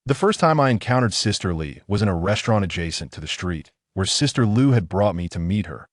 The first time I encountered Sister Lee was in a restaurant adjacent to the street, where Sister Lou had brought me to meet her,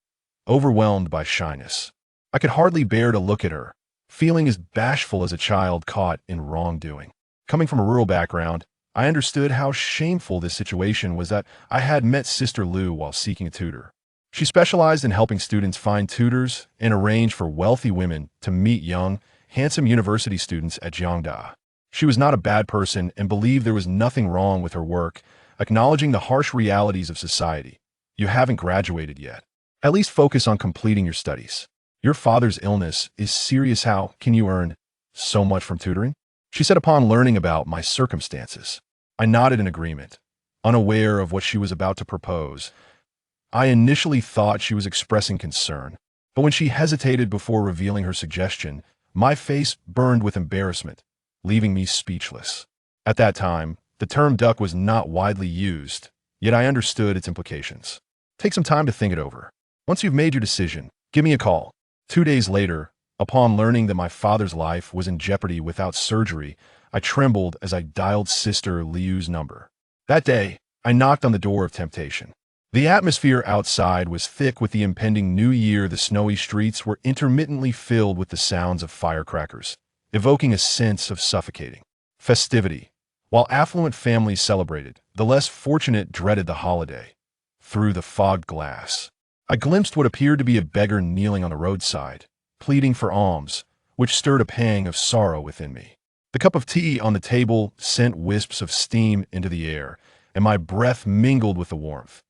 overwhelmed by shyness. I could hardly bear to look at her, feeling as bashful as a child caught in wrongdoing. Coming from a rural background, I understood how shameful this situation was that I had met Sister Lou while seeking a tutor. She specialized in helping students find tutors and arrange for wealthy women to meet young, handsome university students at Jiangda. She was not a bad person and believed there was nothing wrong with her work, acknowledging the harsh realities of society. You haven't graduated yet. At least focus on completing your studies. Your father's illness is serious. How can you earn so much from tutoring? She said upon learning about my circumstances. I nodded in agreement, unaware of what she was about to propose. I initially thought she was expressing concern, but when she hesitated before revealing her suggestion, my face burned with embarrassment, leaving me speechless. At that time, the term duck was not widely used, yet I understood its implications. Take some time to think it over. Once you've made your decision, give me a call. 2 days later, upon learning that my father's life was in jeopardy without surgery, I trembled as I dialed Sister Liu's number. That day, I knocked on the door of temptation. The atmosphere outside was thick with the impending new year. The snowy streets were intermittently filled with the sounds of firecrackers, evoking a sense of suffocating festivity. While affluent families celebrated, the less fortunate dreaded the holiday. Through the fogged glass, I glimpsed what appeared to be a beggar kneeling on the roadside, pleading for alms, which stirred a pang of sorrow within me. The cup of tea on the table sent wisps of steam into the air, and my breath mingled with the warmth.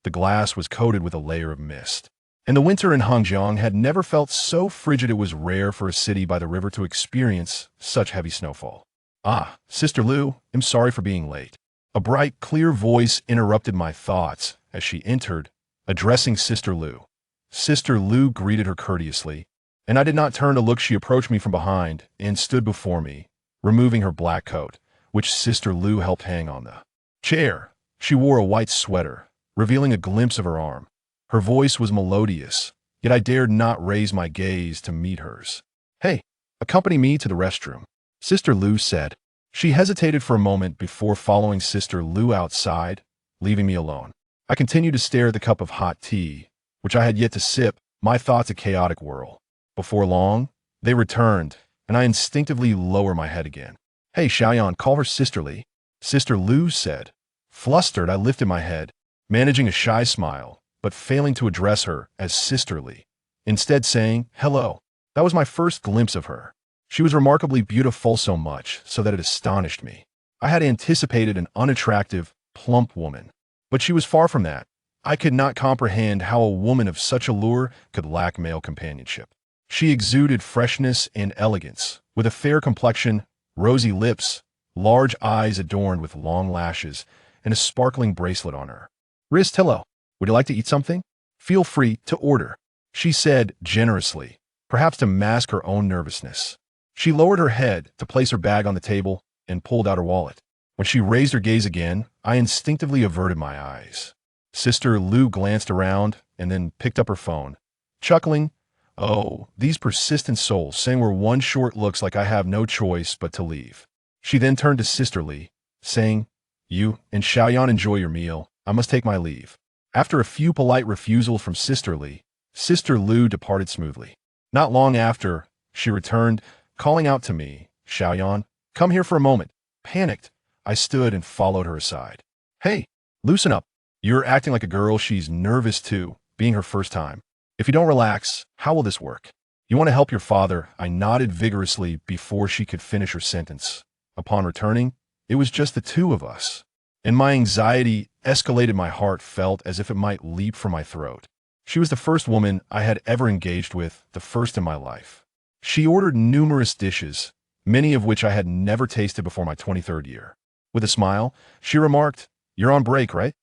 The glass was coated with a layer of mist. And the winter in Hangjiang had never felt so frigid. It was rare for a city by the river to experience such heavy snowfall. Ah, Sister Lou, I'm sorry for being late. A bright, clear voice interrupted my thoughts as she entered, addressing Sister Lou. Sister Lou greeted her courteously, and I did not turn to look. She approached me from behind and stood before me, removing her black coat, which Sister Lou helped hang on the chair. She wore a white sweater, revealing a glimpse of her arm. Her voice was melodious, yet I dared not raise my gaze to meet hers. Hey, accompany me to the restroom, Sister Lou said. She hesitated for a moment before following Sister Lou outside, leaving me alone. I continued to stare at the cup of hot tea, which I had yet to sip, my thoughts a chaotic whirl. Before long, they returned, and I instinctively lowered my head again. Hey, Xiaoyan, call her Sister Lee, Sister Lou said. Flustered, I lifted my head, managing a shy smile, but failing to address her as Sister Lee, instead saying, hello. That was my first glimpse of her. She was remarkably beautiful, so much so that it astonished me. I had anticipated an unattractive, plump woman, but she was far from that. I could not comprehend how a woman of such allure could lack male companionship. She exuded freshness and elegance, with a fair complexion, rosy lips, large eyes adorned with long lashes, and a sparkling bracelet on her wrist. Hello, would you like to eat something? Feel free to order, she said generously, perhaps to mask her own nervousness. She lowered her head to place her bag on the table and pulled out her wallet. When she raised her gaze again, I instinctively averted my eyes. Sister Lou glanced around and then picked up her phone, chuckling. Oh, these persistent souls, saying we're one short looks like I have no choice but to leave. She then turned to Sister Lee, saying, you and Xiaoyan enjoy your meal. I must take my leave. After a few polite refusals from Sister Lee, Sister Lou departed smoothly. Not long after, she returned, calling out to me, Xiaoyan, come here for a moment. Panicked, I stood and followed her aside. Hey, loosen up. You're acting like a girl. She's nervous too, being her first time. If you don't relax, how will this work? You want to help your father? I nodded vigorously before she could finish her sentence. Upon returning, it was just the two of us, and my anxiety escalated. My heart felt as if it might leap from my throat. She was the first woman I had ever engaged with, the first in my life. She ordered numerous dishes, many of which I had never tasted before my 23rd year. With a smile, she remarked, you're on break, right?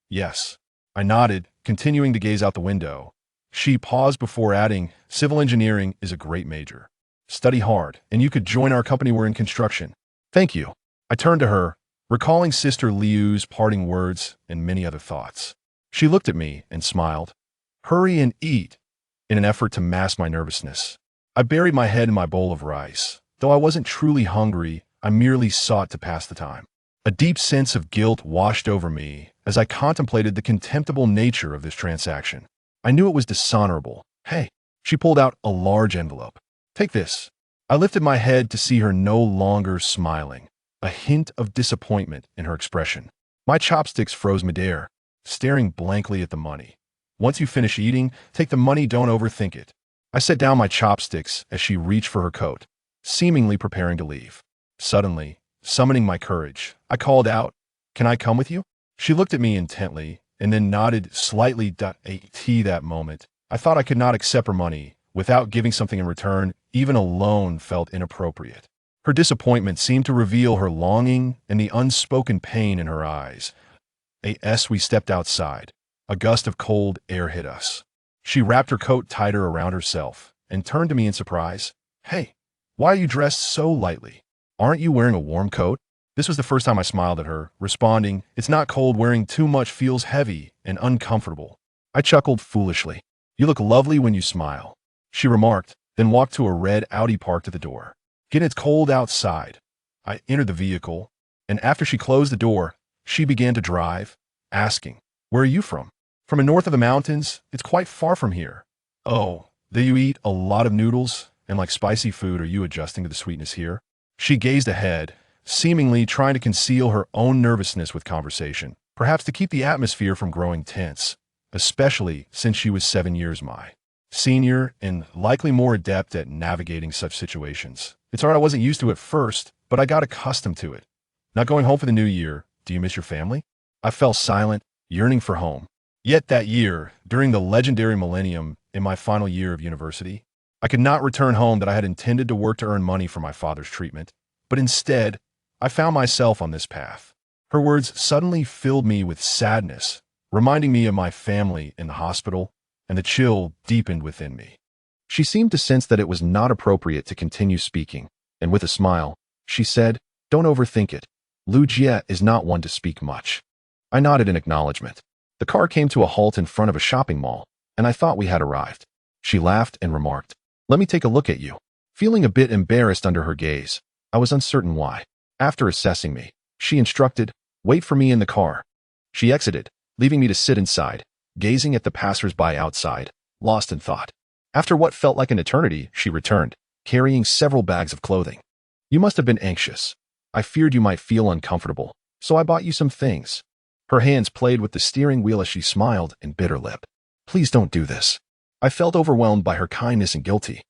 Yes. I nodded, continuing to gaze out the window. She paused before adding, civil engineering is a great major. Study hard, and you could join our company. We're in construction. Thank you. I turned to her, recalling Sister Liu's parting words and many other thoughts. She looked at me and smiled. Hurry and eat, in an effort to mask my nervousness. I buried my head in my bowl of rice. Though I wasn't truly hungry, I merely sought to pass the time. A deep sense of guilt washed over me as I contemplated the contemptible nature of this transaction. I knew it was dishonorable. Hey, she pulled out a large envelope. Take this. I lifted my head to see her no longer smiling, a hint of disappointment in her expression. My chopsticks froze midair, staring blankly at the money. Once you finish eating, take the money, don't overthink it. I set down my chopsticks as she reached for her coat, seemingly preparing to leave. Suddenly, summoning my courage, I called out, "Can I come with you?" She looked at me intently and then nodded slightly. That moment, I thought I could not accept her money without giving something in return. Even a loan felt inappropriate. Her disappointment seemed to reveal her longing and the unspoken pain in her eyes. As we stepped outside, a gust of cold air hit us. She wrapped her coat tighter around herself and turned to me in surprise. "Hey, why are you dressed so lightly? Aren't you wearing a warm coat?" This was the first time I smiled at her, responding, "It's not cold. Wearing too much feels heavy and uncomfortable." I chuckled foolishly. "You look lovely when you smile," she remarked, then walked to a red Audi parked at the door. "It's cold outside." I entered the vehicle, and after she closed the door, she began to drive, asking, "Where are you from?" "From north of the mountains. It's quite far from here." "Oh, do you eat a lot of noodles and like spicy food? Are you adjusting to the sweetness here?" She gazed ahead, seemingly trying to conceal her own nervousness with conversation, perhaps to keep the atmosphere from growing tense, especially since she was 7 years my senior and likely more adept at navigating such situations. It's hard. I wasn't used to it first, but I got accustomed to it. "Not going home for the new year. Do you miss your family?" I fell silent, yearning for home. Yet that year, during the legendary millennium in my final year of university, I could not return home. That I had intended to work to earn money for my father's treatment, but instead, I found myself on this path. Her words suddenly filled me with sadness, reminding me of my family in the hospital, and the chill deepened within me. She seemed to sense that it was not appropriate to continue speaking, and with a smile, she said, "Don't overthink it. Lucia is not one to speak much." I nodded in acknowledgement. The car came to a halt in front of a shopping mall, and I thought we had arrived. She laughed and remarked, "Let me take a look at you." Feeling a bit embarrassed under her gaze, I was uncertain why. After assessing me, she instructed, "Wait for me in the car." She exited, leaving me to sit inside, gazing at the passers-by outside, lost in thought. After what felt like an eternity, she returned, carrying several bags of clothing. "You must have been anxious. I feared you might feel uncomfortable, so I bought you some things." Her hands played with the steering wheel as she smiled and bit her lip. "Please don't do this." I felt overwhelmed by her kindness and guilty,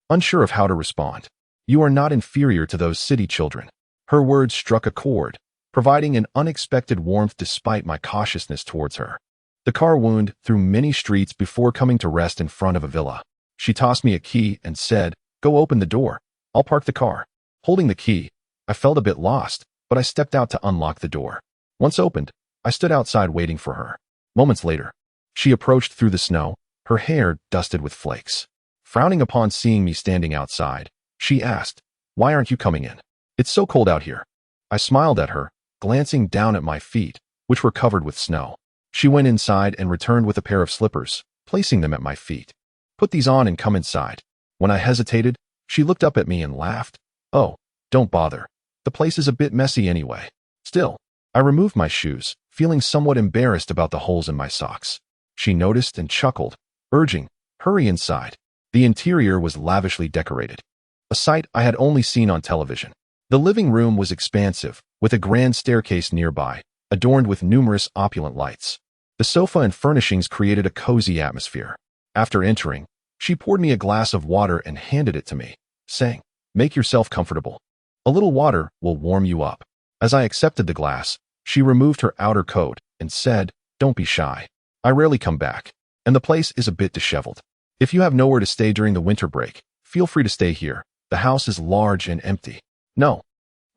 unsure of how to respond. "You are not inferior to those city children." Her words struck a chord, providing an unexpected warmth despite my cautiousness towards her. The car wound through many streets before coming to rest in front of a villa. She tossed me a key and said, "Go open the door. I'll park the car." Holding the key, I felt a bit lost, but I stepped out to unlock the door. Once opened, I stood outside waiting for her. Moments later, she approached through the snow, her hair dusted with flakes. Frowning upon seeing me standing outside, she asked, "Why aren't you coming in? It's so cold out here." I smiled at her, glancing down at my feet, which were covered with snow. She went inside and returned with a pair of slippers, placing them at my feet. "Put these on and come inside." When I hesitated, she looked up at me and laughed. "Oh, don't bother. The place is a bit messy anyway." Still, I removed my shoes, feeling somewhat embarrassed about the holes in my socks. She noticed and chuckled, urging, "Hurry inside." The interior was lavishly decorated, a sight I had only seen on television. The living room was expansive, with a grand staircase nearby, adorned with numerous opulent lights. The sofa and furnishings created a cozy atmosphere. After entering, she poured me a glass of water and handed it to me, saying, "Make yourself comfortable. A little water will warm you up." As I accepted the glass, she removed her outer coat and said, "Don't be shy. I rarely come back, and the place is a bit disheveled. If you have nowhere to stay during the winter break, feel free to stay here. The house is large and empty." "No.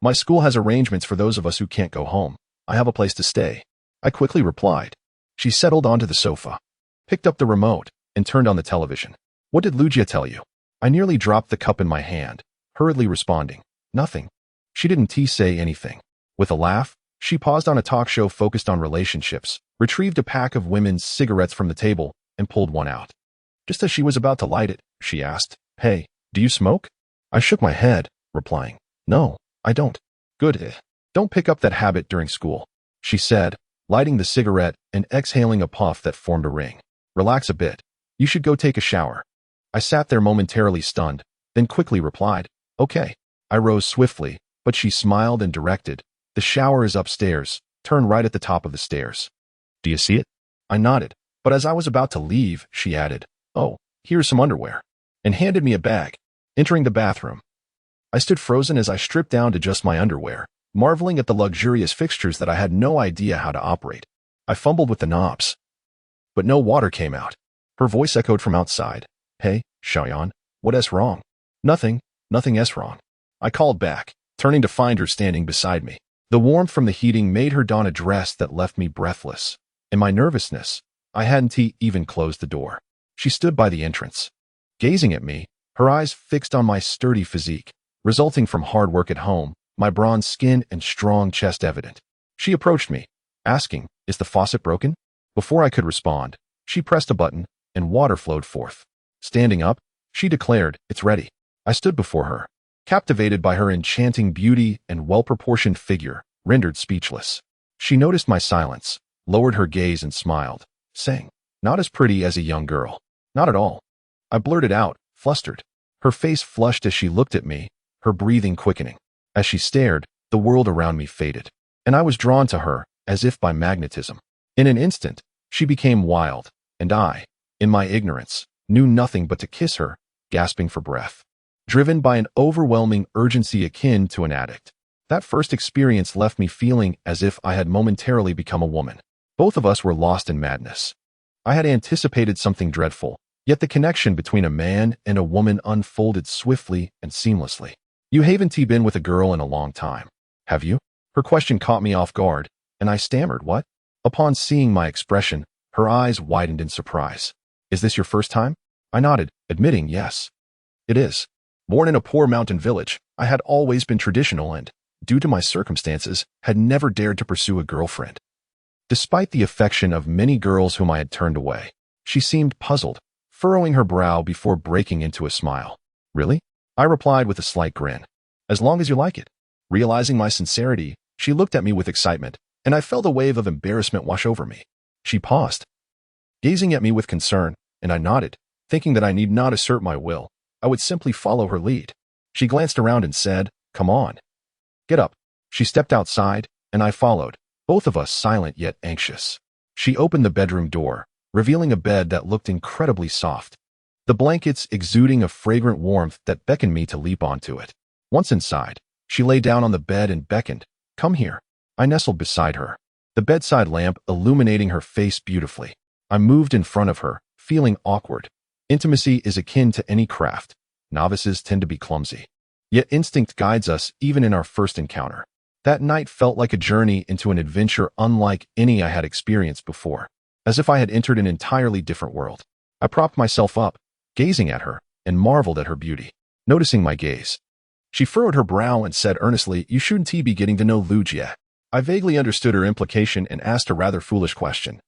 My school has arrangements for those of us who can't go home. I have a place to stay," I quickly replied. She settled onto the sofa, picked up the remote, and turned on the television. "What did Lucia tell you?" I nearly dropped the cup in my hand, hurriedly responding, "Nothing. She didn't say anything." With a laugh, she paused on a talk show focused on relationships, retrieved a pack of women's cigarettes from the table, and pulled one out. Just as she was about to light it, she asked, "Hey, do you smoke?" I shook my head, replying, "No, I don't." "Good. Don't pick up that habit during school, she said, lighting the cigarette and exhaling a puff that formed a ring. Relax a bit. You should go take a shower. I sat there momentarily stunned, then quickly replied, okay. I rose swiftly, but she smiled and directed, the shower is upstairs, turn right at the top of the stairs. Do you see it? I nodded, but as I was about to leave, she added, oh, here's some underwear, and handed me a bag. Entering the bathroom, I stood frozen as I stripped down to just my underwear, marveling at the luxurious fixtures that I had no idea how to operate. I fumbled with the knobs, but no water came out. Her voice echoed from outside. Hey, Xiaoyan, what's wrong? Nothing s wrong. I called back, turning to find her standing beside me. The warmth from the heating made her don a dress that left me breathless. In my nervousness, I hadn't even closed the door. She stood by the entrance, gazing at me, her eyes fixed on my sturdy physique, resulting from hard work at home, my bronze skin and strong chest evident. She approached me, asking, is the faucet broken? Before I could respond, she pressed a button, and water flowed forth. Standing up, she declared, it's ready. I stood before her, captivated by her enchanting beauty and well-proportioned figure, rendered speechless. She noticed my silence, lowered her gaze and smiled, saying, not as pretty as a young girl. Not at all. I blurted out, flustered. Her face flushed as she looked at me, her breathing quickening. As she stared, the world around me faded, and I was drawn to her, as if by magnetism. In an instant, she became wild, and I, in my ignorance, knew nothing but to kiss her, gasping for breath. Driven by an overwhelming urgency akin to an addict. That first experience left me feeling as if I had momentarily become a woman. Both of us were lost in madness. I had anticipated something dreadful, yet the connection between a man and a woman unfolded swiftly and seamlessly. You haven't been with a girl in a long time, have you? Her question caught me off guard, and I stammered, what? Upon seeing my expression, her eyes widened in surprise. Is this your first time? I nodded, admitting yes. It is. Born in a poor mountain village, I had always been traditional and, due to my circumstances, had never dared to pursue a girlfriend. Despite the affection of many girls whom I had turned away, she seemed puzzled, furrowing her brow before breaking into a smile. Really? I replied with a slight grin. As long as you like it. Realizing my sincerity, she looked at me with excitement, and I felt a wave of embarrassment wash over me. She paused, gazing at me with concern, and I nodded, thinking that I need not assert my will. I would simply follow her lead. She glanced around and said, come on. Get up. She stepped outside, and I followed, both of us silent yet anxious. She opened the bedroom door, revealing a bed that looked incredibly soft, the blankets exuding a fragrant warmth that beckoned me to leap onto it. Once inside, she lay down on the bed and beckoned, come here. I nestled beside her, the bedside lamp illuminating her face beautifully. I moved in front of her, feeling awkward. Intimacy is akin to any craft. Novices tend to be clumsy. Yet instinct guides us even in our first encounter. That night felt like a journey into an adventure unlike any I had experienced before, as if I had entered an entirely different world. I propped myself up, gazing at her, and marveled at her beauty. Noticing my gaze, she furrowed her brow and said earnestly, you shouldn't be getting to know Lu Jie. I vaguely understood her implication and asked a rather foolish question.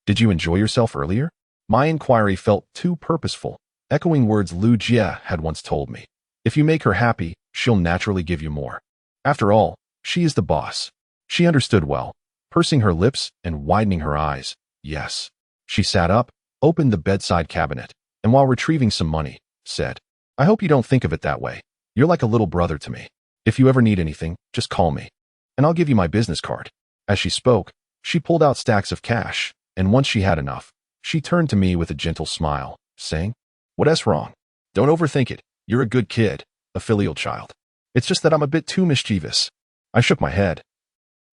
Did you enjoy yourself earlier? My inquiry felt too purposeful, echoing words Lu Jie had once told me. If you make her happy, she'll naturally give you more. After all, she is the boss. She understood well, pursing her lips and widening her eyes. Yes. She sat up, opened the bedside cabinet, and while retrieving some money, said, I hope you don't think of it that way. You're like a little brother to me. If you ever need anything, just call me, and I'll give you my business card. As she spoke, she pulled out stacks of cash, and once she had enough, she turned to me with a gentle smile, saying, what's wrong? Don't overthink it. You're a good kid, a filial child. It's just that I'm a bit too mischievous. I shook my head,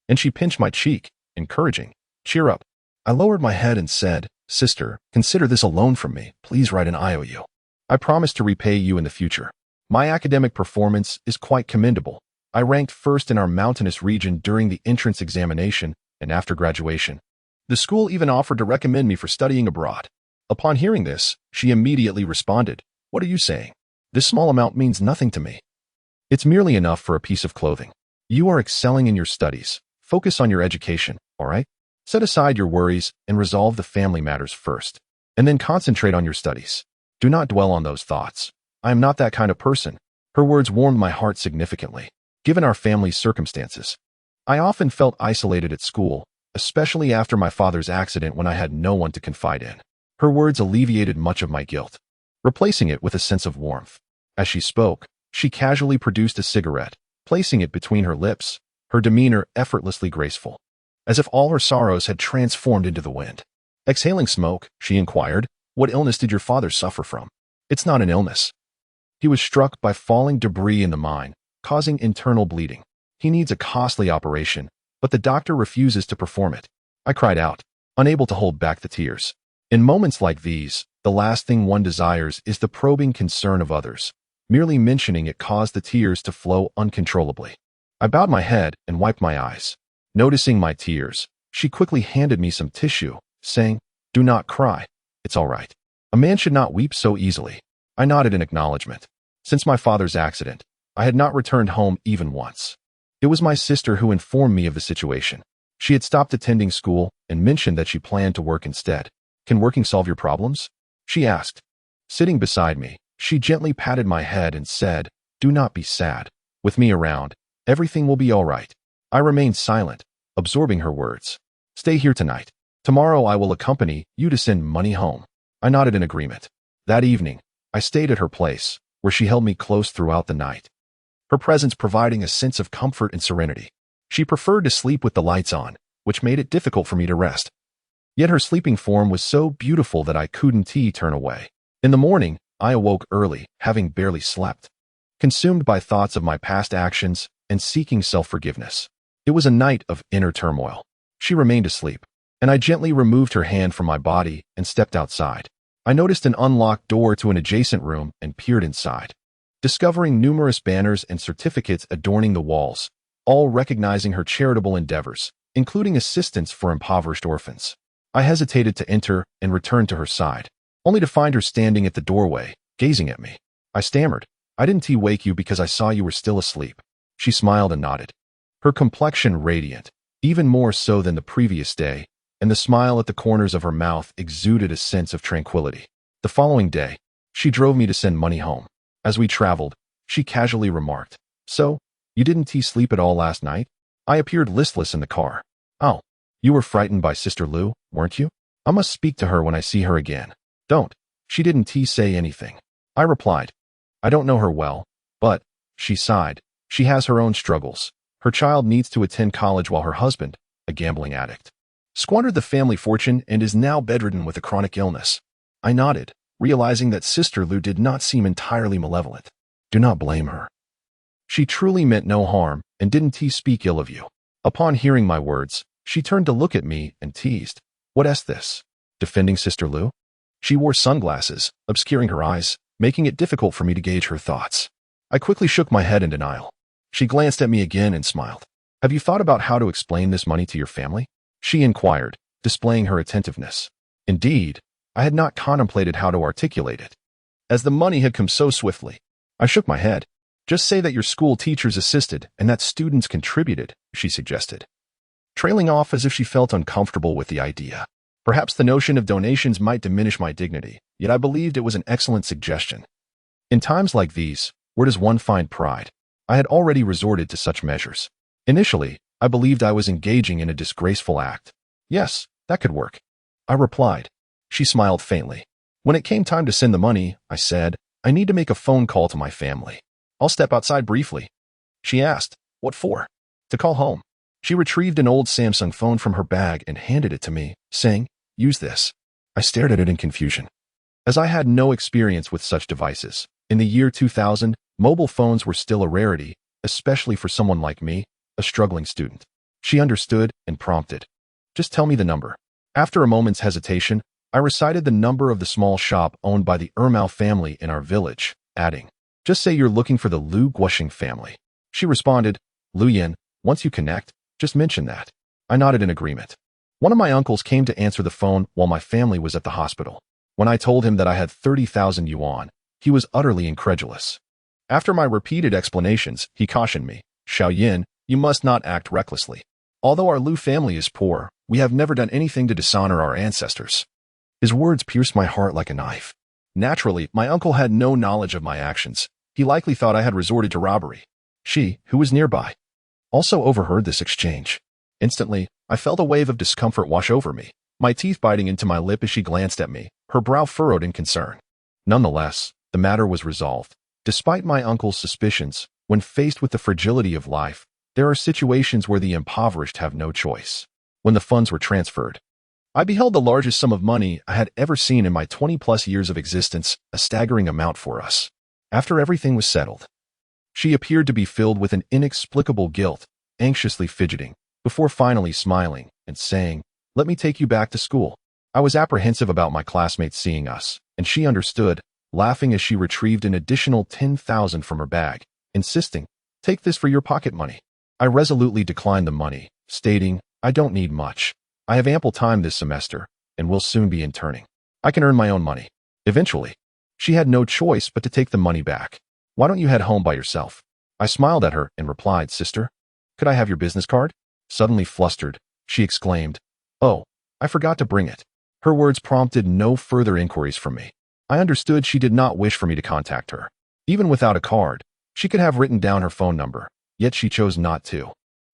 and she pinched my cheek, encouraging, cheer up. I lowered my head and said, sister, consider this a loan from me. Please write an IOU. I promise to repay you in the future. My academic performance is quite commendable. I ranked first in our mountainous region during the entrance examination and after graduation. The school even offered to recommend me for studying abroad. Upon hearing this, she immediately responded, what are you saying? This small amount means nothing to me. It's merely enough for a piece of clothing. You are excelling in your studies. Focus on your education, all right? Set aside your worries and resolve the family matters first, and then concentrate on your studies. Do not dwell on those thoughts. I am not that kind of person. Her words warmed my heart significantly, given our family's circumstances. I often felt isolated at school, especially after my father's accident when I had no one to confide in. Her words alleviated much of my guilt, replacing it with a sense of warmth. As she spoke, she casually produced a cigarette, placing it between her lips, her demeanor effortlessly graceful, as if all her sorrows had transformed into the wind. Exhaling smoke, she inquired, "What illness did your father suffer from?" "It's not an illness. He was struck by falling debris in the mine, causing internal bleeding. He needs a costly operation, but the doctor refuses to perform it." I cried out, unable to hold back the tears. In moments like these, the last thing one desires is the probing concern of others. Merely mentioning it caused the tears to flow uncontrollably. I bowed my head and wiped my eyes. Noticing my tears, she quickly handed me some tissue, saying, "Do not cry. It's all right. A man should not weep so easily." I nodded in acknowledgement. Since my father's accident, I had not returned home even once. It was my sister who informed me of the situation. She had stopped attending school and mentioned that she planned to work instead. "Can working solve your problems?" she asked. Sitting beside me, she gently patted my head and said, "Do not be sad. With me around, everything will be all right." I remained silent, absorbing her words. "Stay here tonight. Tomorrow I will accompany you to send money home." I nodded in agreement. That evening, I stayed at her place, where she held me close throughout the night, her presence providing a sense of comfort and serenity. She preferred to sleep with the lights on, which made it difficult for me to rest. Yet her sleeping form was so beautiful that I couldn't turn away. In the morning, I awoke early, having barely slept, consumed by thoughts of my past actions and seeking self-forgiveness. It was a night of inner turmoil. She remained asleep, and I gently removed her hand from my body and stepped outside. I noticed an unlocked door to an adjacent room and peered inside, discovering numerous banners and certificates adorning the walls, all recognizing her charitable endeavors, including assistance for impoverished orphans. I hesitated to enter and return to her side, only to find her standing at the doorway, gazing at me. I stammered, "I didn't wake you because I saw you were still asleep." She smiled and nodded, her complexion radiant, even more so than the previous day, and the smile at the corners of her mouth exuded a sense of tranquility. The following day, she drove me to send money home. As we traveled, she casually remarked, "So, you didn't sleep at all last night?" I appeared listless in the car. "Oh, you were frightened by Sister Lou, weren't you? I must speak to her when I see her again." "Don't." She didn't say anything. I replied, "I don't know her well, but," she sighed, "she has her own struggles. Her child needs to attend college while her husband, a gambling addict, squandered the family fortune and is now bedridden with a chronic illness." I nodded, realizing that Sister Lou did not seem entirely malevolent. "Do not blame her. She truly meant no harm and didn't speak ill of you." Upon hearing my words, she turned to look at me and teased, "What's this? Defending Sister Lou?" She wore sunglasses, obscuring her eyes, making it difficult for me to gauge her thoughts. I quickly shook my head in denial. She glanced at me again and smiled. "Have you thought about how to explain this money to your family?" she inquired, displaying her attentiveness. Indeed, I had not contemplated how to articulate it, as the money had come so swiftly. I shook my head. "Just say that your school teachers assisted and that students contributed," she suggested, trailing off as if she felt uncomfortable with the idea. Perhaps the notion of donations might diminish my dignity, yet I believed it was an excellent suggestion. In times like these, where does one find pride? I had already resorted to such measures. Initially, I believed I was engaging in a disgraceful act. "Yes, that could work," I replied. She smiled faintly. When it came time to send the money, I said, "I need to make a phone call to my family. I'll step outside briefly." She asked, "What for?" "To call home." She retrieved an old Samsung phone from her bag and handed it to me, saying, "Use this." I stared at it in confusion, as I had no experience with such devices. In the year 2000, mobile phones were still a rarity, especially for someone like me, a struggling student. She understood and prompted, "Just tell me the number." After a moment's hesitation, I recited the number of the small shop owned by the Ermau family in our village, adding, "Just say you're looking for the Lu Guoxing family." She responded, "Lu Yin, once you connect, just mention that." I nodded in agreement. One of my uncles came to answer the phone while my family was at the hospital. When I told him that I had 30,000 yuan, he was utterly incredulous. After my repeated explanations, he cautioned me, "Xiao Yin, you must not act recklessly. Although our Lu family is poor, we have never done anything to dishonor our ancestors." His words pierced my heart like a knife. Naturally, my uncle had no knowledge of my actions. He likely thought I had resorted to robbery. She, who was nearby, also overheard this exchange. Instantly, I felt a wave of discomfort wash over me, my teeth biting into my lip as she glanced at me, her brow furrowed in concern. Nonetheless, the matter was resolved. Despite my uncle's suspicions, when faced with the fragility of life, there are situations where the impoverished have no choice. When the funds were transferred, I beheld the largest sum of money I had ever seen in my 20-plus years of existence, a staggering amount for us. After everything was settled, she appeared to be filled with an inexplicable guilt, anxiously fidgeting, before finally smiling and saying, "Let me take you back to school." I was apprehensive about my classmates seeing us, and she understood, laughing as she retrieved an additional 10,000 from her bag, insisting, "Take this for your pocket money." I resolutely declined the money, stating, "I don't need much. I have ample time this semester, and will soon be interning. I can earn my own money." Eventually, she had no choice but to take the money back. "Why don't you head home by yourself?" I smiled at her and replied, "Sister, could I have your business card?" Suddenly flustered, she exclaimed, "Oh, I forgot to bring it." Her words prompted no further inquiries from me. I understood she did not wish for me to contact her. Even without a card, she could have written down her phone number, yet she chose not to.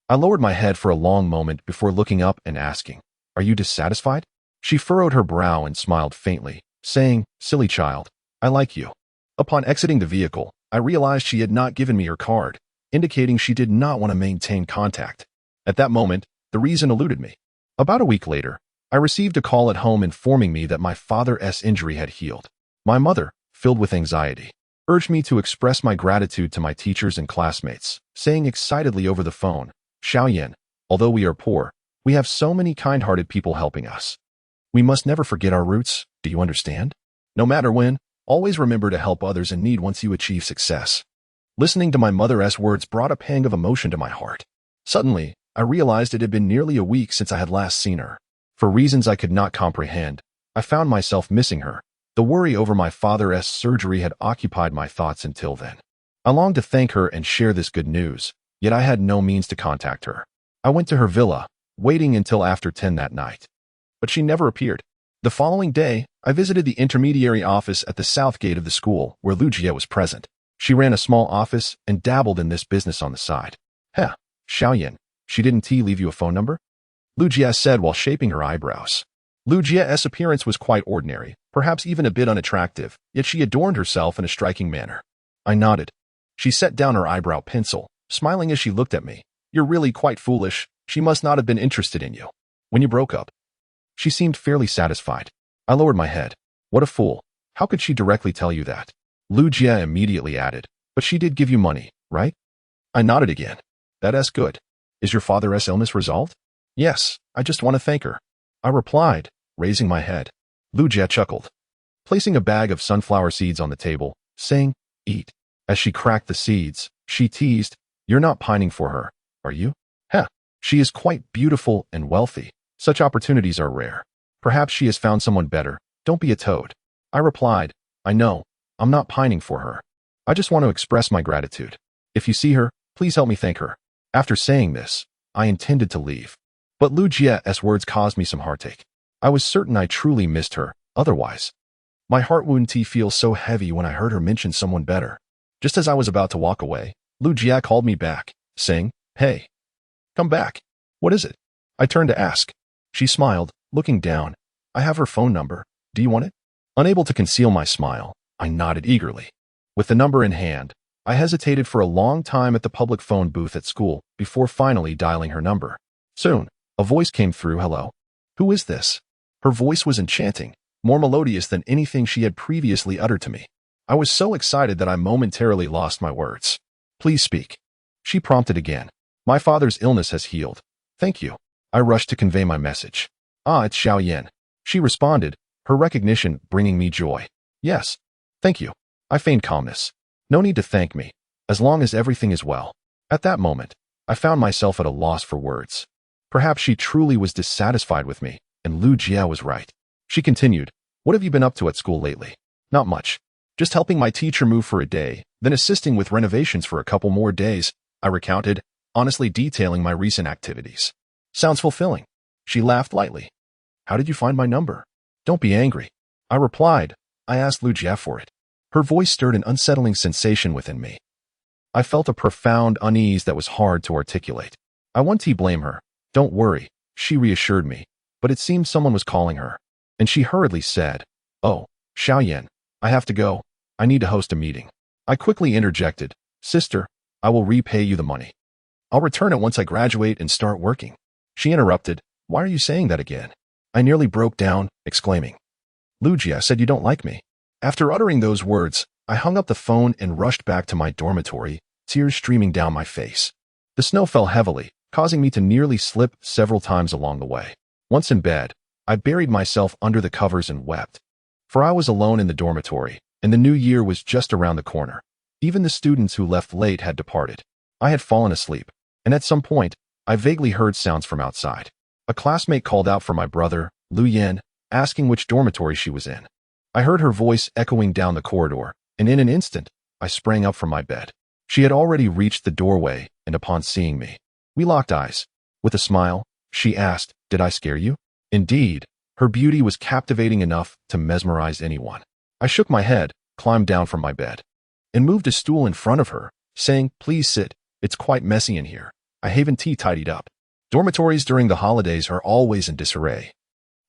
I lowered my head for a long moment before looking up and asking, "Are you dissatisfied?" She furrowed her brow and smiled faintly, saying, "Silly child, I like you." Upon exiting the vehicle, I realized she had not given me her card, indicating she did not want to maintain contact. At that moment, the reason eluded me. About a week later, I received a call at home informing me that my father's injury had healed. My mother, filled with anxiety, urged me to express my gratitude to my teachers and classmates, saying excitedly over the phone, "Xiaoyan, although we are poor, we have so many kind-hearted people helping us. We must never forget our roots, do you understand? No matter when, always remember to help others in need once you achieve success." Listening to my mother's words brought a pang of emotion to my heart. Suddenly, I realized it had been nearly a week since I had last seen her. For reasons I could not comprehend, I found myself missing her. The worry over my father's surgery had occupied my thoughts until then. I longed to thank her and share this good news, yet I had no means to contact her. I went to her villa, waiting until after 10 that night. But she never appeared. The following day, I visited the intermediary office at the south gate of the school, where Lucia was present. She ran a small office and dabbled in this business on the side. "Heh, Xiaoyan, she didn't leave you a phone number?" Lucia said while shaping her eyebrows. Lucia's appearance was quite ordinary, perhaps even a bit unattractive, yet she adorned herself in a striking manner. I nodded. She set down her eyebrow pencil, smiling as she looked at me. "You're really quite foolish. She must not have been interested in you when you broke up." She seemed fairly satisfied. I lowered my head. "What a fool. How could she directly tell you that?" Lucia immediately added, "But she did give you money, right?" I nodded again. "That's good. Is your father's illness resolved?" "Yes, I just want to thank her," I replied, raising my head. Lucia chuckled, placing a bag of sunflower seeds on the table, saying, "Eat." As she cracked the seeds, she teased, "You're not pining for her, are you?" "Heh, she is quite beautiful and wealthy. Such opportunities are rare. Perhaps she has found someone better. Don't be a toad." I replied, "I know. I'm not pining for her. I just want to express my gratitude. If you see her, please help me thank her." After saying this, I intended to leave. But Lucia's words caused me some heartache. I was certain I truly missed her, otherwise. My heart wouldn't feel so heavy when I heard her mention someone better. Just as I was about to walk away, Lucia called me back, saying, "Hey, come back." "What is it?" I turned to ask. She smiled, looking down. "I have her phone number. Do you want it?" Unable to conceal my smile, I nodded eagerly. With the number in hand, I hesitated for a long time at the public phone booth at school before finally dialing her number. Soon, a voice came through. "Hello. Who is this?" Her voice was enchanting, more melodious than anything she had previously uttered to me. I was so excited that I momentarily lost my words. "Please speak." She prompted again. "My father's illness has healed. Thank you." I rushed to convey my message. "Ah, it's Xiaoyan," she responded, her recognition bringing me joy. "Yes. Thank you." I feigned calmness. "No need to thank me, as long as everything is well." At that moment, I found myself at a loss for words. Perhaps she truly was dissatisfied with me, and Lucia was right. She continued, "What have you been up to at school lately?" "Not much. Just helping my teacher move for a day, then assisting with renovations for a couple more days," I recounted, honestly detailing my recent activities. "Sounds fulfilling." She laughed lightly. "How did you find my number?" "Don't be angry," I replied. "I asked Lucia for it." Her voice stirred an unsettling sensation within me. I felt a profound unease that was hard to articulate. I wouldn't blame her. Don't worry, she reassured me, but it seemed someone was calling her. And she hurriedly said, "Oh, Xiaoyan, I have to go. I need to host a meeting." I quickly interjected, "Sister, I will repay you the money. I'll return it once I graduate and start working." She interrupted, "Why are you saying that again?" I nearly broke down, exclaiming, "Lugia said you don't like me." After uttering those words, I hung up the phone and rushed back to my dormitory, tears streaming down my face. The snow fell heavily, causing me to nearly slip several times along the way. Once in bed, I buried myself under the covers and wept. For I was alone in the dormitory, and the new year was just around the corner. Even the students who left late had departed. I had fallen asleep, and at some point, I vaguely heard sounds from outside. A classmate called out for my brother, Lu Yan, asking which dormitory she was in. I heard her voice echoing down the corridor, and in an instant, I sprang up from my bed. She had already reached the doorway, and upon seeing me, we locked eyes. With a smile, she asked, "Did I scare you?" Indeed, her beauty was captivating enough to mesmerize anyone. I shook my head, climbed down from my bed, and moved a stool in front of her, saying, "Please sit, it's quite messy in here. I haven't tidied up." Dormitories during the holidays are always in disarray.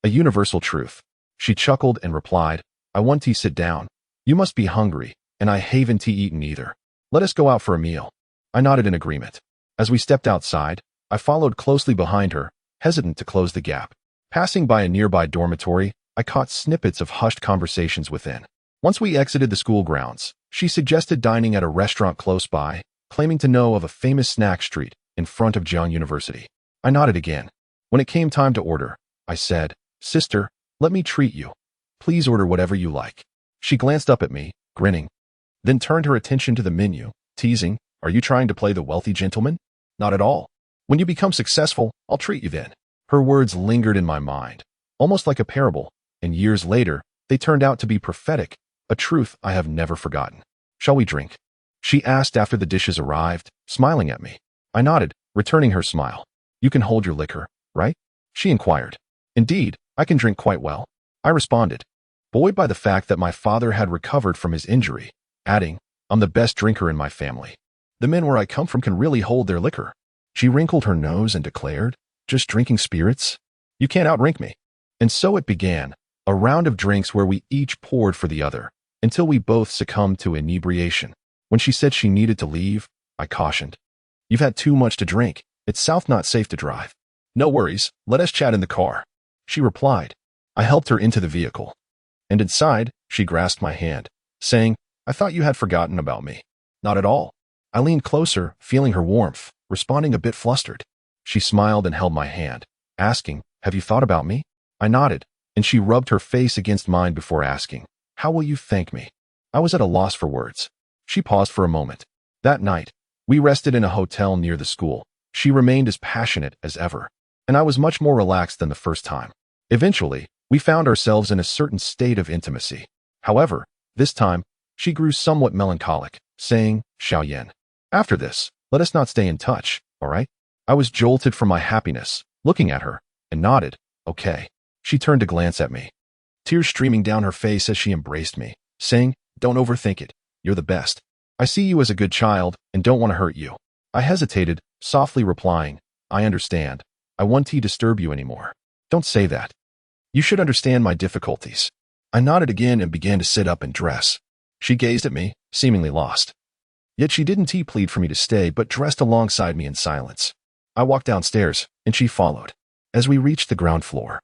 A universal truth. She chuckled and replied, "I want to sit down. You must be hungry, and I haven't eaten either. Let us go out for a meal." I nodded in agreement. As we stepped outside, I followed closely behind her, hesitant to close the gap. Passing by a nearby dormitory, I caught snippets of hushed conversations within. Once we exited the school grounds, she suggested dining at a restaurant close by, claiming to know of a famous snack street in front of Jiang University. I nodded again. When it came time to order, I said, "Sister, let me treat you. Please order whatever you like." She glanced up at me, grinning, then turned her attention to the menu, teasing, "Are you trying to play the wealthy gentleman?" "Not at all. When you become successful, I'll treat you then." Her words lingered in my mind, almost like a parable, and years later, they turned out to be prophetic, a truth I have never forgotten. "Shall we drink?" she asked after the dishes arrived, smiling at me. I nodded, returning her smile. "You can hold your liquor, right?" she inquired. "Indeed, I can drink quite well," I responded, buoyed by the fact that my father had recovered from his injury, adding, "I'm the best drinker in my family. The men where I come from can really hold their liquor." She wrinkled her nose and declared, "Just drinking spirits? You can't outdrink me." And so it began, a round of drinks where we each poured for the other, until we both succumbed to inebriation. When she said she needed to leave, I cautioned, "You've had too much to drink. It's south not safe to drive." "No worries, let us chat in the car," she replied. I helped her into the vehicle. And inside, she grasped my hand, saying, "I thought you had forgotten about me." "Not at all." I leaned closer, feeling her warmth, responding a bit flustered. She smiled and held my hand, asking, "Have you thought about me?" I nodded, and she rubbed her face against mine before asking, "How will you thank me?" I was at a loss for words. She paused for a moment. That night, we rested in a hotel near the school. She remained as passionate as ever, and I was much more relaxed than the first time. Eventually, we found ourselves in a certain state of intimacy. However, this time, she grew somewhat melancholic, saying, "Xiaoyan, after this, let us not stay in touch, all right?" I was jolted from my happiness, looking at her, and nodded, "Okay." She turned to glance at me, tears streaming down her face as she embraced me, saying, "Don't overthink it. You're the best. I see you as a good child and don't want to hurt you." I hesitated, softly replying, "I understand. I won't disturb you anymore." "Don't say that. You should understand my difficulties." I nodded again and began to sit up and dress. She gazed at me, seemingly lost. Yet she didn't plead for me to stay, but dressed alongside me in silence. I walked downstairs, and she followed. As we reached the ground floor,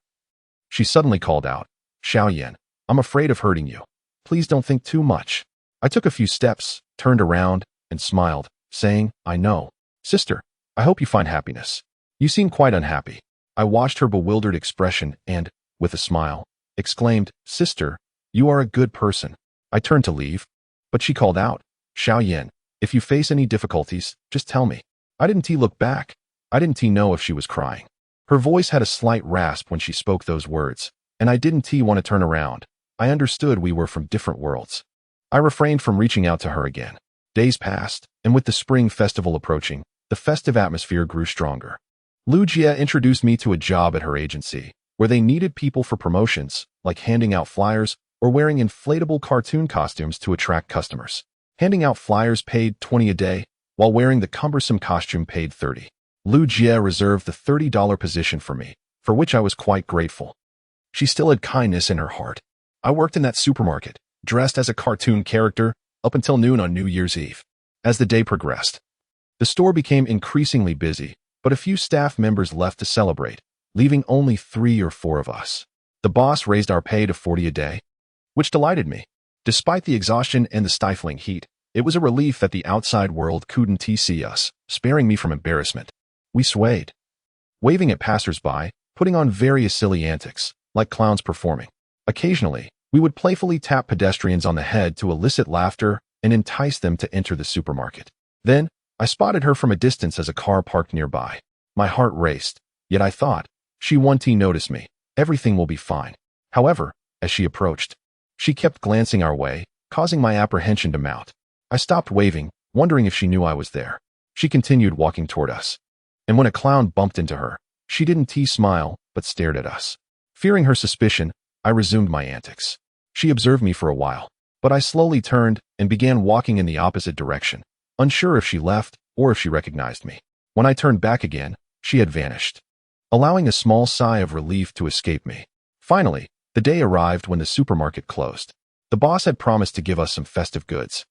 she suddenly called out, "Xiaoyan, I'm afraid of hurting you. Please don't think too much." I took a few steps, turned around, and smiled, saying, "I know. Sister, I hope you find happiness. You seem quite unhappy." I watched her bewildered expression and, with a smile, exclaimed, "Sister, you are a good person." I turned to leave, but she called out, "Xiaoyan, if you face any difficulties, just tell me." I didn't look back. I didn't know if she was crying. Her voice had a slight rasp when she spoke those words, and I didn't want to turn around. I understood we were from different worlds. I refrained from reaching out to her again. Days passed, and with the spring festival approaching, the festive atmosphere grew stronger. Lugia introduced me to a job at her agency, where they needed people for promotions, like handing out flyers or wearing inflatable cartoon costumes to attract customers. Handing out flyers paid 20 a day, while wearing the cumbersome costume paid 30. Lu Jie reserved the $30 position for me, for which I was quite grateful. She still had kindness in her heart. I worked in that supermarket, dressed as a cartoon character, up until noon on New Year's Eve. As the day progressed, the store became increasingly busy, but a few staff members left to celebrate, leaving only 3 or 4 of us. The boss raised our pay to 40 a day, which delighted me. Despite the exhaustion and the stifling heat, it was a relief that the outside world couldn't see us, sparing me from embarrassment. We swayed, waving at passers-by, putting on various silly antics, like clowns performing. Occasionally, we would playfully tap pedestrians on the head to elicit laughter and entice them to enter the supermarket. Then, I spotted her from a distance as a car parked nearby. My heart raced, yet I thought, she won't notice me. Everything will be fine. However, as she approached, she kept glancing our way, causing my apprehension to mount. I stopped waving, wondering if she knew I was there. She continued walking toward us. And when a clown bumped into her, she didn't smile, but stared at us. Fearing her suspicion, I resumed my antics. She observed me for a while, but I slowly turned and began walking in the opposite direction, unsure if she left or if she recognized me. When I turned back again, she had vanished, allowing a small sigh of relief to escape me. Finally, the day arrived when the supermarket closed. The boss had promised to give us some festive goods,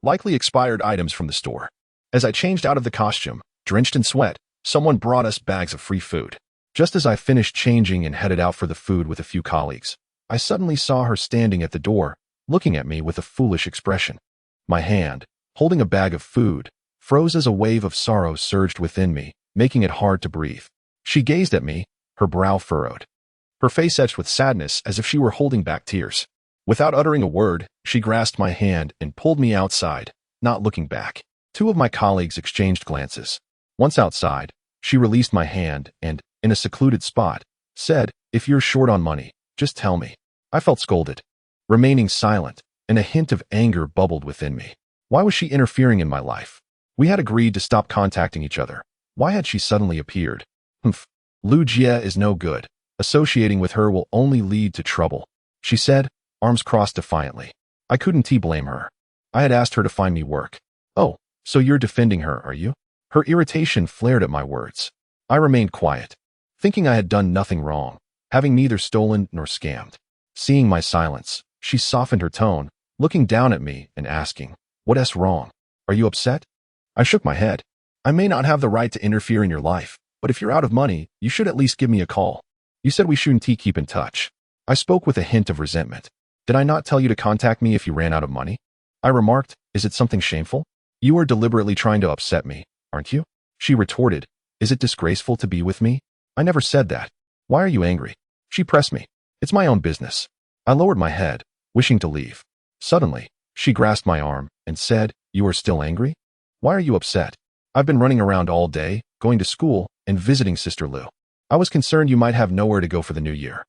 likely expired items from the store. As I changed out of the costume, drenched in sweat, someone brought us bags of free food. Just as I finished changing and headed out for the food with a few colleagues, I suddenly saw her standing at the door, looking at me with a foolish expression. My hand, holding a bag of food, froze as a wave of sorrow surged within me, making it hard to breathe. She gazed at me, her brow furrowed, her face etched with sadness as if she were holding back tears. Without uttering a word, she grasped my hand and pulled me outside, not looking back. 2 of my colleagues exchanged glances. Once outside, she released my hand and, in a secluded spot, said, "If you're short on money, just tell me." I felt scolded, remaining silent, and a hint of anger bubbled within me. Why was she interfering in my life? We had agreed to stop contacting each other. Why had she suddenly appeared? Humph. Lu Jie is no good. Associating with her will only lead to trouble, she said, arms crossed defiantly. I couldn't blame her. I had asked her to find me work. Oh, so you're defending her, are you? Her irritation flared at my words. I remained quiet, thinking I had done nothing wrong, having neither stolen nor scammed. Seeing my silence, she softened her tone, looking down at me and asking, "What's wrong? Are you upset?" I shook my head. "I may not have the right to interfere in your life, but if you're out of money, you should at least give me a call. You said we shouldn't keep in touch." I spoke with a hint of resentment. "Did I not tell you to contact me if you ran out of money?" I remarked. "Is it something shameful? You are deliberately trying to upset me, aren't you?" She retorted. "Is it disgraceful to be with me? I never said that. Why are you angry?" She pressed me. "It's my own business." I lowered my head, wishing to leave. Suddenly, she grasped my arm and said, "You are still angry? Why are you upset?" "I've been running around all day, going to school, and visiting Sister Lu. I was concerned you might have nowhere to go for the new year."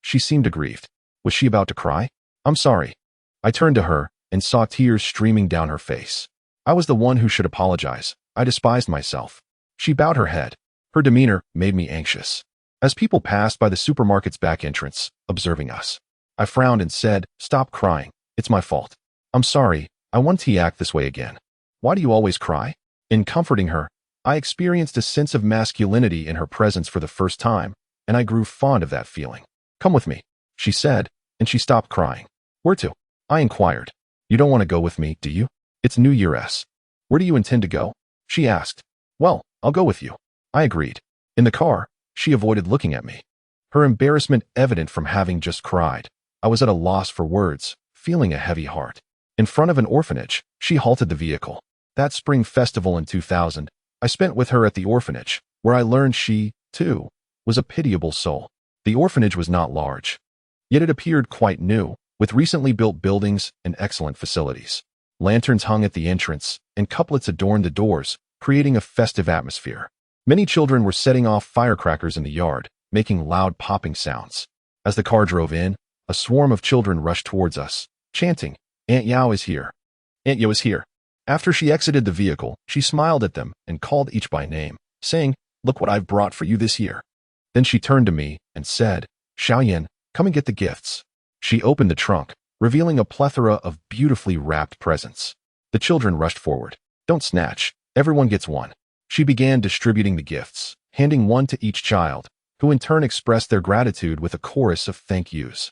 She seemed aggrieved. Was she about to cry? "I'm sorry." I turned to her and saw tears streaming down her face. I was the one who should apologize. I despised myself. She bowed her head. Her demeanor made me anxious. As people passed by the supermarket's back entrance, observing us, I frowned and said, "Stop crying. It's my fault. I'm sorry. I won't act this way again." "Why do you always cry?" In comforting her, I experienced a sense of masculinity in her presence for the first time, and I grew fond of that feeling. "Come with me," she said, and she stopped crying. "Where to?" I inquired. "You don't want to go with me, do you? It's New Year's. Where do you intend to go?" she asked. "Well, I'll go with you." I agreed. In the car, she avoided looking at me, her embarrassment evident from having just cried. I was at a loss for words, feeling a heavy heart. In front of an orphanage, she halted the vehicle. That spring festival in 2000, I spent with her at the orphanage, where I learned she, too, was a pitiable soul. The orphanage was not large, yet it appeared quite new, with recently built buildings and excellent facilities. Lanterns hung at the entrance, and couplets adorned the doors, creating a festive atmosphere. Many children were setting off firecrackers in the yard, making loud popping sounds. As the car drove in, a swarm of children rushed towards us, chanting, "Aunt Yao is here. Aunt Yao is here." After she exited the vehicle, she smiled at them and called each by name, saying, "Look what I've brought for you this year." Then she turned to me and said, "Xiaoyan, come and get the gifts." She opened the trunk, revealing a plethora of beautifully wrapped presents. The children rushed forward. Don't snatch. Everyone gets one. She began distributing the gifts, handing one to each child, who in turn expressed their gratitude with a chorus of thank yous.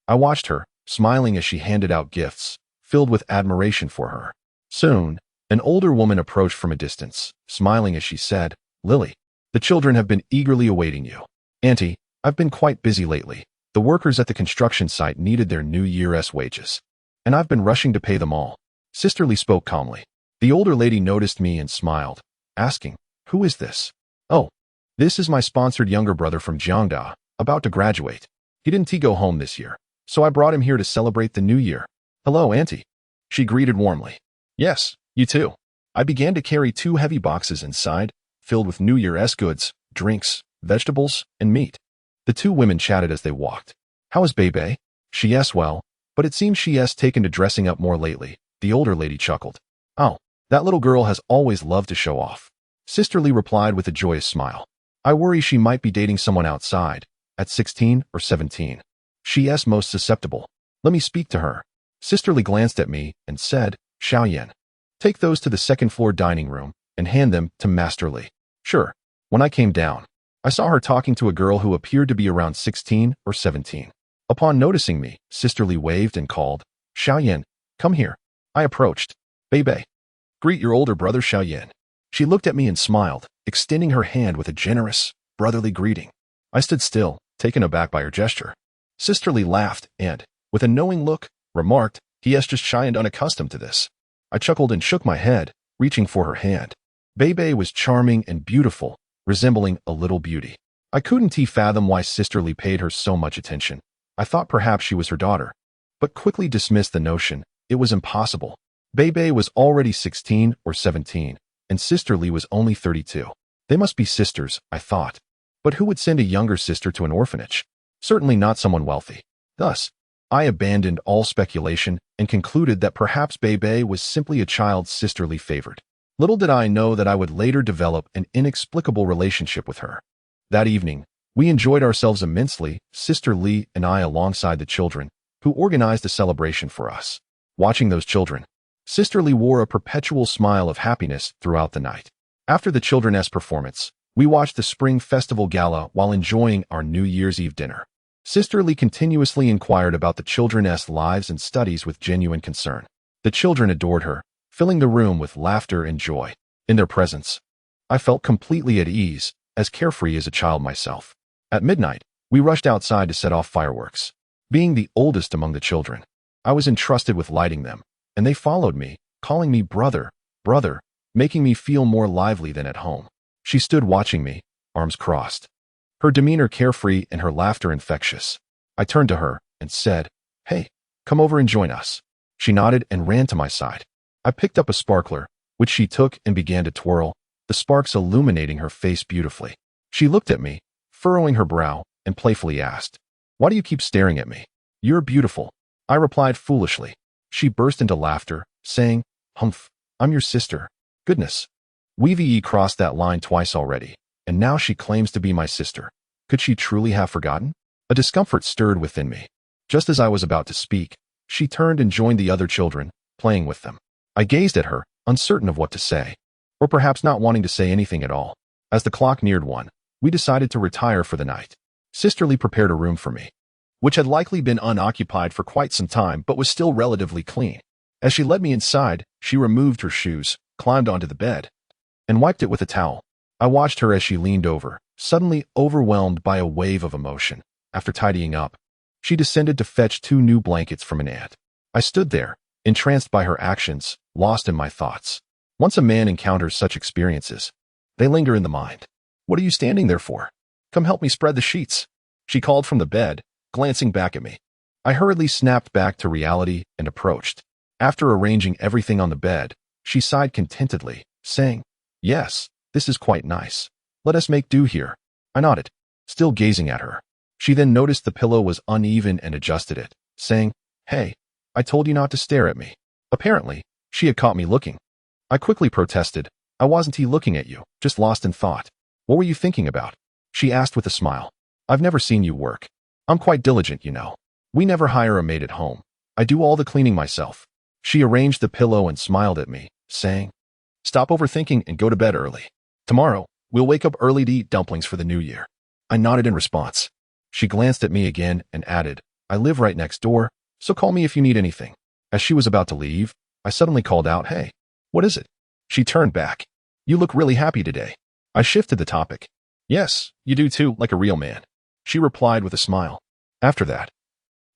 I watched her, smiling as she handed out gifts, filled with admiration for her. Soon, an older woman approached from a distance, smiling as she said, "Lily, the children have been eagerly awaiting you. Auntie, I've been quite busy lately. The workers at the construction site needed their New Year's wages, and I've been rushing to pay them all." Sisterly spoke calmly. The older lady noticed me and smiled, asking, "Who is this?" "Oh, this is my sponsored younger brother from Jiangda, about to graduate. He didn't go home this year, so I brought him here to celebrate the new year." "Hello, Auntie," she greeted warmly. "Yes, you too." I began to carry 2 heavy boxes inside, filled with New Year's goods, drinks, vegetables, and meat. The 2 women chatted as they walked. "How is Bebe?" "She is well, but it seems she has taken to dressing up more lately," the older lady chuckled. "Oh, that little girl has always loved to show off," Sisterly replied with a joyous smile. "I worry she might be dating someone outside, at 16 or 17. She is most susceptible. Let me speak to her." Sisterly glanced at me and said, "Xiaoyan, take those to the second-floor dining room and hand them to Master Li." "Sure." When I came down, I saw her talking to a girl who appeared to be around 16 or 17. Upon noticing me, Sisterly waved and called, "Xiaoyan, come here." I approached. "Bebe, greet your older brother Xiaoyan." She looked at me and smiled, extending her hand with a generous, brotherly greeting. I stood still, taken aback by her gesture. Sisterly laughed and, with a knowing look, remarked, "He is just shy and unaccustomed to this." I chuckled and shook my head, reaching for her hand. Bebe was charming and beautiful, resembling a little beauty. I couldn't fathom why Sisterly paid her so much attention. I thought perhaps she was her daughter, but quickly dismissed the notion. It was impossible. Bebe was already 16 or 17, and Sisterly was only 32. They must be sisters, I thought. But who would send a younger sister to an orphanage? Certainly not someone wealthy. Thus, I abandoned all speculation and concluded that perhaps Bebe was simply a child Sisterly favored. Little did I know that I would later develop an inexplicable relationship with her. That evening, we enjoyed ourselves immensely, Sister Li and I alongside the children, who organized a celebration for us. Watching those children, Sister Li wore a perpetual smile of happiness throughout the night. After the children's performance, we watched the Spring Festival Gala while enjoying our New Year's Eve dinner. Sister Li continuously inquired about the children's lives and studies with genuine concern. The children adored her, filling the room with laughter and joy. In their presence, I felt completely at ease, as carefree as a child myself. At midnight, we rushed outside to set off fireworks. Being the oldest among the children, I was entrusted with lighting them, and they followed me, calling me brother, brother, making me feel more lively than at home. She stood watching me, arms crossed. Her demeanor carefree and her laughter infectious. I turned to her and said, "Hey, come over and join us." She nodded and ran to my side. I picked up a sparkler, which she took and began to twirl, the sparks illuminating her face beautifully. She looked at me, furrowing her brow, and playfully asked, "Why do you keep staring at me? You're beautiful." I replied foolishly. She burst into laughter, saying, "Humph, I'm your sister." Goodness. We've crossed that line twice already, and now she claims to be my sister. Could she truly have forgotten? A discomfort stirred within me. Just as I was about to speak, she turned and joined the other children, playing with them. I gazed at her, uncertain of what to say, or perhaps not wanting to say anything at all. As the clock neared 1, we decided to retire for the night. Sisterly prepared a room for me, which had likely been unoccupied for quite some time but was still relatively clean. As she led me inside, she removed her shoes, climbed onto the bed, and wiped it with a towel. I watched her as she leaned over, suddenly overwhelmed by a wave of emotion. After tidying up, she descended to fetch 2 new blankets from an aunt. I stood there, entranced by her actions, lost in my thoughts. Once a man encounters such experiences, they linger in the mind. "What are you standing there for? Come help me spread the sheets," she called from the bed, glancing back at me. I hurriedly snapped back to reality and approached. After arranging everything on the bed, she sighed contentedly, saying, "Yes, this is quite nice. Let us make do here." I nodded, still gazing at her. She then noticed the pillow was uneven and adjusted it, saying, "Hey, I told you not to stare at me." Apparently, she had caught me looking. I quickly protested, "I wasn't looking at you, just lost in thought." "What were you thinking about?" she asked with a smile. "I've never seen you work. I'm quite diligent, you know. We never hire a maid at home. I do all the cleaning myself." She arranged the pillow and smiled at me, saying, Stop overthinking and go to bed early. Tomorrow, we'll wake up early to eat dumplings for the new year. I nodded in response. She glanced at me again and added, I live right next door, so call me if you need anything. As she was about to leave, I suddenly called out, hey, what is it? She turned back. You look really happy today. I shifted the topic. Yes, you do too, like a real man. She replied with a smile. After that,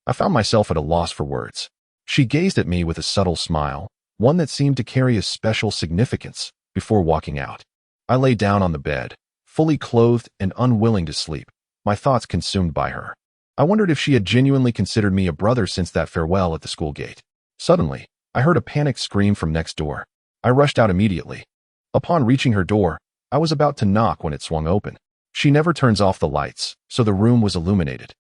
I found myself at a loss for words. She gazed at me with a subtle smile, one that seemed to carry a special significance, before walking out. I lay down on the bed, fully clothed and unwilling to sleep, my thoughts consumed by her. I wondered if she had genuinely considered me a brother since that farewell at the school gate. Suddenly, I heard a panicked scream from next door. I rushed out immediately. Upon reaching her door, I was about to knock when it swung open. She never turns off the lights, so the room was illuminated.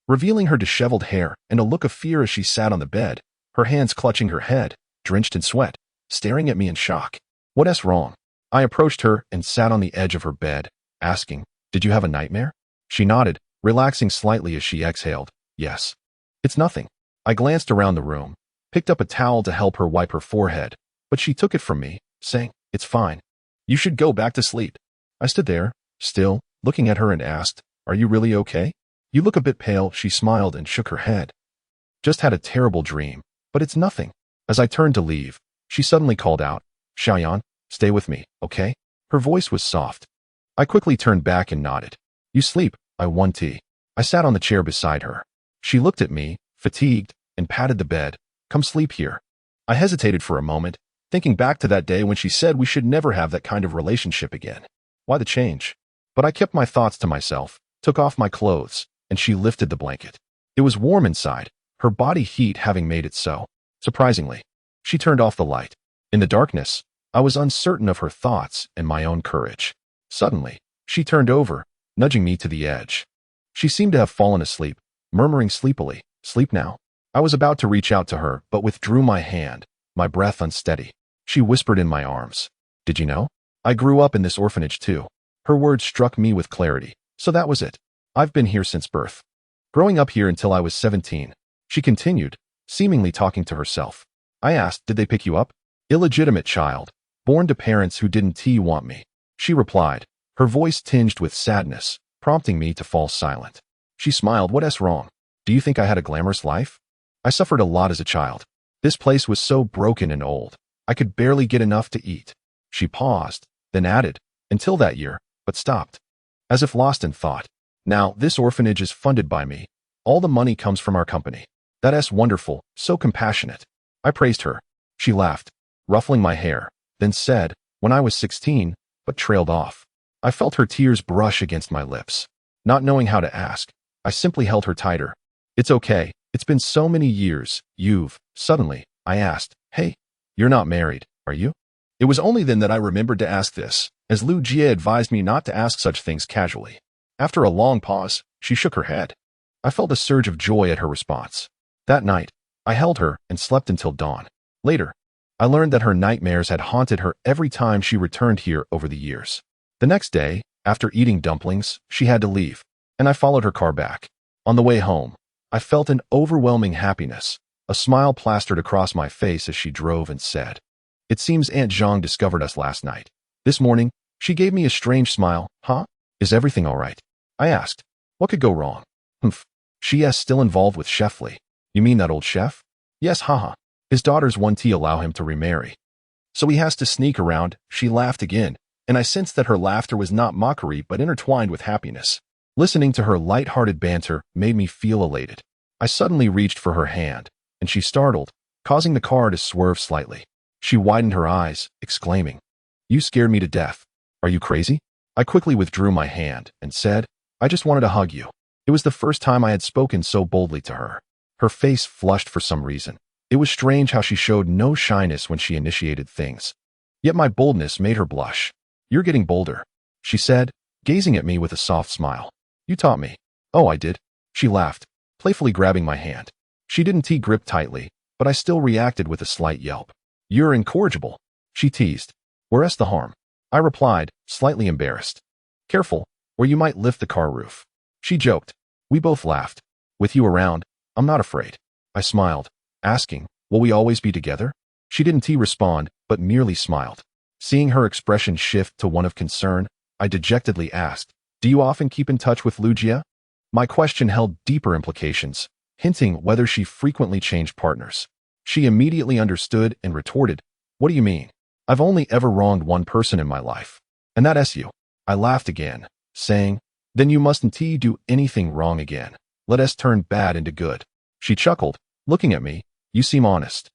Revealing her disheveled hair and a look of fear as she sat on the bed, her hands clutching her head, drenched in sweat, staring at me in shock. What's wrong? I approached her and sat on the edge of her bed, asking, did you have a nightmare? She nodded, relaxing slightly as she exhaled, yes. It's nothing. I glanced around the room, picked up a towel to help her wipe her forehead, but she took it from me, saying, it's fine. You should go back to sleep. I stood there, still, looking at her and asked, are you really okay? You look a bit pale, she smiled and shook her head. Just had a terrible dream, but it's nothing. As I turned to leave, she suddenly called out, Xiaoyan, stay with me, okay? Her voice was soft. I quickly turned back and nodded. You sleep, I want tea. I sat on the chair beside her. She looked at me, fatigued, and patted the bed. Come sleep here. I hesitated for a moment, thinking back to that day when she said we should never have that kind of relationship again. Why the change? But I kept my thoughts to myself, took off my clothes, and she lifted the blanket. It was warm inside, her body heat having made it so. Surprisingly, she turned off the light. In the darkness, I was uncertain of her thoughts and my own courage. Suddenly, she turned over, nudging me to the edge. She seemed to have fallen asleep, murmuring sleepily, sleep now. I was about to reach out to her, but withdrew my hand, my breath unsteady. She whispered in my arms. Did you know? I grew up in this orphanage too. Her words struck me with clarity. So that was it. I've been here since birth. Growing up here until I was 17. She continued, seemingly talking to herself. I asked, did they pick you up? Illegitimate child, born to parents who didn't want me. She replied, her voice tinged with sadness, prompting me to fall silent. She smiled, what's wrong? Do you think I had a glamorous life? I suffered a lot as a child. This place was so broken and old. I could barely get enough to eat. She paused, then added, until that year, but stopped. As if lost in thought. Now, this orphanage is funded by me. All the money comes from our company. That's wonderful, so compassionate. I praised her. She laughed, ruffling my hair, then said, when I was 16, but trailed off. I felt her tears brush against my lips. Not knowing how to ask, I simply held her tighter. It's okay, it's been so many years, Suddenly, I asked, hey, you're not married, are you? It was only then that I remembered to ask this, as Lu Jie advised me not to ask such things casually. After a long pause, she shook her head. I felt a surge of joy at her response. That night, I held her and slept until dawn. Later, I learned that her nightmares had haunted her every time she returned here over the years. The next day, after eating dumplings, she had to leave, and I followed her car back. On the way home, I felt an overwhelming happiness. A smile plastered across my face as she drove and said, it seems Aunt Zhang discovered us last night. This morning, she gave me a strange smile. Huh? Is everything all right? I asked. What could go wrong? Humph. She is still involved with Chef Li. You mean that old chef? Yes, haha. His daughters won't allow him to remarry. So he has to sneak around. She laughed again, and I sensed that her laughter was not mockery but intertwined with happiness. Listening to her light-hearted banter made me feel elated. I suddenly reached for her hand, and she startled, causing the car to swerve slightly. She widened her eyes, exclaiming, you scared me to death. Are you crazy? I quickly withdrew my hand and said, I just wanted to hug you. It was the first time I had spoken so boldly to her. Her face flushed for some reason. It was strange how she showed no shyness when she initiated things. Yet my boldness made her blush. You're getting bolder, she said, gazing at me with a soft smile. You taught me. Oh, I did. She laughed, playfully grabbing my hand. She didn't grip tightly, but I still reacted with a slight yelp. You're incorrigible, she teased. Where's the harm? I replied, slightly embarrassed. Careful, or you might lift the car roof. She joked. We both laughed. With you around, I'm not afraid. I smiled, asking, will we always be together? She didn't respond, but merely smiled. Seeing her expression shift to one of concern, I dejectedly asked, "Do you often keep in touch with Lugia?" My question held deeper implications, hinting whether she frequently changed partners. She immediately understood and retorted, "What do you mean? I've only ever wronged one person in my life. And that's you." I laughed again, saying, "Then you mustn't do anything wrong again. Let us turn bad into good." She chuckled, looking at me. "You seem honest.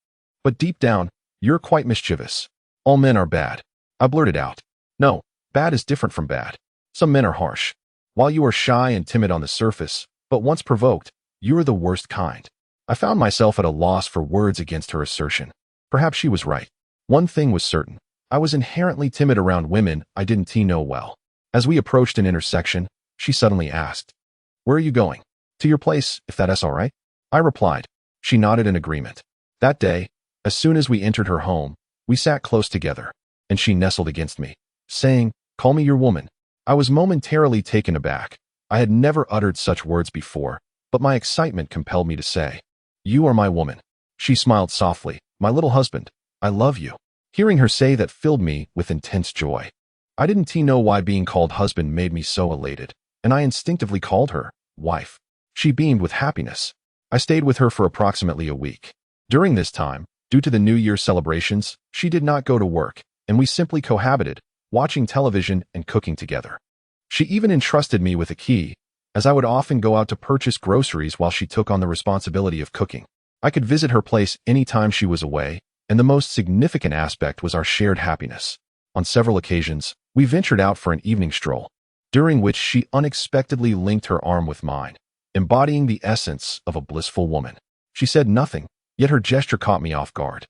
But deep down, you're quite mischievous. All men are bad." I blurted out. "No, bad is different from bad. Some men are harsh. While you are shy and timid on the surface, but once provoked, you're the worst kind." I found myself at a loss for words against her assertion. Perhaps she was right. One thing was certain. I was inherently timid around women I didn't know well. As we approached an intersection, she suddenly asked, "Where are you going?" "To your place, if that's all right." I replied. She nodded in agreement. That day, as soon as we entered her home, we sat close together, and she nestled against me, saying, "Call me your woman." I was momentarily taken aback. I had never uttered such words before, but my excitement compelled me to say, "You are my woman." She smiled softly. "My little husband, I love you." Hearing her say that filled me with intense joy. I didn't know why being called husband made me so elated, and I instinctively called her wife. She beamed with happiness. I stayed with her for approximately a week. During this time, due to the New Year celebrations, she did not go to work, and we simply cohabited, watching television and cooking together. She even entrusted me with a key, as I would often go out to purchase groceries while she took on the responsibility of cooking. I could visit her place anytime she was away, and the most significant aspect was our shared happiness. On several occasions, we ventured out for an evening stroll, during which she unexpectedly linked her arm with mine, embodying the essence of a blissful woman. She said nothing, yet her gesture caught me off guard.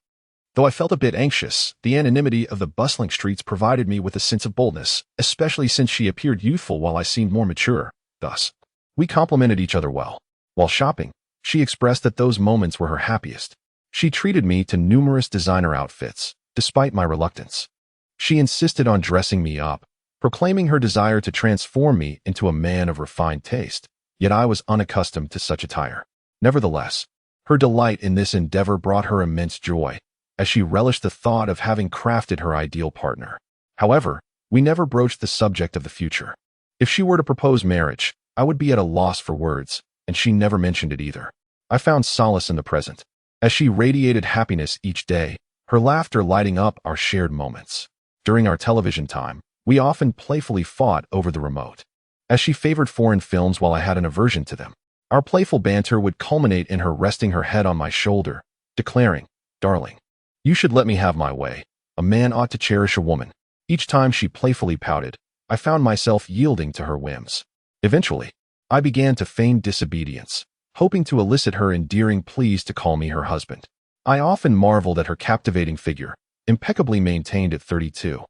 Though I felt a bit anxious, the anonymity of the bustling streets provided me with a sense of boldness, especially since she appeared youthful while I seemed more mature. Thus, we complemented each other well. While shopping, she expressed that those moments were her happiest. She treated me to numerous designer outfits, despite my reluctance. She insisted on dressing me up, proclaiming her desire to transform me into a man of refined taste, yet I was unaccustomed to such attire. Nevertheless, her delight in this endeavor brought her immense joy, as she relished the thought of having crafted her ideal partner. However, we never broached the subject of the future. If she were to propose marriage, I would be at a loss for words, and she never mentioned it either. I found solace in the present, as she radiated happiness each day, her laughter lighting up our shared moments. During our television time, we often playfully fought over the remote, as she favored foreign films while I had an aversion to them. Our playful banter would culminate in her resting her head on my shoulder, declaring, "Darling, you should let me have my way. A man ought to cherish a woman." Each time she playfully pouted, I found myself yielding to her whims. Eventually, I began to feign disobedience, hoping to elicit her endearing pleas to call me her husband. I often marveled at her captivating figure, impeccably maintained at 32,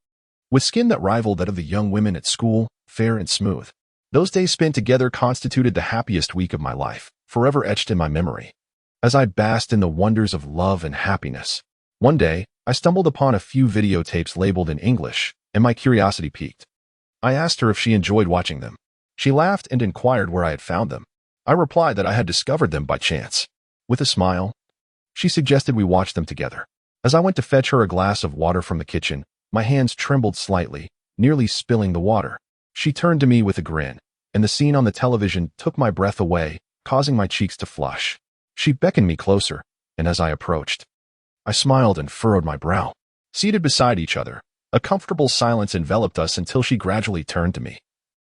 with skin that rivaled that of the young women at school, fair and smooth. Those days spent together constituted the happiest week of my life, forever etched in my memory, as I basked in the wonders of love and happiness. One day, I stumbled upon a few videotapes labeled in English, and my curiosity piqued. I asked her if she enjoyed watching them. She laughed and inquired where I had found them. I replied that I had discovered them by chance. With a smile, she suggested we watch them together. As I went to fetch her a glass of water from the kitchen, my hands trembled slightly, nearly spilling the water. She turned to me with a grin, and the scene on the television took my breath away, causing my cheeks to flush. She beckoned me closer, and as I approached, I smiled and furrowed my brow. Seated beside each other, a comfortable silence enveloped us until she gradually turned to me,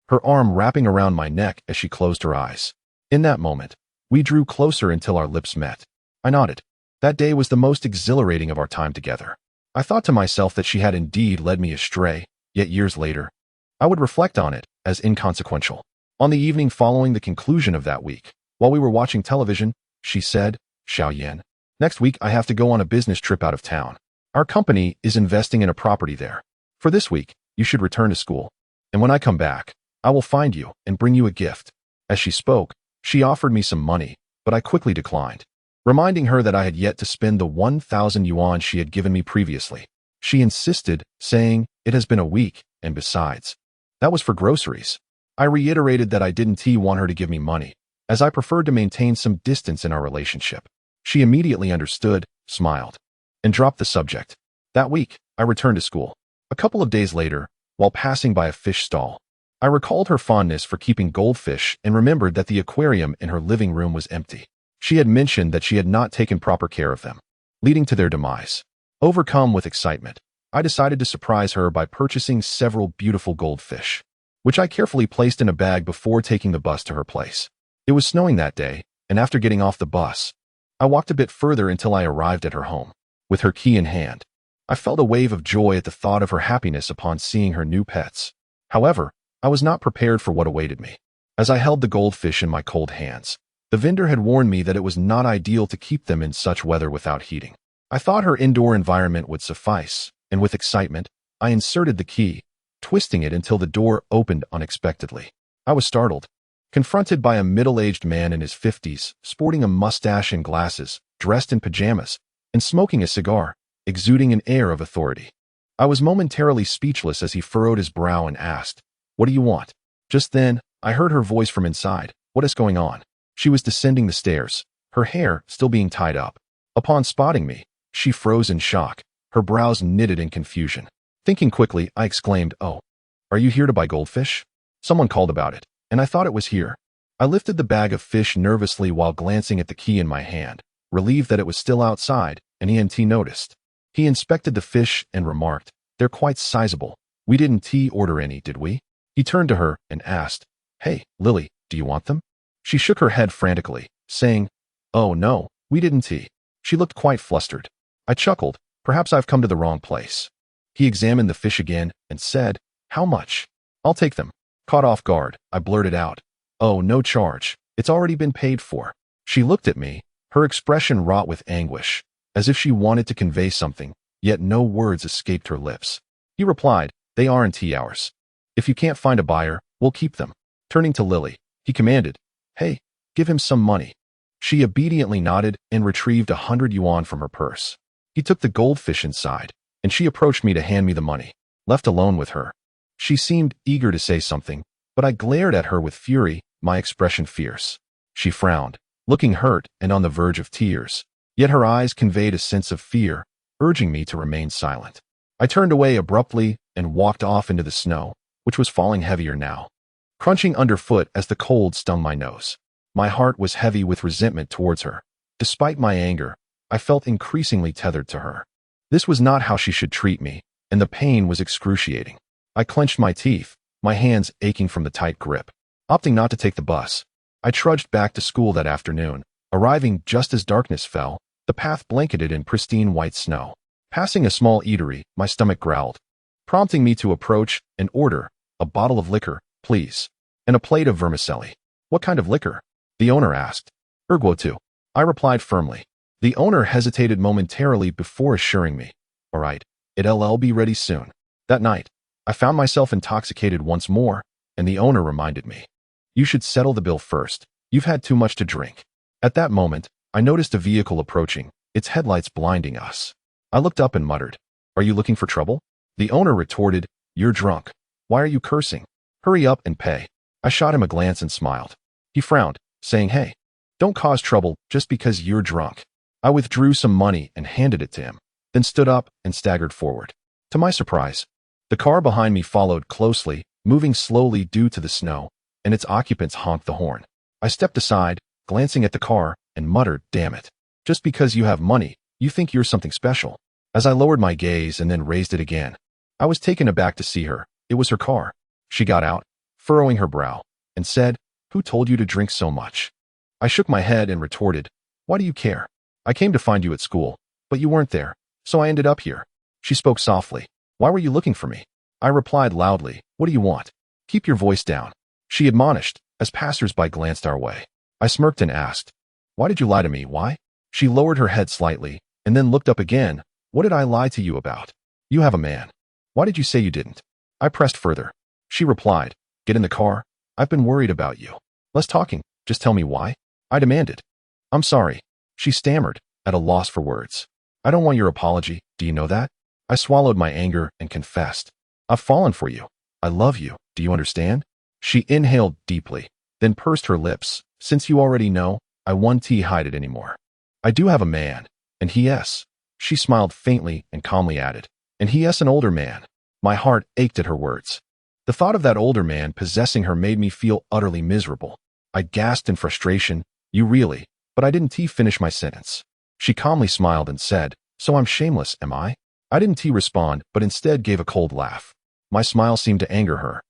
her arm wrapping around my neck as she closed her eyes. In that moment, we drew closer until our lips met. I nodded. That day was the most exhilarating of our time together. I thought to myself that she had indeed led me astray, yet years later, I would reflect on it as inconsequential. On the evening following the conclusion of that week, while we were watching television, she said, "Xiaoyan, next week I have to go on a business trip out of town. Our company is investing in a property there. For this week, you should return to school. And when I come back, I will find you and bring you a gift." As she spoke, she offered me some money, but I quickly declined, reminding her that I had yet to spend the 1,000 yuan she had given me previously. She insisted, saying, "It has been a week, and besides, that was for groceries." I reiterated that I didn't want her to give me money, as I preferred to maintain some distance in our relationship. She immediately understood, smiled, and dropped the subject. That week, I returned to school. A couple of days later, while passing by a fish stall, I recalled her fondness for keeping goldfish and remembered that the aquarium in her living room was empty. She had mentioned that she had not taken proper care of them, leading to their demise. Overcome with excitement, I decided to surprise her by purchasing several beautiful goldfish, which I carefully placed in a bag before taking the bus to her place. It was snowing that day, and after getting off the bus, I walked a bit further until I arrived at her home. With her key in hand, I felt a wave of joy at the thought of her happiness upon seeing her new pets. However, I was not prepared for what awaited me. As I held the goldfish in my cold hands, the vendor had warned me that it was not ideal to keep them in such weather without heating. I thought her indoor environment would suffice, and with excitement, I inserted the key, twisting it until the door opened unexpectedly. I was startled, confronted by a middle-aged man in his 50s, sporting a mustache and glasses, dressed in pajamas, and smoking a cigar, exuding an air of authority. I was momentarily speechless as he furrowed his brow and asked, "What do you want?" Just then, I heard her voice from inside. "What is going on?" She was descending the stairs, her hair still being tied up. Upon spotting me, she froze in shock, her brows knitted in confusion. Thinking quickly, I exclaimed, "Oh, are you here to buy goldfish? Someone called about it, and I thought it was here." I lifted the bag of fish nervously while glancing at the key in my hand, relieved that it was still outside, and ENT noticed. He inspected the fish and remarked, "They're quite sizable. We didn't order any, did we?" He turned to her and asked, "Hey, Lily, do you want them?" She shook her head frantically, saying, "Oh no, we didn't." She looked quite flustered. I chuckled, "Perhaps I've come to the wrong place." He examined the fish again and said, "How much?" "I'll take them." Caught off guard, I blurted out, "Oh, no charge. It's already been paid for." She looked at me, her expression wrought with anguish, as if she wanted to convey something, yet no words escaped her lips. He replied, "They aren't ours. If you can't find a buyer, we'll keep them." Turning to Lily, he commanded, "Hey, give him some money." She obediently nodded and retrieved 100 yuan from her purse. He took the goldfish inside, and she approached me to hand me the money. Left alone with her, she seemed eager to say something, but I glared at her with fury, my expression fierce. She frowned, looking hurt and on the verge of tears, yet her eyes conveyed a sense of fear, urging me to remain silent. I turned away abruptly and walked off into the snow, which was falling heavier now, crunching underfoot as the cold stung my nose. My heart was heavy with resentment towards her. Despite my anger, I felt increasingly tethered to her. This was not how she should treat me, and the pain was excruciating. I clenched my teeth, my hands aching from the tight grip. Opting not to take the bus, I trudged back to school that afternoon, arriving just as darkness fell, the path blanketed in pristine white snow. Passing a small eatery, my stomach growled, prompting me to approach and order a bottle of liquor, please, and a plate of vermicelli. "What kind of liquor?" the owner asked. "Erguotu," I replied firmly. The owner hesitated momentarily before assuring me, "All right, it'll be ready soon." That night, I found myself intoxicated once more, and the owner reminded me, "You should settle the bill first. You've had too much to drink." At that moment, I noticed a vehicle approaching, its headlights blinding us. I looked up and muttered, "Are you looking for trouble?" The owner retorted, "You're drunk. Why are you cursing? Hurry up and pay." I shot him a glance and smiled. He frowned, saying, "Hey, don't cause trouble just because you're drunk." I withdrew some money and handed it to him, then stood up and staggered forward. To my surprise, the car behind me followed closely, moving slowly due to the snow, and its occupants honked the horn. I stepped aside, glancing at the car, and muttered, "Damn it. Just because you have money, you think you're something special." As I lowered my gaze and then raised it again, I was taken aback to see her. It was her car. She got out, furrowing her brow, and said, "Who told you to drink so much?" I shook my head and retorted, "Why do you care? I came to find you at school, but you weren't there, so I ended up here." She spoke softly. "Why were you looking for me?" I replied loudly, "What do you want?" "Keep your voice down," she admonished, as passers-by glanced our way. I smirked and asked, "Why did you lie to me? Why?" She lowered her head slightly, and then looked up again. "What did I lie to you about? You have a man. Why did you say you didn't?" I pressed further. She replied, "Get in the car. I've been worried about you. Less talking, just tell me why." I demanded. "I'm sorry," she stammered, at a loss for words. "I don't want your apology, do you know that?" I swallowed my anger and confessed, "I've fallen for you. I love you, do you understand?" She inhaled deeply, then pursed her lips. "Since you already know, I won't hide it anymore. I do have a man, and he is." She smiled faintly and calmly added, "And he is an older man. My heart ached at her words. The thought of that older man possessing her made me feel utterly miserable. I gasped in frustration, "You really?" But I didn't finish my sentence. She calmly smiled and said, "So I'm shameless, am I?" I didn't respond, but instead gave a cold laugh. My smile seemed to anger her.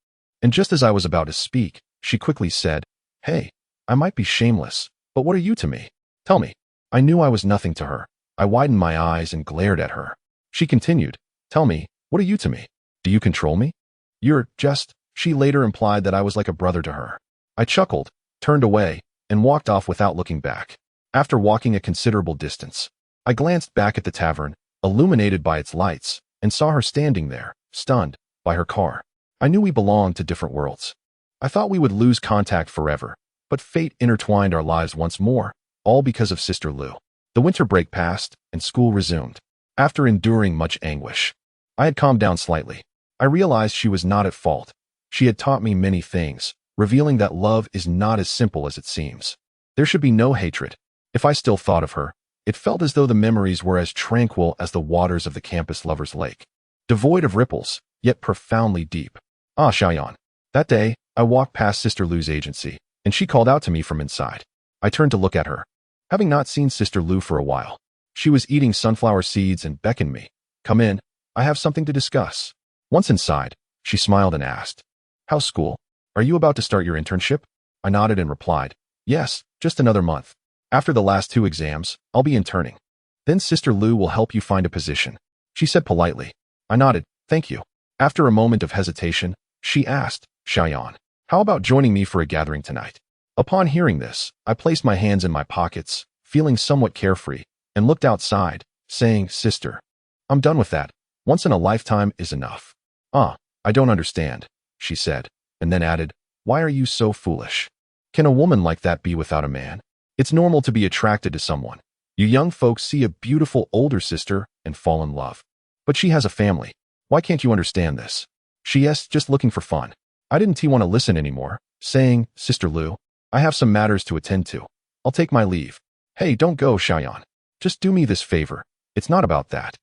And just as I was about to speak, she quickly said, "Hey, I might be shameless, but what are you to me? Tell me." I knew I was nothing to her. I widened my eyes and glared at her. She continued, "Tell me, what are you to me? Do you control me? You're just..." She later implied that I was like a brother to her. I chuckled, turned away, and walked off without looking back. After walking a considerable distance, I glanced back at the tavern, illuminated by its lights, and saw her standing there, stunned, by her car. I knew we belonged to different worlds. I thought we would lose contact forever, but fate intertwined our lives once more, all because of Sister Lou. The winter break passed, and school resumed. After enduring much anguish, I had calmed down slightly. I realized she was not at fault. She had taught me many things, revealing that love is not as simple as it seems. There should be no hatred. If I still thought of her, it felt as though the memories were as tranquil as the waters of the campus lovers' lake, devoid of ripples, yet profoundly deep. Ah, Xiaoyan. That day, I walked past Sister Lou's agency, and she called out to me from inside. I turned to look at her. Having not seen Sister Lou for a while, she was eating sunflower seeds and beckoned me. "Come in, I have something to discuss." Once inside, she smiled and asked, "How's school? Are you about to start your internship?" I nodded and replied, "Yes, just another month. After the last 2 exams, I'll be interning. Then Sister Lou will help you find a position," she said politely. I nodded, "Thank you." After a moment of hesitation, she asked, "Xiaoyan, how about joining me for a gathering tonight?" Upon hearing this, I placed my hands in my pockets, feeling somewhat carefree, and looked outside, saying, "Sister, I'm done with that. Once in a lifetime is enough." "Ah, I don't understand," she said, and then added, "Why are you so foolish? Can a woman like that be without a man? It's normal to be attracted to someone. You young folks see a beautiful older sister and fall in love. But she has a family. Why can't you understand this?" She asked, just looking for fun. I didn't want to listen anymore, saying, "Sister Lou, I have some matters to attend to. I'll take my leave." "Hey, don't go, Xiaoyan. Just do me this favor. It's not about that.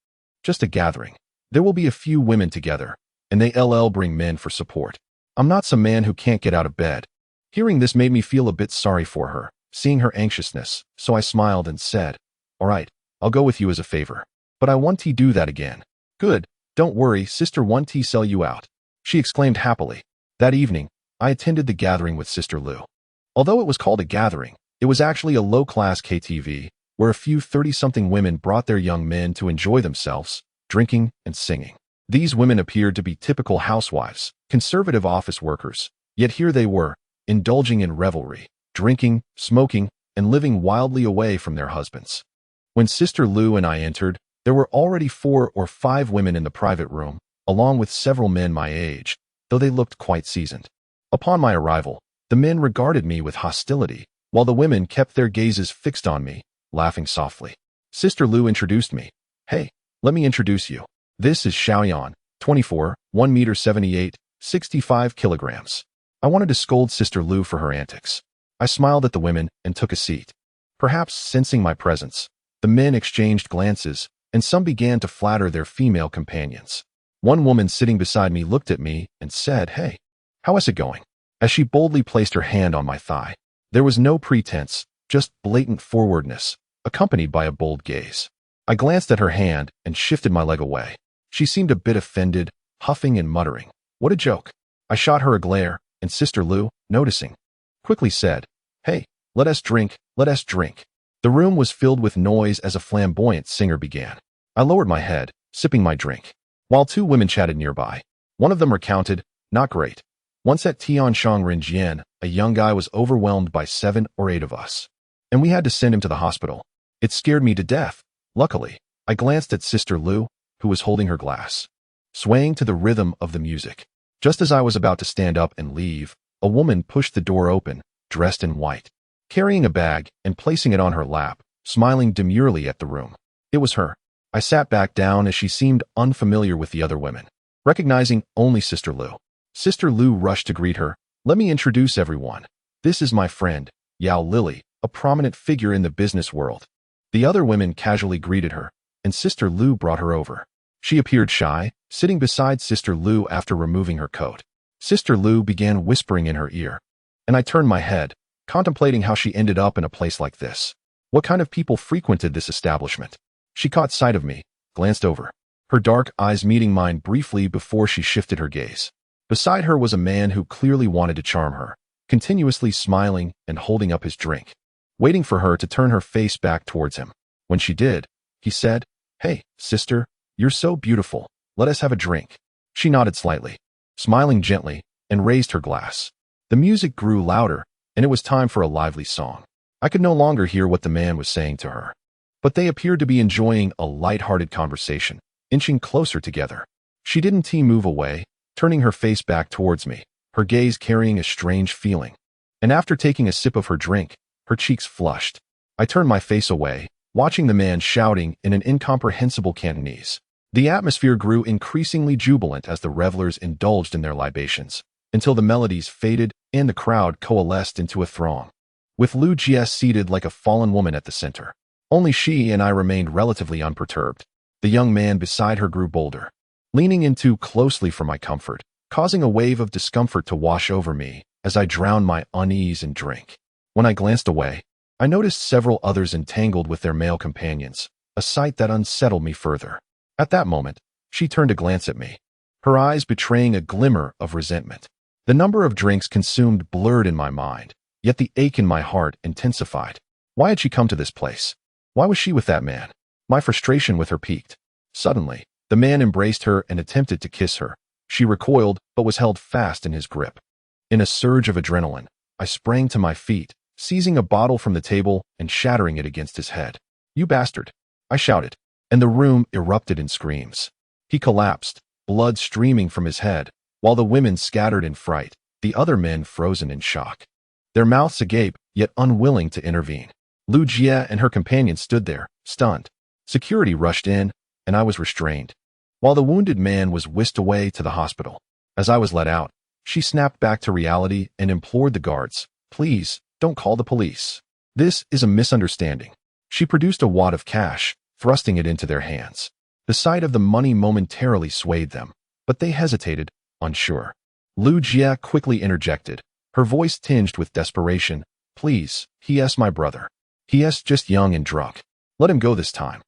Just a gathering. There will be a few women together, and they'll bring men for support. I'm not some man who can't get out of bed." Hearing this made me feel a bit sorry for her, seeing her anxiousness, so I smiled and said, "All right, I'll go with you as a favor. But I want to do that again." "Good, don't worry, Sister want to sell you out," she exclaimed happily. That evening, I attended the gathering with Sister Lou. Although it was called a gathering, it was actually a low-class KTV, where a few 30-something women brought their young men to enjoy themselves, drinking and singing. These women appeared to be typical housewives, conservative office workers, yet here they were, indulging in revelry, drinking, smoking, and living wildly away from their husbands. When Sister Lou and I entered, there were already 4 or 5 women in the private room, along with several men my age, though they looked quite seasoned. Upon my arrival, the men regarded me with hostility, while the women kept their gazes fixed on me, laughing softly. Sister Lou introduced me. "Hey, let me introduce you. This is Xiaoyan, 24, 1 meter 78, 65 kilograms." I wanted to scold Sister Lou for her antics. I smiled at the women and took a seat. Perhaps sensing my presence, the men exchanged glances, and some began to flatter their female companions. One woman sitting beside me looked at me and said, "Hey, how is it going?" as she boldly placed her hand on my thigh. There was no pretense, just blatant forwardness, accompanied by a bold gaze. I glanced at her hand and shifted my leg away. She seemed a bit offended, huffing and muttering, "What a joke." I shot her a glare, and Sister Lou, noticing, quickly said, "Hey, let us drink, let us drink." The room was filled with noise as a flamboyant singer began. I lowered my head, sipping my drink, while 2 women chatted nearby. One of them recounted, "Not great. Once at Tianshang Rinjian, a young guy was overwhelmed by 7 or 8 of us, and we had to send him to the hospital. It scared me to death." Luckily, I glanced at Sister Lou, who was holding her glass, swaying to the rhythm of the music. Just as I was about to stand up and leave, a woman pushed the door open, dressed in white, carrying a bag and placing it on her lap, smiling demurely at the room. It was her. I sat back down as she seemed unfamiliar with the other women, recognizing only Sister Lou. Sister Lou rushed to greet her. "Let me introduce everyone. This is my friend, Yao Lily, a prominent figure in the business world." The other women casually greeted her, and Sister Lou brought her over. She appeared shy, sitting beside Sister Lu after removing her coat. Sister Lu began whispering in her ear, and I turned my head, contemplating how she ended up in a place like this. What kind of people frequented this establishment? She caught sight of me, glanced over, her dark eyes meeting mine briefly before she shifted her gaze. Beside her was a man who clearly wanted to charm her, continuously smiling and holding up his drink, waiting for her to turn her face back towards him. When she did, he said, "Hey, sister, you're so beautiful. Let us have a drink." She nodded slightly, smiling gently, and raised her glass. The music grew louder, and it was time for a lively song. I could no longer hear what the man was saying to her, but they appeared to be enjoying a light-hearted conversation, inching closer together. She didn't move away, turning her face back towards me, her gaze carrying a strange feeling. And after taking a sip of her drink, her cheeks flushed. I turned my face away, watching the man shouting in an incomprehensible Cantonese. The atmosphere grew increasingly jubilant as the revelers indulged in their libations, until the melodies faded and the crowd coalesced into a throng, with Lu Jie seated like a fallen woman at the center. Only she and I remained relatively unperturbed. The young man beside her grew bolder, leaning in too closely for my comfort, causing a wave of discomfort to wash over me as I drowned my unease in drink. When I glanced away, I noticed several others entangled with their male companions, a sight that unsettled me further. At that moment, she turned to glance at me, her eyes betraying a glimmer of resentment. The number of drinks consumed blurred in my mind, yet the ache in my heart intensified. Why had she come to this place? Why was she with that man? My frustration with her peaked. Suddenly, the man embraced her and attempted to kiss her. She recoiled, but was held fast in his grip. In a surge of adrenaline, I sprang to my feet, seizing a bottle from the table and shattering it against his head. "You bastard!" I shouted, and the room erupted in screams. He collapsed, blood streaming from his head, while the women scattered in fright, the other men frozen in shock, their mouths agape, yet unwilling to intervene. Lu Jie and her companion stood there, stunned. Security rushed in, and I was restrained, while the wounded man was whisked away to the hospital. As I was let out, she snapped back to reality and implored the guards, "Please, don't call the police. This is a misunderstanding." She produced a wad of cash, thrusting it into their hands. The sight of the money momentarily swayed them, but they hesitated, unsure. Lu Jie quickly interjected, her voice tinged with desperation, "Please, he's my brother. He's just young and drunk. Let him go this time.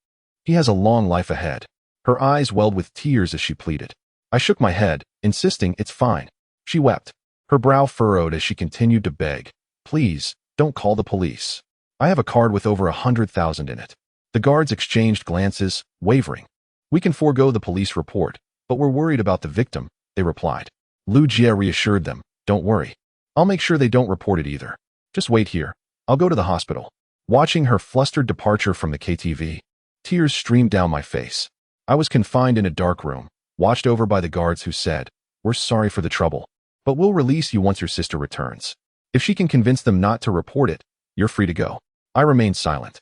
He has a long life ahead." Her eyes welled with tears as she pleaded. I shook my head, insisting it's fine. She wept, her brow furrowed as she continued to beg, "Please, don't call the police. I have a card with over 100,000 in it." The guards exchanged glances, wavering. "We can forego the police report, but we're worried about the victim," they replied. Lu Jie reassured them, "Don't worry. I'll make sure they don't report it either. Just wait here. I'll go to the hospital." Watching her flustered departure from the KTV, tears streamed down my face. I was confined in a dark room, watched over by the guards who said, "We're sorry for the trouble, but we'll release you once your sister returns. If she can convince them not to report it, you're free to go." I remained silent,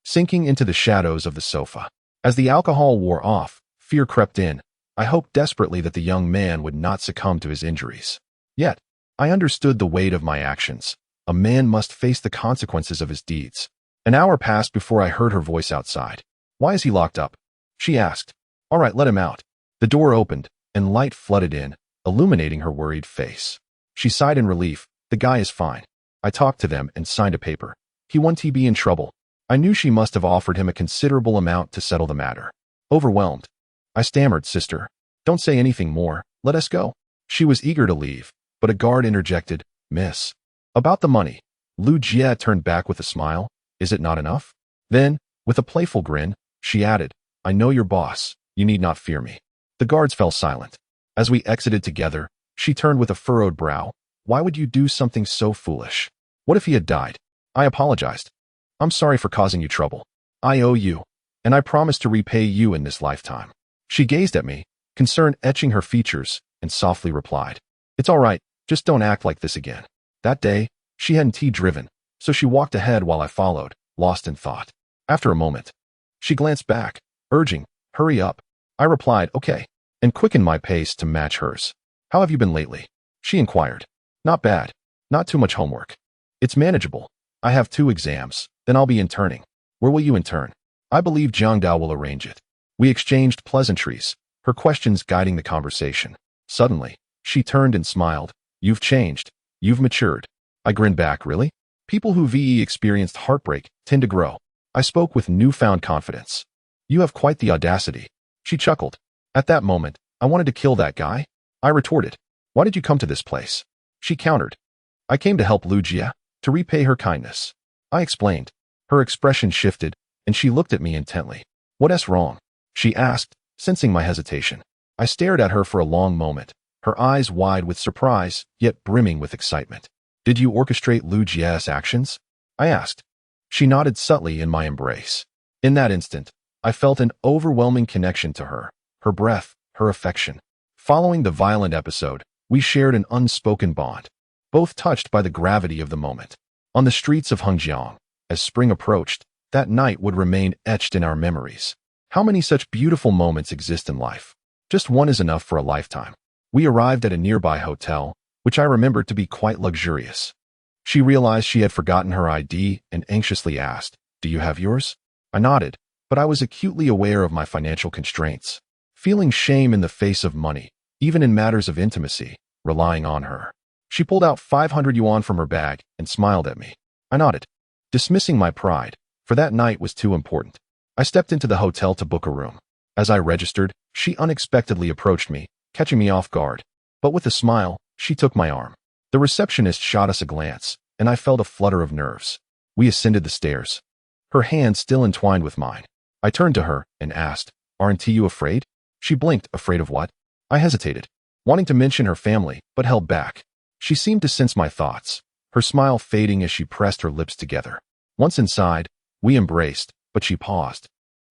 sinking into the shadows of the sofa. As the alcohol wore off, fear crept in. I hoped desperately that the young man would not succumb to his injuries. Yet, I understood the weight of my actions. A man must face the consequences of his deeds. An hour passed before I heard her voice outside. "Why is he locked up?" she asked. "All right, let him out." The door opened, and light flooded in, illuminating her worried face. She sighed in relief. "The guy is fine." I talked to them and signed a paper. He won't be in trouble. I knew she must have offered him a considerable amount to settle the matter. Overwhelmed, I stammered, "Sister, don't say anything more. Let us go." She was eager to leave, but a guard interjected, "Miss." "About the money." Lu Jie turned back with a smile. "Is it not enough?" Then, with a playful grin, she added, "I know your boss. You need not fear me." The guards fell silent. As we exited together, she turned with a furrowed brow. "Why would you do something so foolish? What if he had died?" I apologized. "I'm sorry for causing you trouble. I owe you, and I promise to repay you in this lifetime." She gazed at me, concern etching her features, and softly replied, "It's all right, just don't act like this again." That day, she hadn't driven, so she walked ahead while I followed, lost in thought. After a moment, she glanced back, urging, "Hurry up." I replied, "Okay," and quickened my pace to match hers. "How have you been lately?" she inquired. "Not bad. Not too much homework. It's manageable. I have 2 exams, then I'll be interning." "Where will you intern?" "I believe Jiangdao will arrange it." We exchanged pleasantries, her questions guiding the conversation. Suddenly, she turned and smiled. You've changed. You've matured. I grinned back, really? People who experienced heartbreak tend to grow. I spoke with newfound confidence. You have quite the audacity. She chuckled. At that moment, I wanted to kill that guy. I retorted. Why did you come to this place? She countered. I came to help Lu Jia, to repay her kindness. I explained. Her expression shifted, and she looked at me intently. What's wrong? She asked, sensing my hesitation. I stared at her for a long moment, her eyes wide with surprise, yet brimming with excitement. Did you orchestrate Lu Jia's actions? I asked. She nodded subtly in my embrace. In that instant, I felt an overwhelming connection to her breath, her affection. Following the violent episode, we shared an unspoken bond, both touched by the gravity of the moment. On the streets of Hengjiang, as spring approached, that night would remain etched in our memories. How many such beautiful moments exist in life? Just one is enough for a lifetime. We arrived at a nearby hotel, which I remembered to be quite luxurious. She realized she had forgotten her ID and anxiously asked, "Do you have yours?" I nodded, but I was acutely aware of my financial constraints, feeling shame in the face of money, even in matters of intimacy, relying on her. She pulled out 500 yuan from her bag and smiled at me. I nodded, dismissing my pride, for that night was too important. I stepped into the hotel to book a room. As I registered, she unexpectedly approached me, catching me off guard. But with a smile, she took my arm. The receptionist shot us a glance, and I felt a flutter of nerves. We ascended the stairs, her hand still entwined with mine. I turned to her and asked, "Aren't you afraid?" She blinked. Afraid of what? I hesitated, wanting to mention her family, but held back. She seemed to sense my thoughts, her smile fading as she pressed her lips together. Once inside, we embraced, but she paused,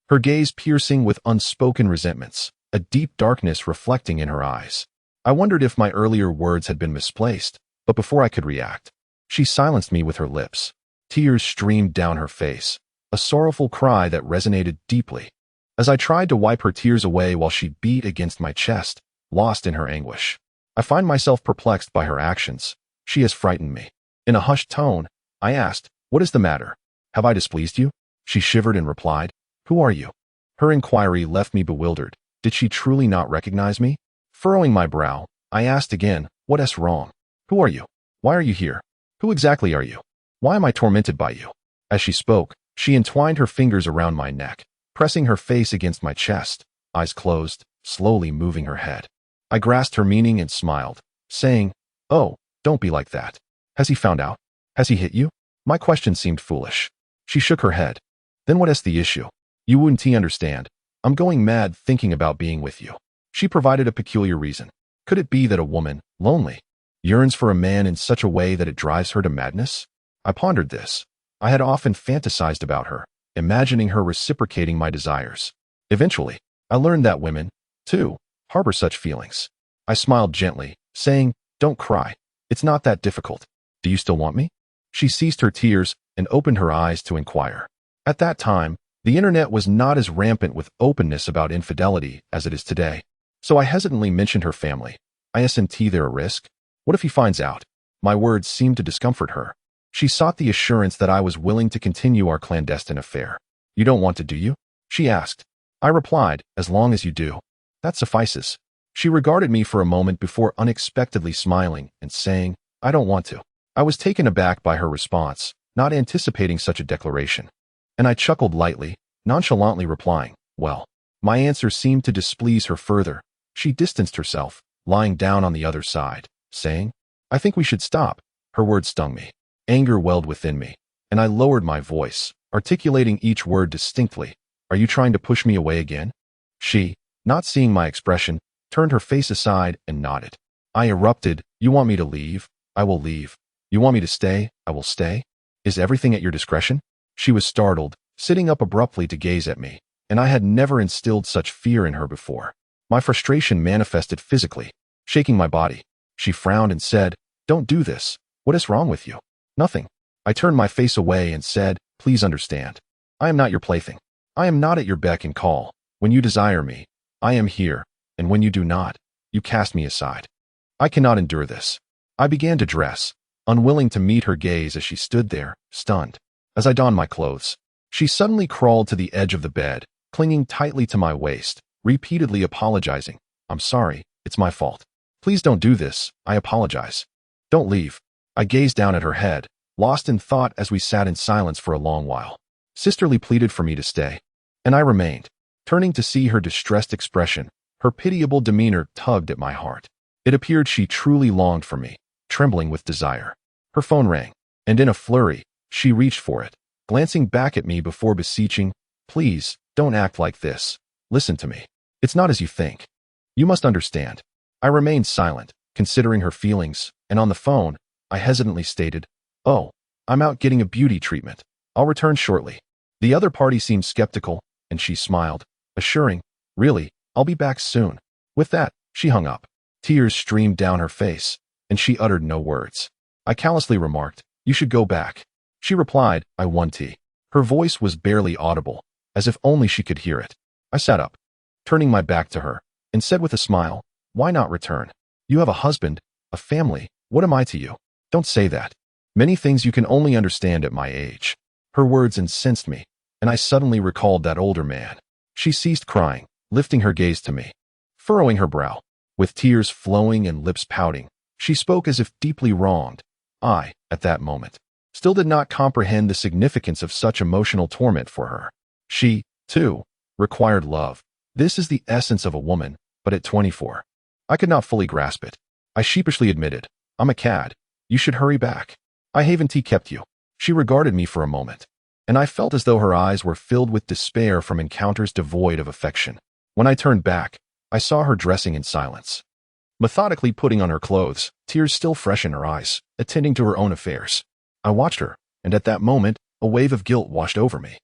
her gaze piercing with unspoken resentments, a deep darkness reflecting in her eyes. I wondered if my earlier words had been misplaced, but before I could react, she silenced me with her lips. Tears streamed down her face, a sorrowful cry that resonated deeply. As I tried to wipe her tears away while she beat against my chest, lost in her anguish. I find myself perplexed by her actions. She has frightened me. In a hushed tone, I asked, "What is the matter? Have I displeased you?" She shivered and replied, "Who are you?" Her inquiry left me bewildered. Did she truly not recognize me? Furrowing my brow, I asked again, "What's wrong? Who are you? Why are you here? Who exactly are you? Why am I tormented by you?" As she spoke, she entwined her fingers around my neck, pressing her face against my chest, eyes closed, slowly moving her head. I grasped her meaning and smiled, saying, "Oh, don't be like that. Has he found out? Has he hit you?" My question seemed foolish. She shook her head. "Then what is the issue? You wouldn't understand. I'm going mad thinking about being with you." She provided a peculiar reason. Could it be that a woman, lonely, yearns for a man in such a way that it drives her to madness? I pondered this. I had often fantasized about her, imagining her reciprocating my desires. Eventually, I learned that women, too, harbor such feelings. I smiled gently, saying, "Don't cry. It's not that difficult. Do you still want me?" She ceased her tears and opened her eyes to inquire. At that time, the internet was not as rampant with openness about infidelity as it is today. So I hesitantly mentioned her family. Isn't there a risk? What if he finds out? My words seemed to discomfort her. She sought the assurance that I was willing to continue our clandestine affair. "You don't want to, do you?" she asked. I replied, "As long as you do. That suffices." She regarded me for a moment before unexpectedly smiling and saying, "I don't want to." I was taken aback by her response, not anticipating such a declaration. And I chuckled lightly, nonchalantly replying, "Well." My answer seemed to displease her further. She distanced herself, lying down on the other side, saying, "I think we should stop." Her words stung me. Anger welled within me, and I lowered my voice, articulating each word distinctly. "Are you trying to push me away again?" She, not seeing my expression, turned her face aside and nodded. I erupted, "You want me to leave? I will leave. You want me to stay? I will stay. Is everything at your discretion?" She was startled, sitting up abruptly to gaze at me, and I had never instilled such fear in her before. My frustration manifested physically, shaking my body. She frowned and said, "Don't do this. What is wrong with you?" "Nothing." I turned my face away and said, "Please understand. I am not your plaything. I am not at your beck and call. When you desire me, I am here, and when you do not, you cast me aside. I cannot endure this." I began to dress, unwilling to meet her gaze as she stood there, stunned. As I donned my clothes, she suddenly crawled to the edge of the bed, clinging tightly to my waist, repeatedly apologizing. I'm sorry, it's my fault. Please don't do this, I apologize. Don't leave. I gazed down at her head, lost in thought as we sat in silence for a long while. Sisterly pleaded for me to stay, and I remained. Turning to see her distressed expression, her pitiable demeanor tugged at my heart. It appeared she truly longed for me, trembling with desire. Her phone rang, and in a flurry, she reached for it, glancing back at me before beseeching, "Please, don't act like this. Listen to me. It's not as you think. You must understand." I remained silent, considering her feelings, and on the phone, I hesitantly stated, "Oh, I'm out getting a beauty treatment. I'll return shortly." The other party seemed skeptical, and she smiled, assuring, "Really, I'll be back soon." With that, she hung up. Tears streamed down her face, and she uttered no words. I callously remarked, "You should go back." She replied, "I want tea." Her voice was barely audible, as if only she could hear it. I sat up, turning my back to her, and said with a smile, "Why not return? You have a husband, a family. What am I to you? Don't say that. Many things you can only understand at my age." Her words incensed me, and I suddenly recalled that older man. She ceased crying, lifting her gaze to me, furrowing her brow. With tears flowing and lips pouting, she spoke as if deeply wronged. I, at that moment, still did not comprehend the significance of such emotional torment for her. She, too, required love. This is the essence of a woman, but at 24. I could not fully grasp it. I sheepishly admitted, "I'm a cad. You should hurry back. I haven't kept you." She regarded me for a moment, and I felt as though her eyes were filled with despair from encounters devoid of affection. When I turned back, I saw her dressing in silence, methodically putting on her clothes, tears still fresh in her eyes, attending to her own affairs. I watched her, and at that moment, a wave of guilt washed over me.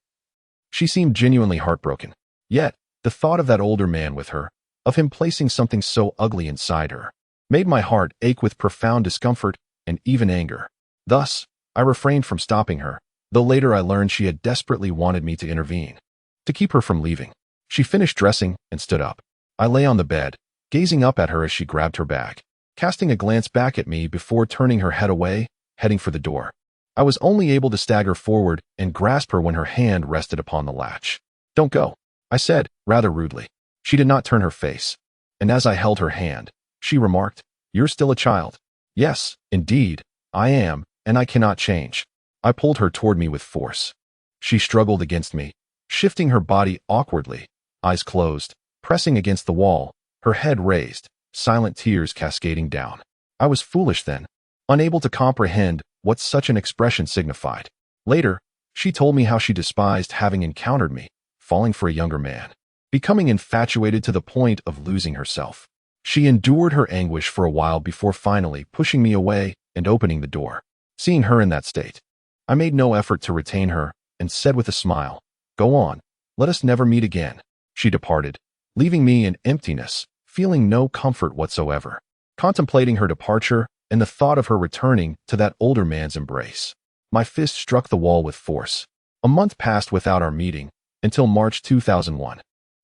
She seemed genuinely heartbroken. Yet, the thought of that older man with her, of him placing something so ugly inside her, made my heart ache with profound discomfort and even anger. Thus, I refrained from stopping her, though later I learned she had desperately wanted me to intervene, to keep her from leaving. She finished dressing and stood up. I lay on the bed, gazing up at her as she grabbed her bag, casting a glance back at me before turning her head away, heading for the door. I was only able to stagger forward and grasp her when her hand rested upon the latch. "Don't go," I said, rather rudely. She did not turn her face, and as I held her hand, she remarked, "You're still a child." "Yes, indeed, I am, and I cannot change." I pulled her toward me with force. She struggled against me, shifting her body awkwardly, eyes closed, pressing against the wall, her head raised, silent tears cascading down. I was foolish then, unable to comprehend what such an expression signified. Later, she told me how she despised having encountered me, falling for a younger man, becoming infatuated to the point of losing herself. She endured her anguish for a while before finally pushing me away and opening the door. Seeing her in that state, I made no effort to retain her and said with a smile, "Go on, let us never meet again." She departed, leaving me in emptiness, feeling no comfort whatsoever, contemplating her departure and the thought of her returning to that older man's embrace. My fist struck the wall with force. A month passed without our meeting, until March 2001.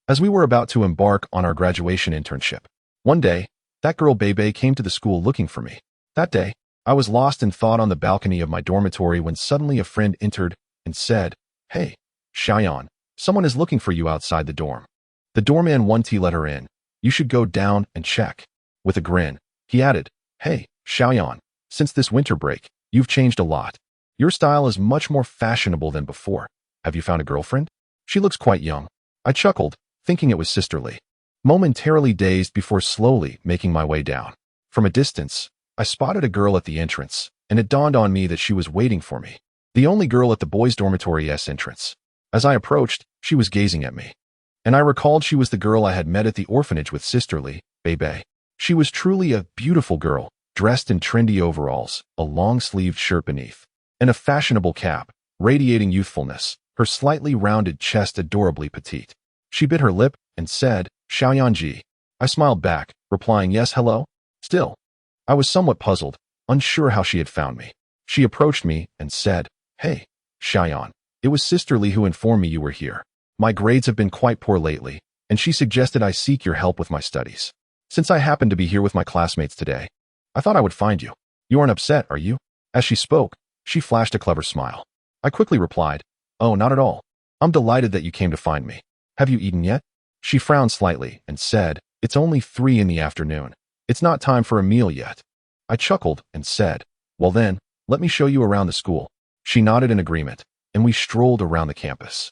As we were about to embark on our graduation internship, one day, that girl Bebe came to the school looking for me. That day, I was lost in thought on the balcony of my dormitory when suddenly a friend entered and said, "Hey, Xiaoyan, someone is looking for you outside the dorm." The doorman One-T let her in. "You should go down and check." With a grin, he added, "Hey, Xiaoyan, since this winter break, you've changed a lot. Your style is much more fashionable than before. Have you found a girlfriend? She looks quite young." I chuckled, thinking it was Sisterly, momentarily dazed before slowly making my way down. From a distance, I spotted a girl at the entrance, and it dawned on me that she was waiting for me. The only girl at the boys' dormitory's entrance. As I approached, she was gazing at me, and I recalled she was the girl I had met at the orphanage with Sisterly, Bebe. She was truly a beautiful girl, dressed in trendy overalls, a long-sleeved shirt beneath, and a fashionable cap, radiating youthfulness, her slightly rounded chest adorably petite. She bit her lip and said, "Xiaoyanji." I smiled back, replying, "Yes, hello." Still, I was somewhat puzzled, unsure how she had found me. She approached me and said, "Hey, Xiaoyan, it was Sisterly who informed me you were here. My grades have been quite poor lately, and she suggested I seek your help with my studies. Since I happened to be here with my classmates today, I thought I would find you. You aren't upset, are you?" As she spoke, she flashed a clever smile. I quickly replied, "Oh, not at all. I'm delighted that you came to find me. Have you eaten yet?" She frowned slightly and said, "It's only 3 in the afternoon. It's not time for a meal yet." I chuckled and said, "Well then, let me show you around the school." She nodded in agreement, and we strolled around the campus.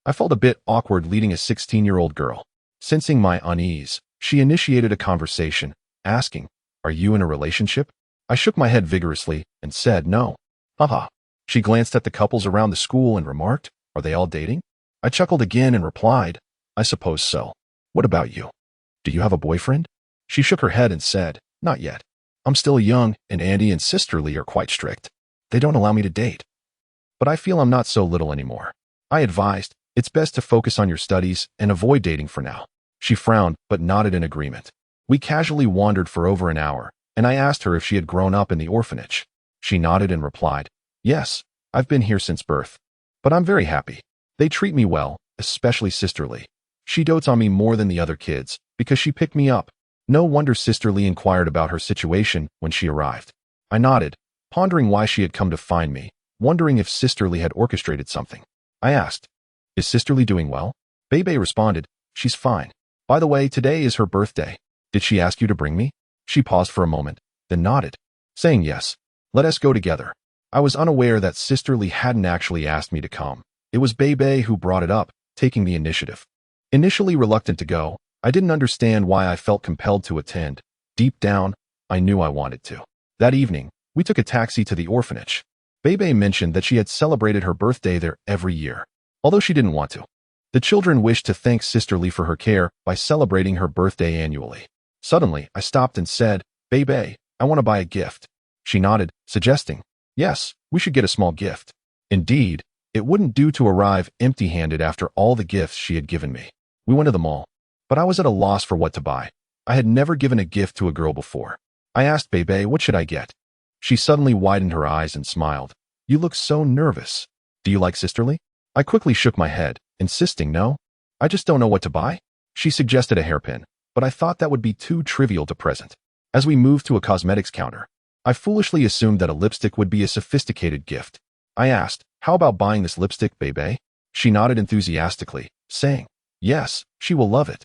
I felt a bit awkward leading a 16-year-old girl. Sensing my unease, she initiated a conversation, asking, "Are you in a relationship?" I shook my head vigorously and said, "No." Haha. She glanced at the couples around the school and remarked, "Are they all dating?" I chuckled again and replied, "I suppose so. What about you? Do you have a boyfriend?" She shook her head and said, "Not yet. I'm still young, and Andy and Sister Lee are quite strict. They don't allow me to date. But I feel I'm not so little anymore." I advised, "It's best to focus on your studies and avoid dating for now." She frowned but nodded in agreement. We casually wandered for over an hour, and I asked her if she had grown up in the orphanage. She nodded and replied, "Yes, I've been here since birth. But I'm very happy. They treat me well, especially Sister Lee. She dotes on me more than the other kids, because she picked me up." No wonder Sister Lee inquired about her situation when she arrived. I nodded, pondering why she had come to find me, wondering if Sister Lee had orchestrated something. I asked, "Is Sister Lee doing well?" Bebe responded, "She's fine. By the way, today is her birthday. Did she ask you to bring me?" She paused for a moment, then nodded, saying yes. "Let us go together." I was unaware that Sister Lee hadn't actually asked me to come. It was Bebe who brought it up, taking the initiative. Initially reluctant to go, I didn't understand why I felt compelled to attend. Deep down, I knew I wanted to. That evening, we took a taxi to the orphanage. Bebe mentioned that she had celebrated her birthday there every year, although she didn't want to. The children wished to thank Sister Lee for her care by celebrating her birthday annually. Suddenly, I stopped and said, "Bebe, I want to buy a gift." She nodded, suggesting, "Yes, we should get a small gift." Indeed, it wouldn't do to arrive empty-handed after all the gifts she had given me. We went to the mall, but I was at a loss for what to buy. I had never given a gift to a girl before. I asked Bebe, "What should I get?" She suddenly widened her eyes and smiled. "You look so nervous. Do you like Sister Lee?" I quickly shook my head, insisting no. "I just don't know what to buy." She suggested a hairpin, but I thought that would be too trivial to present. As we moved to a cosmetics counter, I foolishly assumed that a lipstick would be a sophisticated gift. I asked, "How about buying this lipstick, Bebe?" She nodded enthusiastically, saying, "Yes, she will love it."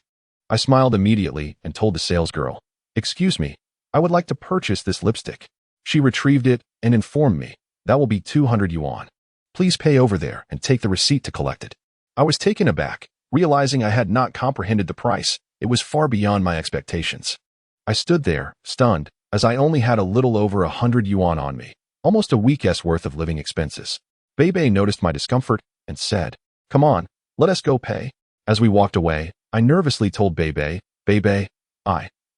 I smiled immediately and told the salesgirl, "Excuse me, I would like to purchase this lipstick." She retrieved it and informed me, "That will be 200 yuan. Please pay over there and take the receipt to collect it." I was taken aback, realizing I had not comprehended the price. It was far beyond my expectations. I stood there, stunned, as I only had a little over 100 yuan on me, almost a week's worth of living expenses. Bebe noticed my discomfort and said, "Come on, let us go pay." As we walked away, I nervously told Bebe, "Bebe,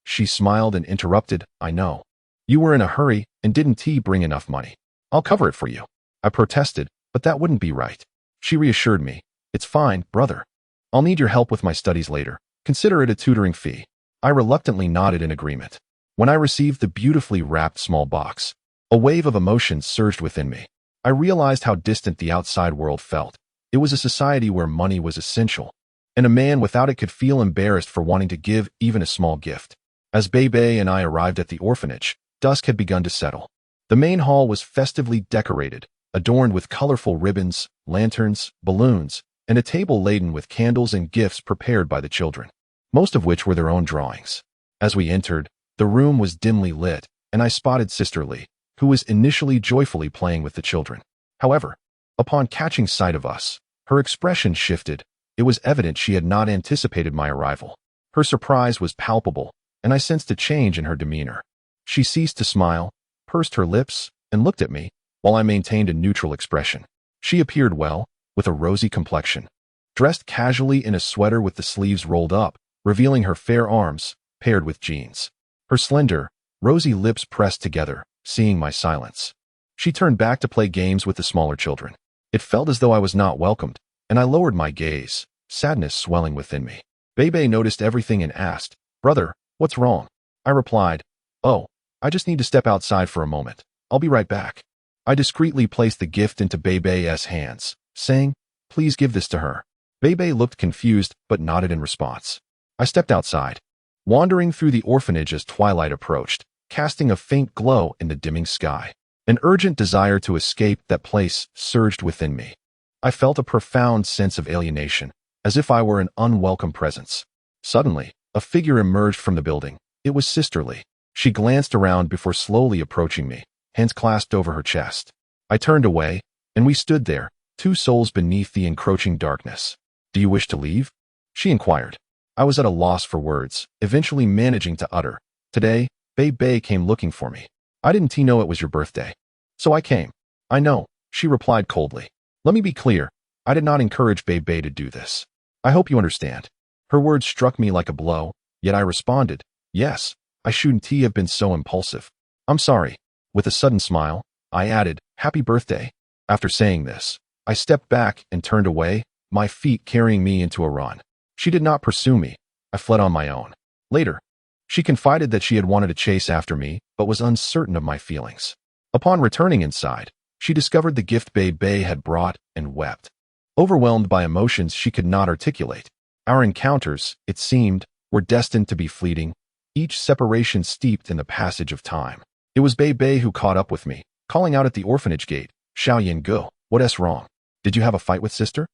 She smiled and interrupted, "I know. You were in a hurry and didn't bring enough money. I'll cover it for you." I protested, but that wouldn't be right. She reassured me, "It's fine, brother. I'll need your help with my studies later. Consider it a tutoring fee." I reluctantly nodded in agreement. When I received the beautifully wrapped small box, a wave of emotions surged within me. I realized how distant the outside world felt. It was a society where money was essential, and a man without it could feel embarrassed for wanting to give even a small gift. As Bebe and I arrived at the orphanage, dusk had begun to settle. The main hall was festively decorated, adorned with colorful ribbons, lanterns, balloons, and a table laden with candles and gifts prepared by the children, most of which were their own drawings. As we entered, the room was dimly lit, and I spotted Sister Lee, who was initially joyfully playing with the children. However, upon catching sight of us, her expression shifted. It was evident she had not anticipated my arrival. Her surprise was palpable, and I sensed a change in her demeanor. She ceased to smile, pursed her lips, and looked at me, while I maintained a neutral expression. She appeared well, with a rosy complexion, dressed casually in a sweater with the sleeves rolled up, revealing her fair arms, paired with jeans. Her slender, rosy lips pressed together, seeing my silence. She turned back to play games with the smaller children. It felt as though I was not welcomed, and I lowered my gaze, sadness swelling within me. Bebe noticed everything and asked, "Brother, what's wrong?" I replied, "Oh, I just need to step outside for a moment. I'll be right back." I discreetly placed the gift into Bebe's hands, saying, "Please give this to her." Bebe looked confused but nodded in response. I stepped outside, wandering through the orphanage as twilight approached, casting a faint glow in the dimming sky. An urgent desire to escape that place surged within me. I felt a profound sense of alienation, as if I were an unwelcome presence. Suddenly, a figure emerged from the building. It was Sister Lee. She glanced around before slowly approaching me, hands clasped over her chest. I turned away, and we stood there, two souls beneath the encroaching darkness. "Do you wish to leave?" she inquired. I was at a loss for words, eventually managing to utter, "Today, Bei came looking for me. I didn't know it was your birthday. So I came." "I know," she replied coldly. "Let me be clear. I did not encourage Bei to do this. I hope you understand." Her words struck me like a blow, yet I responded, "Yes, I shouldn't have been so impulsive. I'm sorry." With a sudden smile, I added, "Happy birthday." After saying this, I stepped back and turned away, my feet carrying me into a run. She did not pursue me. I fled on my own. Later, she confided that she had wanted to chase after me, but was uncertain of my feelings. Upon returning inside, she discovered the gift Bei had brought and wept. Overwhelmed by emotions she could not articulate. Our encounters, it seemed, were destined to be fleeting, each separation steeped in the passage of time. It was Bei who caught up with me, calling out at the orphanage gate, "Xiaoyan Go, what's wrong? Did you have a fight with sister?"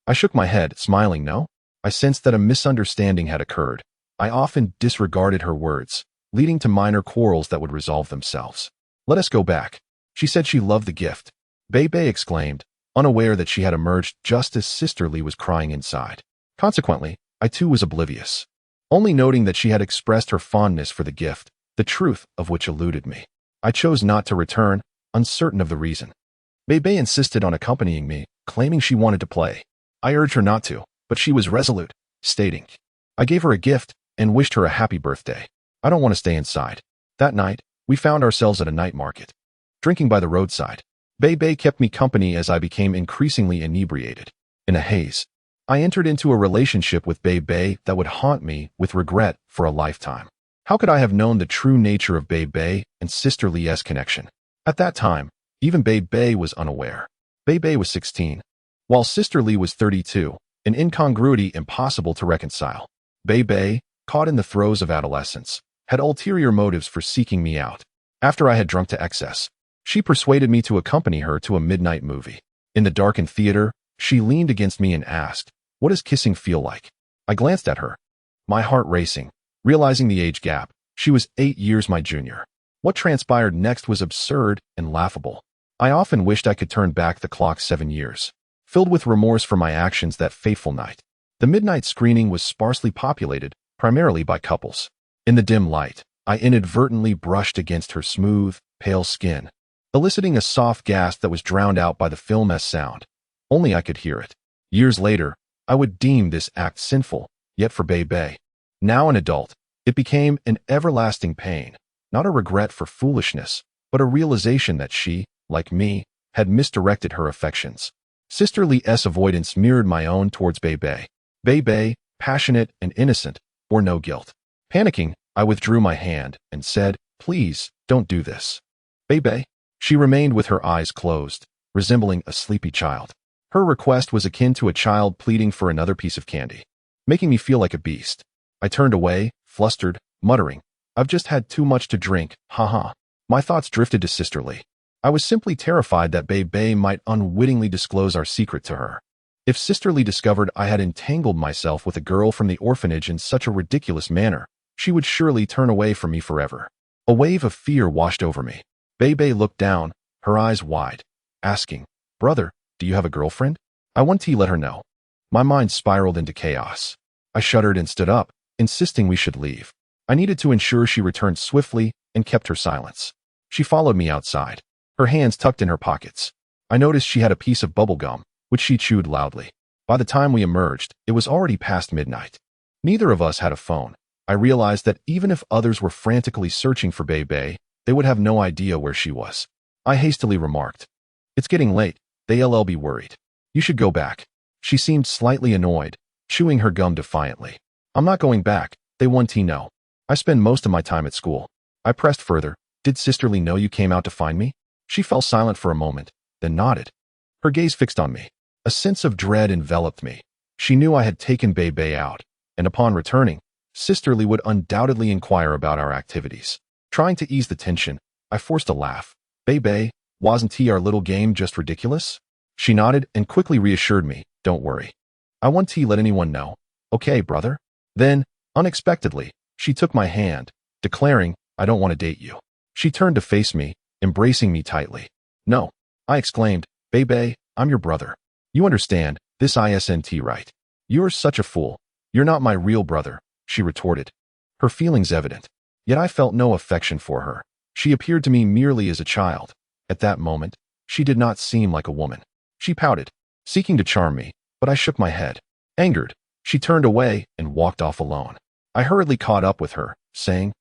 I shook my head, smiling no. I sensed that a misunderstanding had occurred. I often disregarded her words, leading to minor quarrels that would resolve themselves. "Let us go back." She said she loved the gift. Bei exclaimed, unaware that she had emerged just as Sister Lee was crying inside. Consequently, I too was oblivious, only noting that she had expressed her fondness for the gift, the truth of which eluded me. I chose not to return, uncertain of the reason. Bei insisted on accompanying me, claiming she wanted to play. I urged her not to, but she was resolute, stating, "I gave her a gift and wished her a happy birthday. I don't want to stay inside." That night, we found ourselves at a night market, drinking by the roadside. Bei kept me company as I became increasingly inebriated. In a haze, I entered into a relationship with Bei that would haunt me with regret for a lifetime. How could I have known the true nature of Bei and Sister Lee's connection? At that time, even Bei was unaware. Bei was 16, while Sister Lee was 32, an incongruity impossible to reconcile. Bei, caught in the throes of adolescence, had ulterior motives for seeking me out. After I had drunk to excess, she persuaded me to accompany her to a midnight movie. In the darkened theater, she leaned against me and asked, "What does kissing feel like?" I glanced at her, my heart racing, realizing the age gap. She was 8 years my junior. What transpired next was absurd and laughable. I often wished I could turn back the clock 7 years, filled with remorse for my actions that fateful night. The midnight screening was sparsely populated, primarily by couples. In the dim light, I inadvertently brushed against her smooth, pale skin, eliciting a soft gasp that was drowned out by the film's sound. Only I could hear it. Years later, I would deem this act sinful, yet for Bei, now an adult, it became an everlasting pain, not a regret for foolishness, but a realization that she, like me, had misdirected her affections. Sister Lee's avoidance mirrored my own towards Bei. Bei, passionate and innocent, bore no guilt. Panicking, I withdrew my hand and said, "Please, don't do this." Bei. She remained with her eyes closed, resembling a sleepy child. Her request was akin to a child pleading for another piece of candy, making me feel like a beast. I turned away, flustered, muttering, "I've just had too much to drink, haha." My thoughts drifted to Sister Lee. I was simply terrified that Bei might unwittingly disclose our secret to her. If Sister Lee discovered I had entangled myself with a girl from the orphanage in such a ridiculous manner, she would surely turn away from me forever. A wave of fear washed over me. Bei looked down, her eyes wide, asking, "Brother, do you have a girlfriend?" I wanted to let her know. My mind spiraled into chaos. I shuddered and stood up, insisting we should leave. I needed to ensure she returned swiftly and kept her silence. She followed me outside, her hands tucked in her pockets. I noticed she had a piece of bubble gum, which she chewed loudly. By the time we emerged, it was already past midnight. Neither of us had a phone. I realized that even if others were frantically searching for Bei, they would have no idea where she was. I hastily remarked, "It's getting late. They'll be worried. You should go back." She seemed slightly annoyed, chewing her gum defiantly. "I'm not going back. They want to know. I spend most of my time at school." I pressed further, "Did Sister Lee know you came out to find me?" She fell silent for a moment, then nodded, her gaze fixed on me. A sense of dread enveloped me. She knew I had taken Bei out, and upon returning, Sister Lee would undoubtedly inquire about our activities. Trying to ease the tension, I forced a laugh. "Bei, wasn't our little game just ridiculous?" She nodded and quickly reassured me, "Don't worry. I won't let anyone know. Okay, brother?" Then, Unexpectedly, she took my hand, declaring, "I don't want to date you." She turned to face me, embracing me tightly. "No," I exclaimed, "Bebe, I'm your brother. You understand, this isn't right." "You're such a fool. You're not my real brother," she retorted, her feelings evident. Yet I felt no affection for her. She appeared to me merely as a child. At that moment, she did not seem like a woman. She pouted, seeking to charm me, but I shook my head. Angered, she turned away and walked off alone. I hurriedly caught up with her, saying,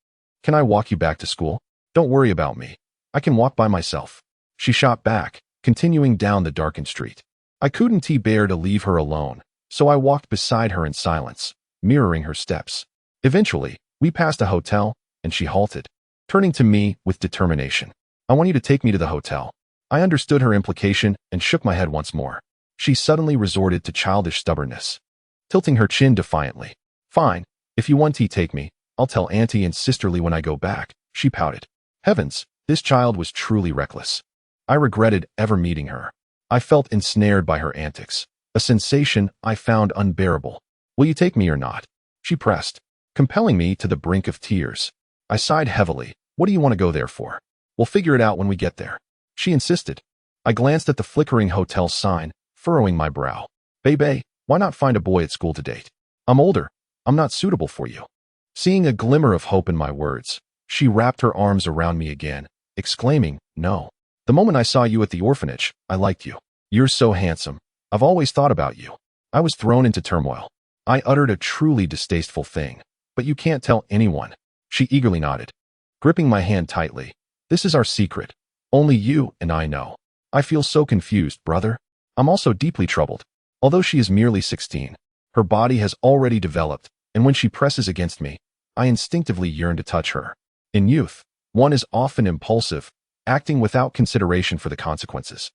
"Can I walk you back to school? Don't worry about me. I can walk by myself." She shot back, continuing down the darkened street. I couldn't bear to leave her alone, so I walked beside her in silence, mirroring her steps. Eventually, we passed a hotel, and she halted, turning to me with determination. "I want you to take me to the hotel." I understood her implication and shook my head once more. She suddenly resorted to childish stubbornness, tilting her chin defiantly. "Fine, if you want to take me, I'll tell Auntie and Sisterly when I go back," she pouted. Heavens, this child was truly reckless. I regretted ever meeting her. I felt ensnared by her antics, a sensation I found unbearable. "Will you take me or not?" she pressed, compelling me to the brink of tears. I sighed heavily. "What do you want to go there for? We'll figure it out when we get there," she insisted. I glanced at the flickering hotel sign, furrowing my brow. "Bebe, why not find a boy at school to date? I'm older. I'm not suitable for you." Seeing a glimmer of hope in my words, she wrapped her arms around me again, exclaiming, "No. The moment I saw you at the orphanage, I liked you. You're so handsome. I've always thought about you." I was thrown into turmoil. I uttered a truly distasteful thing. "But you can't tell anyone." She eagerly nodded, gripping my hand tightly. "This is our secret. Only you and I know." I feel so confused, brother. I'm also deeply troubled. Although she is merely 16, her body has already developed, and when she presses against me, I instinctively yearn to touch her. In youth, one is often impulsive, acting without consideration for the consequences.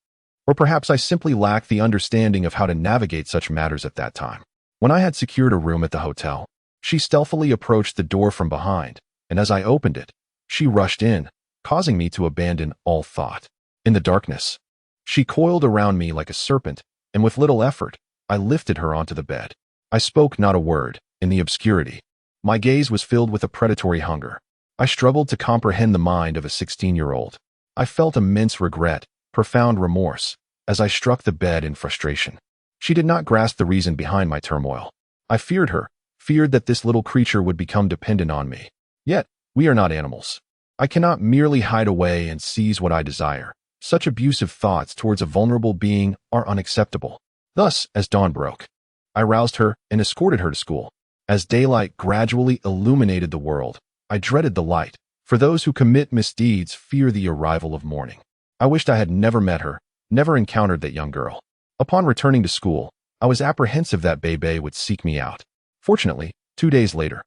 Or perhaps I simply lack the understanding of how to navigate such matters at that time. When I had secured a room at the hotel, she stealthily approached the door from behind, and as I opened it, she rushed in, causing me to abandon all thought. In the darkness, she coiled around me like a serpent, and with little effort, I lifted her onto the bed. I spoke not a word. In the obscurity, my gaze was filled with a predatory hunger. I struggled to comprehend the mind of a 16-year-old. I felt immense regret, profound remorse, as I struck the bed in frustration. She did not grasp the reason behind my turmoil. I feared her, feared that this little creature would become dependent on me. Yet, we are not animals. I cannot merely hide away and seize what I desire. Such abusive thoughts towards a vulnerable being are unacceptable. Thus, as dawn broke, I roused her and escorted her to school. As daylight gradually illuminated the world, I dreaded the light, for those who commit misdeeds fear the arrival of morning. I wished I had never met her, never encountered that young girl. Upon returning to school, I was apprehensive that Bebe would seek me out. Fortunately, 2 days later,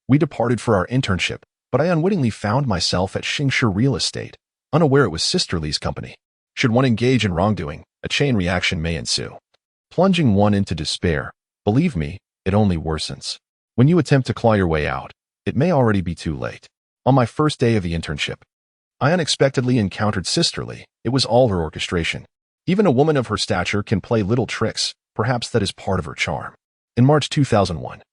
we departed for our internship, but I unwittingly found myself at Shengshi Real Estate, unaware it was Sisterly's company. Should one engage in wrongdoing, a chain reaction may ensue, plunging one into despair. Believe me, it only worsens. When you attempt to claw your way out, it may already be too late. On my first day of the internship, I unexpectedly encountered Sisterly. It was all her orchestration. Even a woman of her stature can play little tricks. Perhaps that is part of her charm. In March 2001,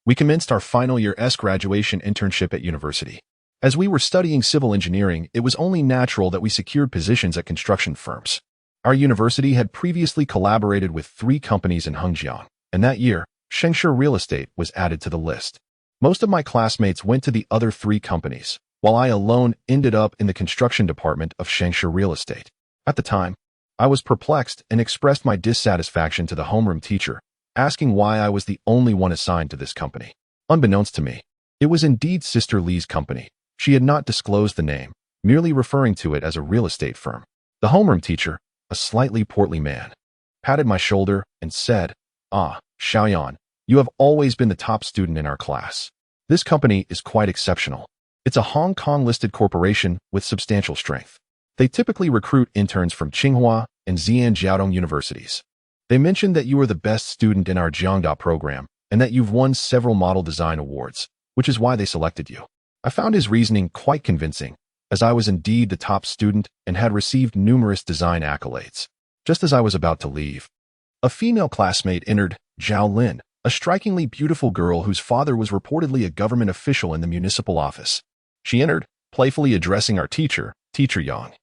we commenced our final year graduation internship at university. As we were studying civil engineering, it was only natural that we secured positions at construction firms. Our university had previously collaborated with 3 companies in Hengjiang, and that year, Shengshi Real Estate was added to the list. Most of my classmates went to the other 3 companies, while I alone ended up in the construction department of Shengshi Real Estate. At the time, I was perplexed and expressed my dissatisfaction to the homeroom teacher, asking why I was the only one assigned to this company. Unbeknownst to me, it was indeed Sister Lee's company. She had not disclosed the name, merely referring to it as a real estate firm. The homeroom teacher, a slightly portly man, patted my shoulder and said, "Ah, Xiaoyan, you have always been the top student in our class. This company is quite exceptional. It's a Hong Kong-listed corporation with substantial strength. They typically recruit interns from Tsinghua and Zhejiang universities. They mentioned that you are the best student in our Jiangda program and that you've won several model design awards, which is why they selected you." I found his reasoning quite convincing, as I was indeed the top student and had received numerous design accolades. Just as I was about to leave, a female classmate entered, Zhao Lin, a strikingly beautiful girl whose father was reportedly a government official in the municipal office. She entered, playfully addressing our teacher, Teacher Yang.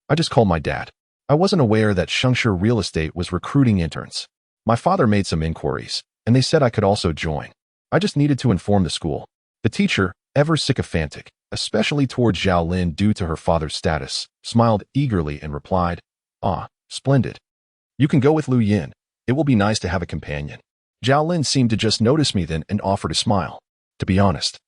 I just called my dad. I wasn't aware that Shengshi Real Estate was recruiting interns. My father made some inquiries, and they said I could also join. I just needed to inform the school. The teacher, ever sycophantic, especially towards Zhao Lin due to her father's status, smiled eagerly and replied, "Ah, splendid. You can go with Lu Yin. It will be nice to have a companion." Zhao Lin seemed to just notice me then and offered a smile. To be honest,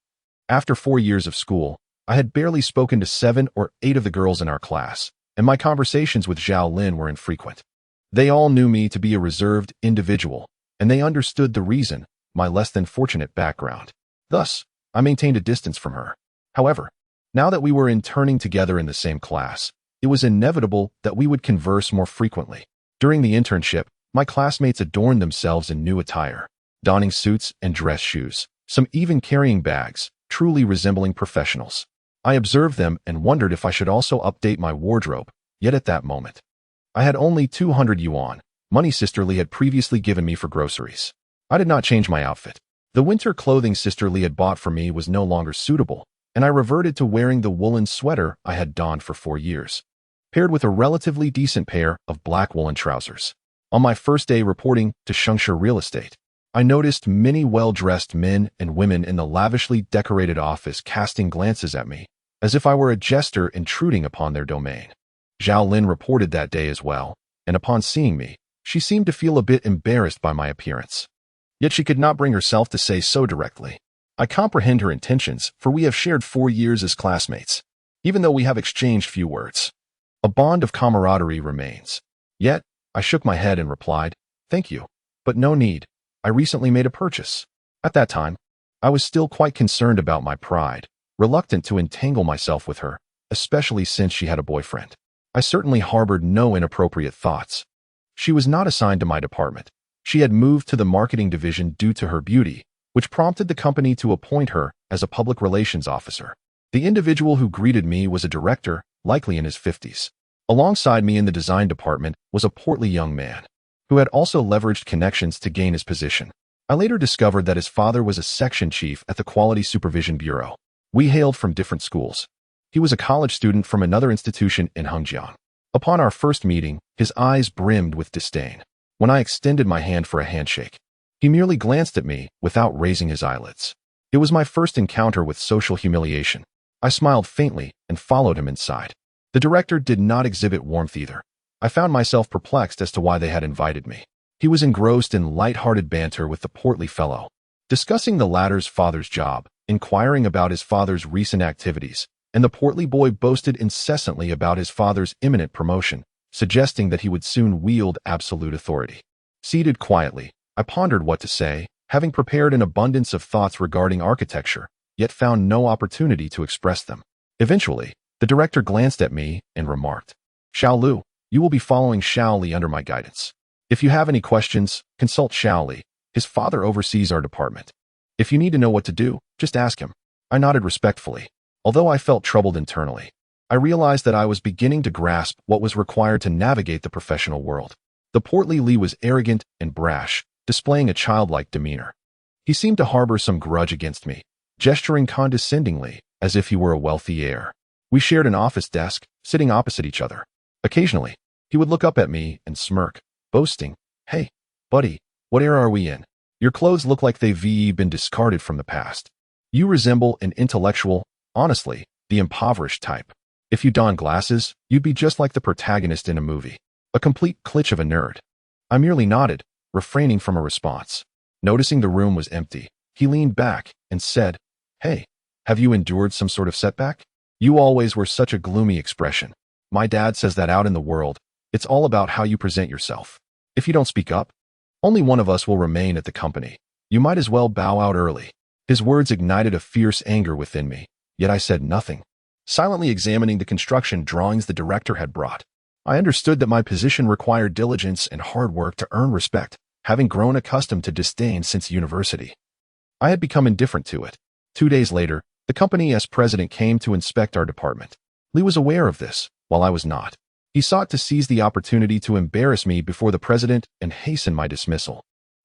after 4 years of school, I had barely spoken to 7 or 8 of the girls in our class, and my conversations with Zhao Lin were infrequent. They all knew me to be a reserved individual, and they understood the reason, my less than fortunate background. Thus, I maintained a distance from her. However, now that we were interning together in the same class, it was inevitable that we would converse more frequently. During the internship, my classmates adorned themselves in new attire, donning suits and dress shoes, some even carrying bags, truly resembling professionals. I observed them and wondered if I should also update my wardrobe, yet at that moment, I had only 200 yuan, money Sister Lee had previously given me for groceries. I did not change my outfit. The winter clothing Sister Lee had bought for me was no longer suitable, and I reverted to wearing the woolen sweater I had donned for 4 years, paired with a relatively decent pair of black woolen trousers. On my first day reporting to Shengshi Real Estate, I noticed many well-dressed men and women in the lavishly decorated office casting glances at me, as if I were a jester intruding upon their domain. Zhao Lin reported that day as well, and upon seeing me, she seemed to feel a bit embarrassed by my appearance. Yet she could not bring herself to say so directly. I comprehend her intentions, for we have shared 4 years as classmates, even though we have exchanged few words. A bond of camaraderie remains. Yet, I shook my head and replied, "Thank you, but no need. I recently made a purchase." At that time, I was still quite concerned about my pride, reluctant to entangle myself with her, especially since she had a boyfriend. I certainly harbored no inappropriate thoughts. She was not assigned to my department. She had moved to the marketing division due to her beauty, which prompted the company to appoint her as a public relations officer. The individual who greeted me was a director, likely in his 50s. Alongside me in the design department was a portly young man, who had also leveraged connections to gain his position. I later discovered that his father was a section chief at the Quality Supervision Bureau. We hailed from different schools. He was a college student from another institution in Hengjiang. Upon our first meeting, his eyes brimmed with disdain. When I extended my hand for a handshake, he merely glanced at me without raising his eyelids. It was my first encounter with social humiliation. I smiled faintly and followed him inside. The director did not exhibit warmth either. I found myself perplexed as to why they had invited me. He was engrossed in light-hearted banter with the portly fellow, discussing the latter's father's job, inquiring about his father's recent activities, and the portly boy boasted incessantly about his father's imminent promotion, suggesting that he would soon wield absolute authority. Seated quietly, I pondered what to say, having prepared an abundance of thoughts regarding architecture, yet found no opportunity to express them. Eventually, the director glanced at me and remarked, "Xiao Lu, you will be following Xiao Li under my guidance. If you have any questions, consult Xiao Li. His father oversees our department. If you need to know what to do, just ask him." I nodded respectfully. Although I felt troubled internally, I realized that I was beginning to grasp what was required to navigate the professional world. The portly Li was arrogant and brash, displaying a childlike demeanor. He seemed to harbor some grudge against me, gesturing condescendingly as if he were a wealthy heir. We shared an office desk, sitting opposite each other. Occasionally, he would look up at me and smirk, boasting, "Hey, buddy, what era are we in? Your clothes look like they've been discarded from the past. You resemble an intellectual, honestly, the impoverished type. If you don glasses, you'd be just like the protagonist in a movie. A complete klitsch of a nerd." I merely nodded, refraining from a response. Noticing the room was empty, he leaned back and said, "Hey, have you endured some sort of setback? You always wear such a gloomy expression. My dad says that out in the world, it's all about how you present yourself. If you don't speak up, only one of us will remain at the company. You might as well bow out early." His words ignited a fierce anger within me, yet I said nothing, silently examining the construction drawings the director had brought. I understood that my position required diligence and hard work to earn respect, having grown accustomed to disdain since university. I had become indifferent to it. 2 days later, the company's president came to inspect our department. Li was aware of this, while I was not. He sought to seize the opportunity to embarrass me before the president and hasten my dismissal.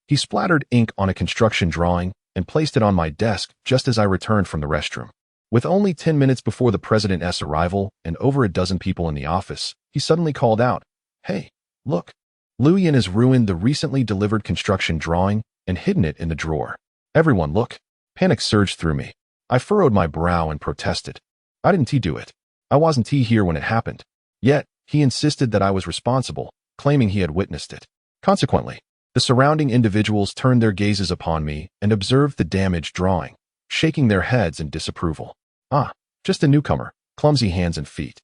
He splattered ink on a construction drawing and placed it on my desk just as I returned from the restroom. With only 10 minutes before the president's arrival and over a dozen people in the office, he suddenly called out, "Hey, look. Lu Yin has ruined the recently delivered construction drawing and hidden it in the drawer. Everyone look." Panic surged through me. I furrowed my brow and protested. I didn't do it. I wasn't here when it happened. Yet, he insisted that I was responsible, claiming he had witnessed it. Consequently, the surrounding individuals turned their gazes upon me and observed the damaged drawing, shaking their heads in disapproval. "Ah, just a newcomer, clumsy hands and feet.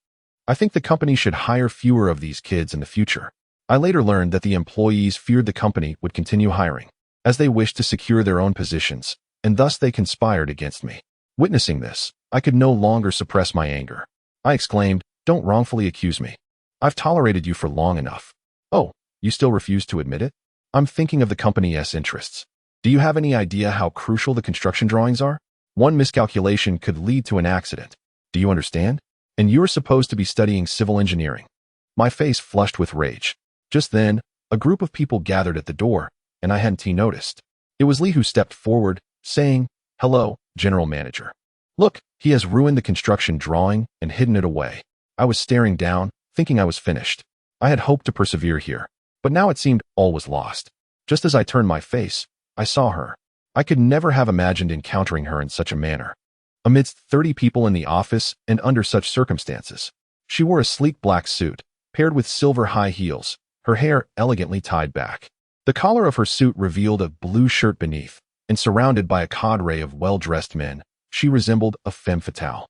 I think the company should hire fewer of these kids in the future." I later learned that the employees feared the company would continue hiring, as they wished to secure their own positions, and thus they conspired against me. Witnessing this, I could no longer suppress my anger. I exclaimed, "Don't wrongfully accuse me. I've tolerated you for long enough." "Oh, you still refuse to admit it?" "I'm thinking of the company's interests. Do you have any idea how crucial the construction drawings are? One miscalculation could lead to an accident. Do you understand? And you're supposed to be studying civil engineering." My face flushed with rage. Just then, a group of people gathered at the door, and I hadn't noticed. It was Lee who stepped forward, saying, "Hello, General Manager. Look, he has ruined the construction drawing and hidden it away." I was staring down, thinking I was finished. I had hoped to persevere here, but now it seemed all was lost. Just as I turned my face, I saw her. I could never have imagined encountering her in such a manner. Amidst 30 people in the office and under such circumstances, she wore a sleek black suit, paired with silver high heels, her hair elegantly tied back. The collar of her suit revealed a blue shirt beneath, and surrounded by a cadre of well-dressed men, she resembled a femme fatale.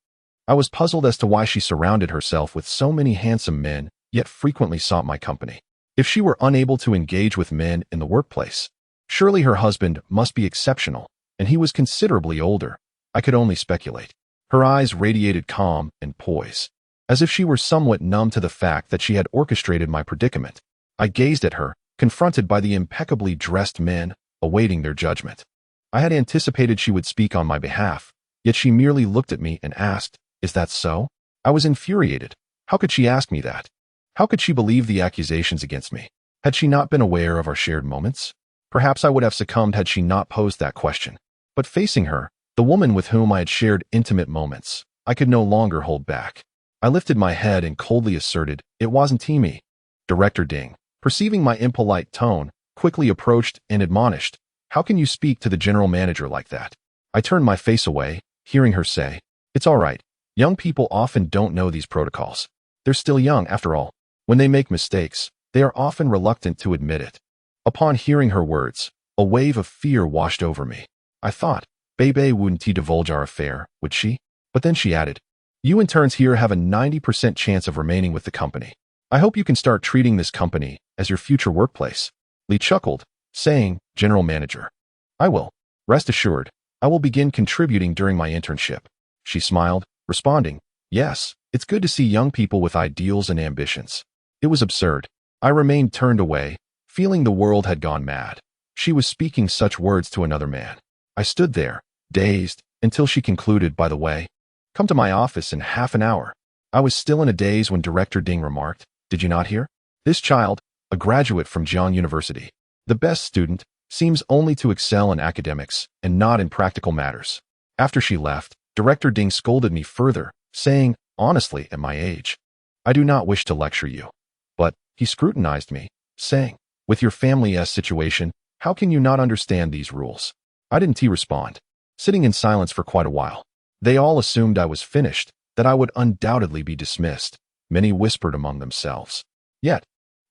I was puzzled as to why she surrounded herself with so many handsome men, yet frequently sought my company. If she were unable to engage with men in the workplace, surely her husband must be exceptional, and he was considerably older. I could only speculate. Her eyes radiated calm and poise, as if she were somewhat numb to the fact that she had orchestrated my predicament. I gazed at her, confronted by the impeccably dressed men, awaiting their judgment. I had anticipated she would speak on my behalf, yet she merely looked at me and asked, "Is that so?" I was infuriated. How could she ask me that? How could she believe the accusations against me? Had she not been aware of our shared moments? Perhaps I would have succumbed had she not posed that question. But facing her, the woman with whom I had shared intimate moments, I could no longer hold back. I lifted my head and coldly asserted, "It wasn't me." Director Ding, perceiving my impolite tone, quickly approached and admonished, "How can you speak to the general manager like that?" I turned my face away, hearing her say, "It's all right. Young people often don't know these protocols. They're still young, after all. When they make mistakes, they are often reluctant to admit it." Upon hearing her words, a wave of fear washed over me. I thought, Bebe wouldn't divulge our affair, would she? But then she added, "You interns here have a 90% chance of remaining with the company. I hope you can start treating this company as your future workplace." Lee chuckled, saying, "General Manager, I will. Rest assured, I will begin contributing during my internship." She smiled, responding, "Yes, it's good to see young people with ideals and ambitions." It was absurd. I remained turned away, feeling the world had gone mad. She was speaking such words to another man. I stood there, dazed, until she concluded, "By the way, come to my office in half an hour." I was still in a daze when Director Ding remarked, "Did you not hear? This child, a graduate from Jiang University, the best student, seems only to excel in academics and not in practical matters." After she left, Director Ding scolded me further, saying, "Honestly, at my age, I do not wish to lecture you." But he scrutinized me, saying, "With your family's situation, how can you not understand these rules?" I didn't respond, sitting in silence for quite a while. They all assumed I was finished, that I would undoubtedly be dismissed. Many whispered among themselves. Yet,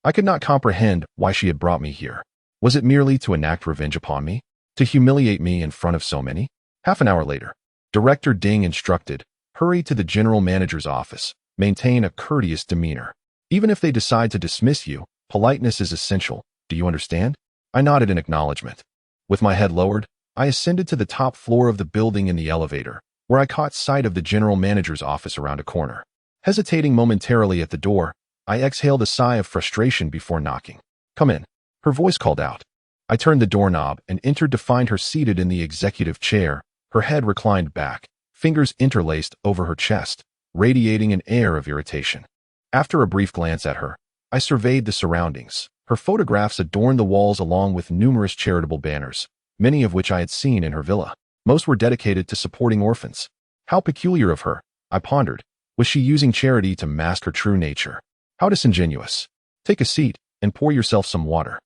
I could not comprehend why she had brought me here. Was it merely to enact revenge upon me? To humiliate me in front of so many? Half an hour later, Director Ding instructed, "Hurry to the general manager's office. Maintain a courteous demeanor. Even if they decide to dismiss you, politeness is essential. Do you understand?" I nodded in acknowledgement. With my head lowered, I ascended to the top floor of the building in the elevator, where I caught sight of the general manager's office around a corner. Hesitating momentarily at the door, I exhaled a sigh of frustration before knocking. "Come in," her voice called out. I turned the doorknob and entered to find her seated in the executive chair, her head reclined back, fingers interlaced over her chest, radiating an air of irritation. After a brief glance at her, I surveyed the surroundings. Her photographs adorned the walls along with numerous charitable banners, many of which I had seen in her villa. Most were dedicated to supporting orphans. How peculiar of her, I pondered. Was she using charity to mask her true nature? How disingenuous. Take a seat and pour yourself some water,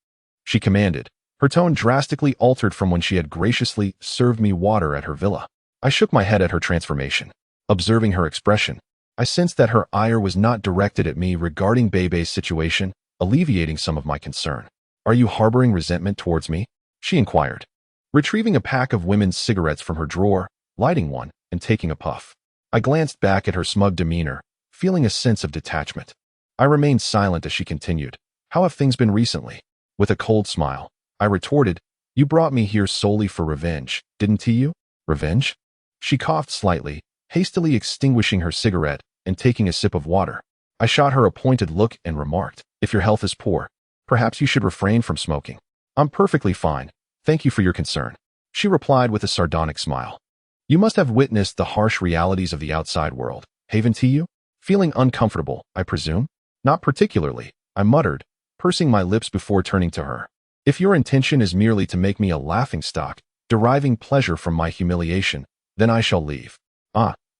she commanded. Her tone drastically altered from when she had graciously served me water at her villa. I shook my head at her transformation. Observing her expression, I sensed that her ire was not directed at me regarding Bebe's situation, alleviating some of my concern. Are you harboring resentment towards me? She inquired, retrieving a pack of women's cigarettes from her drawer, lighting one, and taking a puff. I glanced back at her smug demeanor, feeling a sense of detachment. I remained silent as she continued. How have things been recently? With a cold smile, I retorted, you brought me here solely for revenge, didn't you? Revenge? She coughed slightly, hastily extinguishing her cigarette and taking a sip of water. I shot her a pointed look and remarked, if your health is poor, perhaps you should refrain from smoking. I'm perfectly fine, thank you for your concern. She replied with a sardonic smile. You must have witnessed the harsh realities of the outside world, haven't you? Feeling uncomfortable, I presume? Not particularly, I muttered, pursing my lips before turning to her. If your intention is merely to make me a laughingstock, deriving pleasure from my humiliation, then I shall leave.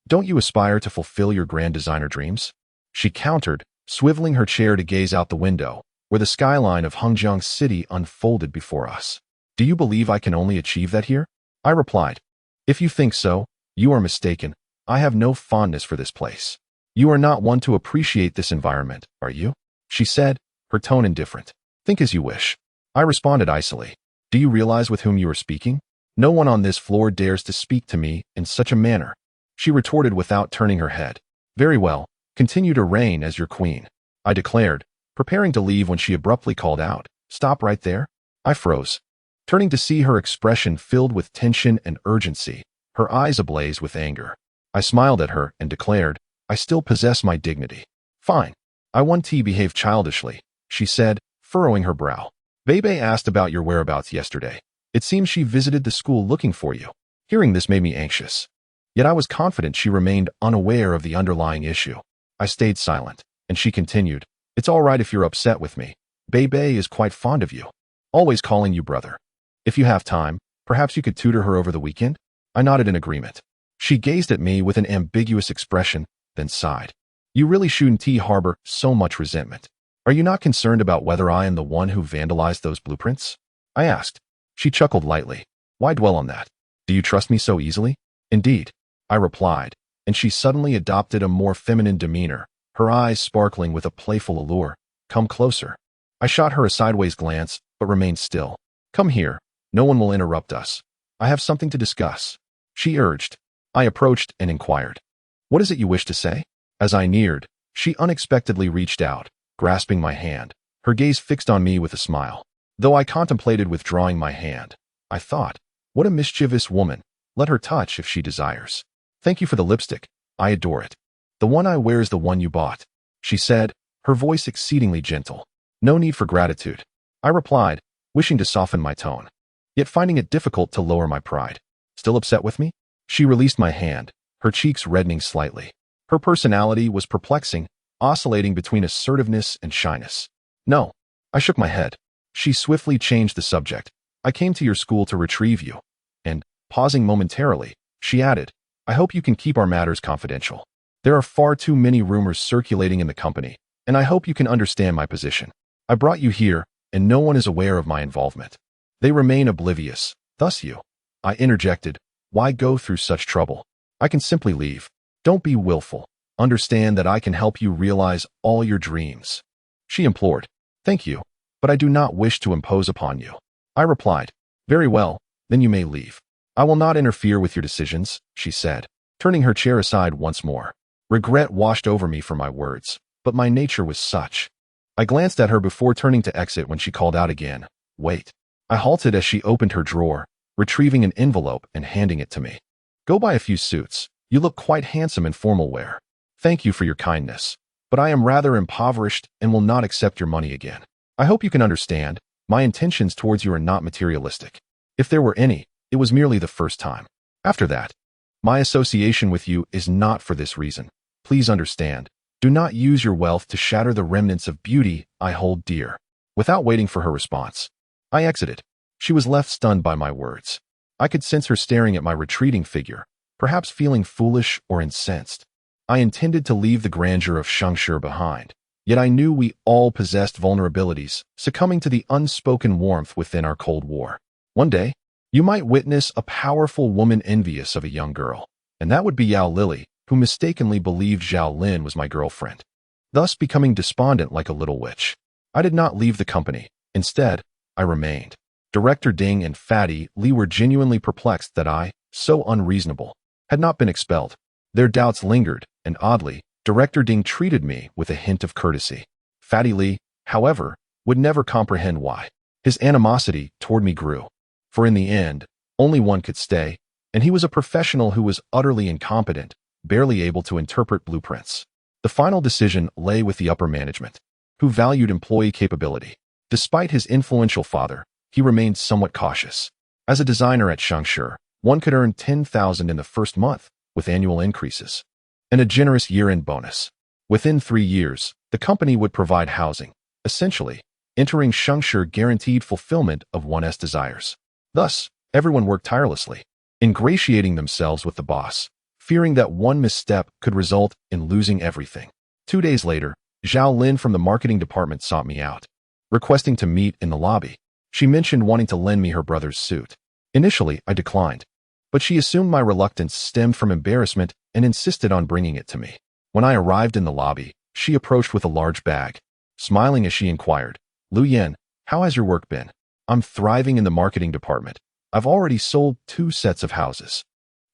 Don't you aspire to fulfill your grand designer dreams? She countered, swiveling her chair to gaze out the window, where the skyline of Hangzhou City unfolded before us. Do you believe I can only achieve that here? I replied. If you think so, you are mistaken. I have no fondness for this place. You are not one to appreciate this environment, are you? She said, her tone indifferent. Think as you wish. I responded icily. Do you realize with whom you are speaking? No one on this floor dares to speak to me in such a manner. She retorted without turning her head. Very well, continue to reign as your queen, I declared, preparing to leave when she abruptly called out, stop right there. I froze, turning to see her expression filled with tension and urgency, her eyes ablaze with anger. I smiled at her and declared, I still possess my dignity. Fine. I want to behave childishly, she said, furrowing her brow. Bebe asked about your whereabouts yesterday. It seems she visited the school looking for you. Hearing this made me anxious. Yet I was confident she remained unaware of the underlying issue. I stayed silent, and she continued, it's all right if you're upset with me. Bebe is quite fond of you, always calling you brother. If you have time, perhaps you could tutor her over the weekend? I nodded in agreement. She gazed at me with an ambiguous expression, then sighed. You really shouldn't harbor so much resentment. Are you not concerned about whether I am the one who vandalized those blueprints? I asked. She chuckled lightly. Why dwell on that? Do you trust me so easily? Indeed, I replied, and she suddenly adopted a more feminine demeanor, her eyes sparkling with a playful allure. Come closer. I shot her a sideways glance, but remained still. Come here. No one will interrupt us. I have something to discuss, she urged. I approached and inquired. What is it you wish to say? As I neared, she unexpectedly reached out, grasping my hand, her gaze fixed on me with a smile. Though I contemplated withdrawing my hand, I thought, what a mischievous woman. Let her touch if she desires. Thank you for the lipstick. I adore it. The one I wear is the one you bought, she said, her voice exceedingly gentle. No need for gratitude, I replied, wishing to soften my tone, yet finding it difficult to lower my pride. Still upset with me? She released my hand, her cheeks reddening slightly. Her personality was perplexing, oscillating between assertiveness and shyness. No, I shook my head. She swiftly changed the subject. I came to your school to retrieve you. And, pausing momentarily, she added, I hope you can keep our matters confidential. There are far too many rumors circulating in the company, and I hope you can understand my position. I brought you here, and no one is aware of my involvement. They remain oblivious, thus you. I interjected, why go through such trouble? I can simply leave. Don't be willful. Understand that I can help you realize all your dreams. She implored. Thank you, but I do not wish to impose upon you. I replied. Very well, then you may leave. I will not interfere with your decisions, she said, turning her chair aside once more. Regret washed over me for my words, but my nature was such. I glanced at her before turning to exit when she called out again. Wait. I halted as she opened her drawer, retrieving an envelope and handing it to me. Go buy a few suits. You look quite handsome in formal wear. Thank you for your kindness, but I am rather impoverished and will not accept your money again. I hope you can understand, my intentions towards you are not materialistic. If there were any, it was merely the first time. After that, my association with you is not for this reason. Please understand, do not use your wealth to shatter the remnants of beauty I hold dear. Without waiting for her response, I exited. She was left stunned by my words. I could sense her staring at my retreating figure, perhaps feeling foolish or incensed. I intended to leave the grandeur of Shangshi behind, yet I knew we all possessed vulnerabilities, succumbing to the unspoken warmth within our Cold War. One day, you might witness a powerful woman envious of a young girl, and that would be Yao Lily, who mistakenly believed Zhao Lin was my girlfriend, thus becoming despondent like a little witch. I did not leave the company. Instead, I remained. Director Ding and Fatty Li were genuinely perplexed that I, so unreasonable, had not been expelled. Their doubts lingered, and oddly, Director Ding treated me with a hint of courtesy. Fatty Li, however, would never comprehend why. His animosity toward me grew. For in the end, only one could stay, and he was a professional who was utterly incompetent, barely able to interpret blueprints. The final decision lay with the upper management, who valued employee capability. Despite his influential father, he remained somewhat cautious. As a designer at Shangshi, one could earn 10,000 in the first month, with annual increases, and a generous year-end bonus. Within 3 years, the company would provide housing. Essentially, entering Shangshi guaranteed fulfillment of one's desires. Thus, everyone worked tirelessly, ingratiating themselves with the boss, fearing that one misstep could result in losing everything. 2 days later, Zhao Lin from the marketing department sought me out, requesting to meet in the lobby. She mentioned wanting to lend me her brother's suit. Initially, I declined, but she assumed my reluctance stemmed from embarrassment and insisted on bringing it to me. When I arrived in the lobby, she approached with a large bag, smiling as she inquired, "Lu Yan, how has your work been?" "I'm thriving in the marketing department. I've already sold 2 sets of houses."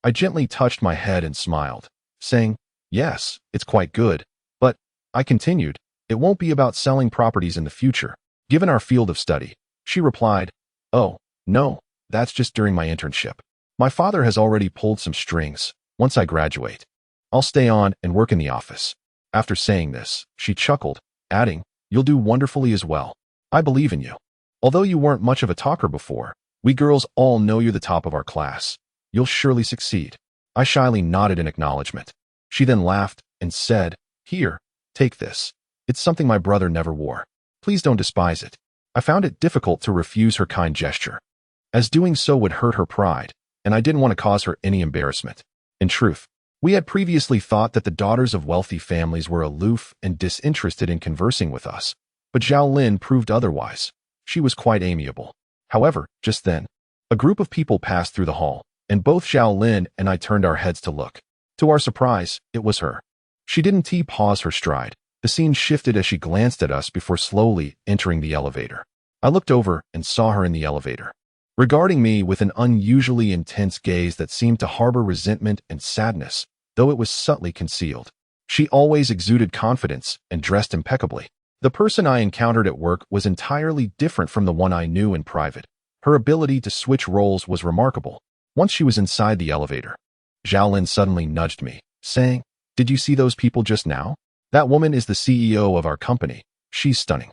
I gently touched my head and smiled, saying, "Yes, it's quite good, but," I continued, "it won't be about selling properties in the future, given our field of study." She replied, "Oh, no, that's just during my internship. My father has already pulled some strings. Once I graduate, I'll stay on and work in the office." After saying this, she chuckled, adding, "You'll do wonderfully as well. I believe in you. Although you weren't much of a talker before, we girls all know you're the top of our class. You'll surely succeed." I shyly nodded in acknowledgement. She then laughed and said, "Here, take this. It's something my brother never wore. Please don't despise it." I found it difficult to refuse her kind gesture, as doing so would hurt her pride, and I didn't want to cause her any embarrassment. In truth, we had previously thought that the daughters of wealthy families were aloof and disinterested in conversing with us, but Zhao Lin proved otherwise. She was quite amiable. However, just then, a group of people passed through the hall, and both Zhao Lin and I turned our heads to look. To our surprise, it was her. She didn't pause her stride. The scene shifted as she glanced at us before slowly entering the elevator. I looked over and saw her in the elevator, regarding me with an unusually intense gaze that seemed to harbor resentment and sadness, though it was subtly concealed. She always exuded confidence and dressed impeccably. The person I encountered at work was entirely different from the one I knew in private. Her ability to switch roles was remarkable. Once she was inside the elevator, Zhao Lin suddenly nudged me, saying, "Did you see those people just now? That woman is the CEO of our company. She's stunning.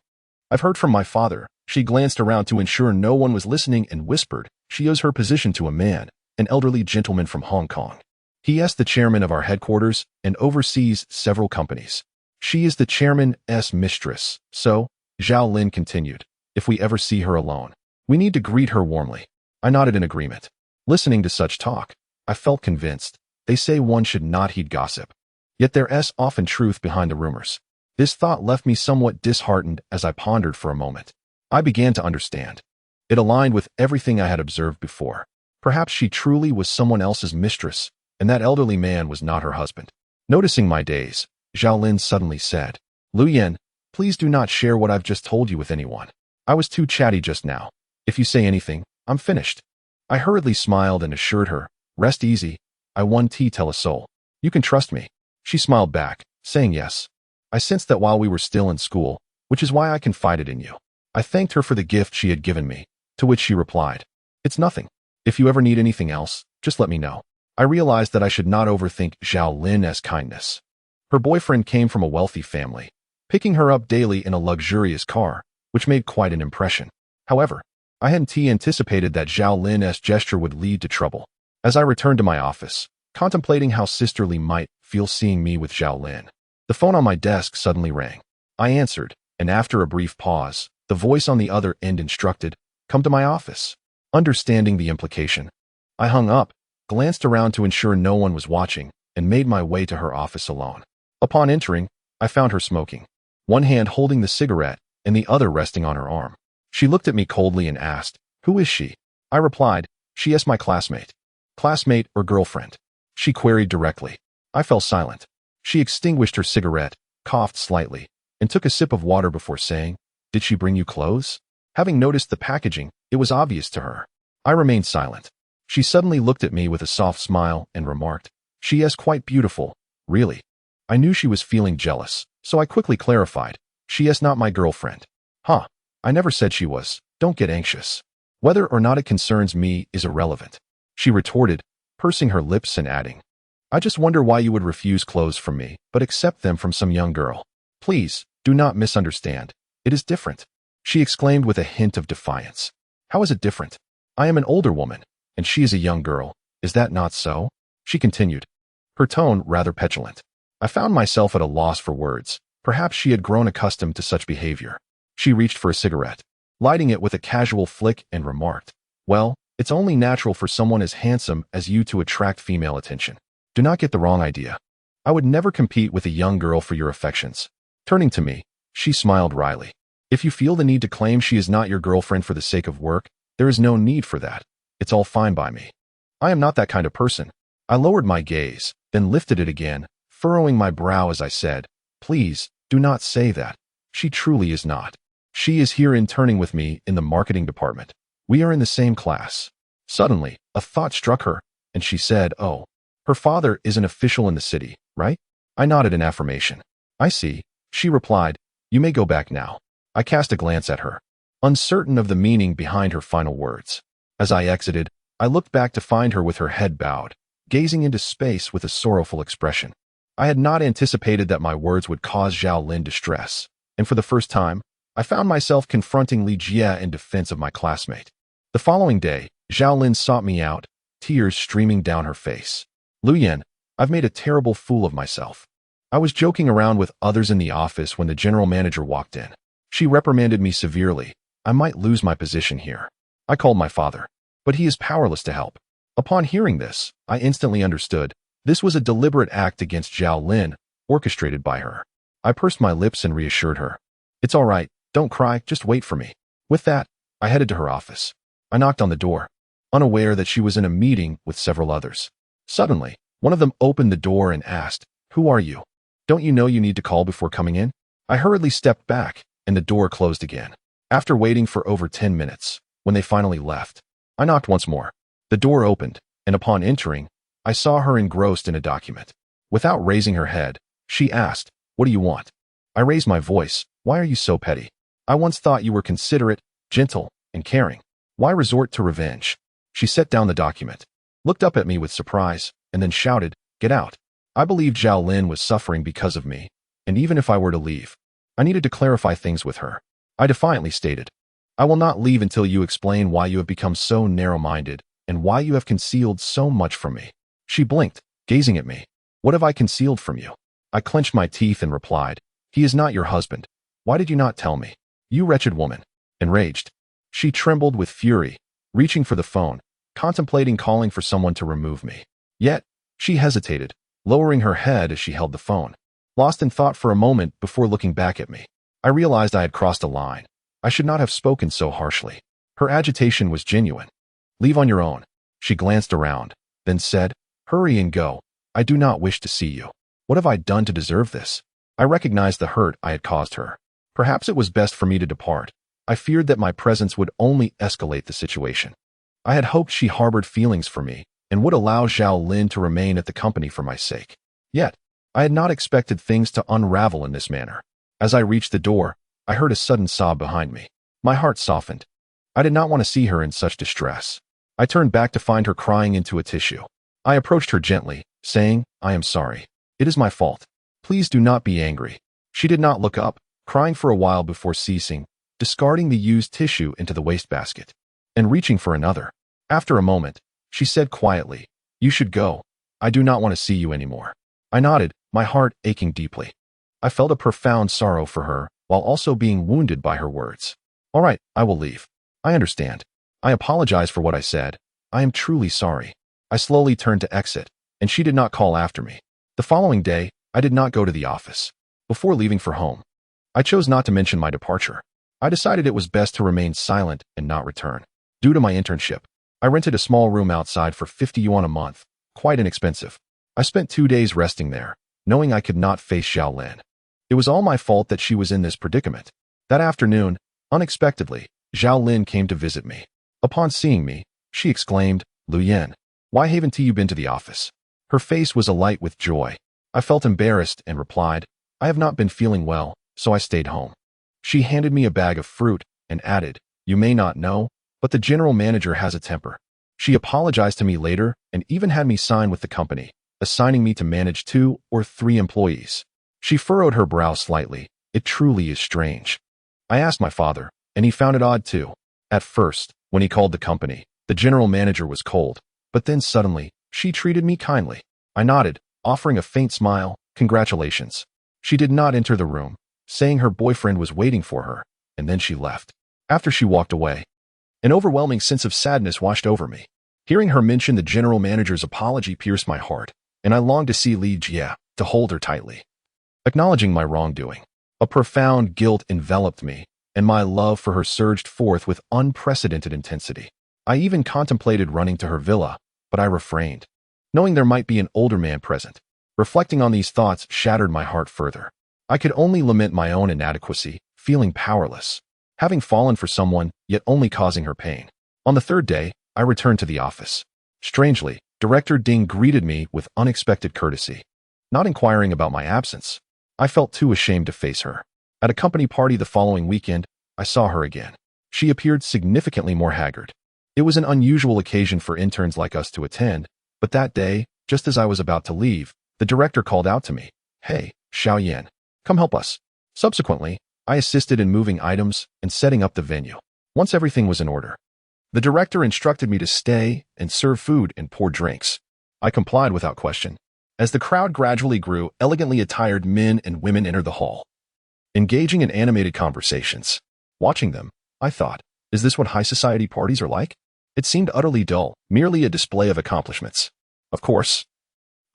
I've heard from my father." She glanced around to ensure no one was listening and whispered, "She owes her position to a man, an elderly gentleman from Hong Kong. He is the chairman of our headquarters and oversees several companies. She is the chairman's mistress, so," Zhao Lin continued, "if we ever see her alone, we need to greet her warmly." I nodded in agreement. Listening to such talk, I felt convinced. They say one should not heed gossip, yet there is often truth behind the rumors. This thought left me somewhat disheartened as I pondered for a moment. I began to understand. It aligned with everything I had observed before. Perhaps she truly was someone else's mistress, and that elderly man was not her husband. Noticing my daze, Zhao Lin suddenly said, "Lu Yan, please do not share what I've just told you with anyone. I was too chatty just now. If you say anything, I'm finished." I hurriedly smiled and assured her, "Rest easy. I won tell a soul. You can trust me." She smiled back, saying yes. I sensed that while we were still in school, which is why I confided in you. I thanked her for the gift she had given me, to which she replied, "It's nothing. If you ever need anything else, just let me know." I realized that I should not overthink Zhao Lin's kindness. Her boyfriend came from a wealthy family, picking her up daily in a luxurious car, which made quite an impression. However, I hadn't anticipated that Zhao Lin's gesture would lead to trouble. As I returned to my office, contemplating how Sister Li might feel seeing me with Zhao Lin, the phone on my desk suddenly rang. I answered, and after a brief pause, The voice on the other end instructed, "Come to my office." Understanding the implication, I hung up, glanced around to ensure no one was watching, and made my way to her office alone. Upon entering, I found her smoking, one hand holding the cigarette and the other resting on her arm. She looked at me coldly and asked, "Who is she?" I replied, "She is my classmate." "Classmate or girlfriend?" she queried directly. I fell silent. She extinguished her cigarette, coughed slightly, and took a sip of water before saying, "Did she bring you clothes?" Having noticed the packaging, it was obvious to her. I remained silent. She suddenly looked at me with a soft smile and remarked, "She is quite beautiful, really." I knew she was feeling jealous, so I quickly clarified, "She is not my girlfriend." "Huh, I never said she was. Don't get anxious. Whether or not it concerns me is irrelevant," she retorted, pursing her lips and adding, "I just wonder why you would refuse clothes from me, but accept them from some young girl. Please, do not misunderstand. It is different," she exclaimed with a hint of defiance. "How is it different? I am an older woman, and she is a young girl. Is that not so?" she continued, her tone rather petulant. I found myself at a loss for words. Perhaps she had grown accustomed to such behavior. She reached for a cigarette, lighting it with a casual flick, and remarked, "Well, it's only natural for someone as handsome as you to attract female attention. Do not get the wrong idea. I would never compete with a young girl for your affections." Turning to me, she smiled wryly. "If you feel the need to claim she is not your girlfriend for the sake of work, there is no need for that. It's all fine by me. I am not that kind of person." I lowered my gaze, then lifted it again, furrowing my brow as I said, "Please, do not say that. She truly is not. She is here interning with me in the marketing department. We are in the same class." Suddenly, a thought struck her, and she said, "Oh, her father is an official in the city, right?" I nodded in affirmation. "I see," she replied. "You may go back now." I cast a glance at her, uncertain of the meaning behind her final words. As I exited, I looked back to find her with her head bowed, gazing into space with a sorrowful expression. I had not anticipated that my words would cause Zhao Lin distress, and for the first time, I found myself confronting Li Jie in defense of my classmate. The following day, Zhao Lin sought me out, tears streaming down her face. "Lu Yan, I've made a terrible fool of myself." I was joking around with others in the office when the general manager walked in. She reprimanded me severely. I might lose my position here. I called my father, but he is powerless to help. Upon hearing this, I instantly understood. This was a deliberate act against Zhao Lin, orchestrated by her. I pursed my lips and reassured her. "It's all right, don't cry, just wait for me." With that, I headed to her office. I knocked on the door, unaware that she was in a meeting with several others. Suddenly, one of them opened the door and asked, "Who are you? Don't you know you need to call before coming in?" I hurriedly stepped back, and the door closed again. After waiting for over 10 minutes, when they finally left, I knocked once more. The door opened, and upon entering, I saw her engrossed in a document. Without raising her head, she asked, "What do you want?" I raised my voice. "Why are you so petty? I once thought you were considerate, gentle, and caring. Why resort to revenge?" She set down the document, looked up at me with surprise, and then shouted, "Get out." I believed Zhao Lin was suffering because of me, and even if I were to leave, I needed to clarify things with her. I defiantly stated, "I will not leave until you explain why you have become so narrow-minded and why you have concealed so much from me." She blinked, gazing at me. "What have I concealed from you?" I clenched my teeth and replied, "He is not your husband. Why did you not tell me? You wretched woman." Enraged, she trembled with fury, reaching for the phone, contemplating calling for someone to remove me. Yet, she hesitated, lowering her head as she held the phone, lost in thought for a moment before looking back at me. I realized I had crossed a line. I should not have spoken so harshly. Her agitation was genuine. "Leave on your own." She glanced around, then said, "Hurry and go. I do not wish to see you." What have I done to deserve this? I recognized the hurt I had caused her. Perhaps it was best for me to depart. I feared that my presence would only escalate the situation. I had hoped she harbored feelings for me and would allow Zhao Lin to remain at the company for my sake. Yet, I had not expected things to unravel in this manner. As I reached the door, I heard a sudden sob behind me. My heart softened. I did not want to see her in such distress. I turned back to find her crying into a tissue. I approached her gently, saying, "I am sorry. It is my fault. Please do not be angry." She did not look up, crying for a while before ceasing, discarding the used tissue into the wastebasket, and reaching for another. After a moment, she said quietly, "You should go. I do not want to see you anymore." I nodded, my heart aching deeply. I felt a profound sorrow for her, while also being wounded by her words. All right, I will leave. I understand. I apologize for what I said. I am truly sorry. I slowly turned to exit, and she did not call after me. The following day, I did not go to the office. Before leaving for home, I chose not to mention my departure. I decided it was best to remain silent and not return. Due to my internship, I rented a small room outside for 50 yuan a month, quite inexpensive. I spent 2 days resting there, knowing I could not face Xiao Lin. It was all my fault that she was in this predicament. That afternoon, unexpectedly, Xiao Lin came to visit me. Upon seeing me, she exclaimed, "Lu Yan, why haven't you been to the office?" Her face was alight with joy. I felt embarrassed and replied, "I have not been feeling well, so I stayed home." She handed me a bag of fruit and added, "You may not know, but the general manager has a temper." She apologized to me later and even had me sign with the company, assigning me to manage 2 or 3 employees. She furrowed her brow slightly. It truly is strange. I asked my father, and he found it odd too. At first, when he called the company, the general manager was cold, but then suddenly, she treated me kindly. I nodded, offering a faint smile. "Congratulations." She did not enter the room, saying her boyfriend was waiting for her, and then she left. After she walked away, an overwhelming sense of sadness washed over me. Hearing her mention the general manager's apology pierced my heart, and I longed to see Li Jie, to hold her tightly. Acknowledging my wrongdoing, a profound guilt enveloped me, and my love for her surged forth with unprecedented intensity. I even contemplated running to her villa, but I refrained, knowing there might be an older man present. Reflecting on these thoughts shattered my heart further. I could only lament my own inadequacy, feeling powerless, having fallen for someone, yet only causing her pain. On the 3rd day, I returned to the office. Strangely, Director Ding greeted me with unexpected courtesy. Not inquiring about my absence, I felt too ashamed to face her. At a company party the following weekend, I saw her again. She appeared significantly more haggard. It was an unusual occasion for interns like us to attend, but that day, just as I was about to leave, the director called out to me, "Hey, Xiao Yan, come help us." Subsequently, I assisted in moving items and setting up the venue. Once everything was in order, the director instructed me to stay and serve food and pour drinks. I complied without question. As the crowd gradually grew, elegantly attired men and women entered the hall, engaging in animated conversations. Watching them, I thought, is this what high society parties are like? It seemed utterly dull, merely a display of accomplishments. Of course,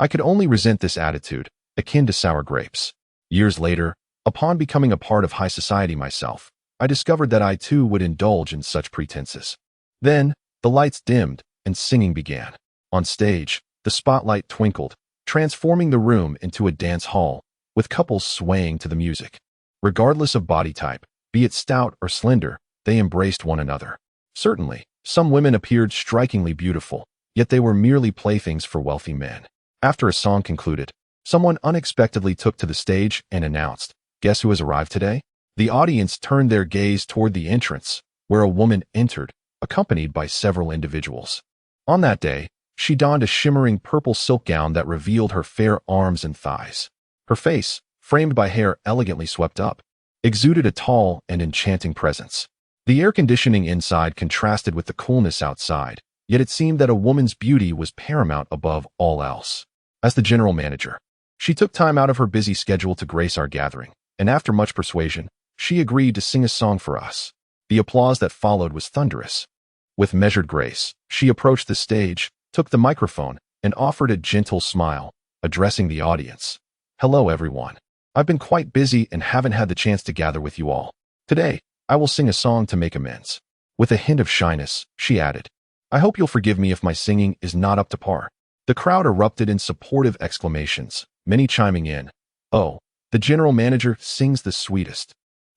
I could only resent this attitude, akin to sour grapes. Years later, upon becoming a part of high society myself, I discovered that I too would indulge in such pretenses. Then, the lights dimmed, and singing began. On stage, the spotlight twinkled, transforming the room into a dance hall, with couples swaying to the music. Regardless of body type, be it stout or slender, they embraced one another. Certainly, some women appeared strikingly beautiful, yet they were merely playthings for wealthy men. After a song concluded, someone unexpectedly took to the stage and announced, "Guess who has arrived today?" The audience turned their gaze toward the entrance, where a woman entered, accompanied by several individuals. On that day, she donned a shimmering purple silk gown that revealed her fair arms and thighs. Her face, framed by hair elegantly swept up, exuded a tall and enchanting presence. The air conditioning inside contrasted with the coolness outside, yet it seemed that a woman's beauty was paramount above all else. As the general manager, she took time out of her busy schedule to grace our gathering, and after much persuasion, she agreed to sing a song for us. The applause that followed was thunderous. With measured grace, she approached the stage, took the microphone, and offered a gentle smile, addressing the audience. "Hello, everyone. I've been quite busy and haven't had the chance to gather with you all. Today, I will sing a song to make amends." With a hint of shyness, she added, "I hope you'll forgive me if my singing is not up to par." The crowd erupted in supportive exclamations, many chiming in, "Oh, the general manager sings the sweetest."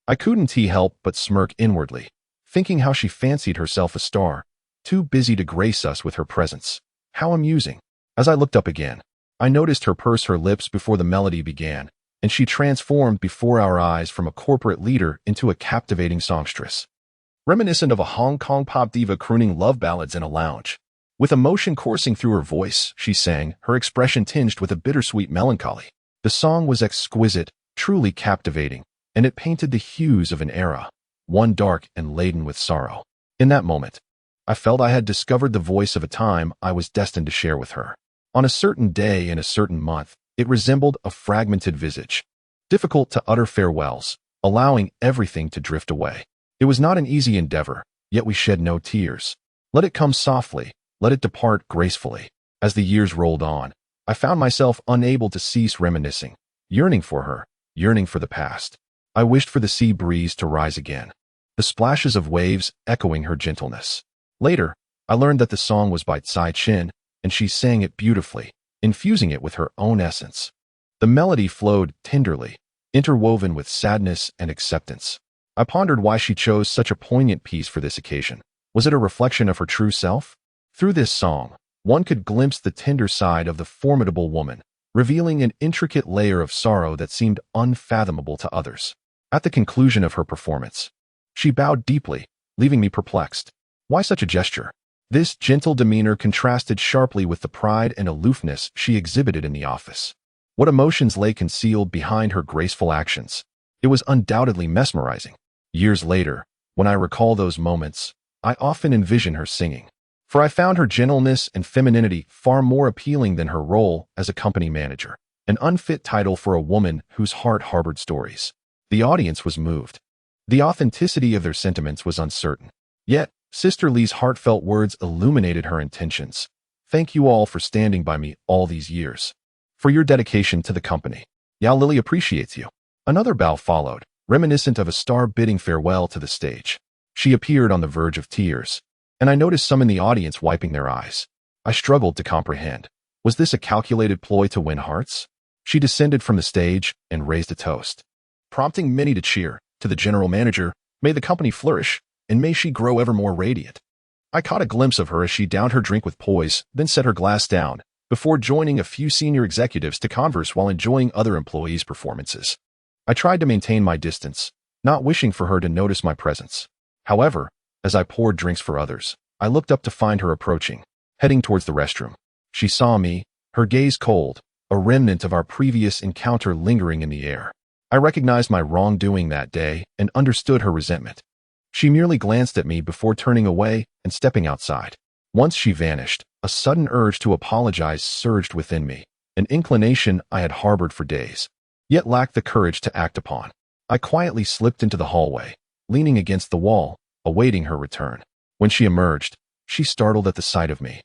I couldn't help but smirk inwardly, thinking how she fancied herself a star, too busy to grace us with her presence. How amusing. As I looked up again, I noticed her purse her lips before the melody began, and she transformed before our eyes from a corporate leader into a captivating songstress, reminiscent of a Hong Kong pop diva crooning love ballads in a lounge. With emotion coursing through her voice, she sang, her expression tinged with a bittersweet melancholy. The song was exquisite, truly captivating, and it painted the hues of an era, one dark and laden with sorrow. In that moment, I felt I had discovered the voice of a time I was destined to share with her. On a certain day in a certain month, it resembled a fragmented visage, difficult to utter farewells, allowing everything to drift away. It was not an easy endeavor, yet we shed no tears. Let it come softly, let it depart gracefully. As the years rolled on, I found myself unable to cease reminiscing, yearning for her, yearning for the past. I wished for the sea breeze to rise again, the splashes of waves echoing her gentleness. Later, I learned that the song was by Tsai Chin, and she sang it beautifully, infusing it with her own essence. The melody flowed tenderly, interwoven with sadness and acceptance. I pondered why she chose such a poignant piece for this occasion. Was it a reflection of her true self? Through this song, one could glimpse the tender side of the formidable woman, revealing an intricate layer of sorrow that seemed unfathomable to others. At the conclusion of her performance, she bowed deeply, leaving me perplexed. Why such a gesture? This gentle demeanor contrasted sharply with the pride and aloofness she exhibited in the office. What emotions lay concealed behind her graceful actions? It was undoubtedly mesmerizing. Years later, when I recall those moments, I often envision her singing, for I found her gentleness and femininity far more appealing than her role as a company manager, an unfit title for a woman whose heart harbored stories. The audience was moved. The authenticity of their sentiments was uncertain. Yet, Sister Lee's heartfelt words illuminated her intentions. Thank you all for standing by me all these years. For your dedication to the company. Yao Lily appreciates you. Another bow followed, reminiscent of a star bidding farewell to the stage. She appeared on the verge of tears, and I noticed some in the audience wiping their eyes. I struggled to comprehend. Was this a calculated ploy to win hearts? She descended from the stage and raised a toast, prompting many to cheer. To the general manager, may the company flourish, and may she grow ever more radiant. I caught a glimpse of her as she downed her drink with poise, then set her glass down, before joining a few senior executives to converse while enjoying other employees' performances. I tried to maintain my distance, not wishing for her to notice my presence. However, as I poured drinks for others, I looked up to find her approaching, heading towards the restroom. She saw me, her gaze cold, a remnant of our previous encounter lingering in the air. I recognized my wrongdoing that day and understood her resentment. She merely glanced at me before turning away and stepping outside. Once she vanished, a sudden urge to apologize surged within me, an inclination I had harbored for days, yet lacked the courage to act upon. I quietly slipped into the hallway, leaning against the wall, awaiting her return. When she emerged, she startled at the sight of me,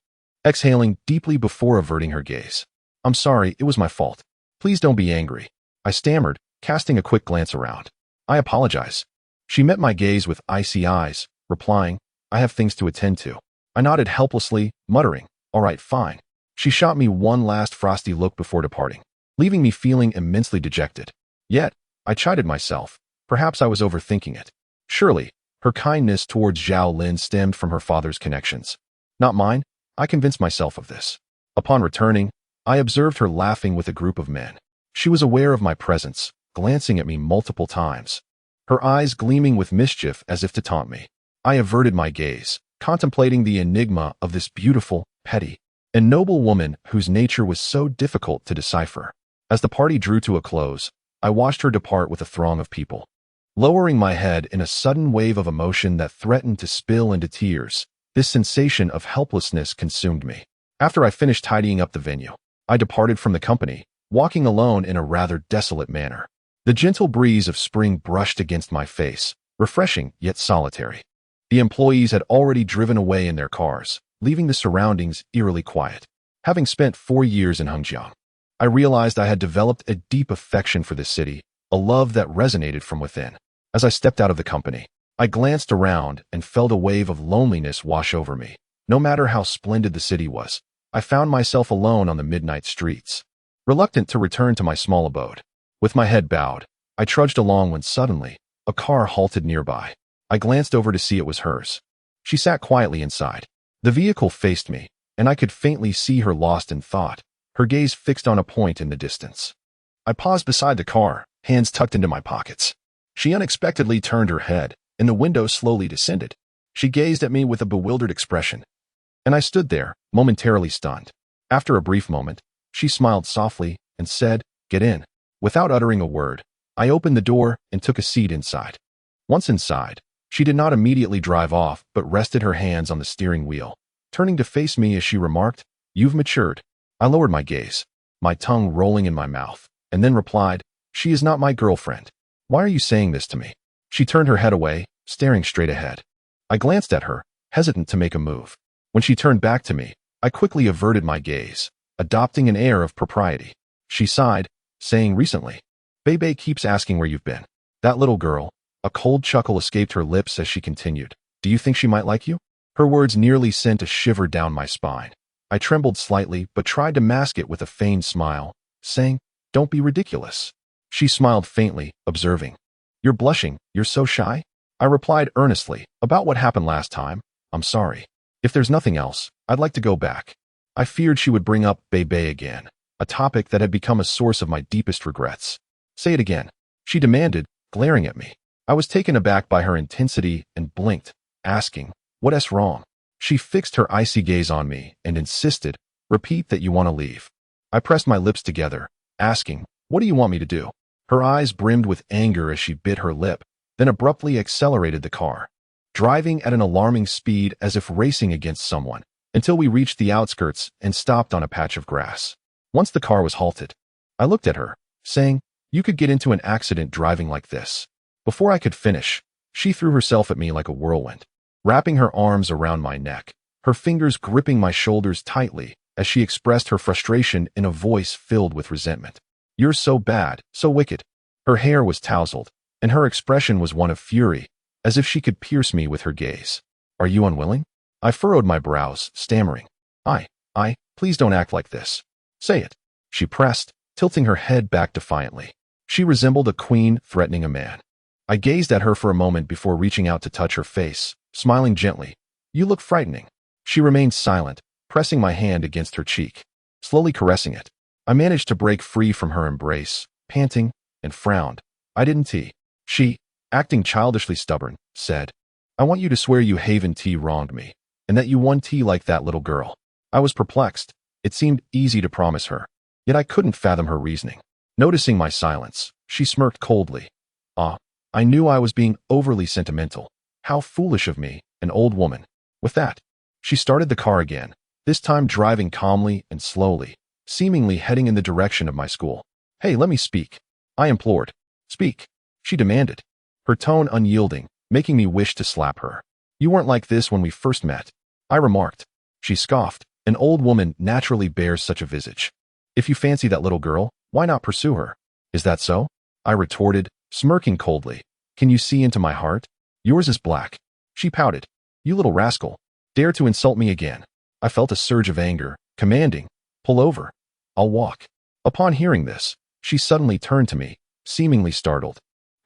exhaling deeply before averting her gaze. I'm sorry, it was my fault. Please don't be angry. I stammered, casting a quick glance around. I apologize. She met my gaze with icy eyes, replying, I have things to attend to. I nodded helplessly, muttering, all right, fine. She shot me one last frosty look before departing, leaving me feeling immensely dejected. Yet, I chided myself. Perhaps I was overthinking it. Surely, her kindness towards Zhao Lin stemmed from her father's connections. Not mine. I convinced myself of this. Upon returning, I observed her laughing with a group of men. She was aware of my presence, glancing at me multiple times, her eyes gleaming with mischief as if to taunt me. I averted my gaze, contemplating the enigma of this beautiful, petty, and noble woman whose nature was so difficult to decipher. As the party drew to a close, I watched her depart with a throng of people. Lowering my head in a sudden wave of emotion that threatened to spill into tears, this sensation of helplessness consumed me. After I finished tidying up the venue, I departed from the company, walking alone in a rather desolate manner. The gentle breeze of spring brushed against my face, refreshing yet solitary. The employees had already driven away in their cars, leaving the surroundings eerily quiet. Having spent 4 years in Hengjiang, I realized I had developed a deep affection for this city, a love that resonated from within. As I stepped out of the company, I glanced around and felt a wave of loneliness wash over me. No matter how splendid the city was, I found myself alone on the midnight streets, reluctant to return to my small abode. With my head bowed, I trudged along when suddenly, a car halted nearby. I glanced over to see it was hers. She sat quietly inside. The vehicle faced me, and I could faintly see her lost in thought, her gaze fixed on a point in the distance. I paused beside the car, hands tucked into my pockets. She unexpectedly turned her head, and the window slowly descended. She gazed at me with a bewildered expression, and I stood there, momentarily stunned. After a brief moment, she smiled softly and said, "Get in." Without uttering a word, I opened the door and took a seat inside. Once inside, she did not immediately drive off, but rested her hands on the steering wheel, turning to face me as she remarked, "You've matured." I lowered my gaze, my tongue rolling in my mouth, and then replied, "She is not my girlfriend. Why are you saying this to me?" She turned her head away, staring straight ahead. I glanced at her, hesitant to make a move. When she turned back to me, I quickly averted my gaze, adopting an air of propriety. She sighed, saying recently, Bebe keeps asking where you've been. That little girl. A cold chuckle escaped her lips as she continued. Do you think she might like you? Her words nearly sent a shiver down my spine. I trembled slightly but tried to mask it with a feigned smile, saying, Don't be ridiculous. She smiled faintly, observing. You're blushing, you're so shy? I replied earnestly, about what happened last time. I'm sorry. If there's nothing else, I'd like to go back. I feared she would bring up Bebe again, a topic that had become a source of my deepest regrets. Say it again, she demanded, glaring at me. I was taken aback by her intensity and blinked, asking, What's wrong? She fixed her icy gaze on me and insisted, Repeat that you want to leave. I pressed my lips together, asking, What do you want me to do? Her eyes brimmed with anger as she bit her lip, then abruptly accelerated the car, driving at an alarming speed as if racing against someone, until we reached the outskirts and stopped on a patch of grass. Once the car was halted, I looked at her, saying, You could get into an accident driving like this. Before I could finish, she threw herself at me like a whirlwind, wrapping her arms around my neck, her fingers gripping my shoulders tightly as she expressed her frustration in a voice filled with resentment. You're so bad, so wicked. Her hair was tousled, and her expression was one of fury, as if she could pierce me with her gaze. Are you unwilling? I furrowed my brows, stammering. Please don't act like this. Say it. She pressed, tilting her head back defiantly. She resembled a queen threatening a man. I gazed at her for a moment before reaching out to touch her face, smiling gently. You look frightening. She remained silent, pressing my hand against her cheek, slowly caressing it. I managed to break free from her embrace, panting, and frowned. I didn't tea. She, acting childishly stubborn, said, I want you to swear you Haven T wronged me, and that you won tea like that little girl. I was perplexed. It seemed easy to promise her, yet I couldn't fathom her reasoning. Noticing my silence, she smirked coldly. I knew I was being overly sentimental. How foolish of me, an old woman. With that, she started the car again, this time driving calmly and slowly, seemingly heading in the direction of my school. Hey, let me speak. I implored. Speak, she demanded, her tone unyielding, making me wish to slap her. You weren't like this when we first met, I remarked. She scoffed. An old woman naturally bears such a visage. If you fancy that little girl, why not pursue her? Is that so? I retorted, smirking coldly. Can you see into my heart? Yours is black. She pouted. You little rascal. Dare to insult me again. I felt a surge of anger, commanding, Pull over. I'll walk. Upon hearing this, she suddenly turned to me, seemingly startled.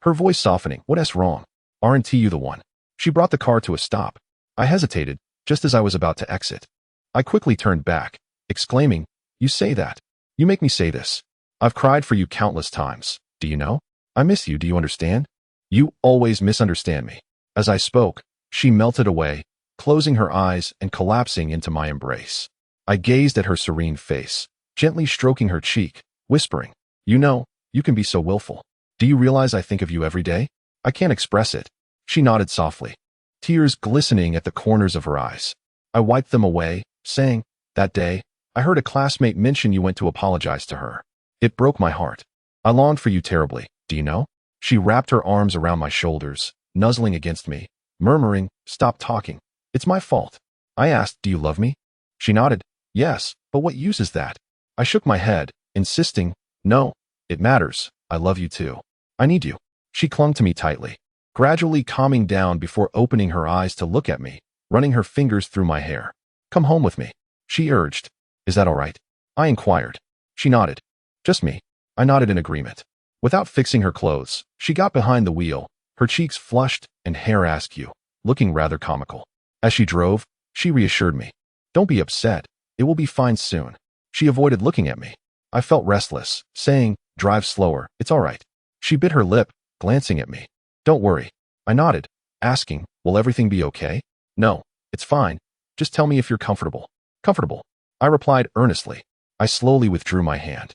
Her voice softening. What's wrong? Aren't you the one? She brought the car to a stop. I hesitated, just as I was about to exit. I quickly turned back, exclaiming, You say that. You make me say this. I've cried for you countless times. Do you know? I miss you, do you understand? You always misunderstand me. As I spoke, she melted away, closing her eyes and collapsing into my embrace. I gazed at her serene face, gently stroking her cheek, whispering, You know, you can be so willful. Do you realize I think of you every day? I can't express it. She nodded softly, tears glistening at the corners of her eyes. I wiped them away, saying, That day, I heard a classmate mention you went to apologize to her. It broke my heart. I longed for you terribly, do you know? She wrapped her arms around my shoulders, nuzzling against me, murmuring, Stop talking. It's my fault. I asked, Do you love me? She nodded. Yes, but what use is that? I shook my head, insisting, No, it matters. I love you too. I need you. She clung to me tightly, gradually calming down before opening her eyes to look at me, running her fingers through my hair. Come home with me, she urged. Is that all right? I inquired. She nodded. Just me. I nodded in agreement. Without fixing her clothes, she got behind the wheel, her cheeks flushed and hair askew, looking rather comical. As she drove, she reassured me. Don't be upset. It will be fine soon. She avoided looking at me. I felt restless, saying, Drive slower. It's all right. She bit her lip, glancing at me. Don't worry. I nodded, asking, Will everything be okay? No, it's fine. Just tell me if you're comfortable. Comfortable. I replied earnestly. I slowly withdrew my hand,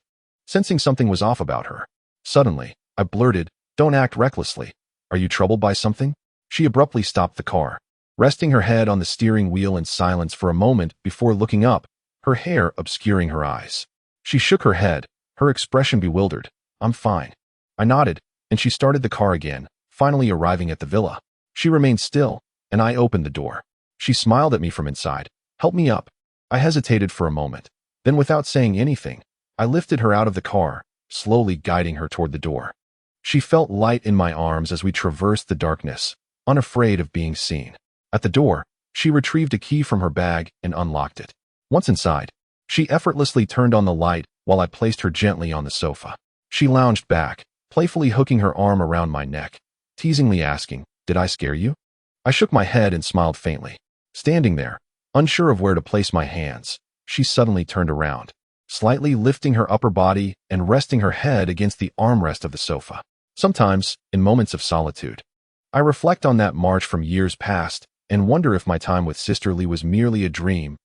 sensing something was off about her. Suddenly, I blurted, Don't act recklessly. Are you troubled by something? She abruptly stopped the car, resting her head on the steering wheel in silence for a moment before looking up, her hair obscuring her eyes. She shook her head, her expression bewildered. I'm fine. I nodded, and she started the car again, finally arriving at the villa. She remained still, and I opened the door. She smiled at me from inside. "Help me up." I hesitated for a moment. Then, without saying anything, I lifted her out of the car, slowly guiding her toward the door. She felt light in my arms as we traversed the darkness, unafraid of being seen. At the door, she retrieved a key from her bag and unlocked it. Once inside, she effortlessly turned on the light while I placed her gently on the sofa. She lounged back, playfully hooking her arm around my neck, teasingly asking, "Did I scare you?" I shook my head and smiled faintly. Standing there, unsure of where to place my hands, she suddenly turned around, slightly lifting her upper body and resting her head against the armrest of the sofa. Sometimes, in moments of solitude, I reflect on that march from years past and wonder if my time with Sister Lee was merely a dream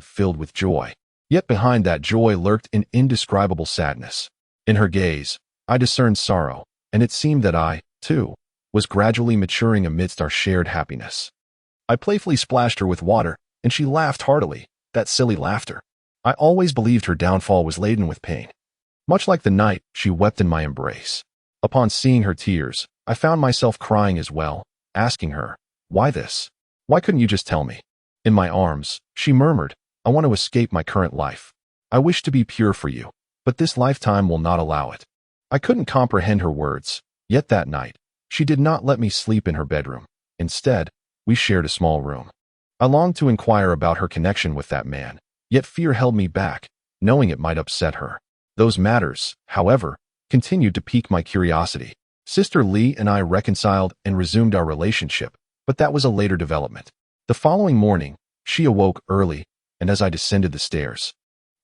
filled with joy. Yet behind that joy lurked an indescribable sadness. In her gaze, I discerned sorrow, and it seemed that I, too, was gradually maturing amidst our shared happiness. I playfully splashed her with water, and she laughed heartily, that silly laughter. I always believed her downfall was laden with pain. Much like the night she wept in my embrace. Upon seeing her tears, I found myself crying as well, asking her, "Why this? Why couldn't you just tell me?" In my arms, she murmured, "I want to escape my current life. I wish to be pure for you, but this lifetime will not allow it." I couldn't comprehend her words, yet that night, she did not let me sleep in her bedroom. Instead, we shared a small room. I longed to inquire about her connection with that man, yet fear held me back, knowing it might upset her. Those matters, however, continued to pique my curiosity. Sister Lee and I reconciled and resumed our relationship, but that was a later development. The following morning, she awoke early, and as I descended the stairs,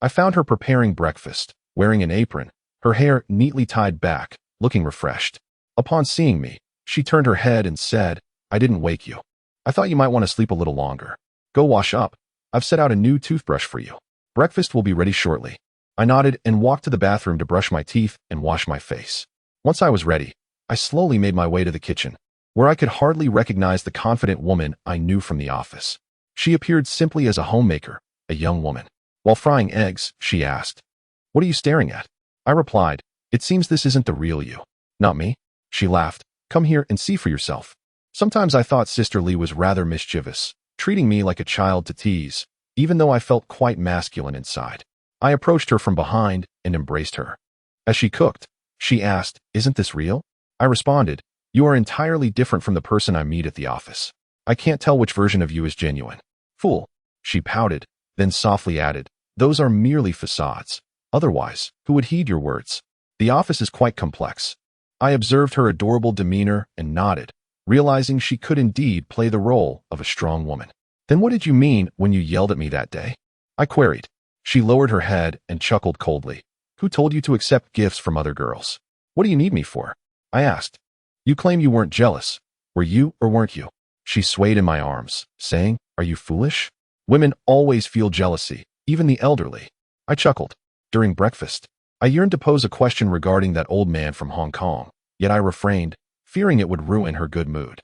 I found her preparing breakfast, wearing an apron, her hair neatly tied back, looking refreshed. Upon seeing me, she turned her head and said, "I didn't wake you. I thought you might want to sleep a little longer. Go wash up. I've set out a new toothbrush for you. Breakfast will be ready shortly." I nodded and walked to the bathroom to brush my teeth and wash my face. Once I was ready, I slowly made my way to the kitchen, where I could hardly recognize the confident woman I knew from the office. She appeared simply as a homemaker, a young woman. While frying eggs, she asked, "What are you staring at?" I replied, "It seems this isn't the real you." "Not me?" She laughed. "Come here and see for yourself." Sometimes I thought Sister Lee was rather mischievous, treating me like a child to tease, even though I felt quite masculine inside. I approached her from behind and embraced her. As she cooked, she asked, "Isn't this real?" I responded, "You are entirely different from the person I meet at the office. I can't tell which version of you is genuine." "Fool." She pouted, then softly added, "Those are merely facades. Otherwise, who would heed your words? The office is quite complex." I observed her adorable demeanor and nodded, realizing she could indeed play the role of a strong woman. "Then what did you mean when you yelled at me that day?" I queried. She lowered her head and chuckled coldly. "Who told you to accept gifts from other girls? What do you need me for?" I asked. "You claim you weren't jealous. Were you or weren't you?" She swayed in my arms, saying, "Are you foolish? Women always feel jealousy, even the elderly." I chuckled. During breakfast, I yearned to pose a question regarding that old man from Hong Kong, yet I refrained, fearing it would ruin her good mood.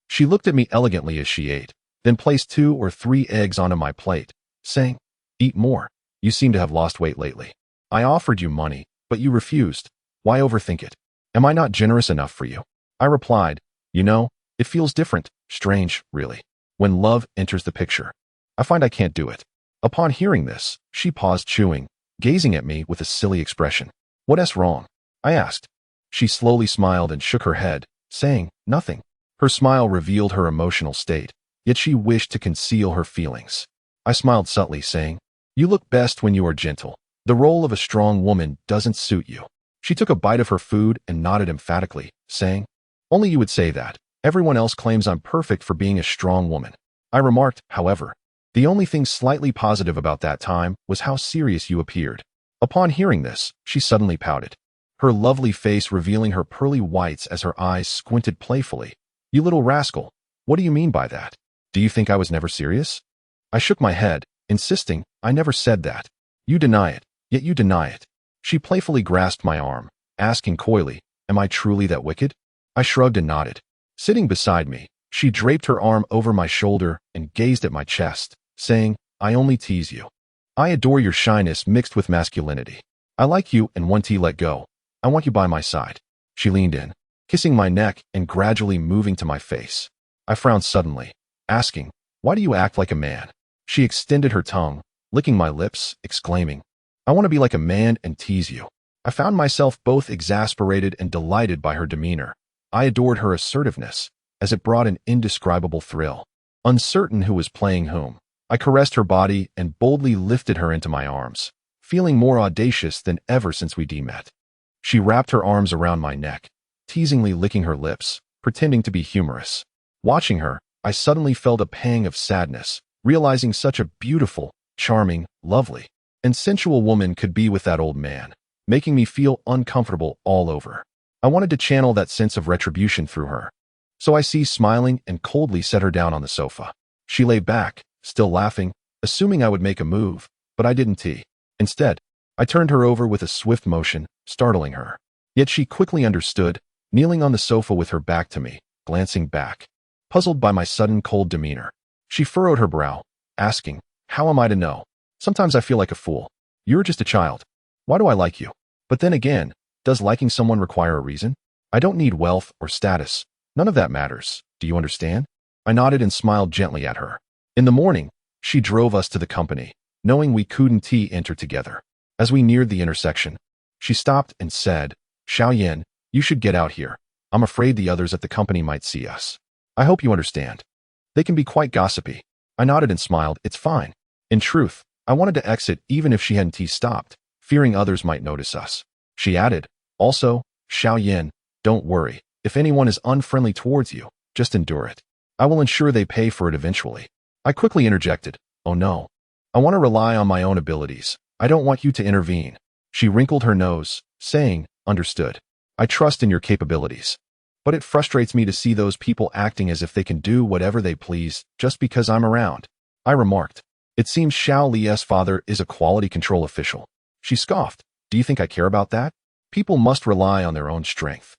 She looked at me elegantly as she ate, then placed 2 or 3 eggs onto my plate, saying, "Eat more. You seem to have lost weight lately. I offered you money, but you refused. Why overthink it? Am I not generous enough for you?" I replied, "You know, it feels different, strange, really, when love enters the picture. I find I can't do it." Upon hearing this, she paused chewing, gazing at me with a silly expression. "What's wrong?" I asked. She slowly smiled and shook her head, saying, "Nothing." Her smile revealed her emotional state, yet she wished to conceal her feelings. I smiled subtly, saying, "You look best when you are gentle. The role of a strong woman doesn't suit you." She took a bite of her food and nodded emphatically, saying, "Only you would say that. Everyone else claims I'm perfect for being a strong woman." I remarked, however, "The only thing slightly positive about that time was how serious you appeared." Upon hearing this, she suddenly pouted, her lovely face revealing her pearly whites as her eyes squinted playfully. "You little rascal, what do you mean by that? Do you think I was never serious?" I shook my head, insisting, "I never said that. You deny it, yet you deny it." She playfully grasped my arm, asking coyly, "Am I truly that wicked?" I shrugged and nodded. Sitting beside me, she draped her arm over my shoulder and gazed at my chest, saying, "I only tease you. I adore your shyness mixed with masculinity. I like you and want to let go. I want you by my side." She leaned in, kissing my neck and gradually moving to my face. I frowned suddenly, asking, "Why do you act like a man?" She extended her tongue, licking my lips, exclaiming, "I want to be like a man and tease you." I found myself both exasperated and delighted by her demeanor. I adored her assertiveness, as it brought an indescribable thrill. Uncertain who was playing whom, I caressed her body and boldly lifted her into my arms, feeling more audacious than ever since we met. She wrapped her arms around my neck, teasingly licking her lips, pretending to be humorous. Watching her, I suddenly felt a pang of sadness, realizing such a beautiful, charming, lovely, and sensual woman could be with that old man, making me feel uncomfortable all over. I wanted to channel that sense of retribution through her. So I ceased smiling and coldly set her down on the sofa. She lay back, still laughing, assuming I would make a move, but I didn't. Instead, I turned her over with a swift motion, startling her. Yet she quickly understood, kneeling on the sofa with her back to me, glancing back. Puzzled by my sudden cold demeanor, she furrowed her brow, asking, "How am I to know? Sometimes I feel like a fool. You're just a child. Why do I like you? But then again, does liking someone require a reason? I don't need wealth or status. None of that matters. Do you understand?" I nodded and smiled gently at her. In the morning, she drove us to the company, knowing we couldn't enter together. As we neared the intersection, she stopped and said, "Xiaoyan, you should get out here. I'm afraid the others at the company might see us. I hope you understand. They can be quite gossipy." I nodded and smiled. It's fine. In truth, I wanted to exit even if she hadn't stopped, fearing others might notice us. She added, "Also, Xiaoyan, don't worry. If anyone is unfriendly towards you, just endure it. I will ensure they pay for it eventually." I quickly interjected, "Oh no. I want to rely on my own abilities. I don't want you to intervene." She wrinkled her nose, saying, "Understood. I trust in your capabilities. But it frustrates me to see those people acting as if they can do whatever they please just because I'm around." I remarked, "It seems Xiao Li's father is a quality control official." She scoffed, "Do you think I care about that? People must rely on their own strength.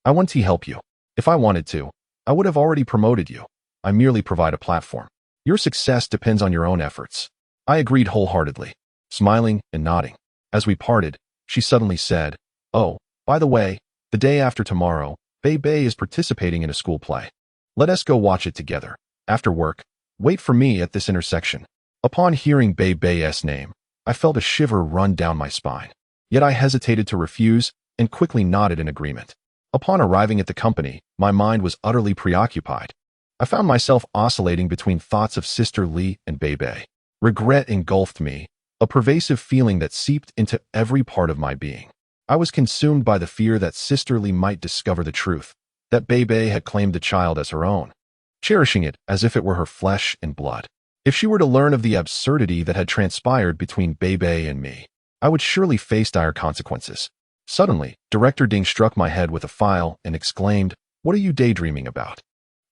I want to help you. If I wanted to, I would have already promoted you. I merely provide a platform. Your success depends on your own efforts." I agreed wholeheartedly, smiling and nodding. As we parted, she suddenly said, "Oh, by the way, the day after tomorrow, Bei Bei is participating in a school play. Let us go watch it together. After work, wait for me at this intersection." Upon hearing Bei Bei's name, I felt a shiver run down my spine. Yet I hesitated to refuse and quickly nodded in agreement. Upon arriving at the company, my mind was utterly preoccupied. I found myself oscillating between thoughts of Sister Li and Bei Bei. Regret engulfed me, a pervasive feeling that seeped into every part of my being. I was consumed by the fear that Sister Li might discover the truth, that Bei Bei had claimed the child as her own, cherishing it as if it were her flesh and blood. If she were to learn of the absurdity that had transpired between Bei Bei and me, I would surely face dire consequences. Suddenly, Director Ding struck my head with a file and exclaimed, "What are you daydreaming about?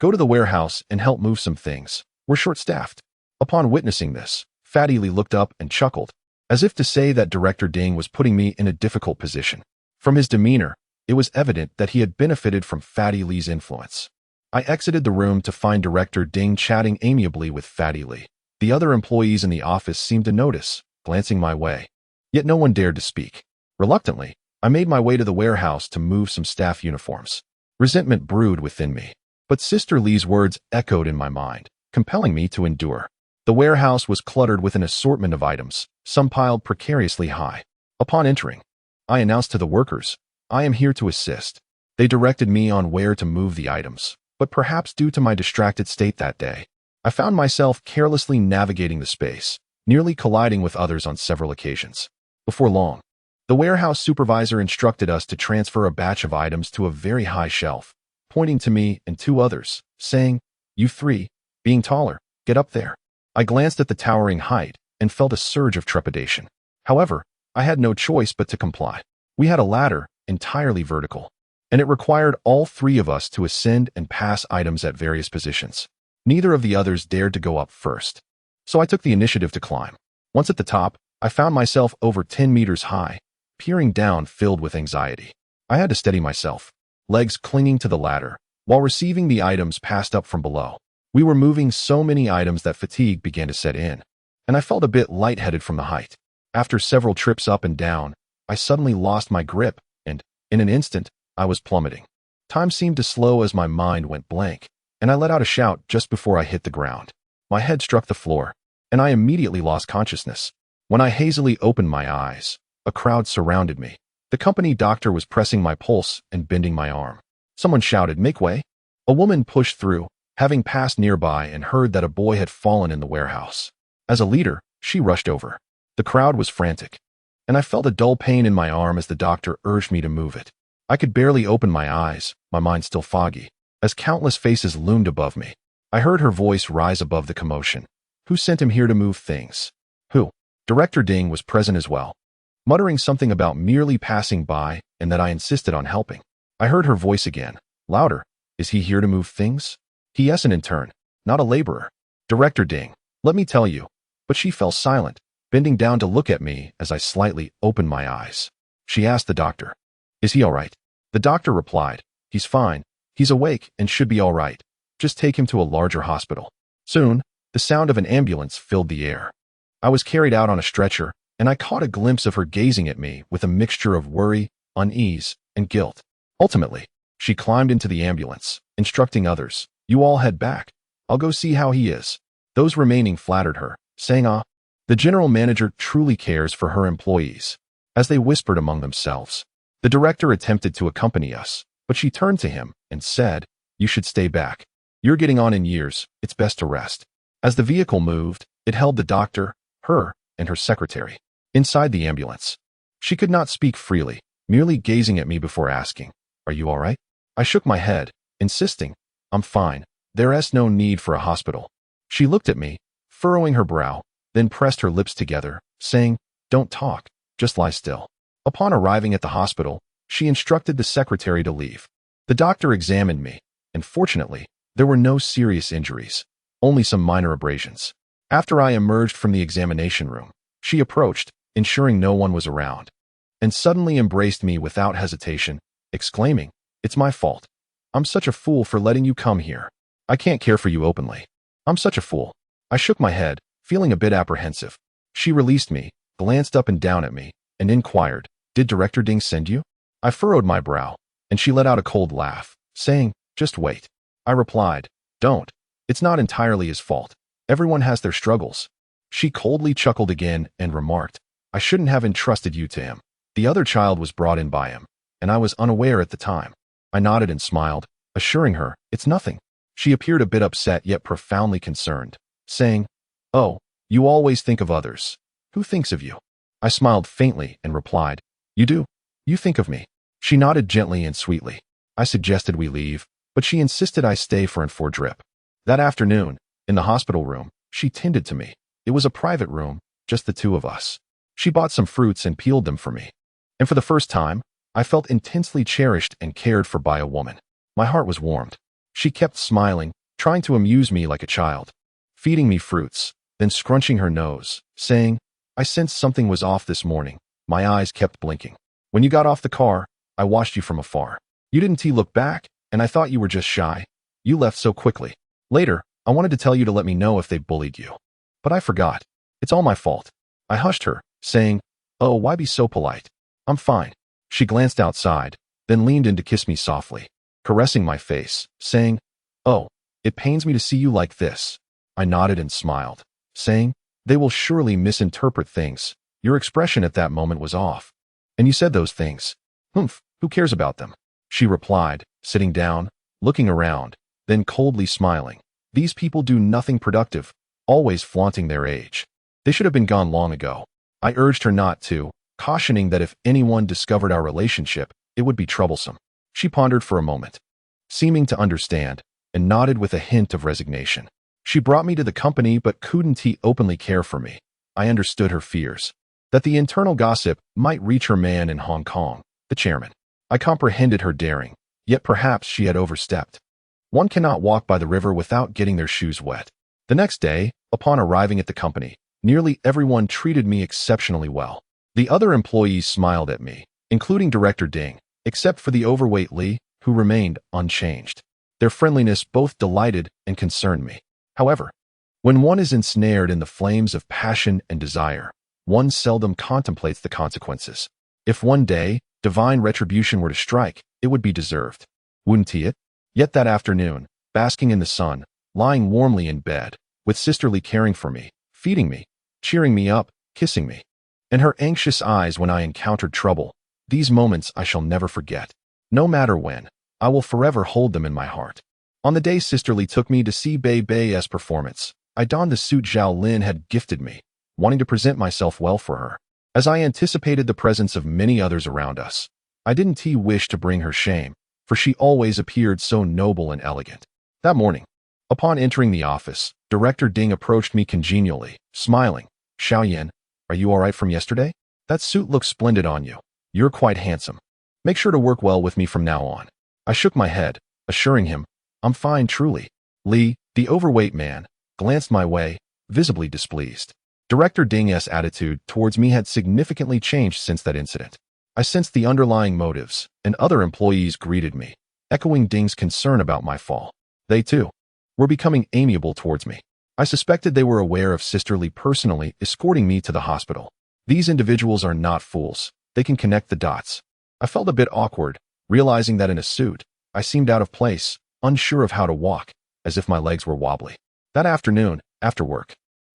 Go to the warehouse and help move some things. We're short-staffed." Upon witnessing this, Fatty Li looked up and chuckled, as if to say that Director Ding was putting me in a difficult position. From his demeanor, it was evident that he had benefited from Fatty Li's influence. I exited the room to find Director Ding chatting amiably with Fatty Li. The other employees in the office seemed to notice, glancing my way. Yet no one dared to speak. Reluctantly, I made my way to the warehouse to move some staff uniforms. Resentment brewed within me, but Sister Li's words echoed in my mind, compelling me to endure. The warehouse was cluttered with an assortment of items, some piled precariously high. Upon entering, I announced to the workers, "I am here to assist." They directed me on where to move the items, but perhaps due to my distracted state that day, I found myself carelessly navigating the space, nearly colliding with others on several occasions. Before long, the warehouse supervisor instructed us to transfer a batch of items to a very high shelf, pointing to me and two others, saying, "You three, being taller, get up there." I glanced at the towering height and felt a surge of trepidation. However, I had no choice but to comply. We had a ladder, entirely vertical, and it required all three of us to ascend and pass items at various positions. Neither of the others dared to go up first, so I took the initiative to climb. Once at the top, I found myself over 10 meters high, peering down filled with anxiety. I had to steady myself, legs clinging to the ladder, while receiving the items passed up from below. We were moving so many items that fatigue began to set in, and I felt a bit lightheaded from the height. After several trips up and down, I suddenly lost my grip, and, in an instant, I was plummeting. Time seemed to slow as my mind went blank, and I let out a shout just before I hit the ground. My head struck the floor, and I immediately lost consciousness. When I hazily opened my eyes, a crowd surrounded me. The company doctor was pressing my pulse and bending my arm. Someone shouted, "Make way!" A woman pushed through, having passed nearby and heard that a boy had fallen in the warehouse. As a leader, she rushed over. The crowd was frantic, and I felt a dull pain in my arm as the doctor urged me to move it. I could barely open my eyes, my mind still foggy, as countless faces loomed above me. I heard her voice rise above the commotion. "Who sent him here to move things?" "Who?" Director Ding was present as well, muttering something about merely passing by and that I insisted on helping. I heard her voice again, louder. "Is he here to move things?" "He is an intern, not a laborer." "Director Ding, let me tell you." But she fell silent, bending down to look at me as I slightly opened my eyes. She asked the doctor, "Is he all right?" The doctor replied, "He's fine. He's awake and should be all right. Just take him to a larger hospital." Soon, the sound of an ambulance filled the air. I was carried out on a stretcher, and I caught a glimpse of her gazing at me with a mixture of worry, unease, and guilt. Ultimately, she climbed into the ambulance, instructing others, "You all head back. I'll go see how he is." Those remaining flattered her, saying, "Ah, the general manager truly cares for her employees." As they whispered among themselves, the director attempted to accompany us, but she turned to him and said, "You should stay back. You're getting on in years. It's best to rest." As the vehicle moved, it held the doctor, her, and her secretary inside the ambulance. She could not speak freely, merely gazing at me before asking, "Are you all right?" I shook my head, insisting, "I'm fine. There is no need for a hospital." She looked at me, furrowing her brow, then pressed her lips together, saying, "Don't talk, just lie still." Upon arriving at the hospital, she instructed the secretary to leave. The doctor examined me, and fortunately, there were no serious injuries, only some minor abrasions. After I emerged from the examination room, she approached, ensuring no one was around, and suddenly embraced me without hesitation, exclaiming, "It's my fault. I'm such a fool for letting you come here. I can't care for you openly. I'm such a fool." I shook my head, feeling a bit apprehensive. She released me, glanced up and down at me, and inquired, "Did Director Ding send you?" I furrowed my brow, and she let out a cold laugh, saying, "Just wait." I replied, "Don't. It's not entirely his fault. Everyone has their struggles." She coldly chuckled again and remarked, "I shouldn't have entrusted you to him. The other child was brought in by him, and I was unaware at the time." I nodded and smiled, assuring her, "It's nothing." She appeared a bit upset yet profoundly concerned, saying, "Oh, you always think of others. Who thinks of you?" I smiled faintly and replied, "You do. You think of me." She nodded gently and sweetly. I suggested we leave, but she insisted I stay for an drip. That afternoon, in the hospital room, she tended to me. It was a private room, just the two of us. She bought some fruits and peeled them for me. And for the first time, I felt intensely cherished and cared for by a woman. My heart was warmed. She kept smiling, trying to amuse me like a child, feeding me fruits, then scrunching her nose, saying, "I sensed something was off this morning." My eyes kept blinking. "When you got off the car, I watched you from afar. You didn't look back, and I thought you were just shy. You left so quickly. Later, I wanted to tell you to let me know if they bullied you. But I forgot. It's all my fault." I hushed her, saying, "Oh, why be so polite? I'm fine." She glanced outside, then leaned in to kiss me softly, caressing my face, saying, "Oh, it pains me to see you like this." I nodded and smiled, saying, "They will surely misinterpret things. Your expression at that moment was off. And you said those things. Humph, who cares about them?" She replied, sitting down, looking around, then coldly smiling. "These people do nothing productive, always flaunting their age. They should have been gone long ago." I urged her not to, cautioning that if anyone discovered our relationship, it would be troublesome. She pondered for a moment, seeming to understand, and nodded with a hint of resignation. She brought me to the company but couldn't openly care for me. I understood her fears, that the internal gossip might reach her man in Hong Kong, the chairman. I comprehended her daring, yet perhaps she had overstepped. One cannot walk by the river without getting their shoes wet. The next day, upon arriving at the company, nearly everyone treated me exceptionally well. The other employees smiled at me, including Director Ding, except for the overweight Li, who remained unchanged. Their friendliness both delighted and concerned me. However, when one is ensnared in the flames of passion and desire, one seldom contemplates the consequences. If one day divine retribution were to strike, it would be deserved. Wouldn't he it? Yet that afternoon, basking in the sun, lying warmly in bed, with sisterly caring for me, feeding me, cheering me up, kissing me, and her anxious eyes when I encountered trouble, these moments I shall never forget. No matter when, I will forever hold them in my heart. On the day Sisterly took me to see Bei Bei's performance, I donned the suit Zhao Lin had gifted me, wanting to present myself well for her. As I anticipated the presence of many others around us, I didn't wish to bring her shame, for she always appeared so noble and elegant. That morning, upon entering the office, Director Ding approached me congenially, smiling. Xiaoyan, are you all right from yesterday? That suit looks splendid on you. You're quite handsome. Make sure to work well with me from now on. I shook my head, assuring him, I'm fine truly. Li, the overweight man, glanced my way, visibly displeased. Director Ding's attitude towards me had significantly changed since that incident. I sensed the underlying motives, and other employees greeted me, echoing Ding's concern about my fall. They, too, were becoming amiable towards me. I suspected they were aware of Sisterly personally escorting me to the hospital. These individuals are not fools. They can connect the dots. I felt a bit awkward, realizing that in a suit, I seemed out of place, unsure of how to walk, as if my legs were wobbly. That afternoon, after work,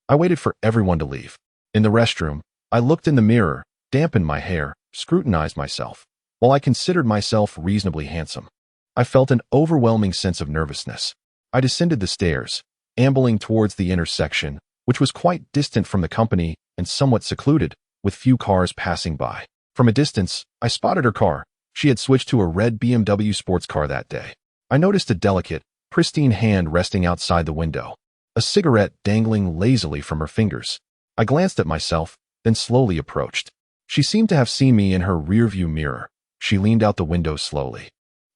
I waited for everyone to leave. In the restroom, I looked in the mirror, dampened my hair, scrutinized myself. While I considered myself reasonably handsome, I felt an overwhelming sense of nervousness. I descended the stairs, ambling towards the intersection, which was quite distant from the company and somewhat secluded, with few cars passing by. From a distance, I spotted her car. She had switched to a red BMW sports car that day. I noticed a delicate, pristine hand resting outside the window, a cigarette dangling lazily from her fingers. I glanced at myself, then slowly approached. She seemed to have seen me in her rearview mirror. She leaned out the window slowly,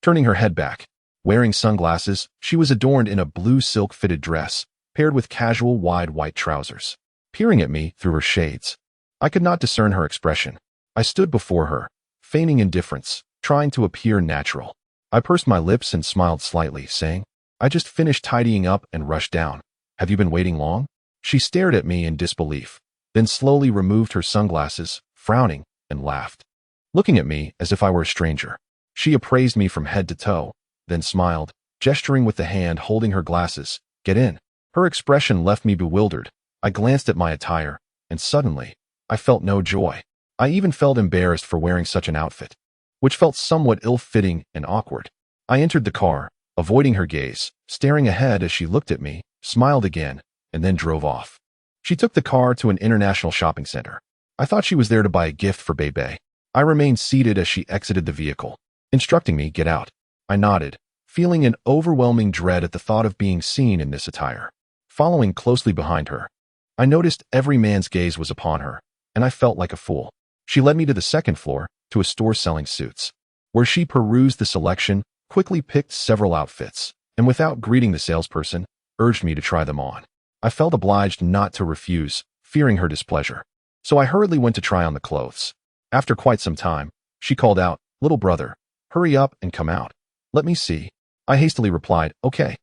turning her head back. Wearing sunglasses, she was adorned in a blue silk-fitted dress, paired with casual wide white trousers. Peering at me through her shades, I could not discern her expression. I stood before her, feigning indifference, trying to appear natural. I pursed my lips and smiled slightly, saying, I just finished tidying up and rushed down. Have you been waiting long? She stared at me in disbelief, then slowly removed her sunglasses, frowning, and laughed, looking at me as if I were a stranger. She appraised me from head to toe, then smiled, gesturing with the hand holding her glasses. Get in. Her expression left me bewildered. I glanced at my attire, and suddenly, I felt no joy. I even felt embarrassed for wearing such an outfit, which felt somewhat ill-fitting and awkward. I entered the car, avoiding her gaze, staring ahead as she looked at me, smiled again, and then drove off. She took the car to an international shopping center. I thought she was there to buy a gift for Bei Bei. I remained seated as she exited the vehicle, instructing me, get out. I nodded, feeling an overwhelming dread at the thought of being seen in this attire. Following closely behind her, I noticed every man's gaze was upon her, and I felt like a fool. She led me to the second floor, to a store selling suits, where she perused the selection, quickly picked several outfits, and without greeting the salesperson, urged me to try them on. I felt obliged not to refuse, fearing her displeasure. So I hurriedly went to try on the clothes. After quite some time, she called out, little brother, hurry up and come out. Let me see. I hastily replied, okay.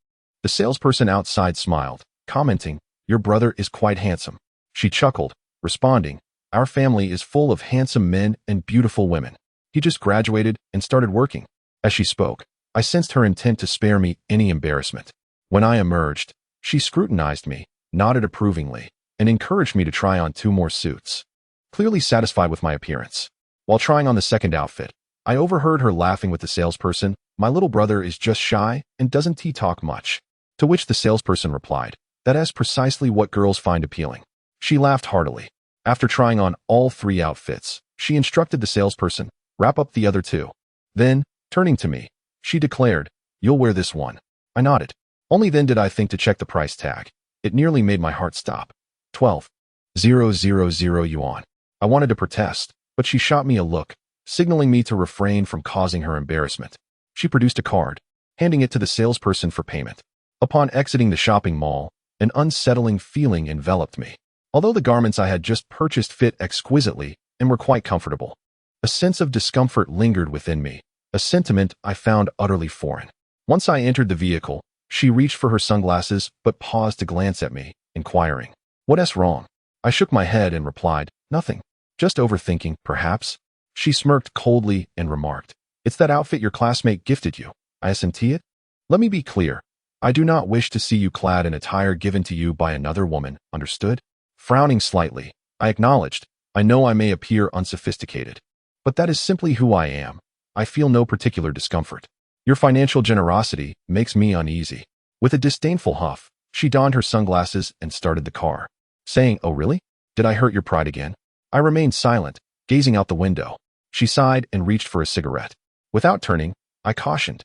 The salesperson outside smiled, commenting, your brother is quite handsome. She chuckled, responding, our family is full of handsome men and beautiful women. He just graduated and started working. As she spoke, I sensed her intent to spare me any embarrassment. When I emerged, she scrutinized me, nodded approvingly, and encouraged me to try on 2 more suits. Clearly satisfied with my appearance. While trying on the second outfit, I overheard her laughing with the salesperson, my little brother is just shy and doesn't talk much. To which the salesperson replied, that is precisely what girls find appealing. She laughed heartily. After trying on all 3 outfits, she instructed the salesperson, wrap up the other 2. Then, turning to me, she declared, you'll wear this one. I nodded. Only then did I think to check the price tag. It nearly made my heart stop. 12,000 yuan. I wanted to protest, but she shot me a look, signaling me to refrain from causing her embarrassment. She produced a card, handing it to the salesperson for payment. Upon exiting the shopping mall, an unsettling feeling enveloped me. Although the garments I had just purchased fit exquisitely and were quite comfortable, a sense of discomfort lingered within me, a sentiment I found utterly foreign. Once I entered the vehicle, she reached for her sunglasses but paused to glance at me, inquiring, what's wrong? I shook my head and replied, nothing. Just overthinking, perhaps? She smirked coldly and remarked, it's that outfit your classmate gifted you. I assenti it. Let me be clear. I do not wish to see you clad in attire given to you by another woman, understood? Frowning slightly, I acknowledged, I know I may appear unsophisticated, but that is simply who I am. I feel no particular discomfort. Your financial generosity makes me uneasy. With a disdainful huff, she donned her sunglasses and started the car, saying, "Oh really? Did I hurt your pride again?" I remained silent, gazing out the window. She sighed and reached for a cigarette. Without turning, I cautioned,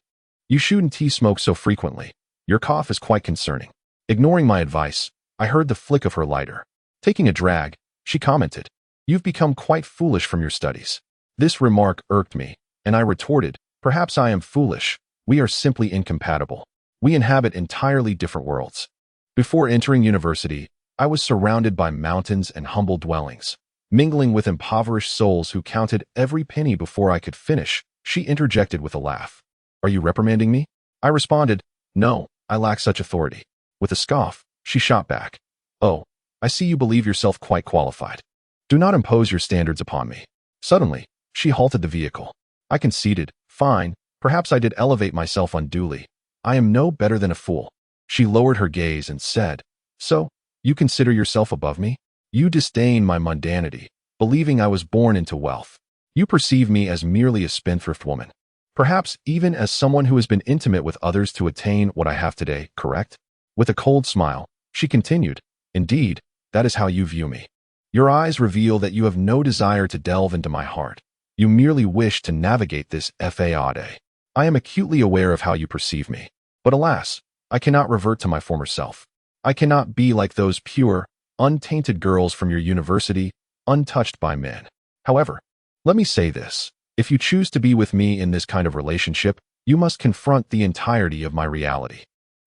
"You shouldn't smoke so frequently. Your cough is quite concerning." Ignoring my advice, I heard the flick of her lighter. Taking a drag, she commented, "You've become quite foolish from your studies." This remark irked me, and I retorted, "Perhaps I am foolish. We are simply incompatible. We inhabit entirely different worlds." Before entering university, I was surrounded by mountains and humble dwellings. Mingling with impoverished souls who counted every penny before I could finish, she interjected with a laugh. "Are you reprimanding me?" I responded, "No, I lack such authority." With a scoff, she shot back, "Oh, I see you believe yourself quite qualified. Do not impose your standards upon me." Suddenly, she halted the vehicle. I conceded, "Fine, perhaps I did elevate myself unduly. I am no better than a fool." She lowered her gaze and said, "So, you consider yourself above me? You disdain my mundanity, believing I was born into wealth. You perceive me as merely a spendthrift woman. Perhaps even as someone who has been intimate with others to attain what I have today, correct?" With a cold smile, she continued, "Indeed, that is how you view me. Your eyes reveal that you have no desire to delve into my heart. You merely wish to navigate this faade. I am acutely aware of how you perceive me. But alas, I cannot revert to my former self. I cannot be like those pure, untainted girls from your university, untouched by men. However, let me say this. If you choose to be with me in this kind of relationship, you must confront the entirety of my reality."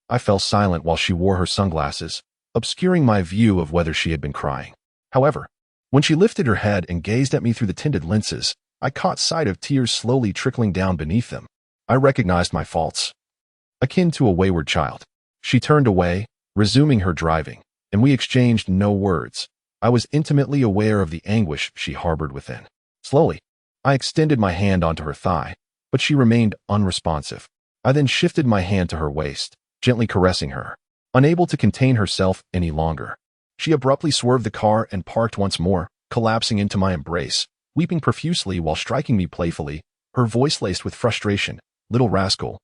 I fell silent while she wore her sunglasses, obscuring my view of whether she had been crying. However, when she lifted her head and gazed at me through the tinted lenses, I caught sight of tears slowly trickling down beneath them. I recognized my faults. Akin to a wayward child. She turned away, resuming her driving, and we exchanged no words. I was intimately aware of the anguish she harbored within. Slowly, I extended my hand onto her thigh, but she remained unresponsive. I then shifted my hand to her waist, gently caressing her. Unable to contain herself any longer, she abruptly swerved the car and parked once more, collapsing into my embrace, weeping profusely while striking me playfully, her voice laced with frustration. Little rascal,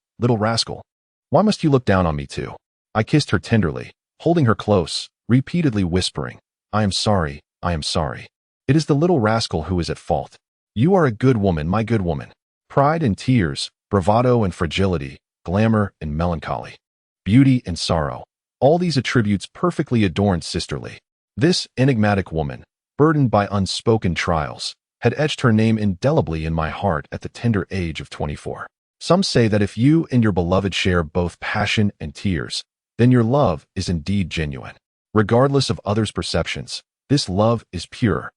why must you look down on me too?" I kissed her tenderly, holding her close, repeatedly whispering, I am sorry. It is the little rascal who is at fault. You are a good woman, my good woman. Pride and tears, bravado and fragility, glamour and melancholy, beauty and sorrow, all these attributes perfectly adorned Sisterly. This enigmatic woman, burdened by unspoken trials, had etched her name indelibly in my heart at the tender age of 24. Some say that if you and your beloved share both passion and tears, then your love is indeed genuine. Regardless of others' perceptions, this love is pure,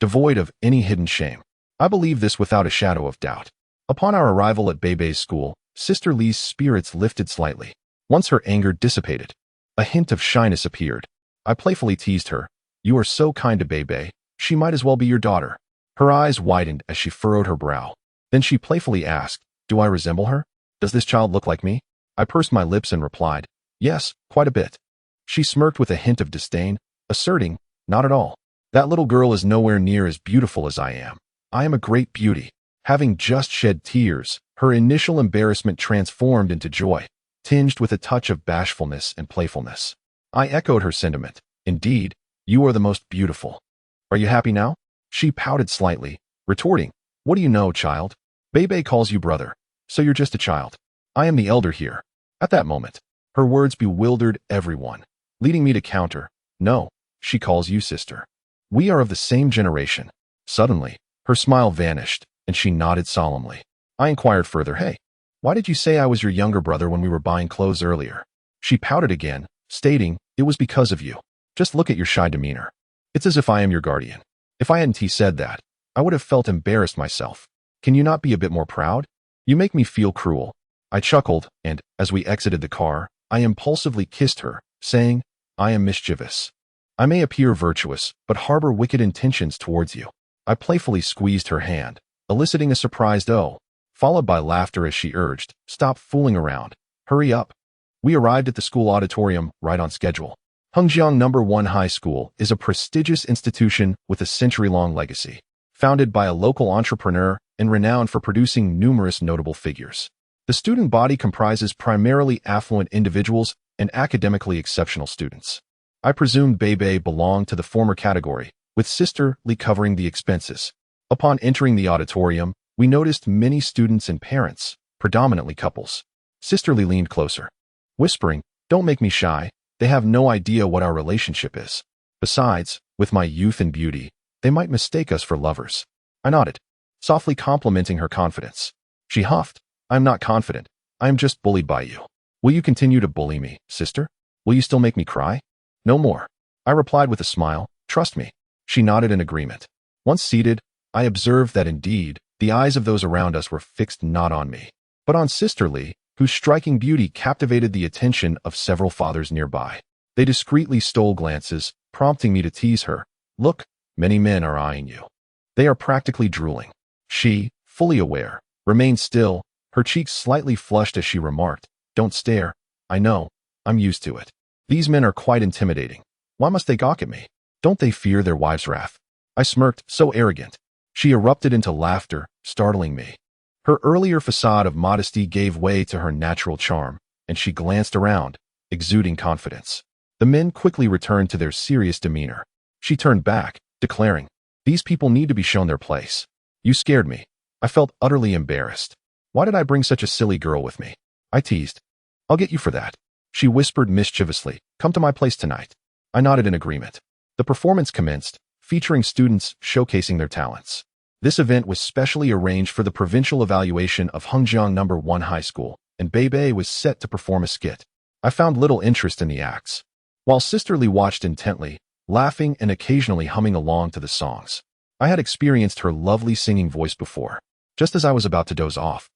devoid of any hidden shame. I believe this without a shadow of doubt. Upon our arrival at Bebe's school, Sister Lee's spirits lifted slightly. Once her anger dissipated, a hint of shyness appeared. I playfully teased her, "You are so kind to Bebe, she might as well be your daughter." Her eyes widened as she furrowed her brow. Then she playfully asked, "Do I resemble her? Does this child look like me?" I pursed my lips and replied, "Yes, quite a bit." She smirked with a hint of disdain, asserting, "Not at all. That little girl is nowhere near as beautiful as I am. I am a great beauty." Having just shed tears, her initial embarrassment transformed into joy, tinged with a touch of bashfulness and playfulness. I echoed her sentiment. "Indeed, you are the most beautiful. Are you happy now?" She pouted slightly, retorting, "What do you know, child? Bebe calls you brother, so you're just a child. I am the elder here." At that moment, her words bewildered everyone, leading me to counter, "No, she calls you sister. We are of the same generation." Suddenly, her smile vanished, and she nodded solemnly. I inquired further, "Hey, why did you say I was your younger brother when we were buying clothes earlier?" She pouted again, stating, "It was because of you. Just look at your shy demeanor. It's as if I am your guardian." If I hadn't said that, I would have felt embarrassed myself. "Can you not be a bit more proud? You make me feel cruel." I chuckled, and, as we exited the car, I impulsively kissed her, saying, "I am mischievous. I may appear virtuous, but harbor wicked intentions towards you." I playfully squeezed her hand, eliciting a surprised "oh." followed by laughter as she urged, "Stop fooling around. Hurry up." We arrived at the school auditorium right on schedule. Hengjiang No. 1 High School is a prestigious institution with a century-long legacy, founded by a local entrepreneur and renowned for producing numerous notable figures. The student body comprises primarily affluent individuals and academically exceptional students. I presumed Bebe belonged to the former category, with Sister Lee covering the expenses. Upon entering the auditorium, we noticed many students and parents, predominantly couples. Sister Lee leaned closer, whispering, "Don't make me shy. They have no idea what our relationship is. Besides, with my youth and beauty, they might mistake us for lovers." I nodded, softly complimenting her confidence. She huffed, "I'm not confident. I am just bullied by you." "Will you continue to bully me, sister? Will you still make me cry?" "No more," I replied with a smile. "Trust me." She nodded in agreement. Once seated, I observed that indeed, the eyes of those around us were fixed not on me, but on Sister Lee, whose striking beauty captivated the attention of several fathers nearby. They discreetly stole glances, prompting me to tease her. "Look, many men are eyeing you. They are practically drooling." She, fully aware, remained still, her cheeks slightly flushed as she remarked, "Don't stare. I know. I'm used to it. These men are quite intimidating. Why must they gawk at me? Don't they fear their wives' wrath?" I smirked, so arrogant. She erupted into laughter, startling me. Her earlier facade of modesty gave way to her natural charm, and she glanced around, exuding confidence. The men quickly returned to their serious demeanor. She turned back, declaring, "These people need to be shown their place." "You scared me." I felt utterly embarrassed. Why did I bring such a silly girl with me? I teased. "I'll get you for that." She whispered mischievously, "Come to my place tonight." I nodded in agreement. The performance commenced, featuring students showcasing their talents. This event was specially arranged for the provincial evaluation of Hengjiang No. 1 High School, and Bebe was set to perform a skit. I found little interest in the acts, while Sister Lee watched intently, laughing and occasionally humming along to the songs. I had experienced her lovely singing voice before. Just as I was about to doze off,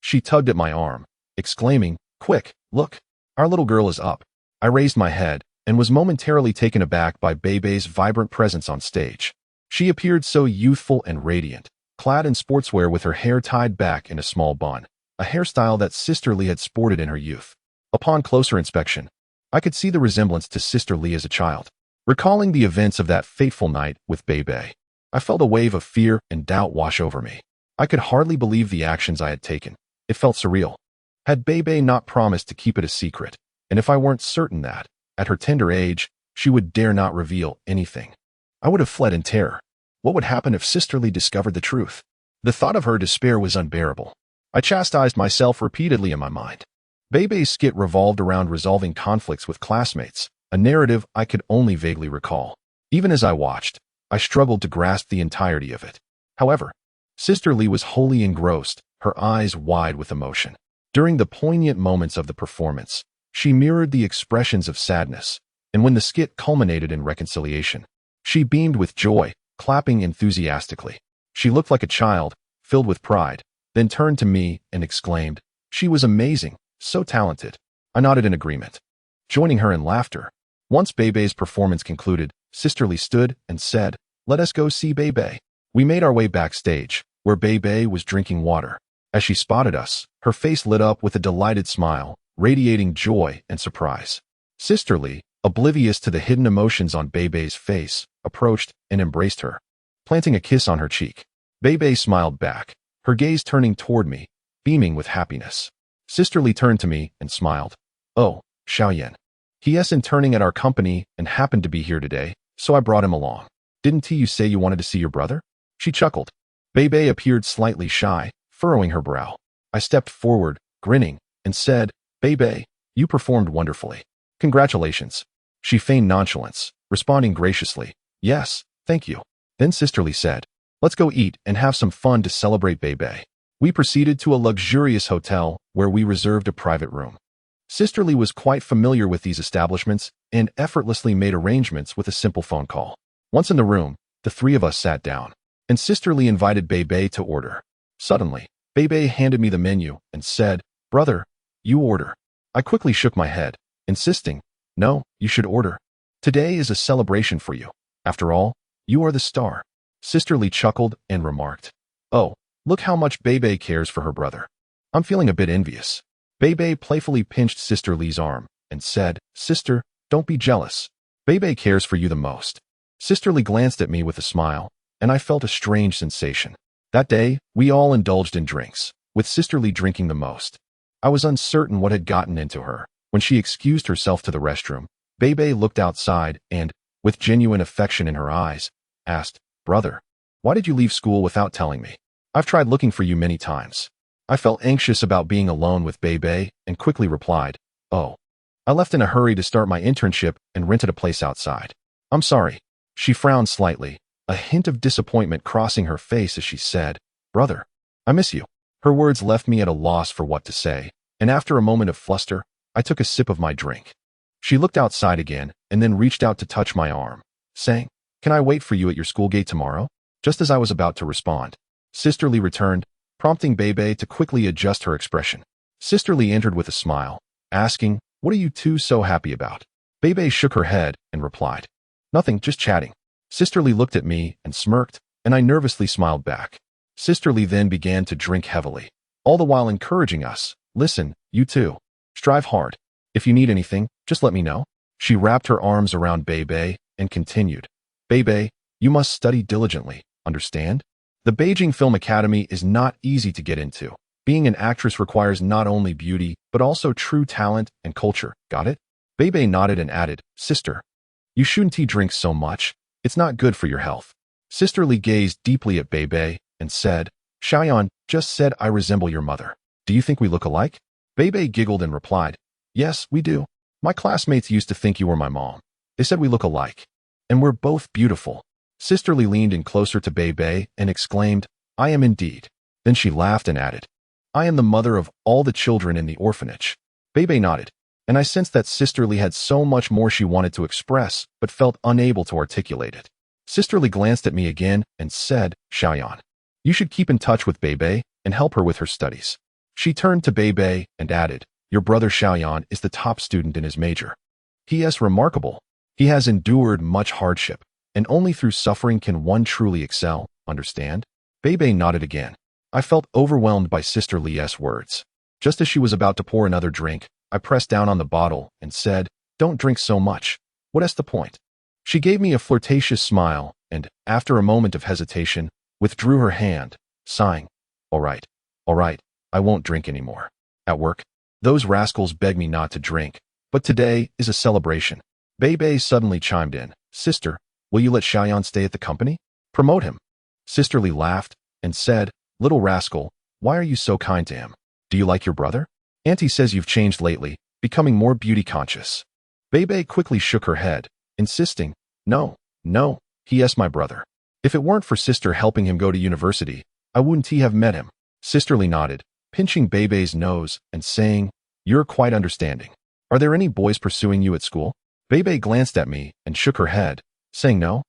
she tugged at my arm, exclaiming, "Quick, look, our little girl is up." I raised my head and was momentarily taken aback by Bebe's vibrant presence on stage. She appeared so youthful and radiant, clad in sportswear with her hair tied back in a small bun, a hairstyle that Sister Lee had sported in her youth. Upon closer inspection, I could see the resemblance to Sister Lee as a child. Recalling the events of that fateful night with Bebe, I felt a wave of fear and doubt wash over me. I could hardly believe the actions I had taken. It felt surreal. Had Bebe not promised to keep it a secret, and if I weren't certain that, at her tender age, she would dare not reveal anything, I would have fled in terror. What would happen if Sister Lee discovered the truth? The thought of her despair was unbearable. I chastised myself repeatedly in my mind. Bebe's skit revolved around resolving conflicts with classmates, a narrative I could only vaguely recall. Even as I watched, I struggled to grasp the entirety of it. However, Sister Lee was wholly engrossed, her eyes wide with emotion. During the poignant moments of the performance, she mirrored the expressions of sadness, and when the skit culminated in reconciliation, she beamed with joy, clapping enthusiastically. She looked like a child, filled with pride, then turned to me and exclaimed, "She was amazing, so talented." I nodded in agreement, joining her in laughter. Once Bebe's performance concluded, Sister Lee stood and said, "Let us go see Bebe." We made our way backstage, where Bebe was drinking water. As she spotted us, her face lit up with a delighted smile, radiating joy and surprise. Sister Lee, oblivious to the hidden emotions on Bebe's face, approached and embraced her, planting a kiss on her cheek. Bebe smiled back, her gaze turning toward me, beaming with happiness. Sister Lee turned to me and smiled. "Oh, Xiaoyan. He isn't turning at our company and happened to be here today, so I brought him along. Didn't you say you wanted to see your brother?" She chuckled. Bebe appeared slightly shy, furrowing her brow. I stepped forward, grinning, and said, "Bebe, you performed wonderfully. Congratulations." She feigned nonchalance, responding graciously, "Yes, thank you." Then Sister Lee said, "Let's go eat and have some fun to celebrate Bebe." We proceeded to a luxurious hotel where we reserved a private room. Sister Lee was quite familiar with these establishments and effortlessly made arrangements with a simple phone call. Once in the room, the three of us sat down, and Sister Lee invited Bebe to order. Suddenly, Bebe handed me the menu and said, "Brother, you order." I quickly shook my head, insisting, "No, you should order. Today is a celebration for you. After all, you are the star." Sister Lee chuckled and remarked, "Oh, Look how much Bebe cares for her brother. I'm feeling a bit envious. Bebe playfully pinched Sister Lee's arm and said, Sister, don't be jealous. Bebe cares for you the most. Sister Lee glanced at me with a smile, and I felt a strange sensation. That day, we all indulged in drinks, with Sister Lee drinking the most. I was uncertain what had gotten into her. When she excused herself to the restroom, Bebe looked outside and, with genuine affection in her eyes, asked, Brother, why did you leave school without telling me? I've tried looking for you many times. I felt anxious about being alone with Bebe and quickly replied, Oh, I left in a hurry to start my internship and rented a place outside. I'm sorry. She frowned slightly, a hint of disappointment crossing her face as she said, Brother, I miss you. Her words left me at a loss for what to say, and after a moment of fluster, I took a sip of my drink. She looked outside again and then reached out to touch my arm, saying, Can I wait for you at your school gate tomorrow? Just as I was about to respond, Sister Lee returned, prompting Bebe to quickly adjust her expression. Sister Lee entered with a smile, asking, What are you two so happy about? Bebe shook her head and replied, Nothing, just chatting. Sister Lee looked at me and smirked, and I nervously smiled back. Sister Lee then began to drink heavily, all the while encouraging us, Listen, you two, strive hard. If you need anything, just let me know. She wrapped her arms around Bebe and continued, Bebe, you must study diligently, understand? The Beijing Film Academy is not easy to get into. Being an actress requires not only beauty, but also true talent and culture, got it? Bebe nodded and added, Sister, you shouldn't drink so much. It's not good for your health. Sister Lee gazed deeply at Bebe and said, Xiaoyan just said I resemble your mother. Do you think we look alike? Bebe giggled and replied, Yes, we do. My classmates used to think you were my mom. They said we look alike. And we're both beautiful. Sister Lee leaned in closer to Bebe and exclaimed, I am indeed. Then she laughed and added, I am the mother of all the children in the orphanage. Bebe nodded, and I sensed that Sister Lee had so much more she wanted to express, but felt unable to articulate it. Sister Lee glanced at me again and said, Xiaoyan, you should keep in touch with Bebe and help her with her studies. She turned to Bebe and added, Your brother Xiaoyan is the top student in his major. He is remarkable. He has endured much hardship, and only through suffering can one truly excel, understand? Bebe nodded again. I felt overwhelmed by Sister Lee's words. Just as she was about to pour another drink, I pressed down on the bottle and said, Don't drink so much. What is the point? She gave me a flirtatious smile and, after a moment of hesitation, withdrew her hand, sighing, all right, I won't drink anymore. At work, those rascals beg me not to drink, but today is a celebration. Bebe suddenly chimed in, Sister, will you let Xiaoyan stay at the company? Promote him. Sister Lee laughed and said, Little rascal, why are you so kind to him? Do you like your brother? Auntie says you've changed lately, becoming more beauty conscious. Bebe quickly shook her head, insisting, No, he is my brother. If it weren't for Sister helping him go to university, I wouldn't have met him. Sister Lee nodded, pinching Bebe's nose and saying, You're quite understanding. Are there any boys pursuing you at school? Bebe glanced at me and shook her head, saying no.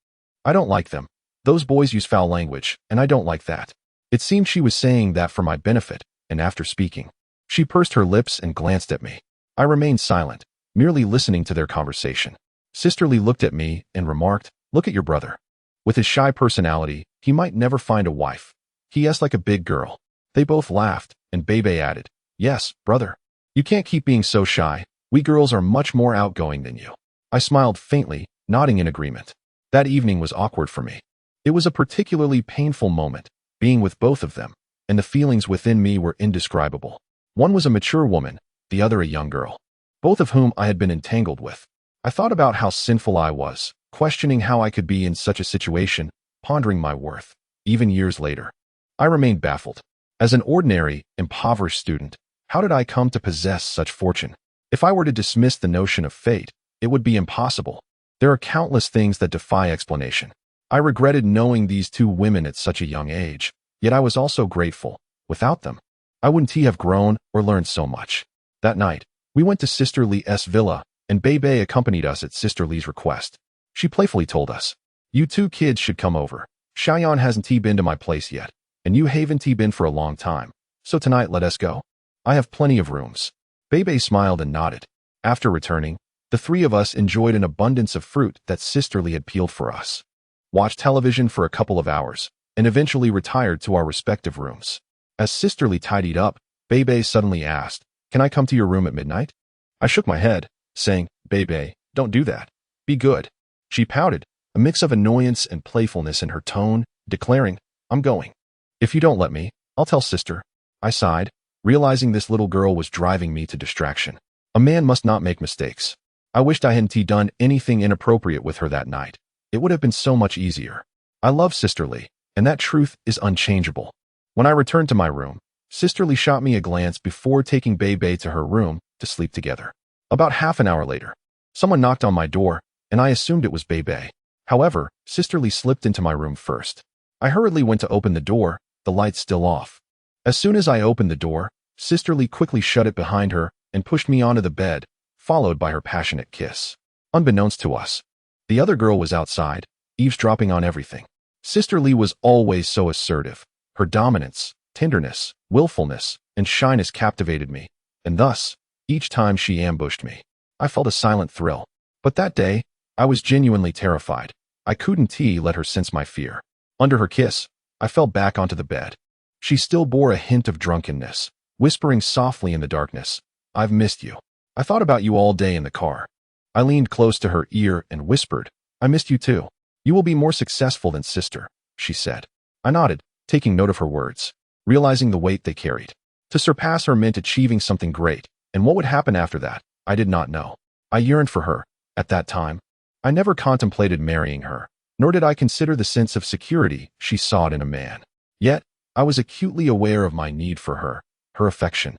I don't like them. Those boys use foul language, and I don't like that. It seemed she was saying that for my benefit, and after speaking, she pursed her lips and glanced at me. I remained silent, merely listening to their conversation. Sister Lee looked at me and remarked, Look at your brother. With his shy personality, he might never find a wife. He is like a big girl. They both laughed, and Bebe added, Yes, brother. You can't keep being so shy. We girls are much more outgoing than you. I smiled faintly, nodding in agreement. That evening was awkward for me. It was a particularly painful moment, being with both of them, and the feelings within me were indescribable. One was a mature woman, the other a young girl, both of whom I had been entangled with. I thought about how sinful I was, questioning how I could be in such a situation, pondering my worth. Even years later, I remained baffled. As an ordinary, impoverished student, how did I come to possess such fortune? If I were to dismiss the notion of fate, it would be impossible. There are countless things that defy explanation. I regretted knowing these two women at such a young age, yet I was also grateful. Without them, I wouldn't have grown or learned so much. That night, we went to Sister Lee's villa, and Bebe accompanied us at Sister Lee's request. She playfully told us, You two kids should come over. Xiaoyan hasn't been to my place yet, and you haven't been for a long time, so tonight let us go. I have plenty of rooms. Bebe smiled and nodded. After returning, the three of us enjoyed an abundance of fruit that Sister Lee had peeled for us, watched television for a couple of hours, and eventually retired to our respective rooms. As Sisterly tidied up, Bebe suddenly asked, "Can I come to your room at midnight?" I shook my head, saying, "Bebe, don't do that. Be good." She pouted, a mix of annoyance and playfulness in her tone, declaring, "I'm going. If you don't let me, I'll tell sister." I sighed, realizing this little girl was driving me to distraction. A man must not make mistakes. I wished I hadn't done anything inappropriate with her that night. It would have been so much easier. I love Sisterly, and that truth is unchangeable. When I returned to my room, Sisterly shot me a glance before taking Bebe to her room to sleep together. About half an hour later, someone knocked on my door, and I assumed it was Bebe. However, Sisterly slipped into my room first. I hurriedly went to open the door, the lights still off. As soon as I opened the door, Sisterly quickly shut it behind her and pushed me onto the bed, followed by her passionate kiss. Unbeknownst to us, the other girl was outside, eavesdropping on everything. Sisterly was always so assertive. Her dominance, tenderness, willfulness, and shyness captivated me, and thus, each time she ambushed me, I felt a silent thrill. But that day, I was genuinely terrified. I couldn't let her sense my fear. Under her kiss, I fell back onto the bed. She still bore a hint of drunkenness, whispering softly in the darkness, "I've missed you. I thought about you all day in the car." I leaned close to her ear and whispered, "I missed you too. You will be more successful than sister," she said. I nodded, taking note of her words, realizing the weight they carried. To surpass her meant achieving something great, and what would happen after that, I did not know. I yearned for her. At that time, I never contemplated marrying her, nor did I consider the sense of security she sought in a man. Yet, I was acutely aware of my need for her affection,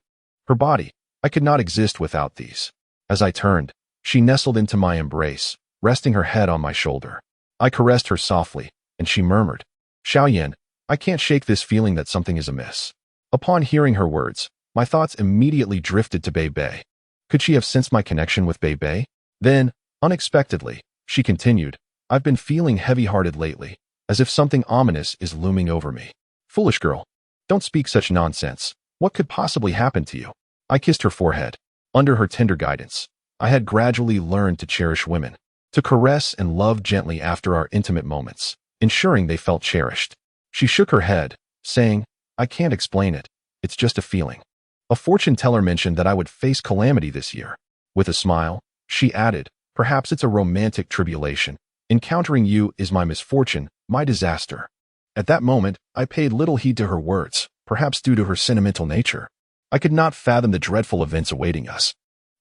her body. I could not exist without these. As I turned, she nestled into my embrace, resting her head on my shoulder. I caressed her softly, and she murmured, "Xiaoyan, I can't shake this feeling that something is amiss." Upon hearing her words, my thoughts immediately drifted to Bebe. Could she have sensed my connection with Bebe? Then, unexpectedly, she continued, "I've been feeling heavy-hearted lately, as if something ominous is looming over me." "Foolish girl, don't speak such nonsense. What could possibly happen to you?" I kissed her forehead. Under her tender guidance, I had gradually learned to cherish women, to caress and love gently after our intimate moments, ensuring they felt cherished. She shook her head, saying, "I can't explain it. It's just a feeling. A fortune teller mentioned that I would face calamity this year." With a smile, she added, "Perhaps it's a romantic tribulation. Encountering you is my misfortune, my disaster." At that moment, I paid little heed to her words, perhaps due to her sentimental nature. I could not fathom the dreadful events awaiting us.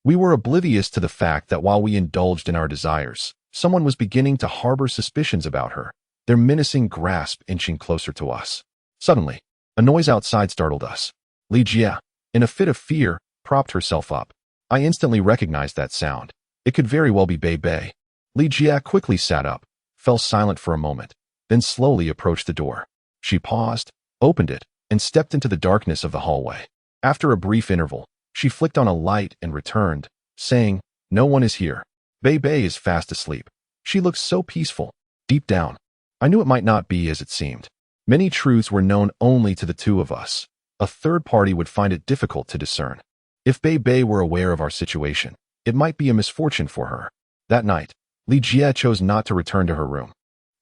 We were oblivious to the fact that while we indulged in our desires, someone was beginning to harbor suspicions about her, their menacing grasp inching closer to us. Suddenly, a noise outside startled us. Li Jia, in a fit of fear, propped herself up. I instantly recognized that sound. It could very well be Bebe. Li Jia quickly sat up, fell silent for a moment, then slowly approached the door. She paused, opened it, and stepped into the darkness of the hallway. After a brief interval, she flicked on a light and returned, saying, "No one is here. Bebe is fast asleep." She looked so peaceful. Deep down, I knew it might not be as it seemed. Many truths were known only to the two of us. A third party would find it difficult to discern. If Bebe were aware of our situation, it might be a misfortune for her. That night, Li Jie chose not to return to her room.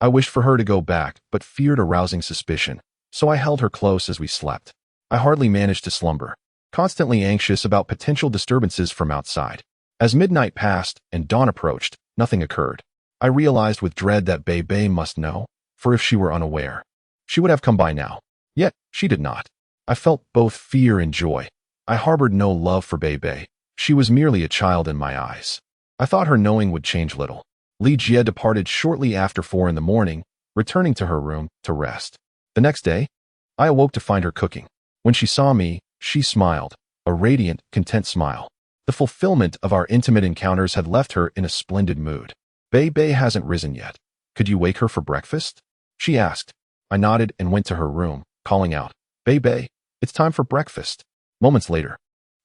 I wished for her to go back, but feared arousing suspicion, so I held her close as we slept. I hardly managed to slumber, constantly anxious about potential disturbances from outside. As midnight passed and dawn approached, nothing occurred. I realized with dread that Bebe must know, for if she were unaware, she would have come by now. Yet, she did not. I felt both fear and joy. I harbored no love for Bebe. She was merely a child in my eyes. I thought her knowing would change little. Li Jie departed shortly after 4 in the morning, returning to her room to rest. The next day, I awoke to find her cooking. When she saw me, she smiled, a radiant, content smile. The fulfillment of our intimate encounters had left her in a splendid mood. "Bebe hasn't risen yet. Could you wake her for breakfast?" she asked. I nodded and went to her room, calling out, "Bebe, it's time for breakfast." Moments later,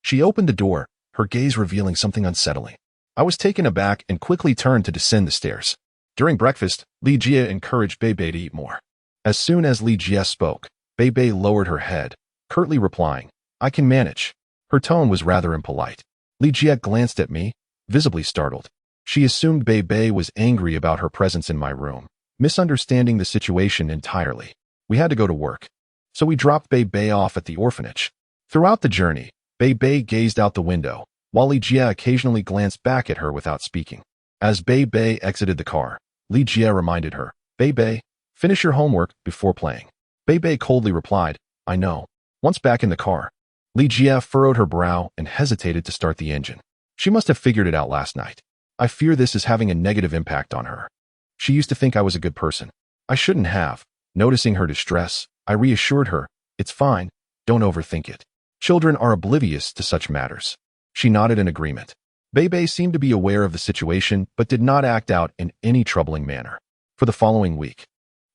she opened the door, her gaze revealing something unsettling. I was taken aback and quickly turned to descend the stairs. During breakfast, Li Jie encouraged Bebe to eat more. As soon as Li Jie spoke, Bebe lowered her head, curtly replying, "I can manage." Her tone was rather impolite. Li Jie glanced at me, visibly startled. She assumed Bebe was angry about her presence in my room, misunderstanding the situation entirely. We had to go to work. So we dropped Bei Bei off at the orphanage. Throughout the journey, Bei Bei gazed out the window, while Li Jie occasionally glanced back at her without speaking. As Bei Bei exited the car, Li Jie reminded her, Bei Bei, finish your homework before playing. Bei Bei coldly replied, I know. Once back in the car, Li Jie furrowed her brow and hesitated to start the engine. She must have figured it out last night. I fear this is having a negative impact on her. She used to think I was a good person. I shouldn't have. Noticing her distress, I reassured her, it's fine, don't overthink it. Children are oblivious to such matters. She nodded in agreement. Bei Bei seemed to be aware of the situation but did not act out in any troubling manner. For the following week,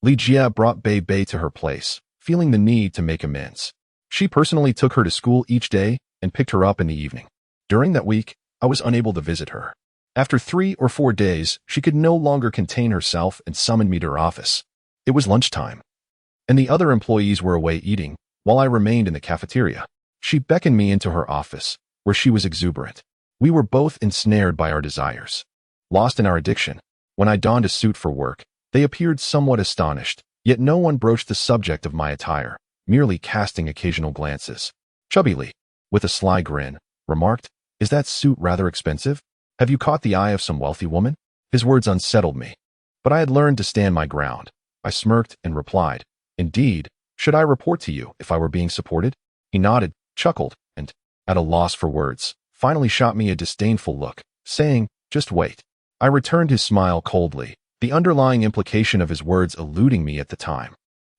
Li Jie brought Bei Bei to her place, feeling the need to make amends. She personally took her to school each day and picked her up in the evening. During that week, I was unable to visit her. After 3 or 4 days, she could no longer contain herself and summoned me to her office. It was lunchtime, and the other employees were away eating, while I remained in the cafeteria. She beckoned me into her office, where she was exuberant. We were both ensnared by our desires, lost in our addiction. When I donned a suit for work, they appeared somewhat astonished, yet no one broached the subject of my attire, merely casting occasional glances. Chubby Lee, with a sly grin, remarked, Is that suit rather expensive? Have you caught the eye of some wealthy woman? His words unsettled me, but I had learned to stand my ground. I smirked and replied, Indeed, should I report to you if I were being supported? He nodded, chuckled, and, at a loss for words, finally shot me a disdainful look, saying, Just wait. I returned his smile coldly, the underlying implication of his words eluding me at the time,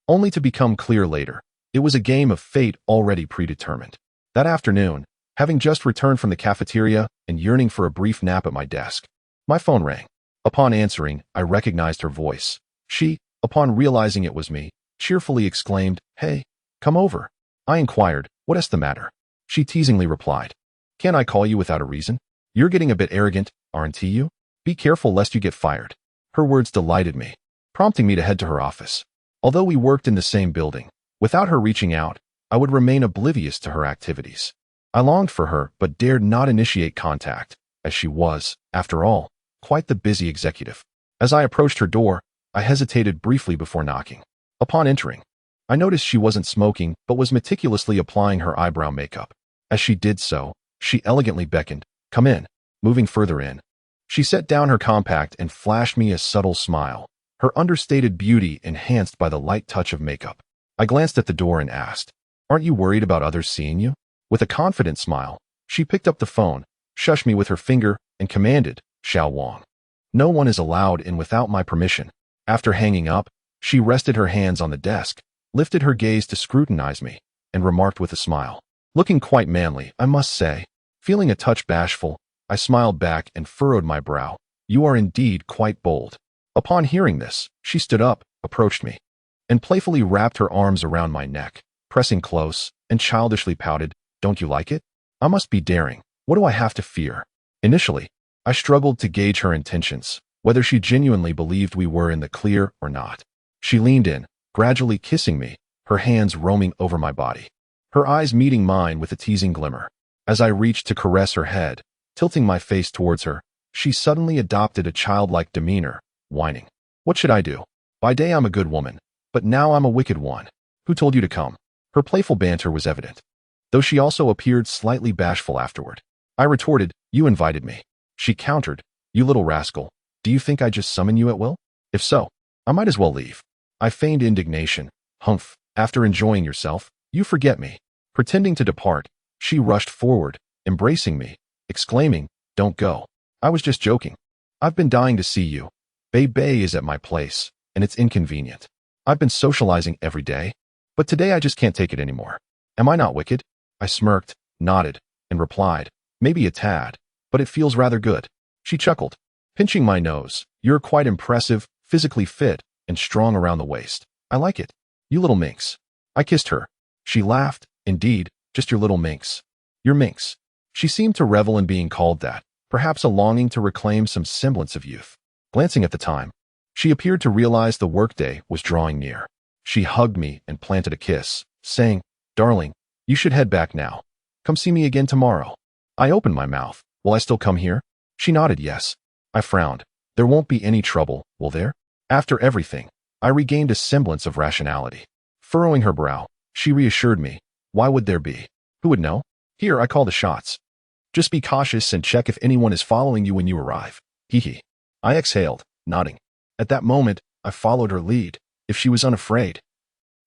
only to become clear later. It was a game of fate already predetermined. That afternoon, having just returned from the cafeteria and yearning for a brief nap at my desk, my phone rang. Upon answering, I recognized her voice. She, upon realizing it was me, cheerfully exclaimed, Hey, come over. I inquired, What's the matter? She teasingly replied, Can't I call you without a reason? You're getting a bit arrogant, aren't you? Be careful lest you get fired. Her words delighted me, prompting me to head to her office. Although we worked in the same building, without her reaching out, I would remain oblivious to her activities. I longed for her but dared not initiate contact, as she was, after all, quite the busy executive. As I approached her door, I hesitated briefly before knocking. Upon entering, I noticed she wasn't smoking but was meticulously applying her eyebrow makeup. As she did so, she elegantly beckoned, Come in. Moving further in, she set down her compact and flashed me a subtle smile, her understated beauty enhanced by the light touch of makeup. I glanced at the door and asked, Aren't you worried about others seeing you? With a confident smile, she picked up the phone, shushed me with her finger, and commanded, Xiao Wang. No one is allowed in without my permission. After hanging up, she rested her hands on the desk, lifted her gaze to scrutinize me, and remarked with a smile, looking quite manly, I must say. Feeling a touch bashful, I smiled back and furrowed my brow. You are indeed quite bold. Upon hearing this, she stood up, approached me, and playfully wrapped her arms around my neck, pressing close, and childishly pouted, Don't you like it? I must be daring. What do I have to fear? Initially, I struggled to gauge her intentions, whether she genuinely believed we were in the clear or not. She leaned in, gradually kissing me, her hands roaming over my body, her eyes meeting mine with a teasing glimmer. As I reached to caress her head, tilting my face towards her, she suddenly adopted a childlike demeanor, whining, What should I do? By day I'm a good woman, but now I'm a wicked one. Who told you to come? Her playful banter was evident, though she also appeared slightly bashful afterward. I retorted, You invited me. She countered, You little rascal, do you think I just summon you at will? If so, I might as well leave. I feigned indignation. Humph, after enjoying yourself, you forget me. Pretending to depart, she rushed forward, embracing me, exclaiming, Don't go. I was just joking. I've been dying to see you. Bei Bei is at my place, and it's inconvenient. I've been socializing every day, but today I just can't take it anymore. Am I not wicked? I smirked, nodded, and replied, Maybe a tad, but it feels rather good. She chuckled, pinching my nose. You're quite impressive, physically fit, and strong around the waist. I like it. You little minx. I kissed her. She laughed, Indeed, just your little minx. Your minx. She seemed to revel in being called that, perhaps a longing to reclaim some semblance of youth. Glancing at the time, she appeared to realize the workday was drawing near. She hugged me and planted a kiss, saying, Darling, you should head back now. Come see me again tomorrow. I opened my mouth. Will I still come here? She nodded yes. I frowned. There won't be any trouble, will there? After everything, I regained a semblance of rationality. Furrowing her brow, she reassured me. Why would there be? Who would know? Here, I call the shots. Just be cautious and check if anyone is following you when you arrive. Hee hee. I exhaled, nodding. At that moment, I followed her lead. If she was unafraid,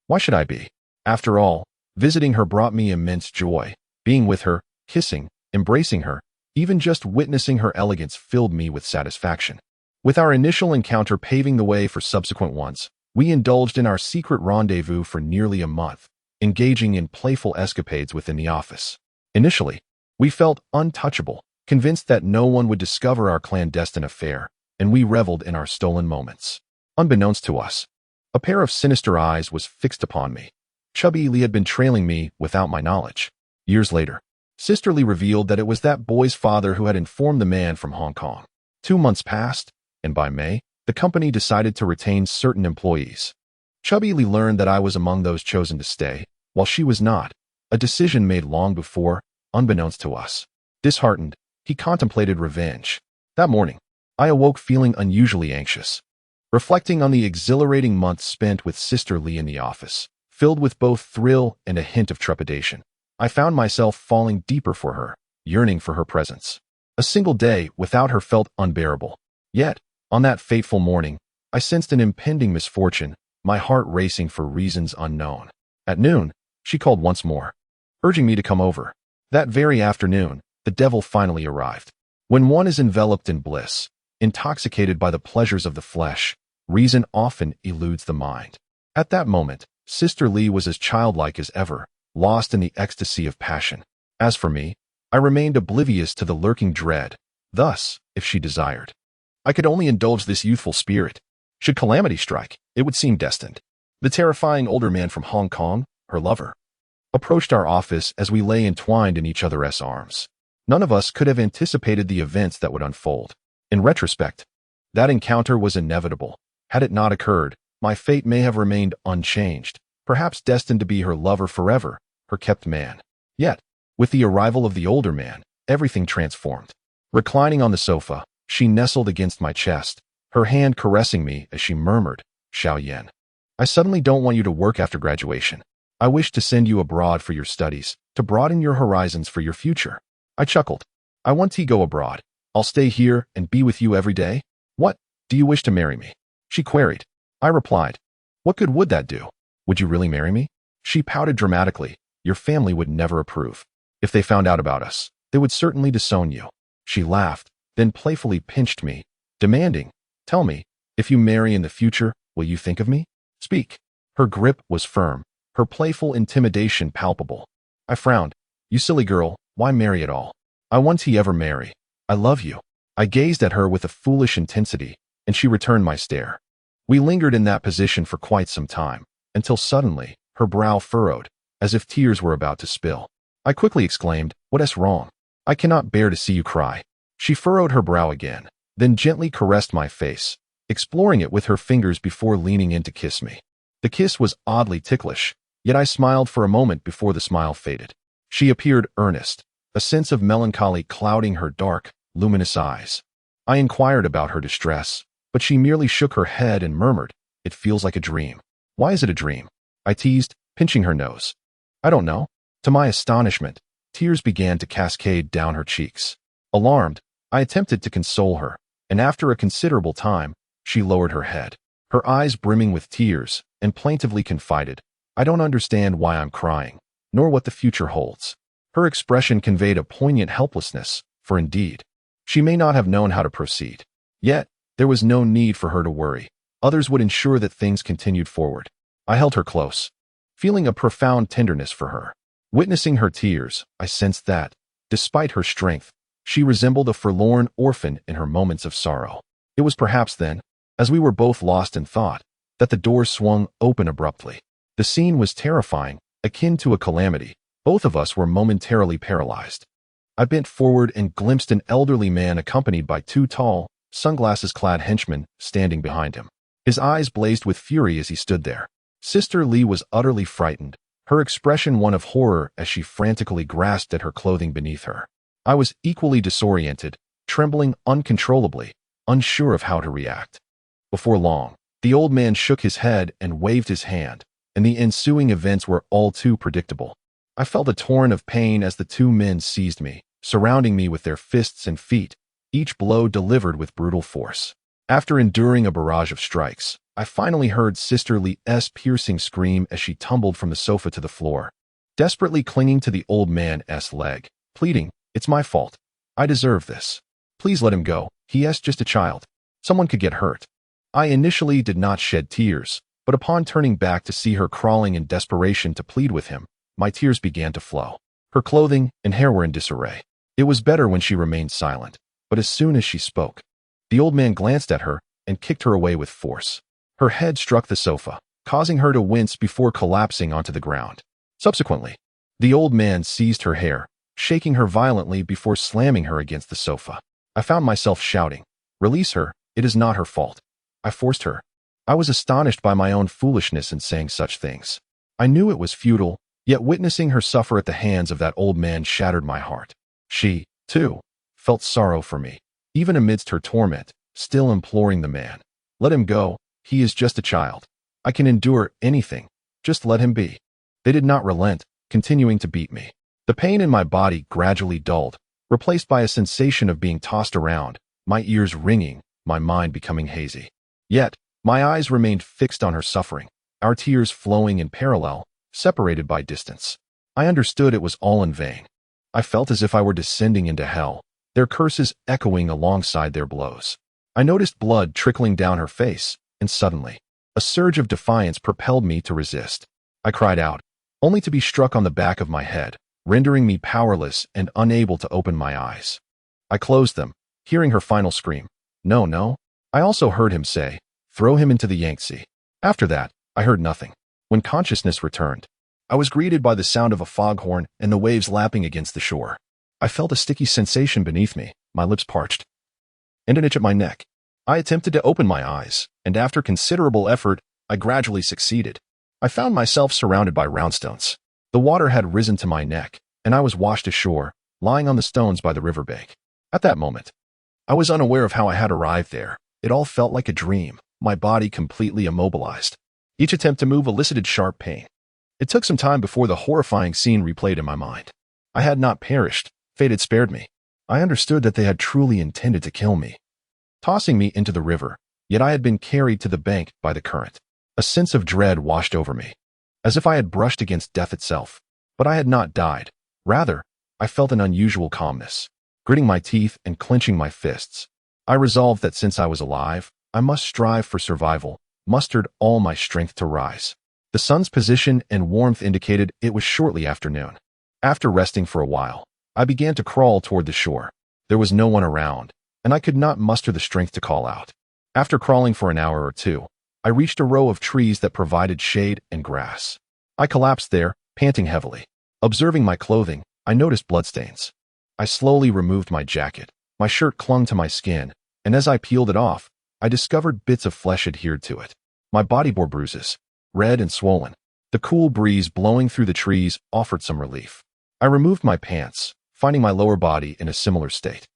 why should I be? After all, visiting her brought me immense joy. Being with her, kissing, embracing her, even just witnessing her elegance filled me with satisfaction. With our initial encounter paving the way for subsequent ones, we indulged in our secret rendezvous for nearly a month, engaging in playful escapades within the office. Initially, we felt untouchable, convinced that no one would discover our clandestine affair, and we reveled in our stolen moments. Unbeknownst to us, a pair of sinister eyes was fixed upon me. Chubby Lee had been trailing me without my knowledge. Years later, Sister Lee revealed that it was that boy's father who had informed the man from Hong Kong. 2 months passed, and by May, the company decided to retain certain employees. Chubby Lee learned that I was among those chosen to stay, while she was not, a decision made long before, unbeknownst to us. Disheartened, he contemplated revenge. That morning, I awoke feeling unusually anxious. Reflecting on the exhilarating months spent with Sister Lee in the office, filled with both thrill and a hint of trepidation, I found myself falling deeper for her, yearning for her presence. A single day without her felt unbearable. Yet, on that fateful morning, I sensed an impending misfortune, my heart racing for reasons unknown. At noon, she called once more, urging me to come over. That very afternoon, the devil finally arrived. When one is enveloped in bliss, intoxicated by the pleasures of the flesh, reason often eludes the mind. At that moment, Sister Lee was as childlike as ever, lost in the ecstasy of passion. As for me, I remained oblivious to the lurking dread. Thus, if she desired, I could only indulge this youthful spirit. Should calamity strike, it would seem destined. The terrifying older man from Hong Kong, her lover, approached our office as we lay entwined in each other's arms. None of us could have anticipated the events that would unfold. In retrospect, that encounter was inevitable. Had it not occurred, my fate may have remained unchanged, perhaps destined to be her lover forever, her kept man. Yet, with the arrival of the older man, everything transformed. Reclining on the sofa, she nestled against my chest, her hand caressing me as she murmured, "Xiao Yan, I suddenly don't want you to work after graduation. I wish to send you abroad for your studies, to broaden your horizons for your future." I chuckled. "I want to go abroad. I'll stay here and be with you every day." "What, do you wish to marry me?" she queried. I replied, "What good would that do? Would you really marry me?" She pouted dramatically. "Your family would never approve. If they found out about us, they would certainly disown you." She laughed, then playfully pinched me, demanding, "Tell me, if you marry in the future, will you think of me? Speak." Her grip was firm, her playful intimidation palpable. I frowned. "You silly girl, why marry at all? I want to ever marry. I love you." I gazed at her with a foolish intensity, and she returned my stare. We lingered in that position for quite some time, until suddenly, her brow furrowed, as if tears were about to spill. I quickly exclaimed, "What is wrong? I cannot bear to see you cry." She furrowed her brow again, then gently caressed my face, exploring it with her fingers before leaning in to kiss me. The kiss was oddly ticklish, yet I smiled for a moment before the smile faded. She appeared earnest, a sense of melancholy clouding her dark, luminous eyes. I inquired about her distress, but she merely shook her head and murmured, "It feels like a dream." "Why is it a dream?" I teased, pinching her nose. "I don't know." To my astonishment, tears began to cascade down her cheeks. Alarmed, I attempted to console her, and after a considerable time, she lowered her head, her eyes brimming with tears, and plaintively confided, "I don't understand why I'm crying, nor what the future holds." Her expression conveyed a poignant helplessness, for indeed, she may not have known how to proceed. Yet, there was no need for her to worry. Others would ensure that things continued forward. I held her close, feeling a profound tenderness for her. Witnessing her tears, I sensed that, despite her strength, she resembled a forlorn orphan in her moments of sorrow. It was perhaps then, as we were both lost in thought, that the door swung open abruptly. The scene was terrifying, akin to a calamity. Both of us were momentarily paralyzed. I bent forward and glimpsed an elderly man accompanied by 2 tall, sunglasses-clad henchmen standing behind him. His eyes blazed with fury as he stood there. Sister Lee was utterly frightened, her expression one of horror as she frantically grasped at her clothing beneath her. I was equally disoriented, trembling uncontrollably, unsure of how to react. Before long, the old man shook his head and waved his hand, and the ensuing events were all too predictable. I felt a torrent of pain as the two men seized me, surrounding me with their fists and feet, each blow delivered with brutal force. After enduring a barrage of strikes, I finally heard Sister Lee's piercing scream as she tumbled from the sofa to the floor, desperately clinging to the old man's leg, pleading, "It's my fault. I deserve this. Please let him go. He is just a child. Someone could get hurt." I initially did not shed tears, but upon turning back to see her crawling in desperation to plead with him, my tears began to flow. Her clothing and hair were in disarray. It was better when she remained silent, but as soon as she spoke, the old man glanced at her and kicked her away with force. Her head struck the sofa, causing her to wince before collapsing onto the ground. Subsequently, the old man seized her hair, shaking her violently before slamming her against the sofa. I found myself shouting, "Release her, it is not her fault." I forced her. I was astonished by my own foolishness in saying such things. I knew it was futile, yet witnessing her suffer at the hands of that old man shattered my heart. She, too, felt sorrow for me, even amidst her torment, still imploring the man, "Let him go, he is just a child. I can endure anything, just let him be." They did not relent, continuing to beat me. The pain in my body gradually dulled, replaced by a sensation of being tossed around, my ears ringing, my mind becoming hazy. Yet, my eyes remained fixed on her suffering, our tears flowing in parallel, separated by distance. I understood it was all in vain. I felt as if I were descending into hell, their curses echoing alongside their blows. I noticed blood trickling down her face, and suddenly, a surge of defiance propelled me to resist. I cried out, only to be struck on the back of my head, rendering me powerless and unable to open my eyes. I closed them, hearing her final scream, "No, no." I also heard him say, "Throw him into the Yangtze." After that, I heard nothing. When consciousness returned, I was greeted by the sound of a foghorn and the waves lapping against the shore. I felt a sticky sensation beneath me, my lips parched, and an itch at my neck. I attempted to open my eyes, and after considerable effort, I gradually succeeded. I found myself surrounded by roundstones. The water had risen to my neck, and I was washed ashore, lying on the stones by the riverbank. At that moment, I was unaware of how I had arrived there. It all felt like a dream, my body completely immobilized. Each attempt to move elicited sharp pain. It took some time before the horrifying scene replayed in my mind. I had not perished. Fate had spared me. I understood that they had truly intended to kill me, tossing me into the river, yet I had been carried to the bank by the current. A sense of dread washed over me, as if I had brushed against death itself. But I had not died. Rather, I felt an unusual calmness. Gritting my teeth and clenching my fists, I resolved that since I was alive, I must strive for survival, mustered all my strength to rise. The sun's position and warmth indicated it was shortly afternoon. After resting for a while, I began to crawl toward the shore. There was no one around, and I could not muster the strength to call out. After crawling for an hour or two, I reached a row of trees that provided shade and grass. I collapsed there, panting heavily. Observing my clothing, I noticed bloodstains. I slowly removed my jacket. My shirt clung to my skin, and as I peeled it off, I discovered bits of flesh adhered to it. My body bore bruises, red and swollen. The cool breeze blowing through the trees offered some relief. I removed my pants, finding my lower body in a similar state.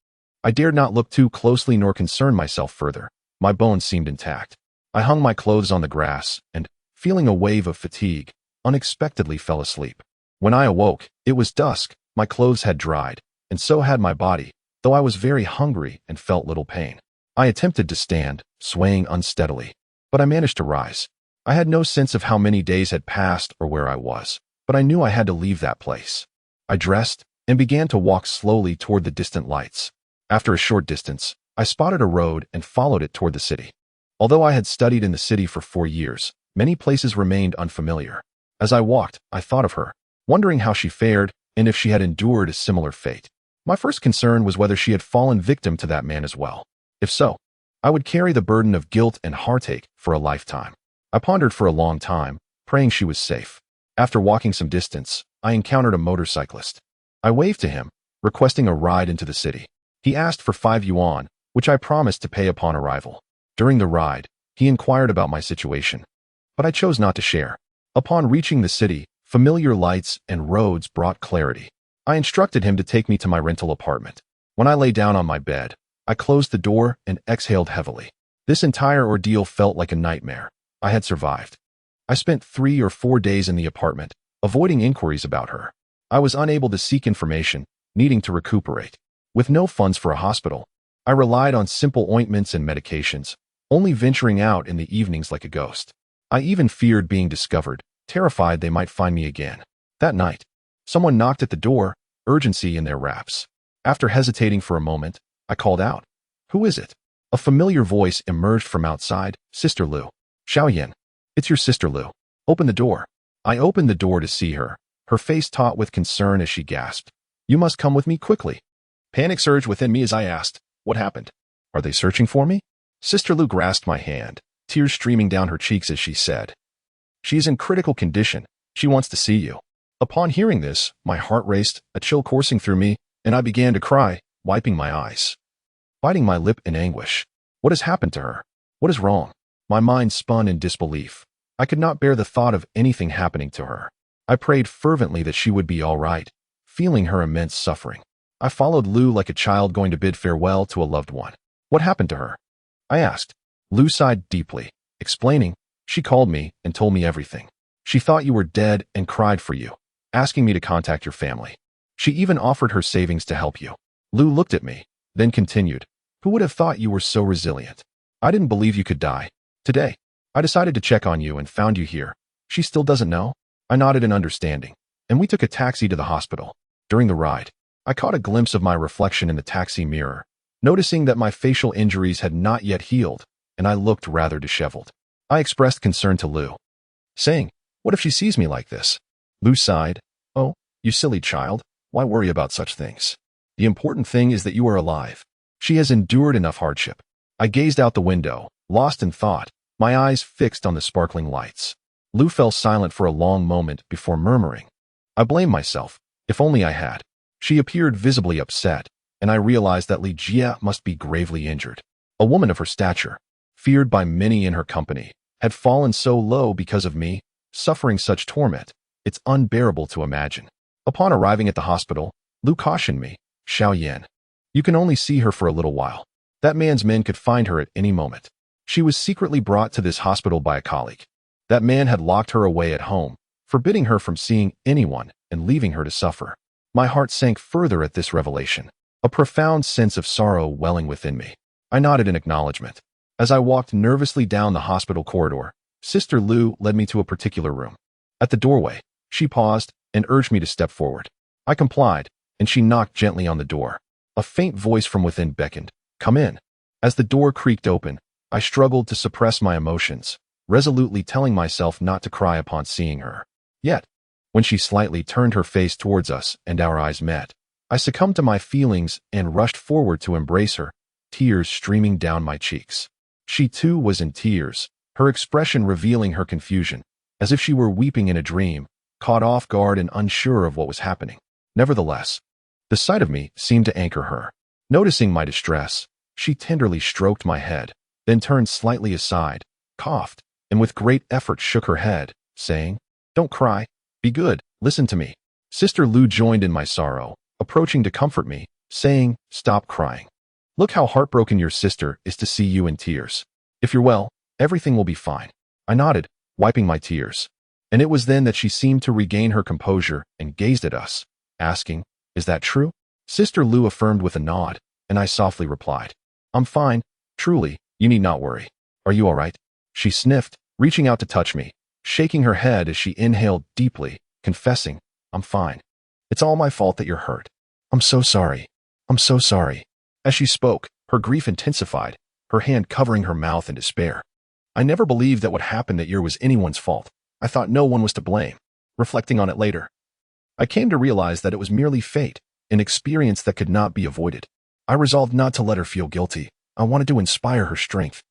I dared not look too closely nor concern myself further. My bones seemed intact. I hung my clothes on the grass and, feeling a wave of fatigue, unexpectedly fell asleep. When I awoke, it was dusk, my clothes had dried, and so had my body, though I was very hungry and felt little pain. I attempted to stand, swaying unsteadily, but I managed to rise. I had no sense of how many days had passed or where I was, but I knew I had to leave that place. I dressed and began to walk slowly toward the distant lights. After a short distance, I spotted a road and followed it toward the city. Although I had studied in the city for 4 years, many places remained unfamiliar. As I walked, I thought of her, wondering how she fared and if she had endured a similar fate. My first concern was whether she had fallen victim to that man as well. If so, I would carry the burden of guilt and heartache for a lifetime. I pondered for a long time, praying she was safe. After walking some distance, I encountered a motorcyclist. I waved to him, requesting a ride into the city. He asked for 5 yuan, which I promised to pay upon arrival. During the ride, he inquired about my situation, but I chose not to share. Upon reaching the city, familiar lights and roads brought clarity. I instructed him to take me to my rental apartment. When I lay down on my bed, I closed the door and exhaled heavily. This entire ordeal felt like a nightmare. I had survived. I spent 3 or 4 days in the apartment, avoiding inquiries about her. I was unable to seek information, needing to recuperate. With no funds for a hospital, I relied on simple ointments and medications, only venturing out in the evenings like a ghost. I even feared being discovered, terrified they might find me again. That night, someone knocked at the door, urgency in their raps. After hesitating for a moment, I called out, "Who is it?" A familiar voice emerged from outside, "Sister Lu." "Xiaoyan, it's your sister Lu. Open the door." I opened the door to see her, her face taut with concern as she gasped, "You must come with me quickly." Panic surged within me as I asked, "What happened? Are they searching for me?" Sister Lu grasped my hand, tears streaming down her cheeks as she said, "She is in critical condition. She wants to see you." Upon hearing this, my heart raced, a chill coursing through me, and I began to cry, wiping my eyes, biting my lip in anguish. What has happened to her? What is wrong? My mind spun in disbelief. I could not bear the thought of anything happening to her. I prayed fervently that she would be all right, feeling her immense suffering. I followed Lu like a child going to bid farewell to a loved one. "What happened to her?" I asked. Lu sighed deeply, explaining, "She called me and told me everything. She thought you were dead and cried for you, asking me to contact your family. She even offered her savings to help you." Lu looked at me, then continued, "Who would have thought you were so resilient? I didn't believe you could die. Today, I decided to check on you and found you here. She still doesn't know?" I nodded in understanding, and we took a taxi to the hospital. During the ride, I caught a glimpse of my reflection in the taxi mirror, noticing that my facial injuries had not yet healed, and I looked rather disheveled. I expressed concern to Lu, saying, "What if she sees me like this?" Lu sighed, "Oh, you silly child, why worry about such things? The important thing is that you are alive. She has endured enough hardship." I gazed out the window, lost in thought, my eyes fixed on the sparkling lights. Lu fell silent for a long moment before murmuring, "I blame myself. If only I had." She appeared visibly upset, and I realized that Li Jia must be gravely injured. A woman of her stature, feared by many in her company, had fallen so low because of me, suffering such torment. It's unbearable to imagine. Upon arriving at the hospital, Lu cautioned me, "Xiaoyan, you can only see her for a little while. That man's men could find her at any moment." She was secretly brought to this hospital by a colleague. That man had locked her away at home, forbidding her from seeing anyone and leaving her to suffer. My heart sank further at this revelation, a profound sense of sorrow welling within me. I nodded in acknowledgement. As I walked nervously down the hospital corridor, Sister Lu led me to a particular room. At the doorway, she paused and urged me to step forward. I complied, and she knocked gently on the door. A faint voice from within beckoned, "Come in." As the door creaked open, I struggled to suppress my emotions, resolutely telling myself not to cry upon seeing her. Yet, when she slightly turned her face towards us and our eyes met, I succumbed to my feelings and rushed forward to embrace her, tears streaming down my cheeks. She too was in tears, her expression revealing her confusion, as if she were weeping in a dream, caught off guard and unsure of what was happening. Nevertheless, the sight of me seemed to anchor her. Noticing my distress, she tenderly stroked my head, then turned slightly aside, coughed, and with great effort shook her head, saying, "Don't cry. Be good. Listen to me." Sister Lu joined in my sorrow, approaching to comfort me, saying, "Stop crying. Look how heartbroken your sister is to see you in tears. If you're well, everything will be fine." I nodded, wiping my tears. And it was then that she seemed to regain her composure and gazed at us, asking, "Is that true?" Sister Lu affirmed with a nod, and I softly replied, "I'm fine. Truly, you need not worry. Are you all right?" She sniffed, reaching out to touch me, shaking her head as she inhaled deeply, confessing, "I'm fine. It's all my fault that you're hurt. I'm so sorry. I'm so sorry." As she spoke, her grief intensified, her hand covering her mouth in despair. I never believed that what happened that year was anyone's fault. I thought no one was to blame. Reflecting on it later, I came to realize that it was merely fate, an experience that could not be avoided. I resolved not to let her feel guilty. I wanted to inspire her strength.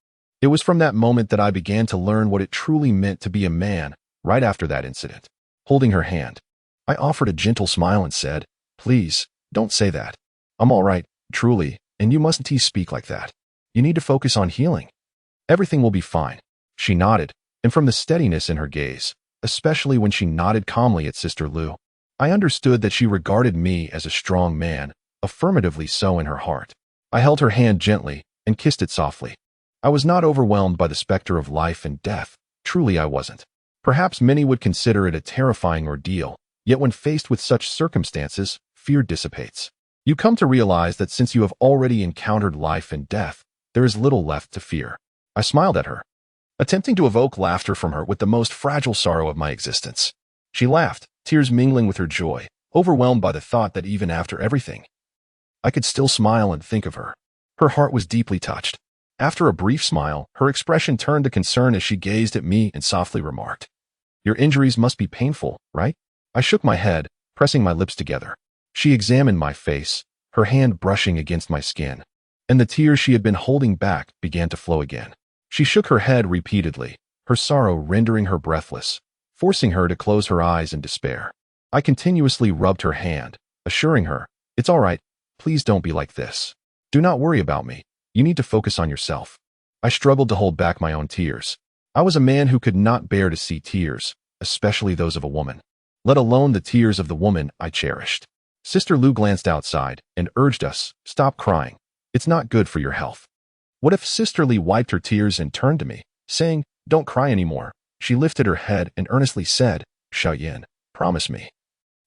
It was from that moment that I began to learn what it truly meant to be a man. Right after that incident, holding her hand, I offered a gentle smile and said, "Please, don't say that. I'm all right, truly, and you mustn't speak like that. You need to focus on healing. Everything will be fine." She nodded, and from the steadiness in her gaze, especially when she nodded calmly at Sister Lu, I understood that she regarded me as a strong man, affirmatively so in her heart. I held her hand gently and kissed it softly. I was not overwhelmed by the specter of life and death. Truly I wasn't. Perhaps many would consider it a terrifying ordeal, yet when faced with such circumstances, fear dissipates. You come to realize that since you have already encountered life and death, there is little left to fear. I smiled at her, attempting to evoke laughter from her with the most fragile sorrow of my existence. She laughed, tears mingling with her joy, overwhelmed by the thought that even after everything, I could still smile and think of her. Her heart was deeply touched. After a brief smile, her expression turned to concern as she gazed at me and softly remarked, "Your injuries must be painful, right?" I shook my head, pressing my lips together. She examined my face, her hand brushing against my skin, and the tears she had been holding back began to flow again. She shook her head repeatedly, her sorrow rendering her breathless, forcing her to close her eyes in despair. I continuously rubbed her hand, assuring her, "It's all right, please don't be like this. Do not worry about me. You need to focus on yourself." I struggled to hold back my own tears. I was a man who could not bear to see tears, especially those of a woman, let alone the tears of the woman I cherished. Sister Lou glanced outside and urged us, "Stop crying. It's not good for your health." What if Sister Lee wiped her tears and turned to me, saying, "Don't cry anymore"? She lifted her head and earnestly said, "Xiaoyan, promise me.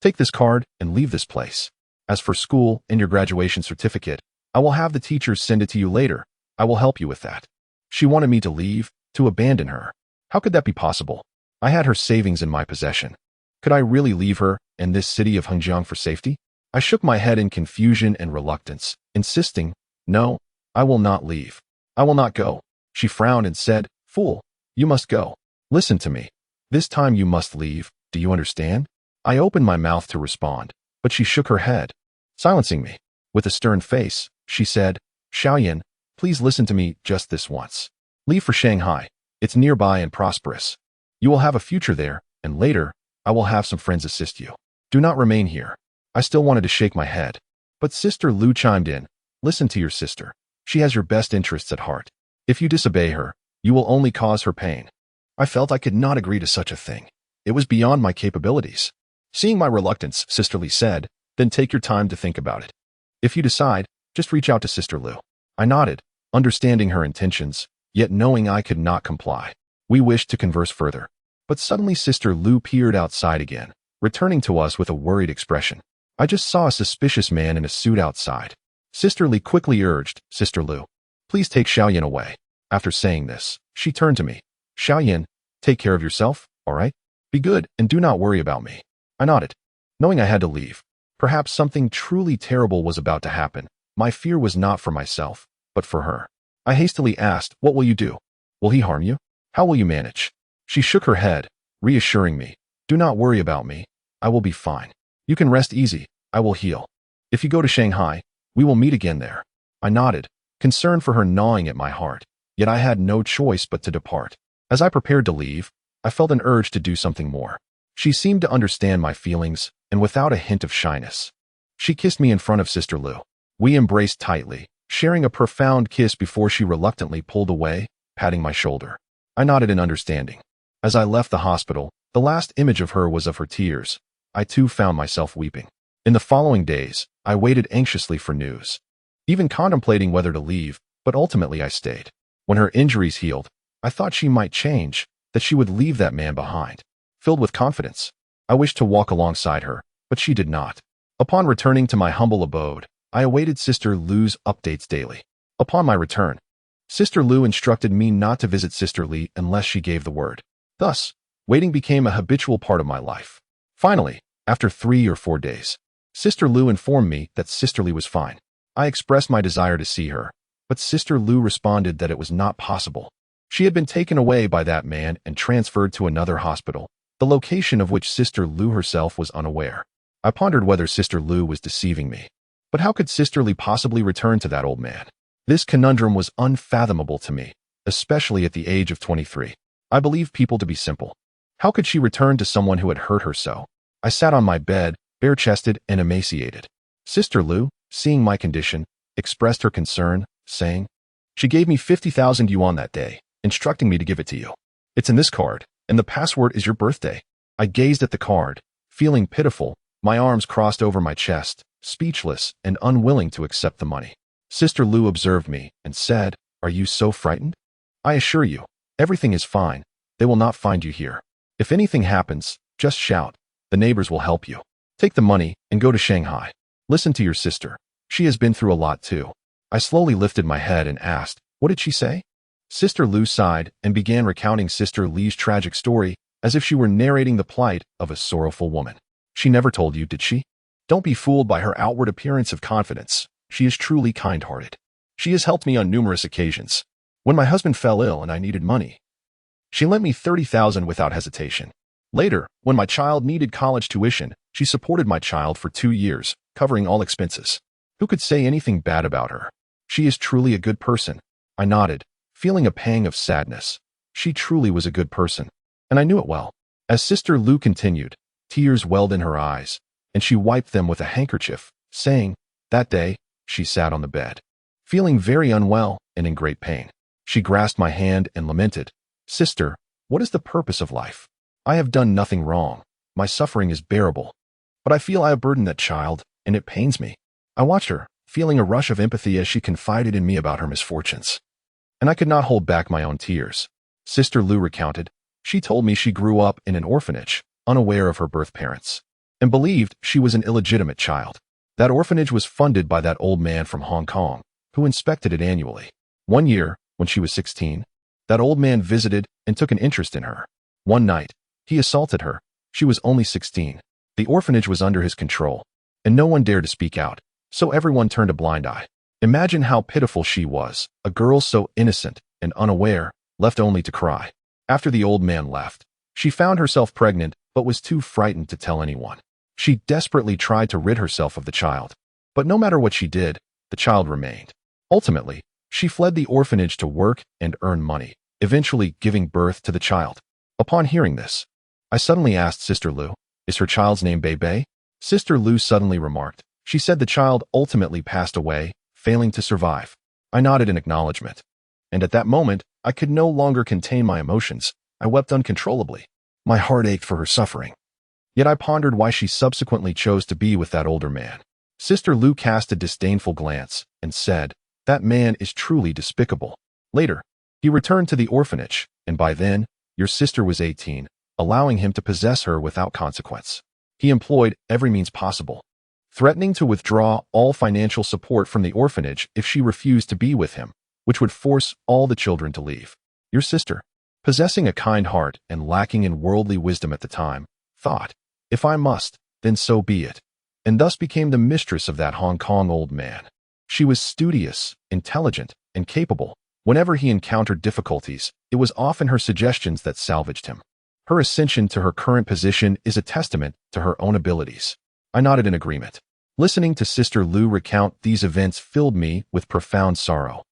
Take this card and leave this place. As for school and your graduation certificate, I will have the teachers send it to you later. I will help you with that." She wanted me to leave, to abandon her. How could that be possible? I had her savings in my possession. Could I really leave her and this city of Hengjiang for safety? I shook my head in confusion and reluctance, insisting, "No, I will not leave. I will not go." She frowned and said, "Fool, you must go. Listen to me. This time you must leave. Do you understand?" I opened my mouth to respond, but she shook her head, silencing me. With a stern face, she said, "Xiaoyan, please listen to me just this once. Leave for Shanghai. It's nearby and prosperous. You will have a future there, and later, I will have some friends assist you. Do not remain here." I still wanted to shake my head, but Sister Lou chimed in, "Listen to your sister. She has your best interests at heart. If you disobey her, you will only cause her pain." I felt I could not agree to such a thing. It was beyond my capabilities. Seeing my reluctance, Sister Lee said, "Then take your time to think about it. If you decide, just reach out to Sister Lou." I nodded, understanding her intentions, yet knowing I could not comply. We wished to converse further, but suddenly Sister Lou peered outside again, returning to us with a worried expression. I just saw a suspicious man in a suit outside. Sister Lee quickly urged, "Sister Lou, please take Xiaoyan away." After saying this, she turned to me. "Xiaoyan, take care of yourself, all right? Be good and do not worry about me." I nodded, knowing I had to leave. Perhaps something truly terrible was about to happen. My fear was not for myself, but for her. I hastily asked, "What will you do? Will he harm you? How will you manage?" She shook her head, reassuring me, "Do not worry about me. I will be fine. You can rest easy. I will heal. If you go to Shanghai, we will meet again there." I nodded, concern for her gnawing at my heart, yet I had no choice but to depart. As I prepared to leave, I felt an urge to do something more. She seemed to understand my feelings, and without a hint of shyness, she kissed me in front of Sister Lou. We embraced tightly, sharing a profound kiss before she reluctantly pulled away, patting my shoulder. I nodded in understanding. As I left the hospital, the last image of her was of her tears. I too found myself weeping. In the following days, I waited anxiously for news, even contemplating whether to leave, but ultimately I stayed. When her injuries healed, I thought she might change, that she would leave that man behind. Filled with confidence, I wished to walk alongside her, but she did not. Upon returning to my humble abode, I awaited Sister Lou's updates daily. Upon my return, Sister Lou instructed me not to visit Sister Lee unless she gave the word. Thus, waiting became a habitual part of my life. Finally, after 3 or 4 days, Sister Lou informed me that Sister Lee was fine. I expressed my desire to see her, but Sister Lou responded that it was not possible. She had been taken away by that man and transferred to another hospital, the location of which Sister Lou herself was unaware. I pondered whether Sister Lou was deceiving me. But how could Sister Lee possibly return to that old man? This conundrum was unfathomable to me, especially at the age of 23. I believed people to be simple. How could she return to someone who had hurt her so? I sat on my bed, bare-chested and emaciated. Sister Lou, seeing my condition, expressed her concern, saying, "She gave me 50,000 yuan that day, instructing me to give it to you. It's in this card, and the password is your birthday." I gazed at the card, feeling pitiful, my arms crossed over my chest, speechless and unwilling to accept the money. Sister Lou observed me and said, "Are you so frightened? I assure you, everything is fine. They will not find you here." If anything happens, just shout. The neighbors will help you. Take the money and go to Shanghai. Listen to your sister. She has been through a lot too. I slowly lifted my head and asked, what did she say? Sister Lu sighed and began recounting Sister Li's tragic story as if she were narrating the plight of a sorrowful woman. She never told you, did she? Don't be fooled by her outward appearance of confidence. She is truly kind-hearted. She has helped me on numerous occasions. When my husband fell ill and I needed money, she lent me 30,000 without hesitation. Later, when my child needed college tuition, she supported my child for 2 years, covering all expenses. Who could say anything bad about her? She is truly a good person. I nodded, feeling a pang of sadness. She truly was a good person, and I knew it well. As Sister Lu continued, tears welled in her eyes, and she wiped them with a handkerchief, saying, that day, she sat on the bed, feeling very unwell and in great pain. She grasped my hand and lamented, Sister, what is the purpose of life? I have done nothing wrong. My suffering is bearable. But I feel I have burdened that child, and it pains me. I watched her, feeling a rush of empathy as she confided in me about her misfortunes. And I could not hold back my own tears. Sister Lu recounted, she told me she grew up in an orphanage, unaware of her birth parents, and believed she was an illegitimate child. That orphanage was funded by that old man from Hong Kong, who inspected it annually. One year, when she was 16, that old man visited and took an interest in her. One night, he assaulted her. She was only 16. The orphanage was under his control, and no one dared to speak out, so everyone turned a blind eye. Imagine how pitiful she was, a girl so innocent and unaware, left only to cry. After the old man left, she found herself pregnant but was too frightened to tell anyone. She desperately tried to rid herself of the child, but no matter what she did, the child remained. Ultimately, she fled the orphanage to work and earn money, eventually giving birth to the child. Upon hearing this, I suddenly asked Sister Lu, is her child's name Bei? Sister Lu suddenly remarked, she said the child ultimately passed away, failing to survive. I nodded in acknowledgement, and at that moment, I could no longer contain my emotions. I wept uncontrollably. My heart ached for her suffering. Yet I pondered why she subsequently chose to be with that older man. Sister Lu cast a disdainful glance and said, that man is truly despicable. Later, he returned to the orphanage, and by then, your sister was 18, allowing him to possess her without consequence. He employed every means possible, threatening to withdraw all financial support from the orphanage if she refused to be with him, which would force all the children to leave. Your sister, possessing a kind heart and lacking in worldly wisdom at the time, thought, if I must, then so be it, and thus became the mistress of that Hong Kong old man. She was studious, intelligent, and capable. Whenever he encountered difficulties, it was often her suggestions that salvaged him. Her ascension to her current position is a testament to her own abilities. I nodded in agreement. Listening to Sister Lu recount these events filled me with profound sorrow.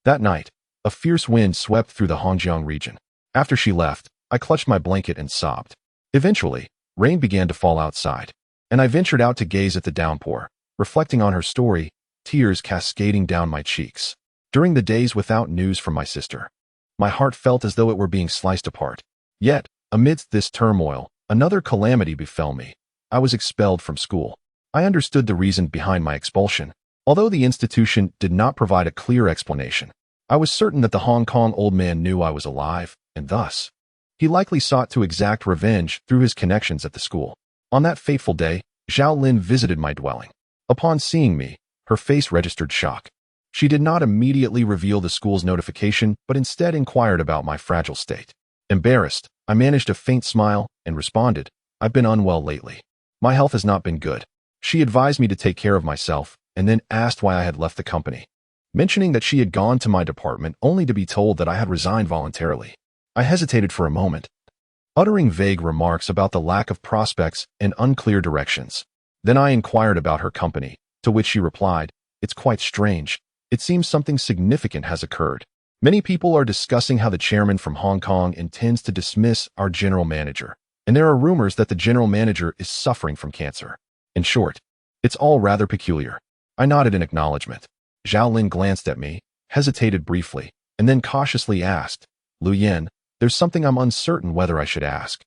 That night, a fierce wind swept through the Hongjiang region. After she left, I clutched my blanket and sobbed. Eventually, rain began to fall outside, and I ventured out to gaze at the downpour, reflecting on her story, tears cascading down my cheeks. During the days without news from my sister, my heart felt as though it were being sliced apart. Yet, amidst this turmoil, another calamity befell me. I was expelled from school. I understood the reason behind my expulsion. Although the institution did not provide a clear explanation, I was certain that the Hong Kong old man knew I was alive, and thus, he likely sought to exact revenge through his connections at the school. On that fateful day, Zhao Lin visited my dwelling. Upon seeing me, her face registered shock. She did not immediately reveal the school's notification, but instead inquired about my fragile state. Embarrassed, I managed a faint smile and responded, I've been unwell lately. My health has not been good. She advised me to take care of myself, and then asked why I had left the company, mentioning that she had gone to my department only to be told that I had resigned voluntarily. I hesitated for a moment, uttering vague remarks about the lack of prospects and unclear directions. Then I inquired about her company, to which she replied, it's quite strange. It seems something significant has occurred. Many people are discussing how the chairman from Hong Kong intends to dismiss our general manager, and there are rumors that the general manager is suffering from cancer. In short, it's all rather peculiar. I nodded in acknowledgement. Zhao Lin glanced at me, hesitated briefly, and then cautiously asked, Lu Yen, there's something I'm uncertain whether I should ask.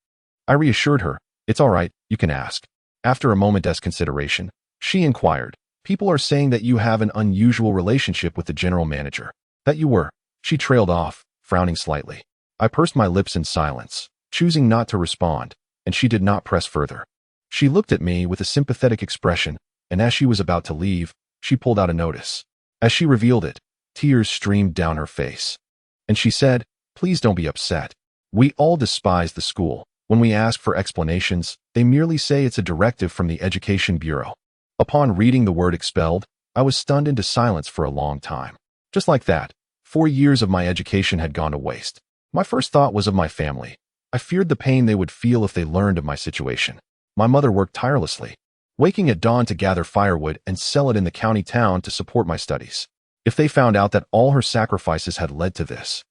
I reassured her, it's all right, you can ask. After a moment's consideration, she inquired, people are saying that you have an unusual relationship with the general manager. That you were. She trailed off, frowning slightly. I pursed my lips in silence, choosing not to respond, and she did not press further. She looked at me with a sympathetic expression, and as she was about to leave, she pulled out a notice. As she revealed it, tears streamed down her face. And she said, "Please don't be upset. We all despise the school. When we ask for explanations, they merely say it's a directive from the Education Bureau." Upon reading the word expelled, I was stunned into silence for a long time. Just like that, 4 years of my education had gone to waste. My first thought was of my family. I feared the pain they would feel if they learned of my situation. My mother worked tirelessly, waking at dawn to gather firewood and sell it in the county town to support my studies. If they found out that all her sacrifices had led to this,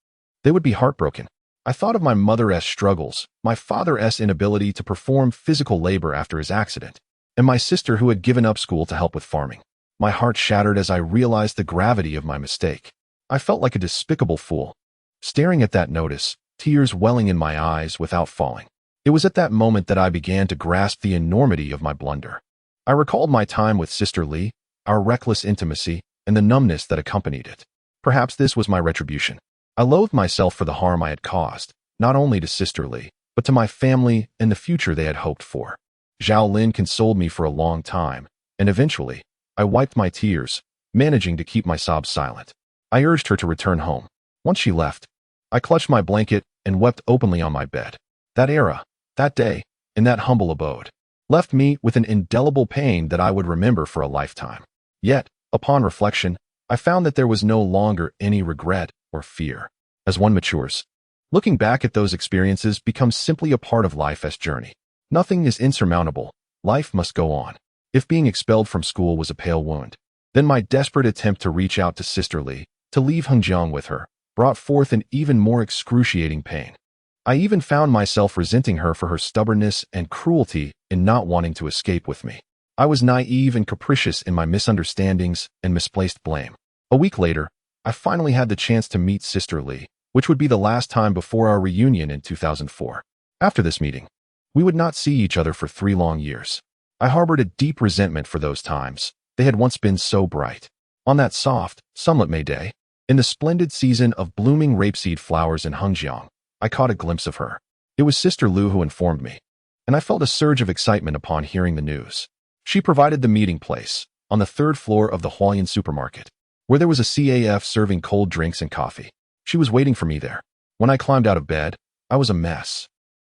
they would be heartbroken. I thought of my mother's struggles, my father's inability to perform physical labor after his accident, and my sister who had given up school to help with farming. My heart shattered as I realized the gravity of my mistake. I felt like a despicable fool, staring at that notice, tears welling in my eyes without falling. It was at that moment that I began to grasp the enormity of my blunder. I recalled my time with Sister Lee, our reckless intimacy, and the numbness that accompanied it. Perhaps this was my retribution. I loathed myself for the harm I had caused, not only to Sister Lee, but to my family and the future they had hoped for. Zhao Lin consoled me for a long time, and eventually, I wiped my tears, managing to keep my sobs silent. I urged her to return home. Once she left, I clutched my blanket and wept openly on my bed. That era, that day, in that humble abode, left me with an indelible pain that I would remember for a lifetime. Yet, upon reflection, I found that there was no longer any regret or fear. As one matures, looking back at those experiences becomes simply a part of life's journey. Nothing is insurmountable. Life must go on. If being expelled from school was a pale wound, then my desperate attempt to reach out to Sister Lee, to leave Hengjiang with her, brought forth an even more excruciating pain. I even found myself resenting her for her stubbornness and cruelty in not wanting to escape with me. I was naive and capricious in my misunderstandings and misplaced blame. A week later, I finally had the chance to meet Sister Lee, which would be the last time before our reunion in 2004. After this meeting, we would not see each other for 3 long years. I harbored a deep resentment for those times. They had once been so bright. On that soft, sunlit May day, in the splendid season of blooming rapeseed flowers in Hengjiang, I caught a glimpse of her. It was Sister Lu who informed me, and I felt a surge of excitement upon hearing the news. She provided the meeting place, on the 3rd floor of the Hualien supermarket, where there was a CAF serving cold drinks and coffee. She was waiting for me there. When I climbed out of bed, I was a mess,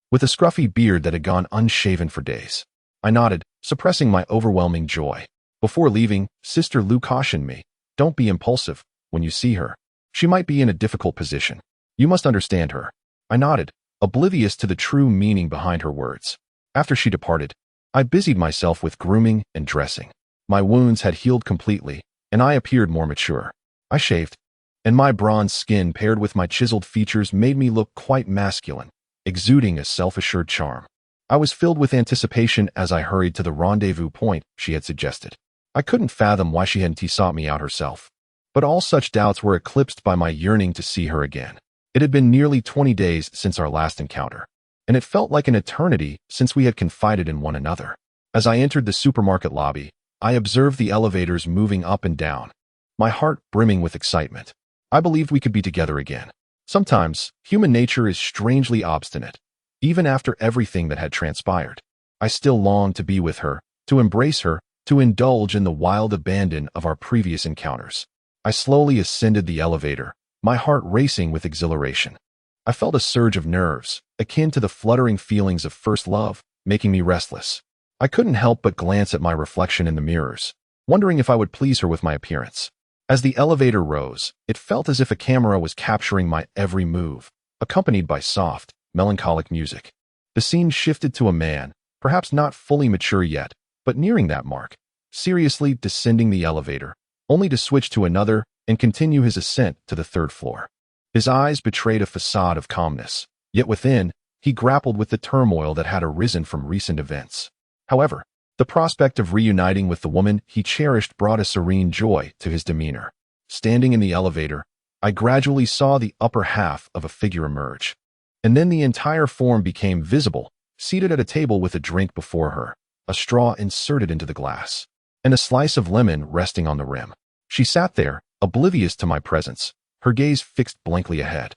with a scruffy beard that had gone unshaven for days. I nodded, suppressing my overwhelming joy. Before leaving, Sister Lu cautioned me, "Don't be impulsive when you see her. She might be in a difficult position. You must understand her." I nodded, oblivious to the true meaning behind her words. After she departed, I busied myself with grooming and dressing. My wounds had healed completely, and I appeared more mature. I shaved, and my bronze skin paired with my chiseled features made me look quite masculine, exuding a self-assured charm. I was filled with anticipation as I hurried to the rendezvous point she had suggested. I couldn't fathom why she hadn't sought me out herself. But all such doubts were eclipsed by my yearning to see her again. It had been nearly 20 days since our last encounter, and it felt like an eternity since we had confided in one another. As I entered the supermarket lobby, I observed the elevators moving up and down, my heart brimming with excitement. I believed we could be together again. Sometimes, human nature is strangely obstinate. Even after everything that had transpired, I still longed to be with her, to embrace her, to indulge in the wild abandon of our previous encounters. I slowly ascended the elevator, my heart racing with exhilaration. I felt a surge of nerves, akin to the fluttering feelings of first love, making me restless. I couldn't help but glance at my reflection in the mirrors, wondering if I would please her with my appearance. As the elevator rose, it felt as if a camera was capturing my every move, accompanied by soft, melancholic music. The scene shifted to a man, perhaps not fully mature yet, but nearing that mark, seriously descending the elevator, only to switch to another and continue his ascent to the 3rd floor. His eyes betrayed a facade of calmness, yet within, he grappled with the turmoil that had arisen from recent events. However, the prospect of reuniting with the woman he cherished brought a serene joy to his demeanor. Standing in the elevator, I gradually saw the upper half of a figure emerge, and then the entire form became visible, seated at a table with a drink before her, a straw inserted into the glass, and a slice of lemon resting on the rim. She sat there, oblivious to my presence, her gaze fixed blankly ahead.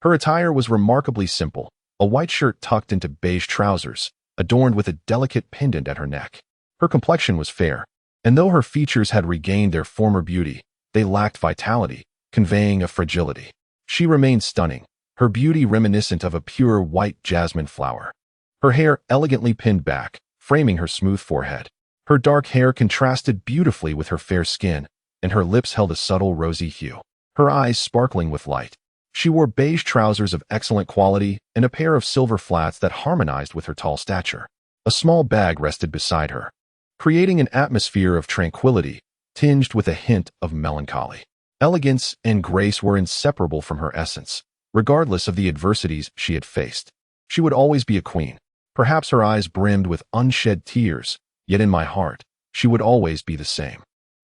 Her attire was remarkably simple, a white shirt tucked into beige trousers, adorned with a delicate pendant at her neck. Her complexion was fair, and though her features had regained their former beauty, they lacked vitality, conveying a fragility. She remained stunning, her beauty reminiscent of a pure white jasmine flower. Her hair elegantly pinned back, framing her smooth forehead. Her dark hair contrasted beautifully with her fair skin, and her lips held a subtle rosy hue, her eyes sparkling with light. She wore beige trousers of excellent quality and a pair of silver flats that harmonized with her tall stature. A small bag rested beside her, creating an atmosphere of tranquility, tinged with a hint of melancholy. Elegance and grace were inseparable from her essence, regardless of the adversities she had faced. She would always be a queen. Perhaps her eyes brimmed with unshed tears, yet in my heart, she would always be the same.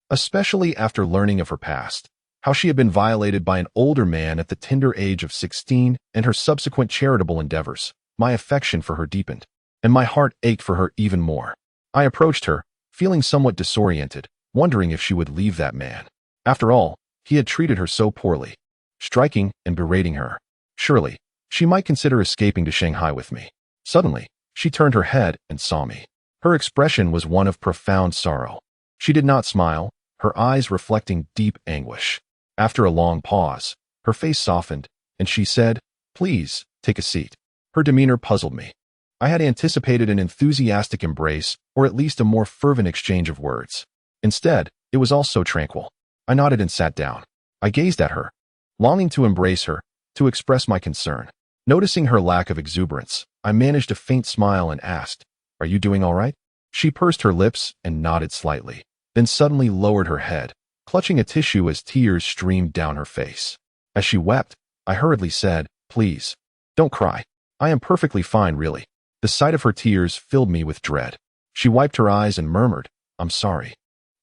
Especially after learning of her past, how she had been violated by an older man at the tender age of 16 and her subsequent charitable endeavors, my affection for her deepened, and my heart ached for her even more. I approached her, feeling somewhat disoriented, wondering if she would leave that man. After all, he had treated her so poorly, striking and berating her. Surely, she might consider escaping to Shanghai with me. Suddenly, she turned her head and saw me. Her expression was one of profound sorrow. She did not smile, her eyes reflecting deep anguish. After a long pause, her face softened, and she said, "Please, take a seat." Her demeanor puzzled me. I had anticipated an enthusiastic embrace, or at least a more fervent exchange of words. Instead, it was all so tranquil. I nodded and sat down. I gazed at her, longing to embrace her, to express my concern. Noticing her lack of exuberance, I managed a faint smile and asked, "Are you doing all right?" She pursed her lips and nodded slightly, then suddenly lowered her head, clutching a tissue as tears streamed down her face. As she wept, I hurriedly said, "Please, don't cry. I am perfectly fine, really." The sight of her tears filled me with dread. She wiped her eyes and murmured, "I'm sorry.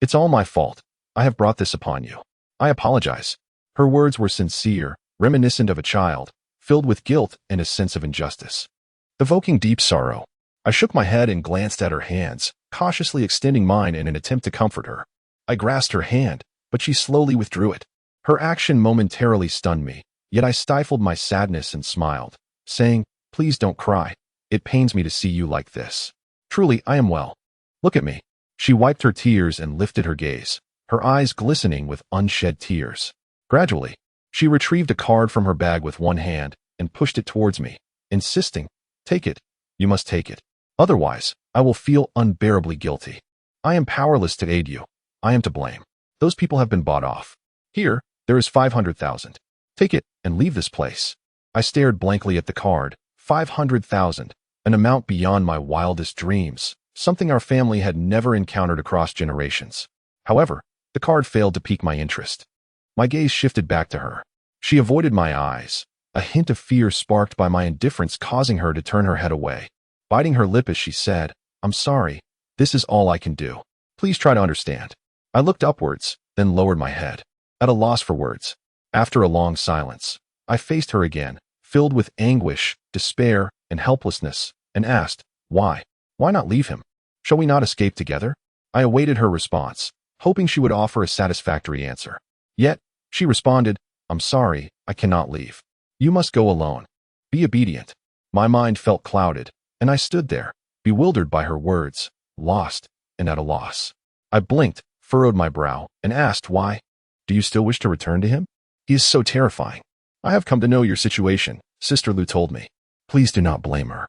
It's all my fault. I have brought this upon you. I apologize." Her words were sincere, reminiscent of a child, filled with guilt and a sense of injustice, evoking deep sorrow. I shook my head and glanced at her hands, cautiously extending mine in an attempt to comfort her. I grasped her hand, but she slowly withdrew it. Her action momentarily stunned me, yet I stifled my sadness and smiled, saying, "Please don't cry. It pains me to see you like this. Truly, I am well. Look at me." She wiped her tears and lifted her gaze, her eyes glistening with unshed tears. Gradually, she retrieved a card from her bag with one hand and pushed it towards me, insisting, "Take it. You must take it. Otherwise, I will feel unbearably guilty. I am powerless to aid you. I am to blame. Those people have been bought off. Here, there is 500,000. Take it and leave this place." I stared blankly at the card. 500,000, an amount beyond my wildest dreams, something our family had never encountered across generations. However, the card failed to pique my interest. My gaze shifted back to her. She avoided my eyes, a hint of fear sparked by my indifference causing her to turn her head away. Biting her lip as she said, "I'm sorry. This is all I can do. Please try to understand." I looked upwards, then lowered my head, at a loss for words. After a long silence, I faced her again, filled with anguish, despair, and helplessness, and asked, "Why? Why not leave him? Shall we not escape together?" I awaited her response, hoping she would offer a satisfactory answer. Yet, she responded, "I'm sorry, I cannot leave. You must go alone. Be obedient." My mind felt clouded, and I stood there, bewildered by her words, lost and at a loss. I blinked, furrowed my brow, and asked why. "Do you still wish to return to him? He is so terrifying." "I have come to know your situation," Sister Lu told me. "Please do not blame her.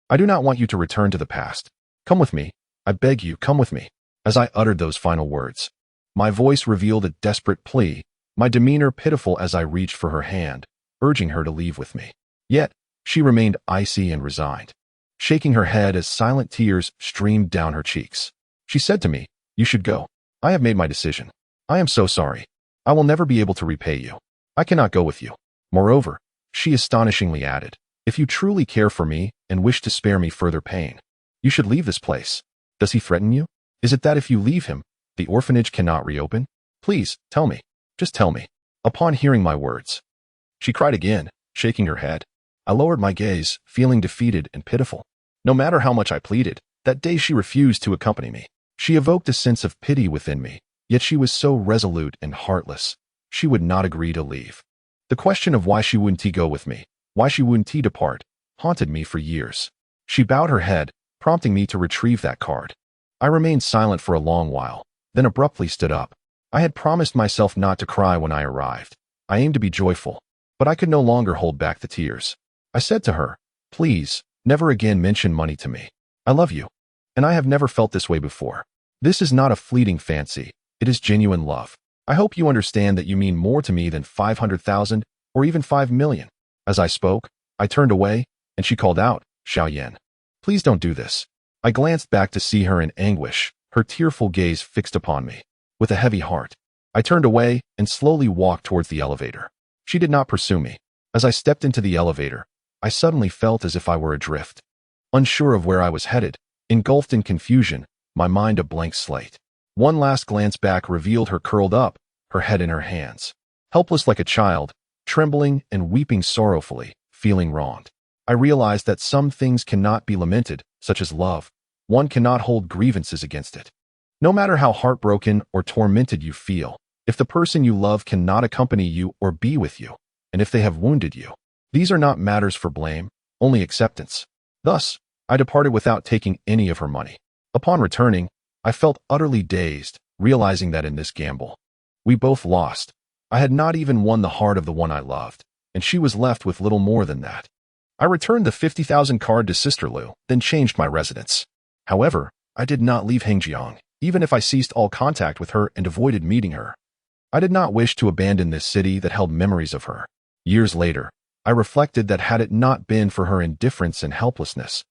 I do not want you to return to the past. Come with me. I beg you, come with me." As I uttered those final words, my voice revealed a desperate plea, my demeanor pitiful as I reached for her hand, urging her to leave with me. Yet, she remained icy and resigned, shaking her head as silent tears streamed down her cheeks. She said to me, "You should go. I have made my decision. I am so sorry. I will never be able to repay you. I cannot go with you. Moreover," she astonishingly added, "if you truly care for me and wish to spare me further pain, you should leave this place. Does he threaten you? Is it that if you leave him, the orphanage cannot reopen? Please, tell me. Just tell me." Upon hearing my words, she cried again, shaking her head. I lowered my gaze, feeling defeated and pitiful. No matter how much I pleaded, that day she refused to accompany me. She evoked a sense of pity within me, yet she was so resolute and heartless. She would not agree to leave. The question of why she wouldn't go with me, why she wouldn't depart, haunted me for years. She bowed her head, prompting me to retrieve that card. I remained silent for a long while, then abruptly stood up. I had promised myself not to cry when I arrived. I aimed to be joyful, but I could no longer hold back the tears. I said to her, "Please, never again mention money to me. I love you, and I have never felt this way before. This is not a fleeting fancy. It is genuine love. I hope you understand that you mean more to me than 500,000 or even 5 million. As I spoke, I turned away, and she called out, "Xiaoyan, please don't do this." I glanced back to see her in anguish, her tearful gaze fixed upon me. With a heavy heart, I turned away and slowly walked towards the elevator. She did not pursue me. As I stepped into the elevator, I suddenly felt as if I were adrift. Unsure of where I was headed, engulfed in confusion, my mind a blank slate. One last glance back revealed her curled up, her head in her hands. Helpless like a child, trembling and weeping sorrowfully, feeling wronged. I realized that some things cannot be lamented, such as love. One cannot hold grievances against it. No matter how heartbroken or tormented you feel, if the person you love cannot accompany you or be with you, and if they have wounded you, these are not matters for blame, only acceptance. Thus, I departed without taking any of her money. Upon returning, I felt utterly dazed, realizing that in this gamble, we both lost. I had not even won the heart of the one I loved, and she was left with little more than that. I returned the 50,000 card to Sister Lu, then changed my residence. However, I did not leave Hengjiang, even if I ceased all contact with her and avoided meeting her. I did not wish to abandon this city that held memories of her. Years later, I reflected that had it not been for her indifference and helplessness,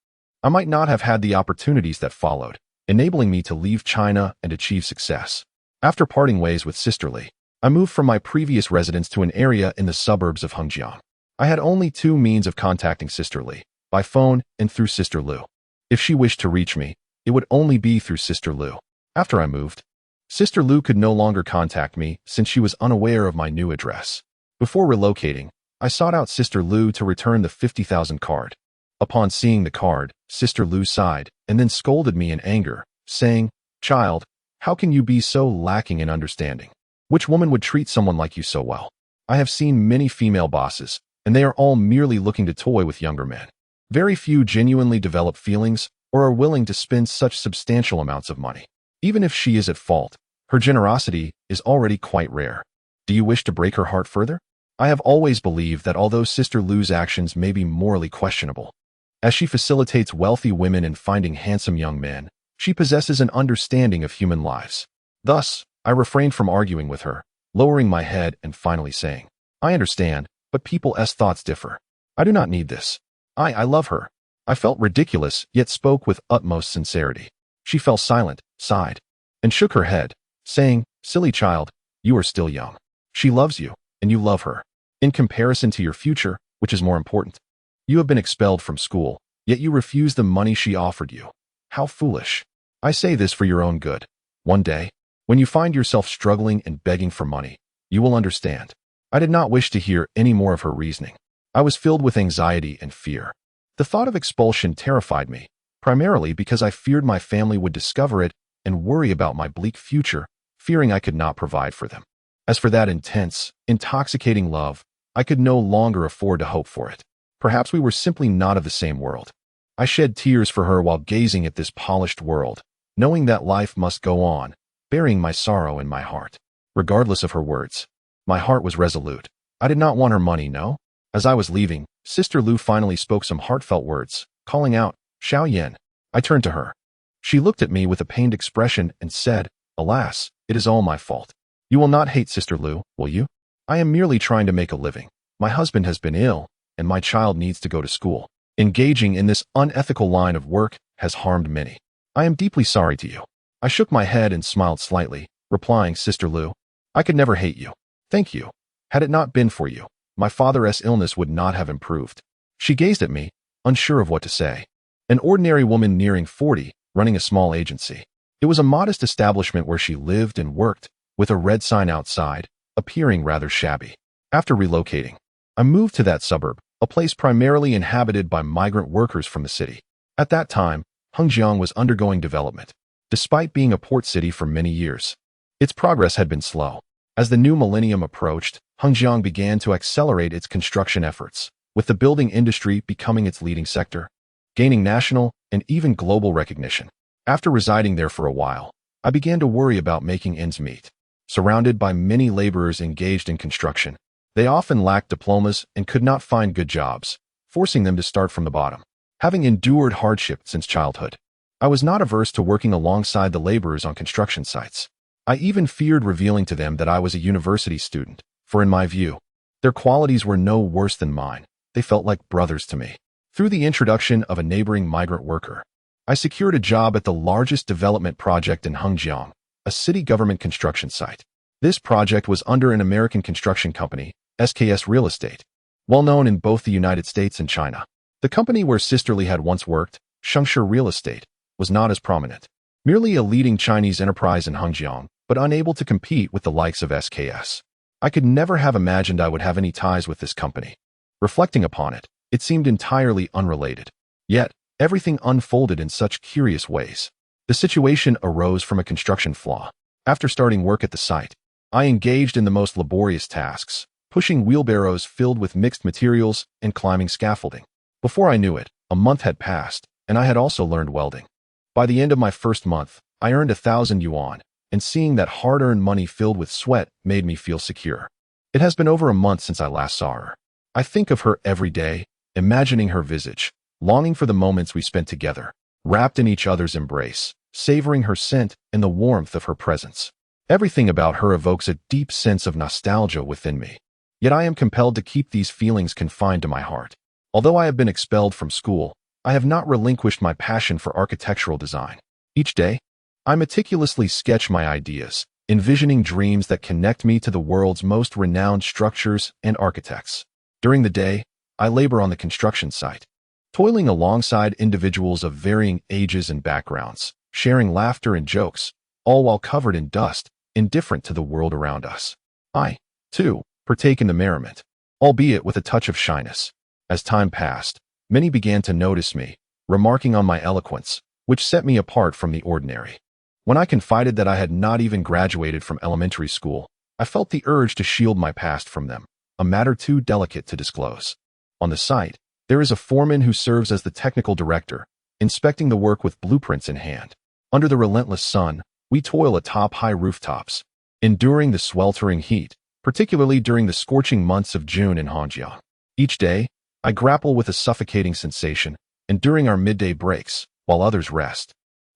I might not have had the opportunities that followed, enabling me to leave China and achieve success. After parting ways with Sister Li, I moved from my previous residence to an area in the suburbs of Hengjiang. I had only two means of contacting Sister Li, by phone and through Sister Lu. If she wished to reach me, it would only be through Sister Lu. After I moved, Sister Lu could no longer contact me since she was unaware of my new address. Before relocating, I sought out Sister Lu to return the 50,000 card. Upon seeing the card, Sister Lu sighed and then scolded me in anger, saying, "Child, how can you be so lacking in understanding? Which woman would treat someone like you so well? I have seen many female bosses, and they are all merely looking to toy with younger men. Very few genuinely develop feelings or are willing to spend such substantial amounts of money. Even if she is at fault, her generosity is already quite rare. Do you wish to break her heart further?" I have always believed that although Sister Lu's actions may be morally questionable, as she facilitates wealthy women in finding handsome young men, she possesses an understanding of human lives. Thus, I refrained from arguing with her, lowering my head and finally saying, "I understand, but people's thoughts differ. I do not need this. I love her." I felt ridiculous, yet spoke with utmost sincerity. She fell silent, sighed, and shook her head, saying, "Silly child, you are still young. She loves you, and you love her. In comparison to your future, which is more important? You have been expelled from school, yet you refuse the money she offered you. How foolish. I say this for your own good. One day, when you find yourself struggling and begging for money, you will understand." I did not wish to hear any more of her reasoning. I was filled with anxiety and fear. The thought of expulsion terrified me, primarily because I feared my family would discover it and worry about my bleak future, fearing I could not provide for them. As for that intense, intoxicating love, I could no longer afford to hope for it. Perhaps we were simply not of the same world. I shed tears for her while gazing at this polished world, knowing that life must go on, burying my sorrow in my heart. Regardless of her words, my heart was resolute. I did not want her money, no. As I was leaving, Sister Lu finally spoke some heartfelt words, calling out, "Xiaoyan." I turned to her. She looked at me with a pained expression and said, "Alas, it is all my fault. You will not hate Sister Lu, will you? I am merely trying to make a living. My husband has been ill, and my child needs to go to school. Engaging in this unethical line of work has harmed many. I am deeply sorry to you." I shook my head and smiled slightly, replying, "Sister Lu, I could never hate you. Thank you. Had it not been for you, my father's illness would not have improved." She gazed at me, unsure of what to say. An ordinary woman nearing 40, running a small agency. It was a modest establishment where she lived and worked, with a red sign outside, appearing rather shabby. After relocating, I moved to that suburb, a place primarily inhabited by migrant workers from the city. At that time, Hengjiang was undergoing development, despite being a port city for many years. Its progress had been slow. As the new millennium approached, Hengjiang began to accelerate its construction efforts, with the building industry becoming its leading sector, gaining national and even global recognition. After residing there for a while, I began to worry about making ends meet. Surrounded by many laborers engaged in construction, they often lacked diplomas and could not find good jobs, forcing them to start from the bottom. Having endured hardship since childhood, I was not averse to working alongside the laborers on construction sites. I even feared revealing to them that I was a university student, for in my view, their qualities were no worse than mine. They felt like brothers to me. Through the introduction of a neighboring migrant worker, I secured a job at the largest development project in Hengjiang, a city government construction site. This project was under an American construction company, SKS Real Estate, well known in both the United States and China. The company where Sister Lee had once worked, Shengshi Real Estate, was not as prominent. Merely a leading Chinese enterprise in Hengjiang, but unable to compete with the likes of SKS. I could never have imagined I would have any ties with this company. Reflecting upon it, it seemed entirely unrelated. Yet, everything unfolded in such curious ways. The situation arose from a construction flaw. After starting work at the site, I engaged in the most laborious tasks, pushing wheelbarrows filled with mixed materials and climbing scaffolding. Before I knew it, a month had passed, and I had also learned welding. By the end of my first month, I earned 1,000 yuan, and seeing that hard-earned money filled with sweat made me feel secure. It has been over a month since I last saw her. I think of her every day, imagining her visage, longing for the moments we spent together, wrapped in each other's embrace, savoring her scent and the warmth of her presence. Everything about her evokes a deep sense of nostalgia within me. Yet I am compelled to keep these feelings confined to my heart. Although I have been expelled from school, I have not relinquished my passion for architectural design. Each day, I meticulously sketch my ideas, envisioning dreams that connect me to the world's most renowned structures and architects. During the day, I labor on the construction site, toiling alongside individuals of varying ages and backgrounds, sharing laughter and jokes, all while covered in dust, indifferent to the world around us. I, too, partake in the merriment, albeit with a touch of shyness. As time passed, many began to notice me, remarking on my eloquence, which set me apart from the ordinary. When I confided that I had not even graduated from elementary school, I felt the urge to shield my past from them, a matter too delicate to disclose. On the site, there is a foreman who serves as the technical director, inspecting the work with blueprints in hand. Under the relentless sun, we toil atop high rooftops, enduring the sweltering heat, particularly during the scorching months of June in Hengjiang. Each day, I grapple with a suffocating sensation, and during our midday breaks, while others rest,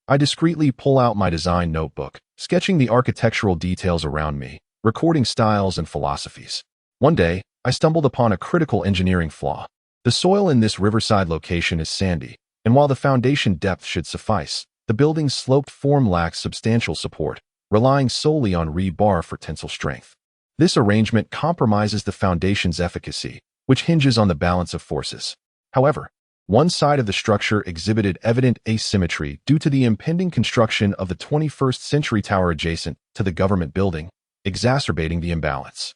I discreetly pull out my design notebook, sketching the architectural details around me, recording styles and philosophies. One day, I stumbled upon a critical engineering flaw. The soil in this riverside location is sandy, and while the foundation depth should suffice, the building's sloped form lacks substantial support, relying solely on rebar for tensile strength. This arrangement compromises the foundation's efficacy, which hinges on the balance of forces. However, one side of the structure exhibited evident asymmetry due to the impending construction of the 21st century tower adjacent to the government building, exacerbating the imbalance.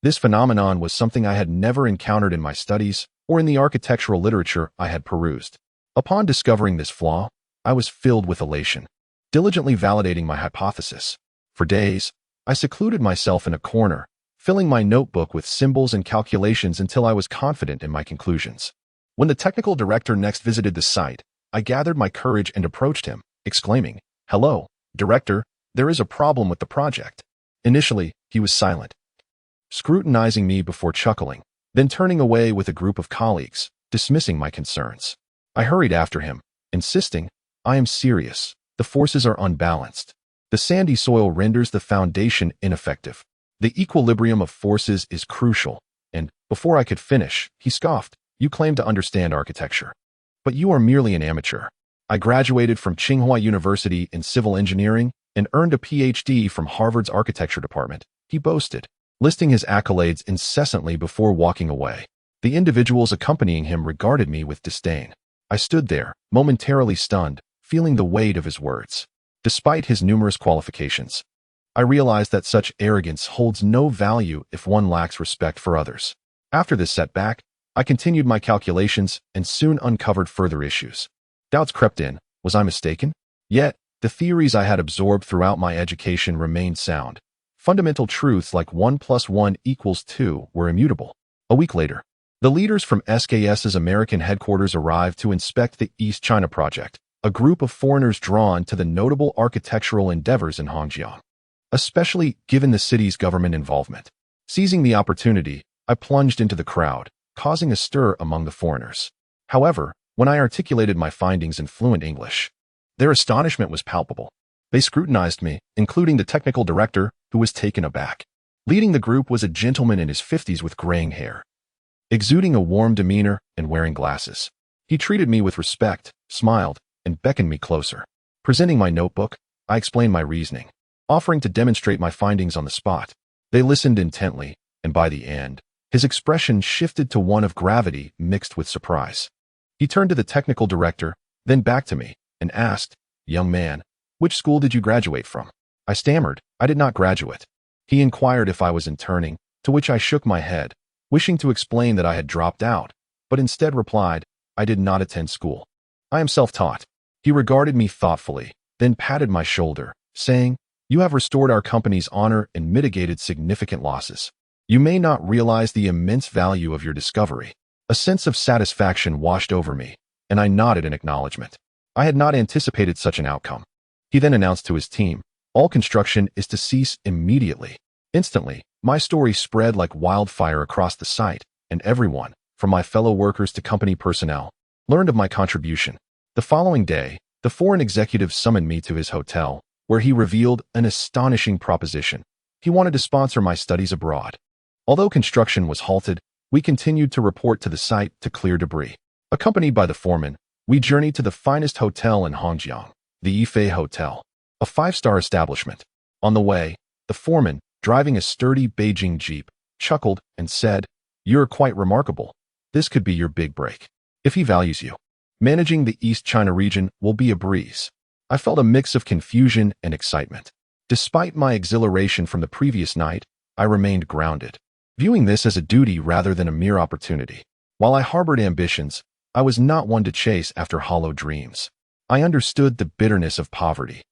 This phenomenon was something I had never encountered in my studies or in the architectural literature I had perused. Upon discovering this flaw, I was filled with elation, diligently validating my hypothesis. For days, I secluded myself in a corner, filling my notebook with symbols and calculations until I was confident in my conclusions. When the technical director next visited the site, I gathered my courage and approached him, exclaiming, "Hello, Director, there is a problem with the project." Initially, he was silent, scrutinizing me before chuckling, then turning away with a group of colleagues, dismissing my concerns. I hurried after him, insisting, "I am serious. The forces are unbalanced. The sandy soil renders the foundation ineffective. The equilibrium of forces is crucial." And, before I could finish, he scoffed, "You claim to understand architecture, but you are merely an amateur. I graduated from Tsinghua University in civil engineering and earned a PhD from Harvard's architecture department," he boasted, listing his accolades incessantly before walking away. The individuals accompanying him regarded me with disdain. I stood there, momentarily stunned, feeling the weight of his words. Despite his numerous qualifications, I realized that such arrogance holds no value if one lacks respect for others. After this setback, I continued my calculations and soon uncovered further issues. Doubts crept in. Was I mistaken? Yet, the theories I had absorbed throughout my education remained sound. Fundamental truths like 1 + 1 = 2 were immutable. A week later, The leaders from SKS's American headquarters arrived to inspect the East China project, a group of foreigners drawn to the notable architectural endeavors in Hongjiang, especially given the city's government involvement. Seizing the opportunity, I plunged into the crowd, causing a stir among the foreigners. However, when I articulated my findings in fluent English, their astonishment was palpable. They scrutinized me, including the technical director, who was taken aback. Leading the group was a gentleman in his 50s with graying hair, exuding a warm demeanor and wearing glasses. He treated me with respect, smiled, and beckoned me closer. Presenting my notebook, I explained my reasoning, offering to demonstrate my findings on the spot. They listened intently, and by the end, his expression shifted to one of gravity mixed with surprise. He turned to the technical director, then back to me, and asked, "Young man, which school did you graduate from?" I stammered, "I did not graduate." He inquired if I was interning, to which I shook my head, wishing to explain that I had dropped out, but instead replied, "I did not attend school. I am self-taught." He regarded me thoughtfully, then patted my shoulder, saying, "You have restored our company's honor and mitigated significant losses. You may not realize the immense value of your discovery." A sense of satisfaction washed over me, and I nodded in acknowledgement. I had not anticipated such an outcome. He then announced to his team, "All construction is to cease immediately." Instantly, my story spread like wildfire across the site, and everyone, from my fellow workers to company personnel, learned of my contribution. The following day, the foreign executive summoned me to his hotel, where he revealed an astonishing proposition. He wanted to sponsor my studies abroad. Although construction was halted, we continued to report to the site to clear debris. Accompanied by the foreman, we journeyed to the finest hotel in Hongjiang, the Yifei Hotel, a 5-star establishment. On the way, the foreman, driving a sturdy Beijing Jeep, chuckled and said, "You're quite remarkable. This could be your big break. If he values you, managing the East China region will be a breeze." I felt a mix of confusion and excitement. Despite my exhilaration from the previous night, I remained grounded, viewing this as a duty rather than a mere opportunity. While I harbored ambitions, I was not one to chase after hollow dreams. I understood the bitterness of poverty,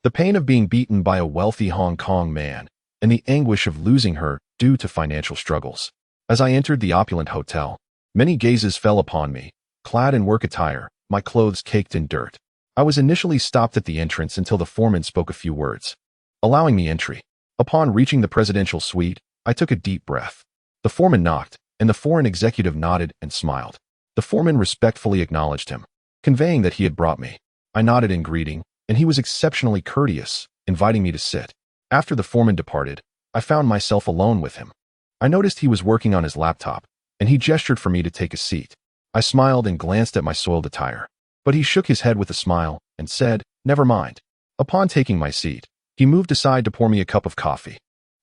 the pain of being beaten by a wealthy Hong Kong man, and the anguish of losing her due to financial struggles. As I entered the opulent hotel, many gazes fell upon me, clad in work attire, my clothes caked in dirt. I was initially stopped at the entrance until the foreman spoke a few words, allowing me entry. Upon reaching the presidential suite, I took a deep breath. The foreman knocked, and the foreign executive nodded and smiled. The foreman respectfully acknowledged him, conveying that he had brought me. I nodded in greeting, and he was exceptionally courteous, inviting me to sit. After the foreman departed, I found myself alone with him. I noticed he was working on his laptop, and he gestured for me to take a seat. I smiled and glanced at my soiled attire, but he shook his head with a smile and said, "Never mind." Upon taking my seat, he moved aside to pour me a cup of coffee.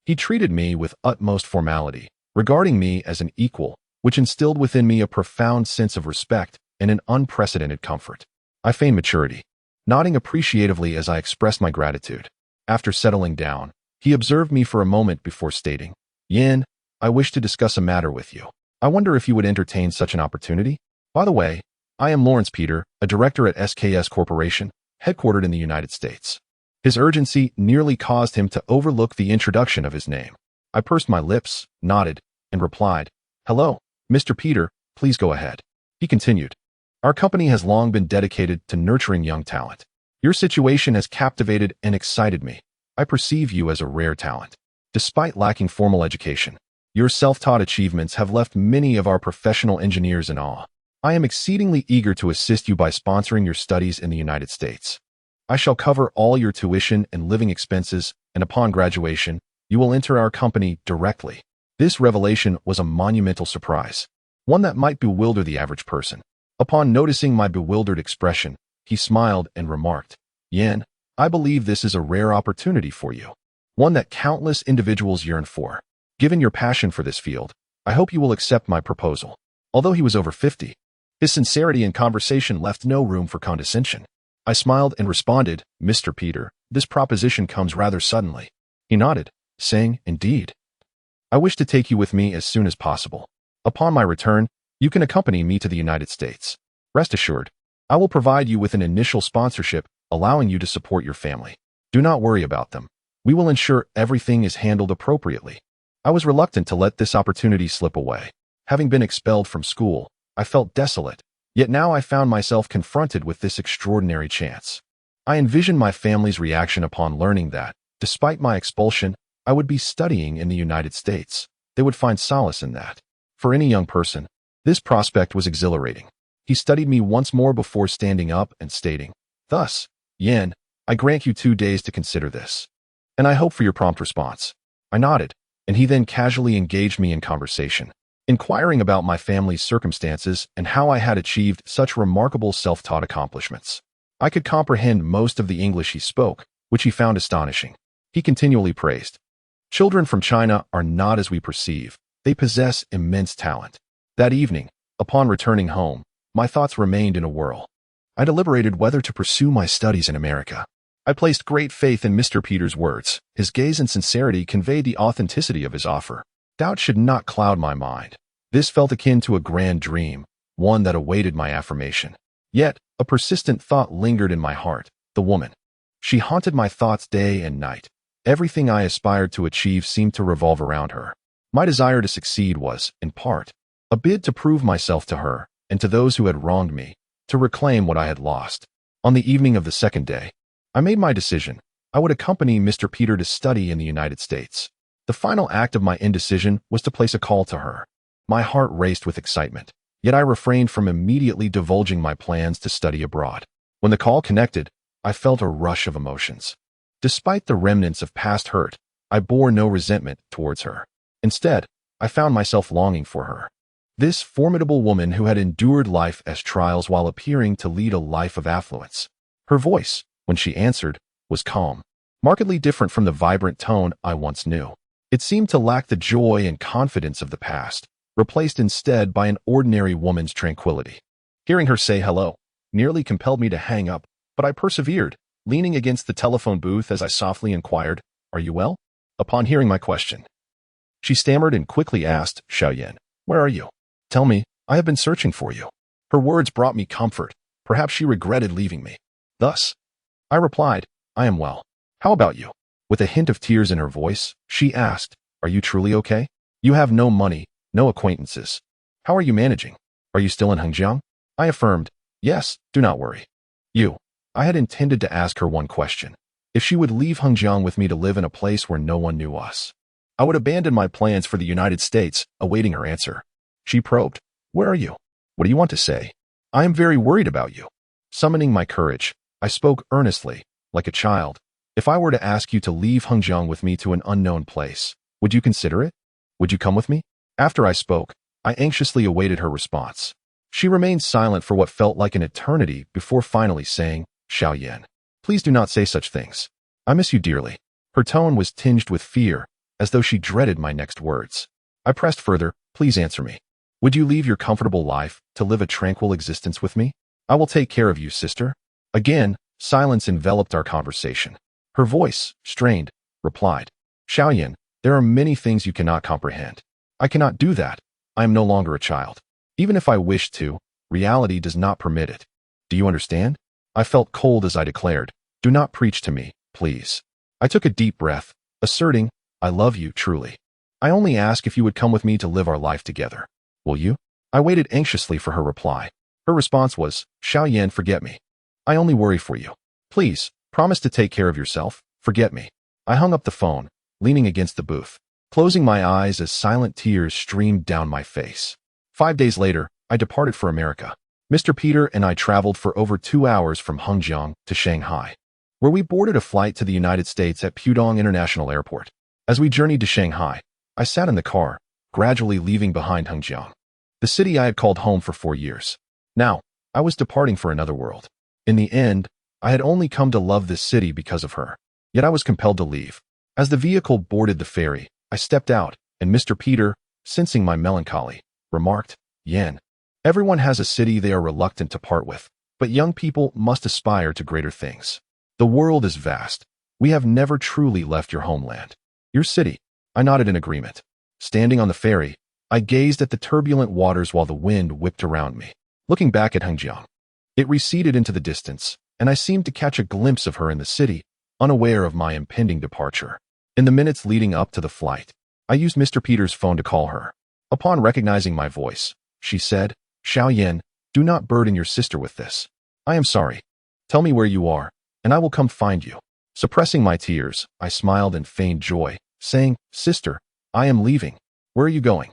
He treated me with utmost formality, regarding me as an equal, which instilled within me a profound sense of respect and an unprecedented comfort. I feigned maturity, nodding appreciatively as I expressed my gratitude. After settling down, he observed me for a moment before stating, "Yin, I wish to discuss a matter with you. I wonder if you would entertain such an opportunity? By the way, I am Lawrence Peter, a director at SKS Corporation, headquartered in the United States." His urgency nearly caused him to overlook the introduction of his name. I pursed my lips, nodded, and replied, "Hello, Mr. Peter, please go ahead." He continued, "Our company has long been dedicated to nurturing young talent. Your situation has captivated and excited me. I perceive you as a rare talent. Despite lacking formal education, your self-taught achievements have left many of our professional engineers in awe. I am exceedingly eager to assist you by sponsoring your studies in the United States. I shall cover all your tuition and living expenses, and upon graduation, you will enter our company directly." This revelation was a monumental surprise, one that might bewilder the average person. Upon noticing my bewildered expression, he smiled and remarked, "Yin, I believe this is a rare opportunity for you, one that countless individuals yearn for. Given your passion for this field, I hope you will accept my proposal." Although he was over 50, his sincerity in conversation left no room for condescension. I smiled and responded, "Mr. Peter, this proposition comes rather suddenly." He nodded, saying, "Indeed. I wish to take you with me as soon as possible. Upon my return, you can accompany me to the United States. Rest assured, I will provide you with an initial sponsorship, allowing you to support your family. Do not worry about them. We will ensure everything is handled appropriately." I was reluctant to let this opportunity slip away. Having been expelled from school, I felt desolate, yet now I found myself confronted with this extraordinary chance. I envisioned my family's reaction upon learning that, despite my expulsion, I would be studying in the United States. They would find solace in that. For any young person, this prospect was exhilarating. He studied me once more before standing up and stating, "Thus, Yen, I grant you 2 days to consider this. And I hope for your prompt response." I nodded, and he then casually engaged me in conversation, inquiring about my family's circumstances and how I had achieved such remarkable self-taught accomplishments. I could comprehend most of the English he spoke, which he found astonishing. He continually praised. "Children from China are not as we perceive. They possess immense talent." That evening, upon returning home, my thoughts remained in a whirl. I deliberated whether to pursue my studies in America. I placed great faith in Mr. Peter's words. His gaze and sincerity conveyed the authenticity of his offer. Doubt should not cloud my mind. This felt akin to a grand dream, one that awaited my affirmation. Yet, a persistent thought lingered in my heart, the woman. She haunted my thoughts day and night. Everything I aspired to achieve seemed to revolve around her. My desire to succeed was, in part, a bid to prove myself to her and to those who had wronged me, to reclaim what I had lost. On the evening of the second day, I made my decision. I would accompany Mr. Peter to study in the United States. The final act of my indecision was to place a call to her. My heart raced with excitement, yet I refrained from immediately divulging my plans to study abroad. When the call connected, I felt a rush of emotions. Despite the remnants of past hurt, I bore no resentment towards her. Instead, I found myself longing for her. This formidable woman who had endured life as trials while appearing to lead a life of affluence. Her voice, when she answered, was calm, markedly different from the vibrant tone I once knew. It seemed to lack the joy and confidence of the past, replaced instead by an ordinary woman's tranquility. Hearing her say hello nearly compelled me to hang up, but I persevered, leaning against the telephone booth as I softly inquired, "Are you well?" Upon hearing my question, she stammered and quickly asked, "Xiaoyan, where are you? Tell me, I have been searching for you." Her words brought me comfort. Perhaps she regretted leaving me. Thus, I replied, "I am well. How about you?" With a hint of tears in her voice, she asked, "Are you truly okay? You have no money, no acquaintances. How are you managing? Are you still in Hengjiang?" I affirmed, "Yes, do not worry." I had intended to ask her one question. If she would leave Hengjiang with me to live in a place where no one knew us, I would abandon my plans for the United States, awaiting her answer. She probed, "Where are you? What do you want to say? I am very worried about you." Summoning my courage, I spoke earnestly, like a child. "If I were to ask you to leave Hengjiang with me to an unknown place, would you consider it? Would you come with me?" After I spoke, I anxiously awaited her response. She remained silent for what felt like an eternity before finally saying, "Xiaoyan, please do not say such things. I miss you dearly." Her tone was tinged with fear, as though she dreaded my next words. I pressed further, "Please answer me. Would you leave your comfortable life to live a tranquil existence with me? I will take care of you, sister." Again, silence enveloped our conversation. Her voice, strained, replied, "Xiaoyan, there are many things you cannot comprehend. I cannot do that. I am no longer a child. Even if I wished to, reality does not permit it. Do you understand?" I felt cold as I declared, "Do not preach to me, please." I took a deep breath, asserting, "I love you truly. I only ask if you would come with me to live our life together. Will you?" I waited anxiously for her reply. Her response was, "Xiaoyan, forget me. I only worry for you. Please, promise to take care of yourself. Forget me." I hung up the phone, leaning against the booth, closing my eyes as silent tears streamed down my face. 5 days later, I departed for America. Mr. Peter and I traveled for over 2 hours from Hengjiang to Shanghai, where we boarded a flight to the United States at Pudong International Airport. As we journeyed to Shanghai, I sat in the car, gradually leaving behind Hengjiang, the city I had called home for 4 years. Now, I was departing for another world. In the end, I had only come to love this city because of her, yet I was compelled to leave. As the vehicle boarded the ferry, I stepped out, and Mr. Peter, sensing my melancholy, remarked, "Yen, everyone has a city they are reluctant to part with, but young people must aspire to greater things. The world is vast. We have never truly left your homeland. Your city." I nodded in agreement. Standing on the ferry, I gazed at the turbulent waters while the wind whipped around me. Looking back at Hengjiang, it receded into the distance, and I seemed to catch a glimpse of her in the city, unaware of my impending departure. In the minutes leading up to the flight, I used Mr. Peter's phone to call her. Upon recognizing my voice, she said, "Xiao Yin, do not burden your sister with this. I am sorry. Tell me where you are, and I will come find you." Suppressing my tears, I smiled and feigned joy, saying, "Sister, I am leaving. Where are you going?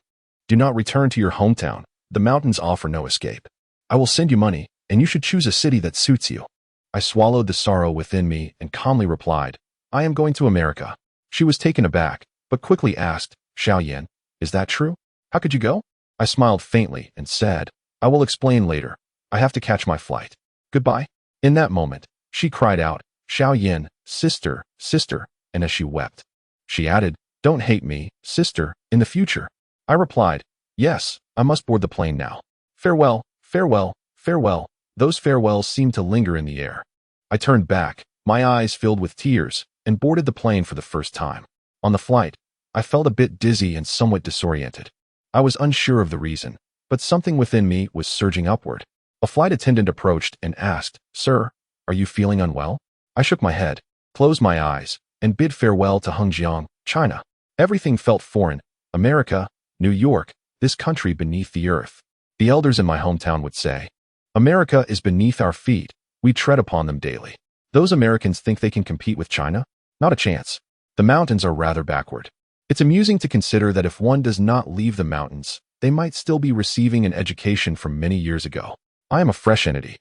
Do not return to your hometown. The mountains offer no escape. I will send you money, and you should choose a city that suits you." I swallowed the sorrow within me and calmly replied, "I am going to America." She was taken aback, but quickly asked, "Xiao Yan, is that true? How could you go?" I smiled faintly and said, "I will explain later. I have to catch my flight. Goodbye." In that moment, she cried out, "Xiao Yin, sister, sister," and as she wept, she added, "Don't hate me, sister, in the future." I replied, "Yes, I must board the plane now. Farewell, farewell, farewell." Those farewells seemed to linger in the air. I turned back, my eyes filled with tears, and boarded the plane for the first time. On the flight, I felt a bit dizzy and somewhat disoriented. I was unsure of the reason, but something within me was surging upward. A flight attendant approached and asked, "Sir, are you feeling unwell?" I shook my head, closed my eyes, and bid farewell to Hengjiang, China. Everything felt foreign. America, New York, this country beneath the earth. The elders in my hometown would say, "America is beneath our feet. We tread upon them daily." Those Americans think they can compete with China? Not a chance. The mountains are rather backward. It's amusing to consider that if one does not leave the mountains, they might still be receiving an education from many years ago. I am a fresh entity.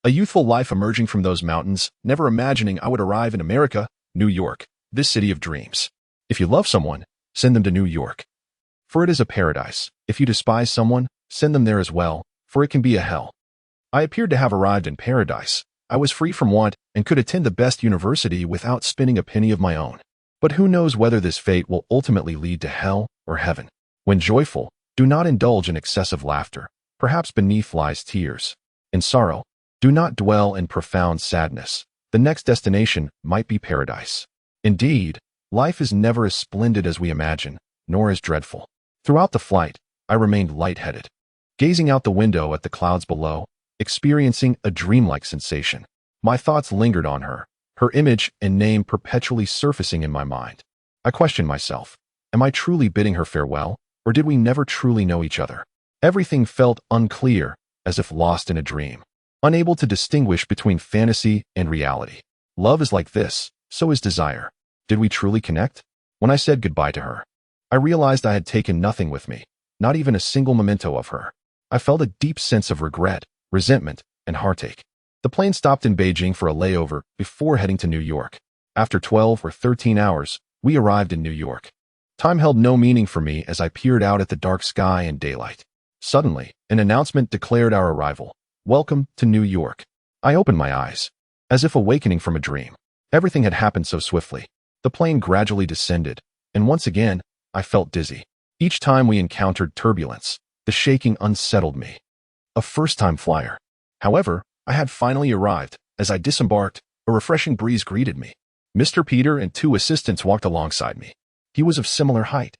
A youthful life emerging from those mountains, never imagining I would arrive in America, New York, this city of dreams. If you love someone, send them to New York, for it is a paradise. If you despise someone, send them there as well, for it can be a hell. I appeared to have arrived in paradise. I was free from want and could attend the best university without spending a penny of my own. But who knows whether this fate will ultimately lead to hell or heaven? When joyful, do not indulge in excessive laughter. Perhaps beneath lies tears. In sorrow, do not dwell in profound sadness. The next destination might be paradise. Indeed, life is never as splendid as we imagine, nor as dreadful. Throughout the flight, I remained lightheaded, gazing out the window at the clouds below, experiencing a dreamlike sensation. My thoughts lingered on her, her image and name perpetually surfacing in my mind. I questioned myself, am I truly bidding her farewell, or did we never truly know each other? Everything felt unclear, as if lost in a dream, unable to distinguish between fantasy and reality. Love is like this, so is desire. Did we truly connect? When I said goodbye to her, I realized I had taken nothing with me, not even a single memento of her. I felt a deep sense of regret, resentment, and heartache. The plane stopped in Beijing for a layover before heading to New York. After 12 or 13 hours, we arrived in New York. Time held no meaning for me as I peered out at the dark sky and daylight. Suddenly, an announcement declared our arrival. "Welcome to New York." I opened my eyes, as if awakening from a dream. Everything had happened so swiftly. The plane gradually descended, and once again, I felt dizzy. Each time we encountered turbulence, the shaking unsettled me. A first-time flyer. However, I had finally arrived. As I disembarked, a refreshing breeze greeted me. Mr. Peter and two assistants walked alongside me. He was of similar height,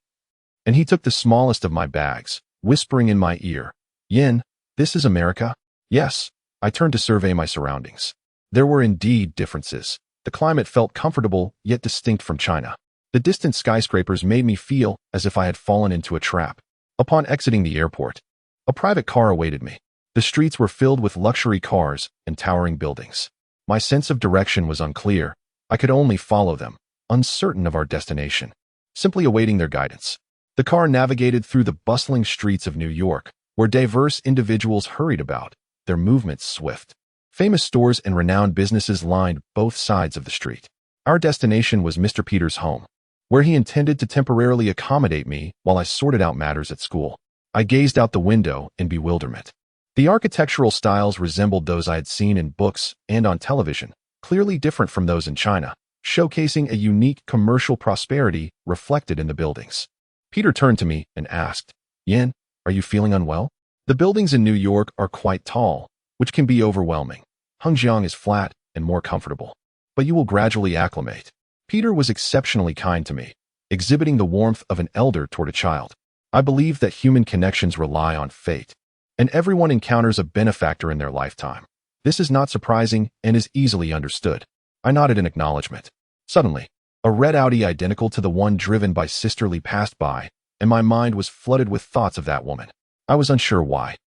and he took the smallest of my bags, whispering in my ear, "Yin, this is America?" Yes. I turned to survey my surroundings. There were indeed differences. The climate felt comfortable, yet distinct from China. The distant skyscrapers made me feel as if I had fallen into a trap. Upon exiting the airport, a private car awaited me. The streets were filled with luxury cars and towering buildings. My sense of direction was unclear. I could only follow them, uncertain of our destination, simply awaiting their guidance. The car navigated through the bustling streets of New York, where diverse individuals hurried about, their movements swift. Famous stores and renowned businesses lined both sides of the street. Our destination was Mr. Peter's home, where he intended to temporarily accommodate me while I sorted out matters at school. I gazed out the window in bewilderment. The architectural styles resembled those I had seen in books and on television, clearly different from those in China, showcasing a unique commercial prosperity reflected in the buildings. Peter turned to me and asked, "Yin, are you feeling unwell?" The buildings in New York are quite tall, which can be overwhelming. Hengjiang is flat and more comfortable, but you will gradually acclimate. Peter was exceptionally kind to me, exhibiting the warmth of an elder toward a child. I believe that human connections rely on fate, and everyone encounters a benefactor in their lifetime. This is not surprising and is easily understood. I nodded in acknowledgement. Suddenly, a red Audi identical to the one driven by Sister Lee passed by, and my mind was flooded with thoughts of that woman. I was unsure why,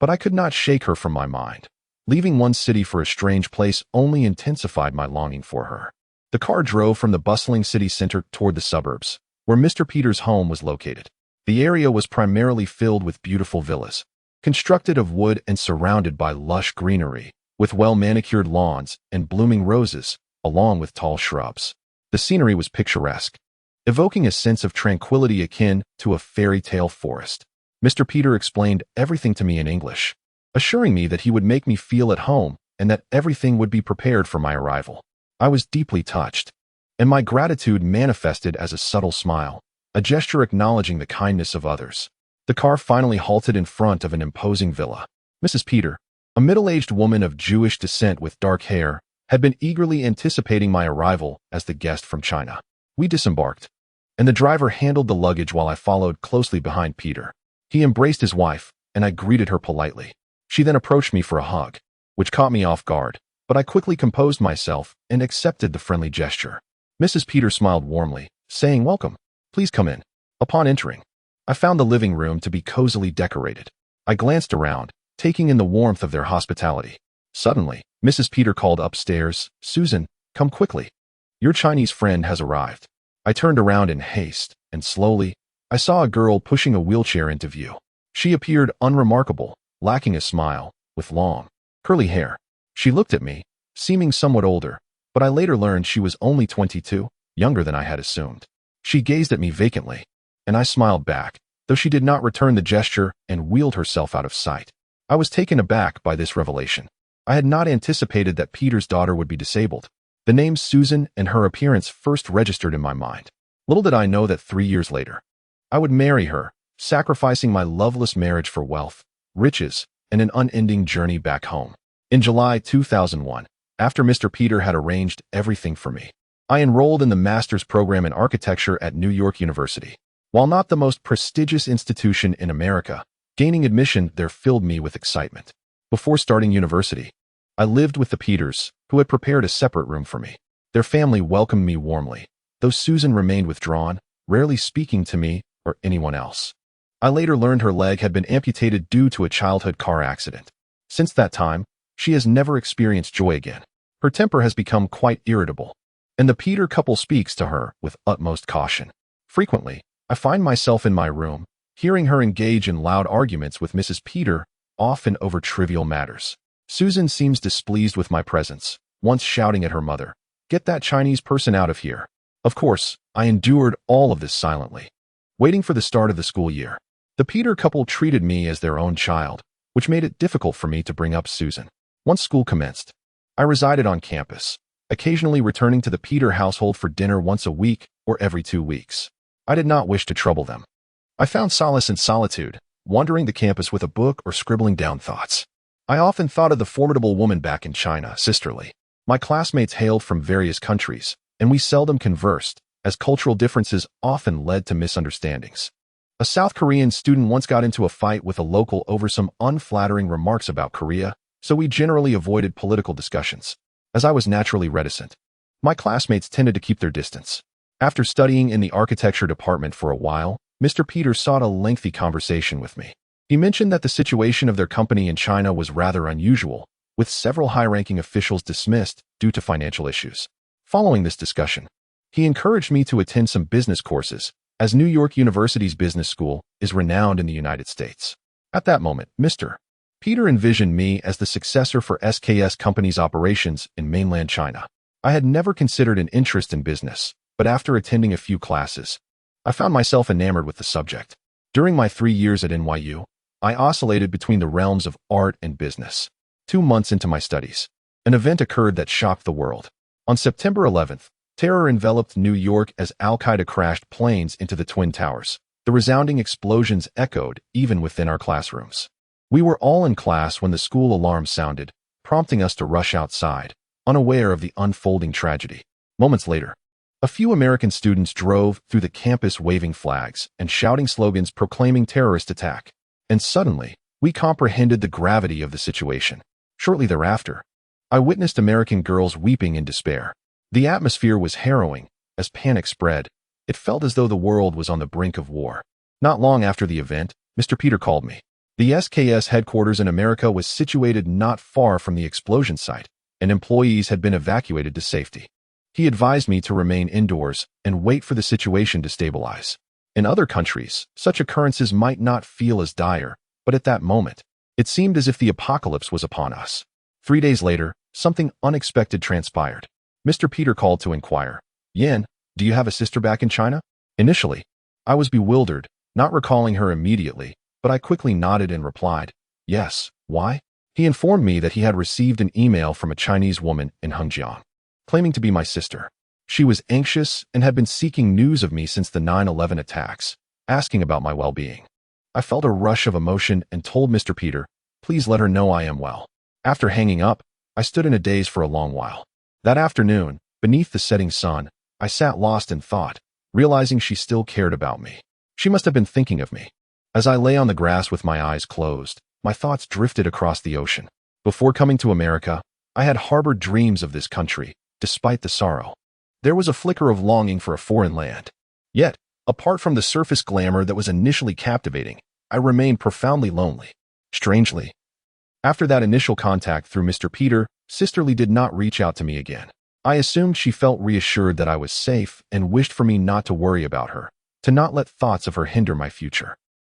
but I could not shake her from my mind. Leaving one city for a strange place only intensified my longing for her. The car drove from the bustling city center toward the suburbs, where Mr. Peters' home was located. The area was primarily filled with beautiful villas, constructed of wood and surrounded by lush greenery, with well-manicured lawns and blooming roses, along with tall shrubs. The scenery was picturesque, evoking a sense of tranquility akin to a fairy tale forest. Mr. Peter explained everything to me in English, assuring me that he would make me feel at home and that everything would be prepared for my arrival. I was deeply touched, and my gratitude manifested as a subtle smile, a gesture acknowledging the kindness of others. The car finally halted in front of an imposing villa. Mrs. Peter, a middle-aged woman of Jewish descent with dark hair, had been eagerly anticipating my arrival as the guest from China. We disembarked, and the driver handled the luggage while I followed closely behind Peter. He embraced his wife, and I greeted her politely. She then approached me for a hug, which caught me off guard, but I quickly composed myself and accepted the friendly gesture. Mrs. Peter smiled warmly, saying, "Welcome. Please come in." Upon entering, I found the living room to be cozily decorated. I glanced around, taking in the warmth of their hospitality. Suddenly, Mrs. Peter called upstairs, "Susan, come quickly. Your Chinese friend has arrived." I turned around in haste, and slowly, I saw a girl pushing a wheelchair into view. She appeared unremarkable, lacking a smile, with long, curly hair. She looked at me, seeming somewhat older, but I later learned she was only 22, younger than I had assumed. She gazed at me vacantly, and I smiled back, though she did not return the gesture and wheeled herself out of sight. I was taken aback by this revelation. I had not anticipated that Peter's daughter would be disabled. The names Susan and her appearance first registered in my mind. Little did I know that 3 years later, I would marry her, sacrificing my loveless marriage for wealth, riches, and an unending journey back home. In July 2001, after Mr. Peter had arranged everything for me, I enrolled in the master's program in architecture at New York University. While not the most prestigious institution in America, gaining admission there filled me with excitement. Before starting university, I lived with the Peters, who had prepared a separate room for me. Their family welcomed me warmly, though Susan remained withdrawn, rarely speaking to me or anyone else. I later learned her leg had been amputated due to a childhood car accident. Since that time, she has never experienced joy again. Her temper has become quite irritable, and the Peter couple speaks to her with utmost caution. Frequently, I find myself in my room, hearing her engage in loud arguments with Mrs. Peter, often over trivial matters. Susan seems displeased with my presence, once shouting at her mother, "Get that Chinese person out of here." Of course, I endured all of this silently, waiting for the start of the school year. The Peter couple treated me as their own child, which made it difficult for me to bring up Susan. Once school commenced, I resided on campus, occasionally returning to the Peter household for dinner once a week or every 2 weeks. I did not wish to trouble them. I found solace in solitude, wandering the campus with a book or scribbling down thoughts. I often thought of the formidable woman back in China, sisterly. My classmates hailed from various countries, and we seldom conversed, as cultural differences often led to misunderstandings. A South Korean student once got into a fight with a local over some unflattering remarks about Korea, so we generally avoided political discussions. As I was naturally reticent, my classmates tended to keep their distance. After studying in the architecture department for a while, Mr. Peter sought a lengthy conversation with me. He mentioned that the situation of their company in China was rather unusual, with several high-ranking officials dismissed due to financial issues. Following this discussion, he encouraged me to attend some business courses, as New York University's business school is renowned in the United States. At that moment, Mr. Peter envisioned me as the successor for SKS Company's operations in mainland China. I had never considered an interest in business, but after attending a few classes, I found myself enamored with the subject. During my 3 years at NYU, I oscillated between the realms of art and business. 2 months into my studies, an event occurred that shocked the world. On September 11th, terror enveloped New York as Al-Qaeda crashed planes into the Twin Towers. The resounding explosions echoed even within our classrooms. We were all in class when the school alarm sounded, prompting us to rush outside, unaware of the unfolding tragedy. Moments later, a few American students drove through the campus waving flags and shouting slogans proclaiming terrorist attack. And suddenly, we comprehended the gravity of the situation. Shortly thereafter, I witnessed American girls weeping in despair. The atmosphere was harrowing. As panic spread, it felt as though the world was on the brink of war. Not long after the event, Mr. Peter called me. The SKS headquarters in America was situated not far from the explosion site, and employees had been evacuated to safety. He advised me to remain indoors and wait for the situation to stabilize. In other countries, such occurrences might not feel as dire, but at that moment, it seemed as if the apocalypse was upon us. 3 days later, something unexpected transpired. Mr. Peter called to inquire, "Yan, do you have a sister back in China?" Initially, I was bewildered, not recalling her immediately, but I quickly nodded and replied, "Yes, why?" He informed me that he had received an email from a Chinese woman in Hengjiang, claiming to be my sister. She was anxious and had been seeking news of me since the 9/11 attacks, asking about my well-being. I felt a rush of emotion and told Mr. Peter, "Please let her know I am well." After hanging up, I stood in a daze for a long while. That afternoon, beneath the setting sun, I sat lost in thought, realizing she still cared about me. She must have been thinking of me. As I lay on the grass with my eyes closed, my thoughts drifted across the ocean. Before coming to America, I had harbored dreams of this country, despite the sorrow. There was a flicker of longing for a foreign land. Yet, apart from the surface glamour that was initially captivating, I remained profoundly lonely. Strangely, after that initial contact through Mr. Peter, Sisterly did not reach out to me again. I assumed she felt reassured that I was safe and wished for me not to worry about her, to not let thoughts of her hinder my future.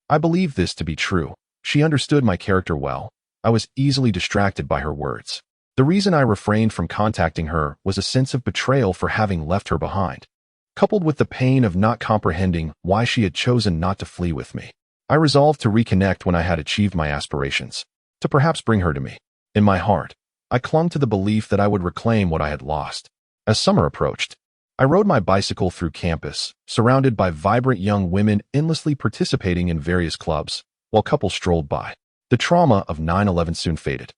I believed this to be true. She understood my character well. I was easily distracted by her words. The reason I refrained from contacting her was a sense of betrayal for having left her behind, coupled with the pain of not comprehending why she had chosen not to flee with me. I resolved to reconnect when I had achieved my aspirations, to perhaps bring her to me. In my heart, I clung to the belief that I would reclaim what I had lost. As summer approached, I rode my bicycle through campus, surrounded by vibrant young women endlessly participating in various clubs, while couples strolled by. The trauma of 9/11 soon faded,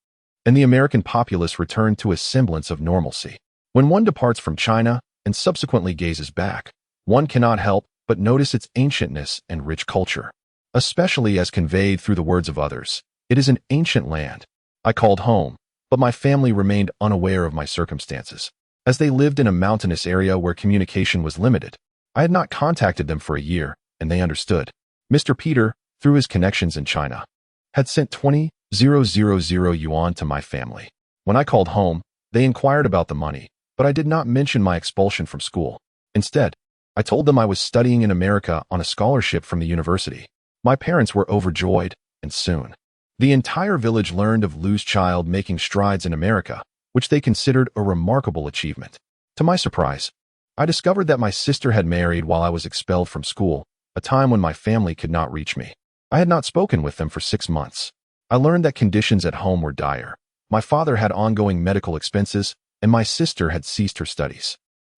and the American populace returned to a semblance of normalcy. When one departs from China and subsequently gazes back, one cannot help but notice its ancientness and rich culture, especially as conveyed through the words of others. It is an ancient land. I called home, but my family remained unaware of my circumstances, as they lived in a mountainous area where communication was limited. I had not contacted them for a year, and they understood. Mr. Peter, through his connections in China, had sent 20,000 yuan to my family. When I called home, they inquired about the money, but I did not mention my expulsion from school. Instead, I told them I was studying in America on a scholarship from the university. My parents were overjoyed, and soon, the entire village learned of Lu's child making strides in America, which they considered a remarkable achievement. To my surprise, I discovered that my sister had married while I was expelled from school, a time when my family could not reach me. I had not spoken with them for 6 months. I learned that conditions at home were dire. My father had ongoing medical expenses, and my sister had ceased her studies.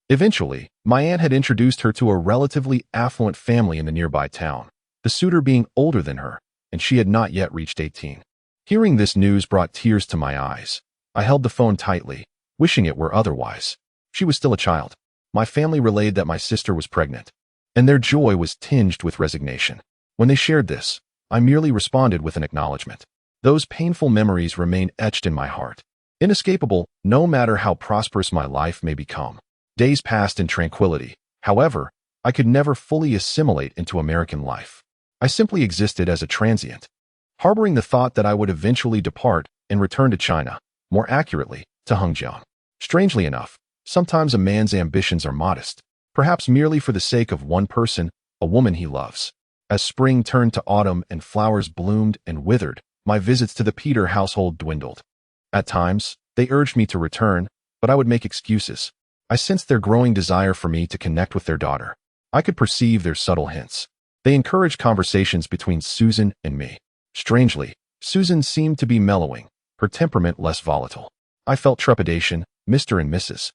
Eventually, my aunt had introduced her to a relatively affluent family in the nearby town, the suitor being older than her, and she had not yet reached 18. Hearing this news brought tears to my eyes. I held the phone tightly, wishing it were otherwise. She was still a child. My family relayed that my sister was pregnant, and their joy was tinged with resignation. When they shared this, I merely responded with an acknowledgement. Those painful memories remain etched in my heart, inescapable no matter how prosperous my life may become. Days passed in tranquility. However, I could never fully assimilate into American life. I simply existed as a transient, harboring the thought that I would eventually depart and return to China, more accurately, to Hengjiang. Strangely enough, sometimes a man's ambitions are modest, perhaps merely for the sake of one person, a woman he loves. As spring turned to autumn and flowers bloomed and withered, my visits to the Peter household dwindled. At times, they urged me to return, but I would make excuses. I sensed their growing desire for me to connect with their daughter. I could perceive their subtle hints. They encouraged conversations between Susan and me. Strangely, Susan seemed to be mellowing, her temperament less volatile. I felt trepidation. Mr. and Mrs.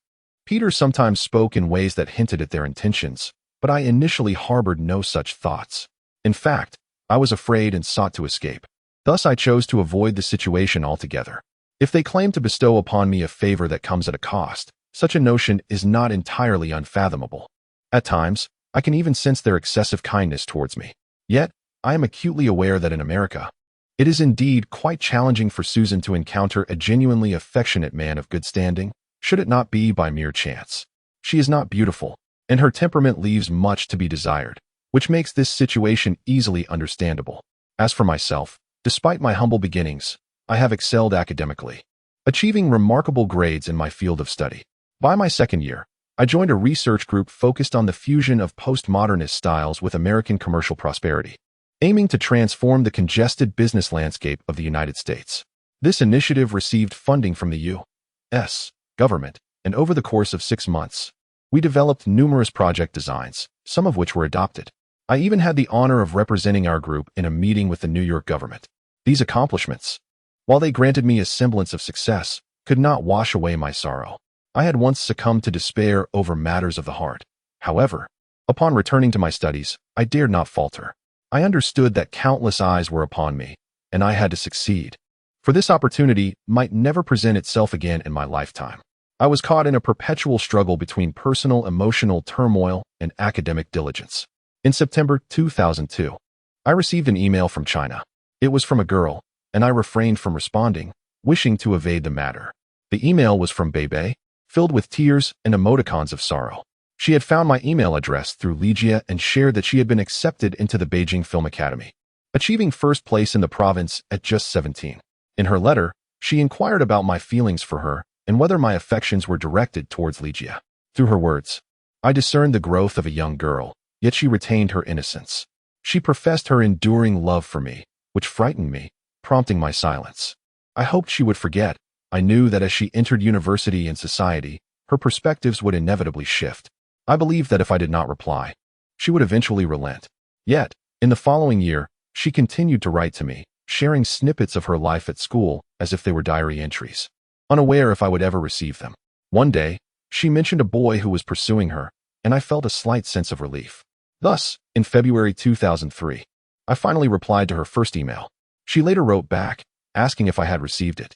Peter sometimes spoke in ways that hinted at their intentions, but I initially harbored no such thoughts. In fact, I was afraid and sought to escape. Thus I chose to avoid the situation altogether. If they claim to bestow upon me a favor that comes at a cost, such a notion is not entirely unfathomable. At times, I can even sense their excessive kindness towards me. Yet, I am acutely aware that in America, it is indeed quite challenging for Susan to encounter a genuinely affectionate man of good standing, should it not be by mere chance. She is not beautiful, and her temperament leaves much to be desired, which makes this situation easily understandable. As for myself, despite my humble beginnings, I have excelled academically, achieving remarkable grades in my field of study. By my second year, I joined a research group focused on the fusion of postmodernist styles with American commercial prosperity, aiming to transform the congested business landscape of the United States. This initiative received funding from the U.S. government, and over the course of 6 months, we developed numerous project designs, some of which were adopted. I even had the honor of representing our group in a meeting with the New York government. These accomplishments, while they granted me a semblance of success, could not wash away my sorrow. I had once succumbed to despair over matters of the heart. However, upon returning to my studies, I dared not falter. I understood that countless eyes were upon me, and I had to succeed. For this opportunity might never present itself again in my lifetime. I was caught in a perpetual struggle between personal emotional turmoil and academic diligence. In September 2002, I received an email from China. It was from a girl, and I refrained from responding, wishing to evade the matter. The email was from Bebe, filled with tears and emoticons of sorrow. She had found my email address through Ligia and shared that she had been accepted into the Beijing Film Academy, achieving first place in the province at just 17. In her letter, she inquired about my feelings for her and whether my affections were directed towards Ligia. Through her words, I discerned the growth of a young girl, yet she retained her innocence. She professed her enduring love for me, which frightened me, prompting my silence. I hoped she would forget. I knew that as she entered university and society, her perspectives would inevitably shift. I believed that if I did not reply, she would eventually relent. Yet, in the following year, she continued to write to me, sharing snippets of her life at school as if they were diary entries, unaware if I would ever receive them. One day, she mentioned a boy who was pursuing her, and I felt a slight sense of relief. Thus, in February 2003, I finally replied to her first email. She later wrote back, asking if I had received it,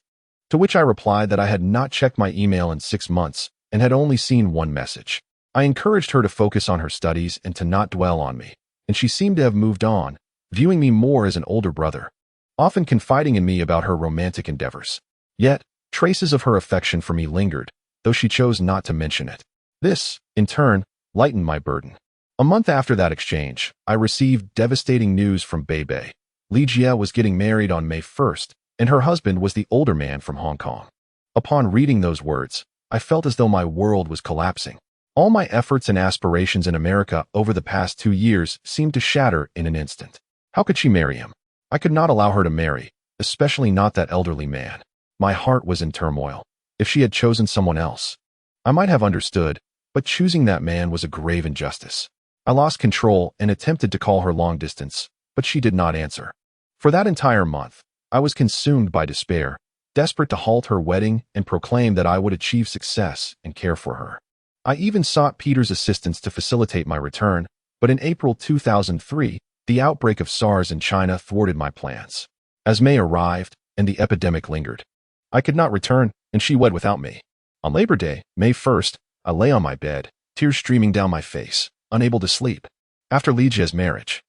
to which I replied that I had not checked my email in 6 months and had only seen one message. I encouraged her to focus on her studies and to not dwell on me, and she seemed to have moved on, viewing me more as an older brother, often confiding in me about her romantic endeavors. Yet, traces of her affection for me lingered, though she chose not to mention it. This, in turn, lightened my burden. A month after that exchange, I received devastating news from Bebe. Ligia was getting married on May 1st, and her husband was the older man from Hong Kong. Upon reading those words, I felt as though my world was collapsing. All my efforts and aspirations in America over the past 2 years seemed to shatter in an instant. How could she marry him? I could not allow her to marry, especially not that elderly man. My heart was in turmoil. If she had chosen someone else, I might have understood, but choosing that man was a grave injustice. I lost control and attempted to call her long distance, but she did not answer. For that entire month, I was consumed by despair, desperate to halt her wedding and proclaim that I would achieve success and care for her. I even sought Peter's assistance to facilitate my return, but in April 2003, the outbreak of SARS in China thwarted my plans. As May arrived and the epidemic lingered, I could not return, and she wed without me. On Labor Day, May 1st, I lay on my bed, tears streaming down my face, unable to sleep. After Ligia's marriage,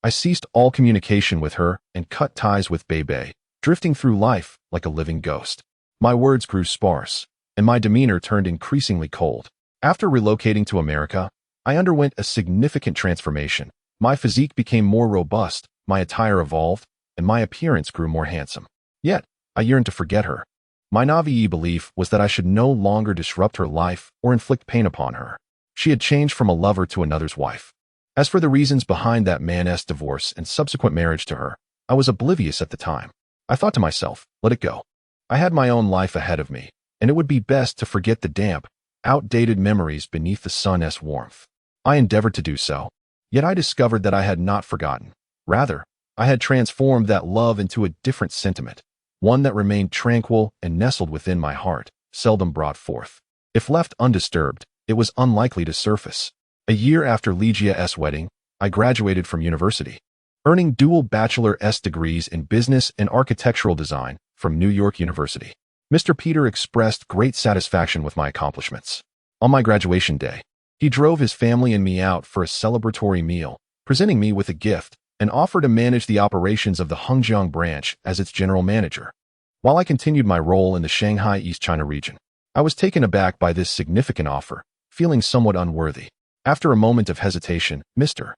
I ceased all communication with her and cut ties with Bebe, drifting through life like a living ghost. My words grew sparse, and my demeanor turned increasingly cold. After relocating to America, I underwent a significant transformation. My physique became more robust, my attire evolved, and my appearance grew more handsome. Yet, I yearned to forget her. My naive belief was that I should no longer disrupt her life or inflict pain upon her. She had changed from a lover to another's wife. As for the reasons behind that man's divorce and subsequent marriage to her, I was oblivious at the time. I thought to myself, let it go. I had my own life ahead of me, and it would be best to forget the damp, outdated memories beneath the sun's warmth. I endeavored to do so, yet I discovered that I had not forgotten. Rather, I had transformed that love into a different sentiment, one that remained tranquil and nestled within my heart, seldom brought forth. If left undisturbed, it was unlikely to surface. A year after Ligia's wedding, I graduated from university, earning dual bachelor's degrees in business and architectural design from New York University. Mr. Peter expressed great satisfaction with my accomplishments. On my graduation day, he drove his family and me out for a celebratory meal, presenting me with a gift, and offered to manage the operations of the Hengjiang branch as its general manager, while I continued my role in the Shanghai East China region. I was taken aback by this significant offer, feeling somewhat unworthy. After a moment of hesitation, Mr.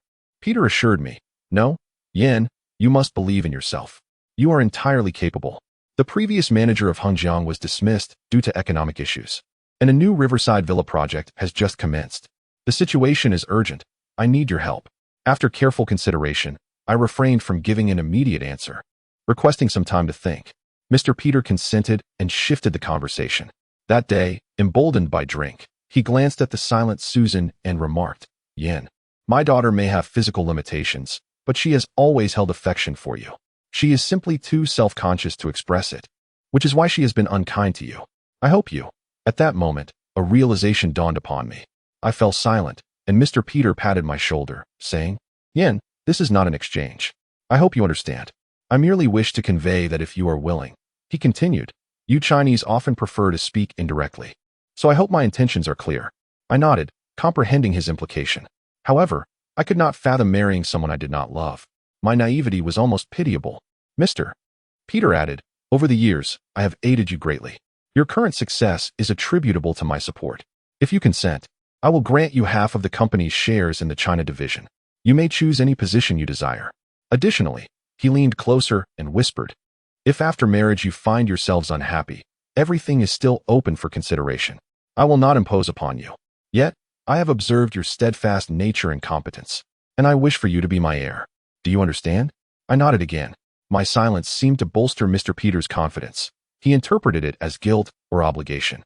Peter assured me. No, Yan, you must believe in yourself. You are entirely capable. The previous manager of Hengjiang was dismissed due to economic issues, and a new Riverside Villa project has just commenced. The situation is urgent. I need your help. After careful consideration, I refrained from giving an immediate answer, requesting some time to think. Mr. Peter consented and shifted the conversation. That day, emboldened by drink, he glanced at the silent Susan and remarked, Yan, my daughter may have physical limitations, but she has always held affection for you. She is simply too self-conscious to express it, which is why she has been unkind to you. I hope you. At that moment, a realization dawned upon me. I fell silent, and Mr. Peter patted my shoulder, saying, Yan, this is not an exchange. I hope you understand. I merely wish to convey that if you are willing. He continued, you Chinese often prefer to speak indirectly. So I hope my intentions are clear. I nodded, comprehending his implication. However, I could not fathom marrying someone I did not love. My naivety was almost pitiable. Mr. Peter added, over the years, I have aided you greatly. Your current success is attributable to my support. If you consent, I will grant you half of the company's shares in the China division. You may choose any position you desire. Additionally, he leaned closer and whispered, if after marriage you find yourselves unhappy, everything is still open for consideration. I will not impose upon you. Yet, I have observed your steadfast nature and competence, and I wish for you to be my heir. Do you understand? I nodded again. My silence seemed to bolster Mr. Peter's confidence. He interpreted it as guilt or obligation.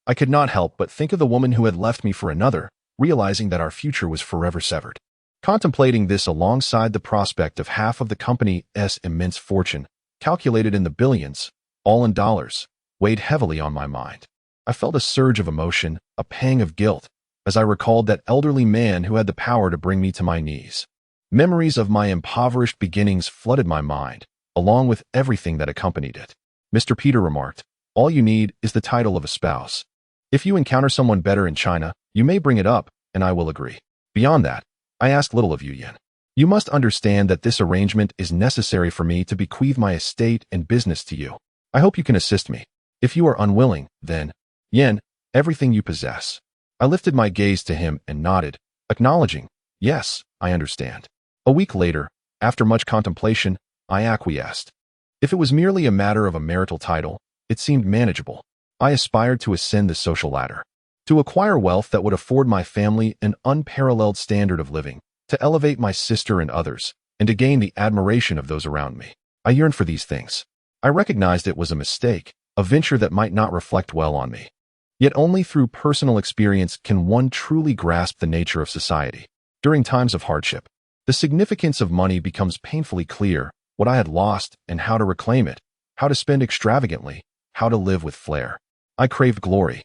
I could not help but think of the woman who had left me for another, realizing that our future was forever severed. Contemplating this alongside the prospect of half of the company's immense fortune, calculated in the billions, all in dollars, weighed heavily on my mind. I felt a surge of emotion, a pang of guilt, as I recalled that elderly man who had the power to bring me to my knees. Memories of my impoverished beginnings flooded my mind, along with everything that accompanied it. Mr. Peter remarked, all you need is the title of a spouse. If you encounter someone better in China, you may bring it up, and I will agree. Beyond that, I ask little of you, Yan. You must understand that this arrangement is necessary for me to bequeath my estate and business to you. I hope you can assist me. If you are unwilling, then, Yan, everything you possess. I lifted my gaze to him and nodded, acknowledging, yes, I understand. A week later, after much contemplation, I acquiesced. If it was merely a matter of a marital title, it seemed manageable. I aspired to ascend the social ladder, to acquire wealth that would afford my family an unparalleled standard of living, to elevate my sister and others, and to gain the admiration of those around me. I yearned for these things. I recognized it was a mistake, a venture that might not reflect well on me. Yet only through personal experience can one truly grasp the nature of society. During times of hardship, the significance of money becomes painfully clear, what I had lost and how to reclaim it, how to spend extravagantly, how to live with flair. I craved glory,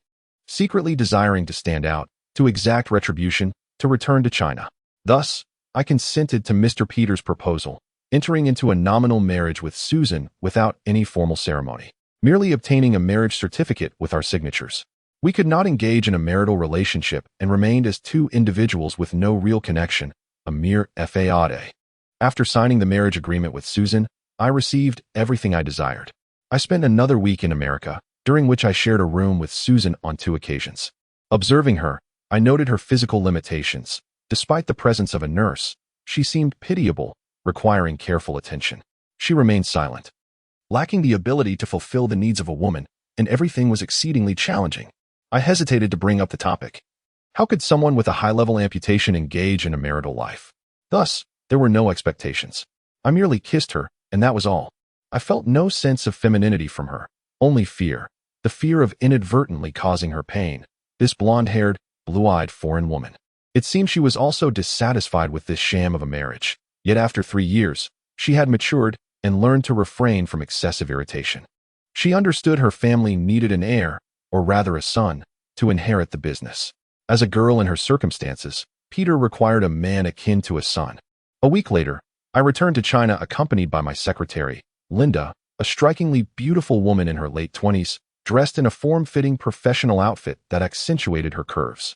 secretly desiring to stand out, to exact retribution, to return to China. Thus, I consented to Mr. Peter's proposal, entering into a nominal marriage with Susan without any formal ceremony, merely obtaining a marriage certificate with our signatures. We could not engage in a marital relationship and remained as two individuals with no real connection, a mere faade. After signing the marriage agreement with Susan, I received everything I desired. I spent another week in America, during which I shared a room with Susan on 2 occasions. Observing her, I noted her physical limitations. Despite the presence of a nurse, she seemed pitiable, requiring careful attention. She remained silent, lacking the ability to fulfill the needs of a woman, and everything was exceedingly challenging. I hesitated to bring up the topic. How could someone with a high-level amputation engage in a marital life? Thus, there were no expectations. I merely kissed her, and that was all. I felt no sense of femininity from her, only fear, the fear of inadvertently causing her pain, this blonde-haired, blue-eyed foreign woman. It seemed she was also dissatisfied with this sham of a marriage, yet after 3 years, she had matured and learned to refrain from excessive irritation. She understood her family needed an heir, or rather a son, to inherit the business. As a girl in her circumstances, Peter required a man akin to a son. A week later, I returned to China accompanied by my secretary, Linda, a strikingly beautiful woman in her late 20s, dressed in a form-fitting professional outfit that accentuated her curves.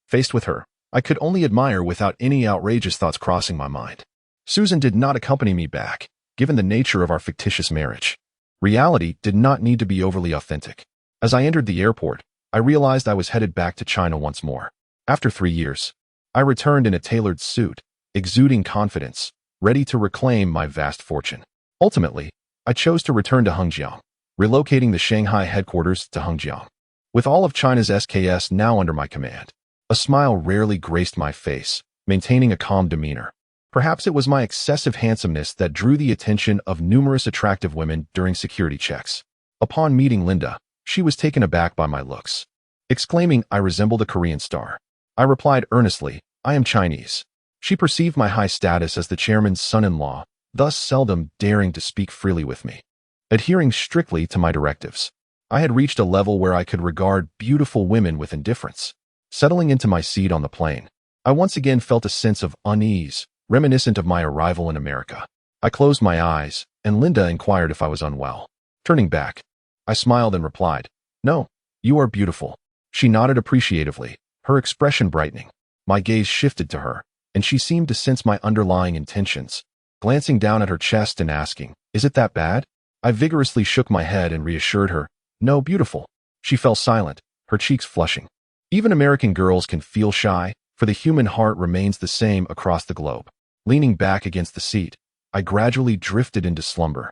Faced with her, I could only admire without any outrageous thoughts crossing my mind. Susan did not accompany me back, given the nature of our fictitious marriage. Reality did not need to be overly authentic. As I entered the airport, I realized I was headed back to China once more. After 3 years, I returned in a tailored suit, exuding confidence, ready to reclaim my vast fortune. Ultimately, I chose to return to Hengjiang, relocating the Shanghai headquarters to Hengjiang. With all of China's SKS now under my command, a smile rarely graced my face, maintaining a calm demeanor. Perhaps it was my excessive handsomeness that drew the attention of numerous attractive women during security checks. Upon meeting Linda, she was taken aback by my looks, exclaiming I resembled a Korean star. I replied earnestly, I am Chinese. She perceived my high status as the chairman's son-in-law, thus seldom daring to speak freely with me. Adhering strictly to my directives, I had reached a level where I could regard beautiful women with indifference. Settling into my seat on the plane, I once again felt a sense of unease, reminiscent of my arrival in America. I closed my eyes, and Linda inquired if I was unwell. Turning back, I smiled and replied, No, you are beautiful. She nodded appreciatively, her expression brightening. My gaze shifted to her, and she seemed to sense my underlying intentions, glancing down at her chest and asking, Is it that bad? I vigorously shook my head and reassured her, No, beautiful. She fell silent, her cheeks flushing. Even American girls can feel shy, for the human heart remains the same across the globe. Leaning back against the seat, I gradually drifted into slumber,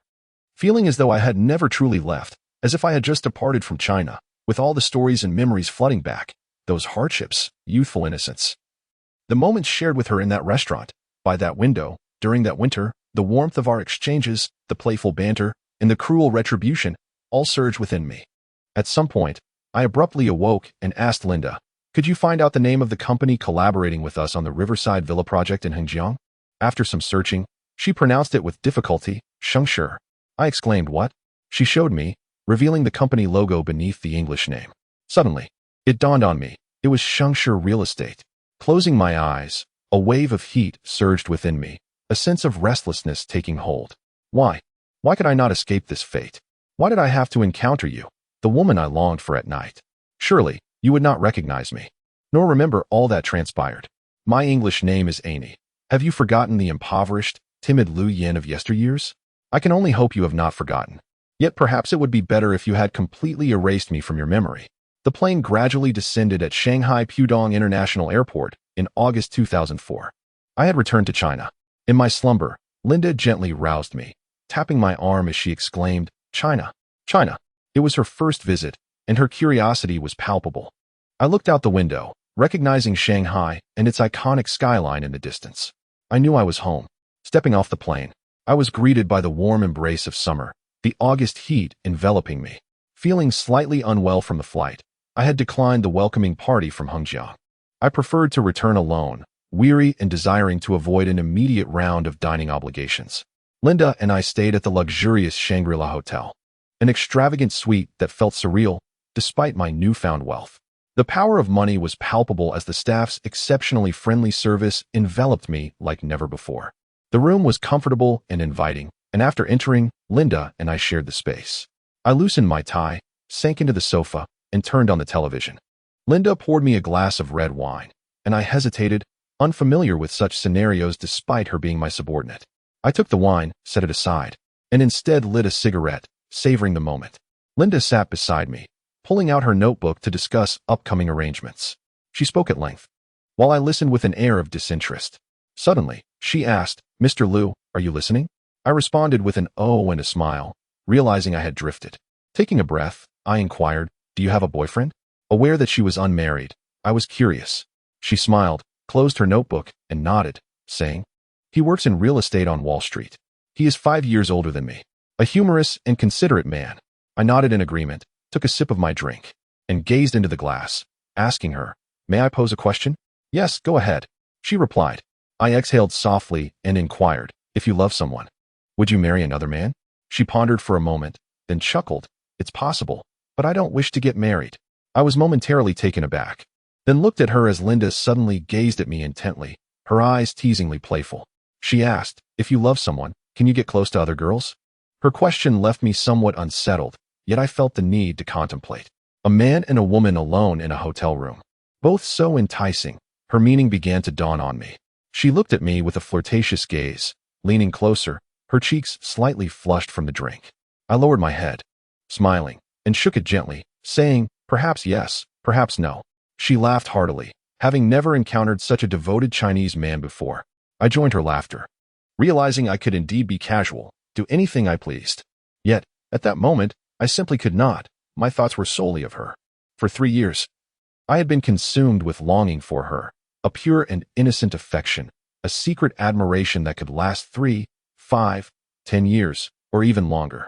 feeling as though I had never truly left, as if I had just departed from China, with all the stories and memories flooding back, those hardships, youthful innocence. The moments shared with her in that restaurant, by that window, during that winter, the warmth of our exchanges, the playful banter, and the cruel retribution, all surged within me. At some point, I abruptly awoke and asked Linda, Could you find out the name of the company collaborating with us on the Riverside Villa project in Hengjiang? After some searching, she pronounced it with difficulty, Shengshi. I exclaimed, What? She showed me, revealing the company logo beneath the English name. Suddenly, it dawned on me, it was Shengshi Real Estate. Closing my eyes, a wave of heat surged within me, a sense of restlessness taking hold. Why? Why could I not escape this fate? Why did I have to encounter you, the woman I longed for at night? Surely, you would not recognize me, nor remember all that transpired. My English name is Annie. Have you forgotten the impoverished, timid Lu Yen of yesteryears? I can only hope you have not forgotten. Yet perhaps it would be better if you had completely erased me from your memory. The plane gradually descended at Shanghai Pudong International Airport in August 2004. I had returned to China. In my slumber, Linda gently roused me, tapping my arm as she exclaimed, China, China. It was her first visit, and her curiosity was palpable. I looked out the window, recognizing Shanghai and its iconic skyline in the distance. I knew I was home. Stepping off the plane, I was greeted by the warm embrace of summer, the August heat enveloping me. Feeling slightly unwell from the flight, I had declined the welcoming party from Hengjiang. I preferred to return alone, weary and desiring to avoid an immediate round of dining obligations. Linda and I stayed at the luxurious Shangri-La Hotel, an extravagant suite that felt surreal despite my newfound wealth. The power of money was palpable as the staff's exceptionally friendly service enveloped me like never before. The room was comfortable and inviting, and after entering, Linda and I shared the space. I loosened my tie, sank into the sofa, and turned on the television. Linda poured me a glass of red wine, and I hesitated, unfamiliar with such scenarios despite her being my subordinate. I took the wine, set it aside, and instead lit a cigarette, savoring the moment. Linda sat beside me, pulling out her notebook to discuss upcoming arrangements. She spoke at length, while I listened with an air of disinterest. Suddenly, she asked, Mr. Liu, are you listening? I responded with an oh and a smile, realizing I had drifted. Taking a breath, I inquired, Do you have a boyfriend? Aware that she was unmarried, I was curious. She smiled, closed her notebook, and nodded, saying, He works in real estate on Wall Street. He is 5 years older than me. A humorous and considerate man. I nodded in agreement, took a sip of my drink, and gazed into the glass, asking her, May I pose a question? Yes, go ahead. She replied. I exhaled softly and inquired, If you love someone, would you marry another man? She pondered for a moment, then chuckled. It's possible, but I don't wish to get married. I was momentarily taken aback, then looked at her as Linda suddenly gazed at me intently, her eyes teasingly playful. She asked, If you love someone, can you get close to other girls? Her question left me somewhat unsettled, yet I felt the need to contemplate. A man and a woman alone in a hotel room. Both so enticing, her meaning began to dawn on me. She looked at me with a flirtatious gaze, leaning closer, her cheeks slightly flushed from the drink. I lowered my head, smiling, and shook it gently, saying, Perhaps yes, perhaps no. She laughed heartily, having never encountered such a devoted Chinese man before. I joined her laughter, realizing I could indeed be casual, do anything I pleased. Yet, at that moment, I simply could not. My thoughts were solely of her. For 3 years, I had been consumed with longing for her, a pure and innocent affection, a secret admiration that could last 3, 5, 10 years, or even longer.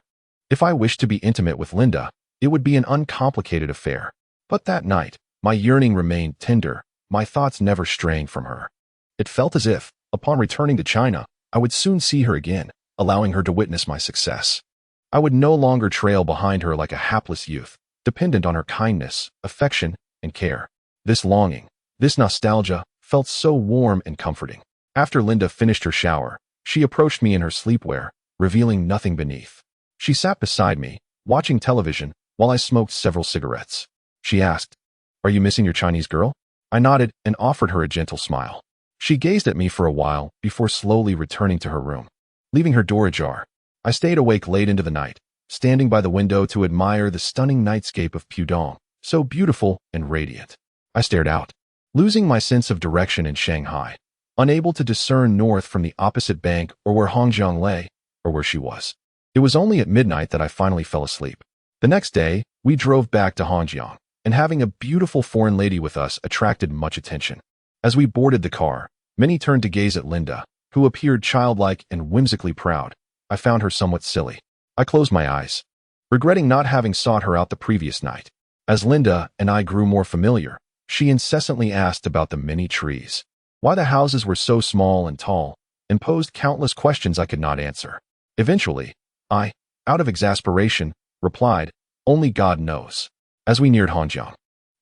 If I wished to be intimate with Linda, it would be an uncomplicated affair. But that night, my yearning remained tender, my thoughts never straying from her. It felt as if, upon returning to China, I would soon see her again, allowing her to witness my success. I would no longer trail behind her like a hapless youth, dependent on her kindness, affection, and care. This longing, this nostalgia, felt so warm and comforting. After Linda finished her shower, she approached me in her sleepwear, revealing nothing beneath. She sat beside me, watching television, while I smoked several cigarettes. She asked, "Are you missing your Chinese girl?" I nodded and offered her a gentle smile. She gazed at me for a while before slowly returning to her room, leaving her door ajar. I stayed awake late into the night, standing by the window to admire the stunning nightscape of Pudong, so beautiful and radiant. I stared out, losing my sense of direction in Shanghai, unable to discern north from the opposite bank or where Hongjiang lay, or where she was. It was only at midnight that I finally fell asleep. The next day, we drove back to Hongjiang, and having a beautiful foreign lady with us attracted much attention. As we boarded the car, many turned to gaze at Linda, who appeared childlike and whimsically proud. I found her somewhat silly. I closed my eyes, regretting not having sought her out the previous night. As Linda and I grew more familiar, she incessantly asked about the many trees, why the houses were so small and tall, and posed countless questions I could not answer. Eventually, I, out of exasperation, replied, "Only God knows." As we neared Hongjiang,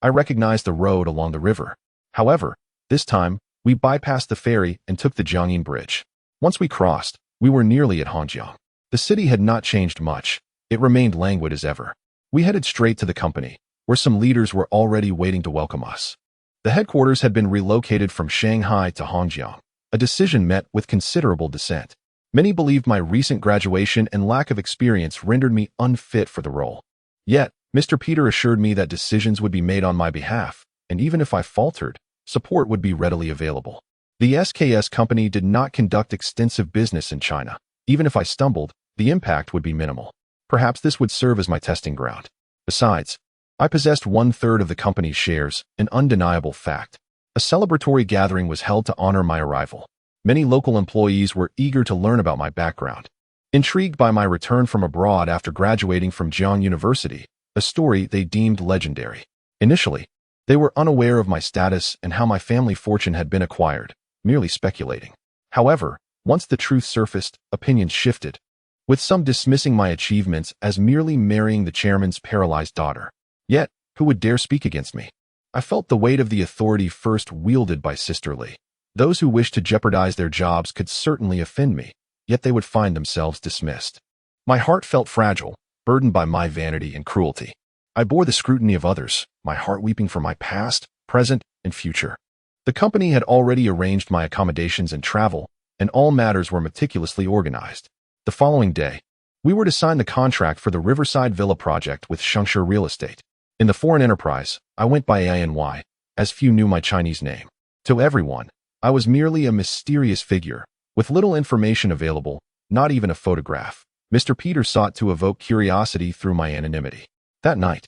I recognized the road along the river. However, this time, we bypassed the ferry and took the Jiangyin Bridge. Once we crossed, we were nearly at Hongjiang. The city had not changed much. It remained languid as ever. We headed straight to the company, where some leaders were already waiting to welcome us. The headquarters had been relocated from Shanghai to Hongjiang, a decision met with considerable dissent. Many believed my recent graduation and lack of experience rendered me unfit for the role. Yet, Mr. Peter assured me that decisions would be made on my behalf, and even if I faltered, support would be readily available. The SKS company did not conduct extensive business in China. Even if I stumbled, the impact would be minimal. Perhaps this would serve as my testing ground. Besides, I possessed 1/3 of the company's shares, an undeniable fact. A celebratory gathering was held to honor my arrival. Many local employees were eager to learn about my background. Intrigued by my return from abroad after graduating from Jiang University, a story they deemed legendary. Initially, they were unaware of my status and how my family fortune had been acquired, merely speculating. However, once the truth surfaced, opinions shifted, with some dismissing my achievements as merely marrying the chairman's paralyzed daughter. Yet, who would dare speak against me? I felt the weight of the authority first wielded by Sister Lee. Those who wished to jeopardize their jobs could certainly offend me, yet they would find themselves dismissed. My heart felt fragile, burdened by my vanity and cruelty. I bore the scrutiny of others, my heart weeping for my past, present, and future. The company had already arranged my accommodations and travel, and all matters were meticulously organized. The following day, we were to sign the contract for the Riverside Villa project with Shengshi Real Estate. In the foreign enterprise, I went by ANY, as few knew my Chinese name. To everyone, I was merely a mysterious figure, with little information available, not even a photograph. Mr. Peter sought to evoke curiosity through my anonymity. That night,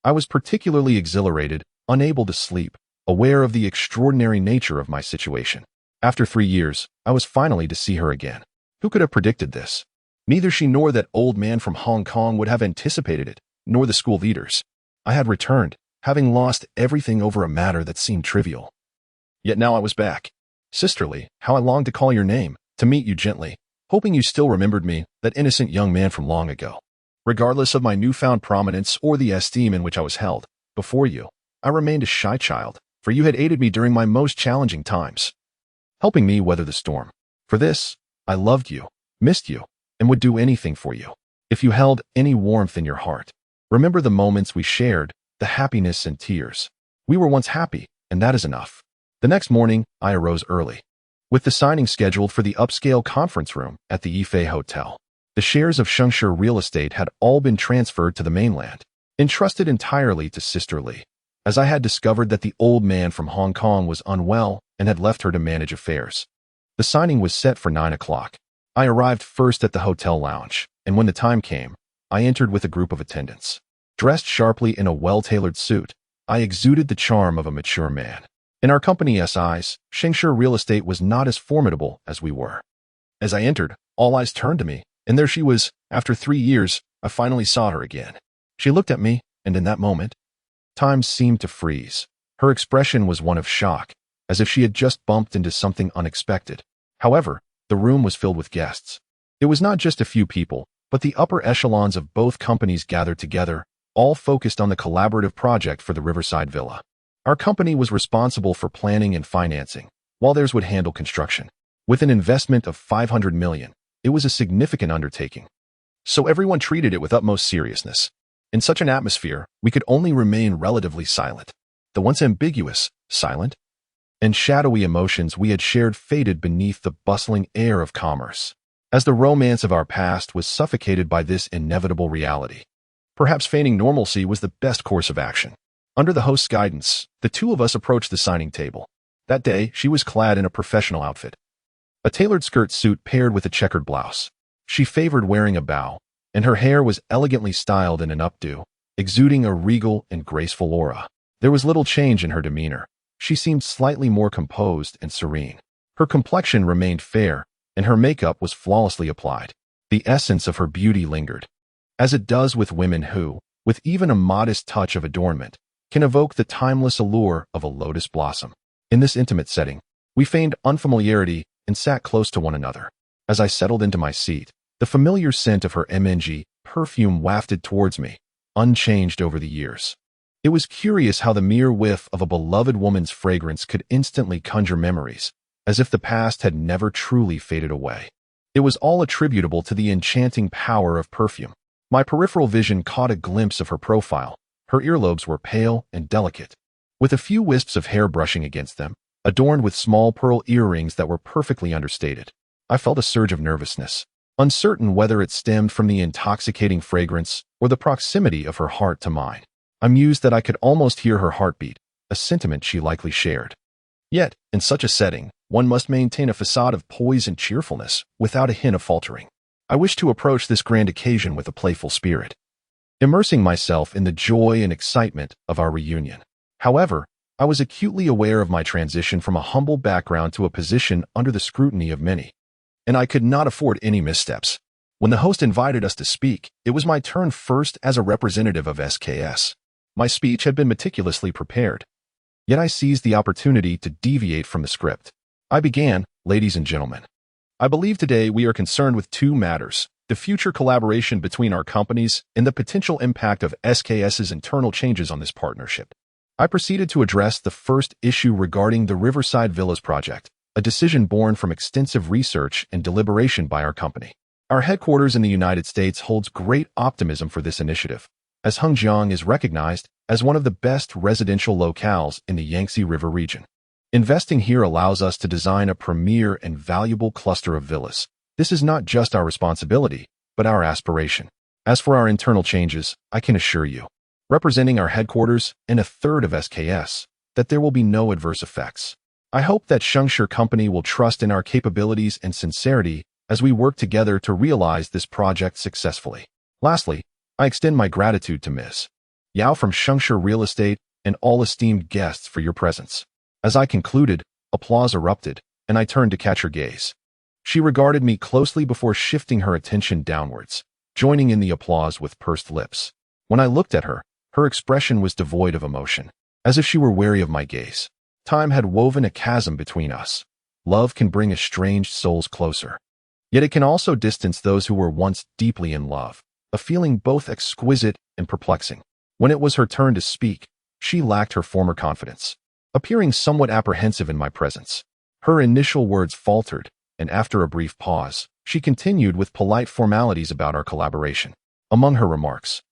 I was particularly exhilarated, unable to sleep, aware of the extraordinary nature of my situation. After 3 years, I was finally to see her again. Who could have predicted this? Neither she nor that old man from Hong Kong would have anticipated it, nor the school leaders. I had returned, having lost everything over a matter that seemed trivial. Yet now I was back. Sisterly, how I longed to call your name, to meet you gently, hoping you still remembered me, that innocent young man from long ago. Regardless of my newfound prominence or the esteem in which I was held, before you, I remained a shy child, for you had aided me during my most challenging times, helping me weather the storm. For this, I loved you, missed you, and would do anything for you. If you held any warmth in your heart, remember the moments we shared, the happiness and tears. We were once happy, and that is enough. The next morning, I arose early, with the signing scheduled for the upscale conference room at the Yifei Hotel. The shares of Shengshi Real Estate had all been transferred to the mainland, entrusted entirely to Sister Lee, as I had discovered that the old man from Hong Kong was unwell and had left her to manage affairs. The signing was set for 9 o'clock. I arrived first at the hotel lounge, and when the time came, I entered with a group of attendants. Dressed sharply in a well-tailored suit, I exuded the charm of a mature man. In our company's eyes, Shengshi Real Estate was not as formidable as we were. As I entered, all eyes turned to me, and there she was. After 3 years, I finally saw her again. She looked at me, and in that moment, time seemed to freeze. Her expression was one of shock, as if she had just bumped into something unexpected. However, the room was filled with guests. It was not just a few people, but the upper echelons of both companies gathered together, all focused on the collaborative project for the Riverside Villa. Our company was responsible for planning and financing, while theirs would handle construction. With an investment of $500 million, it was a significant undertaking. So everyone treated it with utmost seriousness. In such an atmosphere, we could only remain relatively silent. The once ambiguous, silent, and shadowy emotions we had shared faded beneath the bustling air of commerce, as the romance of our past was suffocated by this inevitable reality. Perhaps feigning normalcy was the best course of action. Under the host's guidance, the two of us approached the signing table. That day, she was clad in a professional outfit. A tailored skirt suit paired with a checkered blouse. She favored wearing a bow, and her hair was elegantly styled in an updo, exuding a regal and graceful aura. There was little change in her demeanor. She seemed slightly more composed and serene. Her complexion remained fair, and her makeup was flawlessly applied. The essence of her beauty lingered, as it does with women who, with even a modest touch of adornment, can evoke the timeless allure of a lotus blossom. In this intimate setting, we feigned unfamiliarity and sat close to one another. As I settled into my seat, the familiar scent of her MNG perfume wafted towards me, unchanged over the years. It was curious how the mere whiff of a beloved woman's fragrance could instantly conjure memories, as if the past had never truly faded away. It was all attributable to the enchanting power of perfume. My peripheral vision caught a glimpse of her profile. Her earlobes were pale and delicate, with a few wisps of hair brushing against them, adorned with small pearl earrings that were perfectly understated. I felt a surge of nervousness, uncertain whether it stemmed from the intoxicating fragrance or the proximity of her heart to mine. I mused that I could almost hear her heartbeat, a sentiment she likely shared. Yet, in such a setting, one must maintain a facade of poise and cheerfulness without a hint of faltering. I wished to approach this grand occasion with a playful spirit, immersing myself in the joy and excitement of our reunion. However, I was acutely aware of my transition from a humble background to a position under the scrutiny of many, and I could not afford any missteps. When the host invited us to speak, it was my turn first as a representative of SKS. My speech had been meticulously prepared, yet I seized the opportunity to deviate from the script. I began, "Ladies and gentlemen, I believe today we are concerned with two matters: the future collaboration between our companies and the potential impact of SKS's internal changes on this partnership." I proceeded to address the first issue regarding the Riverside Villas project, a decision born from extensive research and deliberation by our company. Our headquarters in the United States holds great optimism for this initiative, as Hengjiang is recognized as one of the best residential locales in the Yangtze River region. Investing here allows us to design a premier and valuable cluster of villas. This is not just our responsibility, but our aspiration. As for our internal changes, I can assure you, representing our headquarters and a third of SKS, that there will be no adverse effects. I hope that Shengshi Company will trust in our capabilities and sincerity as we work together to realize this project successfully. Lastly, I extend my gratitude to Ms. Yao from Shengshi Real Estate and all esteemed guests for your presence. As I concluded, applause erupted, and I turned to catch her gaze. She regarded me closely before shifting her attention downwards, joining in the applause with pursed lips. When I looked at her, her expression was devoid of emotion, as if she were wary of my gaze. Time had woven a chasm between us. Love can bring estranged souls closer, yet it can also distance those who were once deeply in love, a feeling both exquisite and perplexing. When it was her turn to speak, she lacked her former confidence, appearing somewhat apprehensive in my presence. Her initial words faltered, and after a brief pause, she continued with polite formalities about our collaboration. Among her remarks,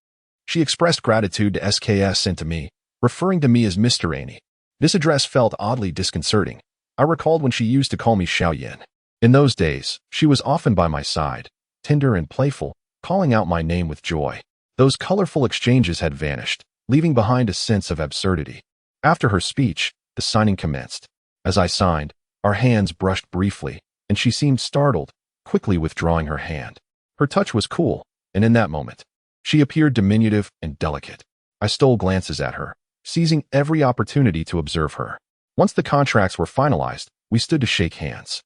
she expressed gratitude to SKS and to me, referring to me as Mr. Aney. This address felt oddly disconcerting. I recalled when she used to call me Xiaoyan. In those days, she was often by my side, tender and playful, calling out my name with joy. Those colorful exchanges had vanished, leaving behind a sense of absurdity. After her speech, the signing commenced. As I signed, our hands brushed briefly, and she seemed startled, quickly withdrawing her hand. Her touch was cool, and in that moment, she appeared diminutive and delicate. I stole glances at her, seizing every opportunity to observe her. Once the contracts were finalized, we stood to shake hands.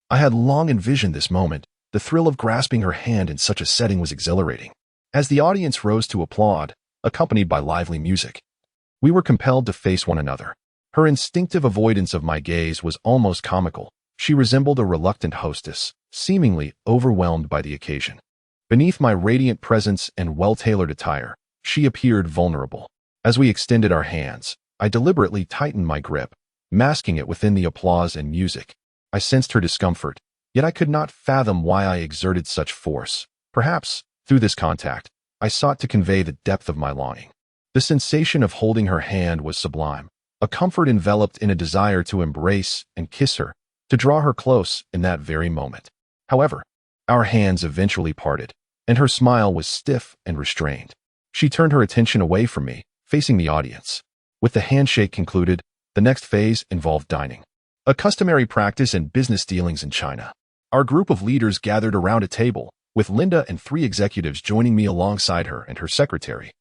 I had long envisioned this moment. The thrill of grasping her hand in such a setting was exhilarating. As the audience rose to applaud, accompanied by lively music, we were compelled to face one another. Her instinctive avoidance of my gaze was almost comical. She resembled a reluctant hostess, seemingly overwhelmed by the occasion. Beneath my radiant presence and well-tailored attire, she appeared vulnerable. As we extended our hands, I deliberately tightened my grip, masking it within the applause and music. I sensed her discomfort, yet I could not fathom why I exerted such force. Perhaps, through this contact, I sought to convey the depth of my longing. The sensation of holding her hand was sublime, a comfort enveloped in a desire to embrace and kiss her, to draw her close in that very moment. However, our hands eventually parted, and her smile was stiff and restrained. She turned her attention away from me, facing the audience. With the handshake concluded, the next phase involved dining, a customary practice in business dealings in China. Our group of leaders gathered around a table, with Linda and 3 executives joining me alongside her and her secretary,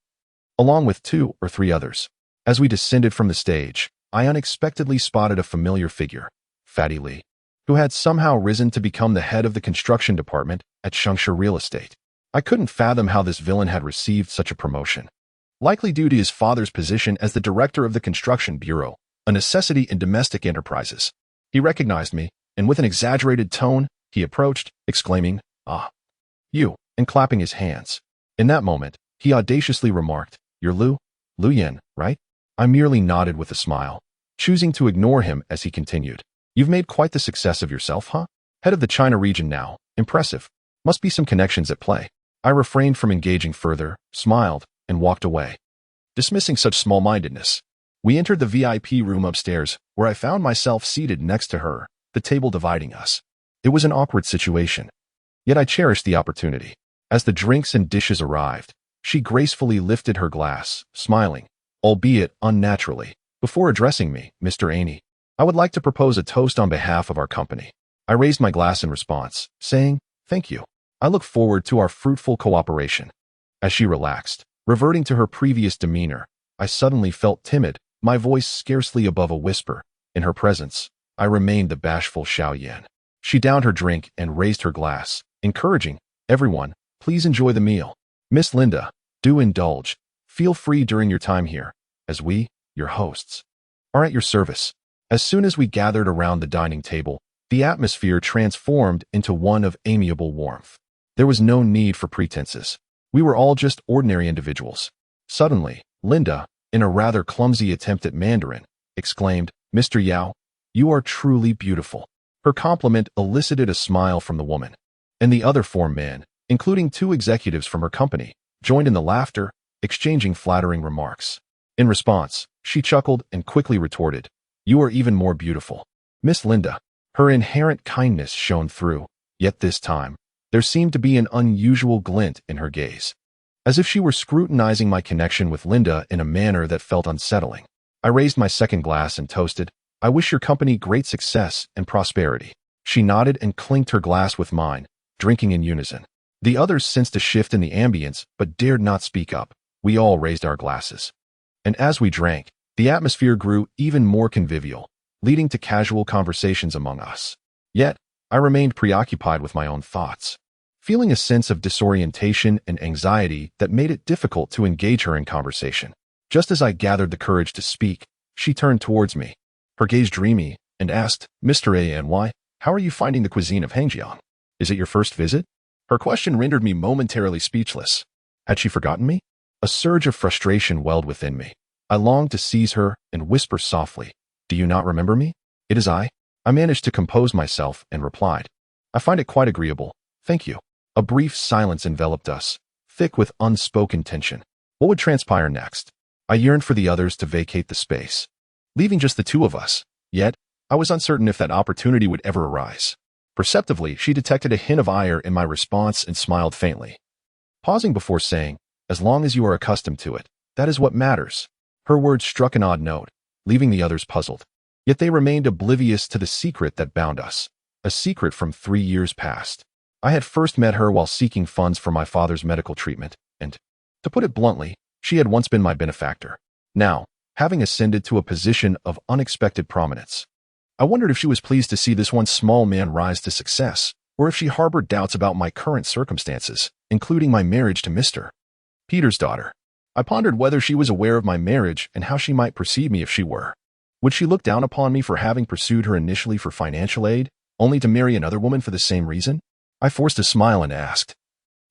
along with 2 or 3 others. As we descended from the stage, I unexpectedly spotted a familiar figure, Fatty Lee, who had somehow risen to become the head of the construction department at Shengshi Real Estate. I couldn't fathom how this villain had received such a promotion. Likely due to his father's position as the director of the construction bureau, a necessity in domestic enterprises. He recognized me, and with an exaggerated tone, he approached, exclaiming, "Ah, you," and clapping his hands. In that moment, he audaciously remarked, "You're Lu Yan, right?" I merely nodded with a smile, choosing to ignore him as he continued. "You've made quite the success of yourself, huh? Head of the China region now. Impressive. Must be some connections at play." I refrained from engaging further, smiled, and walked away, dismissing such small-mindedness. We entered the VIP room upstairs, where I found myself seated next to her, the table dividing us. It was an awkward situation, yet I cherished the opportunity. As the drinks and dishes arrived, she gracefully lifted her glass, smiling, albeit unnaturally. Before addressing me, "Mr. Aney, I would like to propose a toast on behalf of our company." I raised my glass in response, saying, "Thank you. I look forward to our fruitful cooperation." As she relaxed, reverting to her previous demeanor, I suddenly felt timid, my voice scarcely above a whisper. In her presence, I remained the bashful Xiao Yan. She downed her drink and raised her glass, encouraging, "Everyone, please enjoy the meal. Miss Linda, do indulge. Feel free during your time here, as we, your hosts, are at your service." As soon as we gathered around the dining table, the atmosphere transformed into one of amiable warmth. There was no need for pretenses. We were all just ordinary individuals. Suddenly, Linda, in a rather clumsy attempt at Mandarin, exclaimed, "Mr. Yao, you are truly beautiful." Her compliment elicited a smile from the woman, and the other 4 men, including 2 executives from her company, joined in the laughter, exchanging flattering remarks. In response, she chuckled and quickly retorted, "You are even more beautiful, Miss Linda." Her inherent kindness shone through, yet this time, there seemed to be an unusual glint in her gaze, as if she were scrutinizing my connection with Linda in a manner that felt unsettling. I raised my second glass and toasted, "I wish your company great success and prosperity." She nodded and clinked her glass with mine, drinking in unison. The others sensed a shift in the ambience, but dared not speak up. We all raised our glasses, and as we drank, the atmosphere grew even more convivial, leading to casual conversations among us. Yet, I remained preoccupied with my own thoughts, feeling a sense of disorientation and anxiety that made it difficult to engage her in conversation. Just as I gathered the courage to speak, she turned towards me, her gaze dreamy, and asked, "Mr. A.N.Y., how are you finding the cuisine of Hangjiang? Is it your first visit?" Her question rendered me momentarily speechless. Had she forgotten me? A surge of frustration welled within me. I longed to seize her and whisper softly, "Do you not remember me?" "It is I." I managed to compose myself and replied, "I find it quite agreeable, thank you." A brief silence enveloped us, thick with unspoken tension. What would transpire next? I yearned for the others to vacate the space, leaving just the 2 of us. Yet, I was uncertain if that opportunity would ever arise. Perceptively, she detected a hint of ire in my response and smiled faintly, pausing before saying, "As long as you are accustomed to it, that is what matters." Her words struck an odd note, leaving the others puzzled. Yet they remained oblivious to the secret that bound us. a secret from 3 years past. I had first met her while seeking funds for my father's medical treatment, and, to put it bluntly, she had once been my benefactor. Now, having ascended to a position of unexpected prominence, I wondered if she was pleased to see this once small man rise to success, or if she harbored doubts about my current circumstances, including my marriage to Mr. Peter's daughter. I pondered whether she was aware of my marriage and how she might perceive me if she were. Would she look down upon me for having pursued her initially for financial aid, only to marry another woman for the same reason? I forced a smile and asked,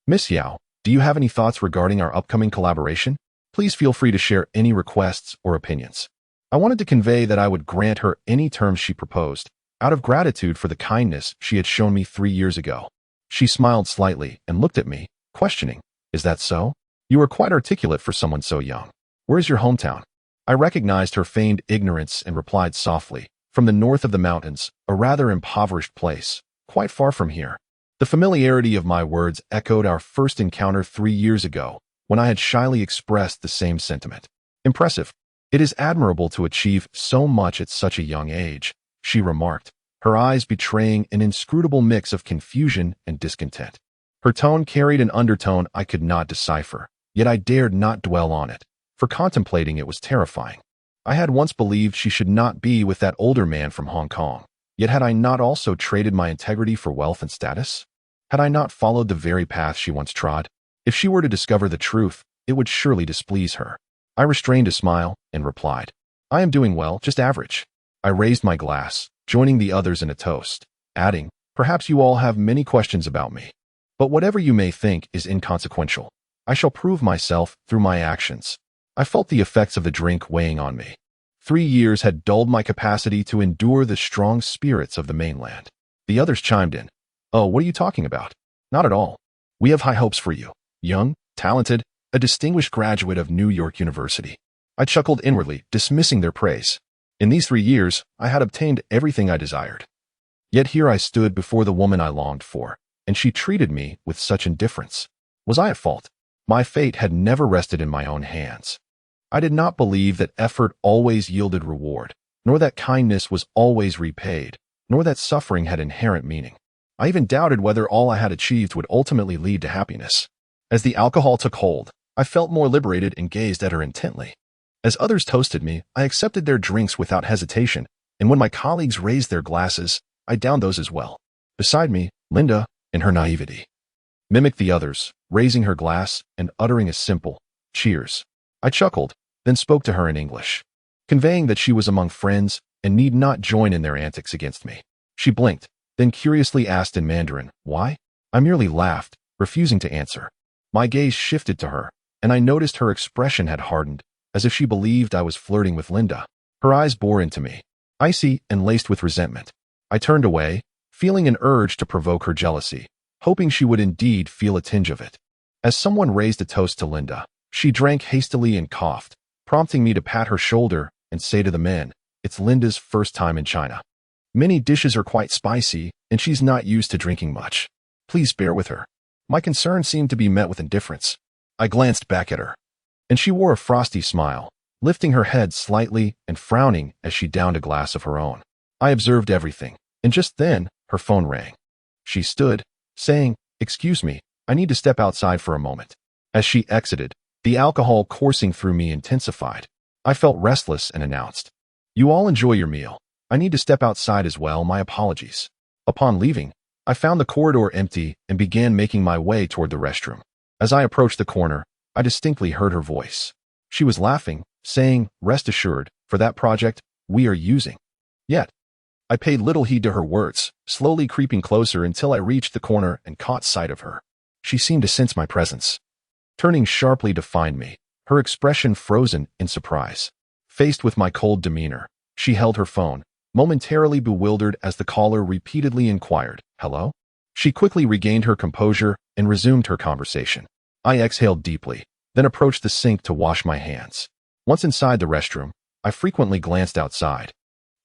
"Miss Yao, do you have any thoughts regarding our upcoming collaboration? Please feel free to share any requests or opinions." I wanted to convey that I would grant her any terms she proposed, out of gratitude for the kindness she had shown me 3 years ago. She smiled slightly and looked at me, questioning, "Is that so? You are quite articulate for someone so young. Where is your hometown?" I recognized her feigned ignorance and replied softly, "From the north of the mountains, a rather impoverished place, quite far from here." The familiarity of my words echoed our first encounter 3 years ago, when I had shyly expressed the same sentiment. "Impressive. It is admirable to achieve so much at such a young age," she remarked, her eyes betraying an inscrutable mix of confusion and discontent. Her tone carried an undertone I could not decipher, yet I dared not dwell on it, for contemplating it was terrifying. I had once believed she should not be with that older man from Hong Kong, yet had I not also traded my integrity for wealth and status? Had I not followed the very path she once trod? If she were to discover the truth, it would surely displease her. I restrained a smile and replied, "I am doing well, just average." I raised my glass, joining the others in a toast, adding, "Perhaps you all have many questions about me. But whatever you may think is inconsequential. I shall prove myself through my actions." I felt the effects of the drink weighing on me. 3 years had dulled my capacity to endure the strong spirits of the mainland. The others chimed in. "Oh, what are you talking about? Not at all. We have high hopes for you. Young, talented, a distinguished graduate of New York University." I chuckled inwardly, dismissing their praise. In these 3 years, I had obtained everything I desired. Yet here I stood before the woman I longed for, and she treated me with such indifference. Was I at fault? My fate had never rested in my own hands. I did not believe that effort always yielded reward, nor that kindness was always repaid, nor that suffering had inherent meaning. I even doubted whether all I had achieved would ultimately lead to happiness. As the alcohol took hold, I felt more liberated and gazed at her intently. As others toasted me, I accepted their drinks without hesitation, and when my colleagues raised their glasses, I downed those as well. Beside me, Linda, in her naivety, mimicked the others, raising her glass and uttering a simple, "Cheers." I chuckled, then spoke to her in English, conveying that she was among friends and need not join in their antics against me. She blinked, then curiously asked in Mandarin, "Why?" I merely laughed, refusing to answer. My gaze shifted to her, and I noticed her expression had hardened, as if she believed I was flirting with Linda. Her eyes bore into me, icy and laced with resentment. I turned away, feeling an urge to provoke her jealousy, hoping she would indeed feel a tinge of it. As someone raised a toast to Linda, she drank hastily and coughed, prompting me to pat her shoulder and say to the men, "It's Linda's first time in China. Many dishes are quite spicy, and she's not used to drinking much. Please bear with her." My concern seemed to be met with indifference. I glanced back at her, and she wore a frosty smile, lifting her head slightly and frowning as she downed a glass of her own. I observed everything, and just then, her phone rang. She stood, saying, "Excuse me, I need to step outside for a moment." As she exited, the alcohol coursing through me intensified. I felt restless and announced, "You all enjoy your meal. I need to step outside as well, my apologies." Upon leaving, I found the corridor empty and began making my way toward the restroom. As I approached the corner, I distinctly heard her voice. She was laughing, saying, "Rest assured, for that project, we are using." Yet, I paid little heed to her words, slowly creeping closer until I reached the corner and caught sight of her. She seemed to sense my presence. Turning sharply to find me, her expression frozen in surprise. Faced with my cold demeanor, she held her phone, momentarily bewildered as the caller repeatedly inquired, "Hello?" She quickly regained her composure and resumed her conversation. I exhaled deeply, then approached the sink to wash my hands. Once inside the restroom, I frequently glanced outside,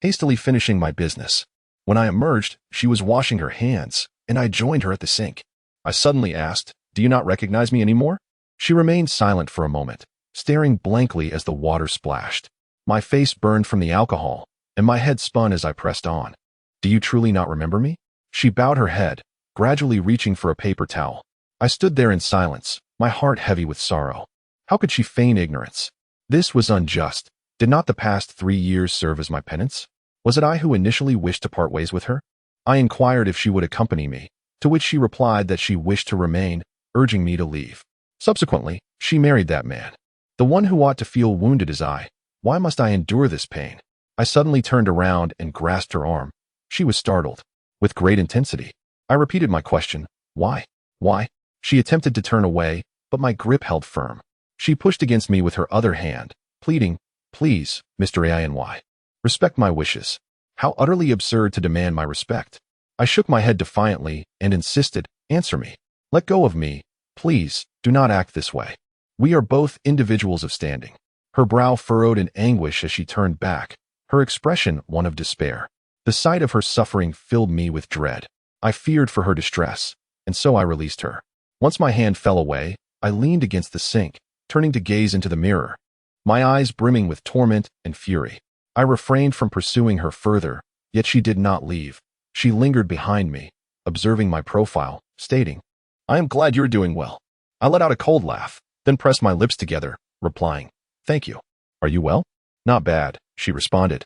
hastily finishing my business. When I emerged, she was washing her hands, and I joined her at the sink. I suddenly asked, "Do you not recognize me anymore?" She remained silent for a moment, staring blankly as the water splashed. My face burned from the alcohol, and my head spun as I pressed on. "Do you truly not remember me?" She bowed her head, gradually reaching for a paper towel. I stood there in silence, my heart heavy with sorrow. How could she feign ignorance? This was unjust. Did not the past 3 years serve as my penance? Was it I who initially wished to part ways with her? I inquired if she would accompany me, to which she replied that she wished to remain, urging me to leave. Subsequently, she married that man. The one who ought to feel wounded is I. Why must I endure this pain? I suddenly turned around and grasped her arm. She was startled. With great intensity, I repeated my question. Why? Why? She attempted to turn away, but my grip held firm. She pushed against me with her other hand, pleading, Please, Mr. Any, respect my wishes. How utterly absurd to demand my respect. I shook my head defiantly and insisted, Answer me. Let go of me. Please, do not act this way. We are both individuals of standing. Her brow furrowed in anguish as she turned back, her expression one of despair. The sight of her suffering filled me with dread. I feared for her distress, and so I released her. Once my hand fell away, I leaned against the sink, turning to gaze into the mirror, my eyes brimming with torment and fury. I refrained from pursuing her further, yet she did not leave. She lingered behind me, observing my profile, stating, I am glad you're doing well. I let out a cold laugh, then pressed my lips together, replying, Thank you. Are you well? Not bad, she responded.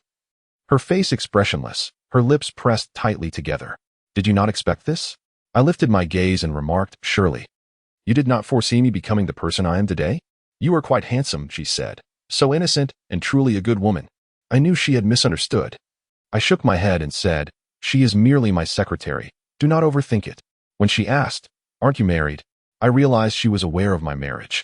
Her face expressionless, her lips pressed tightly together. Did you not expect this? I lifted my gaze and remarked, Surely. You did not foresee me becoming the person I am today? You are quite handsome, she said. So innocent and truly a good woman. I knew she had misunderstood. I shook my head and said, She is merely my secretary. Do not overthink it. When she asked, Aren't you married? I realized she was aware of my marriage.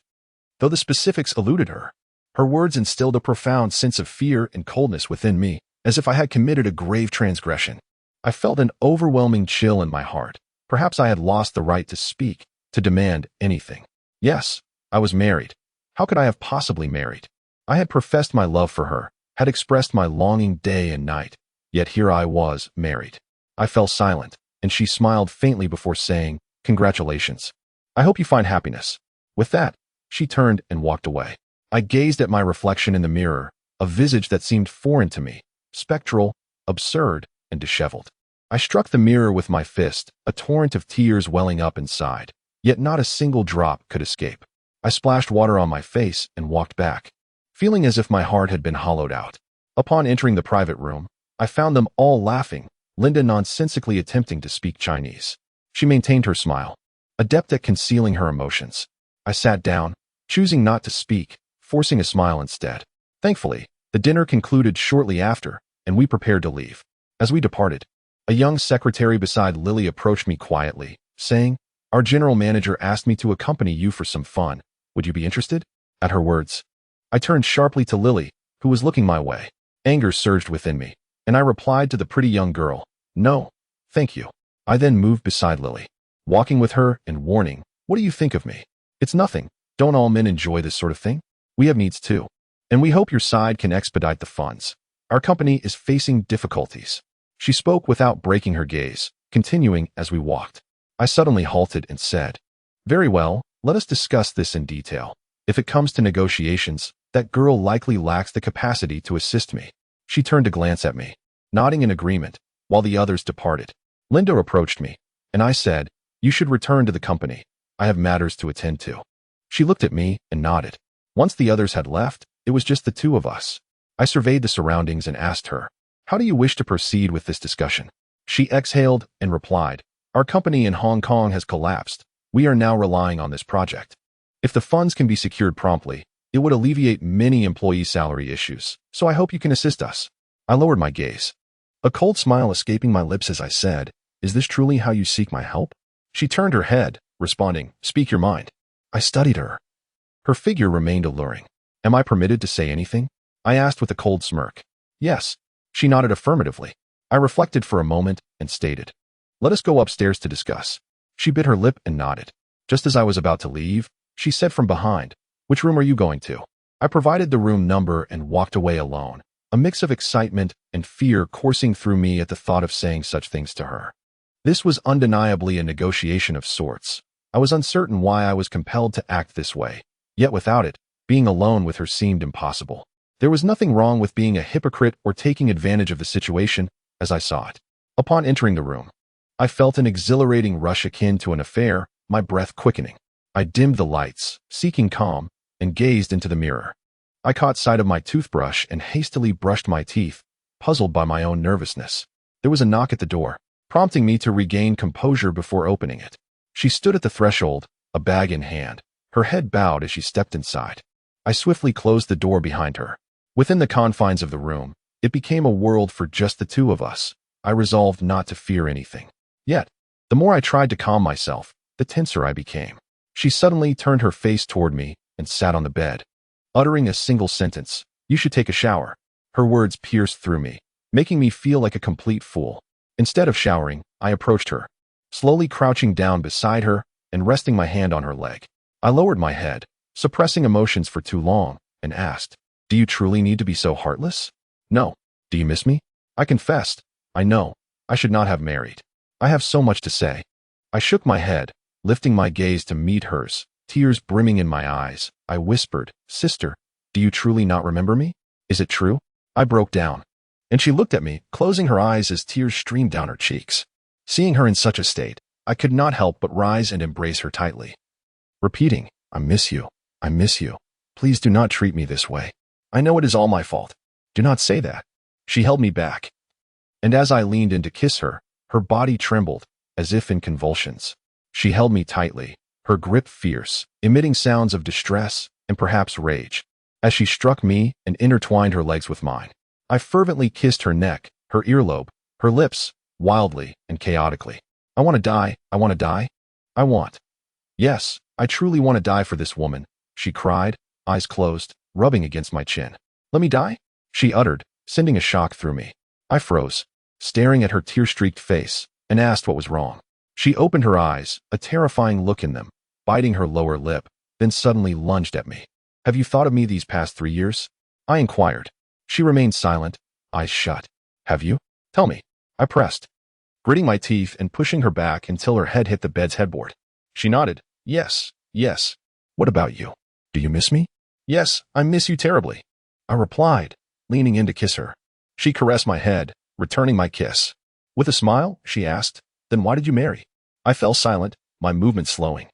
Though the specifics eluded her, her words instilled a profound sense of fear and coldness within me, as if I had committed a grave transgression. I felt an overwhelming chill in my heart. Perhaps I had lost the right to speak, to demand anything. Yes, I was married. How could I have possibly married? I had professed my love for her, had expressed my longing day and night, yet here I was, married. I fell silent, and she smiled faintly before saying, Congratulations. I hope you find happiness. With that, she turned and walked away. I gazed at my reflection in the mirror, a visage that seemed foreign to me, spectral, absurd, and disheveled. I struck the mirror with my fist, a torrent of tears welling up inside, yet not a single drop could escape. I splashed water on my face and walked back, feeling as if my heart had been hollowed out. Upon entering the private room, I found them all laughing, Linda nonsensically attempting to speak Chinese. She maintained her smile, adept at concealing her emotions. I sat down, choosing not to speak, forcing a smile instead. Thankfully, the dinner concluded shortly after, and we prepared to leave. As we departed, a young secretary beside Lily approached me quietly, saying, Our general manager asked me to accompany you for some fun. Would you be interested? At her words, I turned sharply to Lily, who was looking my way. Anger surged within me, and I replied to the pretty young girl, No, thank you. I then moved beside Lily, walking with her and warning, What do you think of me? It's nothing. Don't all men enjoy this sort of thing? We have needs too. And we hope your side can expedite the funds. Our company is facing difficulties. She spoke without breaking her gaze, continuing as we walked. I suddenly halted and said, Very well, let us discuss this in detail. If it comes to negotiations, that girl likely lacks the capacity to assist me. She turned to glance at me, nodding in agreement, while the others departed. Linda approached me, and I said, You should return to the company. I have matters to attend to. She looked at me and nodded. Once the others had left, it was just the two of us. I surveyed the surroundings and asked her, How do you wish to proceed with this discussion? She exhaled and replied, Our company in Hong Kong has collapsed. We are now relying on this project. If the funds can be secured promptly, it would alleviate many employee salary issues, so I hope you can assist us. I lowered my gaze, a cold smile escaping my lips as I said, Is this truly how you seek my help? She turned her head, responding, Speak your mind. I studied her. Her figure remained alluring. Am I permitted to say anything? I asked with a cold smirk. Yes. She nodded affirmatively. I reflected for a moment and stated, Let us go upstairs to discuss. She bit her lip and nodded. Just as I was about to leave, she said from behind, Which room are you going to? I provided the room number and walked away alone, a mix of excitement and fear coursing through me at the thought of saying such things to her. This was undeniably a negotiation of sorts. I was uncertain why I was compelled to act this way, yet without it, being alone with her seemed impossible. There was nothing wrong with being a hypocrite or taking advantage of the situation, as I saw it. Upon entering the room, I felt an exhilarating rush akin to an affair, my breath quickening. I dimmed the lights, seeking calm, and gazed into the mirror. I caught sight of my toothbrush and hastily brushed my teeth, puzzled by my own nervousness. There was a knock at the door, prompting me to regain composure before opening it. She stood at the threshold, a bag in hand, her head bowed as she stepped inside. I swiftly closed the door behind her. Within the confines of the room, it became a world for just the two of us. I resolved not to fear anything. Yet, the more I tried to calm myself, the tenser I became. She suddenly turned her face toward me and sat on the bed. Uttering a single sentence, "You should take a shower." Her words pierced through me, making me feel like a complete fool. Instead of showering, I approached her, slowly crouching down beside her and resting my hand on her leg. I lowered my head, suppressing emotions for too long, and asked, "Do you truly need to be so heartless?" "No." "Do you miss me?" I confessed, "I know. I should not have married. I have so much to say." I shook my head, lifting my gaze to meet hers, tears brimming in my eyes. I whispered, "Sister, do you truly not remember me? Is it true?" I broke down, and she looked at me, closing her eyes as tears streamed down her cheeks. Seeing her in such a state, I could not help but rise and embrace her tightly, repeating, "I miss you. I miss you. Please do not treat me this way. I know it is all my fault. Do not say that." She held me back, and as I leaned in to kiss her, her body trembled, as if in convulsions. She held me tightly, her grip fierce, emitting sounds of distress and perhaps rage. As she struck me and intertwined her legs with mine, I fervently kissed her neck, her earlobe, her lips, wildly and chaotically. "I want to die. I want to die. I want. Yes, I truly want to die for this woman," she cried, eyes closed, rubbing against my chin. "Let me die?" she uttered, sending a shock through me. I froze, staring at her tear-streaked face, and asked what was wrong. She opened her eyes, a terrifying look in them, biting her lower lip, then suddenly lunged at me. "Have you thought of me these past 3 years?" I inquired. She remained silent, eyes shut. "Have you? Tell me." I pressed, gritting my teeth and pushing her back until her head hit the bed's headboard. She nodded. "Yes, yes." "What about you? Do you miss me?" "Yes, I miss you terribly," I replied, leaning in to kiss her. She caressed my head, returning my kiss. With a smile, she asked, "Then why did you marry?" I fell silent, my movements slowing,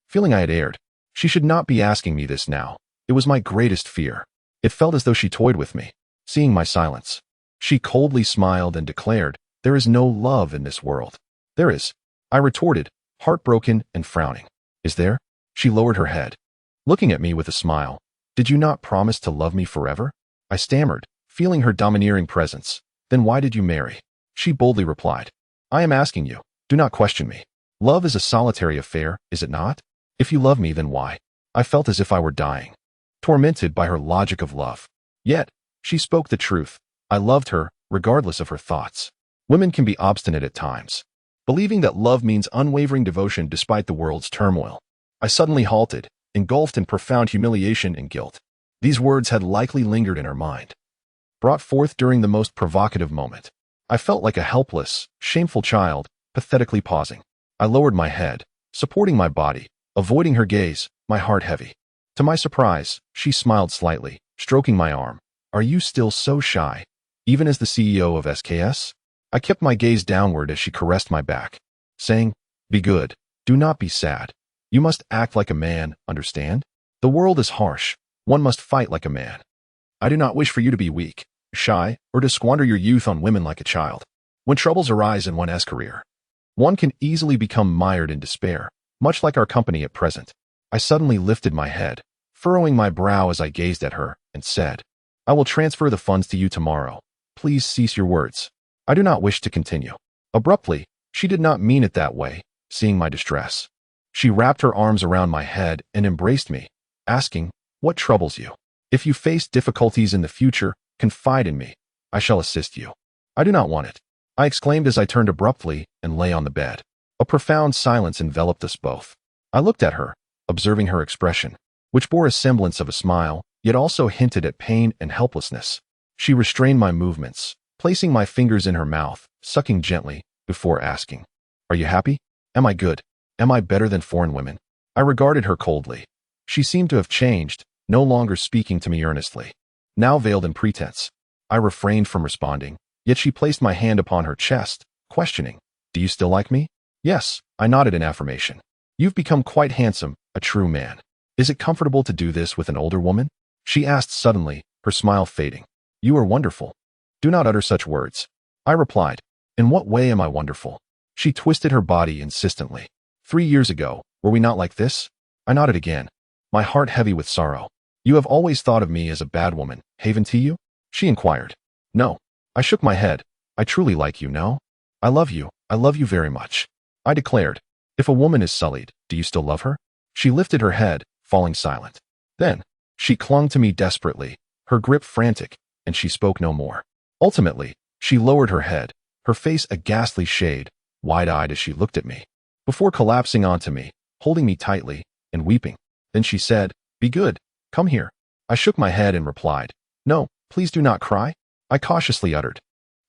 feeling I had erred. She should not be asking me this now. It was my greatest fear. It felt as though she toyed with me, seeing my silence. She coldly smiled and declared, "There is no love in this world." "There is," I retorted, heartbroken and frowning. "Is there?" She lowered her head, looking at me with a smile. "Did you not promise to love me forever?" I stammered, feeling her domineering presence. "Then why did you marry?" She boldly replied, "I am asking you. Do not question me. Love is a solitary affair, is it not? If you love me, then why?" I felt as if I were dying, tormented by her logic of love. Yet, she spoke the truth. I loved her, regardless of her thoughts. Women can be obstinate at times, believing that love means unwavering devotion despite the world's turmoil. I suddenly halted, engulfed in profound humiliation and guilt. These words had likely lingered in her mind, brought forth during the most provocative moment. I felt like a helpless, shameful child, pathetically pausing. I lowered my head, supporting my body, avoiding her gaze, my heart heavy. To my surprise, she smiled slightly, stroking my arm. "Are you still so shy, even as the CEO of SKS?" I kept my gaze downward as she caressed my back, saying, "Be good. Do not be sad. You must act like a man, understand? The world is harsh. One must fight like a man. I do not wish for you to be weak, shy, or to squander your youth on women like a child. When troubles arise in one's career, one can easily become mired in despair, much like our company at present." I suddenly lifted my head, furrowing my brow as I gazed at her, and said, "I will transfer the funds to you tomorrow. Please cease your words. I do not wish to continue." Abruptly, she did not mean it that way, seeing my distress. She wrapped her arms around my head and embraced me, asking, "What troubles you? If you face difficulties in the future, confide in me. I shall assist you." "I do not want it," I exclaimed as I turned abruptly and lay on the bed. A profound silence enveloped us both. I looked at her, observing her expression, which bore a semblance of a smile, yet also hinted at pain and helplessness. She restrained my movements, placing my fingers in her mouth, sucking gently, before asking, "Are you happy? Am I good? Am I better than foreign women?" I regarded her coldly. She seemed to have changed, no longer speaking to me earnestly, now veiled in pretense. I refrained from responding, yet she placed my hand upon her chest, questioning, "Do Do you still like me? Yes, I nodded in affirmation. You've become quite handsome, a true man. Is it comfortable to do this with an older woman? She asked suddenly, her smile fading. You are wonderful. Do not utter such words. I replied. In what way am I wonderful? She twisted her body insistently. 3 years ago, were we not like this? I nodded again, my heart heavy with sorrow. You have always thought of me as a bad woman, haven't you? She inquired. No. I shook my head. I truly like you, no? I love you very much. I declared. If a woman is sullied, do you still love her? She lifted her head, falling silent. Then, she clung to me desperately, her grip frantic, and she spoke no more. Ultimately, she lowered her head, her face a ghastly shade, wide-eyed as she looked at me, before collapsing onto me, holding me tightly, and weeping. Then she said, Be good, come here. I shook my head and replied, No, please do not cry. I cautiously uttered,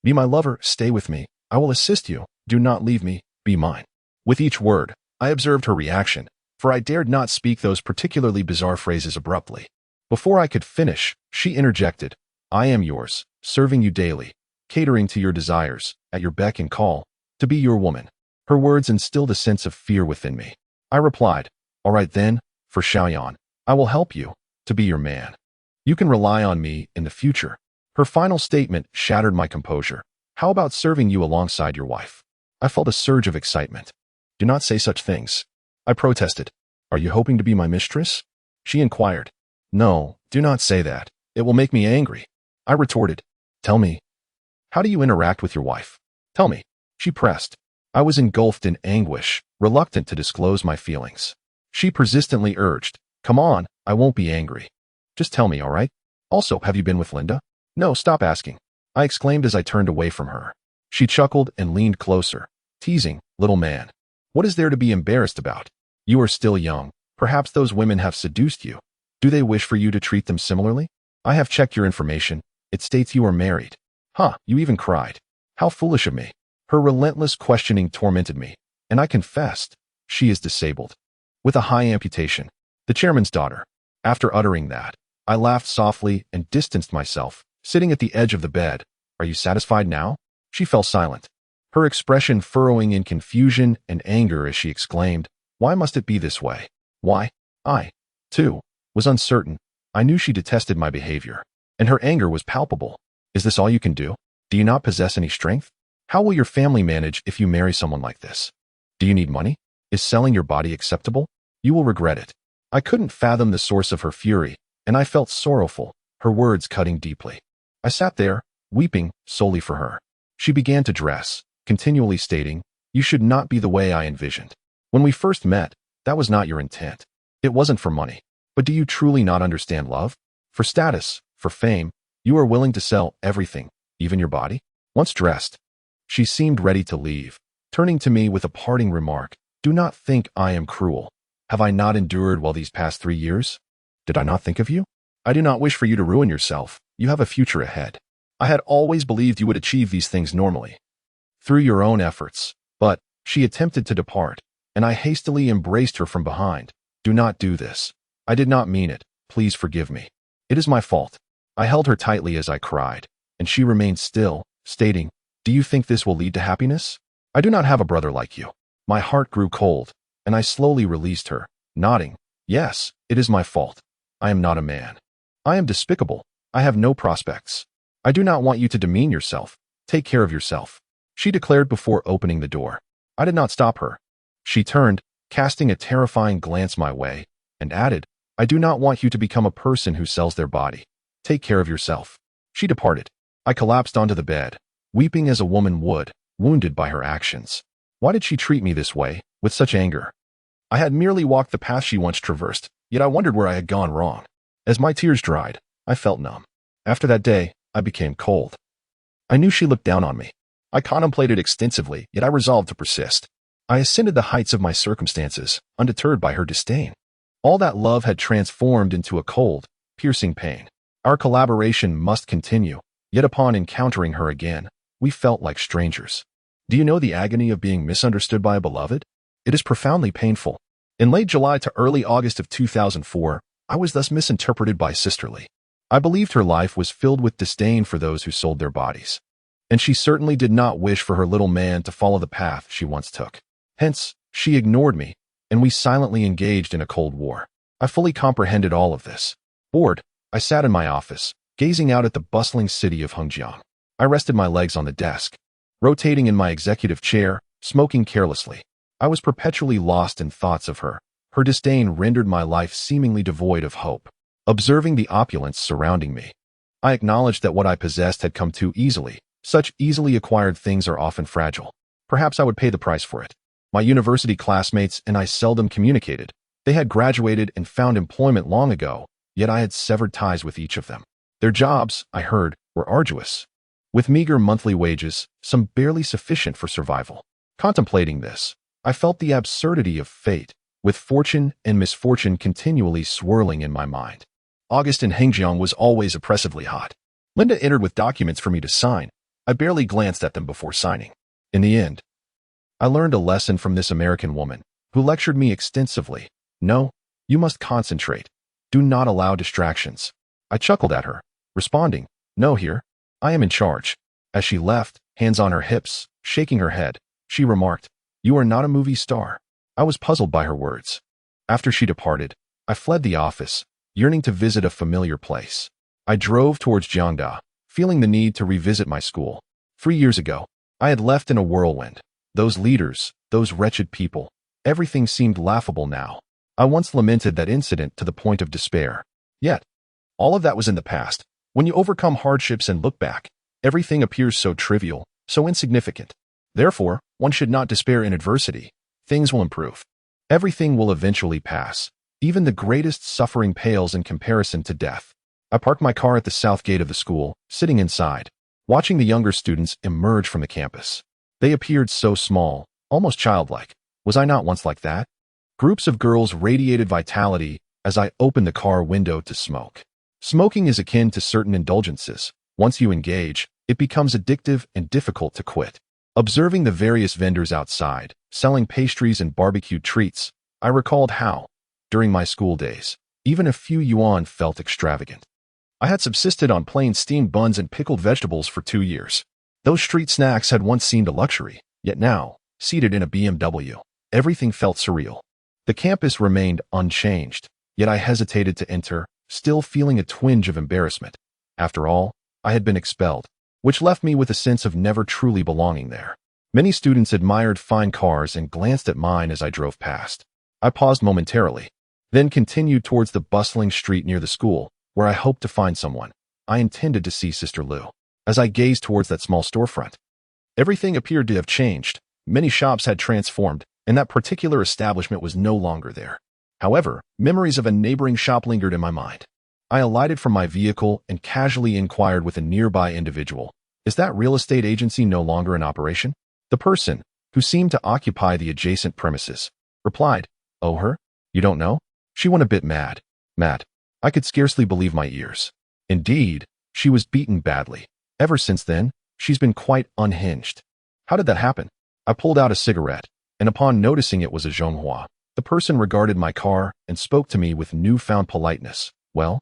Be my lover, stay with me, I will assist you, do not leave me, be mine. With each word, I observed her reaction, for I dared not speak those particularly bizarre phrases abruptly. Before I could finish, she interjected, I am yours, serving you daily, catering to your desires, at your beck and call, to be your woman. Her words instilled a sense of fear within me. I replied, All right then, for Xiaoyan, I will help you, to be your man. You can rely on me in the future. Her final statement shattered my composure. How about serving you alongside your wife? I felt a surge of excitement. Do not say such things. I protested. Are you hoping to be my mistress? She inquired. No, do not say that. It will make me angry. I retorted. Tell me. How do you interact with your wife? Tell me. She pressed. I was engulfed in anguish, reluctant to disclose my feelings. She persistently urged. Come on, I won't be angry. Just tell me, all right? Also, have you been with Linda? No, stop asking. I exclaimed as I turned away from her. She chuckled and leaned closer, teasing, Little man. What is there to be embarrassed about? You are still young. Perhaps those women have seduced you. Do they wish for you to treat them similarly? I have checked your information. It states you are married. Huh, you even cried. How foolish of me. Her relentless questioning tormented me, and I confessed, she is disabled. With a high amputation. The chairman's daughter. After uttering that, I laughed softly and distanced myself, sitting at the edge of the bed. Are you satisfied now? She fell silent, her expression furrowing in confusion and anger as she exclaimed, Why must it be this way? Why? I, too, was uncertain. I knew she detested my behavior, and her anger was palpable. Is this all you can do? Do you not possess any strength? How will your family manage if you marry someone like this? Do you need money? Is selling your body acceptable? You will regret it. I couldn't fathom the source of her fury, and I felt sorrowful, her words cutting deeply. I sat there, weeping solely for her. She began to dress, continually stating, You should not be the way I envisioned. When we first met, that was not your intent. It wasn't for money. But do you truly not understand love? For status, for fame, you are willing to sell everything, even your body? Once dressed, she seemed ready to leave, turning to me with a parting remark, Do not think I am cruel. Have I not endured well these past 3 years? Did I not think of you? I do not wish for you to ruin yourself. You have a future ahead. I had always believed you would achieve these things normally, through your own efforts. But she attempted to depart, and I hastily embraced her from behind. Do not do this. I did not mean it. Please forgive me. It is my fault. I held her tightly as I cried, and she remained still, stating, Do you think this will lead to happiness? I do not have a brother like you. My heart grew cold, and I slowly released her, nodding, Yes, it is my fault. I am not a man. I am despicable. I have no prospects. I do not want you to demean yourself. Take care of yourself, she declared before opening the door. I did not stop her. She turned, casting a terrifying glance my way, and added, I do not want you to become a person who sells their body. Take care of yourself. She departed. I collapsed onto the bed, weeping as a woman would, wounded by her actions. Why did she treat me this way, with such anger? I had merely walked the path she once traversed, yet I wondered where I had gone wrong. As my tears dried, I felt numb. After that day, I became cold. I knew she looked down on me. I contemplated extensively, yet I resolved to persist. I ascended the heights of my circumstances, undeterred by her disdain. All that love had transformed into a cold, piercing pain. Our collaboration must continue, yet upon encountering her again, we felt like strangers. Do you know the agony of being misunderstood by a beloved? It is profoundly painful. In late July to early August of 2004, I was thus misinterpreted by Sisterly. I believed her life was filled with disdain for those who sold their bodies. and she certainly did not wish for her little man to follow the path she once took. Hence, she ignored me, and we silently engaged in a cold war. I fully comprehended all of this. Bored, I sat in my office, gazing out at the bustling city of Hengjiang. I rested my legs on the desk, rotating in my executive chair, smoking carelessly. I was perpetually lost in thoughts of her. Her disdain rendered my life seemingly devoid of hope. Observing the opulence surrounding me, I acknowledged that what I possessed had come too easily. Such easily acquired things are often fragile. Perhaps I would pay the price for it. My university classmates and I seldom communicated. They had graduated and found employment long ago, yet I had severed ties with each of them. Their jobs, I heard, were arduous, with meager monthly wages, some barely sufficient for survival. Contemplating this, I felt the absurdity of fate, with fortune and misfortune continually swirling in my mind. August in Hengjiang was always oppressively hot. Linda entered with documents for me to sign. I barely glanced at them before signing. In the end, I learned a lesson from this American woman, who lectured me extensively. No, you must concentrate. Do not allow distractions. I chuckled at her, responding, no here, I am in charge. As she left, hands on her hips, shaking her head, she remarked, you are not a movie star. I was puzzled by her words. After she departed, I fled the office, yearning to visit a familiar place. I drove towards Jiangda, feeling the need to revisit my school. 3 years ago, I had left in a whirlwind. Those leaders, those wretched people, everything seemed laughable now. I once lamented that incident to the point of despair. Yet, all of that was in the past. When you overcome hardships and look back, everything appears so trivial, so insignificant. Therefore, one should not despair in adversity. Things will improve. Everything will eventually pass. Even the greatest suffering pales in comparison to death. I parked my car at the south gate of the school, sitting inside, watching the younger students emerge from the campus. They appeared so small, almost childlike. Was I not once like that? Groups of girls radiated vitality as I opened the car window to smoke. Smoking is akin to certain indulgences. Once you engage, it becomes addictive and difficult to quit. Observing the various vendors outside, selling pastries and barbecued treats, I recalled how, during my school days, even a few yuan felt extravagant. I had subsisted on plain steamed buns and pickled vegetables for 2 years. Those street snacks had once seemed a luxury, yet now, seated in a BMW, everything felt surreal. The campus remained unchanged, yet I hesitated to enter, still feeling a twinge of embarrassment. After all, I had been expelled, which left me with a sense of never truly belonging there. Many students admired fine cars and glanced at mine as I drove past. I paused momentarily, then continued towards the bustling street near the school, where I hoped to find someone. I intended to see Sister Lu. As I gazed towards that small storefront, everything appeared to have changed. Many shops had transformed, and that particular establishment was no longer there. However, memories of a neighboring shop lingered in my mind. I alighted from my vehicle and casually inquired with a nearby individual, "Is that real estate agency no longer in operation?" The person, who seemed to occupy the adjacent premises, replied, "Oh, her? You don't know? She went a bit mad." Mad. I could scarcely believe my ears. Indeed, she was beaten badly. Ever since then, she's been quite unhinged. How did that happen? I pulled out a cigarette, and upon noticing it was a Zhonghua, the person regarded my car and spoke to me with newfound politeness. Well,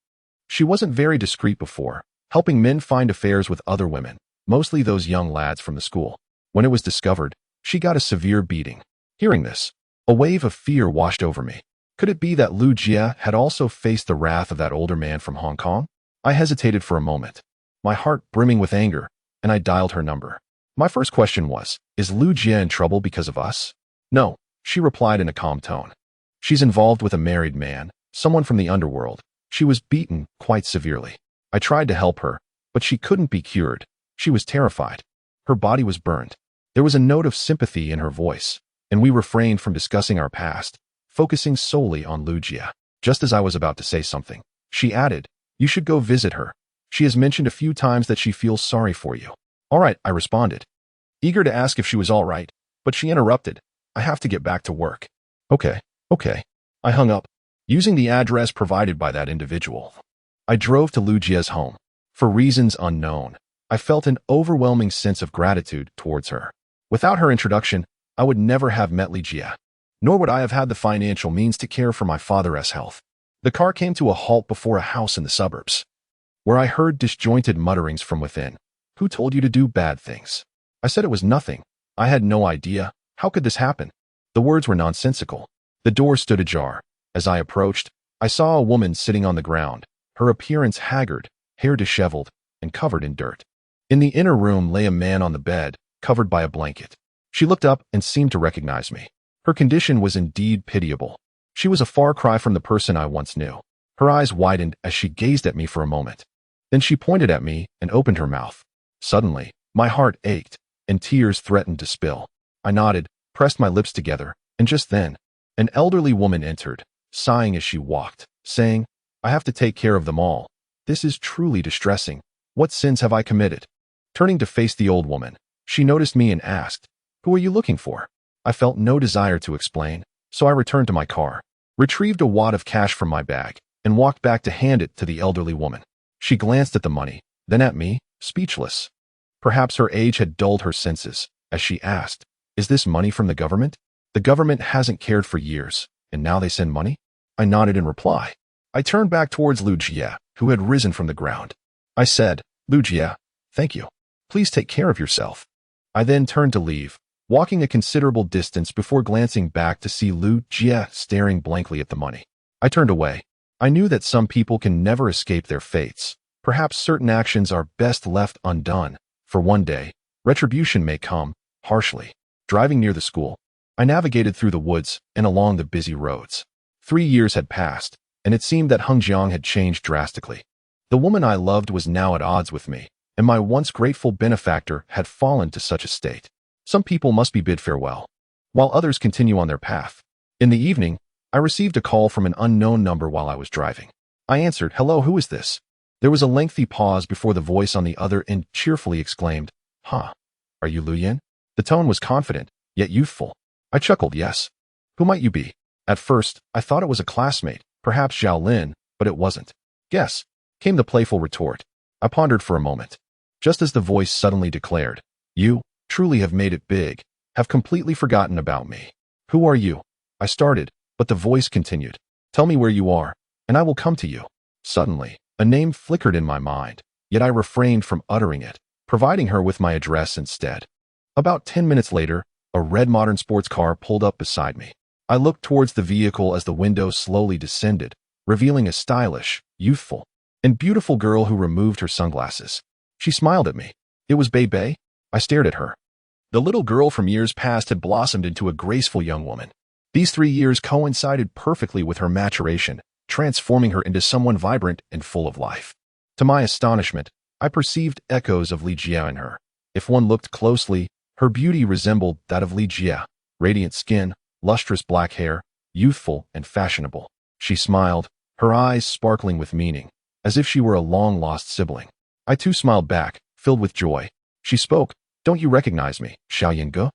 she wasn't very discreet before, helping men find affairs with other women, mostly those young lads from the school. When it was discovered, she got a severe beating. Hearing this, a wave of fear washed over me. Could it be that Lu Jia had also faced the wrath of that older man from Hong Kong? I hesitated for a moment, my heart brimming with anger, and I dialed her number. My first question was, "Is Lu Jia in trouble because of us?" "No," she replied in a calm tone. "She's involved with a married man, someone from the underworld. She was beaten quite severely. I tried to help her, but she couldn't be cured. She was terrified. Her body was burned." There was a note of sympathy in her voice, and we refrained from discussing our past, focusing solely on Lu Jia. Just as I was about to say something, she added, "You should go visit her. She has mentioned a few times that she feels sorry for you." "All right," I responded, eager to ask if she was all right, but she interrupted. "I have to get back to work." Okay. I hung up, using the address provided by that individual. I drove to Lu Jia's home. For reasons unknown, I felt an overwhelming sense of gratitude towards her. Without her introduction, I would never have met Lu Jia, nor would I have had the financial means to care for my father's health. The car came to a halt before a house in the suburbs, where I heard disjointed mutterings from within. Who told you to do bad things? I said it was nothing. I had no idea. How could this happen? The words were nonsensical. The door stood ajar. As I approached, I saw a woman sitting on the ground, her appearance haggard, hair disheveled, and covered in dirt. In the inner room lay a man on the bed, covered by a blanket. She looked up and seemed to recognize me. Her condition was indeed pitiable. She was a far cry from the person I once knew. Her eyes widened as she gazed at me for a moment. Then she pointed at me and opened her mouth. Suddenly, my heart ached, and tears threatened to spill. I nodded, pressed my lips together, and just then, an elderly woman entered, sighing as she walked, saying, "I have to take care of them all. This is truly distressing. What sins have I committed?" Turning to face the old woman, she noticed me and asked, "Who are you looking for?" I felt no desire to explain, so I returned to my car, retrieved a wad of cash from my bag, and walked back to hand it to the elderly woman. She glanced at the money, then at me, speechless. Perhaps her age had dulled her senses, as she asked, "Is this money from the government? The government hasn't cared for years, and now they send money?" I nodded in reply. I turned back towards Lucia, who had risen from the ground. I said, "Lucia, thank you. Please take care of yourself." I then turned to leave, walking a considerable distance before glancing back to see Lucia staring blankly at the money. I turned away. I knew that some people can never escape their fates. Perhaps certain actions are best left undone, for one day, retribution may come, harshly. Driving near the school, I navigated through the woods and along the busy roads. 3 years had passed, and it seemed that Hengjiang had changed drastically. The woman I loved was now at odds with me, and my once grateful benefactor had fallen to such a state. Some people must be bid farewell, while others continue on their path. In the evening, I received a call from an unknown number while I was driving. I answered, "Hello, who is this?" There was a lengthy pause before the voice on the other end cheerfully exclaimed, "Huh, are you Lu Yan?" The tone was confident, yet youthful. I chuckled, "Yes. Who might you be?" At first, I thought it was a classmate, perhaps Zhao Lin, but it wasn't. "Guess," came the playful retort. I pondered for a moment. Just as the voice suddenly declared, "You truly have made it big, have completely forgotten about me. Who are you?" I started, but the voice continued, "Tell me where you are, and I will come to you." Suddenly, a name flickered in my mind, yet I refrained from uttering it, providing her with my address instead. About 10 minutes later, a red modern sports car pulled up beside me. I looked towards the vehicle as the window slowly descended, revealing a stylish, youthful, and beautiful girl who removed her sunglasses. She smiled at me. It was Bei Bei. I stared at her. The little girl from years past had blossomed into a graceful young woman. These 3 years coincided perfectly with her maturation, transforming her into someone vibrant and full of life. To my astonishment, I perceived echoes of Li Jia in her. If one looked closely, her beauty resembled that of Li Jia, radiant skin, lustrous black hair, youthful and fashionable. She smiled, her eyes sparkling with meaning, as if she were a long-lost sibling. I too smiled back, filled with joy. She spoke, "Don't you recognize me, Xiao Yingge?"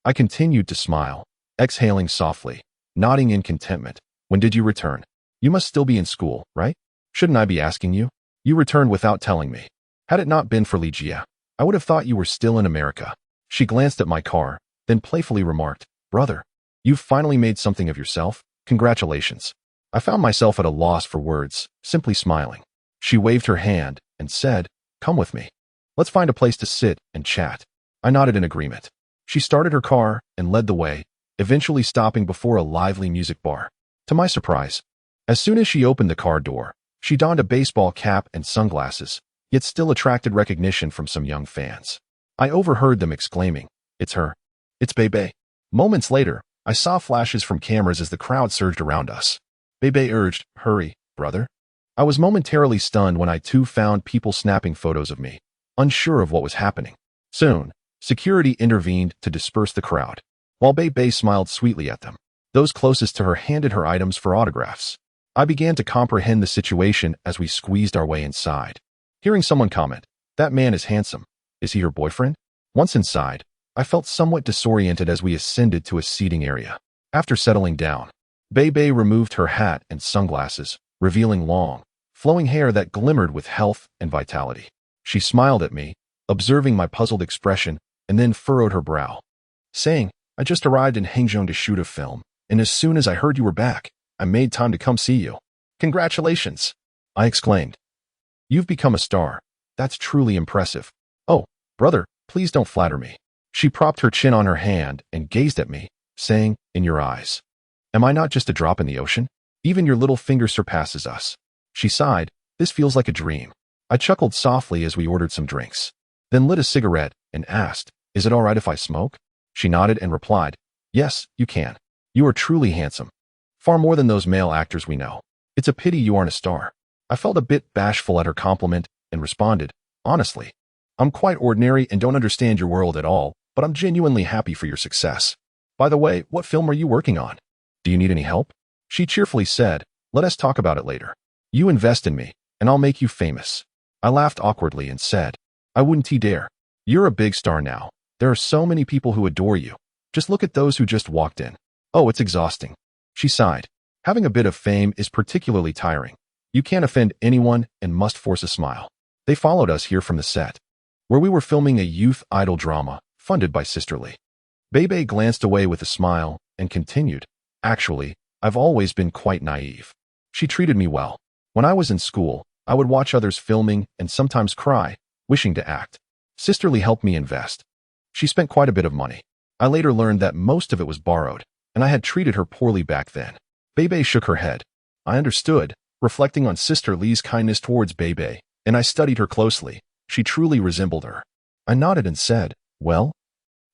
I continued to smile, exhaling softly, nodding in contentment. "When did you return? You must still be in school, right? Shouldn't I be asking you? You returned without telling me. Had it not been for Li Jia, I would have thought you were still in America." She glanced at my car, then playfully remarked, "Brother, you've finally made something of yourself. Congratulations." I found myself at a loss for words, simply smiling. She waved her hand and said, "Come with me. Let's find a place to sit and chat." I nodded in agreement. She started her car and led the way, eventually stopping before a lively music bar. To my surprise, as soon as she opened the car door, she donned a baseball cap and sunglasses, yet still attracted recognition from some young fans. I overheard them exclaiming, "It's her. It's Bei Bei." Moments later, I saw flashes from cameras as the crowd surged around us. Bei Bei urged, "Hurry, brother." I was momentarily stunned when I too found people snapping photos of me, unsure of what was happening. Soon, security intervened to disperse the crowd, while Bei Bei smiled sweetly at them. Those closest to her handed her items for autographs. I began to comprehend the situation as we squeezed our way inside. Hearing someone comment, "That man is handsome. Is he your boyfriend?" Once inside, I felt somewhat disoriented as we ascended to a seating area. After settling down, Bei Bei removed her hat and sunglasses, revealing long, flowing hair that glimmered with health and vitality. She smiled at me, observing my puzzled expression, and then furrowed her brow, saying, "I just arrived in Hangzhou to shoot a film, and as soon as I heard you were back, I made time to come see you." "Congratulations!" I exclaimed. "You've become a star. That's truly impressive." "Oh, Brother, please don't flatter me. She propped her chin on her hand and gazed at me, saying, in your eyes, am I not just a drop in the ocean? Even your little finger surpasses us. She sighed, this feels like a dream. I chuckled softly as we ordered some drinks, then lit a cigarette and asked, is it all right if I smoke? She nodded and replied, yes, you can. You are truly handsome. Far more than those male actors we know. It's a pity you aren't a star. I felt a bit bashful at her compliment and responded, honestly, I'm quite ordinary and don't understand your world at all, but I'm genuinely happy for your success. By the way, what film are you working on? Do you need any help? She cheerfully said, let us talk about it later. You invest in me, and I'll make you famous. I laughed awkwardly and said, I wouldn't dare. You're a big star now. There are so many people who adore you. Just look at those who just walked in. Oh, it's exhausting. She sighed. Having a bit of fame is particularly tiring. You can't offend anyone and must force a smile. They followed us here from the set, where we were filming a youth idol drama funded by Sisterly. Bebe glanced away with a smile and continued, actually, I've always been quite naive. She treated me well. When I was in school, I would watch others filming and sometimes cry, wishing to act. Sisterly helped me invest. She spent quite a bit of money. I later learned that most of it was borrowed, and I had treated her poorly back then. Bebe shook her head. I understood, reflecting on Sister Lee's kindness towards Bebe, and I studied her closely. She truly resembled her. I nodded and said, well,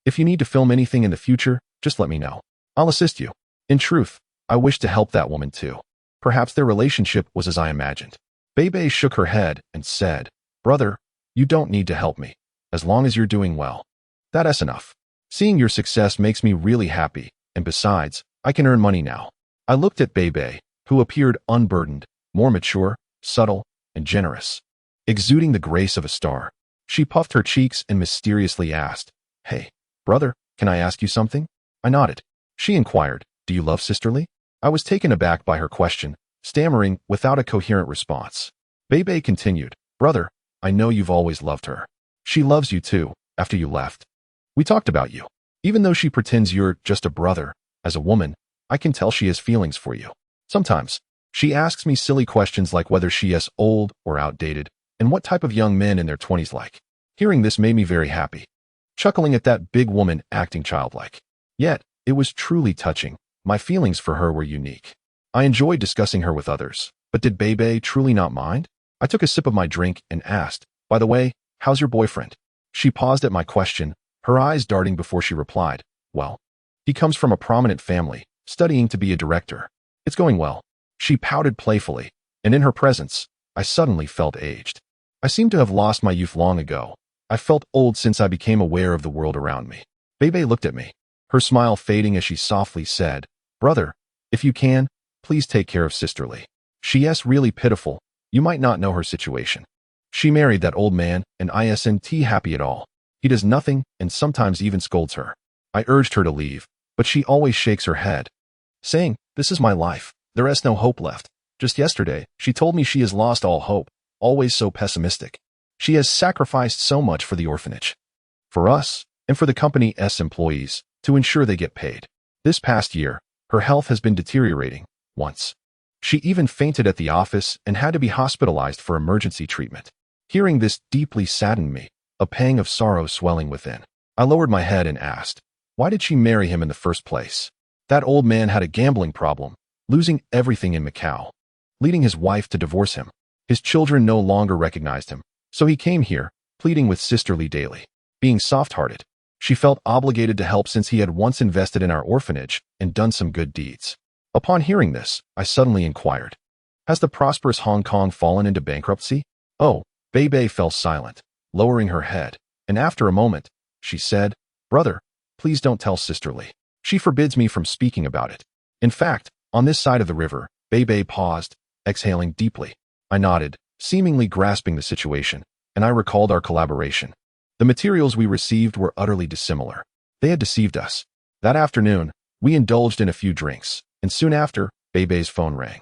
if you need to film anything in the future, just let me know. I'll assist you. In truth, I wish to help that woman too. Perhaps their relationship was as I imagined. Bebe shook her head and said, brother, you don't need to help me, as long as you're doing well. That's enough. Seeing your success makes me really happy, and besides, I can earn money now. I looked at Bebe, who appeared unburdened, more mature, subtle, and generous, exuding the grace of a star. She puffed her cheeks and mysteriously asked, hey, brother, can I ask you something? I nodded. She inquired, do you love Sisterly? I was taken aback by her question, stammering without a coherent response. Bebe continued, brother, I know you've always loved her. She loves you too, after you left. We talked about you. Even though she pretends you're just a brother, as a woman, I can tell she has feelings for you. Sometimes, she asks me silly questions like whether she is old or outdated, and what type of young men in their 20s like. Hearing this made me very happy, chuckling at that big woman acting childlike. Yet, it was truly touching. My feelings for her were unique. I enjoyed discussing her with others, but did Bebe truly not mind? I took a sip of my drink and asked, by the way, how's your boyfriend? She paused at my question, her eyes darting before she replied, well, he comes from a prominent family, studying to be a director. It's going well. She pouted playfully, and in her presence, I suddenly felt aged. I seemed to have lost my youth long ago. I felt old since I became aware of the world around me. Bebe looked at me, her smile fading as she softly said, brother, if you can, please take care of Sisterly. She is really pitiful. You might not know her situation. She married that old man and isn't happy at all. He does nothing and sometimes even scolds her. I urged her to leave, but she always shakes her head, saying, this is my life. There is no hope left. Just yesterday, she told me she has lost all hope, always so pessimistic. She has sacrificed so much for the orphanage, for us, and for the company's employees, to ensure they get paid. This past year, her health has been deteriorating. Once, she even fainted at the office and had to be hospitalized for emergency treatment. Hearing this deeply saddened me, a pang of sorrow swelling within. I lowered my head and asked, why did she marry him in the first place? That old man had a gambling problem, losing everything in Macau, leading his wife to divorce him. His children no longer recognized him, so he came here, pleading with Sisterly daily. Being soft-hearted, she felt obligated to help since he had once invested in our orphanage and done some good deeds. Upon hearing this, I suddenly inquired, has the prosperous Hong Kong fallen into bankruptcy? Oh, Bebe fell silent, lowering her head, and after a moment, she said, brother, please don't tell Sisterly. She forbids me from speaking about it. In fact, on this side of the river, Bebe paused, exhaling deeply. I nodded, seemingly grasping the situation, and I recalled our collaboration. The materials we received were utterly dissimilar. They had deceived us. That afternoon, we indulged in a few drinks, and soon after, Bebe's phone rang.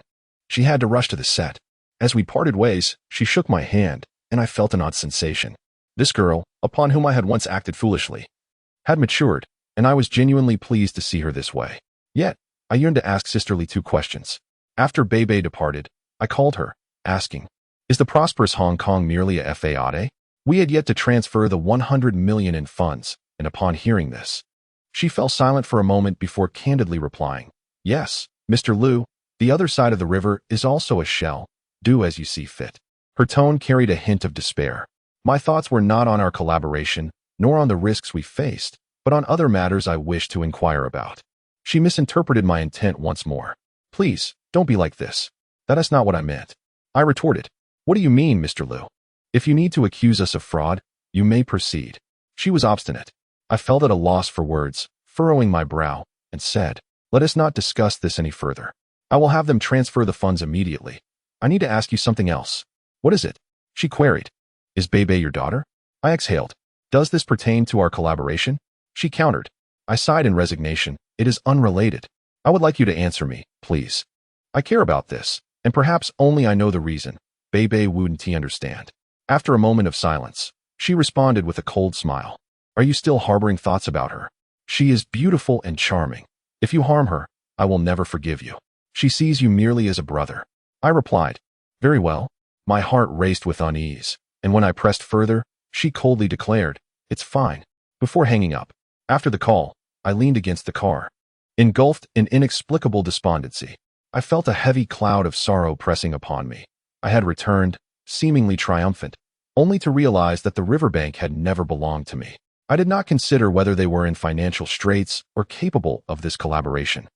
She had to rush to the set. As we parted ways, she shook my hand, and I felt an odd sensation. This girl, upon whom I had once acted foolishly, had matured, and I was genuinely pleased to see her this way. Yet, I yearned to ask Sisterly 2 questions. After Bebe departed, I called her, asking, is the prosperous Hong Kong merely a fade? We had yet to transfer the 100 million in funds, and upon hearing this, she fell silent for a moment before candidly replying, "Yes, Mr. Liu, the other side of the river is also a shell. Do as you see fit." Her tone carried a hint of despair. My thoughts were not on our collaboration, nor on the risks we faced, but on other matters I wished to inquire about. She misinterpreted my intent once more. "Please, don't be like this. That is not what I meant." I retorted. "What do you mean, Mr. Liu? If you need to accuse us of fraud, you may proceed." She was obstinate. I felt at a loss for words, furrowing my brow, and said, "Let us not discuss this any further. I will have them transfer the funds immediately. I need to ask you something else." "What is it?" she queried. "Is Bebe your daughter?" I exhaled. "Does this pertain to our collaboration?" She countered. I sighed in resignation. "It is unrelated. I would like you to answer me, please. I care about this, and perhaps only I know the reason. Bebe wouldn't understand." After a moment of silence, she responded with a cold smile. "Are you still harboring thoughts about her? She is beautiful and charming. If you harm her, I will never forgive you. She sees you merely as a brother." I replied, "Very well." My heart raced with unease, and when I pressed further, she coldly declared, "It's fine." Before hanging up, after the call, I leaned against the car, engulfed in inexplicable despondency. I felt a heavy cloud of sorrow pressing upon me. I had returned, seemingly triumphant, only to realize that the riverbank had never belonged to me. I did not consider whether they were in financial straits or capable of this collaboration,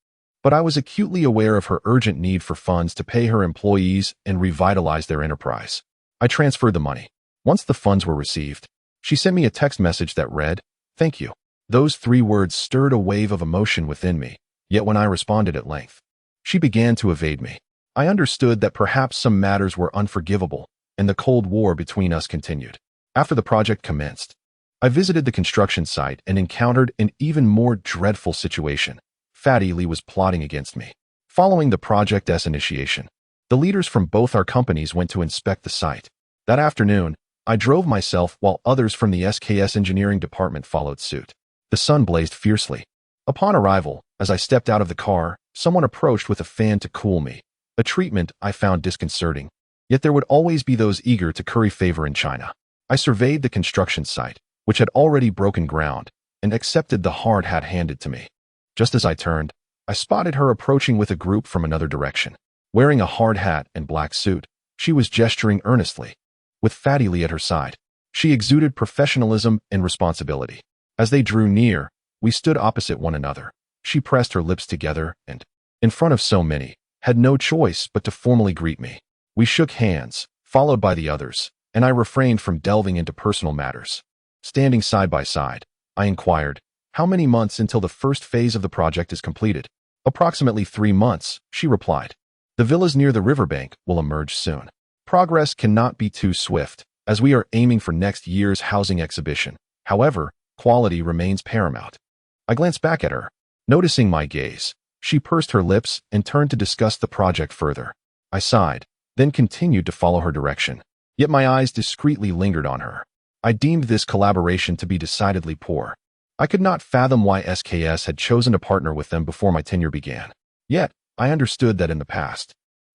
but I was acutely aware of her urgent need for funds to pay her employees and revitalize their enterprise. I transferred the money. Once the funds were received, she sent me a text message that read, "Thank you." Those 3 words stirred a wave of emotion within me, yet when I responded at length, she began to evade me. I understood that perhaps some matters were unforgivable, and the Cold War between us continued. After the project commenced, I visited the construction site and encountered an even more dreadful situation. Fatty Lee was plotting against me. Following the project's initiation, the leaders from both our companies went to inspect the site. That afternoon, I drove myself while others from the SKS engineering department followed suit. The sun blazed fiercely. Upon arrival, as I stepped out of the car, someone approached with a fan to cool me, a treatment I found disconcerting. Yet there would always be those eager to curry favor in China. I surveyed the construction site, which had already broken ground, and accepted the hard hat handed to me. Just as I turned, I spotted her approaching with a group from another direction. Wearing a hard hat and black suit, she was gesturing earnestly, with Fatty Lee at her side. She exuded professionalism and responsibility. As they drew near, we stood opposite one another. She pressed her lips together and, in front of so many, had no choice but to formally greet me. We shook hands, followed by the others, and I refrained from delving into personal matters. Standing side by side, I inquired, "How many months until the first phase of the project is completed?" "Approximately 3 months," she replied. "The villas near the riverbank will emerge soon. Progress cannot be too swift, as we are aiming for next year's housing exhibition. However, quality remains paramount." I glanced back at her. Noticing my gaze, she pursed her lips and turned to discuss the project further. I sighed, then continued to follow her direction. Yet my eyes discreetly lingered on her. I deemed this collaboration to be decidedly poor. I could not fathom why SKS had chosen to partner with them before my tenure began. Yet, I understood that in the past,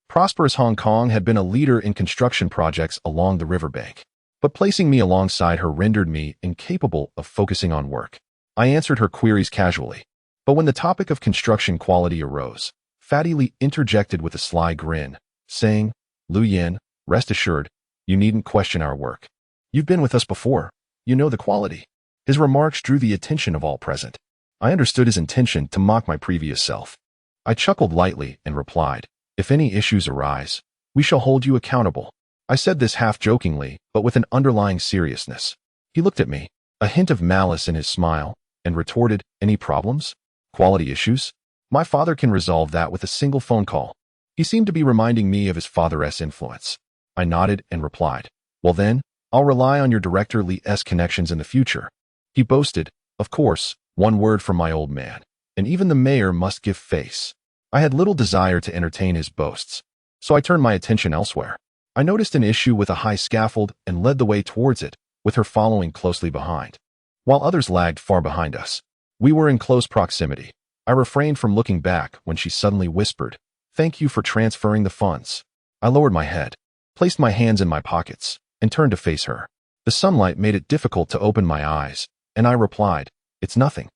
prosperous Hong Kong had been a leader in construction projects along the riverbank. But placing me alongside her rendered me incapable of focusing on work. I answered her queries casually. But when the topic of construction quality arose, Fatty Lee interjected with a sly grin, saying, "Lu Yin, rest assured, you needn't question our work. You've been with us before. You know the quality." His remarks drew the attention of all present. I understood his intention to mock my previous self. I chuckled lightly and replied, "If any issues arise, we shall hold you accountable." I said this half-jokingly, but with an underlying seriousness. He looked at me, a hint of malice in his smile, and retorted, "Any problems? Quality issues? My father can resolve that with a single phone call." He seemed to be reminding me of his father's influence. I nodded and replied, "Well then, I'll rely on your Director Lee's connections in the future." He boasted, "Of course, one word from my old man, and even the mayor must give face." I had little desire to entertain his boasts, so I turned my attention elsewhere. I noticed an issue with a high scaffold and led the way towards it, with her following closely behind. While others lagged far behind us, we were in close proximity. I refrained from looking back when she suddenly whispered, "Thank you for transferring the funds." I lowered my head, placed my hands in my pockets, and turned to face her. The sunlight made it difficult to open my eyes, and I replied, "It's nothing."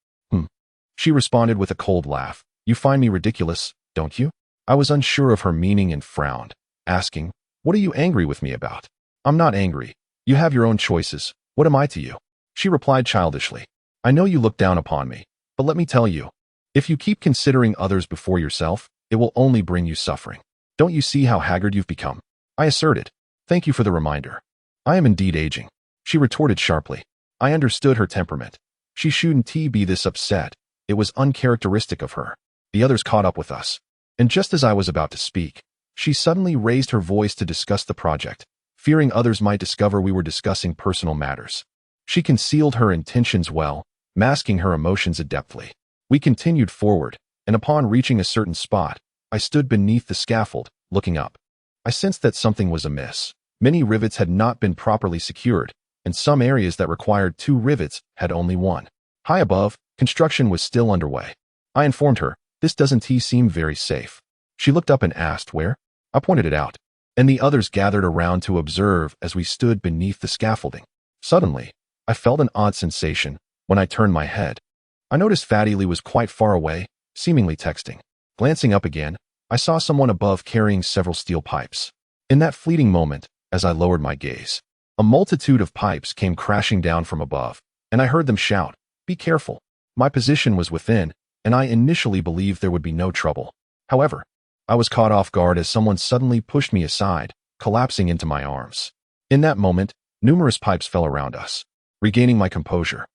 She responded with a cold laugh. "You find me ridiculous, don't you?" I was unsure of her meaning and frowned, asking, "What are you angry with me about?" "I'm not angry. You have your own choices. What am I to you?" She replied childishly, "I know you look down upon me, but let me tell you, if you keep considering others before yourself, it will only bring you suffering. Don't you see how haggard you've become?" I asserted, "Thank you for the reminder. I am indeed aging." She retorted sharply. I understood her temperament. She shouldn't be this upset. It was uncharacteristic of her. The others caught up with us, and just as I was about to speak, she suddenly raised her voice to discuss the project, fearing others might discover we were discussing personal matters. She concealed her intentions well, masking her emotions adeptly. We continued forward, and upon reaching a certain spot, I stood beneath the scaffold, looking up. I sensed that something was amiss. Many rivets had not been properly secured, and some areas that required 2 rivets had only 1. High above, construction was still underway. I informed her, "This doesn't seem very safe." She looked up and asked, "Where?" I pointed it out, and the others gathered around to observe as we stood beneath the scaffolding. Suddenly, I felt an odd sensation when I turned my head. I noticed Fatty Lee was quite far away, seemingly texting. Glancing up again, I saw someone above carrying several steel pipes. In that fleeting moment, as I lowered my gaze, a multitude of pipes came crashing down from above, and I heard them shout, "Be careful." My position was within, and I initially believed there would be no trouble. However, I was caught off guard as someone suddenly pushed me aside, collapsing into my arms. In that moment, numerous pipes fell around us. Regaining my composure,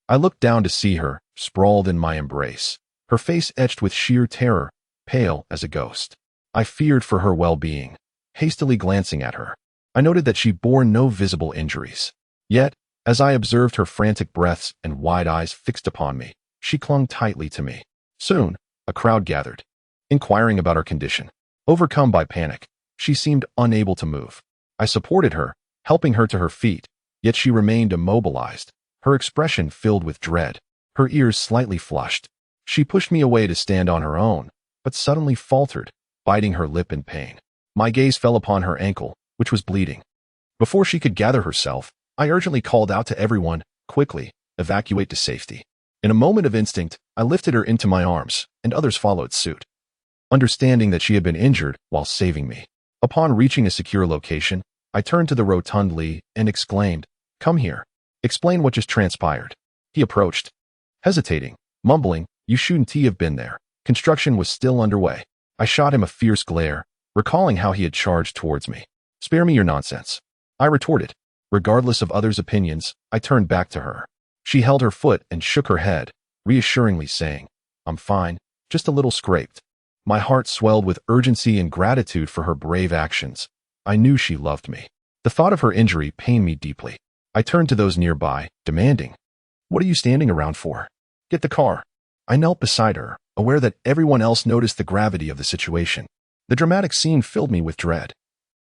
I looked down to see her, sprawled in my embrace, her face etched with sheer terror, pale as a ghost. I feared for her well-being. Hastily glancing at her, I noted that she bore no visible injuries. Yet, as I observed her frantic breaths and wide eyes fixed upon me, she clung tightly to me. Soon, a crowd gathered, inquiring about her condition. Overcome by panic, she seemed unable to move. I supported her, helping her to her feet, yet she remained immobilized, her expression filled with dread, her ears slightly flushed. She pushed me away to stand on her own, but suddenly faltered, biting her lip in pain. My gaze fell upon her ankle, which was bleeding. Before she could gather herself, I urgently called out to everyone, "Quickly, evacuate to safety." In a moment of instinct, I lifted her into my arms, and others followed suit, understanding that she had been injured while saving me. Upon reaching a secure location, I turned to the rotund Lee and exclaimed, "Come here. Explain what just transpired." He approached, hesitating, mumbling, "You shouldn't have been there. Construction was still underway." I shot him a fierce glare, recalling how he had charged towards me. "Spare me your nonsense," I retorted. Regardless of others' opinions, I turned back to her. She held her foot and shook her head, reassuringly saying, "I'm fine, just a little scraped." My heart swelled with urgency and gratitude for her brave actions. I knew she loved me. The thought of her injury pained me deeply. I turned to those nearby, demanding, "What are you standing around for? Get the car." I knelt beside her, aware that everyone else noticed the gravity of the situation. The dramatic scene filled me with dread.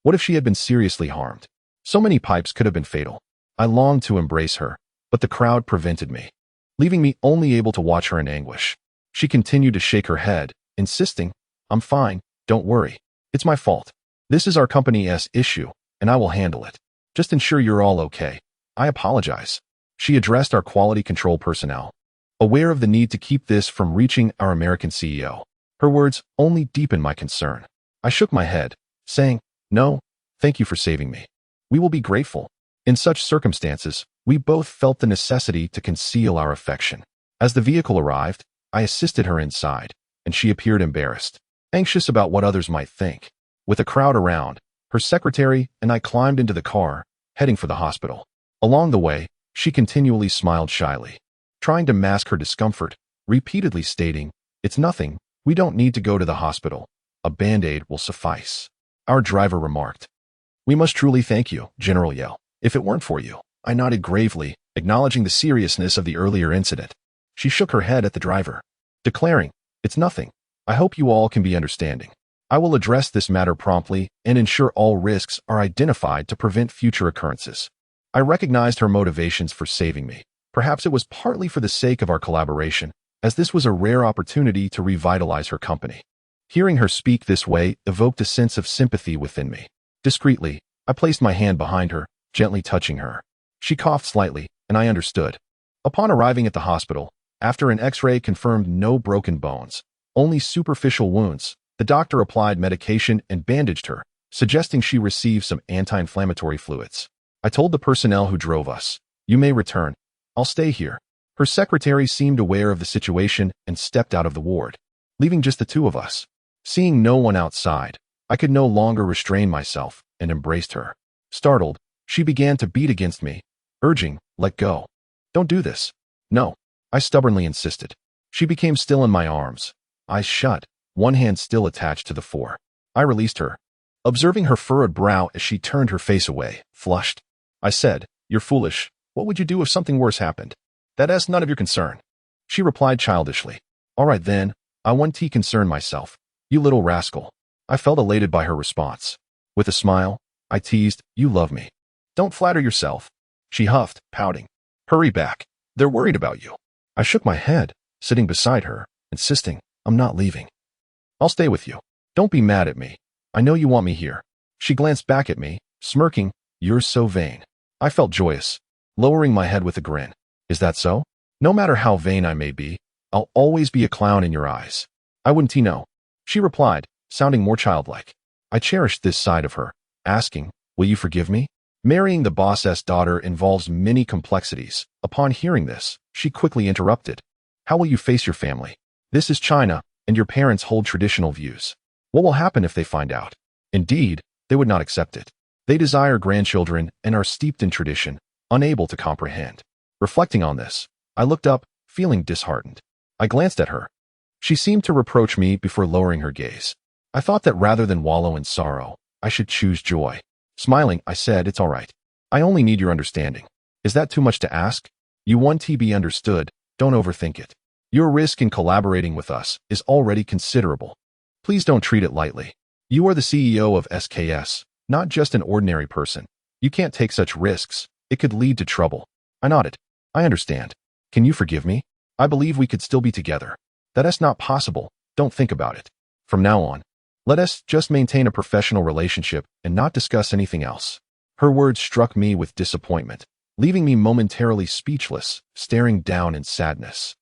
What if she had been seriously harmed? So many pipes could have been fatal. I longed to embrace her, but the crowd prevented me, leaving me only able to watch her in anguish. She continued to shake her head, insisting, "I'm fine, don't worry. It's my fault. This is our company's issue, and I will handle it. Just ensure you're all okay. I apologize." She addressed our quality control personnel, aware of the need to keep this from reaching our American CEO. Her words only deepened my concern. I shook my head, saying, "No, thank you for saving me. We will be grateful." In such circumstances, we both felt the necessity to conceal our affection. As the vehicle arrived, I assisted her inside, and she appeared embarrassed, anxious about what others might think. With a crowd around, her secretary and I climbed into the car, heading for the hospital. Along the way, she continually smiled shyly, trying to mask her discomfort, repeatedly stating, "It's nothing, we don't need to go to the hospital. A Band-Aid will suffice." Our driver remarked, "We must truly thank you, General Yell. If it weren't for you." I nodded gravely, acknowledging the seriousness of the earlier incident. She shook her head at the driver, declaring, "It's nothing. I hope you all can be understanding. I will address this matter promptly and ensure all risks are identified to prevent future occurrences." I recognized her motivations for saving me. Perhaps it was partly for the sake of our collaboration, as this was a rare opportunity to revitalize her company. Hearing her speak this way evoked a sense of sympathy within me. Discreetly, I placed my hand behind her, gently touching her. She coughed slightly, and I understood. Upon arriving at the hospital, after an X-ray confirmed no broken bones, only superficial wounds, the doctor applied medication and bandaged her, suggesting she receive some anti-inflammatory fluids. I told the personnel who drove us, "You may return. I'll stay here." Her secretary seemed aware of the situation and stepped out of the ward, leaving just the two of us. Seeing no one outside, I could no longer restrain myself and embraced her. Startled, she began to beat against me, urging, "Let go. Don't do this." "No," I stubbornly insisted. She became still in my arms, eyes shut, one hand still attached to the fore. I released her, observing her furrowed brow as she turned her face away, flushed. I said, "You're foolish. What would you do if something worse happened? That's none of your concern." She replied childishly, "All right then, I won't concern myself. You little rascal." I felt elated by her response. With a smile, I teased, "You love me. Don't flatter yourself." She huffed, pouting. "Hurry back. They're worried about you." I shook my head, sitting beside her, insisting, "I'm not leaving. I'll stay with you. Don't be mad at me. I know you want me here." She glanced back at me, smirking, "You're so vain." I felt joyous, lowering my head with a grin. "Is that so? No matter how vain I may be, I'll always be a clown in your eyes." "I wouldn't know," she replied, sounding more childlike. I cherished this side of her, asking, "Will you forgive me?" Marrying the boss's daughter involves many complexities. Upon hearing this, she quickly interrupted. "How will you face your family? This is China, and your parents hold traditional views. What will happen if they find out?" Indeed, they would not accept it. They desire grandchildren and are steeped in tradition, unable to comprehend. Reflecting on this, I looked up, feeling disheartened. I glanced at her. She seemed to reproach me before lowering her gaze. I thought that rather than wallow in sorrow, I should choose joy. Smiling, I said, "It's all right. I only need your understanding." "Is that too much to ask?" "You want to be understood, don't overthink it. Your risk in collaborating with us is already considerable. Please don't treat it lightly. You are the CEO of SKS, not just an ordinary person. You can't take such risks. It could lead to trouble." I nodded. "I understand. Can you forgive me? I believe we could still be together." "That's not possible. Don't think about it. From now on, let us just maintain a professional relationship and not discuss anything else." Her words struck me with disappointment, leaving me momentarily speechless, staring down in sadness,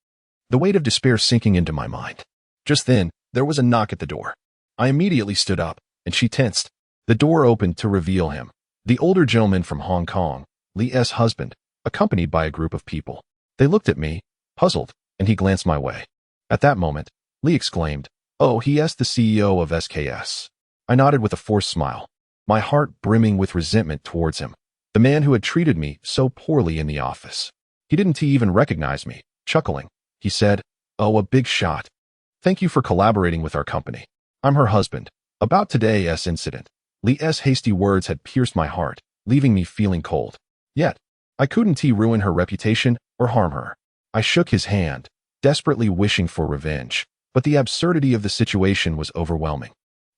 the weight of despair sinking into my mind. Just then, there was a knock at the door. I immediately stood up, and she tensed. The door opened to reveal him, the older gentleman from Hong Kong, Lee's husband, accompanied by a group of people. They looked at me, puzzled, and he glanced my way. At that moment, Lee exclaimed, "Oh, he's the CEO of SKS." I nodded with a forced smile, my heart brimming with resentment towards him, the man who had treated me so poorly in the office. He didn't even recognize me. Chuckling, he said, "Oh, a big shot. Thank you for collaborating with our company. I'm her husband." About today's incident, Lee's hasty words had pierced my heart, leaving me feeling cold. Yet, I couldn't ruin her reputation or harm her. I shook his hand, desperately wishing for revenge, but the absurdity of the situation was overwhelming.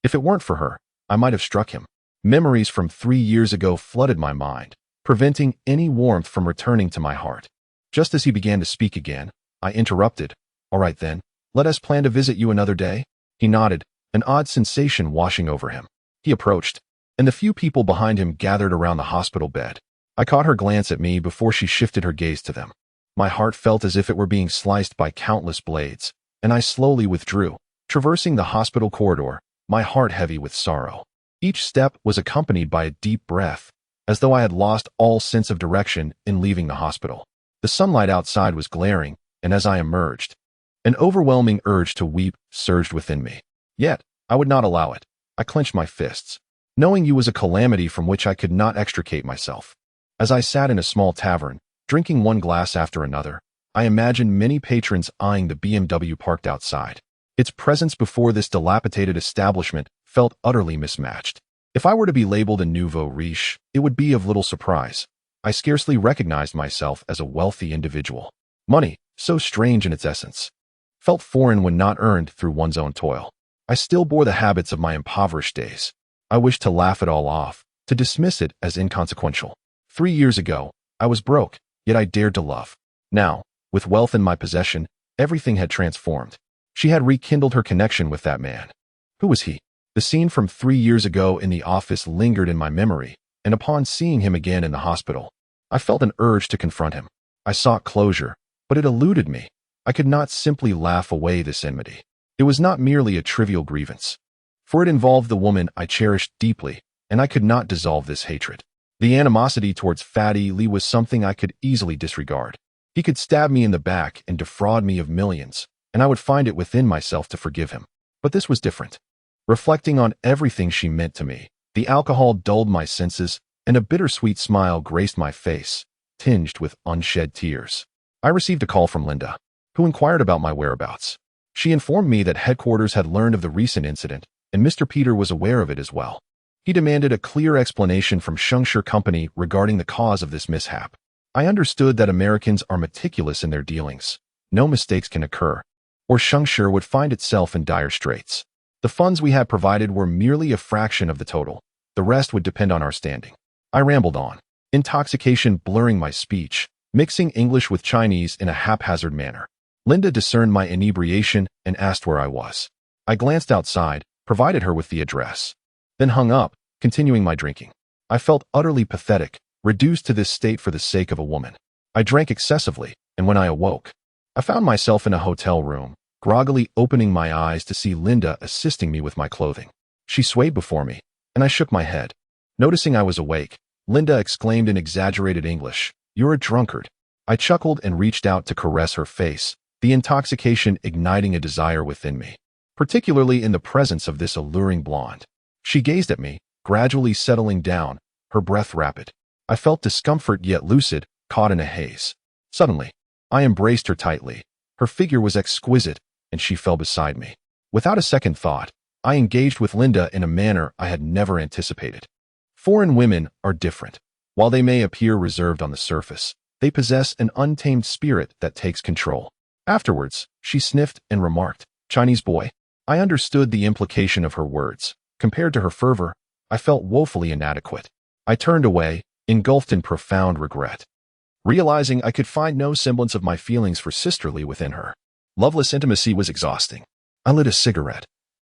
If it weren't for her, I might have struck him. Memories from 3 years ago flooded my mind, preventing any warmth from returning to my heart. Just as he began to speak again, I interrupted. "All right then, let us plan to visit you another day." He nodded, an odd sensation washing over him. He approached, and the few people behind him gathered around the hospital bed. I caught her glance at me before she shifted her gaze to them. My heart felt as if it were being sliced by countless blades, and I slowly withdrew, traversing the hospital corridor, my heart heavy with sorrow. Each step was accompanied by a deep breath, as though I had lost all sense of direction in leaving the hospital. The sunlight outside was glaring, and as I emerged, an overwhelming urge to weep surged within me. Yet, I would not allow it. I clenched my fists, knowing you was a calamity from which I could not extricate myself. As I sat in a small tavern, drinking one glass after another, I imagined many patrons eyeing the BMW parked outside. Its presence before this dilapidated establishment felt utterly mismatched. If I were to be labeled a nouveau riche, it would be of little surprise. I scarcely recognized myself as a wealthy individual. Money, so strange in its essence, felt foreign when not earned through one's own toil. I still bore the habits of my impoverished days. I wished to laugh it all off, to dismiss it as inconsequential. 3 years ago, I was broke, yet I dared to love. Now, with wealth in my possession, everything had transformed. She had rekindled her connection with that man. Who was he? The scene from 3 years ago in the office lingered in my memory, and upon seeing him again in the hospital, I felt an urge to confront him. I sought closure, but it eluded me. I could not simply laugh away this enmity. It was not merely a trivial grievance, for it involved the woman I cherished deeply, and I could not dissolve this hatred. The animosity towards Fatty Lee was something I could easily disregard. He could stab me in the back and defraud me of millions, and I would find it within myself to forgive him. But this was different. Reflecting on everything she meant to me, the alcohol dulled my senses, and a bittersweet smile graced my face, tinged with unshed tears. I received a call from Linda, who inquired about my whereabouts. She informed me that headquarters had learned of the recent incident, and Mr. Peter was aware of it as well. He demanded a clear explanation from Shengshi Company regarding the cause of this mishap. I understood that Americans are meticulous in their dealings. No mistakes can occur, or Shengshi would find itself in dire straits. The funds we had provided were merely a fraction of the total. The rest would depend on our standing. I rambled on, intoxication blurring my speech, mixing English with Chinese in a haphazard manner. Linda discerned my inebriation and asked where I was. I glanced outside, provided her with the address, then hung up, continuing my drinking. I felt utterly pathetic, reduced to this state for the sake of a woman. I drank excessively, and when I awoke, I found myself in a hotel room, groggily opening my eyes to see Linda assisting me with my clothing. She swayed before me, and I shook my head. Noticing I was awake, Linda exclaimed in exaggerated English, "You're a drunkard." I chuckled and reached out to caress her face, the intoxication igniting a desire within me, particularly in the presence of this alluring blonde. She gazed at me, gradually settling down, her breath rapid. I felt discomfort yet lucid, caught in a haze. Suddenly, I embraced her tightly. Her figure was exquisite, and she fell beside me. Without a second thought, I engaged with Linda in a manner I had never anticipated. Foreign women are different. While they may appear reserved on the surface, they possess an untamed spirit that takes control. Afterwards, she sniffed and remarked, "Chinese boy." I understood the implication of her words. Compared to her fervor, I felt woefully inadequate. I turned away, engulfed in profound regret, realizing I could find no semblance of my feelings for sisterly within her. Loveless intimacy was exhausting. I lit a cigarette,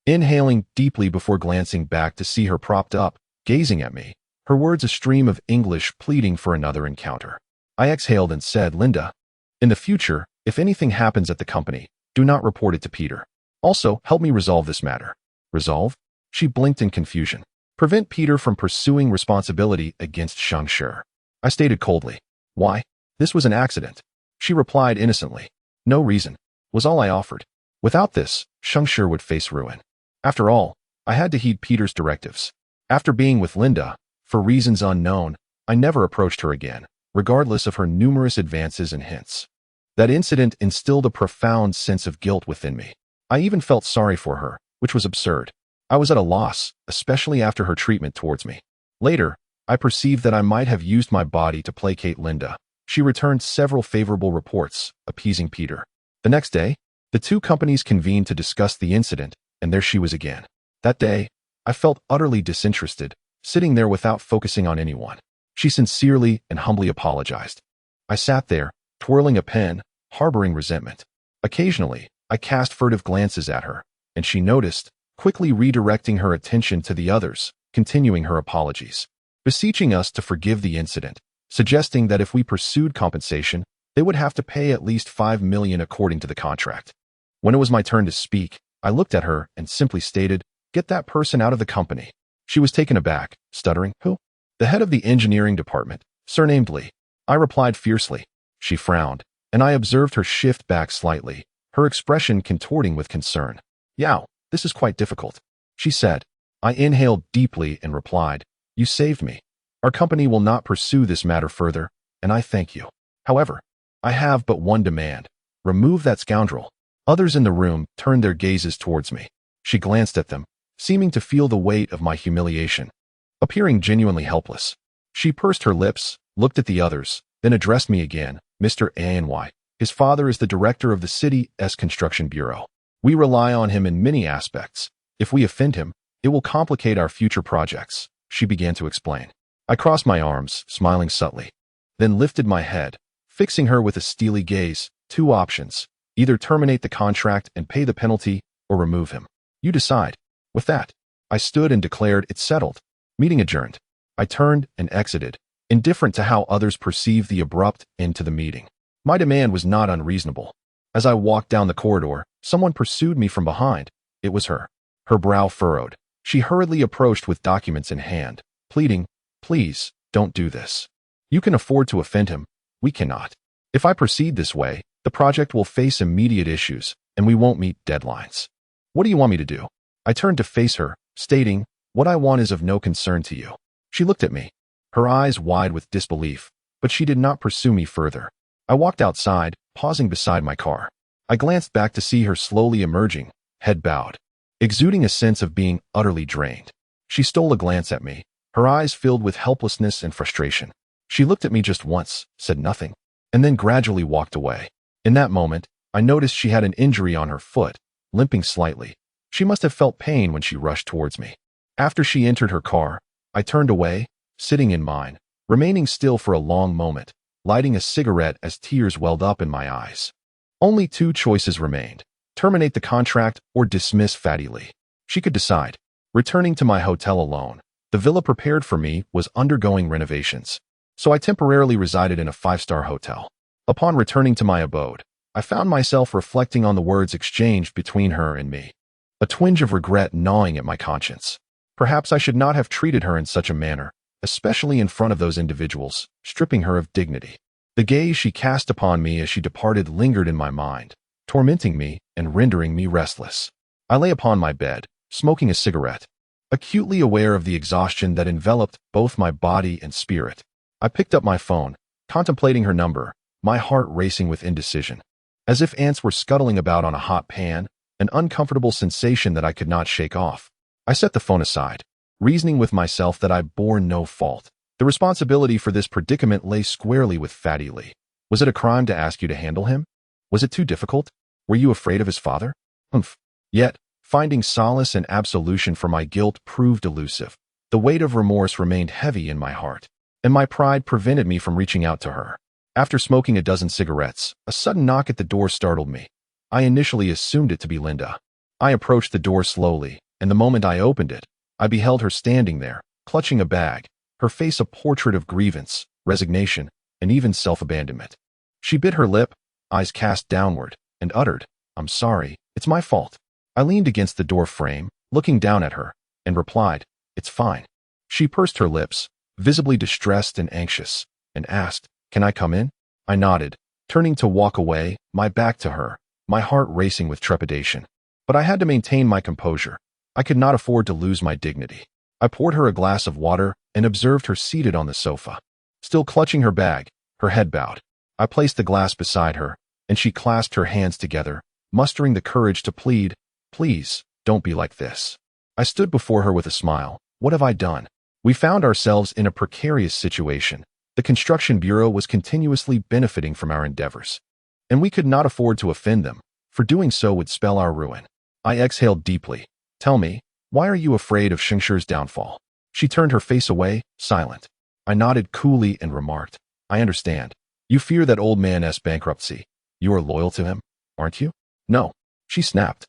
inhaling deeply before glancing back to see her propped up, gazing at me, her words a stream of English pleading for another encounter. I exhaled and said, "Linda, in the future, if anything happens at the company, do not report it to Peter. Also, help me resolve this matter." "Resolve?" She blinked in confusion. "Prevent Peter from pursuing responsibility against Shengshi." I stated coldly, "Why? This was an accident." She replied innocently, "No reason," was all I offered. Without this, Shengshi would face ruin. After all, I had to heed Peter's directives. After being with Linda, for reasons unknown, I never approached her again, regardless of her numerous advances and hints. That incident instilled a profound sense of guilt within me. I even felt sorry for her, which was absurd. I was at a loss, especially after her treatment towards me. Later, I perceived that I might have used my body to placate Linda. She returned several favorable reports, appeasing Peter. The next day, the two companies convened to discuss the incident, and there she was again. That day, I felt utterly disinterested, sitting there without focusing on anyone. She sincerely and humbly apologized. I sat there, twirling a pen, harboring resentment. Occasionally, I cast furtive glances at her, and she noticed, quickly redirecting her attention to the others, continuing her apologies, beseeching us to forgive the incident, suggesting that if we pursued compensation, they would have to pay at least $5 million according to the contract. When it was my turn to speak, I looked at her and simply stated, "Get that person out of the company." She was taken aback, stuttering, "Who?" "The head of the engineering department, surnamed Lee." I replied fiercely. She frowned, and I observed her shift back slightly, her expression contorting with concern. "Yao, this is quite difficult," she said. I inhaled deeply and replied, "You saved me. Our company will not pursue this matter further, and I thank you. However, I have but one demand. Remove that scoundrel." Others in the room turned their gazes towards me. She glanced at them, seeming to feel the weight of my humiliation. Appearing genuinely helpless, she pursed her lips, looked at the others, then addressed me again, "Mr. Any. His father is the director of the city's construction bureau. We rely on him in many aspects. If we offend him, it will complicate our future projects," she began to explain. I crossed my arms, smiling subtly, then lifted my head, fixing her with a steely gaze. "Two options. Either terminate the contract and pay the penalty, or remove him. You decide." With that, I stood and declared it settled. Meeting adjourned. I turned and exited, indifferent to how others perceived the abrupt end to the meeting. My demand was not unreasonable. As I walked down the corridor, someone pursued me from behind. It was her. Her brow furrowed. She hurriedly approached with documents in hand, pleading, "Please, don't do this. You can afford to offend him. We cannot. If I proceed this way, the project will face immediate issues, and we won't meet deadlines. What do you want me to do?" I turned to face her, stating, "What I want is of no concern to you." She looked at me, her eyes wide with disbelief, but she did not pursue me further. I walked outside, pausing beside my car. I glanced back to see her slowly emerging, head bowed, exuding a sense of being utterly drained. She stole a glance at me, her eyes filled with helplessness and frustration. She looked at me just once, said nothing, and then gradually walked away. In that moment, I noticed she had an injury on her foot, limping slightly. She must have felt pain when she rushed towards me. After she entered her car, I turned away, sitting in mine, remaining still for a long moment, lighting a cigarette as tears welled up in my eyes. Only two choices remained: terminate the contract or dismiss Fatty Lee. She could decide. Returning to my hotel alone, the villa prepared for me was undergoing renovations, so I temporarily resided in a 5-star hotel. Upon returning to my abode, I found myself reflecting on the words exchanged between her and me, a twinge of regret gnawing at my conscience. Perhaps I should not have treated her in such a manner, especially in front of those individuals, stripping her of dignity. The gaze she cast upon me as she departed lingered in my mind, tormenting me and rendering me restless. I lay upon my bed, smoking a cigarette, acutely aware of the exhaustion that enveloped both my body and spirit. I picked up my phone, contemplating her number, my heart racing with indecision. As if ants were scuttling about on a hot pan, an uncomfortable sensation that I could not shake off. I set the phone aside, reasoning with myself that I bore no fault. The responsibility for this predicament lay squarely with Fatty Lee. Was it a crime to ask you to handle him? Was it too difficult? Were you afraid of his father? Humph. Yet, finding solace and absolution for my guilt proved elusive. The weight of remorse remained heavy in my heart, and my pride prevented me from reaching out to her. After smoking a dozen cigarettes, a sudden knock at the door startled me. I initially assumed it to be Linda. I approached the door slowly, and the moment I opened it, I beheld her standing there, clutching a bag, her face a portrait of grievance, resignation, and even self-abandonment. She bit her lip, eyes cast downward, and uttered, "I'm sorry, it's my fault." I leaned against the door frame, looking down at her, and replied, "It's fine." She pursed her lips, visibly distressed and anxious, and asked, "Can I come in?" I nodded, turning to walk away, my back to her, my heart racing with trepidation. But I had to maintain my composure. I could not afford to lose my dignity. I poured her a glass of water and observed her seated on the sofa, still clutching her bag, her head bowed. I placed the glass beside her, and she clasped her hands together, mustering the courage to plead, "Please, don't be like this." I stood before her with a smile. What have I done? We found ourselves in a precarious situation. The construction bureau was continuously benefiting from our endeavors, and we could not afford to offend them, for doing so would spell our ruin. I exhaled deeply. "Tell me, why are you afraid of Shingshi's downfall?" She turned her face away, silent. I nodded coolly and remarked, "I understand. You fear that old man's bankruptcy. You are loyal to him, aren't you?" "No," she snapped.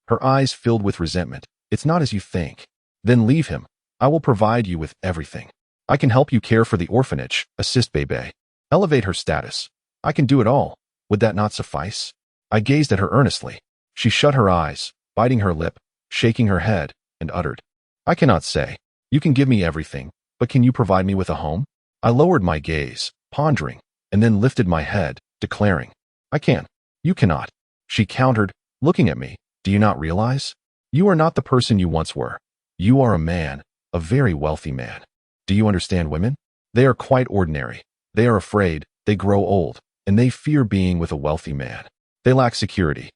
Her eyes filled with resentment. "It's not as you think." "Then leave him. I will provide you with everything. I can help you care for the orphanage, assist Bebe, elevate her status. I can do it all. Would that not suffice?" I gazed at her earnestly. She shut her eyes, biting her lip, shaking her head, and uttered, "I cannot say. You can give me everything, but can you provide me with a home?" I lowered my gaze, pondering, and then lifted my head, declaring, "I can." "You cannot," she countered, looking at me. "Do you not realize? You are not the person you once were. You are a man, a very wealthy man. Do you understand women? They are quite ordinary. They are afraid, they grow old, and they fear being with a wealthy man. They lack security.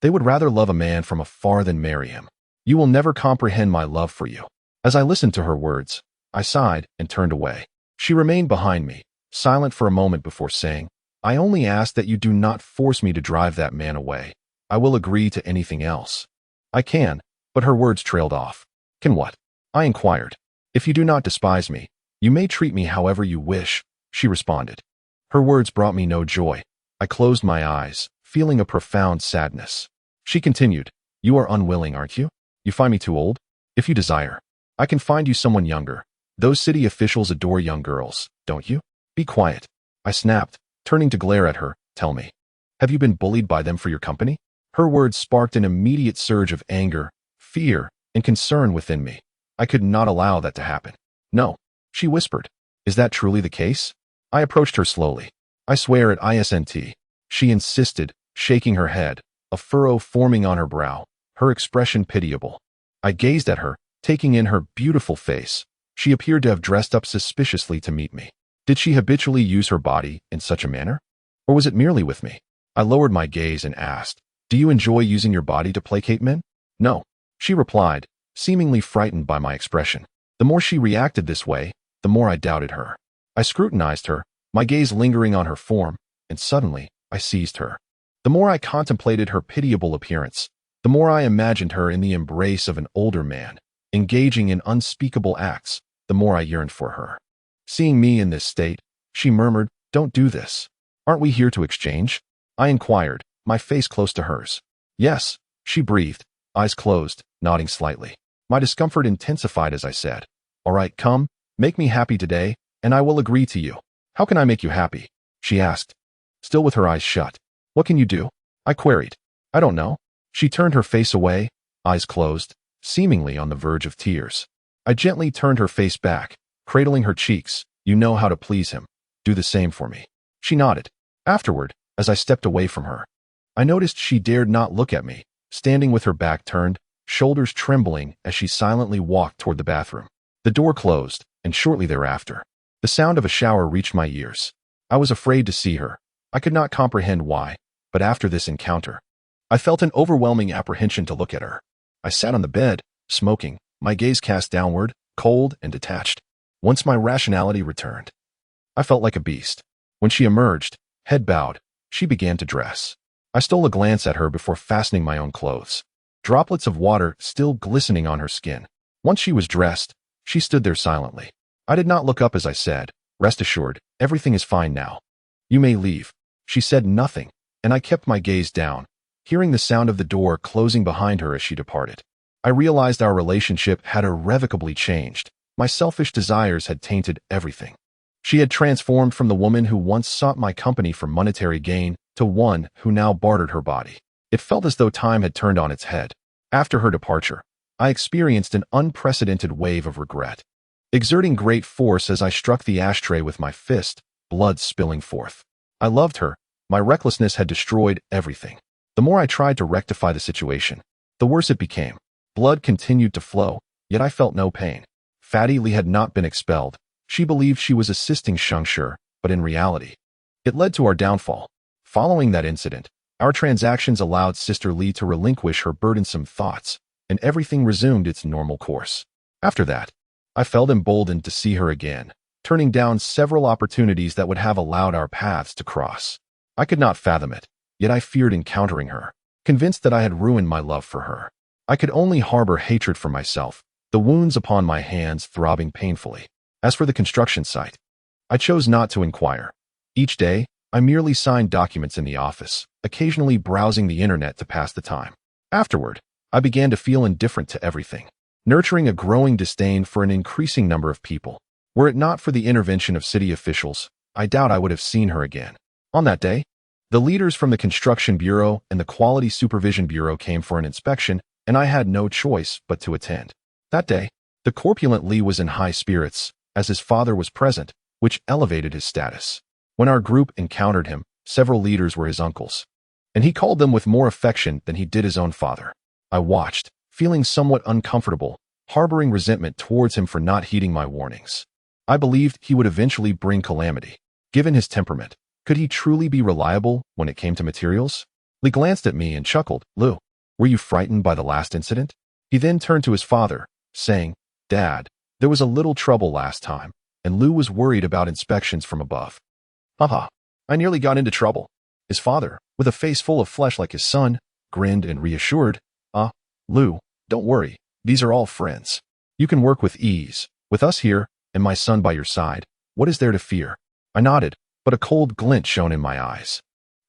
They would rather love a man from afar than marry him. You will never comprehend my love for you." As I listened to her words, I sighed and turned away. She remained behind me, silent for a moment before saying, "I only ask that you do not force me to drive that man away. I will agree to anything else." "I can," but her words trailed off. "Can what?" I inquired. "If you do not despise me, you may treat me however you wish," she responded. Her words brought me no joy. I closed my eyes, feeling a profound sadness. She continued, "You are unwilling, aren't you? You find me too old? If you desire, I can find you someone younger, Those city officials adore young girls, don't you? Be quiet. I snapped, turning to glare at her. Tell me, have you been bullied by them for your company? Her words sparked an immediate surge of anger, fear, and concern within me. I could not allow that to happen. No, she whispered. Is that truly the case? I approached her slowly. I swear it isn't. She insisted, shaking her head, a furrow forming on her brow, her expression pitiable. I gazed at her, taking in her beautiful face. She appeared to have dressed up suspiciously to meet me. Did she habitually use her body in such a manner? Or was it merely with me? I lowered my gaze and asked, do you enjoy using your body to placate men? No, she replied, seemingly frightened by my expression. The more she reacted this way, the more I doubted her. I scrutinized her, my gaze lingering on her form, and suddenly, I seized her. The more I contemplated her pitiable appearance, the more I imagined her in the embrace of an older man, engaging in unspeakable acts, the more I yearned for her. Seeing me in this state, she murmured, don't do this. Aren't we here to exchange? I inquired, my face close to hers. Yes, she breathed, eyes closed, nodding slightly. My discomfort intensified as I said, all right, come, make me happy today, and I will agree to you. How can I make you happy? She asked, still with her eyes shut. What can you do? I queried. I don't know. She turned her face away, eyes closed, seemingly on the verge of tears. I gently turned her face back, cradling her cheeks. You know how to please him. Do the same for me. She nodded. Afterward, as I stepped away from her, I noticed she dared not look at me, standing with her back turned, shoulders trembling as she silently walked toward the bathroom. The door closed, and shortly thereafter, the sound of a shower reached my ears. I was afraid to see her. I could not comprehend why, but after this encounter, I felt an overwhelming apprehension to look at her. I sat on the bed, smoking, my gaze cast downward, cold and detached. Once my rationality returned, I felt like a beast. When she emerged, head bowed, she began to dress. I stole a glance at her before fastening my own clothes. Droplets of water still glistening on her skin. Once she was dressed, she stood there silently. I did not look up as I said, rest assured, everything is fine now. You may leave. She said nothing, and I kept my gaze down, hearing the sound of the door closing behind her as she departed. I realized our relationship had irrevocably changed. My selfish desires had tainted everything. She had transformed from the woman who once sought my company for monetary gain to one who now bartered her body. It felt as though time had turned on its head. After her departure, I experienced an unprecedented wave of regret. Exerting great force as I struck the ashtray with my fist, blood spilling forth. I loved her. My recklessness had destroyed everything. The more I tried to rectify the situation, the worse it became. Blood continued to flow, yet I felt no pain. Fatty Lee had not been expelled. She believed she was assisting Shengshi, but in reality, it led to our downfall. Following that incident, our transactions allowed Sister Lee to relinquish her burdensome thoughts, and everything resumed its normal course. After that, I felt emboldened to see her again, turning down several opportunities that would have allowed our paths to cross. I could not fathom it, yet I feared encountering her, convinced that I had ruined my love for her. I could only harbor hatred for myself, the wounds upon my hands throbbing painfully. As for the construction site, I chose not to inquire. Each day, I merely signed documents in the office, occasionally browsing the internet to pass the time. Afterward, I began to feel indifferent to everything, nurturing a growing disdain for an increasing number of people. Were it not for the intervention of city officials, I doubt I would have seen her again. On that day, the leaders from the Construction Bureau and the Quality Supervision Bureau came for an inspection, and I had no choice but to attend. That day, the corpulent Lee was in high spirits, as his father was present, which elevated his status. When our group encountered him, several leaders were his uncles, and he called them with more affection than he did his own father. I watched, feeling somewhat uncomfortable, harboring resentment towards him for not heeding my warnings. I believed he would eventually bring calamity. Given his temperament, could he truly be reliable when it came to materials? Lee glanced at me and chuckled. Lou, were you frightened by the last incident? He then turned to his father, saying, Dad, there was a little trouble last time, and Lou was worried about inspections from above. Haha, I nearly got into trouble. His father, with a face full of flesh like his son, grinned and reassured, Lou, don't worry, these are all friends. You can work with ease. With us here, and my son by your side, what is there to fear? I nodded, but a cold glint shone in my eyes.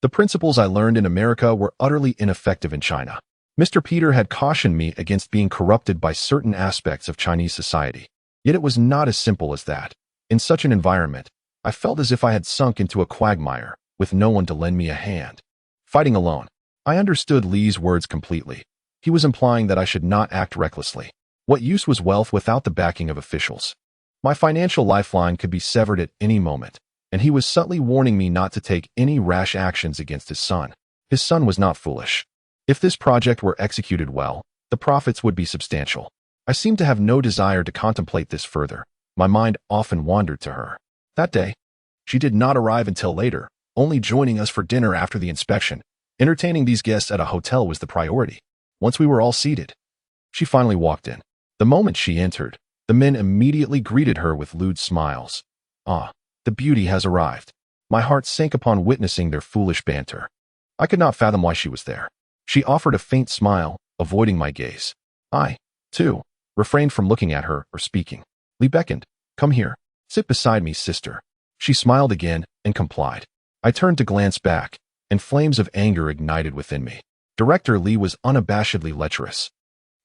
The principles I learned in America were utterly ineffective in China. Mr. Peter had cautioned me against being corrupted by certain aspects of Chinese society. Yet it was not as simple as that. In such an environment, I felt as if I had sunk into a quagmire, with no one to lend me a hand. Fighting alone. I understood Lee's words completely. He was implying that I should not act recklessly. What use was wealth without the backing of officials? My financial lifeline could be severed at any moment, and he was subtly warning me not to take any rash actions against his son. His son was not foolish. If this project were executed well, the profits would be substantial. I seemed to have no desire to contemplate this further. My mind often wandered to her. That day, she did not arrive until later, only joining us for dinner after the inspection. Entertaining these guests at a hotel was the priority. Once we were all seated, she finally walked in. The moment she entered, the men immediately greeted her with lewd smiles. Ah, the beauty has arrived. My heart sank upon witnessing their foolish banter. I could not fathom why she was there. She offered a faint smile, avoiding my gaze. I, too, refrained from looking at her or speaking. Lee beckoned. Come here. Sit beside me, sister. She smiled again and complied. I turned to glance back, and flames of anger ignited within me. Director Lee was unabashedly lecherous,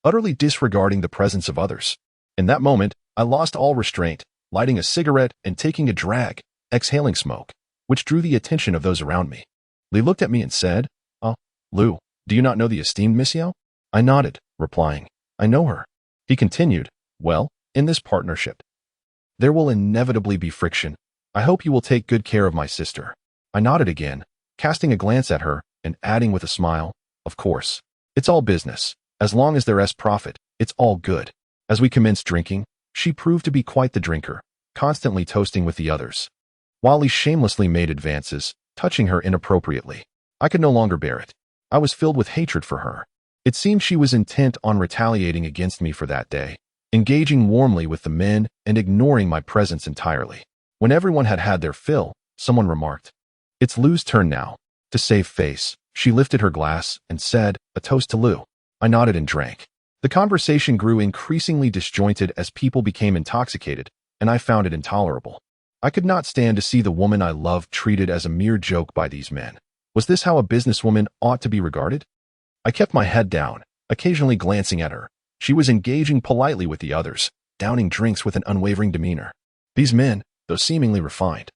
utterly disregarding the presence of others. In that moment, I lost all restraint, lighting a cigarette and taking a drag, exhaling smoke, which drew the attention of those around me. Lee looked at me and said, "Oh, Lou, do you not know the esteemed Miss Yao?" I nodded, replying, "I know her." He continued, "Well, in this partnership, there will inevitably be friction. I hope you will take good care of my sister." I nodded again, casting a glance at her and adding with a smile, "Of course. It's all business. As long as there's profit, it's all good." As we commenced drinking, she proved to be quite the drinker, constantly toasting with the others. While he shamelessly made advances, touching her inappropriately. I could no longer bear it. I was filled with hatred for her. It seemed she was intent on retaliating against me for that day, engaging warmly with the men and ignoring my presence entirely. When everyone had had their fill, someone remarked, "It's Lou's turn now." To save face, she lifted her glass and said, "A toast to Lou." I nodded and drank. The conversation grew increasingly disjointed as people became intoxicated, and I found it intolerable. I could not stand to see the woman I loved treated as a mere joke by these men. Was this how a businesswoman ought to be regarded? I kept my head down, occasionally glancing at her. She was engaging politely with the others, downing drinks with an unwavering demeanor. These men, though seemingly refined,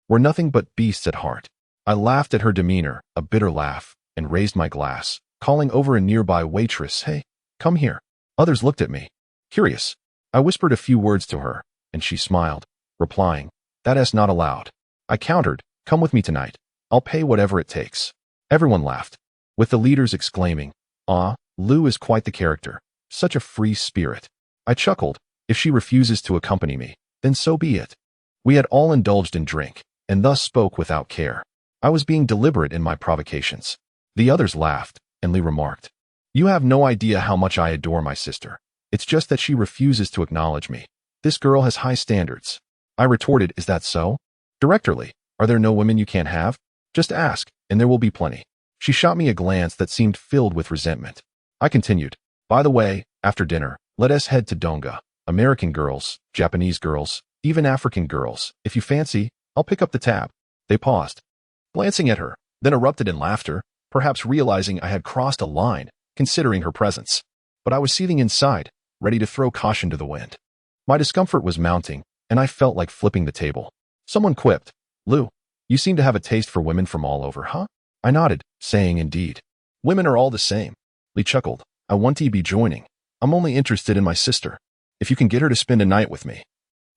were nothing but beasts at heart. I laughed at her demeanor, a bitter laugh, and raised my glass, calling over a nearby waitress, "Hey, come here." Others looked at me, curious. I whispered a few words to her, and she smiled, replying, "That is not allowed." I countered, "Come with me tonight. I'll pay whatever it takes." Everyone laughed, with the leaders exclaiming, "Ah, Lou is quite the character. Such a free spirit." I chuckled. If she refuses to accompany me, then so be it. We had all indulged in drink, and thus spoke without care. I was being deliberate in my provocations. The others laughed, and Lee remarked, "You have no idea how much I adore my sister. It's just that she refuses to acknowledge me. This girl has high standards." I retorted, "Is that so? Director Lee, are there no women you can't have? Just ask, and there will be plenty." She shot me a glance that seemed filled with resentment. I continued, "By the way, after dinner, let us head to Donga. American girls, Japanese girls, even African girls. If you fancy, I'll pick up the tab." They paused, glancing at her, then erupted in laughter, perhaps realizing I had crossed a line, considering her presence. But I was seething inside, ready to throw caution to the wind. My discomfort was mounting, and I felt like flipping the table. Someone quipped, "Lou, you seem to have a taste for women from all over, huh?" I nodded, saying, "Indeed. Women are all the same." Lee chuckled, "I want to be joining. I'm only interested in my sister. If you can get her to spend a night with me,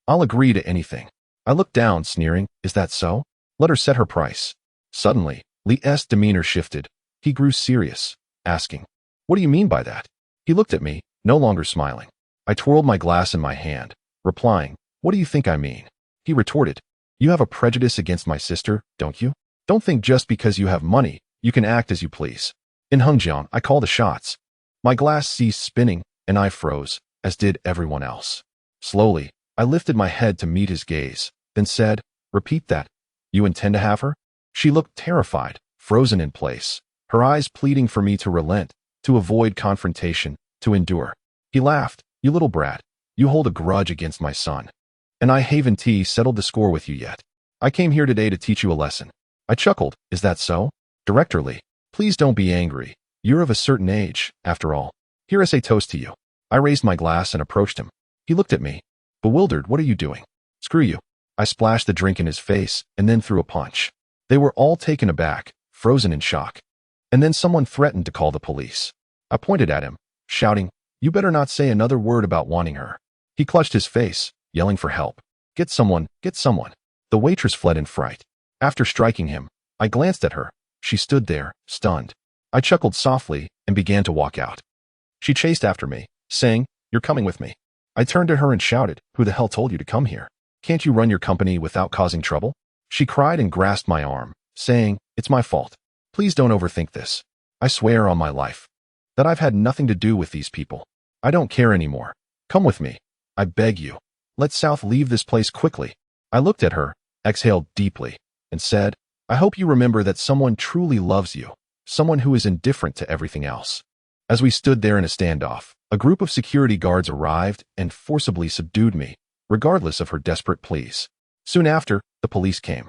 I'll agree to anything." I looked down, sneering, "Is that so? Let her set her price." Suddenly, Lee's demeanor shifted. He grew serious, asking, "What do you mean by that?" He looked at me, no longer smiling. I twirled my glass in my hand, replying, "What do you think I mean?" He retorted, "You have a prejudice against my sister, don't you? Don't think just because you have money, you can act as you please. In Hengjiang, I call the shots." My glass ceased spinning, and I froze, as did everyone else. Slowly, I lifted my head to meet his gaze, then said, "Repeat that. You intend to have her?" She looked terrified, frozen in place, her eyes pleading for me to relent, to avoid confrontation, to endure. He laughed, "You little brat, you hold a grudge against my son. And I haven't settled the score with you yet. I came here today to teach you a lesson." I chuckled, "Is that so? Director Lee, please don't be angry. You're of a certain age, after all. Here is a toast to you." I raised my glass and approached him. He looked at me, Bewildered, what are you doing? Screw you. I splashed the drink in his face and then threw a punch. They were all taken aback, frozen in shock. And then someone threatened to call the police. I pointed at him, shouting, "You better not say another word about wanting her." He clutched his face, yelling for help. Get someone, get someone." The waitress fled in fright. After striking him, I glanced at her. She stood there, stunned. I chuckled softly and began to walk out. She chased after me, saying, "You're coming with me." I turned to her and shouted, "Who the hell told you to come here? Can't you run your company without causing trouble?" She cried and grasped my arm, saying, "It's my fault. Please don't overthink this. I swear on my life that I've had nothing to do with these people. I don't care anymore. Come with me. I beg you. Let South leave this place quickly." I looked at her, exhaled deeply, and said, "I hope you remember that someone truly loves you, someone who is indifferent to everything else." As we stood there in a standoff, a group of security guards arrived and forcibly subdued me, regardless of her desperate pleas. Soon after, the police came,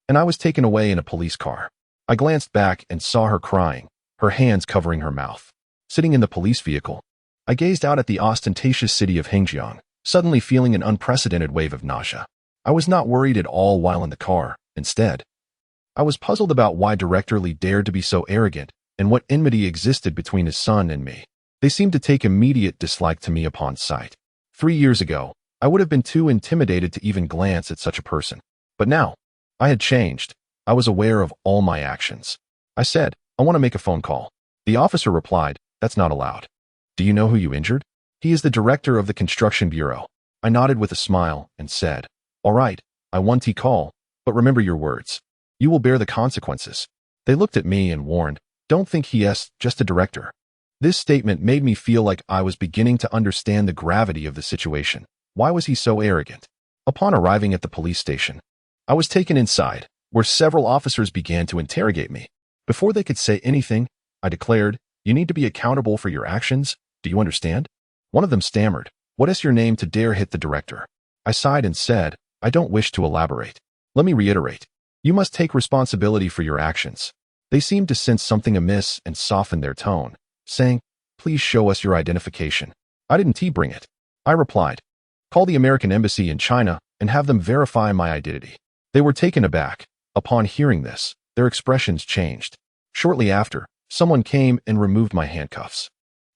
and I was taken away in a police car. I glanced back and saw her crying, her hands covering her mouth. Sitting in the police vehicle, I gazed out at the ostentatious city of Hengjiang, suddenly feeling an unprecedented wave of nausea. I was not worried at all while in the car. Instead, I was puzzled about why Director Li dared to be so arrogant and what enmity existed between his son and me. They seemed to take immediate dislike to me upon sight. 3 years ago, I would have been too intimidated to even glance at such a person. But now, I had changed. I was aware of all my actions. I said, "I want to make a phone call." The officer replied, "That's not allowed." "Do you know who you injured?" "He is the director of the construction bureau." I nodded with a smile and said, "All right, I want to call, but remember your words. You will bear the consequences." They looked at me and warned, "Don't think he is just a director." This statement made me feel like I was beginning to understand the gravity of the situation. Why was he so arrogant? Upon arriving at the police station, I was taken inside, where several officers began to interrogate me. Before they could say anything, I declared, "You need to be accountable for your actions. Do you understand?" One of them stammered, "What is your name to dare hit the director?" I sighed and said, "I don't wish to elaborate. Let me reiterate. You must take responsibility for your actions." They seemed to sense something amiss and softened their tone, saying, "Please show us your identification." I didn't bring it. I replied, "Call the American embassy in China and have them verify my identity." They were taken aback. Upon hearing this, their expressions changed. Shortly after, someone came and removed my handcuffs.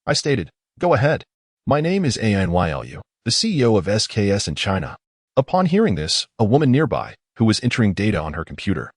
I stated, "Go ahead. My name is Anylu, the CEO of SKS in China." Upon hearing this, a woman nearby, who was entering data on her computer,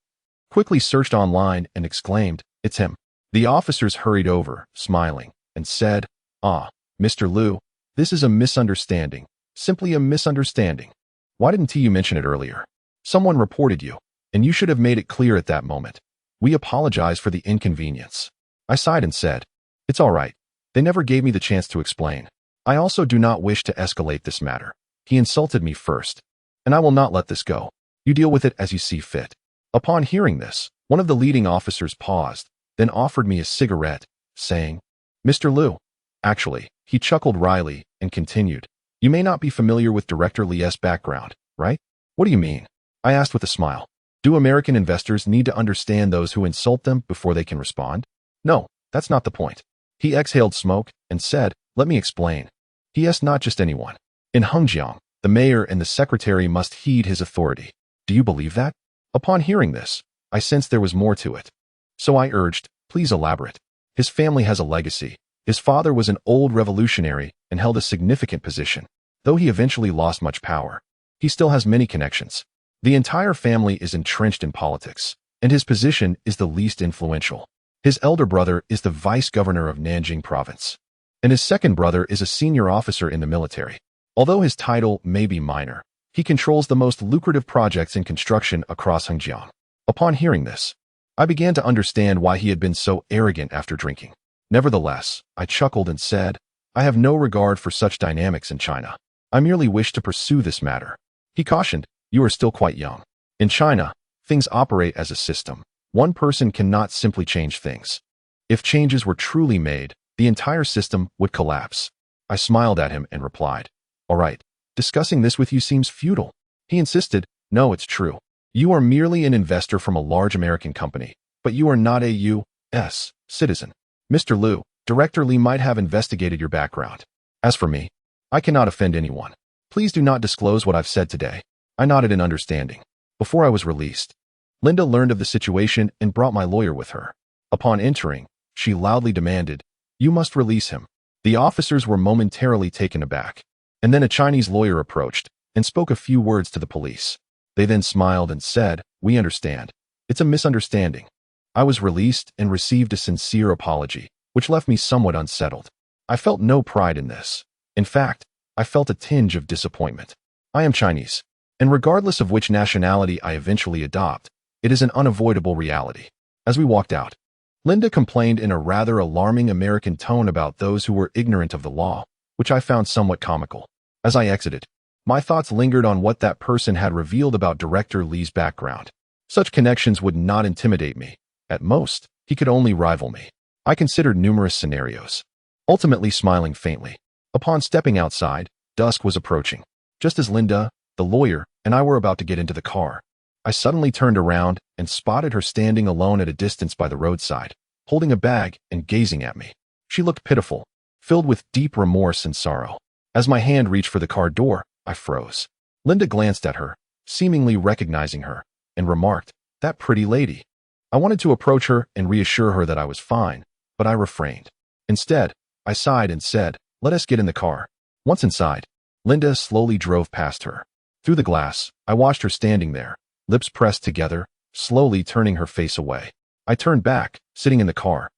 quickly searched online and exclaimed, "It's him." The officers hurried over, smiling, and said, "Ah, Mr. Liu, this is a misunderstanding, simply a misunderstanding. Why didn't you mention it earlier? Someone reported you, and you should have made it clear at that moment. We apologize for the inconvenience." I sighed and said, "It's all right. They never gave me the chance to explain. I also do not wish to escalate this matter. He insulted me first, and I will not let this go. You deal with it as you see fit." Upon hearing this, one of the leading officers paused, then offered me a cigarette, saying, "Mr. Liu." Actually, he chuckled wryly and continued, "You may not be familiar with Director Li's background, right?" "What do you mean?" I asked with a smile. "Do American investors need to understand those who insult them before they can respond?" "No, that's not the point." He exhaled smoke and said, "Let me explain. He is not just anyone. In Hengjiang, the mayor and the secretary must heed his authority. Do you believe that?" Upon hearing this, I sensed there was more to it. So I urged, "Please elaborate." "His family has a legacy. His father was an old revolutionary and held a significant position. Though he eventually lost much power, he still has many connections. The entire family is entrenched in politics, and his position is the least influential. His elder brother is the vice governor of Nanjing province, and his second brother is a senior officer in the military. Although his title may be minor, he controls the most lucrative projects in construction across Hengjiang." Upon hearing this, I began to understand why he had been so arrogant after drinking. Nevertheless, I chuckled and said, "I have no regard for such dynamics in China. I merely wish to pursue this matter." He cautioned, "You are still quite young. In China, things operate as a system. One person cannot simply change things. If changes were truly made, the entire system would collapse." I smiled at him and replied, "All right, discussing this with you seems futile." He insisted, "No, it's true. You are merely an investor from a large American company, but you are not a U.S. citizen. Mr. Liu, Director Li might have investigated your background. As for me, I cannot offend anyone. Please do not disclose what I've said today. I nodded in understanding. Before I was released, Linda learned of the situation and brought my lawyer with her. Upon entering, she loudly demanded, "You must release him." The officers were momentarily taken aback. And then a Chinese lawyer approached and spoke a few words to the police. They then smiled and said, "We understand. It's a misunderstanding." I was released and received a sincere apology, which left me somewhat unsettled. I felt no pride in this. In fact, I felt a tinge of disappointment. I am Chinese, and regardless of which nationality I eventually adopt, it is an unavoidable reality. As we walked out, Linda complained in a rather alarming American tone about those who were ignorant of the law, which I found somewhat comical. As I exited, my thoughts lingered on what that person had revealed about Director Lee's background. Such connections would not intimidate me. At most, he could only rival me. I considered numerous scenarios, ultimately smiling faintly. Upon stepping outside, dusk was approaching. Just as Linda, the lawyer, and I were about to get into the car, I suddenly turned around and spotted her standing alone at a distance by the roadside, holding a bag and gazing at me. She looked pitiful, filled with deep remorse and sorrow. As my hand reached for the car door, I froze. Linda glanced at her, seemingly recognizing her, and remarked, "That pretty lady." I wanted to approach her and reassure her that I was fine, but I refrained. Instead, I sighed and said, "Let us get in the car." Once inside, Linda slowly drove past her. Through the glass, I watched her standing there, lips pressed together, slowly turning her face away. I turned back, sitting in the car,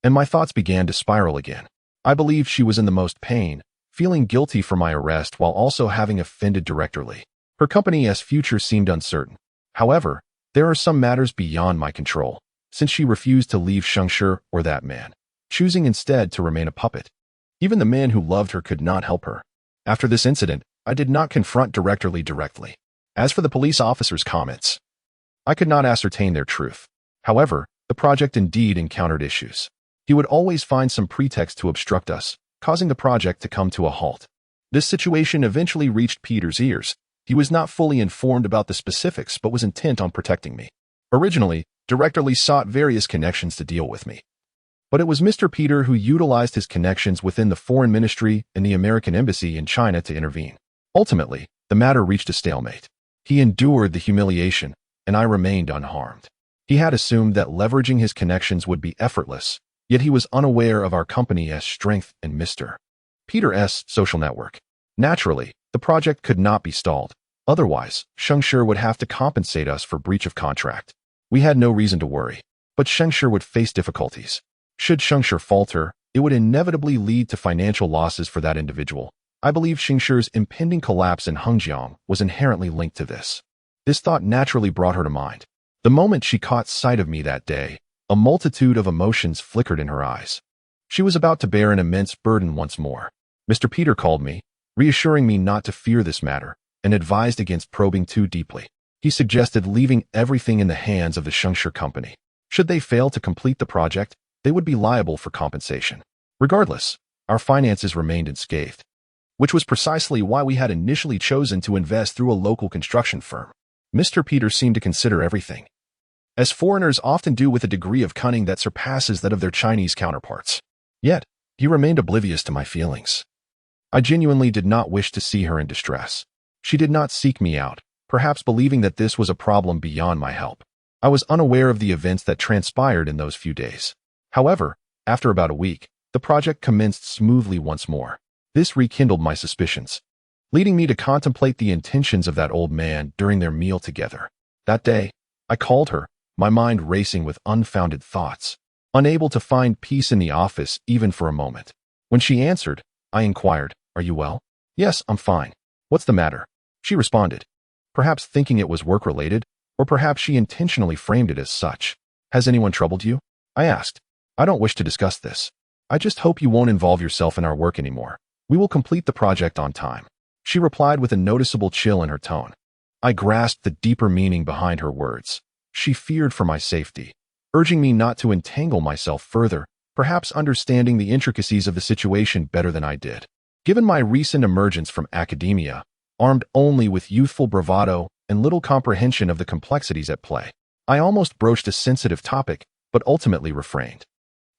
and my thoughts began to spiral again. I believed she was in the most pain, feeling guilty for my arrest while also having offended Director Lee. Her company's future seemed uncertain. However, there are some matters beyond my control, since she refused to leave Shengshi or that man, choosing instead to remain a puppet. Even the man who loved her could not help her. After this incident, I did not confront Director Lee directly. As for the police officer's comments, I could not ascertain their truth. However, the project indeed encountered issues. He would always find some pretext to obstruct us, causing the project to come to a halt. This situation eventually reached Peter's ears. He was not fully informed about the specifics but was intent on protecting me. Originally, Director Lee sought various connections to deal with me. But it was Mr. Peter who utilized his connections within the Foreign Ministry and the American Embassy in China to intervene. Ultimately, the matter reached a stalemate. He endured the humiliation, and I remained unharmed. He had assumed that leveraging his connections would be effortless, yet he was unaware of our company's strength and Mr. Peter's social network. Naturally, the project could not be stalled. Otherwise, Shengshi would have to compensate us for breach of contract. We had no reason to worry, but Shengshi would face difficulties. Should Shengshi falter, it would inevitably lead to financial losses for that individual. I believe Shengshi's impending collapse in Hengjiang was inherently linked to this. This thought naturally brought her to mind. The moment she caught sight of me that day, a multitude of emotions flickered in her eyes. She was about to bear an immense burden once more. Mr. Peter called me, reassuring me not to fear this matter, and advised against probing too deeply. He suggested leaving everything in the hands of the Shengshi company. Should they fail to complete the project, they would be liable for compensation. Regardless, our finances remained unscathed, which was precisely why we had initially chosen to invest through a local construction firm. Mr. Peter seemed to consider everything, as foreigners often do, with a degree of cunning that surpasses that of their Chinese counterparts. Yet, he remained oblivious to my feelings. I genuinely did not wish to see her in distress. She did not seek me out, perhaps believing that this was a problem beyond my help. I was unaware of the events that transpired in those few days. However, after about a week, the project commenced smoothly once more. This rekindled my suspicions, leading me to contemplate the intentions of that old man during their meal together. That day, I called her, my mind racing with unfounded thoughts, unable to find peace in the office even for a moment. When she answered, I inquired, "Are you well?" "Yes, I'm fine. What's the matter?" She responded, perhaps thinking it was work-related, or perhaps she intentionally framed it as such. "Has anyone troubled you?" I asked. "I don't wish to discuss this. I just hope you won't involve yourself in our work anymore. We will complete the project on time." She replied with a noticeable chill in her tone. I grasped the deeper meaning behind her words. She feared for my safety, urging me not to entangle myself further, perhaps understanding the intricacies of the situation better than I did. Given my recent emergence from academia, armed only with youthful bravado and little comprehension of the complexities at play, I almost broached a sensitive topic, but ultimately refrained,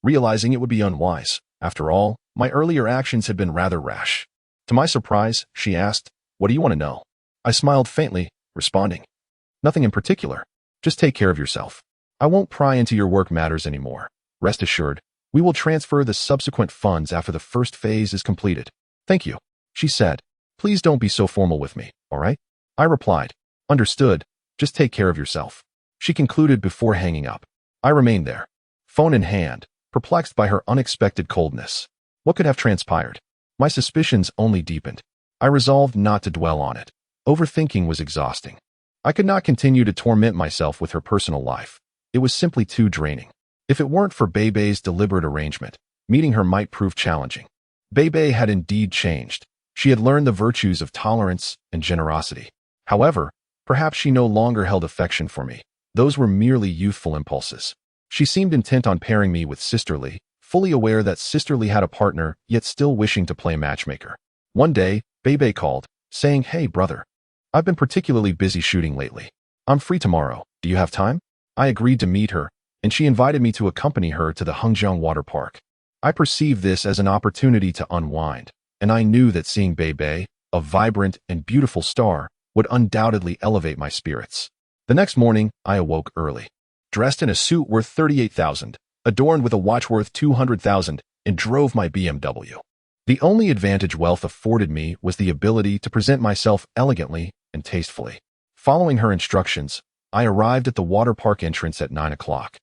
realizing it would be unwise. After all, my earlier actions had been rather rash. To my surprise, she asked, What do you want to know? I smiled faintly, responding, nothing in particular. Just take care of yourself. I won't pry into your work matters anymore. Rest assured, we will transfer the subsequent funds after the first phase is completed. Thank you, she said. Please don't be so formal with me, all right? I replied, understood, just take care of yourself. She concluded before hanging up. I remained there, phone in hand, perplexed by her unexpected coldness. What could have transpired? My suspicions only deepened. I resolved not to dwell on it. Overthinking was exhausting. I could not continue to torment myself with her personal life. It was simply too draining. If it weren't for Bebe's deliberate arrangement, meeting her might prove challenging. Bebe had indeed changed. She had learned the virtues of tolerance and generosity. However, perhaps she no longer held affection for me. Those were merely youthful impulses. She seemed intent on pairing me with Sister Lee, fully aware that Sister Lee had a partner, yet still wishing to play matchmaker. One day, Bebe called, saying, "Hey, brother. I've been particularly busy shooting lately. I'm free tomorrow. Do you have time?" I agreed to meet her, and she invited me to accompany her to the Hengjiang water park. I perceived this as an opportunity to unwind, and I knew that seeing Bebe, a vibrant and beautiful star, would undoubtedly elevate my spirits. The next morning, I awoke early, dressed in a suit worth 38,000, adorned with a watch worth 200,000, and drove my BMW. The only advantage wealth afforded me was the ability to present myself elegantly and tastefully. Following her instructions, I arrived at the water park entrance at 9 o'clock.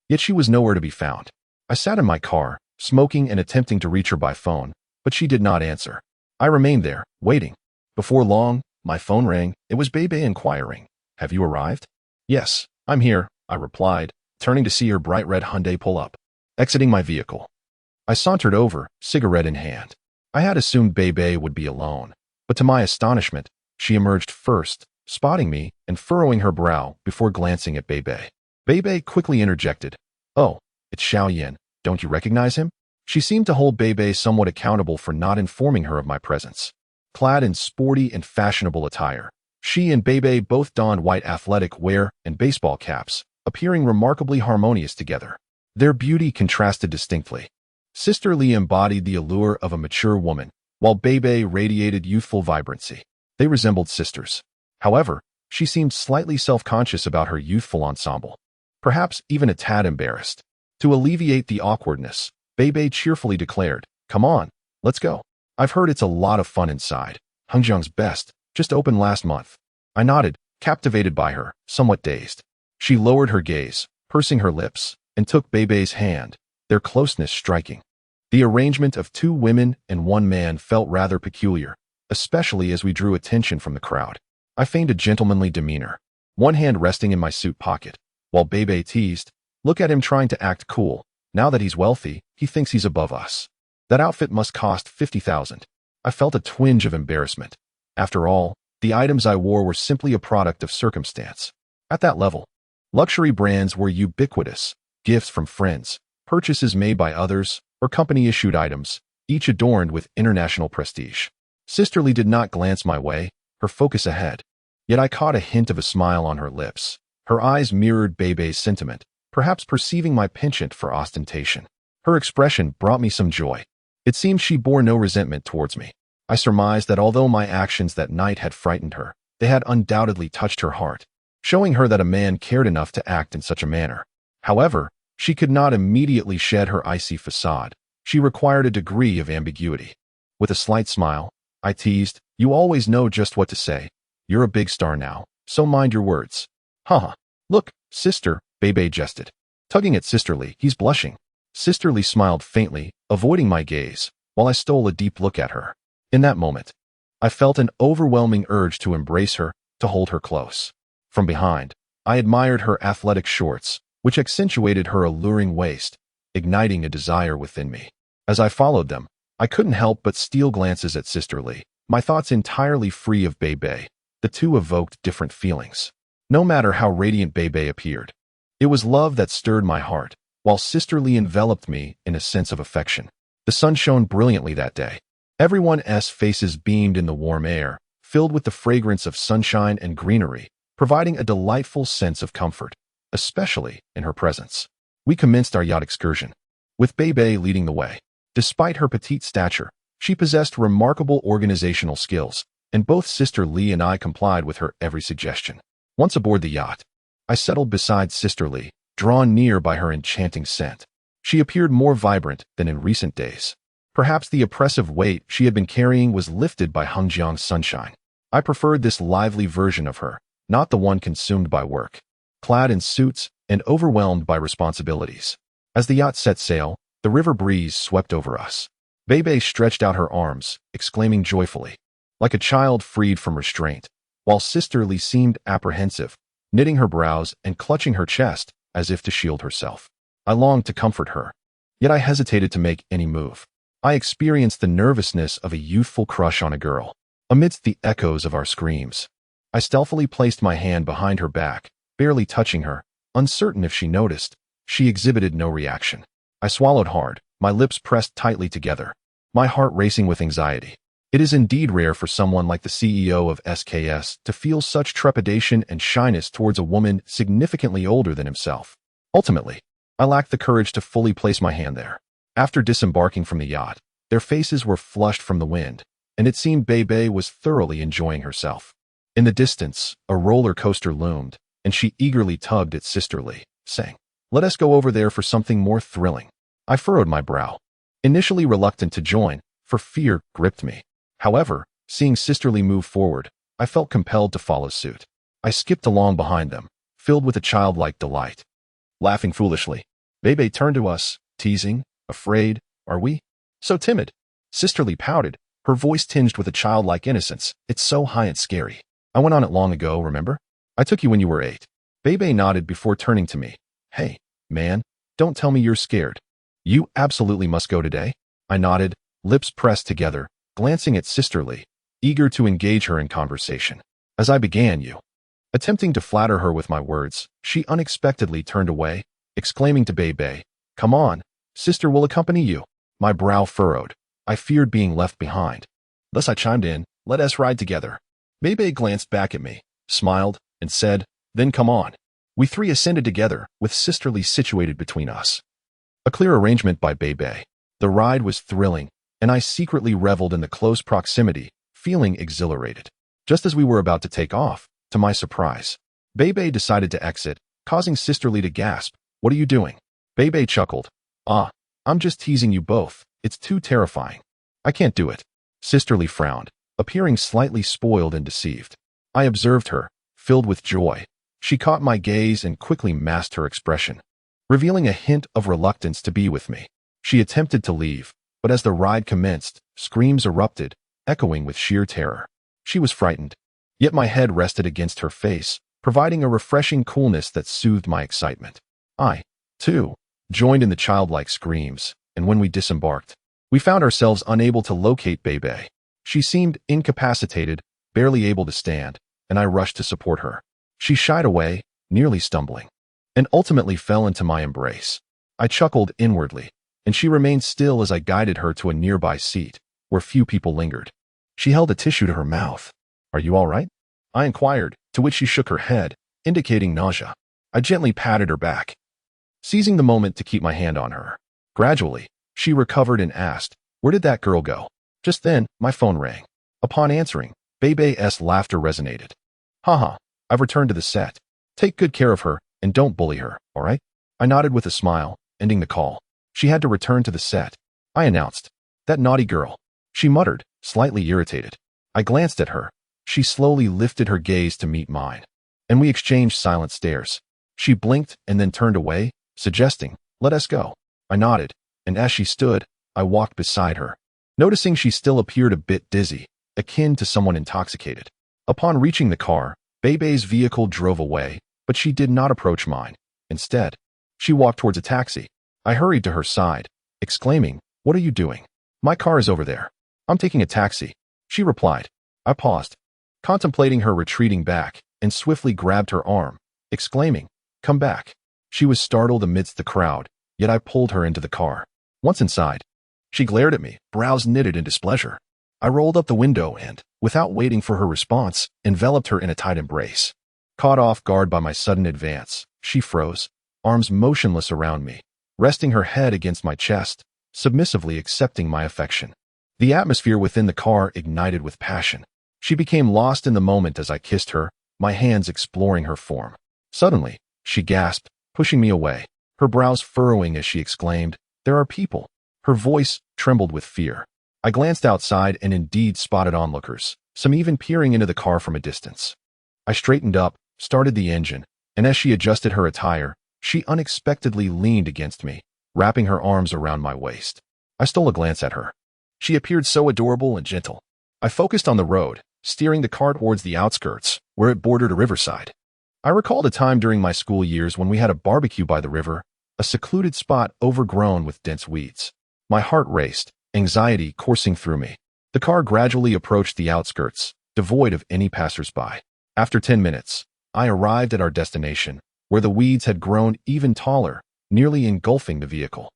Yet she was nowhere to be found. I sat in my car, smoking and attempting to reach her by phone, but she did not answer. I remained there, waiting. Before long, my phone rang. It was Bebe inquiring, "Have you arrived?" "Yes, I'm here," I replied, turning to see her bright red Hyundai pull up. Exiting my vehicle, I sauntered over, cigarette in hand. I had assumed Bebe would be alone, but to my astonishment, she emerged first, spotting me and furrowing her brow before glancing at Bebe. Bebe quickly interjected, "Oh, it's Xiao Yin. Don't you recognize him?" She seemed to hold Bebe somewhat accountable for not informing her of my presence. Clad in sporty and fashionable attire, she and Bebe both donned white athletic wear and baseball caps, appearing remarkably harmonious together. Their beauty contrasted distinctly. Sister Lee embodied the allure of a mature woman, while Bebe radiated youthful vibrancy. They resembled sisters. However, she seemed slightly self-conscious about her youthful ensemble, perhaps even a tad embarrassed. To alleviate the awkwardness, Bebe cheerfully declared, "Come on, let's go. I've heard it's a lot of fun inside. Hengjiang's best, just opened last month." I nodded, captivated by her, somewhat dazed. She lowered her gaze, pursing her lips, and took Bebe's hand, their closeness striking. The arrangement of two women and one man felt rather peculiar, especially as we drew attention from the crowd. I feigned a gentlemanly demeanor, one hand resting in my suit pocket, while Bebe teased, "Look at him trying to act cool. Now that he's wealthy, he thinks he's above us. That outfit must cost 50,000. I felt a twinge of embarrassment. After all, the items I wore were simply a product of circumstance. At that level, luxury brands were ubiquitous, gifts from friends, purchases made by others, or company-issued items, each adorned with international prestige. Sister Lee did not glance my way, her focus ahead. Yet I caught a hint of a smile on her lips. Her eyes mirrored Bebe's sentiment, perhaps perceiving my penchant for ostentation. Her expression brought me some joy. It seemed she bore no resentment towards me. I surmised that although my actions that night had frightened her, they had undoubtedly touched her heart, showing her that a man cared enough to act in such a manner. However, she could not immediately shed her icy facade. She required a degree of ambiguity. With a slight smile, I teased, "You always know just what to say. You're a big star now, so mind your words." "Haha. Look, sister," Bebe jested, tugging at Sister Lee. "He's blushing." Sister Lee smiled faintly, avoiding my gaze, while I stole a deep look at her. In that moment, I felt an overwhelming urge to embrace her, to hold her close. From behind, I admired her athletic shorts, which accentuated her alluring waist, igniting a desire within me. As I followed them, I couldn't help but steal glances at Sister Lee, my thoughts entirely free of Bebe. The two evoked different feelings. No matter how radiant Bebe appeared, it was love that stirred my heart, while Sister Lee enveloped me in a sense of affection. The sun shone brilliantly that day. Everyone's faces beamed in the warm air, filled with the fragrance of sunshine and greenery, providing a delightful sense of comfort, especially in her presence. We commenced our yacht excursion, with Bebe leading the way. Despite her petite stature, she possessed remarkable organizational skills, and both Sister Lee and I complied with her every suggestion. Once aboard the yacht, I settled beside Sister Lee, drawn near by her enchanting scent. She appeared more vibrant than in recent days. Perhaps the oppressive weight she had been carrying was lifted by Hengjiang's sunshine. I preferred this lively version of her, not the one consumed by work, clad in suits and overwhelmed by responsibilities. As the yacht set sail, the river breeze swept over us. Bebe stretched out her arms, exclaiming joyfully, like a child freed from restraint, while Sister Lee seemed apprehensive, knitting her brows and clutching her chest as if to shield herself. I longed to comfort her, yet I hesitated to make any move. I experienced the nervousness of a youthful crush on a girl. Amidst the echoes of our screams, I stealthily placed my hand behind her back, barely touching her, uncertain if she noticed. She exhibited no reaction. I swallowed hard, my lips pressed tightly together, my heart racing with anxiety. It is indeed rare for someone like the CEO of SKS to feel such trepidation and shyness towards a woman significantly older than himself. Ultimately, I lacked the courage to fully place my hand there. After disembarking from the yacht, their faces were flushed from the wind, and it seemed Bebe was thoroughly enjoying herself. In the distance, a roller coaster loomed, and she eagerly tugged at Sister Lee, saying, "Let us go over there for something more thrilling." I furrowed my brow, initially reluctant to join, for fear gripped me. However, seeing Sister Lee move forward, I felt compelled to follow suit. I skipped along behind them, filled with a childlike delight. Laughing foolishly, Bebe turned to us, teasing, "Afraid, are we? So timid." Sister Lee pouted, her voice tinged with a childlike innocence. "It's so high and scary. I went on it long ago, remember? I took you when you were 8. Bebe nodded before turning to me. "Hey, man, don't tell me you're scared. You absolutely must go today?" I nodded, lips pressed together, glancing at Sister Lee, eager to engage her in conversation. As I began attempting to flatter her with my words, she unexpectedly turned away, exclaiming to Bebe, "Come on, sister will accompany you." My brow furrowed. I feared being left behind. Thus I chimed in, "Let us ride together." Bebe glanced back at me, smiled, and said, "Then come on." We three ascended together, with Sister Lee situated between us. A clear arrangement by Bebe. The ride was thrilling, and I secretly reveled in the close proximity, feeling exhilarated. Just as we were about to take off, to my surprise, Bebe decided to exit, causing Sister Lee to gasp, "What are you doing?" Bebe chuckled, "Ah, I'm just teasing you both. It's too terrifying. I can't do it." Sister Lee frowned, appearing slightly spoiled and deceived. I observed her, filled with joy. She caught my gaze and quickly masked her expression, revealing a hint of reluctance to be with me. She attempted to leave, but as the ride commenced, screams erupted, echoing with sheer terror. She was frightened, yet my head rested against her face, providing a refreshing coolness that soothed my excitement. I, too, joined in the childlike screams, and when we disembarked, we found ourselves unable to locate Bebe. She seemed incapacitated, barely able to stand, and I rushed to support her. She shied away, nearly stumbling, and ultimately fell into my embrace. I chuckled inwardly, and she remained still as I guided her to a nearby seat, where few people lingered. She held a tissue to her mouth. "Are you all right?" I inquired, to which she shook her head, indicating nausea. I gently patted her back, seizing the moment to keep my hand on her. Gradually, she recovered and asked, "Where did that girl go?" Just then, my phone rang. Upon answering, Bebe's laughter resonated. "Haha, I've returned to the set. Take good care of her, and don't bully her, all right?" I nodded with a smile, ending the call. She had to return to the set. I announced, "That naughty girl." She muttered, slightly irritated. I glanced at her. She slowly lifted her gaze to meet mine, and we exchanged silent stares. She blinked and then turned away, suggesting, "Let us go." I nodded, and as she stood, I walked beside her, noticing she still appeared a bit dizzy, akin to someone intoxicated. Upon reaching the car, Bebe's vehicle drove away, but she did not approach mine. Instead, she walked towards a taxi. I hurried to her side, exclaiming, "What are you doing?" "My car is over there. I'm taking a taxi," she replied. I paused, contemplating her retreating back, and swiftly grabbed her arm, exclaiming, "Come back." She was startled amidst the crowd, yet I pulled her into the car. Once inside, she glared at me, brows knitted in displeasure. I rolled up the window and, without waiting for her response, enveloped her in a tight embrace. Caught off guard by my sudden advance, she froze, arms motionless around me, resting her head against my chest, submissively accepting my affection. The atmosphere within the car ignited with passion. She became lost in the moment as I kissed her, my hands exploring her form. Suddenly, she gasped, pushing me away, her brows furrowing as she exclaimed, "There are people." Her voice trembled with fear. I glanced outside and indeed spotted onlookers, some even peering into the car from a distance. I straightened up, started the engine, and as she adjusted her attire, she unexpectedly leaned against me, wrapping her arms around my waist. I stole a glance at her. She appeared so adorable and gentle. I focused on the road, steering the car towards the outskirts, where it bordered a riverside. I recalled a time during my school years when we had a barbecue by the river, a secluded spot overgrown with dense weeds. My heart raced, anxiety coursing through me. The car gradually approached the outskirts, devoid of any passers-by. After 10 minutes, I arrived at our destination, where the weeds had grown even taller, nearly engulfing the vehicle.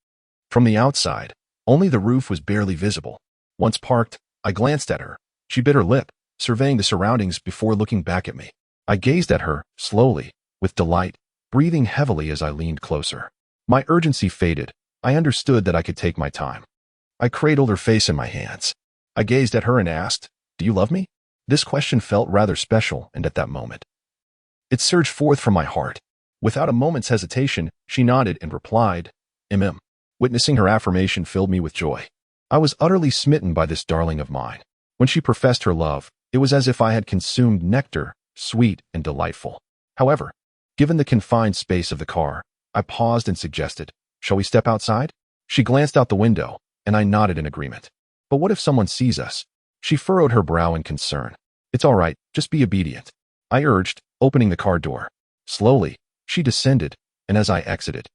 From the outside, only the roof was barely visible. Once parked, I glanced at her. She bit her lip, surveying the surroundings before looking back at me. I gazed at her, slowly, with delight, breathing heavily as I leaned closer. My urgency faded. I understood that I could take my time. I cradled her face in my hands. I gazed at her and asked, "Do you love me?" This question felt rather special, and at that moment, it surged forth from my heart. Without a moment's hesitation, she nodded and replied, "Mm." Witnessing her affirmation filled me with joy. I was utterly smitten by this darling of mine. When she professed her love, it was as if I had consumed nectar, sweet and delightful. However, given the confined space of the car, I paused and suggested, "Shall we step outside?" She glanced out the window, and I nodded in agreement. "But what if someone sees us?" She furrowed her brow in concern. "It's all right, just be obedient," I urged, opening the car door. Slowly, she descended, and as I exited,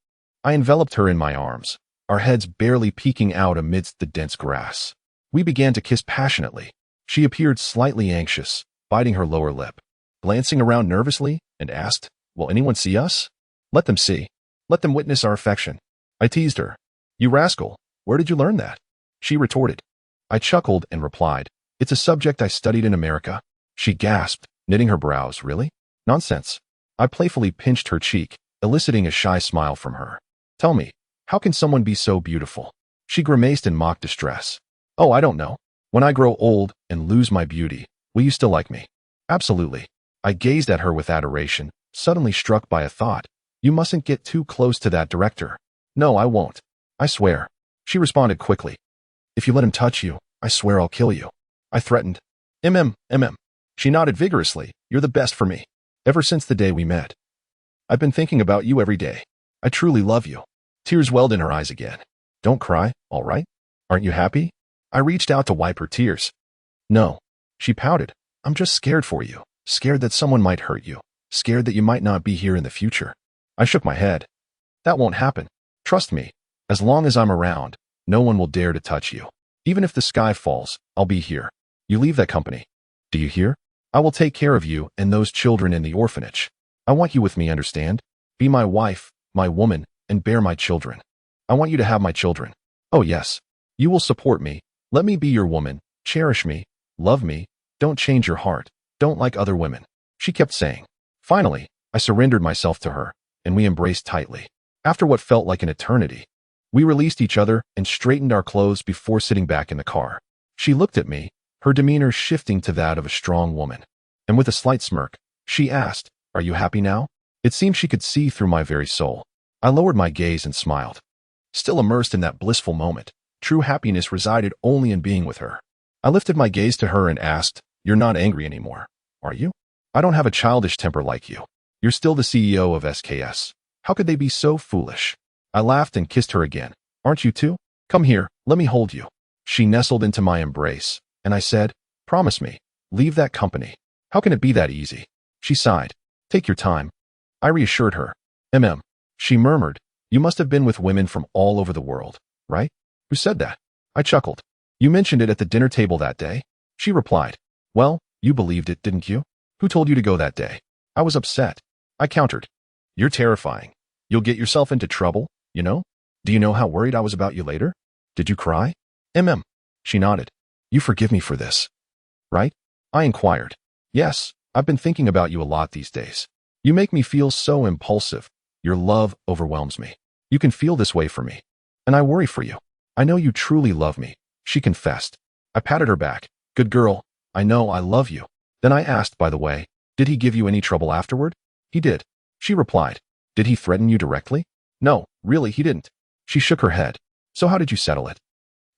I enveloped her in my arms, our heads barely peeking out amidst the dense grass. We began to kiss passionately. She appeared slightly anxious, biting her lower lip, glancing around nervously, and asked, "Will anyone see us?" "Let them see. Let them witness our affection." I teased her. "You rascal, where did you learn that?" She retorted. I chuckled and replied, "It's a subject I studied in America." She gasped, knitting her brows. "Really? Nonsense." I playfully pinched her cheek, eliciting a shy smile from her. "Tell me, how can someone be so beautiful?" She grimaced in mock distress. "Oh, I don't know. When I grow old and lose my beauty, will you still like me?" "Absolutely." I gazed at her with adoration, suddenly struck by a thought. "You mustn't get too close to that director." "No, I won't. I swear." She responded quickly. "If you let him touch you, I swear I'll kill you." I threatened. Mm. She nodded vigorously. "You're the best for me. Ever since the day we met, I've been thinking about you every day. I truly love you." Tears welled in her eyes again. "Don't cry, all right? Aren't you happy?" I reached out to wipe her tears. "No." She pouted. "I'm just scared for you. Scared that someone might hurt you. Scared that you might not be here in the future." I shook my head. "That won't happen. Trust me. As long as I'm around, no one will dare to touch you. Even if the sky falls, I'll be here. You leave that company. Do you hear? I will take care of you and those children in the orphanage. I want you with me, understand? Be my wife, my woman, and bear my children. I want you to have my children. Oh yes. You will support me. Let me be your woman. Cherish me. Love me. Don't change your heart. Don't like other women." She kept saying. Finally, I surrendered myself to her, and we embraced tightly. After what felt like an eternity, we released each other and straightened our clothes before sitting back in the car. She looked at me, her demeanor shifting to that of a strong woman. And with a slight smirk, she asked, "Are you happy now?" It seemed she could see through my very soul. I lowered my gaze and smiled. Still immersed in that blissful moment, true happiness resided only in being with her. I lifted my gaze to her and asked, "You're not angry anymore, are you?" "I don't have a childish temper like you. You're still the CEO of SKS. How could they be so foolish?" I laughed and kissed her again. "Aren't you too? Come here, let me hold you." She nestled into my embrace, and I said, "Promise me, leave that company." "How can it be that easy?" She sighed. "Take your time." I reassured her. She murmured, "You must have been with women from all over the world, right?" "Who said that?" I chuckled. "You mentioned it at the dinner table that day." She replied, "Well, you believed it, didn't you? Who told you to go that day?" I was upset. I countered, "You're terrifying. You'll get yourself into trouble, you know? Do you know how worried I was about you later? Did you cry?" She nodded. "You forgive me for this, right?" I inquired. "Yes, I've been thinking about you a lot these days. You make me feel so impulsive. Your love overwhelms me. You can feel this way for me. And I worry for you. I know you truly love me," she confessed. I patted her back. "Good girl. I know I love you. Then I asked, by the way, did he give you any trouble afterward? He did. She replied. Did he threaten you directly? No, really, he didn't. She shook her head. So how did you settle it?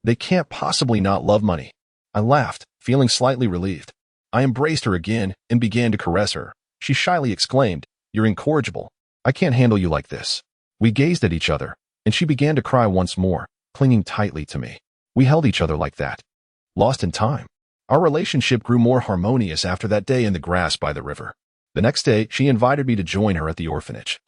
They can't possibly not love money. I laughed, feeling slightly relieved. I embraced her again and began to caress her. She shyly exclaimed, You're incorrigible. I can't handle you like this. We gazed at each other, and she began to cry once more, clinging tightly to me. We held each other like that. Lost in time. Our relationship grew more harmonious after that day in the grass by the river. The next day, she invited me to join her at the orphanage.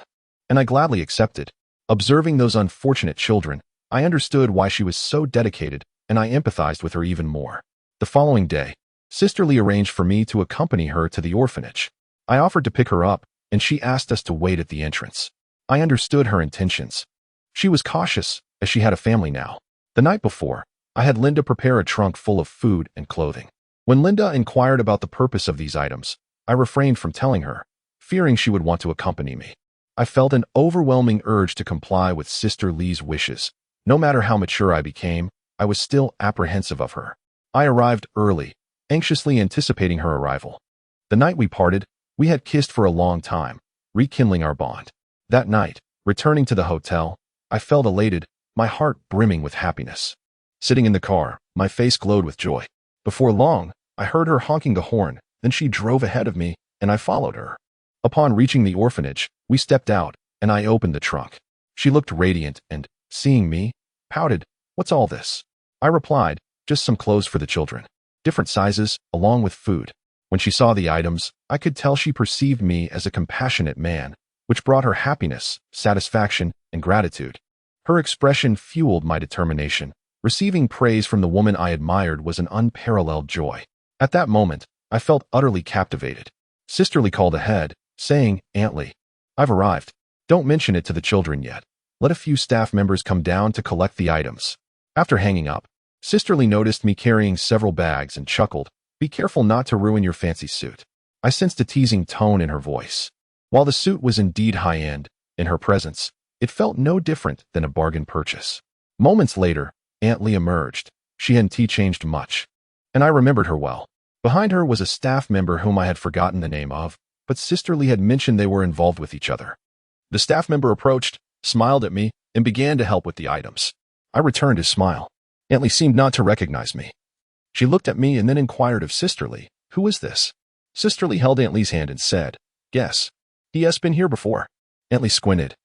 And I gladly accepted. Observing those unfortunate children, I understood why she was so dedicated, and I empathized with her even more. The following day, Sister Lee arranged for me to accompany her to the orphanage. I offered to pick her up, and she asked us to wait at the entrance. I understood her intentions. She was cautious, as she had a family now. The night before, I had Linda prepare a trunk full of food and clothing. When Linda inquired about the purpose of these items, I refrained from telling her, fearing she would want to accompany me. I felt an overwhelming urge to comply with Sister Lee's wishes. No matter how mature I became, I was still apprehensive of her. I arrived early, anxiously anticipating her arrival. The night we parted, we had kissed for a long time, rekindling our bond. That night, returning to the hotel, I felt elated, my heart brimming with happiness. Sitting in the car, my face glowed with joy. Before long, I heard her honking the horn, then she drove ahead of me, and I followed her. Upon reaching the orphanage, we stepped out, and I opened the trunk. She looked radiant and, seeing me, pouted, What's all this? I replied, Just some clothes for the children. Different sizes, along with food. When she saw the items, I could tell she perceived me as a compassionate man, which brought her happiness, satisfaction, and gratitude. Her expression fueled my determination. Receiving praise from the woman I admired was an unparalleled joy. At that moment, I felt utterly captivated. Sister Lee called ahead, saying, Aunt Lee, I've arrived. Don't mention it to the children yet. Let a few staff members come down to collect the items. After hanging up, Sister Lee noticed me carrying several bags and chuckled, Be careful not to ruin your fancy suit. I sensed a teasing tone in her voice. While the suit was indeed high-end, in her presence, it felt no different than a bargain purchase. Moments later, Aunt Lee emerged. She hadn't changed much, and I remembered her well. Behind her was a staff member whom I had forgotten the name of, but Sister Lee had mentioned they were involved with each other. The staff member approached, smiled at me, and began to help with the items. I returned his smile. Aunt Lee seemed not to recognize me. She looked at me and then inquired of Sister Lee, Who is this? Sister Lee held Aunt Lee's hand and said, Guess. He has been here before. Aunt Lee squinted,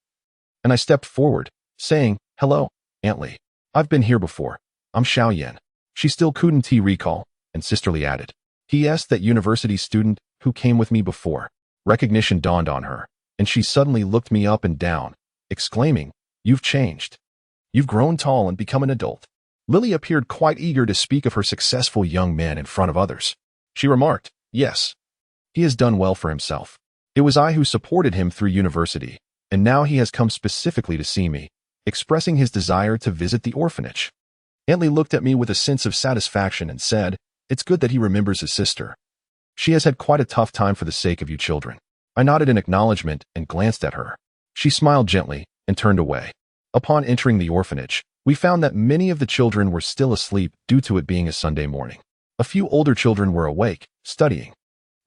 and I stepped forward, saying, Hello, Aunt Lee. I've been here before. I'm Xiao Yan. She still couldn't recall, and Sister Lee added, P.S. that university student who came with me before. Recognition dawned on her, and she suddenly looked me up and down, exclaiming, You've changed. You've grown tall and become an adult. Lily appeared quite eager to speak of her successful young man in front of others. She remarked, Yes. He has done well for himself. It was I who supported him through university, and now he has come specifically to see me, expressing his desire to visit the orphanage. Aunt Lee looked at me with a sense of satisfaction and said, It's good that he remembers his sister. She has had quite a tough time for the sake of you children. I nodded in acknowledgement and glanced at her. She smiled gently and turned away. Upon entering the orphanage, we found that many of the children were still asleep due to it being a Sunday morning. A few older children were awake, studying.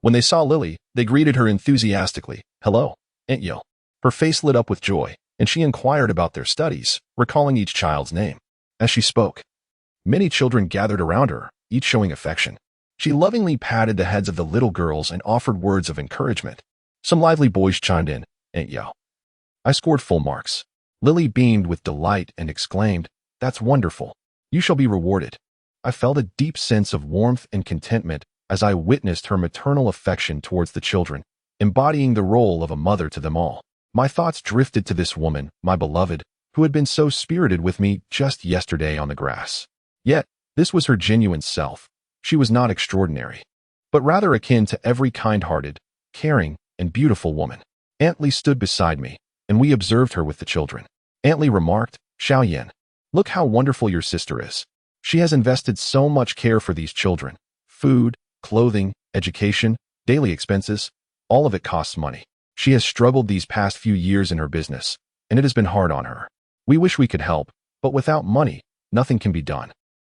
When they saw Lily, they greeted her enthusiastically, Hello, Aunt Yo. Her face lit up with joy, and she inquired about their studies, recalling each child's name. As she spoke, many children gathered around her, each showing affection. She lovingly patted the heads of the little girls and offered words of encouragement. Some lively boys chimed in, Aunt Yo. I scored full marks. Lily beamed with delight and exclaimed, That's wonderful. You shall be rewarded. I felt a deep sense of warmth and contentment as I witnessed her maternal affection towards the children, embodying the role of a mother to them all. My thoughts drifted to this woman, my beloved, who had been so spirited with me just yesterday on the grass. Yet, this was her genuine self. She was not extraordinary, but rather akin to every kind-hearted, caring, and beautiful woman. Aunt Lee stood beside me, and we observed her with the children. Aunt Lee remarked, Xiao Yan, look how wonderful your sister is. She has invested so much care for these children. Food, clothing, education, daily expenses, all of it costs money. She has struggled these past few years in her business, and it has been hard on her. We wish we could help, but without money, nothing can be done.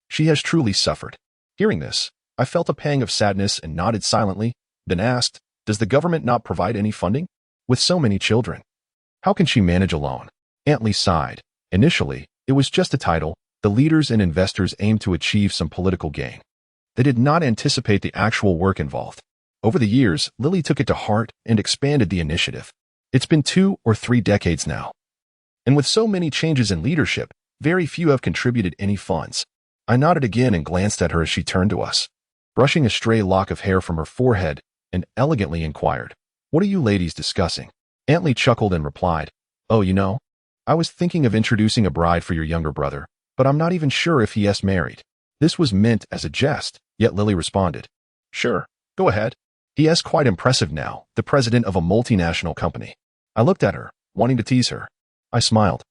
She has truly suffered. Hearing this, I felt a pang of sadness and nodded silently, then asked, "Does the government not provide any funding? With so many children, how can she manage alone?" Aunt Lee sighed. Initially, it was just a title. The leaders and investors aimed to achieve some political gain. They did not anticipate the actual work involved. Over the years, Lily took it to heart and expanded the initiative. It's been 2 or 3 decades now. And with so many changes in leadership, very few have contributed any funds. I nodded again and glanced at her as she turned to us. Brushing a stray lock of hair from her forehead, and elegantly inquired, "What are you ladies discussing?" Aunt Lee chuckled and replied, "Oh, I was thinking of introducing a bride for your younger brother, but I'm not even sure if he is married." This was meant as a jest, yet Lily responded, "Sure, go ahead. He is quite impressive now, the president of a multinational company." I looked at her, wanting to tease her. I smiled.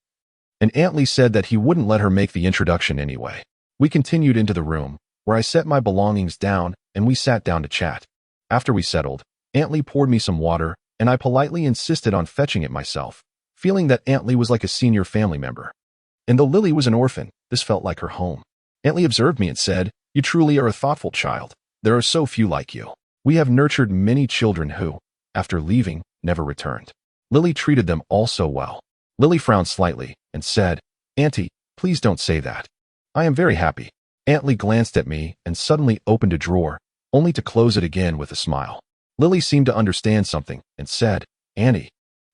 And Aunt Lee said that he wouldn't let her make the introduction anyway. We continued into the room, where I set my belongings down and we sat down to chat. After we settled, Aunt Lee poured me some water, and I politely insisted on fetching it myself, feeling that Aunt Lee was like a senior family member. And though Lily was an orphan, this felt like her home. Aunt Lee observed me and said, "You truly are a thoughtful child. There are so few like you. We have nurtured many children who, after leaving, never returned. Lily treated them all so well." Lily frowned slightly and said, "Auntie, please don't say that. I am very happy." Aunt Lee glanced at me and suddenly opened a drawer, only to close it again with a smile. Lily seemed to understand something and said, "Auntie,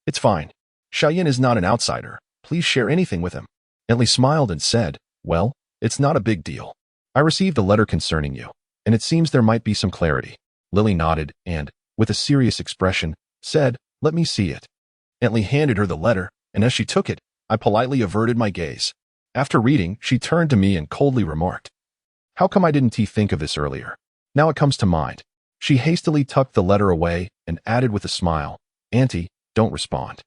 it's fine. Cheyenne is not an outsider. Please share anything with him." Aunt Lee smiled and said, "Well, it's not a big deal. I received a letter concerning you, and it seems there might be some clarity." Lily nodded and, with a serious expression, said, "Let me see it." Aunt Lee handed her the letter, and as she took it, I politely averted my gaze. After reading, she turned to me and coldly remarked, "How come I didn't think of this earlier? Now it comes to mind." She hastily tucked the letter away and added with a smile, "Auntie, don't respond.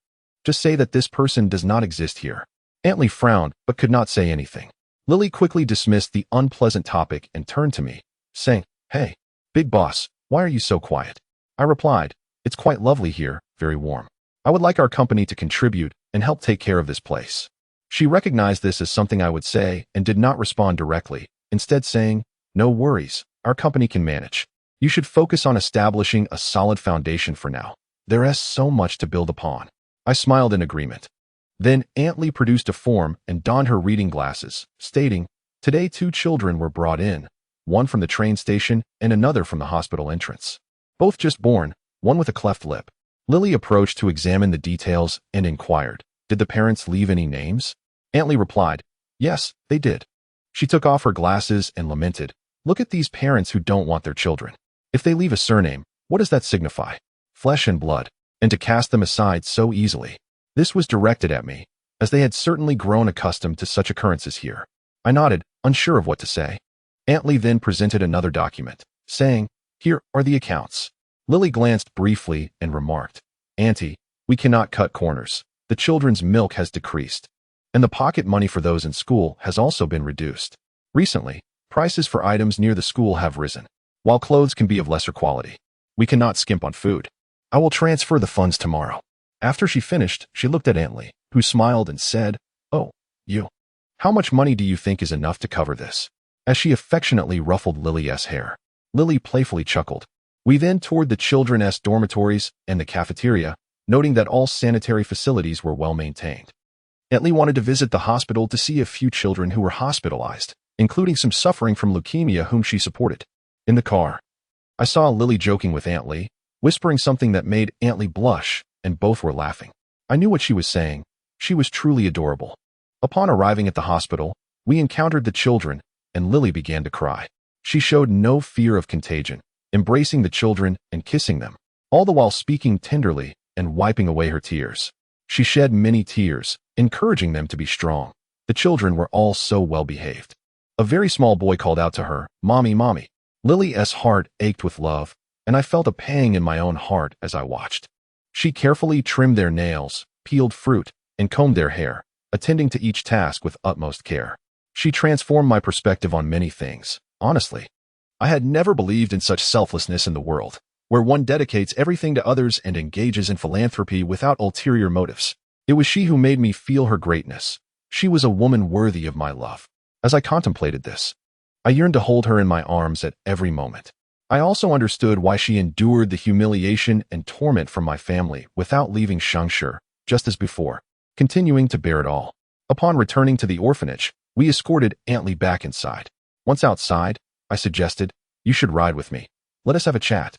Just say that this person does not exist here." Aunt Lee frowned but could not say anything. Lily quickly dismissed the unpleasant topic and turned to me, saying, "Hey, big boss, why are you so quiet?" I replied, "It's quite lovely here, very warm. I would like our company to contribute and help take care of this place." She recognized this as something I would say and did not respond directly, instead saying, "No worries, our company can manage. You should focus on establishing a solid foundation for now. There is so much to build upon." I smiled in agreement. Then Aunt Lee produced a form and donned her reading glasses, stating, "Today 2 children were brought in, one from the train station and another from the hospital entrance. Both just born, one with a cleft lip." Lily approached to examine the details and inquired, "Did the parents leave any names?" Aunt Lee replied, "Yes, they did." She took off her glasses and lamented, "Look at these parents who don't want their children. If they leave a surname, what does that signify? Flesh and blood, and to cast them aside so easily." This was directed at me, as they had certainly grown accustomed to such occurrences here. I nodded, unsure of what to say. Aunt Lee then presented another document, saying, "Here are the accounts." Lily glanced briefly and remarked, "Auntie, we cannot cut corners. The children's milk has decreased, and the pocket money for those in school has also been reduced. Recently, prices for items near the school have risen, while clothes can be of lesser quality. We cannot skimp on food. I will transfer the funds tomorrow." After she finished, she looked at Aunt Lee, who smiled and said, "Oh, you. How much money do you think is enough to cover this?" As she affectionately ruffled Lily's hair. Lily playfully chuckled. We then toured the children's dormitories and the cafeteria, noting that all sanitary facilities were well maintained. Aunt Lee wanted to visit the hospital to see a few children who were hospitalized, including some suffering from leukemia whom she supported. In the car, I saw Lily joking with Aunt Lee, whispering something that made Aunt Lee blush, and both were laughing. I knew what she was saying. She was truly adorable. Upon arriving at the hospital, we encountered the children, and Lily began to cry. She showed no fear of contagion, embracing the children and kissing them, all the while speaking tenderly and wiping away her tears. She shed many tears, encouraging them to be strong. The children were all so well behaved. A very small boy called out to her, "Mommy, Mommy." Lily's heart ached with love, and I felt a pang in my own heart as I watched. She carefully trimmed their nails, peeled fruit, and combed their hair, attending to each task with utmost care. She transformed my perspective on many things. Honestly, I had never believed in such selflessness in the world, where one dedicates everything to others and engages in philanthropy without ulterior motives. It was she who made me feel her greatness. She was a woman worthy of my love. As I contemplated this, I yearned to hold her in my arms at every moment. I also understood why she endured the humiliation and torment from my family without leaving Shangshi, just as before, continuing to bear it all. Upon returning to the orphanage, we escorted Aunt Lee back inside. Once outside, I suggested, "You should ride with me. Let us have a chat."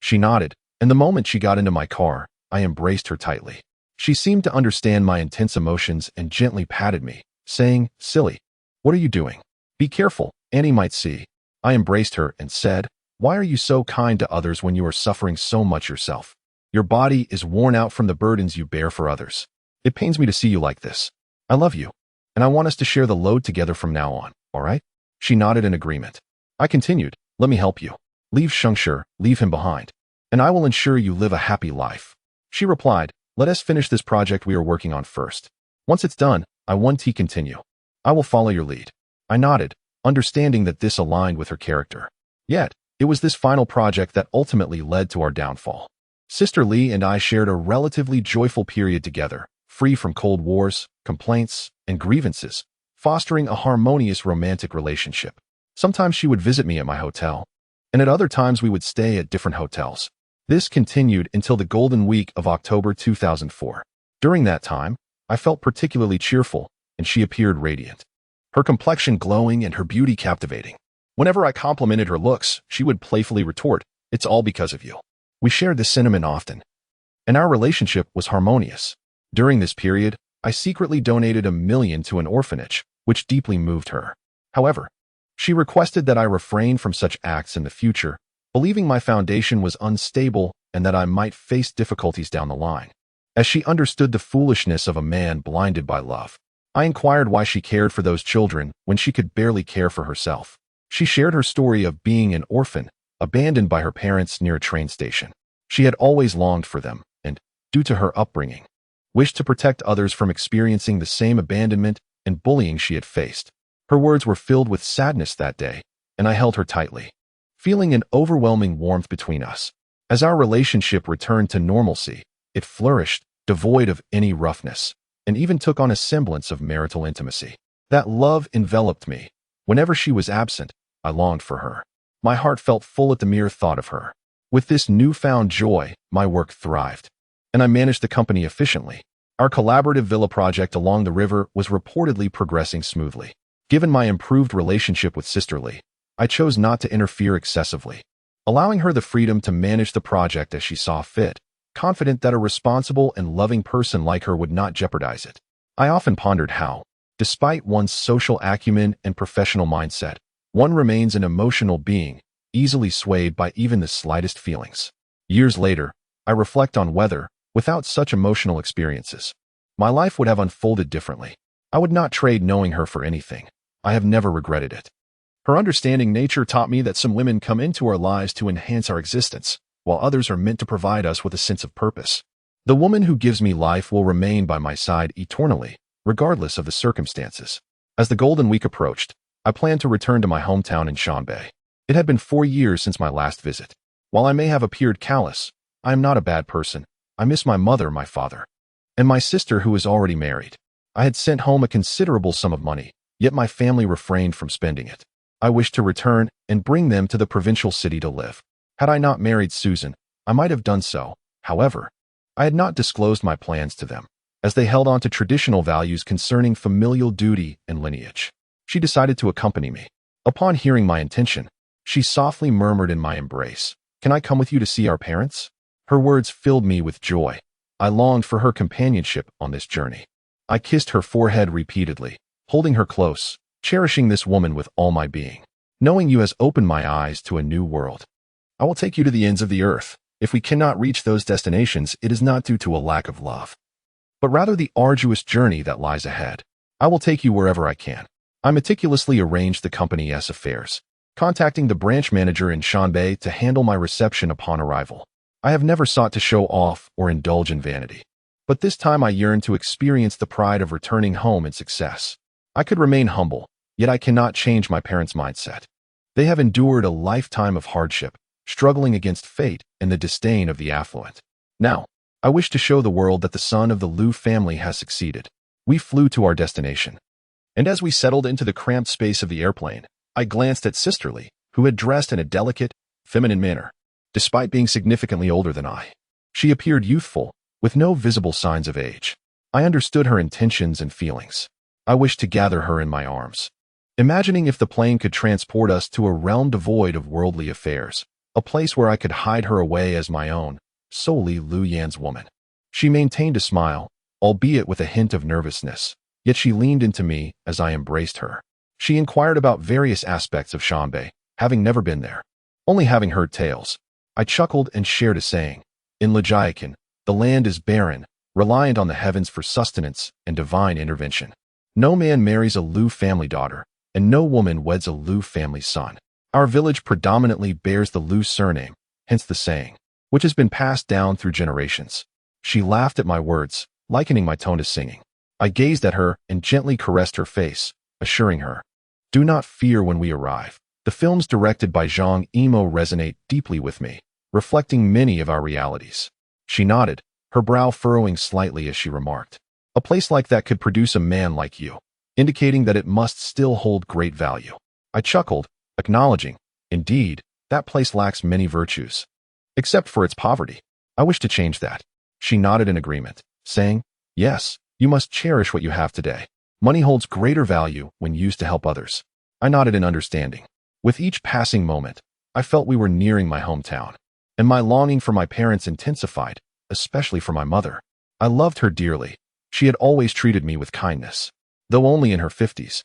She nodded, and the moment she got into my car, I embraced her tightly. She seemed to understand my intense emotions and gently patted me, saying, "Silly, what are you doing? Be careful, Annie might see." I embraced her and said, "Why are you so kind to others when you are suffering so much yourself? Your body is worn out from the burdens you bear for others. It pains me to see you like this. I love you, and I want us to share the load together from now on, all right?" She nodded in agreement. I continued, "Let me help you. Leave Shangshi, leave him behind, and I will ensure you live a happy life." She replied, "Let us finish this project we are working on first. Once it's done, I want to continue. I will follow your lead." I nodded, understanding that this aligned with her character. Yet, it was this final project that ultimately led to our downfall. Sister Lee and I shared a relatively joyful period together, free from cold wars, complaints, and grievances, fostering a harmonious romantic relationship. Sometimes she would visit me at my hotel, and at other times we would stay at different hotels. This continued until the golden week of October 2004. During that time, I felt particularly cheerful, and she appeared radiant. Her complexion glowing and her beauty captivating. Whenever I complimented her looks, she would playfully retort, "It's all because of you." We shared this sentiment often, and our relationship was harmonious. During this period, I secretly donated $1 million to an orphanage, which deeply moved her. However, she requested that I refrain from such acts in the future, believing my foundation was unstable and that I might face difficulties down the line. As she understood the foolishness of a man blinded by love, I inquired why she cared for those children when she could barely care for herself. She shared her story of being an orphan, abandoned by her parents near a train station. She had always longed for them, and, due to her upbringing, wished to protect others from experiencing the same abandonment and bullying she had faced. Her words were filled with sadness that day, and I held her tightly, feeling an overwhelming warmth between us. As our relationship returned to normalcy, it flourished, devoid of any roughness, and even took on a semblance of marital intimacy. That love enveloped me. Whenever she was absent, I longed for her. My heart felt full at the mere thought of her. With this newfound joy, my work thrived, and I managed the company efficiently. Our collaborative villa project along the river was reportedly progressing smoothly. Given my improved relationship with Sister Lee, I chose not to interfere excessively, allowing her the freedom to manage the project as she saw fit, confident that a responsible and loving person like her would not jeopardize it. I often pondered how, despite one's social acumen and professional mindset, one remains an emotional being, easily swayed by even the slightest feelings. Years later, I reflect on whether, without such emotional experiences, my life would have unfolded differently. I would not trade knowing her for anything. I have never regretted it. Her understanding nature taught me that some women come into our lives to enhance our existence, while others are meant to provide us with a sense of purpose. The woman who gives me life will remain by my side eternally, regardless of the circumstances. As the Golden Week approached, I planned to return to my hometown in Shanbei. It had been 4 years since my last visit. While I may have appeared callous, I am not a bad person. I miss my mother, my father, and my sister who is already married. I had sent home a considerable sum of money, yet my family refrained from spending it. I wished to return and bring them to the provincial city to live. Had I not married Susan, I might have done so. However, I had not disclosed my plans to them, as they held on to traditional values concerning familial duty and lineage. She decided to accompany me. Upon hearing my intention, she softly murmured in my embrace, "Can I come with you to see our parents?" Her words filled me with joy. I longed for her companionship on this journey. I kissed her forehead repeatedly, holding her close, cherishing this woman with all my being. "Knowing you has opened my eyes to a new world. I will take you to the ends of the earth. If we cannot reach those destinations, it is not due to a lack of love, but rather the arduous journey that lies ahead. I will take you wherever I can." I meticulously arranged the company's affairs, contacting the branch manager in Shanbei to handle my reception upon arrival. I have never sought to show off or indulge in vanity, but this time I yearned to experience the pride of returning home in success. I could remain humble, yet I cannot change my parents' mindset. They have endured a lifetime of hardship, struggling against fate and the disdain of the affluent. Now, I wish to show the world that the son of the Liu family has succeeded. We flew to our destination, and as we settled into the cramped space of the airplane, I glanced at Sister Lee, who had dressed in a delicate, feminine manner. Despite being significantly older than I, she appeared youthful, with no visible signs of age. I understood her intentions and feelings. I wished to gather her in my arms, imagining if the plane could transport us to a realm devoid of worldly affairs, a place where I could hide her away as my own, solely Lu Yan's woman. She maintained a smile, albeit with a hint of nervousness, yet she leaned into me as I embraced her. She inquired about various aspects of Shanbei, having never been there, only having heard tales. I chuckled and shared a saying. In Lejiakan, the land is barren, reliant on the heavens for sustenance and divine intervention. No man marries a Lu family daughter, and no woman weds a Lu family son. Our village predominantly bears the Lu surname, hence the saying, which has been passed down through generations. She laughed at my words, likening my tone to singing. I gazed at her and gently caressed her face, assuring her, "Do not fear when we arrive." The films directed by Zhang Yimou resonate deeply with me, reflecting many of our realities. She nodded, her brow furrowing slightly as she remarked, "A place like that could produce a man like you," indicating that it must still hold great value. I chuckled, acknowledging, "Indeed, that place lacks many virtues, except for its poverty. I wish to change that." She nodded in agreement, saying, "Yes, you must cherish what you have today. Money holds greater value when used to help others." I nodded in understanding. With each passing moment, I felt we were nearing my hometown, and my longing for my parents intensified, especially for my mother. I loved her dearly. She had always treated me with kindness, though only in her 50s.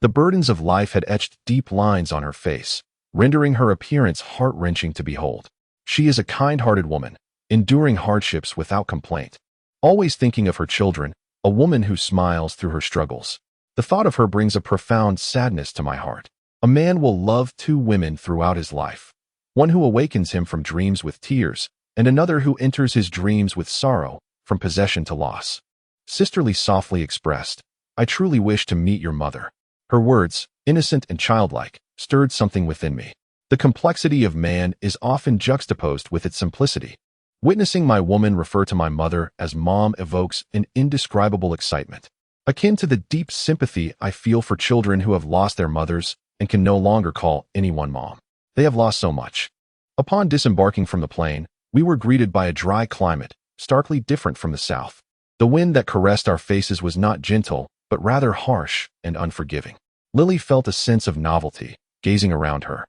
The burdens of life had etched deep lines on her face, rendering her appearance heart-wrenching to behold. She is a kind-hearted woman, enduring hardships without complaint, always thinking of her children, a woman who smiles through her struggles. The thought of her brings a profound sadness to my heart. A man will love two women throughout his life, one who awakens him from dreams with tears, and another who enters his dreams with sorrow, from possession to loss. Sister Lee softly expressed, "I truly wish to meet your mother." Her words, innocent and childlike, stirred something within me. The complexity of man is often juxtaposed with its simplicity. Witnessing my woman refer to my mother as mom evokes an indescribable excitement, akin to the deep sympathy I feel for children who have lost their mothers and can no longer call anyone mom. They have lost so much. Upon disembarking from the plane, we were greeted by a dry climate, starkly different from the south. The wind that caressed our faces was not gentle, but rather harsh and unforgiving. Lily felt a sense of novelty, gazing around her,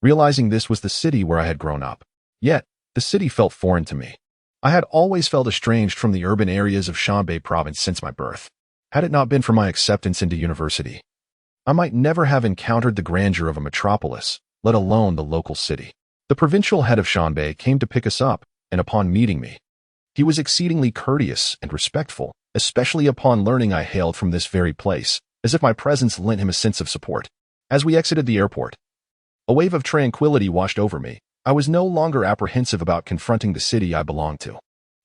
realizing this was the city where I had grown up. Yet, the city felt foreign to me. I had always felt estranged from the urban areas of Shanbei province since my birth. Had it not been for my acceptance into university, I might never have encountered the grandeur of a metropolis, let alone the local city. The provincial head of Shanbei came to pick us up, and upon meeting me, he was exceedingly courteous and respectful, especially upon learning I hailed from this very place, as if my presence lent him a sense of support. As we exited the airport, a wave of tranquility washed over me. I was no longer apprehensive about confronting the city I belonged to.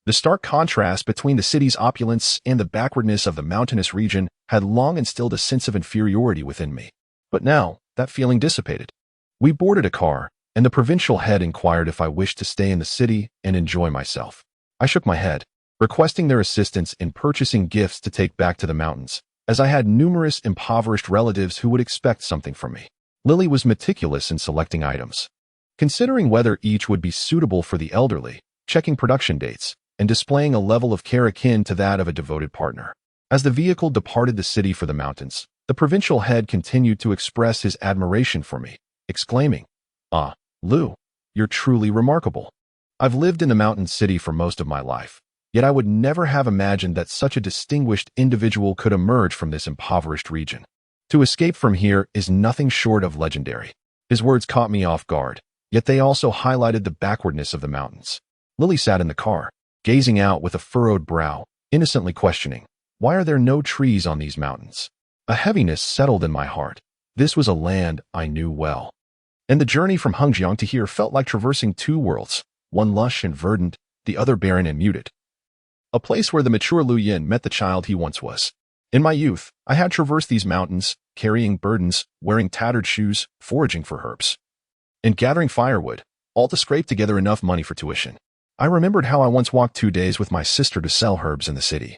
The stark contrast between the city's opulence and the backwardness of the mountainous region had long instilled a sense of inferiority within me. But now, that feeling dissipated. We boarded a car, and the provincial head inquired if I wished to stay in the city and enjoy myself. I shook my head, requesting their assistance in purchasing gifts to take back to the mountains, as I had numerous impoverished relatives who would expect something from me. Lily was meticulous in selecting items, considering whether each would be suitable for the elderly, checking production dates, and displaying a level of care akin to that of a devoted partner. As the vehicle departed the city for the mountains, the provincial head continued to express his admiration for me, exclaiming, "Ah, Lu, you're truly remarkable. I've lived in the mountain city for most of my life, yet I would never have imagined that such a distinguished individual could emerge from this impoverished region. To escape from here is nothing short of legendary." His words caught me off guard, yet they also highlighted the backwardness of the mountains. Lily sat in the car, gazing out with a furrowed brow, innocently questioning, "Why are there no trees on these mountains?" A heaviness settled in my heart. This was a land I knew well, and the journey from Hengjiang to here felt like traversing two worlds, one lush and verdant, the other barren and muted. A place where the mature Lu Yin met the child he once was. In my youth, I had traversed these mountains, carrying burdens, wearing tattered shoes, foraging for herbs, and gathering firewood, all to scrape together enough money for tuition. I remembered how I once walked 2 days with my sister to sell herbs in the city,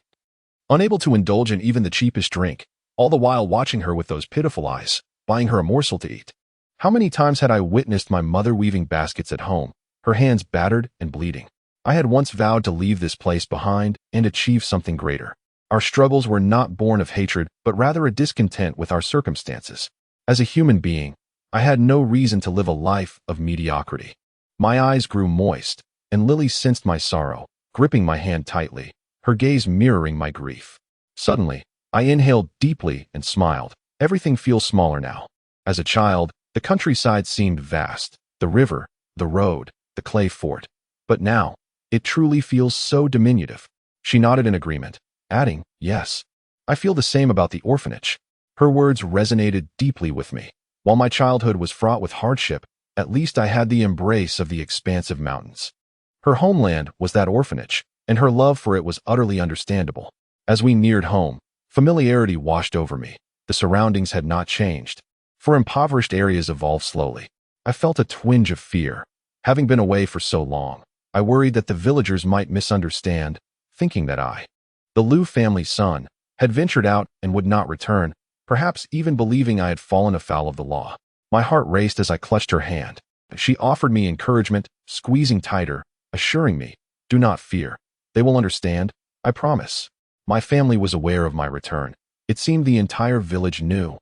unable to indulge in even the cheapest drink, all the while watching her with those pitiful eyes, buying her a morsel to eat. How many times had I witnessed my mother weaving baskets at home, her hands battered and bleeding? I had once vowed to leave this place behind and achieve something greater. Our struggles were not born of hatred, but rather a discontent with our circumstances. As a human being, I had no reason to live a life of mediocrity. My eyes grew moist, and Lily sensed my sorrow, gripping my hand tightly, her gaze mirroring my grief. Suddenly, I inhaled deeply and smiled. Everything feels smaller now. As a child, the countryside seemed vast, the river, the road, the clay fort. But now, it truly feels so diminutive. She nodded in agreement, adding, "Yes, I feel the same about the orphanage." Her words resonated deeply with me. While my childhood was fraught with hardship, at least I had the embrace of the expansive mountains. Her homeland was that orphanage, and her love for it was utterly understandable. As we neared home, familiarity washed over me. The surroundings had not changed, for impoverished areas evolve slowly. I felt a twinge of fear. Having been away for so long, I worried that the villagers might misunderstand, thinking that the Liu family's son, had ventured out and would not return, perhaps even believing I had fallen afoul of the law. My heart raced as I clutched her hand. She offered me encouragement, squeezing tighter, assuring me, "Do not fear. They will understand, I promise." My family was aware of my return. It seemed the entire village knew,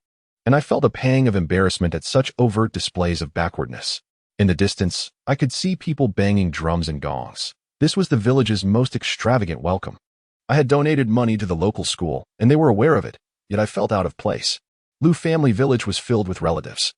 and I felt a pang of embarrassment at such overt displays of backwardness. In the distance, I could see people banging drums and gongs. This was the village's most extravagant welcome. I had donated money to the local school, and they were aware of it, yet I felt out of place. Liu family village was filled with relatives,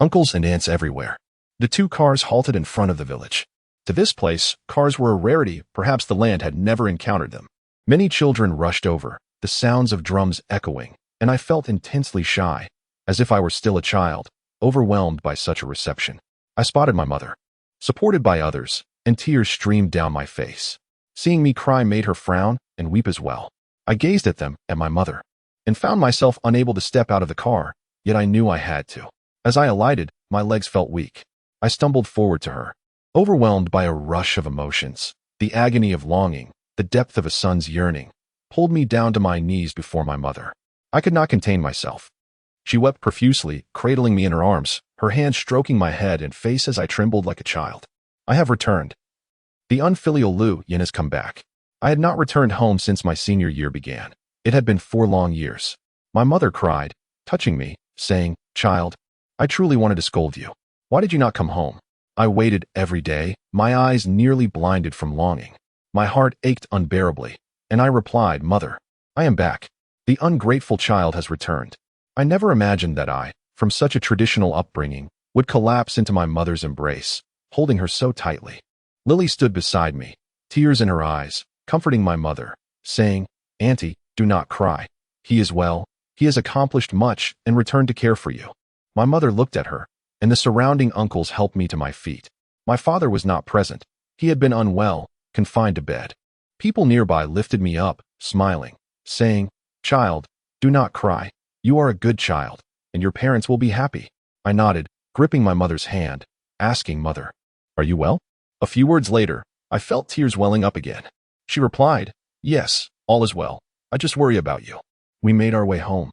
uncles and aunts everywhere. The two cars halted in front of the village. To this place, cars were a rarity, perhaps the land had never encountered them. Many children rushed over, the sounds of drums echoing, and I felt intensely shy, as if I were still a child, overwhelmed by such a reception. I spotted my mother, supported by others, and tears streamed down my face. Seeing me cry made her frown and weep as well. I gazed at them, at my mother, and found myself unable to step out of the car, yet I knew I had to. As I alighted, my legs felt weak. I stumbled forward to her, overwhelmed by a rush of emotions. The agony of longing, the depth of a son's yearning, pulled me down to my knees before my mother. I could not contain myself. She wept profusely, cradling me in her arms, her hand stroking my head and face as I trembled like a child. "I have returned. The unfilial Liu Yin has come back." I had not returned home since my senior year began. It had been 4 long years. My mother cried, touching me, saying, "Child, I truly wanted to scold you. Why did you not come home?" I waited every day, my eyes nearly blinded from longing. My heart ached unbearably, and I replied, "Mother, I am back. The ungrateful child has returned." I never imagined that I, from such a traditional upbringing, would collapse into my mother's embrace, holding her so tightly. Lily stood beside me, tears in her eyes, comforting my mother, saying, "Auntie, do not cry. He is well, he has accomplished much and returned to care for you." My mother looked at her, and the surrounding uncles helped me to my feet. My father was not present. He had been unwell, confined to bed. People nearby lifted me up, smiling, saying, "Child, do not cry. You are a good child, and your parents will be happy." I nodded, gripping my mother's hand, asking, "Mother, are you well?" A few words later, I felt tears welling up again. She replied, "Yes, all is well. I just worry about you." We made our way home.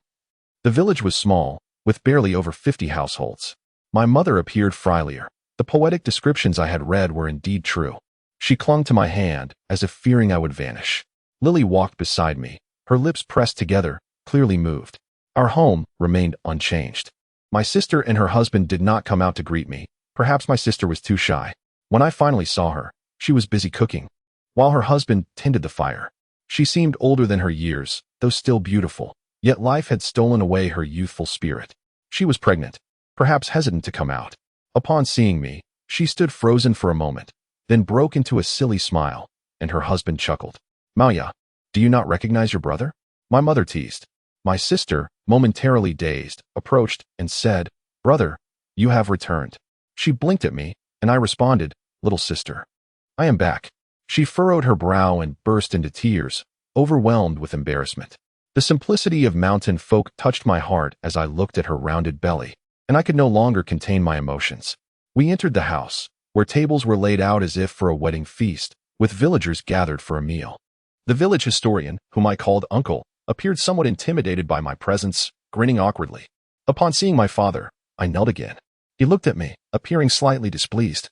The village was small, with barely over 50 households. My mother appeared friendlier. The poetic descriptions I had read were indeed true. She clung to my hand, as if fearing I would vanish. Lily walked beside me, her lips pressed together, clearly moved. Our home remained unchanged. My sister and her husband did not come out to greet me. Perhaps my sister was too shy. When I finally saw her, she was busy cooking, while her husband tended the fire. She seemed older than her years, though still beautiful, yet life had stolen away her youthful spirit. She was pregnant, perhaps hesitant to come out. Upon seeing me, she stood frozen for a moment, then broke into a silly smile, and her husband chuckled. "Maoya, do you not recognize your brother?" My mother teased. My sister, momentarily dazed, approached and said, "Brother, you have returned." She blinked at me, and I responded, "Little sister, I am back." She furrowed her brow and burst into tears, overwhelmed with embarrassment. The simplicity of mountain folk touched my heart as I looked at her rounded belly, and I could no longer contain my emotions. We entered the house, where tables were laid out as if for a wedding feast, with villagers gathered for a meal. The village historian, whom I called Uncle, appeared somewhat intimidated by my presence, grinning awkwardly. Upon seeing my father, I knelt again. He looked at me, appearing slightly displeased,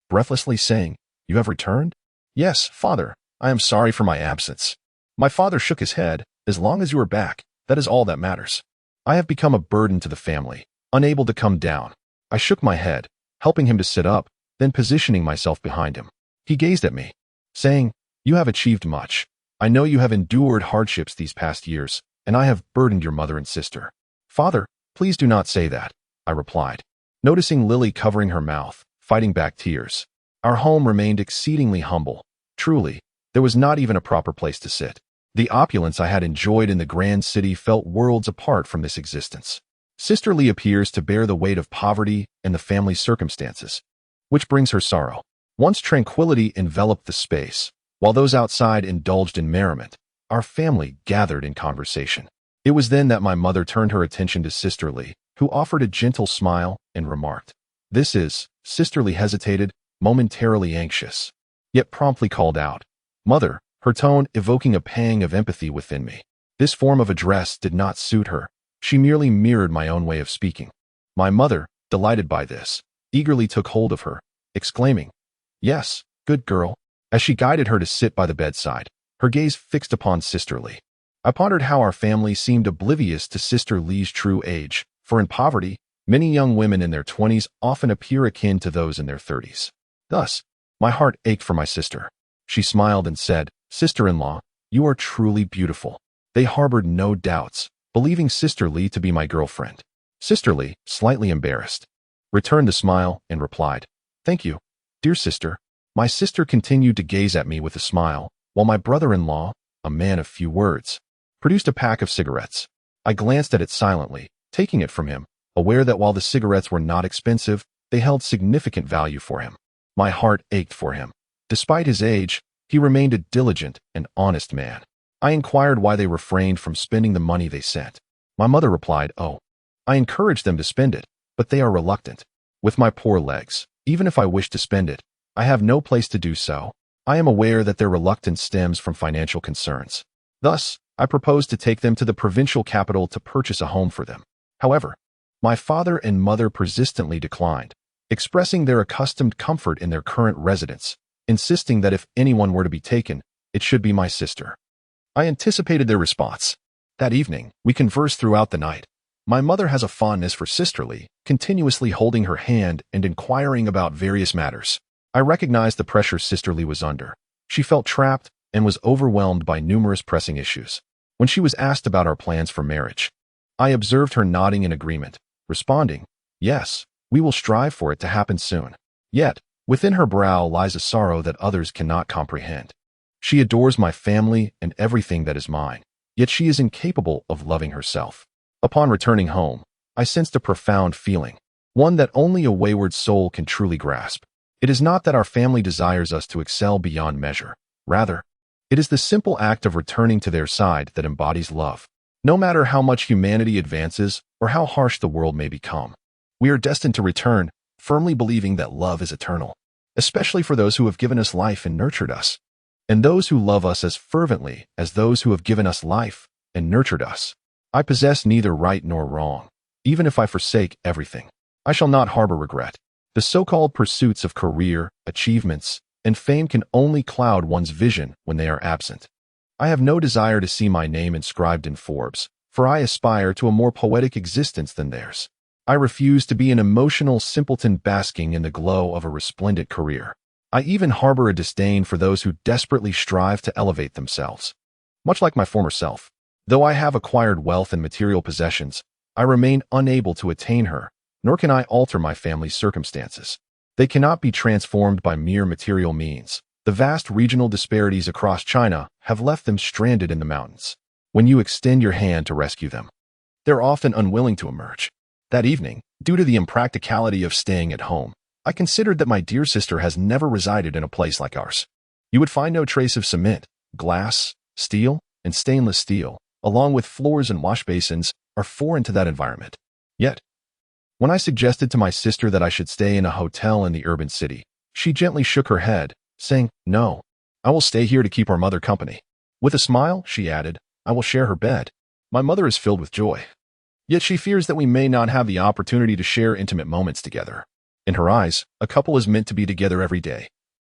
breathlessly saying, "You have returned?" "Yes, father. I am sorry for my absence." My father shook his head. "As long as you are back, that is all that matters. I have become a burden to the family, unable to come down." I shook my head, helping him to sit up, then positioning myself behind him. He gazed at me, saying, "You have achieved much. I know you have endured hardships these past years, and I have burdened your mother and sister." "Father, please do not say that," I replied, noticing Lily covering her mouth, fighting back tears. Our home remained exceedingly humble. Truly, there was not even a proper place to sit. The opulence I had enjoyed in the grand city felt worlds apart from this existence. Sister Lee appears to bear the weight of poverty and the family's circumstances, which brings her sorrow. Once tranquility enveloped the space, while those outside indulged in merriment, our family gathered in conversation. It was then that my mother turned her attention to Sister Lee, who offered a gentle smile and remarked, "This is..." Sister Lee hesitated, momentarily anxious, yet promptly called out, "Mother," her tone evoking a pang of empathy within me. This form of address did not suit her. She merely mirrored my own way of speaking. My mother, delighted by this, eagerly took hold of her, exclaiming, "Yes, good girl," as she guided her to sit by the bedside, her gaze fixed upon Sister Lee. I pondered how our family seemed oblivious to Sister Lee's true age, for in poverty, many young women in their 20s often appear akin to those in their 30s. Thus, my heart ached for my sister. She smiled and said, "Sister-in-law, you are truly beautiful." They harbored no doubts, believing Sister Lee to be my girlfriend. Sister Lee, slightly embarrassed, returned the smile and replied, "Thank you, dear sister." My sister continued to gaze at me with a smile, while my brother-in-law, a man of few words, produced a pack of cigarettes. I glanced at it silently, taking it from him, aware that while the cigarettes were not expensive, they held significant value for him. My heart ached for him. Despite his age, he remained a diligent and honest man. I inquired why they refrained from spending the money they sent. My mother replied, "Oh, I encourage them to spend it, but they are reluctant. With my poor legs, even if I wish to spend it, I have no place to do so. I am aware that their reluctance stems from financial concerns. Thus, I propose to take them to the provincial capital to purchase a home for them." However, my father and mother persistently declined, expressing their accustomed comfort in their current residence, insisting that if anyone were to be taken, it should be my sister. I anticipated their response. That evening, we conversed throughout the night. My mother has a fondness for Sister Lee, continuously holding her hand and inquiring about various matters. I recognized the pressure Sister Lee was under. She felt trapped and was overwhelmed by numerous pressing issues. When she was asked about our plans for marriage, I observed her nodding in agreement, responding, "Yes, we will strive for it to happen soon." Yet, within her brow lies a sorrow that others cannot comprehend. She adores my family and everything that is mine, yet she is incapable of loving herself. Upon returning home, I sensed a profound feeling, one that only a wayward soul can truly grasp. It is not that our family desires us to excel beyond measure. Rather, it is the simple act of returning to their side that embodies love. No matter how much humanity advances or how harsh the world may become, we are destined to return, firmly believing that love is eternal, especially for those who have given us life and nurtured us, and those who love us as fervently as those who have given us life and nurtured us. I possess neither right nor wrong. Even if I forsake everything, I shall not harbor regret. The so-called pursuits of career, achievements, and fame can only cloud one's vision when they are absent. I have no desire to see my name inscribed in Forbes, for I aspire to a more poetic existence than theirs. I refuse to be an emotional simpleton basking in the glow of a resplendent career. I even harbor a disdain for those who desperately strive to elevate themselves. Much like my former self, though I have acquired wealth and material possessions, I remain unable to attain her, nor can I alter my family's circumstances. They cannot be transformed by mere material means. The vast regional disparities across China have left them stranded in the mountains. When you extend your hand to rescue them, they're often unwilling to emerge. That evening, due to the impracticality of staying at home, I considered that my dear sister has never resided in a place like ours. You would find no trace of cement, glass, steel, and stainless steel, along with floors and wash basins, are foreign to that environment. Yet, when I suggested to my sister that I should stay in a hotel in the urban city, she gently shook her head, saying, "No, I will stay here to keep our mother company." With a smile, she added, "I will share her bed." My mother is filled with joy. Yet she fears that we may not have the opportunity to share intimate moments together. In her eyes, a couple is meant to be together every day,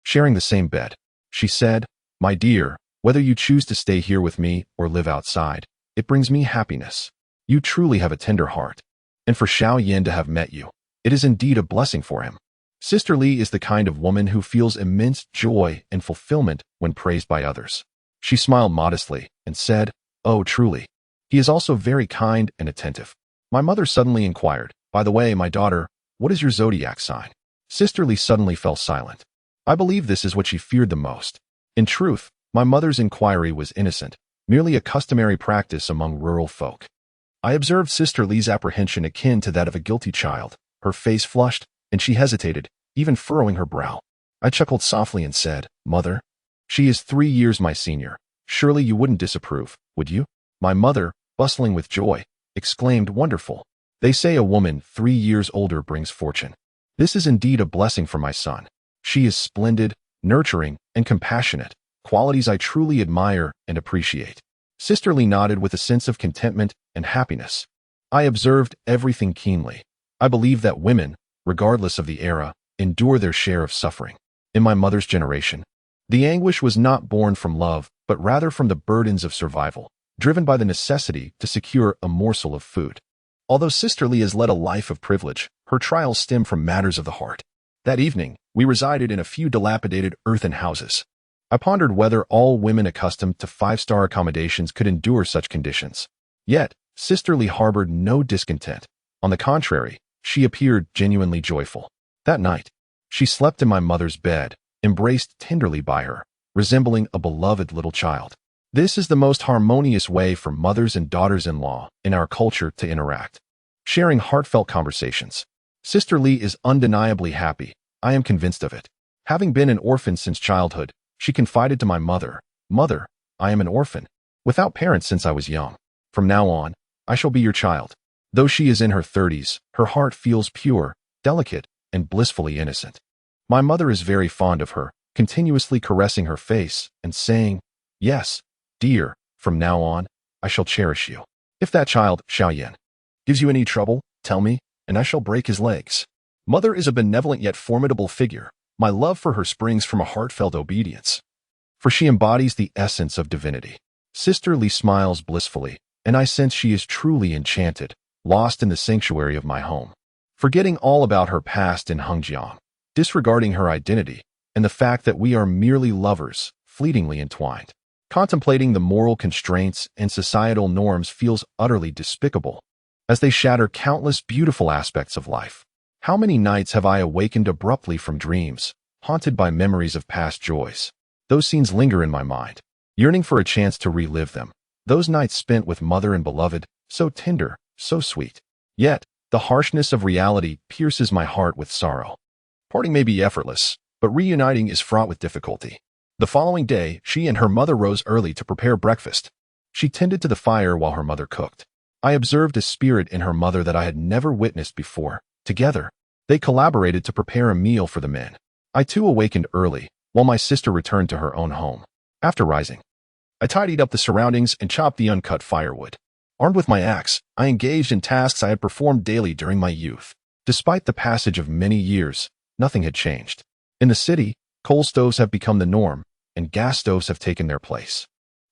sharing the same bed. She said, "My dear, whether you choose to stay here with me or live outside, it brings me happiness. You truly have a tender heart. And for Xiao Yin to have met you, it is indeed a blessing for him." Sister Li is the kind of woman who feels immense joy and fulfillment when praised by others. She smiled modestly and said, "Oh, truly. He is also very kind and attentive." My mother suddenly inquired, "By the way, my daughter, what is your zodiac sign?" Sister Li suddenly fell silent. I believe this is what she feared the most. In truth, my mother's inquiry was innocent, merely a customary practice among rural folk. I observed Sister Li's apprehension akin to that of a guilty child. Her face flushed, and she hesitated, even furrowing her brow. I chuckled softly and said, "Mother, she is 3 years my senior. Surely you wouldn't disapprove, would you?" My mother, bustling with joy, exclaimed, "Wonderful. They say a woman 3 years older brings fortune. This is indeed a blessing for my son. She is splendid, nurturing, and compassionate, qualities I truly admire and appreciate." Sister Li nodded with a sense of contentment and happiness. I observed everything keenly. I believe that women, regardless of the era, endure their share of suffering. In my mother's generation, the anguish was not born from love, but rather from the burdens of survival, driven by the necessity to secure a morsel of food. Although Sister Li has led a life of privilege, her trials stem from matters of the heart. That evening, we resided in a few dilapidated earthen houses. I pondered whether all women accustomed to 5-star accommodations could endure such conditions. Yet, Sister Li harbored no discontent. On the contrary, she appeared genuinely joyful. That night, she slept in my mother's bed, embraced tenderly by her, resembling a beloved little child. This is the most harmonious way for mothers and daughters-in-law in our culture to interact, sharing heartfelt conversations. Sister Li is undeniably happy. I am convinced of it. Having been an orphan since childhood, she confided to my mother, "Mother, I am an orphan, without parents since I was young. From now on, I shall be your child." Though she is in her 30s, her heart feels pure, delicate, and blissfully innocent. My mother is very fond of her, continuously caressing her face and saying, "Yes, dear, from now on, I shall cherish you. If that child, Xiao Yin, gives you any trouble, tell me, and I shall break his legs." Mother is a benevolent yet formidable figure. My love for her springs from a heartfelt obedience, for she embodies the essence of divinity. Sister Li smiles blissfully, and I sense she is truly enchanted, lost in the sanctuary of my home. Forgetting all about her past in Hengjiang, disregarding her identity, and the fact that we are merely lovers, fleetingly entwined. Contemplating the moral constraints and societal norms feels utterly despicable, as they shatter countless beautiful aspects of life. How many nights have I awakened abruptly from dreams, haunted by memories of past joys? Those scenes linger in my mind, yearning for a chance to relive them. Those nights spent with mother and beloved, so tender, so sweet. Yet, the harshness of reality pierces my heart with sorrow. Parting may be effortless, but reuniting is fraught with difficulty. The following day, she and her mother rose early to prepare breakfast. She tended to the fire while her mother cooked. I observed a spirit in her mother that I had never witnessed before. Together, they collaborated to prepare a meal for the men. I too awakened early, while my sister returned to her own home. After rising, I tidied up the surroundings and chopped the uncut firewood. Armed with my axe, I engaged in tasks I had performed daily during my youth. Despite the passage of many years, nothing had changed. In the city, coal stoves have become the norm, and gas stoves have taken their place.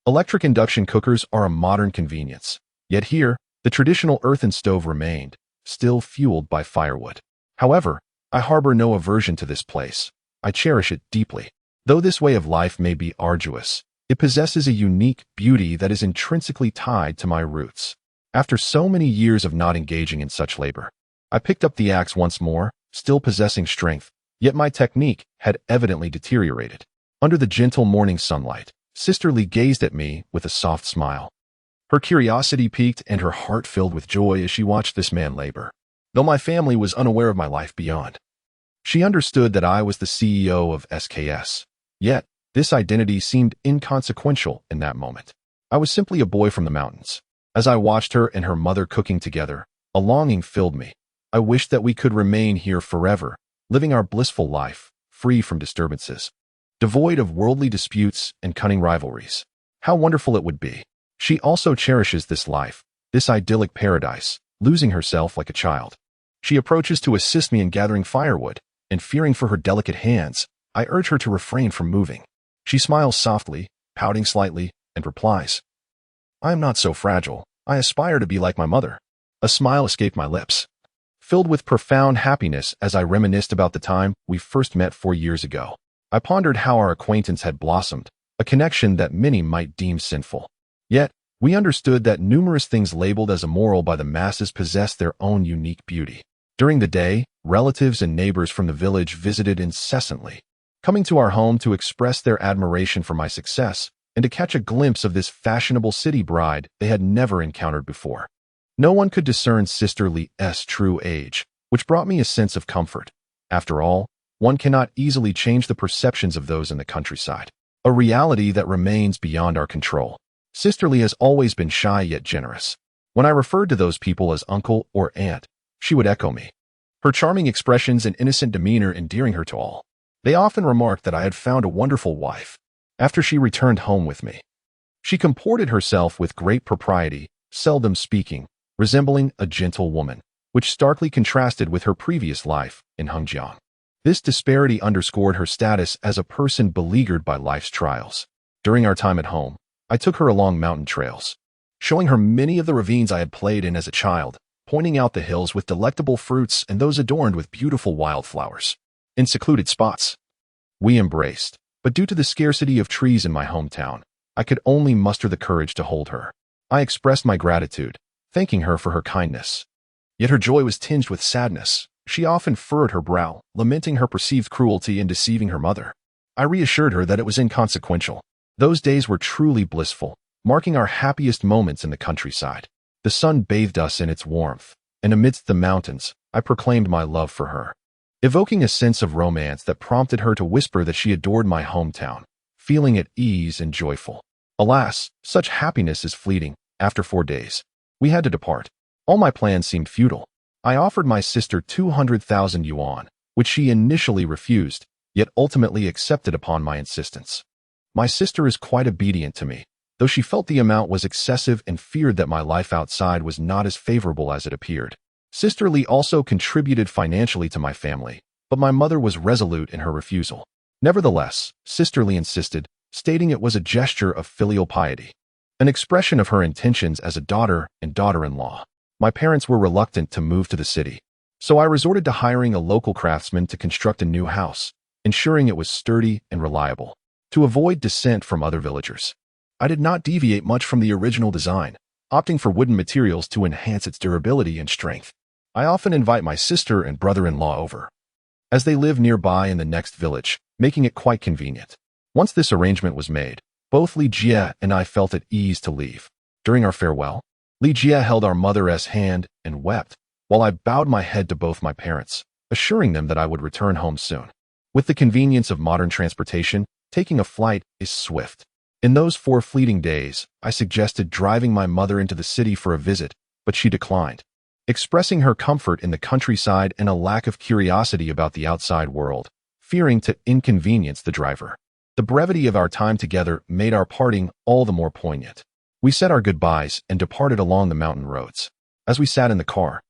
Electric induction cookers are a modern convenience. Yet here, the traditional earthen stove remained, still fueled by firewood. However, I harbor no aversion to this place. I cherish it deeply. Though this way of life may be arduous, it possesses a unique beauty that is intrinsically tied to my roots. After so many years of not engaging in such labor, I picked up the axe once more, still possessing strength, yet my technique had evidently deteriorated. Under the gentle morning sunlight, Sister Li gazed at me with a soft smile. Her curiosity piqued and her heart filled with joy as she watched this man labor. Though my family was unaware of my life beyond, she understood that I was the CEO of SKS. Yet, this identity seemed inconsequential in that moment. I was simply a boy from the mountains. As I watched her and her mother cooking together, a longing filled me. I wished that we could remain here forever, living our blissful life, free from disturbances, devoid of worldly disputes and cunning rivalries. How wonderful it would be. She also cherishes this life, this idyllic paradise, losing herself like a child. She approaches to assist me in gathering firewood, and fearing for her delicate hands, I urge her to refrain from moving. She smiles softly, pouting slightly, and replies, "I am not so fragile. I aspire to be like my mother." A smile escaped my lips, filled with profound happiness as I reminisced about the time we first met 4 years ago. I pondered how our acquaintance had blossomed, a connection that many might deem sinful. Yet, we understood that numerous things labeled as immoral by the masses possessed their own unique beauty. During the day, relatives and neighbors from the village visited incessantly, coming to our home to express their admiration for my success and to catch a glimpse of this fashionable city bride they had never encountered before. No one could discern Sister Lee's true age, which brought me a sense of comfort. After all, one cannot easily change the perceptions of those in the countryside, a reality that remains beyond our control. Sister Lee has always been shy yet generous. When I referred to those people as uncle or aunt, she would echo me, her charming expressions and innocent demeanor endearing her to all. They often remarked that I had found a wonderful wife. After she returned home with me, she comported herself with great propriety, seldom speaking, resembling a gentle woman, which starkly contrasted with her previous life in Hengjiang. This disparity underscored her status as a person beleaguered by life's trials. During our time at home, I took her along mountain trails, showing her many of the ravines I had played in as a child, pointing out the hills with delectable fruits and those adorned with beautiful wildflowers. In secluded spots, we embraced, but due to the scarcity of trees in my hometown, I could only muster the courage to hold her. I expressed my gratitude, thanking her for her kindness. Yet her joy was tinged with sadness. She often furrowed her brow, lamenting her perceived cruelty in deceiving her mother. I reassured her that it was inconsequential. Those days were truly blissful, marking our happiest moments in the countryside. The sun bathed us in its warmth, and amidst the mountains, I proclaimed my love for her, evoking a sense of romance that prompted her to whisper that she adored my hometown, feeling at ease and joyful. Alas, such happiness is fleeting. After 4 days, we had to depart. All my plans seemed futile. I offered my sister 200,000 yuan, which she initially refused, yet ultimately accepted upon my insistence. My sister is quite obedient to me, though she felt the amount was excessive and feared that my life outside was not as favorable as it appeared. Sister Lee also contributed financially to my family, but my mother was resolute in her refusal. Nevertheless, Sister Lee insisted, stating it was a gesture of filial piety, an expression of her intentions as a daughter and daughter-in-law. My parents were reluctant to move to the city, so I resorted to hiring a local craftsman to construct a new house, ensuring it was sturdy and reliable, to avoid dissent from other villagers. I did not deviate much from the original design, opting for wooden materials to enhance its durability and strength. I often invite my sister and brother-in-law over, as they live nearby in the next village, making it quite convenient. Once this arrangement was made, both Li Jie and I felt at ease to leave. During our farewell, Li Jie held our mother's hand and wept, while I bowed my head to both my parents, assuring them that I would return home soon. With the convenience of modern transportation, taking a flight is swift. In those 4 fleeting days, I suggested driving my mother into the city for a visit, but she declined, expressing her comfort in the countryside and a lack of curiosity about the outside world, fearing to inconvenience the driver. The brevity of our time together made our parting all the more poignant. We said our goodbyes and departed along the mountain roads. As we sat in the car,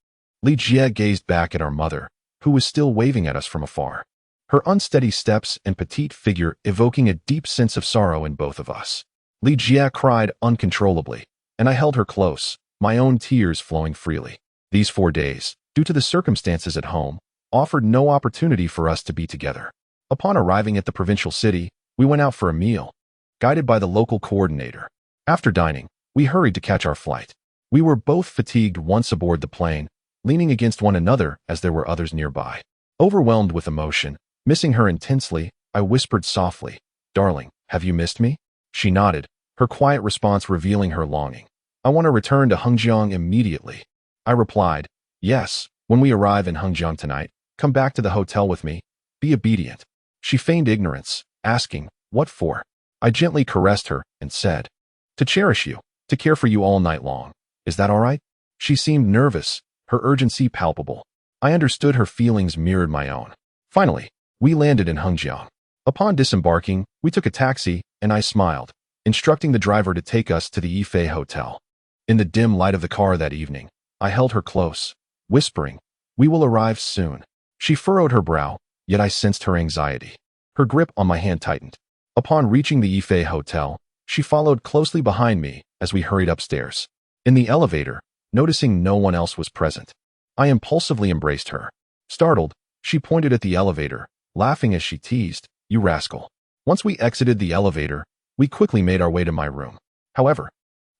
Li Jie gazed back at our mother, who was still waving at us from afar, her unsteady steps and petite figure evoking a deep sense of sorrow in both of us. Li Jie cried uncontrollably, and I held her close, my own tears flowing freely. These 4 days, due to the circumstances at home, offered no opportunity for us to be together. Upon arriving at the provincial city, we went out for a meal, guided by the local coordinator. After dining, we hurried to catch our flight. We were both fatigued once aboard the plane, leaning against one another as there were others nearby. Overwhelmed with emotion, missing her intensely, I whispered softly, "Darling, have you missed me?" She nodded, her quiet response revealing her longing. "I want to return to Hengjiang immediately." I replied, "Yes, when we arrive in Hengjiang tonight, come back to the hotel with me. Be obedient." She feigned ignorance, asking, "What for?" I gently caressed her and said, "To cherish you, to care for you all night long. Is that all right?" She seemed nervous, her urgency palpable. I understood her feelings mirrored my own. Finally, we landed in Hengjiang. Upon disembarking, we took a taxi, and I smiled, instructing the driver to take us to the Yifei Hotel. In the dim light of the car that evening, I held her close, whispering, "We will arrive soon." She furrowed her brow, yet I sensed her anxiety. Her grip on my hand tightened. Upon reaching the Ife Hotel, she followed closely behind me as we hurried upstairs. In the elevator, noticing no one else was present, I impulsively embraced her. Startled, she pointed at the elevator, laughing as she teased, "You rascal." Once we exited the elevator, we quickly made our way to my room. However,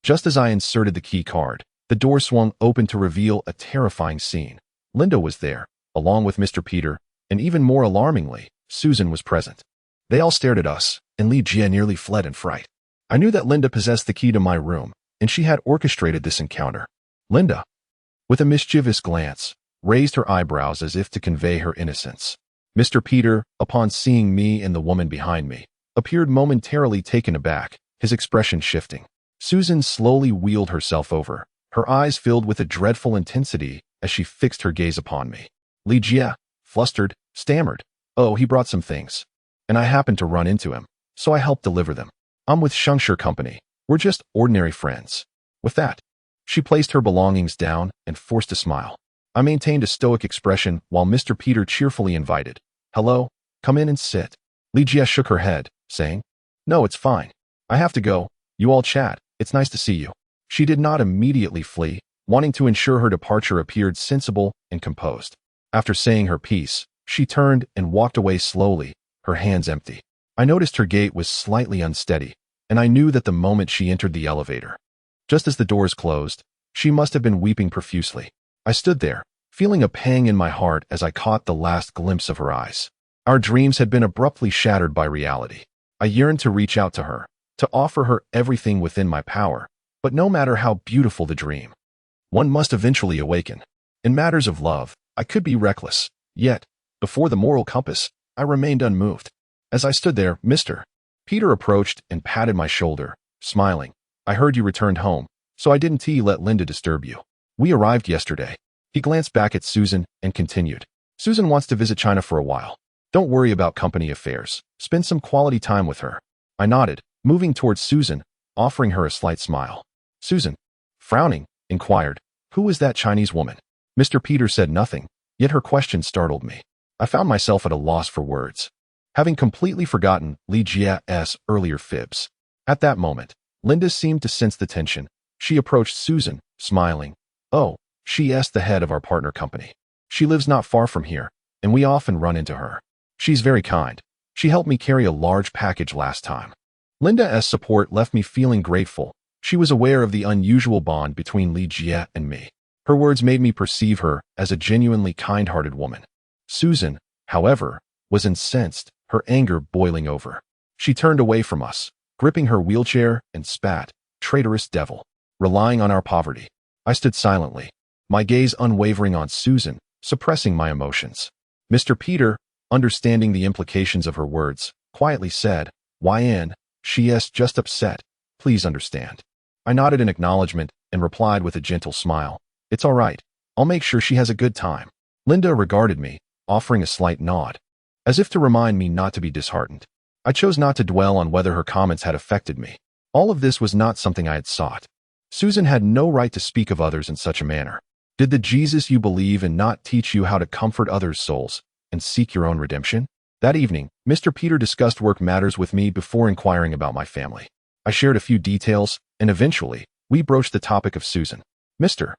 just as I inserted the key card, the door swung open to reveal a terrifying scene. Linda was there, along with Mr. Peter, and even more alarmingly, Susan was present. They all stared at us, and Li Jie nearly fled in fright. I knew that Linda possessed the key to my room, and she had orchestrated this encounter. Linda, with a mischievous glance, raised her eyebrows as if to convey her innocence. Mr. Peter, upon seeing me and the woman behind me, appeared momentarily taken aback, his expression shifting. Susan slowly wheeled herself over, her eyes filled with a dreadful intensity as she fixed her gaze upon me. Li Jie, flustered, stammered, "Oh, he brought some things, and I happened to run into him, so I helped deliver them. I'm with Shengshi Company. We're just ordinary friends." With that, she placed her belongings down and forced a smile. I maintained a stoic expression while Mr. Peter cheerfully invited, "Hello, come in and sit." Li Jie shook her head, saying, "No, it's fine. I have to go. You all chat. It's nice to see you." She did not immediately flee, wanting to ensure her departure appeared sensible and composed. After saying her piece, she turned and walked away slowly, her hands empty. I noticed her gait was slightly unsteady, and I knew that the moment she entered the elevator. Just as the doors closed, she must have been weeping profusely. I stood there, feeling a pang in my heart as I caught the last glimpse of her eyes. Our dreams had been abruptly shattered by reality. I yearned to reach out to her, to offer her everything within my power, but no matter how beautiful the dream, one must eventually awaken. In matters of love, I could be reckless, yet, before the moral compass, I remained unmoved. As I stood there, Mr. Peter approached and patted my shoulder, smiling. "I heard you returned home, so I didn't let Linda disturb you. We arrived yesterday." He glanced back at Susan and continued, "Susan wants to visit China for a while. Don't worry about company affairs. Spend some quality time with her." I nodded, moving towards Susan, offering her a slight smile. Susan, frowning, inquired, "Who is that Chinese woman?" Mr. Peter said nothing, yet her question startled me. I found myself at a loss for words, having completely forgotten Li Jie's earlier fibs. At that moment, Linda seemed to sense the tension. She approached Susan, smiling. "Oh, she's the head of our partner company. She lives not far from here, and we often run into her. She's very kind. She helped me carry a large package last time." Linda's support left me feeling grateful. She was aware of the unusual bond between Li Jie and me. Her words made me perceive her as a genuinely kind-hearted woman. Susan, however, was incensed, her anger boiling over. She turned away from us, gripping her wheelchair, and spat, "Traitorous devil." Relying on our poverty. I stood silently, my gaze unwavering on Susan, suppressing my emotions. Mr. Peter, understanding the implications of her words, quietly said, "Yan, she's just upset. Please understand." I nodded in acknowledgement and replied with a gentle smile, "It's all right. I'll make sure she has a good time." Linda regarded me, offering a slight nod, as if to remind me not to be disheartened. I chose not to dwell on whether her comments had affected me. All of this was not something I had sought. Susan had no right to speak of others in such a manner. Did the Jesus you believe in not teach you how to comfort others' souls and seek your own redemption? That evening, Mr. Peter discussed work matters with me before inquiring about my family. I shared a few details, and eventually, we broached the topic of Susan. Mr.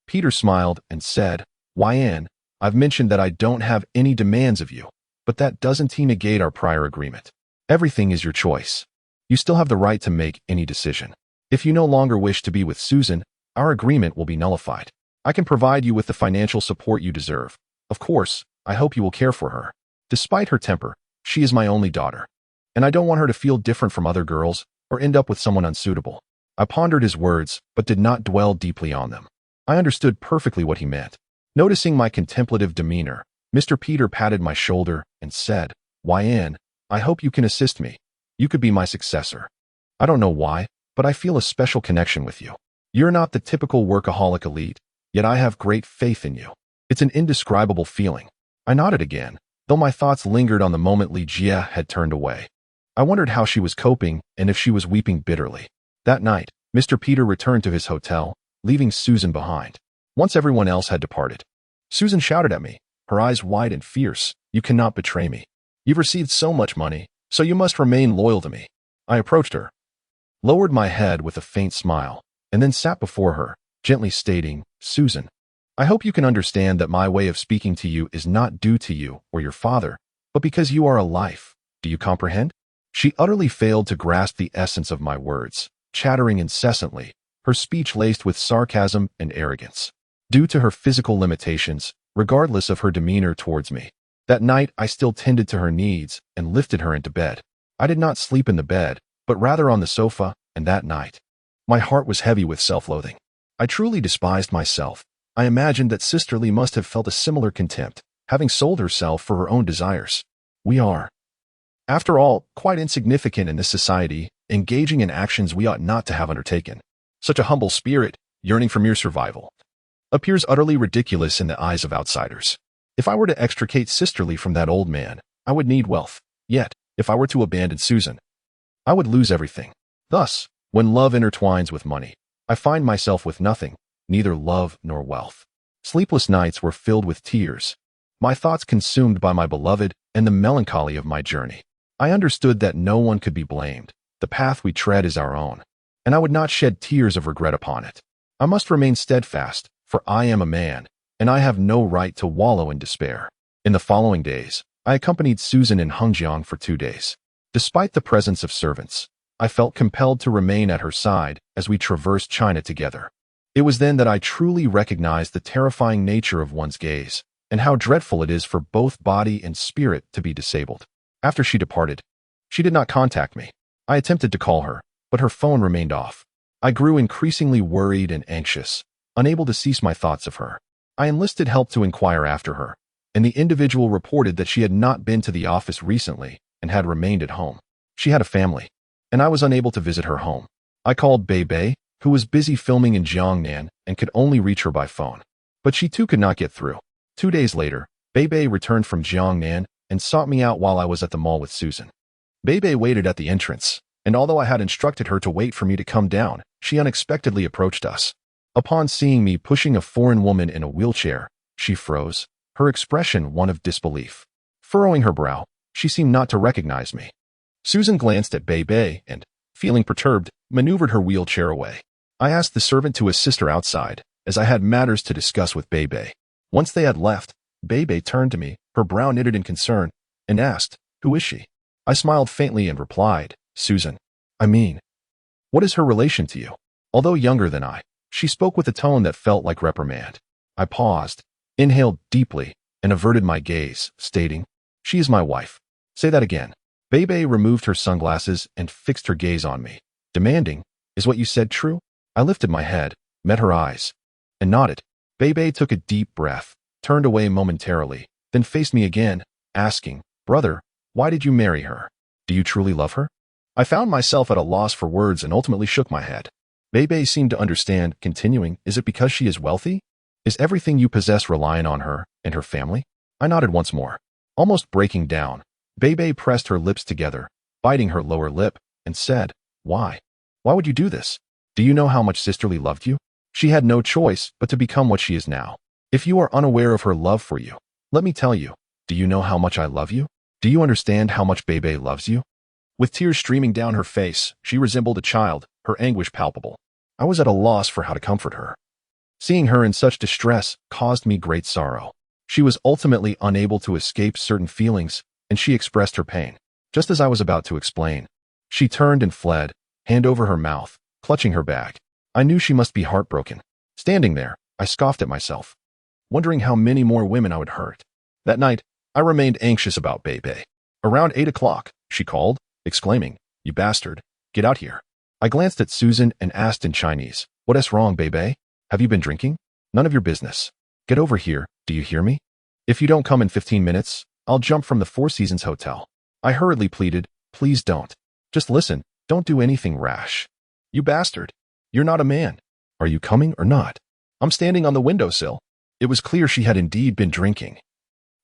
Peter smiled and said, "Yan, I've mentioned that I don't have any demands of you, but that doesn't negate our prior agreement. Everything is your choice. You still have the right to make any decision. If you no longer wish to be with Susan, our agreement will be nullified. I can provide you with the financial support you deserve. Of course, I hope you will care for her. Despite her temper, she is my only daughter, and I don't want her to feel different from other girls or end up with someone unsuitable." I pondered his words, but did not dwell deeply on them. I understood perfectly what he meant. Noticing my contemplative demeanor, Mr. Peter patted my shoulder and said, "Yan, I hope you can assist me. You could be my successor. I don't know why, but I feel a special connection with you. You're not the typical workaholic elite, yet I have great faith in you. It's an indescribable feeling." I nodded again, though my thoughts lingered on the moment Li Jie had turned away. I wondered how she was coping and if she was weeping bitterly. That night, Mr. Peter returned to his hotel, leaving Susan behind. once everyone else had departed. Susan shouted at me, her eyes wide and fierce. "You cannot betray me. You've received so much money, so you must remain loyal to me." I approached her, lowered my head with a faint smile, and then sat before her, gently stating, "Susan, I hope you can understand that my way of speaking to you is not due to you or your father, but because you are a life. Do you comprehend?" She utterly failed to grasp the essence of my words, chattering incessantly, her speech laced with sarcasm and arrogance, due to her physical limitations, regardless of her demeanor towards me. That night, I still tended to her needs and lifted her into bed. I did not sleep in the bed, but rather on the sofa, and that night, my heart was heavy with self-loathing. I truly despised myself. I imagined that Sister Lee must have felt a similar contempt, having sold herself for her own desires. We are, after all, quite insignificant in this society, engaging in actions we ought not to have undertaken. Such a humble spirit, yearning for mere survival, appears utterly ridiculous in the eyes of outsiders. If I were to extricate Sister Lee from that old man, I would need wealth. Yet, if I were to abandon Susan, I would lose everything. Thus, when love intertwines with money, I find myself with nothing, neither love nor wealth. Sleepless nights were filled with tears, my thoughts consumed by my beloved and the melancholy of my journey. I understood that no one could be blamed. The path we tread is our own, and I would not shed tears of regret upon it. I must remain steadfast, for I am a man, and I have no right to wallow in despair. In the following days, I accompanied Susan in Hengjiang for 2 days. Despite the presence of servants, I felt compelled to remain at her side as we traversed China together. It was then that I truly recognized the terrifying nature of one's gaze, and how dreadful it is for both body and spirit to be disabled. After she departed, she did not contact me. I attempted to call her, but her phone remained off. I grew increasingly worried and anxious, unable to cease my thoughts of her. I enlisted help to inquire after her, and the individual reported that she had not been to the office recently and had remained at home. She had a family, and I was unable to visit her home. I called Bei Bei, who was busy filming in Jiangnan and could only reach her by phone. But she too could not get through. 2 days later, Bei Bei returned from Jiangnan and sought me out while I was at the mall with Susan. Bei Bei waited at the entrance, and although I had instructed her to wait for me to come down, she unexpectedly approached us. Upon seeing me pushing a foreign woman in a wheelchair, she froze, her expression one of disbelief. Furrowing her brow, she seemed not to recognize me. Susan glanced at Bei Bei and, feeling perturbed, maneuvered her wheelchair away. I asked the servant to assist her outside, as I had matters to discuss with Bei Bei. Once they had left, Bei Bei turned to me, her brow knitted in concern, and asked, "Who is she?" I smiled faintly and replied, "Susan. I mean, what is her relation to you?" Although younger than I, she spoke with a tone that felt like reprimand. I paused, inhaled deeply, and averted my gaze, stating, "She is my wife." "Say that again." Bei Bei removed her sunglasses and fixed her gaze on me, demanding, "Is what you said true?" I lifted my head, met her eyes, and nodded. Bei Bei took a deep breath, turned away momentarily, then faced me again, asking, "Brother, why did you marry her? Do you truly love her?" I found myself at a loss for words and ultimately shook my head. Bei Bei seemed to understand, continuing, "Is it because she is wealthy? Is everything you possess reliant on her and her family?" I nodded once more. Almost breaking down, Bei Bei pressed her lips together, biting her lower lip, and said, "Why? Why would you do this? Do you know how much Sister Lee loved you? She had no choice but to become what she is now. If you are unaware of her love for you, let me tell you, do you know how much I love you? Do you understand how much Bei Bei loves you?" With tears streaming down her face, she resembled a child, her anguish palpable. I was at a loss for how to comfort her. Seeing her in such distress caused me great sorrow. She was ultimately unable to escape certain feelings, and she expressed her pain. Just as I was about to explain, she turned and fled, hand over her mouth, clutching her bag. I knew she must be heartbroken. Standing there, I scoffed at myself, wondering how many more women I would hurt. That night, I remained anxious about Bei Bei. Around 8 o'clock, she called, exclaiming, "You bastard, get out here." I glanced at Susan and asked in Chinese, "What is wrong, Bei Bei? Have you been drinking?" "None of your business. Get over here, do you hear me? If you don't come in 15 minutes, I'll jump from the Four Seasons Hotel." I hurriedly pleaded, "Please don't. Just listen, don't do anything rash." "You bastard. You're not a man. Are you coming or not?" "I'm standing on the windowsill." It was clear she had indeed been drinking,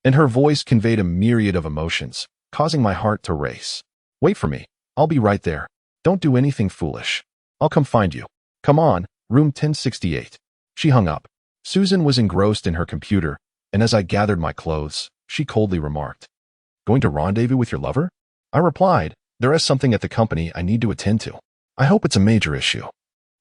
and her voice conveyed a myriad of emotions, causing my heart to race. "Wait for me. I'll be right there. Don't do anything foolish. I'll come find you. Come on, room 1068. She hung up. Susan was engrossed in her computer, and as I gathered my clothes, she coldly remarked, "Going to rendezvous with your lover?" I replied, "There is something at the company I need to attend to. I hope it's a major issue."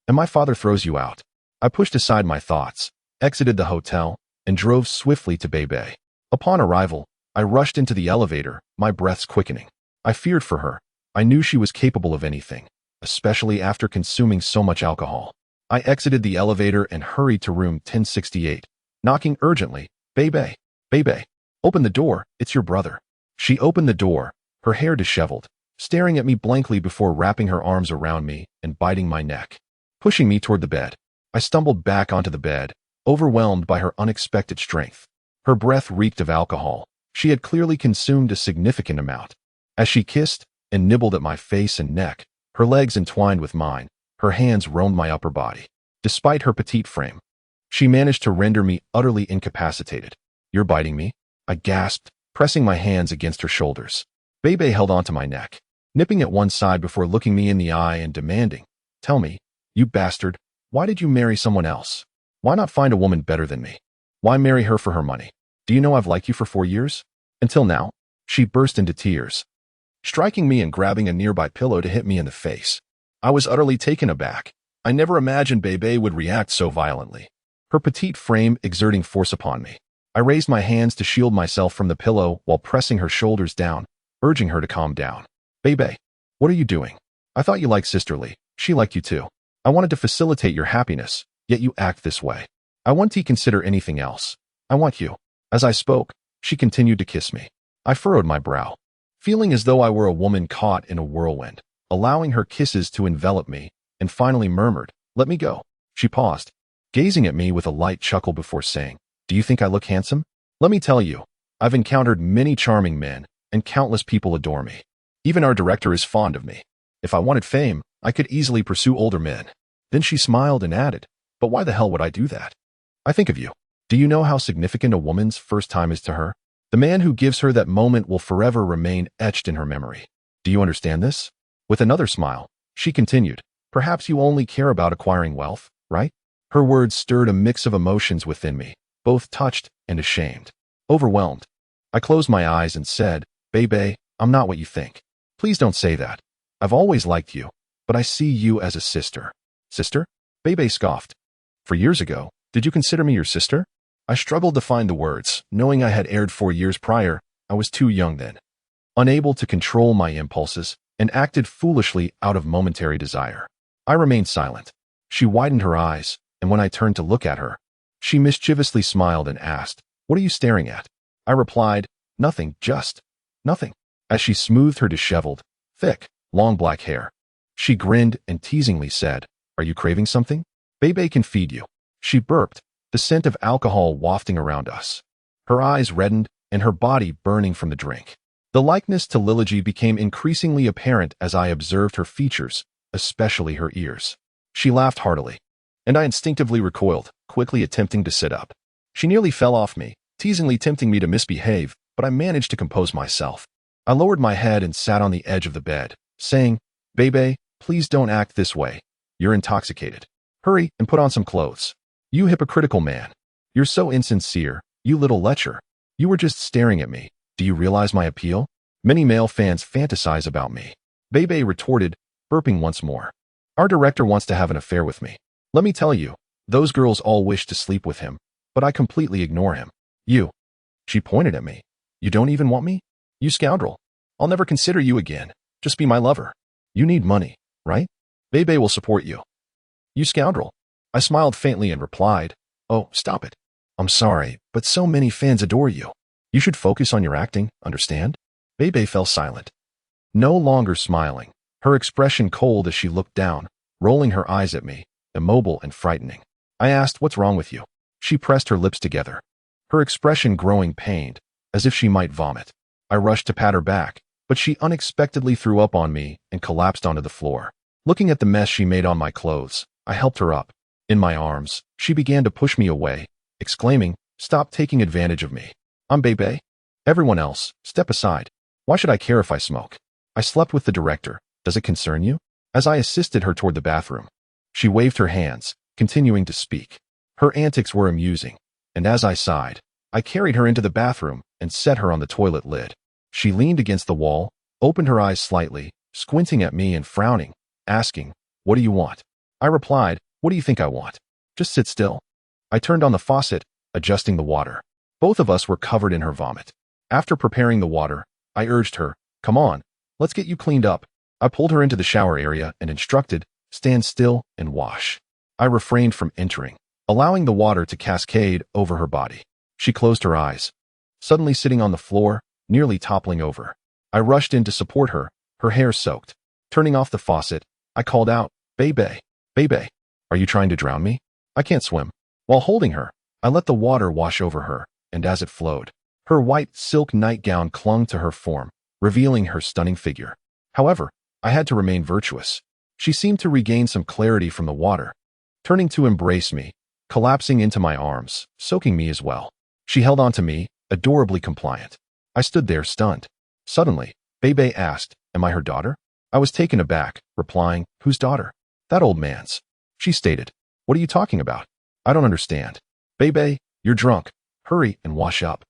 "And my father throws you out." I pushed aside my thoughts, exited the hotel, and drove swiftly to Bebe. Upon arrival, I rushed into the elevator, my breaths quickening. I feared for her. I knew she was capable of anything, especially after consuming so much alcohol. I exited the elevator and hurried to room 1068, knocking urgently, "Bebe, Bebe, open the door, it's your brother." She opened the door, her hair disheveled, staring at me blankly before wrapping her arms around me and biting my neck. Pushing me toward the bed, I stumbled back onto the bed, overwhelmed by her unexpected strength. Her breath reeked of alcohol. She had clearly consumed a significant amount. As she kissed and nibbled at my face and neck, her legs entwined with mine, her hands roamed my upper body. Despite her petite frame, she managed to render me utterly incapacitated. "You're biting me?" I gasped, pressing my hands against her shoulders. Bebe held onto my neck, nipping at one side before looking me in the eye and demanding, "Tell me, you bastard, why did you marry someone else? Why not find a woman better than me? Why marry her for her money? Do you know I've liked you for 4 years? Until now?" She burst into tears, striking me and grabbing a nearby pillow to hit me in the face. I was utterly taken aback. I never imagined Bebe would react so violently, her petite frame exerting force upon me. I raised my hands to shield myself from the pillow while pressing her shoulders down, urging her to calm down. "Bebe, what are you doing? I thought you liked Sister Lee. She liked you too. I wanted to facilitate your happiness, yet you act this way. I want to consider anything else. I want you." As I spoke, she continued to kiss me. I furrowed my brow, feeling as though I were a woman caught in a whirlwind, allowing her kisses to envelop me, and finally murmured, "Let me go." She paused, gazing at me with a light chuckle before saying, "Do you think I look handsome? Let me tell you, I've encountered many charming men, and countless people adore me. Even our director is fond of me. If I wanted fame, I could easily pursue older men." Then she smiled and added, "But why the hell would I do that? I think of you. Do you know how significant a woman's first time is to her? The man who gives her that moment will forever remain etched in her memory. Do you understand this?" With another smile, she continued, "Perhaps you only care about acquiring wealth, right?" Her words stirred a mix of emotions within me, both touched and ashamed. Overwhelmed, I closed my eyes and said, "Bebe, I'm not what you think. Please don't say that. I've always liked you, but I see you as a sister." "Sister?" Bebe scoffed. "For years ago, did you consider me your sister?" I struggled to find the words, knowing I had erred 4 years prior. I was too young then, unable to control my impulses, and acted foolishly out of momentary desire. I remained silent. She widened her eyes, and when I turned to look at her, she mischievously smiled and asked, "What are you staring at?" I replied, "Nothing, just nothing," as she smoothed her disheveled, thick, long black hair. She grinned and teasingly said, "Are you craving something? Bebe can feed you." She burped, the scent of alcohol wafting around us. Her eyes reddened and her body burning from the drink. The likeness to Liliji became increasingly apparent as I observed her features, especially her ears. She laughed heartily, and I instinctively recoiled, quickly attempting to sit up. She nearly fell off me, teasingly tempting me to misbehave, but I managed to compose myself. I lowered my head and sat on the edge of the bed, saying, "Bebe, please don't act this way. You're intoxicated. Hurry and put on some clothes. You hypocritical man. You're so insincere, you little lecher. You were just staring at me. Do you realize my appeal? Many male fans fantasize about me." Bebe retorted, burping once more. "Our director wants to have an affair with me. Let me tell you, those girls all wish to sleep with him, but I completely ignore him. You." She pointed at me. "You don't even want me? You scoundrel. I'll never consider you again. Just be my lover. You need money, right? Bebe will support you." "You scoundrel." I smiled faintly and replied, "Oh, stop it. I'm sorry, but so many fans adore you. You should focus on your acting, understand?" Bebe fell silent, no longer smiling, her expression cold as she looked down, rolling her eyes at me, immobile and frightening. I asked, "What's wrong with you?" She pressed her lips together, her expression growing pained, as if she might vomit. I rushed to pat her back, but she unexpectedly threw up on me and collapsed onto the floor. Looking at the mess she made on my clothes, I helped her up. In my arms, she began to push me away, exclaiming, "Stop taking advantage of me. I'm Bebe. Everyone else, step aside. Why should I care if I smoke? I slept with the director. Does it concern you?" As I assisted her toward the bathroom, she waved her hands, continuing to speak. Her antics were amusing, and as I sighed, I carried her into the bathroom and set her on the toilet lid. She leaned against the wall, opened her eyes slightly, squinting at me and frowning, asking, "What do you want?" I replied, "What do you think I want? Just sit still." I turned on the faucet, adjusting the water. Both of us were covered in her vomit. After preparing the water, I urged her, "Come on, let's get you cleaned up." I pulled her into the shower area and instructed, "Stand still and wash." I refrained from entering, allowing the water to cascade over her body. She closed her eyes, suddenly sitting on the floor, nearly toppling over. I rushed in to support her, her hair soaked. Turning off the faucet, I called out, "Bebe, Bebe, are you trying to drown me? I can't swim." While holding her, I let the water wash over her, and as it flowed, her white silk nightgown clung to her form, revealing her stunning figure. However, I had to remain virtuous. She seemed to regain some clarity from the water, turning to embrace me, collapsing into my arms, soaking me as well. She held on to me, adorably compliant. I stood there stunned. Suddenly, Bebe asked, "Am I her daughter?" I was taken aback, replying, "Whose daughter?" "That old man's." She stated, "What are you talking about? I don't understand." "Bebe, you're drunk. Hurry and wash up.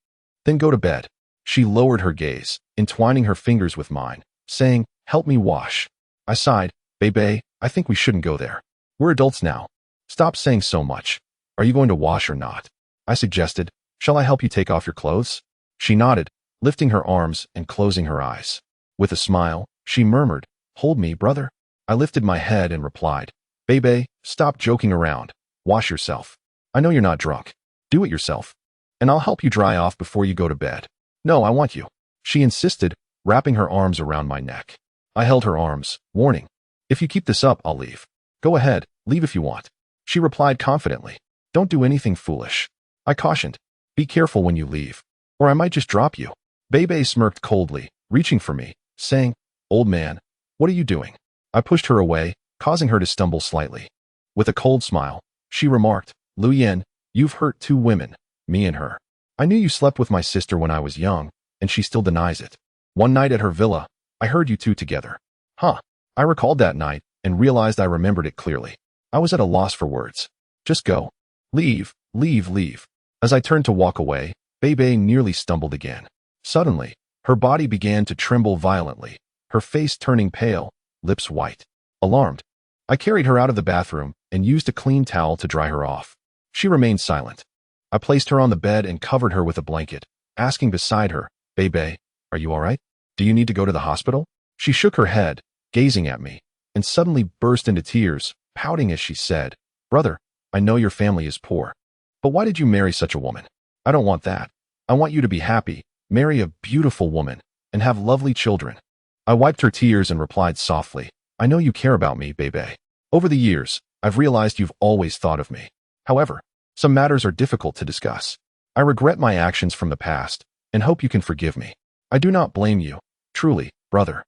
Then go to bed." She lowered her gaze, entwining her fingers with mine, saying, "Help me wash." I sighed, "Bebe, I think we shouldn't go there. We're adults now. Stop saying so much. Are you going to wash or not?" I suggested, "Shall I help you take off your clothes?" She nodded, lifting her arms and closing her eyes. With a smile, she murmured, "Hold me, brother." I lifted my head and replied, "Bebe, stop joking around. Wash yourself. I know you're not drunk. Do it yourself. And I'll help you dry off before you go to bed." "No, I want you," she insisted, wrapping her arms around my neck. I held her arms, warning, "If you keep this up, I'll leave." "Go ahead, leave if you want." She replied confidently, "Don't do anything foolish." I cautioned, "Be careful when you leave, or I might just drop you." Bebe smirked coldly, reaching for me, saying, "Old man, what are you doing?" I pushed her away, causing her to stumble slightly. With a cold smile, she remarked, "Lu Yen, you've hurt 2 women, me and her. I knew you slept with my sister when I was young, and she still denies it. One night at her villa, I heard you 2 together." Huh. I recalled that night and realized I remembered it clearly. I was at a loss for words. "Just go. Leave, leave, leave." As I turned to walk away, Bebe nearly stumbled again. Suddenly, her body began to tremble violently, her face turning pale, lips white. Alarmed, I carried her out of the bathroom and used a clean towel to dry her off. She remained silent. I placed her on the bed and covered her with a blanket, asking beside her, "Bebe, are you all right? Do you need to go to the hospital?" She shook her head, gazing at me, and suddenly burst into tears, pouting as she said, "Brother, I know your family is poor. But why did you marry such a woman? I don't want that. I want you to be happy, marry a beautiful woman, and have lovely children." I wiped her tears and replied softly, "I know you care about me, Bebe. Over the years, I've realized you've always thought of me. However, some matters are difficult to discuss. I regret my actions from the past and hope you can forgive me. I do not blame you. Truly, brother.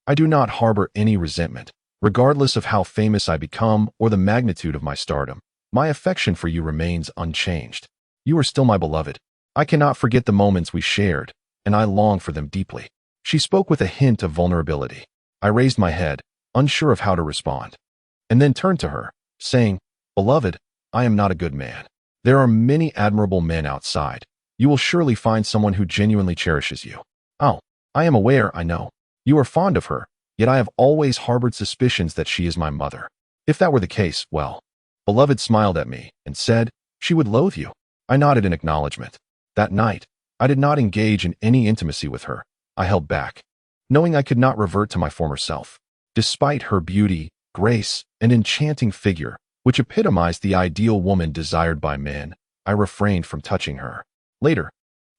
I do not harbor any resentment, regardless of how famous I become or the magnitude of my stardom. My affection for you remains unchanged. You are still my beloved. I cannot forget the moments we shared, and I long for them deeply." She spoke with a hint of vulnerability. I raised my head, unsure of how to respond, and then turned to her, saying, "Beloved, I am not a good man. There are many admirable men outside. You will surely find someone who genuinely cherishes you. Oh, I am aware, I know. You are fond of her, yet I have always harbored suspicions that she is my mother. If that were the case, well." Beloved smiled at me and said, "She would loathe you." I nodded in acknowledgement. That night, I did not engage in any intimacy with her. I held back, knowing I could not revert to my former self. Despite her beauty, grace, and enchanting figure, which epitomized the ideal woman desired by men, I refrained from touching her. Later,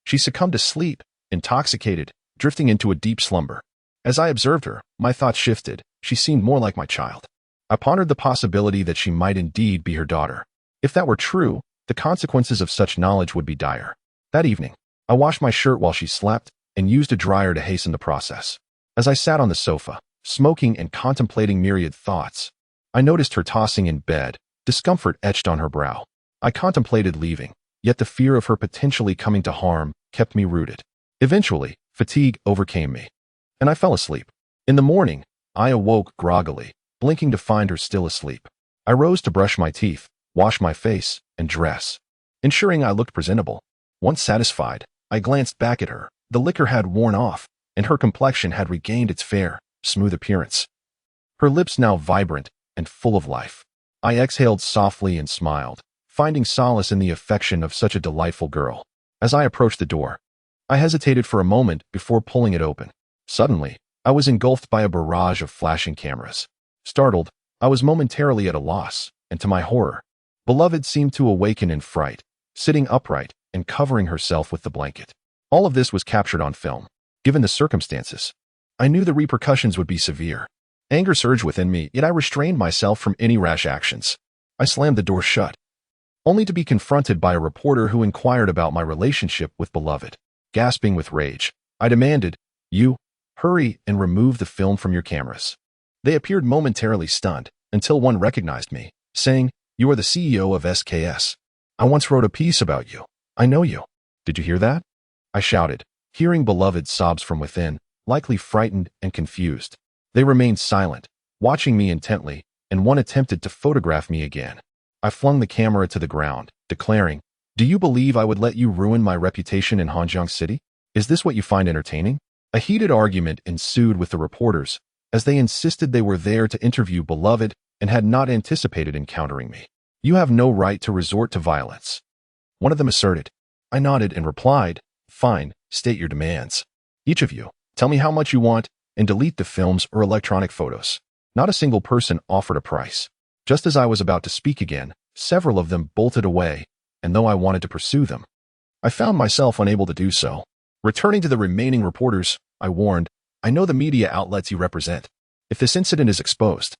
she succumbed to sleep, intoxicated, drifting into a deep slumber. As I observed her, my thoughts shifted. She seemed more like my child. I pondered the possibility that she might indeed be her daughter. If that were true, the consequences of such knowledge would be dire. That evening, I washed my shirt while she slept and used a dryer to hasten the process. As I sat on the sofa, smoking and contemplating myriad thoughts, I noticed her tossing in bed, discomfort etched on her brow. I contemplated leaving, yet the fear of her potentially coming to harm kept me rooted. Eventually, fatigue overcame me, and I fell asleep. In the morning, I awoke groggily, blinking to find her still asleep. I rose to brush my teeth, wash my face, and dress, ensuring I looked presentable. Once satisfied, I glanced back at her. The liquor had worn off, and her complexion had regained its fair, smooth appearance. Her lips now vibrant and full of life. I exhaled softly and smiled, finding solace in the affection of such a delightful girl. As I approached the door, I hesitated for a moment before pulling it open. Suddenly, I was engulfed by a barrage of flashing cameras. Startled, I was momentarily at a loss, and to my horror, Beloved seemed to awaken in fright, sitting upright and covering herself with the blanket. All of this was captured on film. Given the circumstances, I knew the repercussions would be severe. Anger surged within me, yet I restrained myself from any rash actions. I slammed the door shut, only to be confronted by a reporter who inquired about my relationship with Beloved. Gasping with rage, I demanded, "You, hurry and remove the film from your cameras." They appeared momentarily stunned, until one recognized me, saying, "You are the CEO of SKS. I once wrote a piece about you. I know you. Did you hear that?" I shouted, hearing Beloved's sobs from within, likely frightened and confused. They remained silent, watching me intently, and one attempted to photograph me again. I flung the camera to the ground, declaring, "Do you believe I would let you ruin my reputation in Hanjiang City? Is this what you find entertaining?" A heated argument ensued with the reporters, as they insisted they were there to interview Beloved and had not anticipated encountering me. "You have no right to resort to violence," one of them asserted. I nodded and replied, "Fine, state your demands. Each of you, tell me how much you want and delete the films or electronic photos." Not a single person offered a price. Just as I was about to speak again, several of them bolted away, and though I wanted to pursue them, I found myself unable to do so. Returning to the remaining reporters, I warned, "I know the media outlets you represent. If this incident is exposed,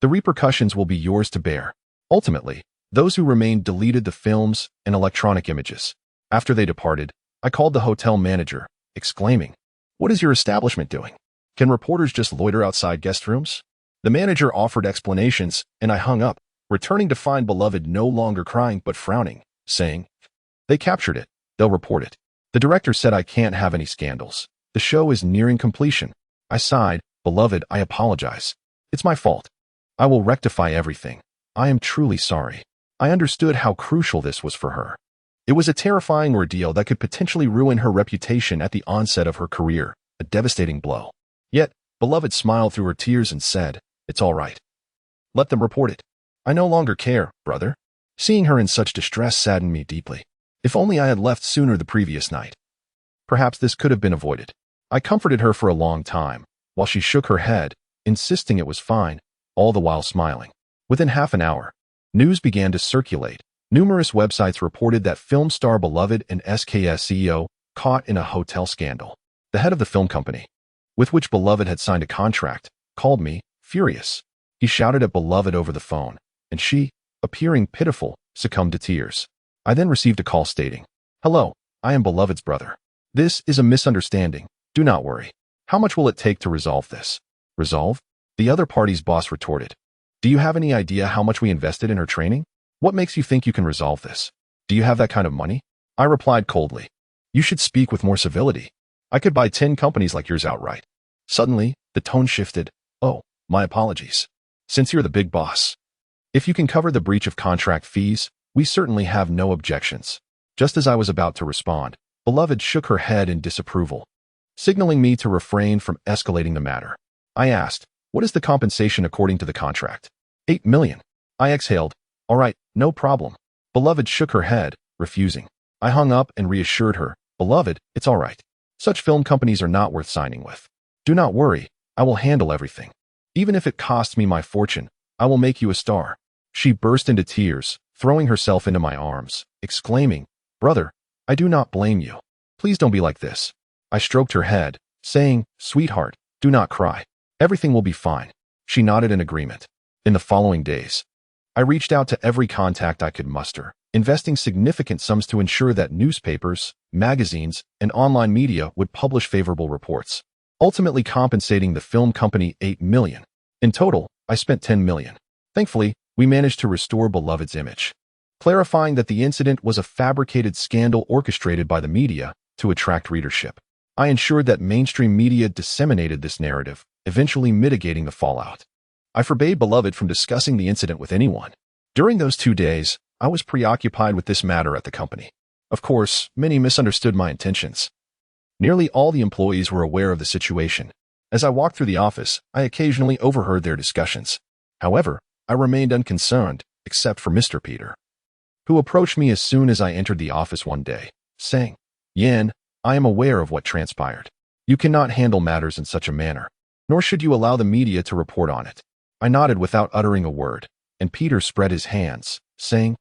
the repercussions will be yours to bear." Ultimately, those who remained deleted the films and electronic images. After they departed, I called the hotel manager, exclaiming, "What is your establishment doing? Can reporters just loiter outside guest rooms?" The manager offered explanations, and I hung up, returning to find Beloved no longer crying but frowning, saying, "They captured it. They'll report it. The director said I can't have any scandals. The show is nearing completion." I sighed, "Beloved, I apologize. It's my fault. I will rectify everything. I am truly sorry." I understood how crucial this was for her. It was a terrifying ordeal that could potentially ruin her reputation at the onset of her career, a devastating blow. Yet, Beloved smiled through her tears and said, "It's all right. Let them report it. I no longer care, brother." Seeing her in such distress saddened me deeply. If only I had left sooner the previous night. Perhaps this could have been avoided. I comforted her for a long time, while she shook her head, insisting it was fine, all the while smiling. Within half an hour, news began to circulate. Numerous websites reported that film star Beloved and SKS CEO caught in a hotel scandal. The head of the film company, with which Beloved had signed a contract, called me, furious. He shouted at Beloved over the phone, and she, appearing pitiful, succumbed to tears. I then received a call stating, "Hello, I am Beloved's brother. This is a misunderstanding. Do not worry. How much will it take to resolve this?" "Resolve?" The other party's boss retorted. "Do you have any idea how much we invested in her training? What makes you think you can resolve this? Do you have that kind of money?" I replied coldly, "You should speak with more civility. I could buy 10 companies like yours outright." Suddenly, the tone shifted. "Oh, my apologies. Since you're the big boss, if you can cover the breach of contract fees, we certainly have no objections." Just as I was about to respond, Beloved shook her head in disapproval, signaling me to refrain from escalating the matter. I asked, "What is the compensation according to the contract?" "8 million. I exhaled, "All right, no problem." Beloved shook her head, refusing. I hung up and reassured her, "Beloved, it's all right. Such film companies are not worth signing with. Do not worry, I will handle everything. Even if it costs me my fortune, I will make you a star." She burst into tears, throwing herself into my arms, exclaiming, "Brother, I do not blame you. Please don't be like this." I stroked her head, saying, "Sweetheart, do not cry. Everything will be fine." She nodded in agreement. In the following days, I reached out to every contact I could muster, investing significant sums to ensure that newspapers, magazines, and online media would publish favorable reports, ultimately compensating the film company $8 million. In total, I spent $10 million. Thankfully, we managed to restore Beloved's image, clarifying that the incident was a fabricated scandal orchestrated by the media to attract readership. I ensured that mainstream media disseminated this narrative, eventually mitigating the fallout. I forbade Beloved from discussing the incident with anyone. During those 2 days, I was preoccupied with this matter at the company. Of course, many misunderstood my intentions. Nearly all the employees were aware of the situation. As I walked through the office, I occasionally overheard their discussions. However, I remained unconcerned, except for Mr. Peter, who approached me as soon as I entered the office one day, saying, "Yan, I am aware of what transpired. You cannot handle matters in such a manner, nor should you allow the media to report on it." I nodded without uttering a word, and Peter spread his hands, saying,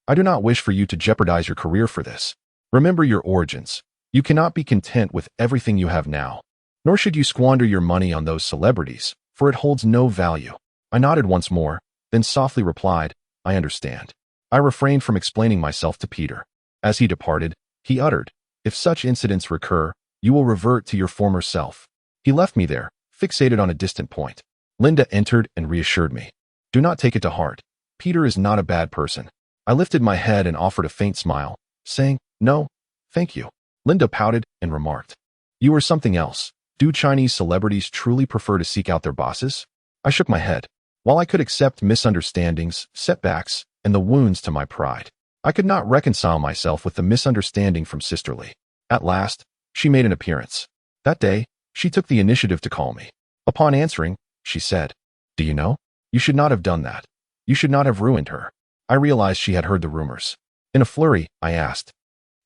"I do not wish for you to jeopardize your career for this. Remember your origins. You cannot be content with everything you have now, nor should you squander your money on those celebrities, for it holds no value." I nodded once more, then softly replied, "I understand." I refrained from explaining myself to Peter. As he departed, he uttered, "If such incidents recur, you will revert to your former self." He left me there, fixated on a distant point. Linda entered and reassured me. "Do not take it to heart. Peter is not a bad person." I lifted my head and offered a faint smile, saying, "No, thank you." Linda pouted and remarked, "You are something else. Do Chinese celebrities truly prefer to seek out their bosses?" I shook my head. While I could accept misunderstandings, setbacks, and the wounds to my pride, I could not reconcile myself with the misunderstanding from Sister Lee. At last, she made an appearance. That day, she took the initiative to call me. Upon answering, she said, "Do you know? You should not have done that. You should not have ruined her." I realized she had heard the rumors. In a flurry, I asked,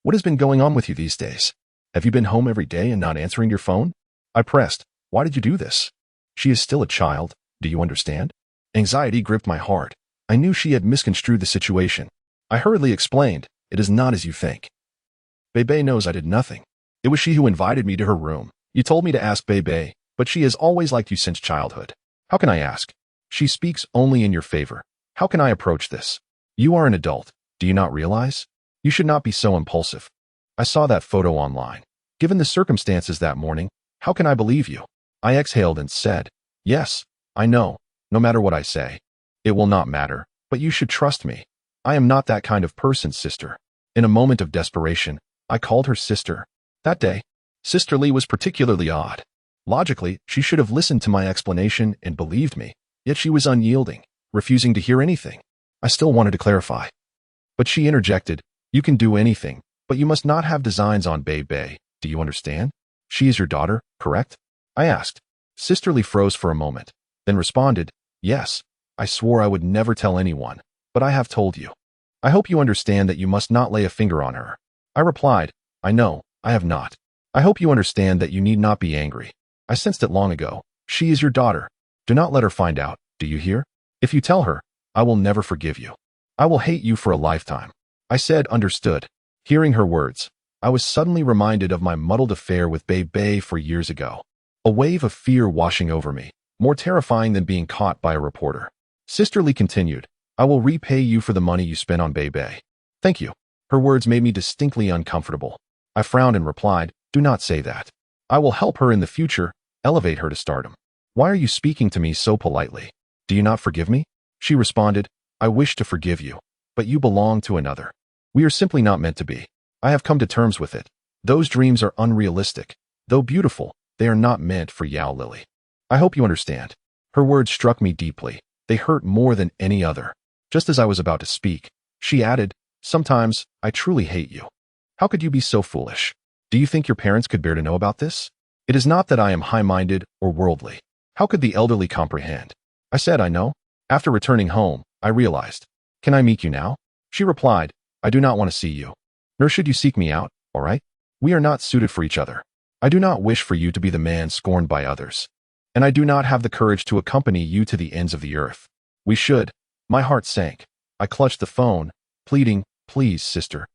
"What has been going on with you these days? Have you been home every day and not answering your phone?" I pressed, "Why did you do this? She is still a child. Do you understand?" Anxiety gripped my heart. I knew she had misconstrued the situation. I hurriedly explained, "It is not as you think. Bebe knows I did nothing. It was she who invited me to her room. You told me to ask Bebe, but she has always liked you since childhood. How can I ask? She speaks only in your favor. How can I approach this? You are an adult. Do you not realize? You should not be so impulsive. I saw that photo online. Given the circumstances that morning, how can I believe you?" I exhaled and said, "Yes, I know. No matter what I say, it will not matter, but you should trust me. I am not that kind of person, sister." In a moment of desperation, I called her sister. That day, Sister Lee was particularly odd. Logically, she should have listened to my explanation and believed me, yet she was unyielding, refusing to hear anything. I still wanted to clarify. But she interjected, "You can do anything, but you must not have designs on Bebe. Do you understand? She is your daughter, correct?" I asked. Sister Lee froze for a moment, then responded, "Yes, I swore I would never tell anyone, but I have told you. I hope you understand that you must not lay a finger on her." I replied, "I know, I have not. I hope you understand that you need not be angry. I sensed it long ago. She is your daughter. Do not let her find out, do you hear? If you tell her, I will never forgive you. I will hate you for a lifetime." I said, "Understood." Hearing her words, I was suddenly reminded of my muddled affair with Bebe 4 years ago. A wave of fear washing over me, more terrifying than being caught by a reporter. Sister Lee continued, "I will repay you for the money you spent on Bebe." "Thank you." Her words made me distinctly uncomfortable. I frowned and replied, "Do not say that. I will help her in the future, elevate her to stardom." "Why are you speaking to me so politely? Do you not forgive me?" She responded, "I wish to forgive you, but you belong to another. We are simply not meant to be. I have come to terms with it. Those dreams are unrealistic. Though beautiful, they are not meant for Yao Lily. I hope you understand." Her words struck me deeply. They hurt more than any other. Just as I was about to speak, she added, "Sometimes, I truly hate you. How could you be so foolish? Do you think your parents could bear to know about this? It is not that I am high-minded or worldly. How could the elderly comprehend?" I said, "I know." After returning home, I realized. "Can I meet you now?" She replied, "I do not want to see you. Nor should you seek me out, all right? We are not suited for each other. I do not wish for you to be the man scorned by others. And I do not have the courage to accompany you to the ends of the earth. We should." My heart sank. I clutched the phone, pleading, "Please, sister.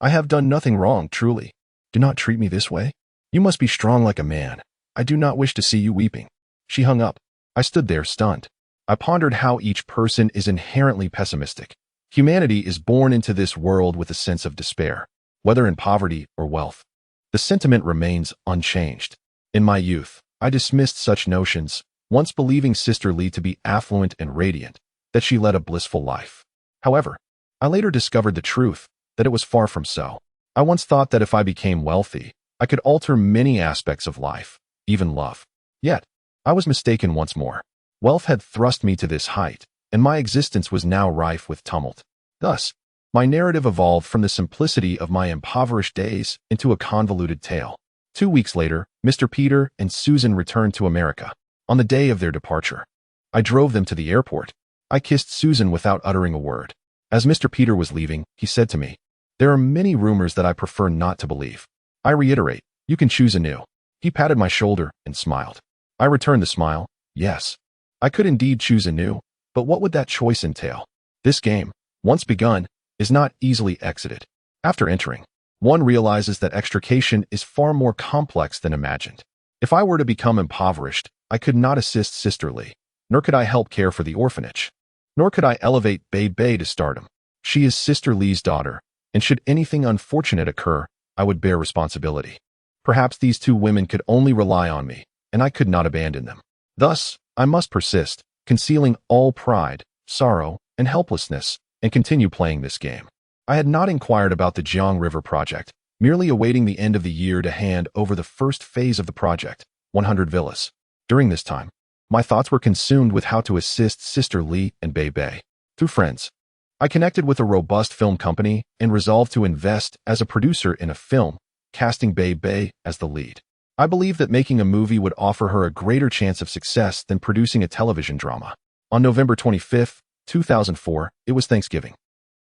I have done nothing wrong, truly. Do not treat me this way. You must be strong like a man. I do not wish to see you weeping." She hung up. I stood there stunned. I pondered how each person is inherently pessimistic. Humanity is born into this world with a sense of despair, whether in poverty or wealth. The sentiment remains unchanged. In my youth, I dismissed such notions, once believing Sister Lee to be affluent and radiant, that she led a blissful life. However, I later discovered the truth, that it was far from so. I once thought that if I became wealthy, I could alter many aspects of life, even love. Yet, I was mistaken once more. Wealth had thrust me to this height, and my existence was now rife with tumult. Thus, My narrative evolved from the simplicity of my impoverished days into a convoluted tale. 2 weeks later, Mr. Peter and Susan returned to America. On the day of their departure, I drove them to the airport. I kissed Susan without uttering a word. As Mr. Peter was leaving, he said to me, "There are many rumors that I prefer not to believe. I reiterate, you can choose anew." He patted my shoulder and smiled. I returned the smile. Yes, I could indeed choose anew, but what would that choice entail? This game, once begun, is not easily exited. After entering, one realizes that extrication is far more complex than imagined. If I were to become impoverished, I could not assist Sister Lee, nor could I help care for the orphanage, nor could I elevate Bei to stardom. She is Sister Lee's daughter, and should anything unfortunate occur, I would bear responsibility. Perhaps these two women could only rely on me, and I could not abandon them. Thus, I must persist, concealing all pride, sorrow, and helplessness, and continue playing this game. I had not inquired about the Jiang River project, merely awaiting the end of the year to hand over the first phase of the project, 100 villas. During this time, my thoughts were consumed with how to assist Sister Lee and Bei. Through friends, I connected with a robust film company and resolved to invest as a producer in a film, casting Bei as the lead. I believed that making a movie would offer her a greater chance of success than producing a television drama. On November 25, 2004, it was Thanksgiving.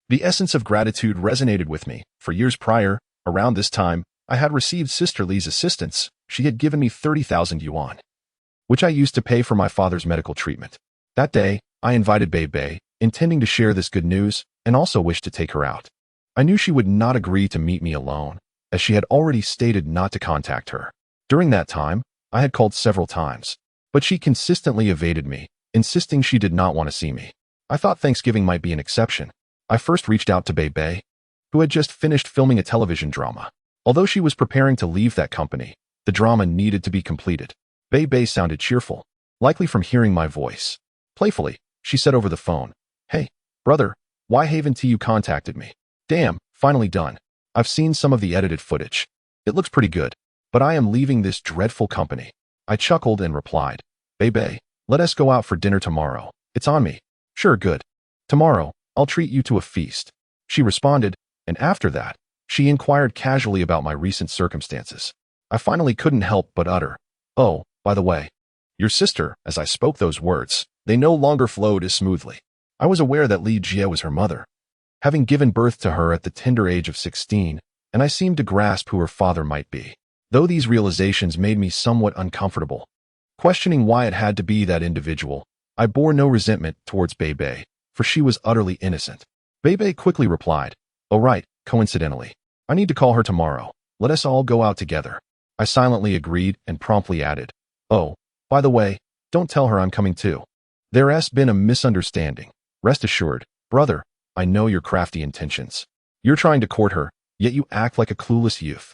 The essence of gratitude resonated with me. For years prior, around this time, I had received Sister Lee's assistance. She had given me 30,000 yuan, which I used to pay for my father's medical treatment. That day, I invited Bei, intending to share this good news, and also wished to take her out. I knew she would not agree to meet me alone, as she had already stated not to contact her. During that time, I had called several times, but she consistently evaded me, insisting she did not want to see me. I thought Thanksgiving might be an exception. I first reached out to Bei, who had just finished filming a television drama. Although she was preparing to leave that company, the drama needed to be completed. Bei sounded cheerful, likely from hearing my voice. Playfully, she said over the phone, "Hey, brother, why haven't you contacted me? Damn, finally done. I've seen some of the edited footage. It looks pretty good, but I am leaving this dreadful company." I chuckled and replied, "Bei, let us go out for dinner tomorrow. It's on me." "Sure, good. Tomorrow, I'll treat you to a feast." She responded, and after that, she inquired casually about my recent circumstances. I finally couldn't help but utter, "Oh, by the way, your sister," as I spoke those words. They no longer flowed as smoothly. I was aware that Li Jie was her mother, having given birth to her at the tender age of 16, and I seemed to grasp who her father might be. Though these realizations made me somewhat uncomfortable, questioning why it had to be that individual, I bore no resentment towards Bei, for she was utterly innocent. Bei quickly replied, "Oh right, coincidentally. I need to call her tomorrow. Let us all go out together." I silently agreed and promptly added, "Oh, by the way, don't tell her I'm coming too. There's been a misunderstanding. Rest assured, brother, I know your crafty intentions. You're trying to court her, yet you act like a clueless youth."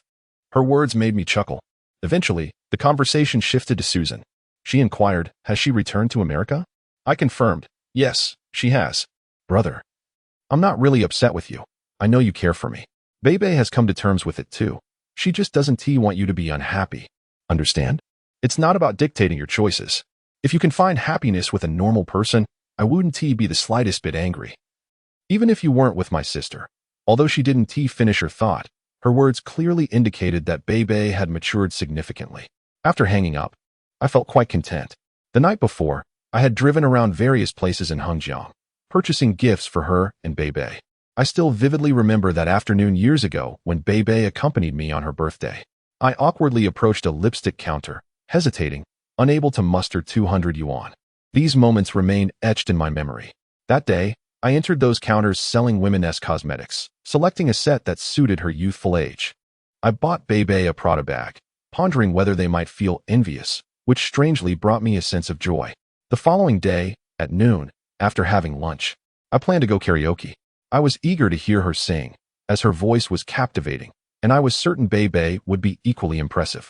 Her words made me chuckle. Eventually, the conversation shifted to Susan. She inquired, "Has she returned to America?" I confirmed, "Yes, she has." "Brother, I'm not really upset with you. I know you care for me. Bei has come to terms with it too. She just doesn't want you to be unhappy. Understand? It's not about dictating your choices. If you can find happiness with a normal person, I wouldn't be the slightest bit angry. Even if you weren't with my sister." Although she didn't finish her thought, her words clearly indicated that Bei had matured significantly. After hanging up, I felt quite content. The night before, I had driven around various places in Hengjiang, purchasing gifts for her and Bei. I still vividly remember that afternoon years ago when Bei accompanied me on her birthday. I awkwardly approached a lipstick counter, hesitating, unable to muster 200 yuan. These moments remain etched in my memory. That day, I entered those counters selling women's cosmetics, selecting a set that suited her youthful age. I bought Bei a Prada bag, pondering whether they might feel envious, which strangely brought me a sense of joy. The following day, at noon, after having lunch, I planned to go karaoke. I was eager to hear her sing, as her voice was captivating, and I was certain Bei would be equally impressive.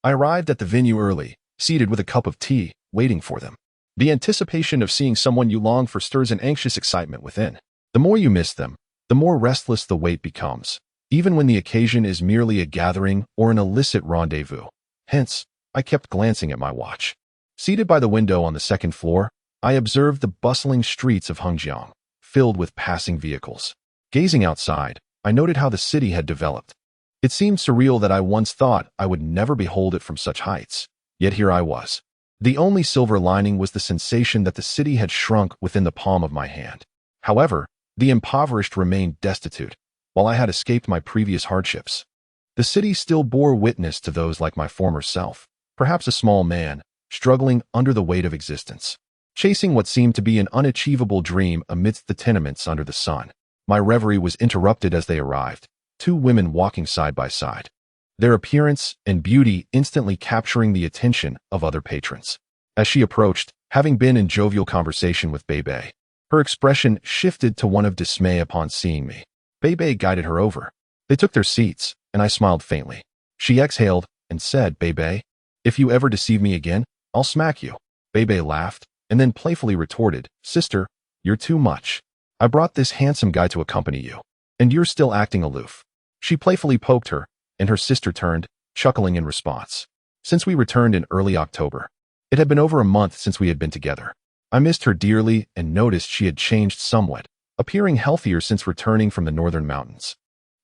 I arrived at the venue early, seated with a cup of tea, waiting for them. The anticipation of seeing someone you long for stirs an anxious excitement within. The more you miss them, the more restless the wait becomes, even when the occasion is merely a gathering or an illicit rendezvous. Hence, I kept glancing at my watch. Seated by the window on the second floor, I observed the bustling streets of Hengjiang, filled with passing vehicles. Gazing outside, I noted how the city had developed. It seemed surreal that I once thought I would never behold it from such heights. Yet here I was. The only silver lining was the sensation that the city had shrunk within the palm of my hand. However, the impoverished remained destitute, while I had escaped my previous hardships. The city still bore witness to those like my former self, perhaps a small man, struggling under the weight of existence, chasing what seemed to be an unachievable dream amidst the tenements under the sun. My reverie was interrupted as they arrived, two women walking side by side, their appearance and beauty instantly capturing the attention of other patrons. As she approached, having been in jovial conversation with Bebe, her expression shifted to one of dismay upon seeing me. Bebe guided her over. They took their seats, and I smiled faintly. She exhaled and said, "Bebe, if you ever deceive me again, I'll smack you." Bebe laughed, and then playfully retorted, "Sister, you're too much. I brought this handsome guy to accompany you, and you're still acting aloof." She playfully poked her, and her sister turned, chuckling in response. Since we returned in early October, it had been over a month since we had been together. I missed her dearly and noticed she had changed somewhat, appearing healthier since returning from the northern mountains.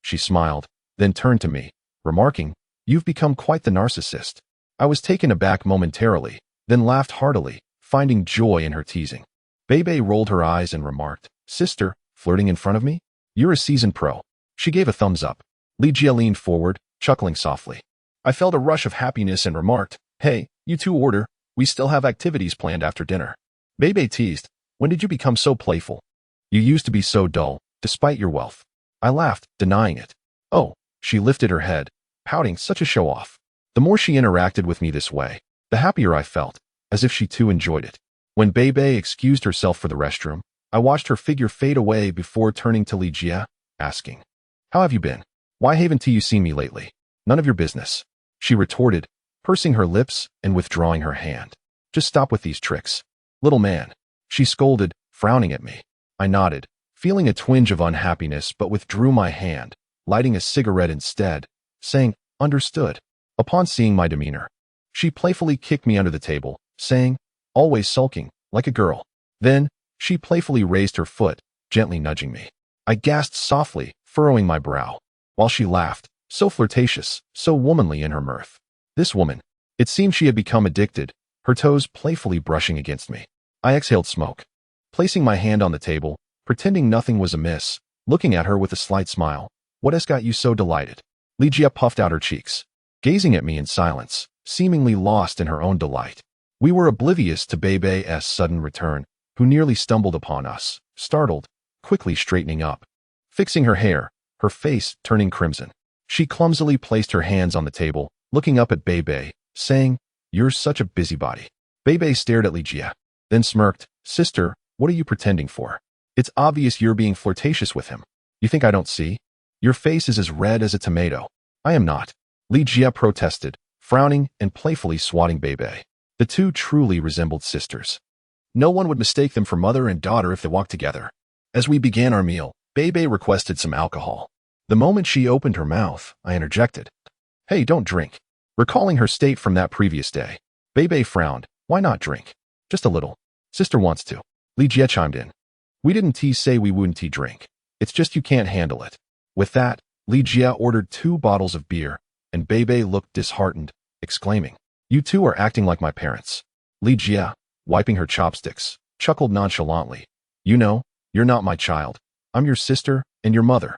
She smiled, then turned to me, remarking, "You've become quite the narcissist." I was taken aback momentarily, then laughed heartily, finding joy in her teasing. Bebe rolled her eyes and remarked, "Sister, flirting in front of me? You're a seasoned pro." She gave a thumbs up. Ligia leaned forward, chuckling softly. I felt a rush of happiness and remarked, "Hey, you two order. We still have activities planned after dinner." Bebe teased, "When did you become so playful? You used to be so dull, despite your wealth." I laughed, denying it. "Oh," she lifted her head, pouting, "Such a show-off." The more she interacted with me this way, the happier I felt, as if she too enjoyed it. When Bebe excused herself for the restroom, I watched her figure fade away before turning to Ligia, asking, "How have you been? Why haven't you seen me lately?" "None of your business," she retorted, pursing her lips and withdrawing her hand. "Just stop with these tricks, little man," she scolded, frowning at me. I nodded, feeling a twinge of unhappiness, but withdrew my hand, lighting a cigarette instead, saying, "Understood." Upon seeing my demeanor, she playfully kicked me under the table, saying, "Always sulking, like a girl." Then, she playfully raised her foot, gently nudging me. I gasped softly, furrowing my brow, while she laughed, so flirtatious, so womanly in her mirth. This woman, it seemed she had become addicted, her toes playfully brushing against me. I exhaled smoke, placing my hand on the table, pretending nothing was amiss, looking at her with a slight smile. "What has got you so delighted?" Ligia puffed out her cheeks, gazing at me in silence, seemingly lost in her own delight. We were oblivious to Bebe's sudden return, who nearly stumbled upon us, startled, quickly straightening up, fixing her hair, her face turning crimson. She clumsily placed her hands on the table, looking up at Bebe, saying, "You're such a busybody." Bebe stared at Ligia, then smirked, "Sister, what are you pretending for? It's obvious you're being flirtatious with him. You think I don't see? Your face is as red as a tomato." "I am not," Ligia protested, frowning and playfully swatting Bebe. The two truly resembled sisters. No one would mistake them for mother and daughter if they walked together. As we began our meal, Bebe requested some alcohol. The moment she opened her mouth, I interjected, "Hey, don't drink," recalling her state from that previous day. Bebe frowned. "Why not drink? Just a little. Sister wants to." Ligia chimed in. "We didn't say we wouldn't drink. It's just you can't handle it." With that, Ligia ordered 2 bottles of beer, and Bebe looked disheartened, exclaiming, "You two are acting like my parents." Ligia, wiping her chopsticks, chuckled nonchalantly. "You know, you're not my child. I'm your sister and your mother."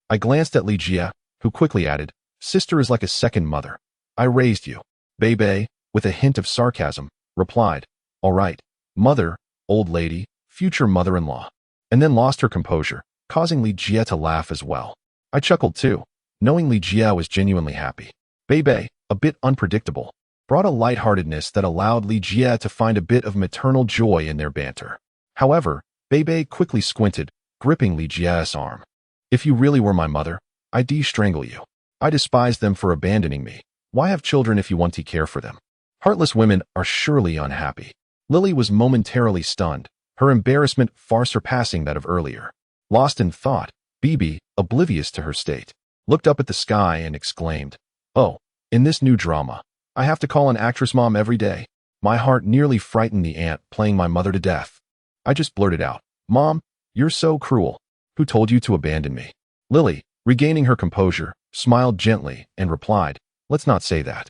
I glanced at Ligia, who quickly added, "Sister is like a second mother. I raised you." Bebe, with a hint of sarcasm, replied, "All right, mother, old lady, future mother-in-law," and then lost her composure, causing Ligia to laugh as well. I chuckled too, knowing Ligia was genuinely happy. Bebe, a bit unpredictable, brought a lightheartedness that allowed Ligia to find a bit of maternal joy in their banter. However, Bebe quickly squinted, gripping Ligia's arm. "If you really were my mother, I'd strangle you. I despise them for abandoning me. Why have children if you want to care for them? Heartless women are surely unhappy." Lily was momentarily stunned, her embarrassment far surpassing that of earlier. Lost in thought, Bibi, oblivious to her state, looked up at the sky and exclaimed, "Oh, in this new drama, I have to call an actress mom every day." My heart nearly frightened the aunt playing my mother to death. I just blurted out, "Mom, you're so cruel." Who told you to abandon me? Lily, regaining her composure, smiled gently and replied, let's not say that.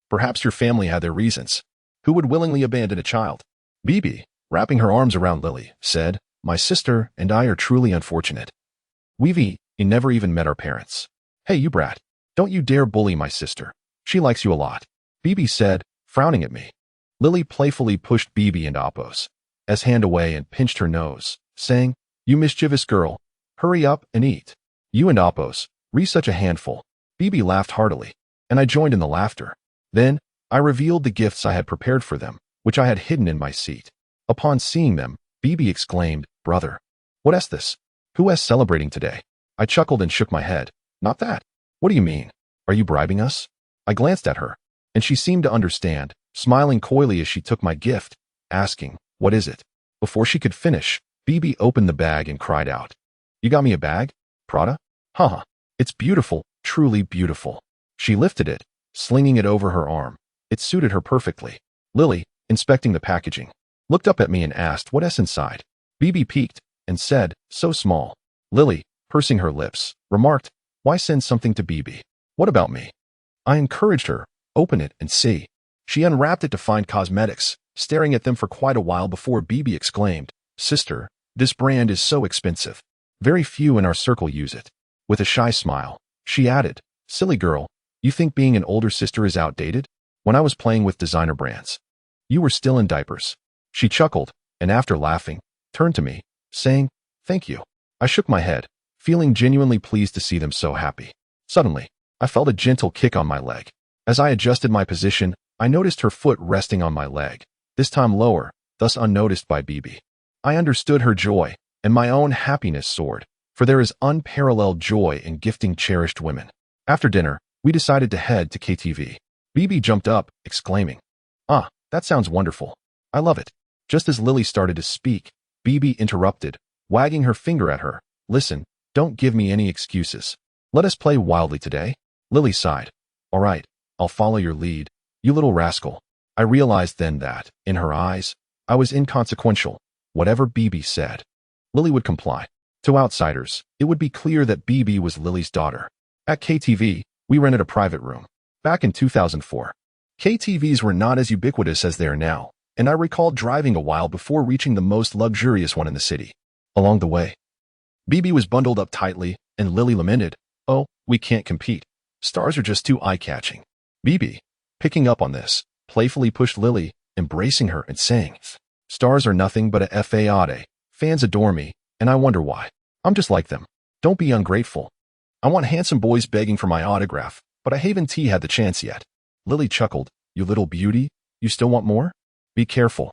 Perhaps your family had their reasons. Who would willingly abandon a child? Bibi, wrapping her arms around Lily, said, my sister and I are truly unfortunate. We've never even met our parents. Hey, you brat. Don't you dare bully my sister. She likes you a lot. Bibi said, frowning at me. Lily playfully pushed Bibi and Apos' hand away and pinched her nose, saying, you mischievous girl. Hurry up and eat. You and Apos, such a handful. Bibi laughed heartily, and I joined in the laughter. Then, I revealed the gifts I had prepared for them, which I had hidden in my seat. Upon seeing them, Bibi exclaimed, brother, what is this? Who is celebrating today? I chuckled and shook my head. Not that. What do you mean? Are you bribing us? I glanced at her, and she seemed to understand, smiling coyly as she took my gift, asking, what is it? Before she could finish, Bibi opened the bag and cried out, you got me a bag? Prada? Haha, it's beautiful, truly beautiful. She lifted it, slinging it over her arm. It suited her perfectly. Lily, inspecting the packaging, looked up at me and asked what's inside. Bibi peeked and said, so small. Lily, pursing her lips, remarked, why send something to Bibi? What about me? I encouraged her, open it and see. She unwrapped it to find cosmetics, staring at them for quite a while before Bibi exclaimed, sister, this brand is so expensive. Very few in our circle use it. With a shy smile, she added, silly girl, you think being an older sister is outdated? When I was playing with designer brands, you were still in diapers. She chuckled, and after laughing, turned to me, saying, thank you. I shook my head, feeling genuinely pleased to see them so happy. Suddenly, I felt a gentle kick on my leg. As I adjusted my position, I noticed her foot resting on my leg, this time lower, thus unnoticed by Bibi. I understood her joy, and my own happiness soared, for there is unparalleled joy in gifting cherished women. After dinner, we decided to head to KTV. Bibi jumped up, exclaiming, ah, that sounds wonderful. I love it. Just as Lily started to speak, Bibi interrupted, wagging her finger at her. Listen, don't give me any excuses. Let us play wildly today. Lily sighed. All right, I'll follow your lead, you little rascal. I realized then that, in her eyes, I was inconsequential. Whatever Bibi said, Lily would comply. To outsiders, it would be clear that Bibi was Lily's daughter. At KTV, we rented a private room. Back in 2004, KTVs were not as ubiquitous as they are now, and I recall driving a while before reaching the most luxurious one in the city. Along the way, Bibi was bundled up tightly, and Lily lamented, oh, we can't compete. Stars are just too eye-catching. Bibi, picking up on this, playfully pushed Lily, embracing her and saying, stars are nothing but a fade. Fans adore me, and I wonder why. I'm just like them. Don't be ungrateful. I want handsome boys begging for my autograph, but I haven't had the chance yet. Lily chuckled, you little beauty, you still want more? Be careful,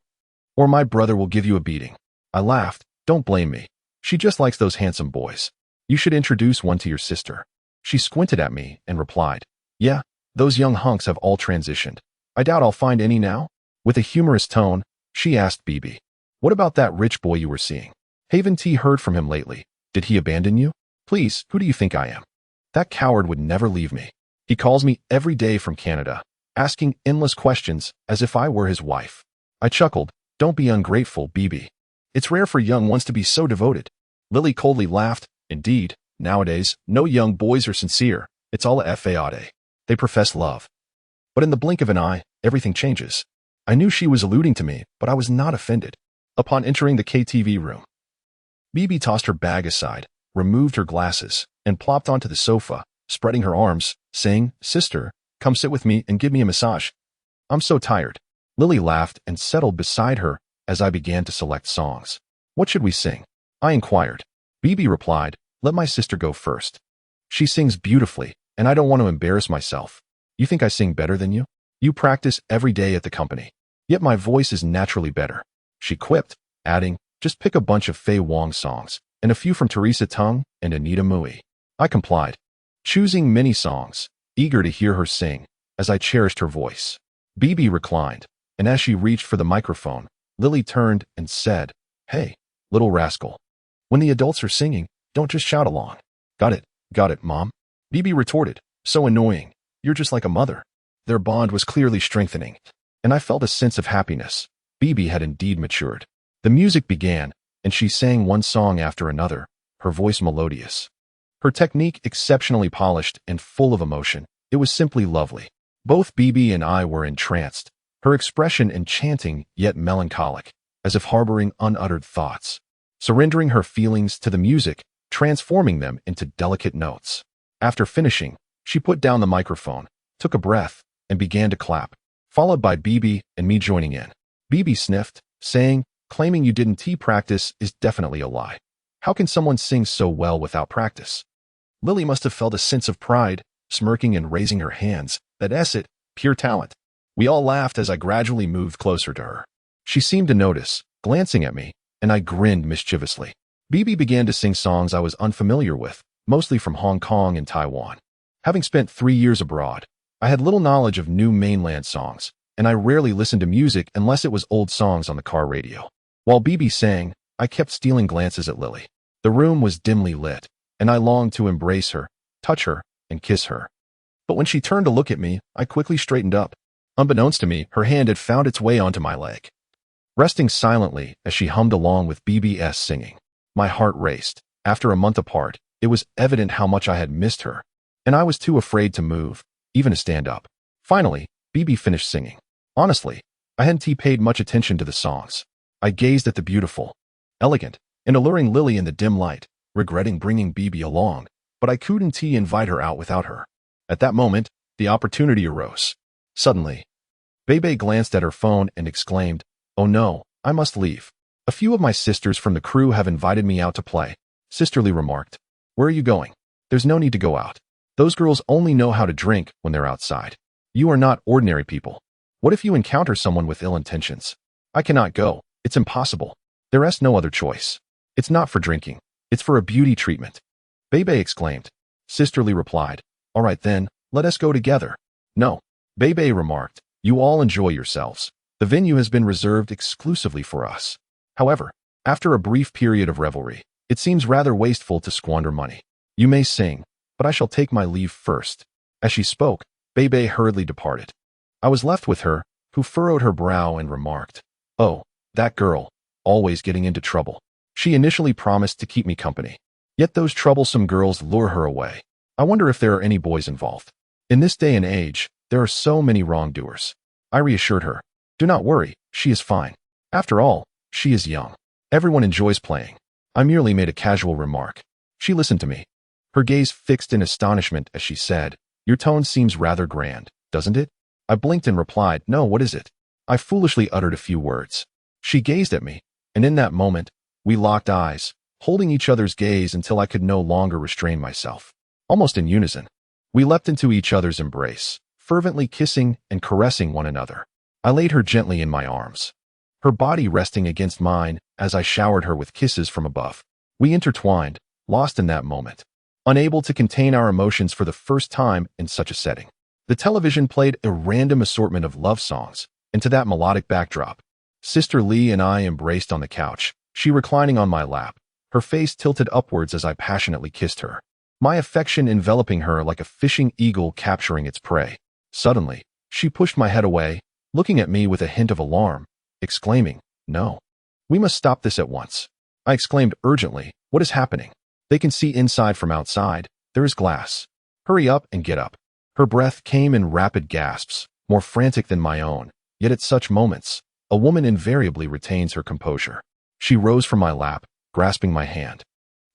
or my brother will give you a beating. I laughed, don't blame me. She just likes those handsome boys. You should introduce one to your sister. She squinted at me and replied, yeah, those young hunks have all transitioned. I doubt I'll find any now. With a humorous tone, she asked Bibi, what about that rich boy you were seeing? Haven't heard from him lately. Did he abandon you? Please, who do you think I am? That coward would never leave me. He calls me every day from Canada, asking endless questions as if I were his wife. I chuckled, don't be ungrateful, Bibi. It's rare for young ones to be so devoted. Lily coldly laughed, indeed, nowadays, no young boys are sincere. It's all a fade. They profess love. But in the blink of an eye, everything changes. I knew she was alluding to me, but I was not offended. Upon entering the KTV room, Bibi tossed her bag aside, removed her glasses, and plopped onto the sofa, spreading her arms, saying, sister, come sit with me and give me a massage. I'm so tired. Lily laughed and settled beside her as I began to select songs. What should we sing? I inquired. Bibi replied, let my sister go first. She sings beautifully, and I don't want to embarrass myself. You think I sing better than you? You practice every day at the company. Yet my voice is naturally better. She quipped, adding, just pick a bunch of Faye Wong songs, and a few from Teresa Tung and Anita Mui. I complied, choosing many songs, eager to hear her sing, as I cherished her voice. Bibi reclined, and as she reached for the microphone, Lily turned and said, hey, little rascal. When the adults are singing, don't just shout along. Got it, Mom. Bibi retorted, so annoying. You're just like a mother. Their bond was clearly strengthening, and I felt a sense of happiness. Bibi had indeed matured. The music began, and she sang one song after another, her voice melodious. Her technique exceptionally polished and full of emotion. It was simply lovely. Both Bibi and I were entranced, her expression enchanting yet melancholic, as if harboring unuttered thoughts, surrendering her feelings to the music, transforming them into delicate notes. After finishing, she put down the microphone, took a breath, and began to clap, followed by Bibi and me joining in. Bibi sniffed, saying, "Claiming you didn't practice is definitely a lie. How can someone sing so well without practice?" Lily must have felt a sense of pride, smirking and raising her hands. That's it, pure talent. We all laughed as I gradually moved closer to her. She seemed to notice, glancing at me, and I grinned mischievously. Bibi began to sing songs I was unfamiliar with, mostly from Hong Kong and Taiwan. Having spent 3 years abroad, I had little knowledge of new mainland songs, and I rarely listened to music unless it was old songs on the car radio. While Bibi sang, I kept stealing glances at Lily. The room was dimly lit, and I longed to embrace her, touch her, and kiss her. But when she turned to look at me, I quickly straightened up. Unbeknownst to me, her hand had found its way onto my leg. Resting silently as she hummed along with BB's singing, my heart raced. After a month apart, it was evident how much I had missed her, and I was too afraid to move, even to stand up. Finally, Bibi finished singing. Honestly, I hadn't paid much attention to the songs. I gazed at the beautiful, elegant, and alluring Lily in the dim light, regretting bringing Bibi along, but I couldn't invite her out without her. At that moment, the opportunity arose. Suddenly, Bebe glanced at her phone and exclaimed, "Oh no, I must leave. A few of my sisters from the crew have invited me out to play." Sisterly remarked, "Where are you going? There's no need to go out. Those girls only know how to drink when they're outside. You are not ordinary people. What if you encounter someone with ill intentions?" "I cannot go. It's impossible. There is no other choice. It's not for drinking. It's for a beauty treatment," Bebe exclaimed. Sisterly replied, "All right then, let us go together." "No," Bebe remarked, "you all enjoy yourselves. The venue has been reserved exclusively for us. However, after a brief period of revelry, it seems rather wasteful to squander money. You may sing, but I shall take my leave first." As she spoke, Bebe hurriedly departed. I was left with her, who furrowed her brow and remarked, "Oh, that girl, always getting into trouble. She initially promised to keep me company. Yet those troublesome girls lure her away. I wonder if there are any boys involved. In this day and age, there are so many wrongdoers." I reassured her, "Do not worry, she is fine. After all, she is young. Everyone enjoys playing." I merely made a casual remark. She listened to me, her gaze fixed in astonishment as she said, "Your tone seems rather grand, doesn't it?" I blinked and replied, "No, what is it?" I foolishly uttered a few words. She gazed at me, and in that moment, we locked eyes, holding each other's gaze until I could no longer restrain myself. Almost in unison, we leapt into each other's embrace, fervently kissing and caressing one another. I laid her gently in my arms, her body resting against mine as I showered her with kisses from above. We intertwined, lost in that moment, unable to contain our emotions for the first time in such a setting. The television played a random assortment of love songs, and to that melodic backdrop, Sister Lee and I embraced on the couch, she reclining on my lap, her face tilted upwards as I passionately kissed her, my affection enveloping her like a fishing eagle capturing its prey. Suddenly, she pushed my head away, looking at me with a hint of alarm, exclaiming, "No. We must stop this at once." I exclaimed urgently, "What is happening?" "They can see inside from outside. There is glass. Hurry up and get up." Her breath came in rapid gasps, more frantic than my own, yet at such moments, a woman invariably retains her composure. She rose from my lap, grasping my hand,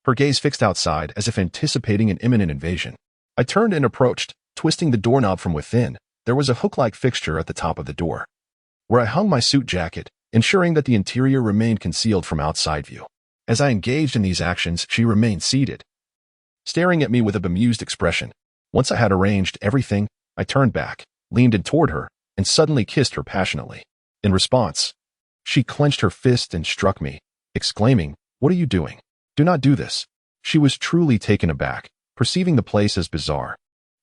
her gaze fixed outside as if anticipating an imminent invasion. I turned and approached, twisting the doorknob from within. There was a hook-like fixture at the top of the door, where I hung my suit jacket, ensuring that the interior remained concealed from outside view. As I engaged in these actions, she remained seated, staring at me with a bemused expression. Once I had arranged everything, I turned back, leaned in toward her, and suddenly kissed her passionately. In response, she clenched her fist and struck me, exclaiming, "What are you doing? Do not do this." She was truly taken aback, perceiving the place as bizarre,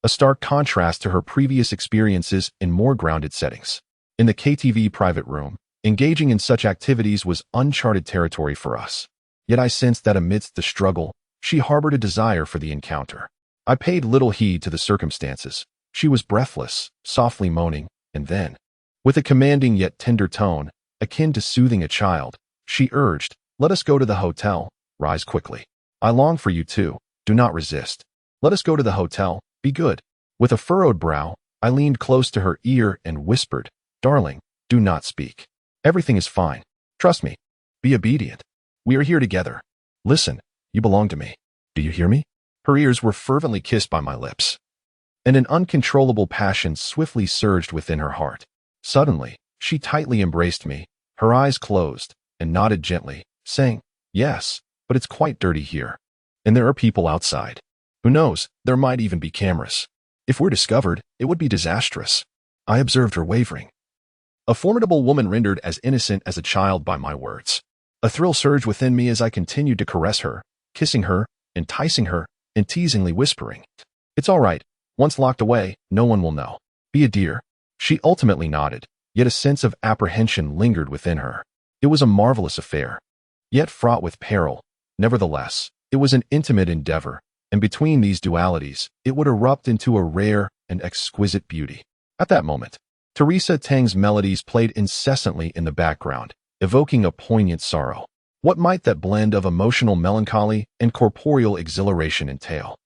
a stark contrast to her previous experiences in more grounded settings. In the KTV private room, engaging in such activities was uncharted territory for us. Yet I sensed that amidst the struggle, she harbored a desire for the encounter. I paid little heed to the circumstances. She was breathless, softly moaning, and then, with a commanding yet tender tone, akin to soothing a child, she urged, "Let us go to the hotel. Rise quickly." I long for you too. Do not resist. Let us go to the hotel. Be good." With a furrowed brow, I leaned close to her ear and whispered, "Darling, do not speak. Everything is fine. Trust me. Be obedient. We are here together. Listen, you belong to me. Do you hear me?" Her ears were fervently kissed by my lips, and an uncontrollable passion swiftly surged within her heart. Suddenly, she tightly embraced me, her eyes closed, and nodded gently, saying, "Yes, but it's quite dirty here. And there are people outside. Who knows, there might even be cameras. If we're discovered, it would be disastrous." I observed her wavering. A formidable woman rendered as innocent as a child by my words. A thrill surged within me as I continued to caress her, kissing her, enticing her, and teasingly whispering, "It's all right. Once locked away, no one will know. Be a dear." She ultimately nodded, yet a sense of apprehension lingered within her. It was a marvelous affair, yet fraught with peril. Nevertheless, it was an intimate endeavor, and between these dualities, it would erupt into a rare and exquisite beauty. At that moment, Teresa Tang's melodies played incessantly in the background, evoking a poignant sorrow. What might that blend of emotional melancholy and corporeal exhilaration entail?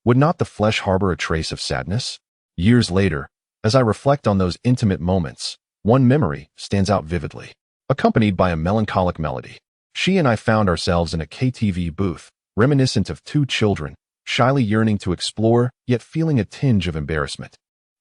Would not the flesh harbor a trace of sadness? Years later, as I reflect on those intimate moments, one memory stands out vividly. Accompanied by a melancholic melody, she and I found ourselves in a KTV booth, reminiscent of two children, shyly yearning to explore, yet feeling a tinge of embarrassment.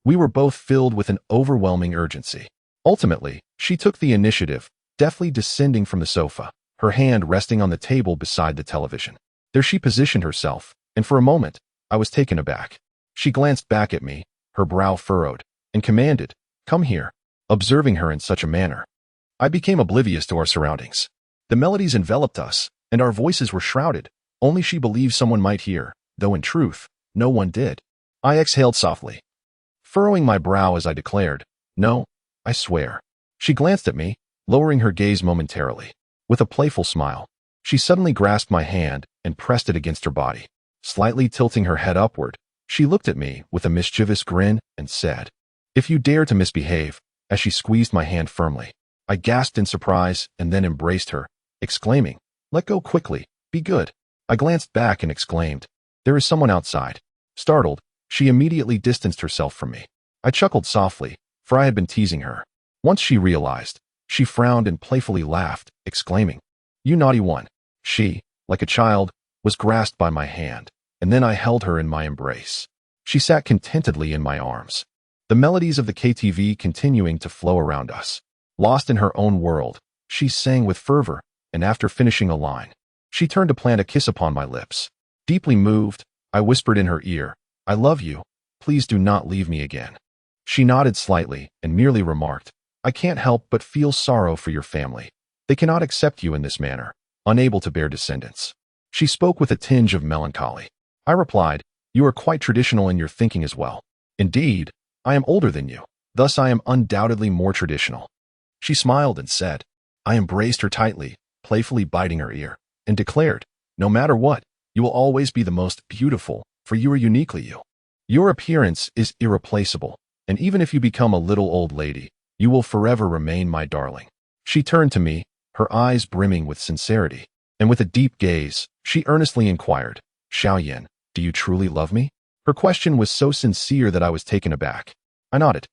We were both filled with an overwhelming urgency. Ultimately, she took the initiative, deftly descending from the sofa, her hand resting on the table beside the television. There she positioned herself, and for a moment, I was taken aback. She glanced back at me, her brow furrowed, and commanded, "Come here." Observing her in such a manner, I became oblivious to our surroundings. The melodies enveloped us, and our voices were shrouded. Only she believed someone might hear, though in truth, no one did. I exhaled softly, furrowing my brow as I declared, "No, I swear." She glanced at me, lowering her gaze momentarily. With a playful smile, she suddenly grasped my hand and pressed it against her body. Slightly tilting her head upward, she looked at me with a mischievous grin and said, "If you dare to misbehave," as she squeezed my hand firmly. I gasped in surprise and then embraced her, exclaiming, "Let go quickly. Be good." I glanced back and exclaimed, "There is someone outside." Startled, she immediately distanced herself from me. I chuckled softly, for I had been teasing her. Once she realized, she frowned and playfully laughed, exclaiming, "You naughty one." She, like a child, was grasped by my hand, and then I held her in my embrace. She sat contentedly in my arms, the melodies of the KTV continuing to flow around us. Lost in her own world, she sang with fervor, and after finishing a line, she turned to plant a kiss upon my lips. Deeply moved, I whispered in her ear, "I love you. Please do not leave me again." She nodded slightly and merely remarked, "I can't help but feel sorrow for your family. They cannot accept you in this manner, unable to bear descendants." She spoke with a tinge of melancholy. I replied, "You are quite traditional in your thinking as well. Indeed, I am older than you, thus I am undoubtedly more traditional." She smiled and said, I embraced her tightly, playfully biting her ear, and declared, "No matter what, you will always be the most beautiful, for you are uniquely you. Your appearance is irreplaceable, and even if you become a little old lady, you will forever remain my darling." She turned to me, her eyes brimming with sincerity, and with a deep gaze, she earnestly inquired, "Xiaoyan, do you truly love me?" Her question was so sincere that I was taken aback. I nodded,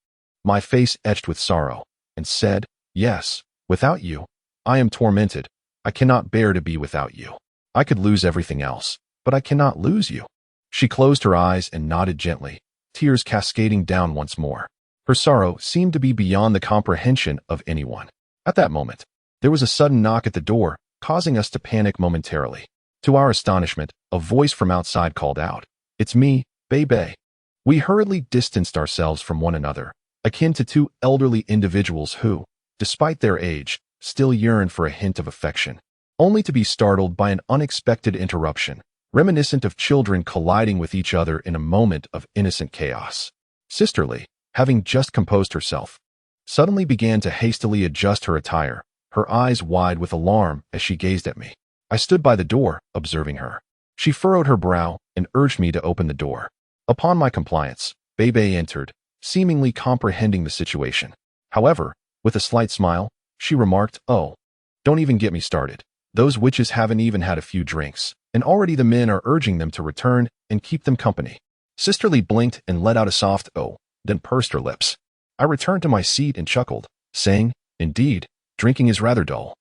my face etched with sorrow, and said, "Yes, without you, I am tormented. I cannot bear to be without you. I could lose everything else, but I cannot lose you." She closed her eyes and nodded gently, tears cascading down once more. Her sorrow seemed to be beyond the comprehension of anyone. At that moment, there was a sudden knock at the door, causing us to panic momentarily. To our astonishment, a voice from outside called out, "It's me, Bebe." We hurriedly distanced ourselves from one another, akin to two elderly individuals who, despite their age, still yearn for a hint of affection, only to be startled by an unexpected interruption, reminiscent of children colliding with each other in a moment of innocent chaos. Sisterly, having just composed herself, suddenly began to hastily adjust her attire, her eyes wide with alarm as she gazed at me. I stood by the door, observing her. She furrowed her brow and urged me to open the door. Upon my compliance, Bebe entered, seemingly comprehending the situation. However, with a slight smile, she remarked, "Oh, don't even get me started. Those witches haven't even had a few drinks. and already the men are urging them to return and keep them company. Sisterly blinked and let out a soft "oh," then pursed her lips. I returned to my seat and chuckled, saying, "Indeed, drinking is rather dull.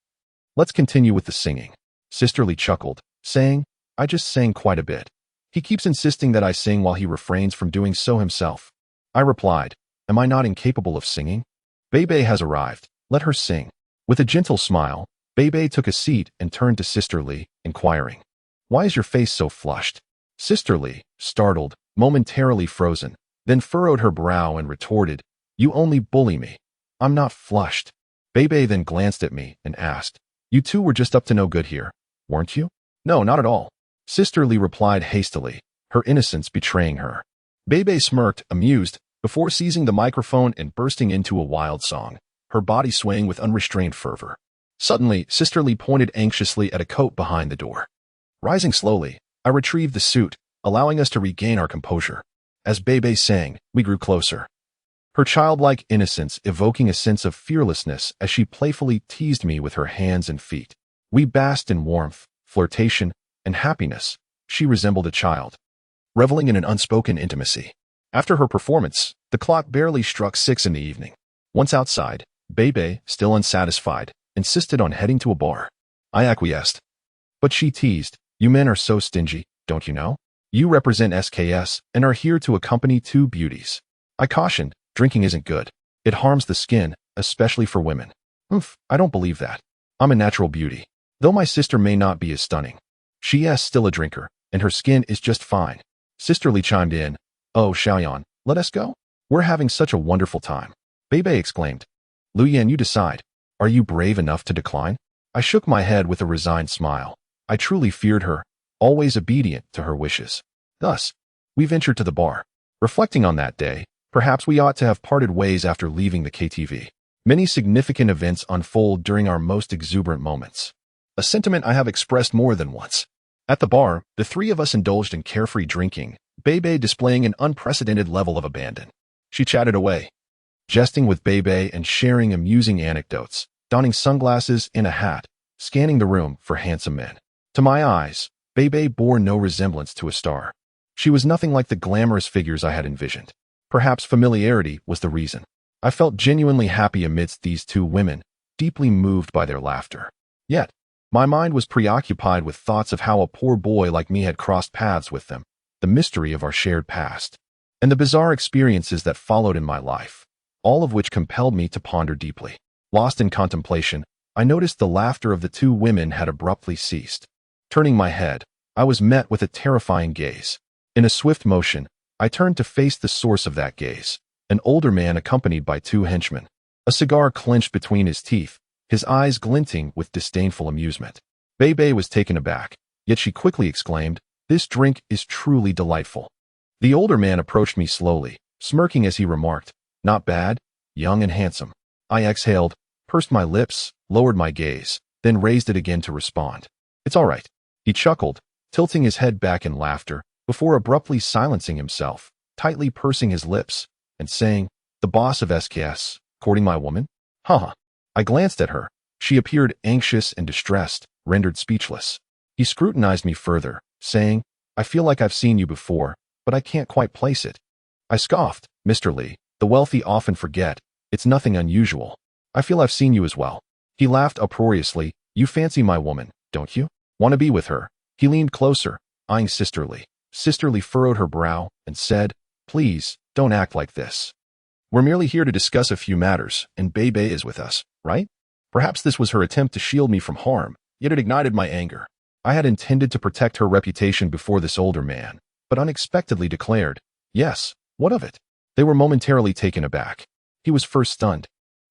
Let's continue with the singing." Sisterly chuckled, saying, "I just sang quite a bit. He keeps insisting that I sing while he refrains from doing so himself." I replied, "Am I not incapable of singing? Bebe has arrived. Let her sing." With a gentle smile, Bebe took a seat and turned to Sisterly, inquiring, "Why is your face so flushed?" Sisterly, startled, momentarily frozen, then furrowed her brow and retorted, "You only bully me. I'm not flushed." Bebe then glanced at me and asked, "You two were just up to no good here, weren't you?" "No, not at all," Sisterly replied hastily, her innocence betraying her. Bebe smirked, amused, before seizing the microphone and bursting into a wild song, her body swaying with unrestrained fervor. Suddenly, Sisterly pointed anxiously at a coat behind the door. Rising slowly, I retrieved the suit, allowing us to regain our composure. As Bebe sang, we grew closer, her childlike innocence evoking a sense of fearlessness as she playfully teased me with her hands and feet. We basked in warmth, flirtation, and happiness. She resembled a child, reveling in an unspoken intimacy. After her performance, the clock barely struck 6 in the evening. Once outside, Bebe, still unsatisfied, insisted on heading to a bar. I acquiesced. But she teased, "You men are so stingy, don't you know? You represent SKS and are here to accompany two beauties." I cautioned, "Drinking isn't good. It harms the skin, especially for women." I don't believe that. I'm a natural beauty. Though my sister may not be as stunning. She is still a drinker, and her skin is just fine." Sisterly chimed in, "Oh, Xiaoyan, let us go? We're having such a wonderful time." Bebe exclaimed, "Luyan, you decide. Are you brave enough to decline?" I shook my head with a resigned smile. I truly feared her, always obedient to her wishes. Thus, we ventured to the bar. Reflecting on that day, perhaps we ought to have parted ways after leaving the KTV. Many significant events unfold during our most exuberant moments. A sentiment I have expressed more than once. At the bar, the three of us indulged in carefree drinking, Bebe displaying an unprecedented level of abandon. She chatted away, jesting with Bebe and sharing amusing anecdotes, donning sunglasses and a hat, scanning the room for handsome men. To my eyes, Bebe bore no resemblance to a star. She was nothing like the glamorous figures I had envisioned. Perhaps familiarity was the reason. I felt genuinely happy amidst these two women, deeply moved by their laughter. Yet, my mind was preoccupied with thoughts of how a poor boy like me had crossed paths with them, the mystery of our shared past, and the bizarre experiences that followed in my life, all of which compelled me to ponder deeply. Lost in contemplation, I noticed the laughter of the two women had abruptly ceased. Turning my head, I was met with a terrifying gaze. In a swift motion, I turned to face the source of that gaze, an older man accompanied by two henchmen, a cigar clenched between his teeth, his eyes glinting with disdainful amusement. Bebe was taken aback, yet she quickly exclaimed, "This drink is truly delightful." The older man approached me slowly, smirking as he remarked, "Not bad, young and handsome." I exhaled, pursed my lips, lowered my gaze, then raised it again to respond. "It's all right." He chuckled, tilting his head back in laughter, before abruptly silencing himself, tightly pursing his lips, and saying, "The boss of SKS, courting my woman? Haha." I glanced at her. She appeared anxious and distressed, rendered speechless. He scrutinized me further, saying, "I feel like I've seen you before, but I can't quite place it." I scoffed, "Mr. Lee, the wealthy often forget. It's nothing unusual. I feel I've seen you as well." He laughed uproariously. "You fancy my woman, don't you? Want to be with her?" He leaned closer, eyeing Sisterly. Sisterly furrowed her brow and said, "Please, don't act like this. We're merely here to discuss a few matters, and Bebe is with us, right?" Perhaps this was her attempt to shield me from harm, yet it ignited my anger. I had intended to protect her reputation before this older man, but unexpectedly declared, "Yes, what of it?" They were momentarily taken aback. He was first stunned,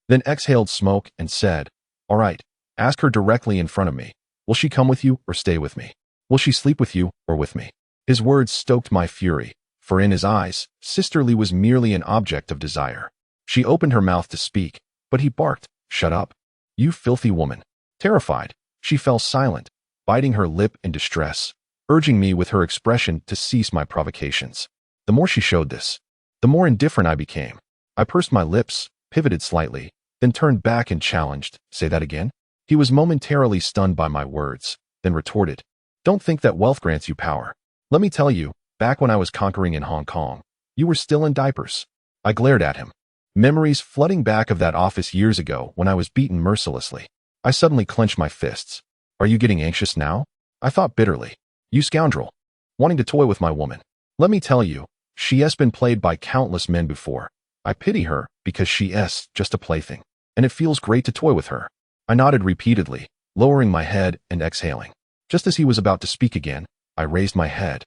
then exhaled smoke and said, "All right, ask her directly in front of me. Will she come with you or stay with me? Will she sleep with you or with me?" His words stoked my fury, for in his eyes, Sisterly was merely an object of desire. She opened her mouth to speak, but he barked, "Shut up, you filthy woman." Terrified, she fell silent, biting her lip in distress, urging me with her expression to cease my provocations. The more she showed this, the more indifferent I became. I pursed my lips, pivoted slightly, then turned back and challenged, "Say that again?" He was momentarily stunned by my words, then retorted, Don't think that wealth grants you power. Let me tell you, back when I was conquering in Hong Kong, you were still in diapers. I glared at him. Memories flooding back of that office years ago when I was beaten mercilessly. I suddenly clenched my fists. Are you getting anxious now? I thought bitterly. You scoundrel. Wanting to toy with my woman. Let me tell you, she has been played by countless men before. I pity her because she is just a plaything. And it feels great to toy with her. I nodded repeatedly, lowering my head and exhaling. Just as he was about to speak again, I raised my head,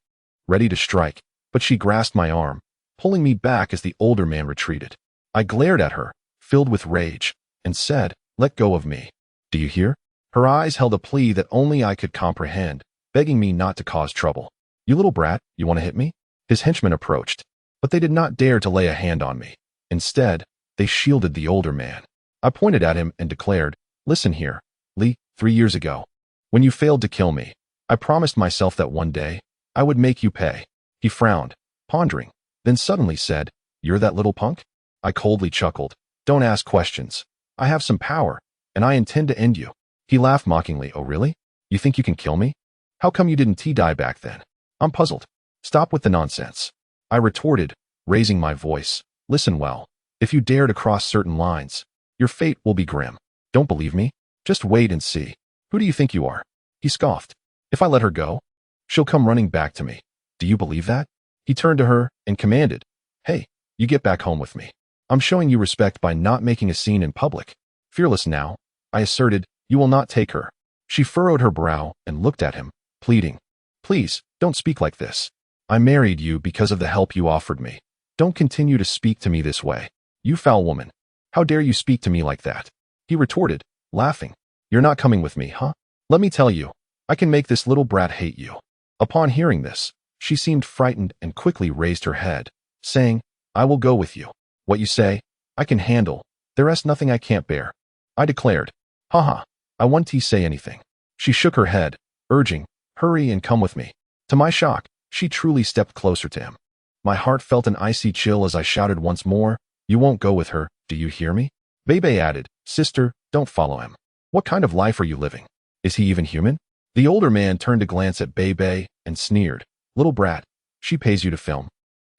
ready to strike, but she grasped my arm, pulling me back as the older man retreated. I glared at her, filled with rage, and said, "Let go of me. Do you hear?" Her eyes held a plea that only I could comprehend, begging me not to cause trouble. "You little brat, you want to hit me?" His henchmen approached, but they did not dare to lay a hand on me. Instead, they shielded the older man. I pointed at him and declared, "Listen here, Lee, 3 years ago, when you failed to kill me, I promised myself that one day, I would make you pay." He frowned, pondering, then suddenly said, "You're that little punk?" I coldly chuckled. "Don't ask questions. I have some power, and I intend to end you." He laughed mockingly. "Oh really? You think you can kill me? How come you didn't die back then?" I'm puzzled. "Stop with the nonsense," I retorted, raising my voice. "Listen well. If you dare to cross certain lines, your fate will be grim. Don't believe me? Just wait and see. Who do you think you are?" He scoffed. "If I let her go, she'll come running back to me. Do you believe that?" He turned to her and commanded, "Hey, you get back home with me. I'm showing you respect by not making a scene in public." Fearless now, I asserted, "You will not take her." She furrowed her brow and looked at him, pleading, "Please, don't speak like this. I married you because of the help you offered me. Don't continue to speak to me this way. You foul woman. How dare you speak to me like that?" He retorted, laughing. "You're not coming with me, huh? Let me tell you, I can make this little brat hate you." Upon hearing this, she seemed frightened and quickly raised her head, saying, "I will go with you. What you say, I can handle. There is nothing I can't bear." I declared, "Haha, I won't say anything." She shook her head, urging, "Hurry and come with me." To my shock, she truly stepped closer to him. My heart felt an icy chill as I shouted once more, "You won't go with her, do you hear me?" Bebe added, "Sister, don't follow him. What kind of life are you living? Is he even human?" The older man turned to glance at Bebe and sneered, "Little brat, she pays you to film.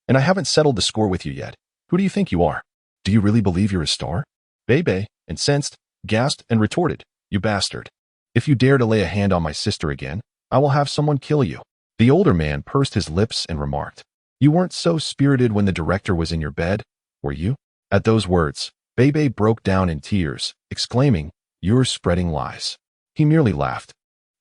And I haven't settled the score with you yet. Who do you think you are? Do you really believe you're a star?" Bebe, incensed, gasped and retorted, "You bastard. If you dare to lay a hand on my sister again, I will have someone kill you." The older man pursed his lips and remarked, "You weren't so spirited when the director was in your bed, were you?" At those words, Bebe broke down in tears, exclaiming, "You're spreading lies." He merely laughed.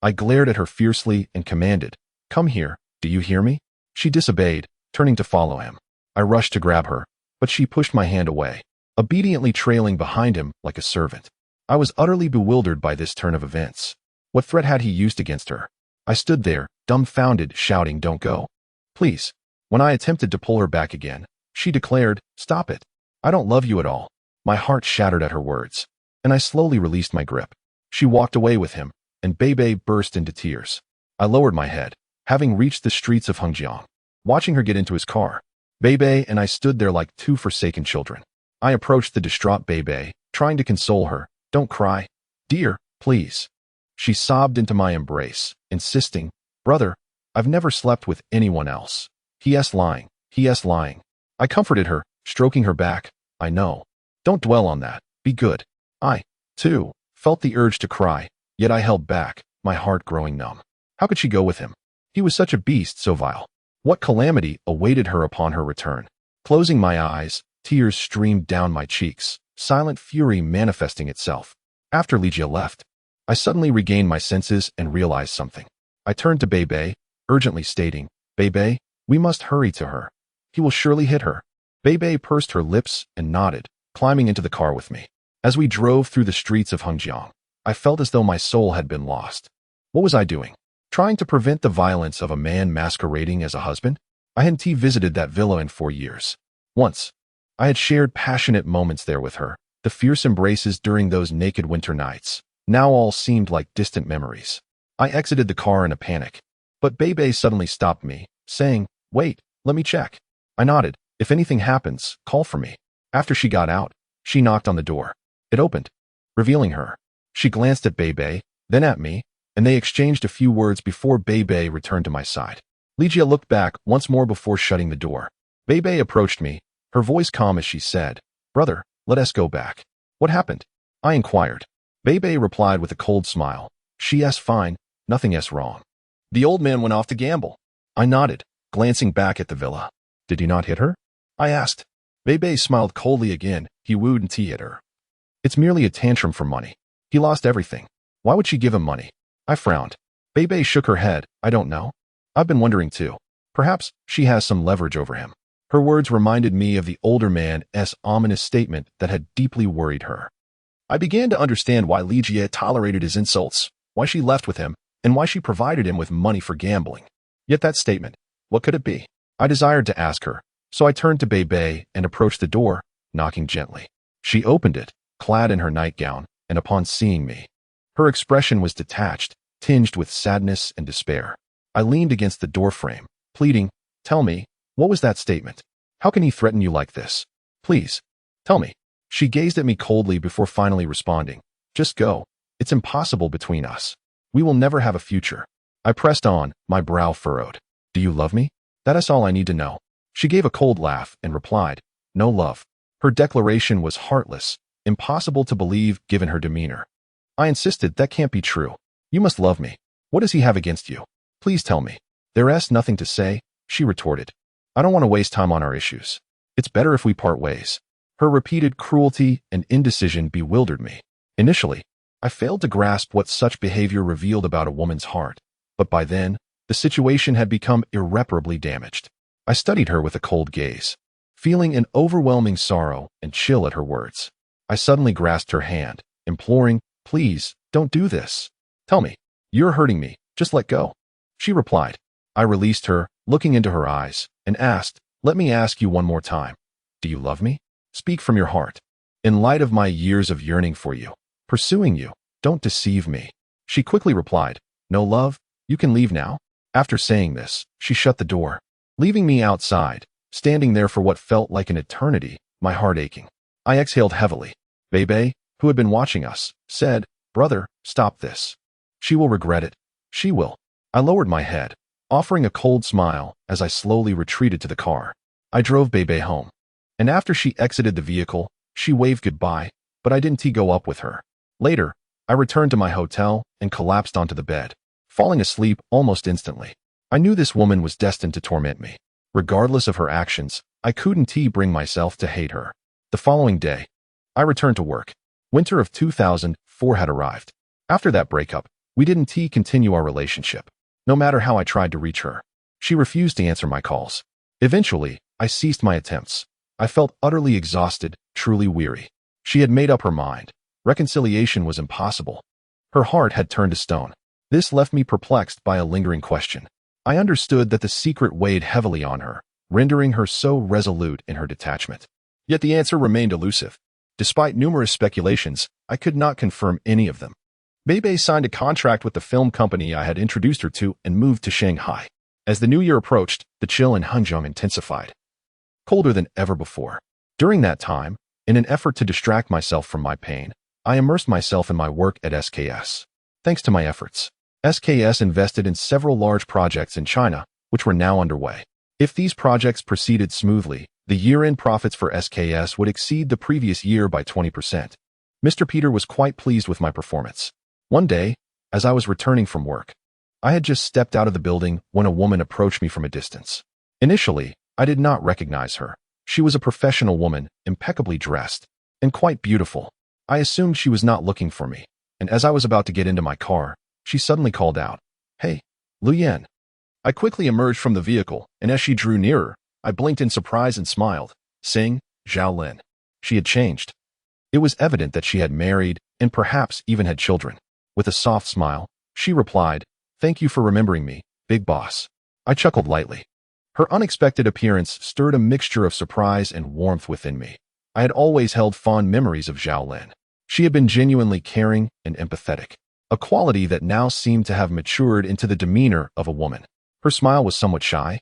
I glared at her fiercely and commanded, "Come here, do you hear me?" She disobeyed, turning to follow him. I rushed to grab her, but she pushed my hand away, obediently trailing behind him like a servant. I was utterly bewildered by this turn of events. What threat had he used against her? I stood there, dumbfounded, shouting, "Don't go. Please." When I attempted to pull her back again, she declared, "Stop it. I don't love you at all." My heart shattered at her words, and I slowly released my grip. She walked away with him, and Bebe burst into tears. I lowered my head, having reached the streets of Hengjiang. Watching her get into his car, Bebe and I stood there like two forsaken children. I approached the distraught Bebe, trying to console her. "Don't cry. Dear, please." She sobbed into my embrace, insisting, "Brother, I've never slept with anyone else. He is lying. He is lying." I comforted her, stroking her back. "I know. Don't dwell on that. Be good." I, too, felt the urge to cry, yet I held back, my heart growing numb. How could she go with him? He was such a beast, so vile. What calamity awaited her upon her return? Closing my eyes, tears streamed down my cheeks, silent fury manifesting itself. After Ligia left, I suddenly regained my senses and realized something. I turned to Bebe, urgently stating, "Bebe, we must hurry to her. He will surely hit her." Bebe pursed her lips and nodded, climbing into the car with me. As we drove through the streets of Hengjiang, I felt as though my soul had been lost. What was I doing? Trying to prevent the violence of a man masquerading as a husband? I hadn't visited that villa in 4 years. Once, I had shared passionate moments there with her, the fierce embraces during those naked winter nights. Now all seemed like distant memories. I exited the car in a panic, but Bebe suddenly stopped me, saying, "Wait, let me check." I nodded. "If anything happens, call for me." After she got out, she knocked on the door. It opened, revealing her. She glanced at Bebe, then at me, and they exchanged a few words before Bei returned to my side. Ligia looked back once more before shutting the door. Bei approached me, her voice calm as she said, "Brother, let us go back." "What happened?" I inquired. Bei replied with a cold smile. "She's fine, nothing's wrong. The old man went off to gamble." I nodded, glancing back at the villa. "Did he not hit her?" I asked. Bei smiled coldly again. "He wouldn't hit her. It's merely a tantrum for money. He lost everything. Why would she give him money?" I frowned. Bei shook her head. "I don't know. I've been wondering too. Perhaps she has some leverage over him." Her words reminded me of the older man's ominous statement that had deeply worried her. I began to understand why Ligia tolerated his insults, why she left with him, and why she provided him with money for gambling. Yet that statement, what could it be? I desired to ask her, so I turned to Bei and approached the door, knocking gently. She opened it, clad in her nightgown, and upon seeing me, her expression was detached, tinged with sadness and despair. I leaned against the doorframe, pleading, "Tell me, what was that statement? How can he threaten you like this? Please, tell me." She gazed at me coldly before finally responding, "Just go. It's impossible between us. We will never have a future." I pressed on, my brow furrowed. "Do you love me? That is all I need to know." She gave a cold laugh and replied, "No love." Her declaration was heartless, impossible to believe given her demeanor. I insisted, "That can't be true. You must love me. What does he have against you? Please tell me." "There's nothing to say," she retorted. "I don't want to waste time on our issues. It's better if we part ways." Her repeated cruelty and indecision bewildered me. Initially, I failed to grasp what such behavior revealed about a woman's heart, but by then, the situation had become irreparably damaged. I studied her with a cold gaze, feeling an overwhelming sorrow and chill at her words. I suddenly grasped her hand, imploring, "Please, don't do this. Tell me, you're hurting me, just let go." She replied. I released her, looking into her eyes, and asked, "Let me ask you one more time. Do you love me? Speak from your heart. In light of my years of yearning for you, pursuing you, don't deceive me." She quickly replied, "No love, you can leave now." After saying this, she shut the door, leaving me outside, standing there for what felt like an eternity, my heart aching. I exhaled heavily. Bei, who had been watching us, said, "Brother, stop this. She will regret it. She will." I lowered my head, offering a cold smile as I slowly retreated to the car. I drove Bei home, and after she exited the vehicle, she waved goodbye, but I didn't go up with her. Later, I returned to my hotel and collapsed onto the bed, falling asleep almost instantly. I knew this woman was destined to torment me. Regardless of her actions, I couldn't bring myself to hate her. The following day, I returned to work. Winter of 2004 had arrived. After that breakup, we didn't continue our relationship. No matter how I tried to reach her, she refused to answer my calls. Eventually, I ceased my attempts. I felt utterly exhausted, truly weary. She had made up her mind. Reconciliation was impossible. Her heart had turned to stone. This left me perplexed by a lingering question. I understood that the secret weighed heavily on her, rendering her so resolute in her detachment. Yet the answer remained elusive. Despite numerous speculations, I could not confirm any of them. Bei signed a contract with the film company I had introduced her to and moved to Shanghai. As the new year approached, the chill in Hanzhong intensified, colder than ever before. During that time, in an effort to distract myself from my pain, I immersed myself in my work at SKS. Thanks to my efforts, SKS invested in several large projects in China, which were now underway. If these projects proceeded smoothly, the year-end profits for SKS would exceed the previous year by 20%. Mr. Peter was quite pleased with my performance. One day, as I was returning from work, I had just stepped out of the building when a woman approached me from a distance. Initially, I did not recognize her. She was a professional woman, impeccably dressed, and quite beautiful. I assumed she was not looking for me, and as I was about to get into my car, she suddenly called out, "Hey, Lu Yan." I quickly emerged from the vehicle, and as she drew nearer, I blinked in surprise and smiled, saying, "Zhao Lin." She had changed. It was evident that she had married and perhaps even had children. With a soft smile, she replied, "Thank you for remembering me, big boss." I chuckled lightly. Her unexpected appearance stirred a mixture of surprise and warmth within me. I had always held fond memories of Zhao Lin. She had been genuinely caring and empathetic, a quality that now seemed to have matured into the demeanor of a woman. Her smile was somewhat shy,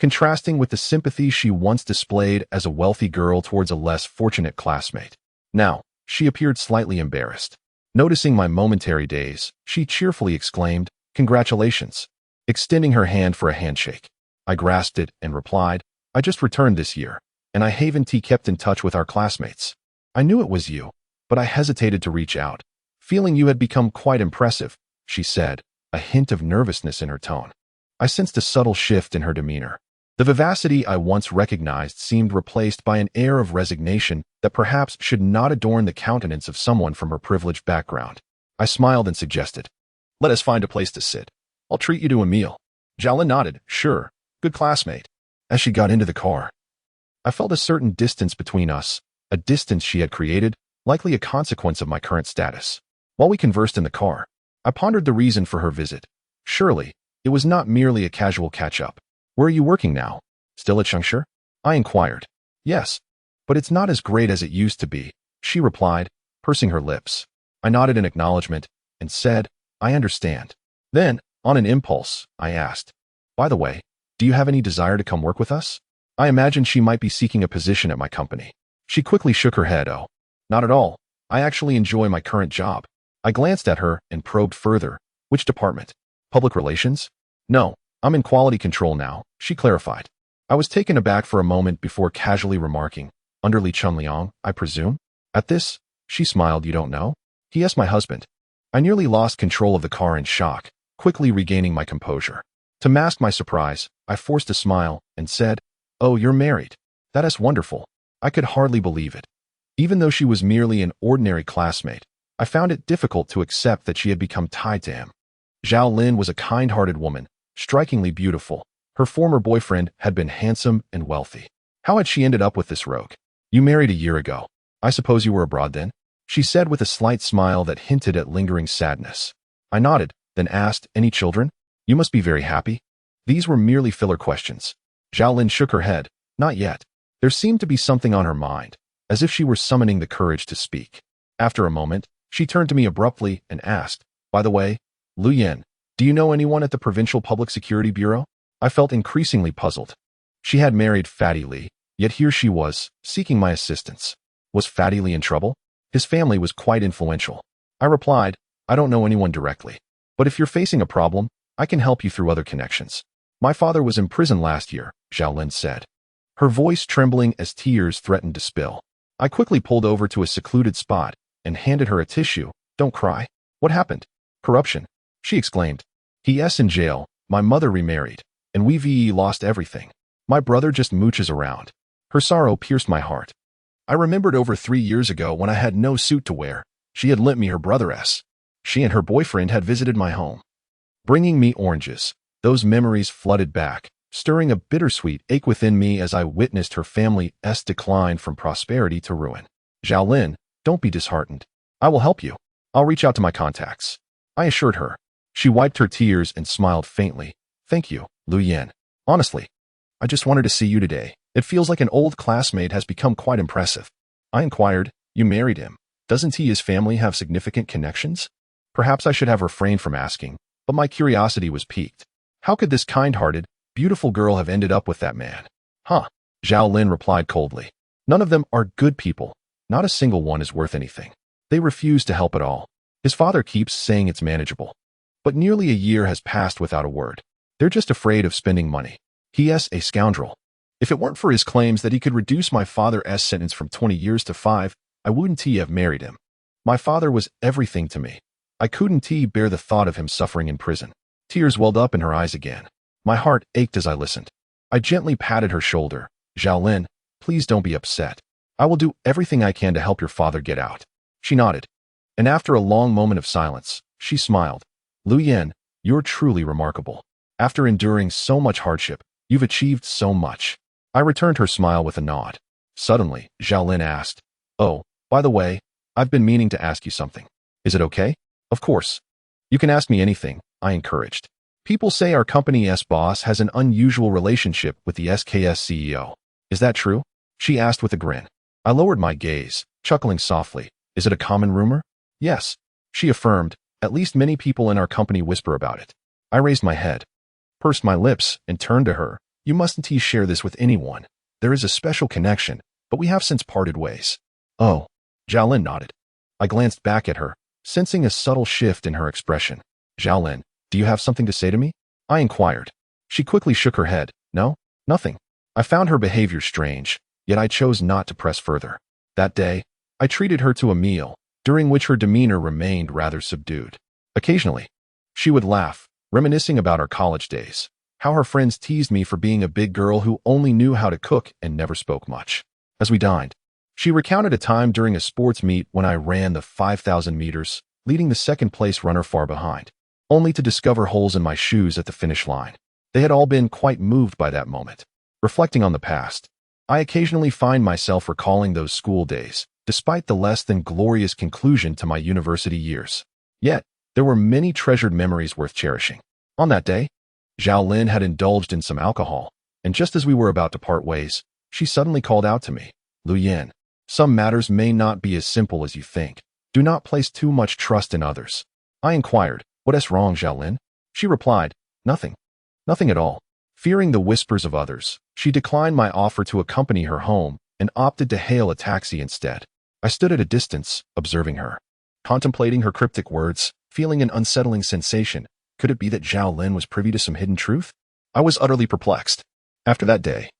contrasting with the sympathy she once displayed as a wealthy girl towards a less fortunate classmate. Now, she appeared slightly embarrassed. Noticing my momentary daze, she cheerfully exclaimed, "Congratulations," extending her hand for a handshake. I grasped it and replied, "I just returned this year, and I haven't kept in touch with our classmates. I knew it was you, but I hesitated to reach out. Feeling you had become quite impressive," she said, a hint of nervousness in her tone. I sensed a subtle shift in her demeanor. The vivacity I once recognized seemed replaced by an air of resignation that perhaps should not adorn the countenance of someone from her privileged background. I smiled and suggested, "Let us find a place to sit. I'll treat you to a meal." Xiaolin nodded, "Sure, good classmate." As she got into the car, I felt a certain distance between us, a distance she had created, likely a consequence of my current status. While we conversed in the car, I pondered the reason for her visit. Surely, it was not merely a casual catch-up. "Where are you working now? Still at Shengshi?" I inquired. "Yes, but it's not as great as it used to be," she replied, pursing her lips. I nodded in acknowledgement and said, "I understand." Then, on an impulse, I asked, "By the way, do you have any desire to come work with us?" I imagined she might be seeking a position at my company. She quickly shook her head. "Oh, not at all. I actually enjoy my current job." I glanced at her and probed further. "Which department? Public relations?" "No, I'm in quality control now," she clarified. I was taken aback for a moment before casually remarking, "Under Li Chunliang, I presume?" At this, she smiled. "You don't know? He is my husband." I nearly lost control of the car in shock, quickly regaining my composure. To mask my surprise, I forced a smile and said, "Oh, you're married. That is wonderful." I could hardly believe it. Even though she was merely an ordinary classmate, I found it difficult to accept that she had become tied to him. Zhao Lin was a kind-hearted woman, strikingly beautiful. Her former boyfriend had been handsome and wealthy. How had she ended up with this rogue? "You married a year ago. I suppose you were abroad then?" she said with a slight smile that hinted at lingering sadness. I nodded, then asked, "Any children? You must be very happy." These were merely filler questions. Zhao Lin shook her head. "Not yet." There seemed to be something on her mind, as if she were summoning the courage to speak. After a moment, she turned to me abruptly and asked, "By the way, Lu Yan, do you know anyone at the Provincial Public Security Bureau?" I felt increasingly puzzled. She had married Fatty Li, yet here she was, seeking my assistance. Was Fatty Li in trouble? His family was quite influential. I replied, "I don't know anyone directly. But if you're facing a problem, I can help you through other connections." "My father was in prison last year," Zhao Lin said, her voice trembling as tears threatened to spill. I quickly pulled over to a secluded spot and handed her a tissue. "Don't cry." "What happened?" "Corruption," she exclaimed. "He's in jail. My mother remarried, and we've lost everything. My brother just mooches around." Her sorrow pierced my heart. I remembered over 3 years ago when I had no suit to wear. She had lent me her brother's. She and her boyfriend had visited my home, bringing me oranges. Those memories flooded back, stirring a bittersweet ache within me as I witnessed her family's decline from prosperity to ruin. "Zhao Lin, don't be disheartened. I will help you. I'll reach out to my contacts," I assured her. She wiped her tears and smiled faintly. "Thank you, Lu Yan. Honestly, I just wanted to see you today. It feels like an old classmate has become quite impressive." I inquired, "You married him. Doesn't his family have significant connections?" Perhaps I should have refrained from asking, but my curiosity was piqued. How could this kind-hearted, beautiful girl have ended up with that man? "Huh," Zhao Lin replied coldly. "None of them are good people. Not a single one is worth anything. They refuse to help at all. His father keeps saying it's manageable. But nearly a year has passed without a word. They're just afraid of spending money. He is a scoundrel. If it weren't for his claims that he could reduce my father's sentence from 20 years to 5, I wouldn't have married him. My father was everything to me. I couldn't bear the thought of him suffering in prison." Tears welled up in her eyes again. My heart ached as I listened. I gently patted her shoulder. "Zhao Lin, please don't be upset. I will do everything I can to help your father get out." She nodded, and after a long moment of silence, she smiled. "Lu Yan, you're truly remarkable. After enduring so much hardship, you've achieved so much." I returned her smile with a nod. Suddenly, Zhao Lin asked, "Oh, by the way, I've been meaning to ask you something. Is it okay?" "Of course. You can ask me anything," I encouraged. "People say our company's boss has an unusual relationship with the SKS CEO. Is that true?" she asked with a grin. I lowered my gaze, chuckling softly. "Is it a common rumor?" "Yes," she affirmed. "At least many people in our company whisper about it." I raised my head, pursed my lips, and turned to her. "You mustn't share this with anyone. There is a special connection, but we have since parted ways." "Oh," Zhao Lin nodded. I glanced back at her. sensing a subtle shift in her expression. Xiaolin, do you have something to say to me? I inquired. She quickly shook her head. No, nothing. I found her behavior strange, yet I chose not to press further. That day, I treated her to a meal, during which her demeanor remained rather subdued. Occasionally, she would laugh, reminiscing about our college days, how her friends teased me for being a big girl who only knew how to cook and never spoke much. As we dined, she recounted a time during a sports meet when I ran the 5,000 meters, leading the second-place runner far behind, only to discover holes in my shoes at the finish line. They had all been quite moved by that moment. Reflecting on the past, I occasionally find myself recalling those school days, despite the less than glorious conclusion to my university years. Yet, there were many treasured memories worth cherishing. On that day, Xiaolin had indulged in some alcohol, and just as we were about to part ways, she suddenly called out to me, Lu Yin, some matters may not be as simple as you think. Do not place too much trust in others. I inquired, what is wrong, Xiaolin? She replied, nothing. Nothing at all. Fearing the whispers of others, she declined my offer to accompany her home and opted to hail a taxi instead. I stood at a distance, observing her, contemplating her cryptic words, feeling an unsettling sensation. Could it be that Xiaolin was privy to some hidden truth? I was utterly perplexed. After that day,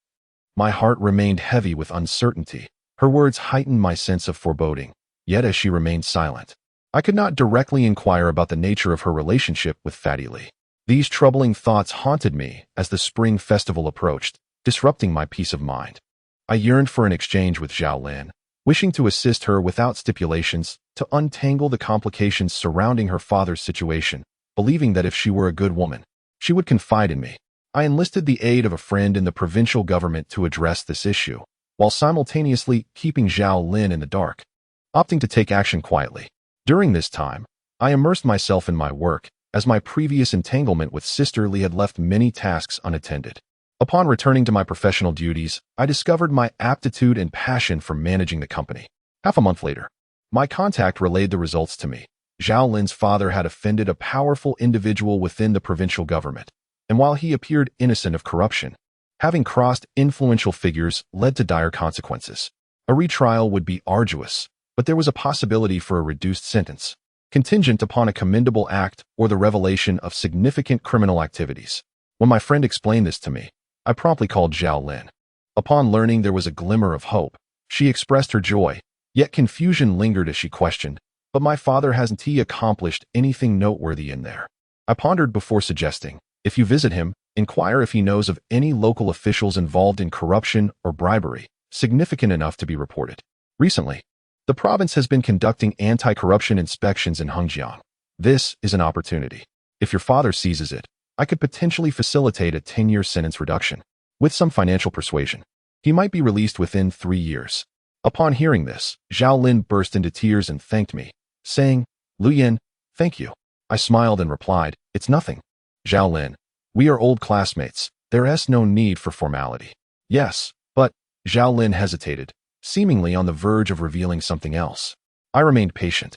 my heart remained heavy with uncertainty. Her words heightened my sense of foreboding. Yet as she remained silent, I could not directly inquire about the nature of her relationship with Fatty Lee. These troubling thoughts haunted me as the spring festival approached, disrupting my peace of mind. I yearned for an exchange with Xiaolin, wishing to assist her without stipulations to untangle the complications surrounding her father's situation, believing that if she were a good woman, she would confide in me. I enlisted the aid of a friend in the provincial government to address this issue, while simultaneously keeping Xiaolin in the dark, opting to take action quietly. During this time, I immersed myself in my work, as my previous entanglement with Sister Lee had left many tasks unattended. Upon returning to my professional duties, I discovered my aptitude and passion for managing the company. Half a month later, my contact relayed the results to me. Xiaolin's father had offended a powerful individual within the provincial government, and while he appeared innocent of corruption, having crossed influential figures led to dire consequences. A retrial would be arduous, but there was a possibility for a reduced sentence, contingent upon a commendable act or the revelation of significant criminal activities. When my friend explained this to me, I promptly called Xiaolin. Upon learning there was a glimmer of hope, she expressed her joy, yet confusion lingered as she questioned, but my father hasn't he accomplished anything noteworthy in there? I pondered before suggesting, if you visit him, inquire if he knows of any local officials involved in corruption or bribery, significant enough to be reported. Recently, the province has been conducting anti-corruption inspections in Hengjiang. This is an opportunity. If your father seizes it, I could potentially facilitate a 10-year sentence reduction. With some financial persuasion, he might be released within 3 years. Upon hearing this, Xiaolin burst into tears and thanked me, saying, Lu Yin, thank you. I smiled and replied, it's nothing. Xiaolin, we are old classmates. There is no need for formality. Yes, but, Xiaolin hesitated, seemingly on the verge of revealing something else. I remained patient,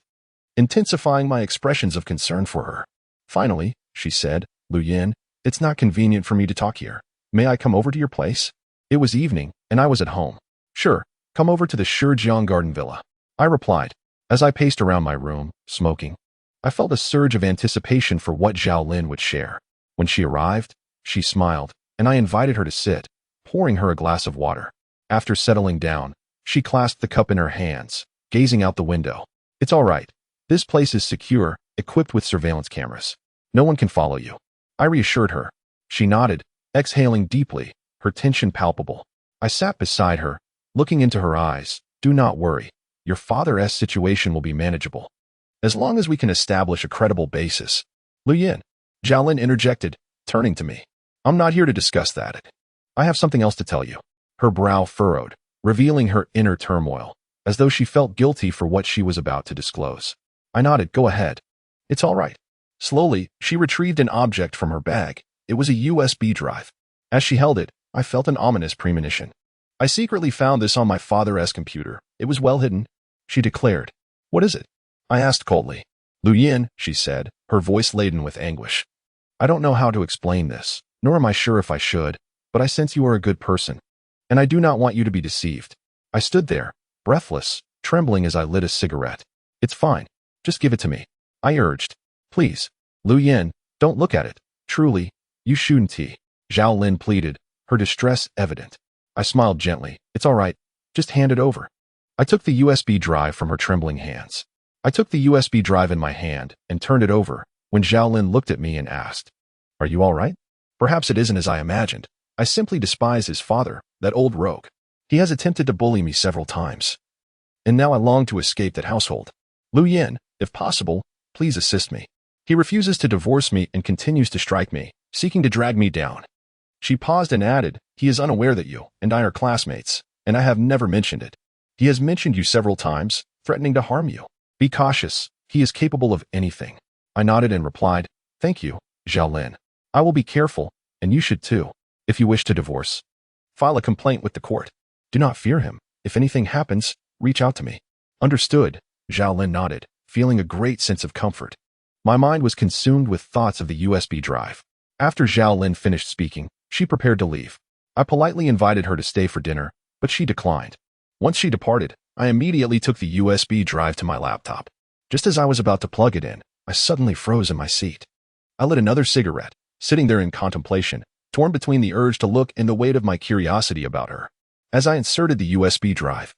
intensifying my expressions of concern for her. Finally, she said, Lu Yin, it's not convenient for me to talk here. May I come over to your place? It was evening, and I was at home. Sure, come over to the Shijiang Garden Villa. I replied. As I paced around my room, smoking, I felt a surge of anticipation for what Xiaolin would share. When she arrived, she smiled, and I invited her to sit, pouring her a glass of water. After settling down, she clasped the cup in her hands, gazing out the window. It's all right. This place is secure, equipped with surveillance cameras. No one can follow you. I reassured her. She nodded, exhaling deeply, her tension palpable. I sat beside her, looking into her eyes. Do not worry. Your father's situation will be manageable, as long as we can establish a credible basis. Lu Yin, Xiaolin interjected, turning to me. I'm not here to discuss that. I have something else to tell you. Her brow furrowed, revealing her inner turmoil, as though she felt guilty for what she was about to disclose. I nodded, go ahead. It's all right. Slowly, she retrieved an object from her bag. It was a USB drive. As she held it, I felt an ominous premonition. I secretly found this on my father's computer. It was well hidden, she declared. What is it? I asked coldly. Lu Yin, she said, her voice laden with anguish. I don't know how to explain this, nor am I sure if I should, but I sense you are a good person, and I do not want you to be deceived. I stood there, breathless, trembling as I lit a cigarette. It's fine. Just give it to me, I urged. Please. Lu Yin, don't look at it. Truly, you shouldn't. Zhao Lin pleaded, her distress evident. I smiled gently. It's all right. Just hand it over. I took the USB drive from her trembling hands. I took the USB drive in my hand and turned it over when Zhao Lin looked at me and asked, Are you all right? Perhaps it isn't as I imagined. I simply despise his father, that old rogue. He has attempted to bully me several times. And now I long to escape that household. Lu Yin, if possible, please assist me. He refuses to divorce me and continues to strike me, seeking to drag me down. She paused and added, He is unaware that you and I are classmates, and I have never mentioned it. He has mentioned you several times, threatening to harm you. Be cautious. He is capable of anything. I nodded and replied, Thank you, Zhao Lin. I will be careful, and you should too. If you wish to divorce, file a complaint with the court. Do not fear him. If anything happens, reach out to me. Understood, Zhao Lin nodded, feeling a great sense of comfort. My mind was consumed with thoughts of the USB drive. After Zhao Lin finished speaking, she prepared to leave. I politely invited her to stay for dinner, but she declined. Once she departed, I immediately took the USB drive to my laptop. Just as I was about to plug it in, I suddenly froze in my seat. I lit another cigarette, sitting there in contemplation, torn between the urge to look and the weight of my curiosity about her. As I inserted the USB drive,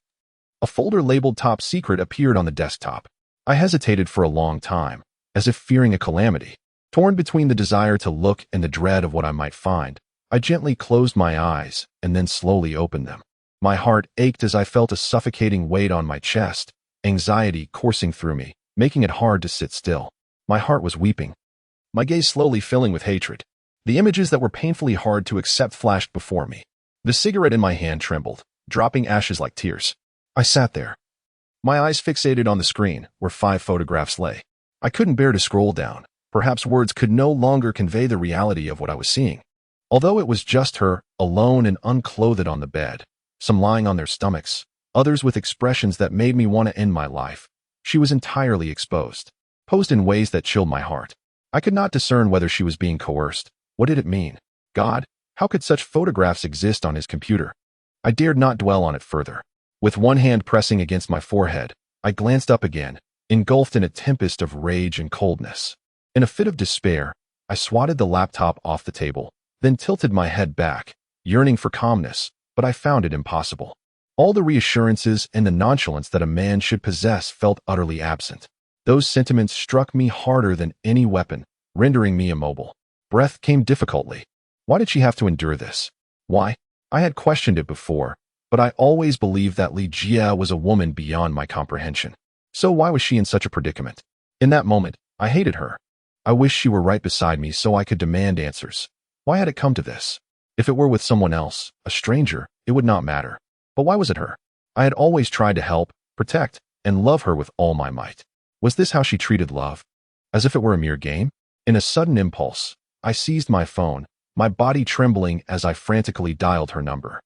a folder labeled Top Secret appeared on the desktop. I hesitated for a long time, as if fearing a calamity. Torn between the desire to look and the dread of what I might find, I gently closed my eyes and then slowly opened them. My heart ached as I felt a suffocating weight on my chest, anxiety coursing through me, making it hard to sit still. My heart was weeping, my gaze slowly filling with hatred. The images that were painfully hard to accept flashed before me. The cigarette in my hand trembled, dropping ashes like tears. I sat there, my eyes fixated on the screen where 5 photographs lay. I couldn't bear to scroll down. Perhaps words could no longer convey the reality of what I was seeing. Although it was just her, alone and unclothed on the bed, some lying on their stomachs, others with expressions that made me want to end my life, she was entirely exposed, posed in ways that chilled my heart. I could not discern whether she was being coerced. What did it mean? God, how could such photographs exist on his computer? I dared not dwell on it further. With one hand pressing against my forehead, I glanced up again, engulfed in a tempest of rage and coldness. In a fit of despair, I swatted the laptop off the table, then tilted my head back, yearning for calmness, but I found it impossible. All the reassurances and the nonchalance that a man should possess felt utterly absent. Those sentiments struck me harder than any weapon, rendering me immobile. Breath came difficultly. Why did she have to endure this? Why? I had questioned it before, but I always believed that Li Jia was a woman beyond my comprehension. So why was she in such a predicament? In that moment, I hated her. I wished she were right beside me so I could demand answers. Why had it come to this? If it were with someone else, a stranger, it would not matter. But why was it her? I had always tried to help, protect, and love her with all my might. Was this how she treated love? As if it were a mere game? In a sudden impulse, I seized my phone, my body trembling as I frantically dialed her number.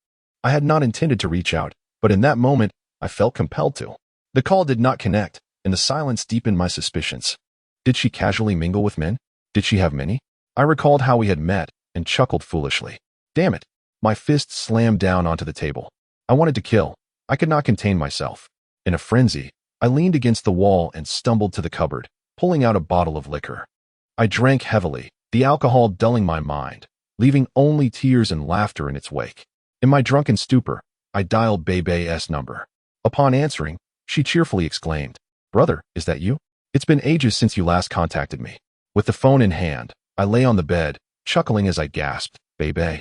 I had not intended to reach out, but in that moment, I felt compelled to. The call did not connect, and the silence deepened my suspicions. Did she casually mingle with men? Did she have many? I recalled how we had met and chuckled foolishly. Damn it! My fist slammed down onto the table. I wanted to kill. I could not contain myself. In a frenzy, I leaned against the wall and stumbled to the cupboard, pulling out a bottle of liquor. I drank heavily, the alcohol dulling my mind, leaving only tears and laughter in its wake. In my drunken stupor, I dialed Beibei's number. Upon answering, she cheerfully exclaimed, "Brother, is that you? It's been ages since you last contacted me." With the phone in hand, I lay on the bed, chuckling as I gasped, "Beibei,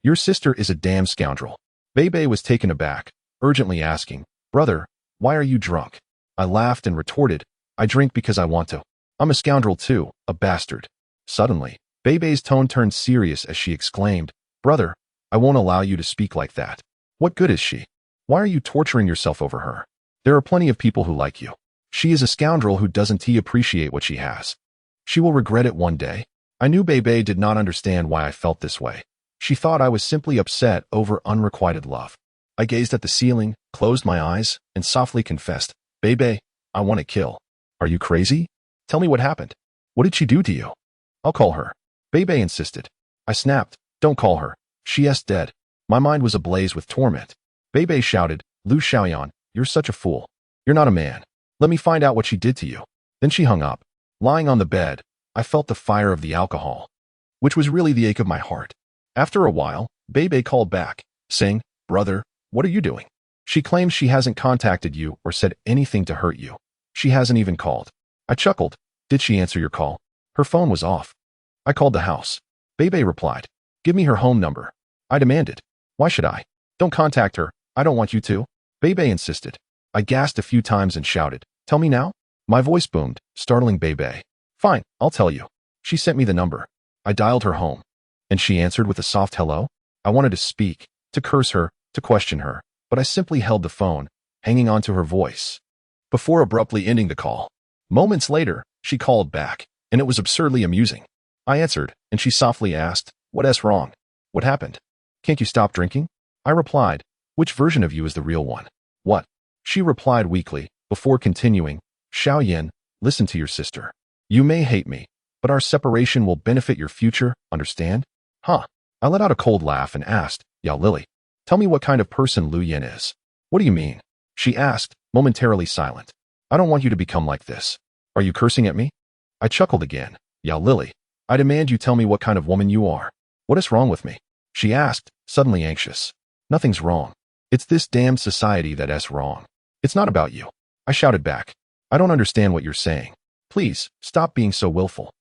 your sister is a damn scoundrel." Beibei was taken aback, urgently asking, "Brother, why are you drunk?" I laughed and retorted, "I drink because I want to. I'm a scoundrel too, a bastard." Suddenly, Beibei's tone turned serious as she exclaimed, "Brother, I won't allow you to speak like that. What good is she? Why are you torturing yourself over her? There are plenty of people who like you. She is a scoundrel who doesn't appreciate what she has. She will regret it one day." I knew Beibei did not understand why I felt this way. She thought I was simply upset over unrequited love. I gazed at the ceiling, closed my eyes, and softly confessed, "Beibei, I want to kill." "Are you crazy? Tell me what happened. What did she do to you?" "I'll call her." Beibei insisted. I snapped, "Don't call her. She is dead." My mind was ablaze with torment. Beibei shouted, "Lu Xiaoyan, you're such a fool. You're not a man. Let me find out what she did to you." Then she hung up. Lying on the bed, I felt the fire of the alcohol, which was really the ache of my heart. After a while, Bebe called back, saying, "Brother, what are you doing?" She claims she hasn't contacted you or said anything to hurt you. She hasn't even called. I chuckled. Did she answer your call? Her phone was off. I called the house. Bebe replied, "Give me her home number." I demanded, "Why should I? Don't contact her. I don't want you to." Bebe insisted. I gasped a few times and shouted, "Tell me now?" My voice boomed, startling Bebe. "Fine, I'll tell you." She sent me the number. I dialed her home, and she answered with a soft hello. I wanted to speak, to curse her, to question her, but I simply held the phone, hanging on to her voice, before abruptly ending the call. Moments later, she called back, and it was absurdly amusing. I answered, and she softly asked, "What's wrong? What happened? Can't you stop drinking?" I replied, "Which version of you is the real one?" "What?" She replied weakly, before continuing, "Xiaoyan, listen to your sister. You may hate me, but our separation will benefit your future, understand?" Huh. I let out a cold laugh and asked, "Yao Lily, tell me what kind of person Lu Yan is." "What do you mean?" She asked, momentarily silent. "I don't want you to become like this. Are you cursing at me?" I chuckled again. "Yao Lily, I demand you tell me what kind of woman you are. What is wrong with me?" She asked, suddenly anxious. "Nothing's wrong. It's this damned society that's wrong. It's not about you." I shouted back, "I don't understand what you're saying. Please, stop being so willful.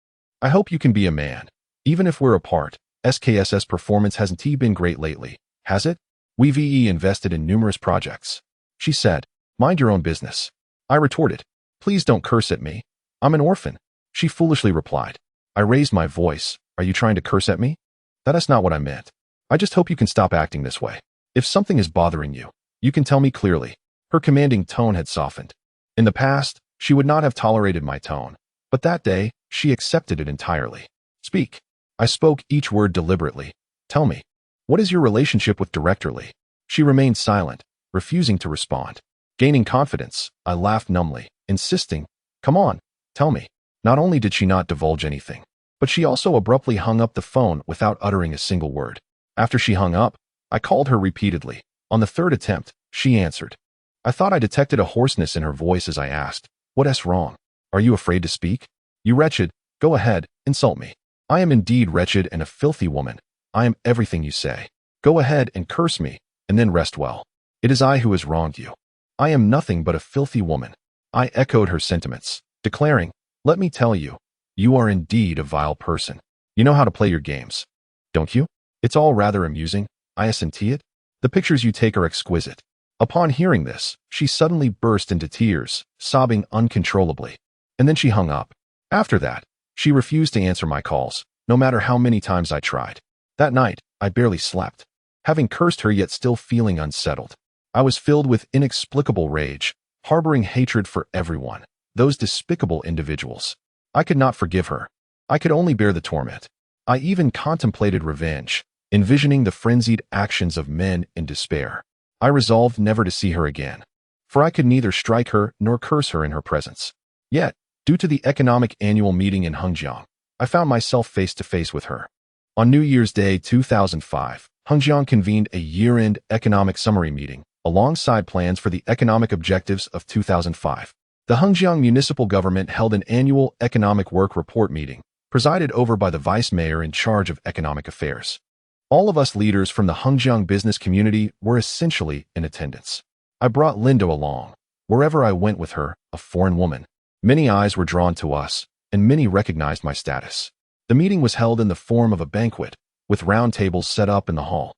I hope you can be a man. Even if we're apart, SKS's performance hasn't been great lately, has it? We've invested in numerous projects." She said, "Mind your own business." I retorted, "Please don't curse at me. I'm an orphan." She foolishly replied. I raised my voice. "Are you trying to curse at me?" "That's not what I meant. I just hope you can stop acting this way. If something is bothering you, you can tell me clearly." Her commanding tone had softened. In the past, she would not have tolerated my tone, but that day, she accepted it entirely. "Speak." I spoke each word deliberately. "Tell me, what is your relationship with Director Lee?" She remained silent, refusing to respond. Gaining confidence, I laughed numbly, insisting, "Come on, tell me." Not only did she not divulge anything, but she also abruptly hung up the phone without uttering a single word. After she hung up, I called her repeatedly. On the third attempt, she answered. I thought I detected a hoarseness in her voice as I asked, "What's wrong? Are you afraid to speak?" "You wretched, go ahead, insult me. I am indeed wretched and a filthy woman. I am everything you say. Go ahead and curse me, and then rest well. It is I who has wronged you. I am nothing but a filthy woman." I echoed her sentiments, declaring, "Let me tell you, you are indeed a vile person. You know how to play your games, don't you? It's all rather amusing, I assented. The pictures you take are exquisite." Upon hearing this, she suddenly burst into tears, sobbing uncontrollably. And then she hung up. After that, she refused to answer my calls, no matter how many times I tried. That night, I barely slept. Having cursed her yet still feeling unsettled, I was filled with inexplicable rage, harboring hatred for everyone, those despicable individuals. I could not forgive her. I could only bear the torment. I even contemplated revenge, envisioning the frenzied actions of men in despair. I resolved never to see her again, for I could neither strike her nor curse her in her presence. Yet, due to the economic annual meeting in Hengjiang, I found myself face to face with her. On New Year's Day 2005, Hengjiang convened a year-end economic summary meeting, alongside plans for the economic objectives of 2005. The Hengjiang municipal government held an annual economic work report meeting, presided over by the vice mayor in charge of economic affairs. All of us leaders from the Hengjiang business community were essentially in attendance. I brought Lindo along. Wherever I went with her, a foreign woman, many eyes were drawn to us, and many recognized my status. The meeting was held in the form of a banquet, with round tables set up in the hall,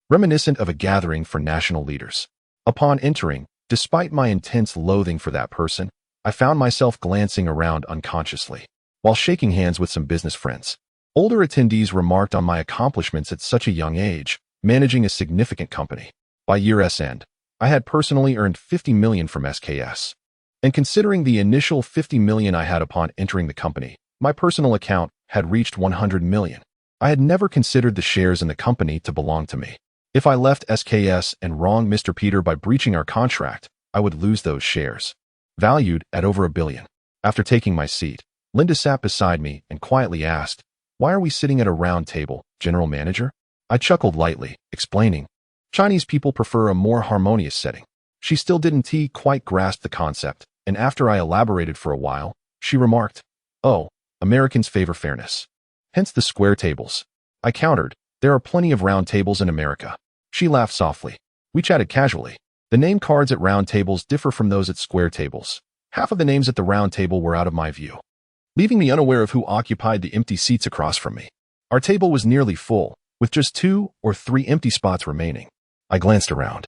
reminiscent of a gathering for national leaders. Upon entering, despite my intense loathing for that person, I found myself glancing around unconsciously, while shaking hands with some business friends. Older attendees remarked on my accomplishments at such a young age, managing a significant company. By year's end, I had personally earned 50 million from SKS. And considering the initial 50 million I had upon entering the company, my personal account had reached 100 million. I had never considered the shares in the company to belong to me. If I left SKS and wronged Mr. Peter by breaching our contract, I would lose those shares, valued at over 1 billion. After taking my seat, Linda sat beside me and quietly asked, "Why are we sitting at a round table, General Manager?" I chuckled lightly, explaining, "Chinese people prefer a more harmonious setting." She still didn't quite grasp the concept, and after I elaborated for a while, She remarked. Oh, Americans favor fairness. Hence the square tables. I countered. There are plenty of round tables in America. She laughed softly. We chatted casually. The name cards at round tables differ from those at square tables. Half of the names at the round table were out of my view, leaving me unaware of who occupied the empty seats across from me. Our table was nearly full, with just 2 or 3 empty spots remaining. I glanced around,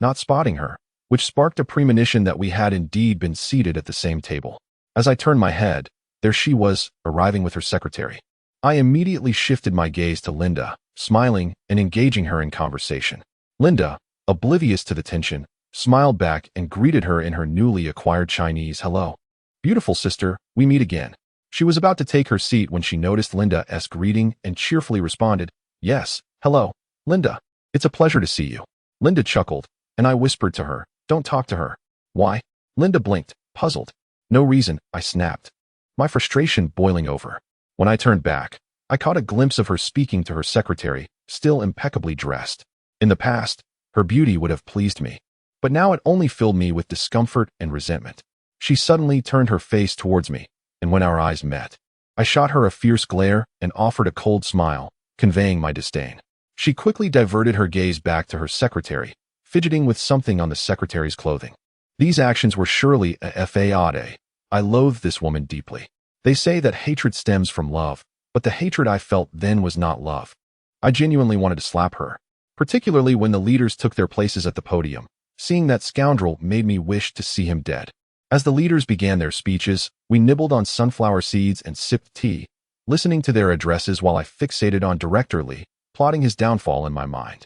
not spotting her, which sparked a premonition that we had indeed been seated at the same table. As I turned my head, there she was, arriving with her secretary. I immediately shifted my gaze to Linda, smiling and engaging her in conversation. Linda, oblivious to the tension, smiled back and greeted her in her newly acquired Chinese hello. Beautiful sister, we meet again. She was about to take her seat when she noticed Linda's greeting and cheerfully responded, yes, hello, Linda. It's a pleasure to see you. Linda chuckled, and I whispered to her, don't talk to her. Why? Linda blinked, puzzled. No reason, I snapped, my frustration boiling over. When I turned back, I caught a glimpse of her speaking to her secretary, still impeccably dressed. In the past, her beauty would have pleased me, but now it only filled me with discomfort and resentment. She suddenly turned her face towards me, and when our eyes met, I shot her a fierce glare and offered a cold smile, conveying my disdain. She quickly diverted her gaze back to her secretary, fidgeting with something on the secretary's clothing. These actions were surely a fade. I loathed this woman deeply. They say that hatred stems from love, but the hatred I felt then was not love. I genuinely wanted to slap her, particularly when the leaders took their places at the podium. Seeing that scoundrel made me wish to see him dead. As the leaders began their speeches, we nibbled on sunflower seeds and sipped tea, listening to their addresses while I fixated on Director Lee, plotting his downfall in my mind.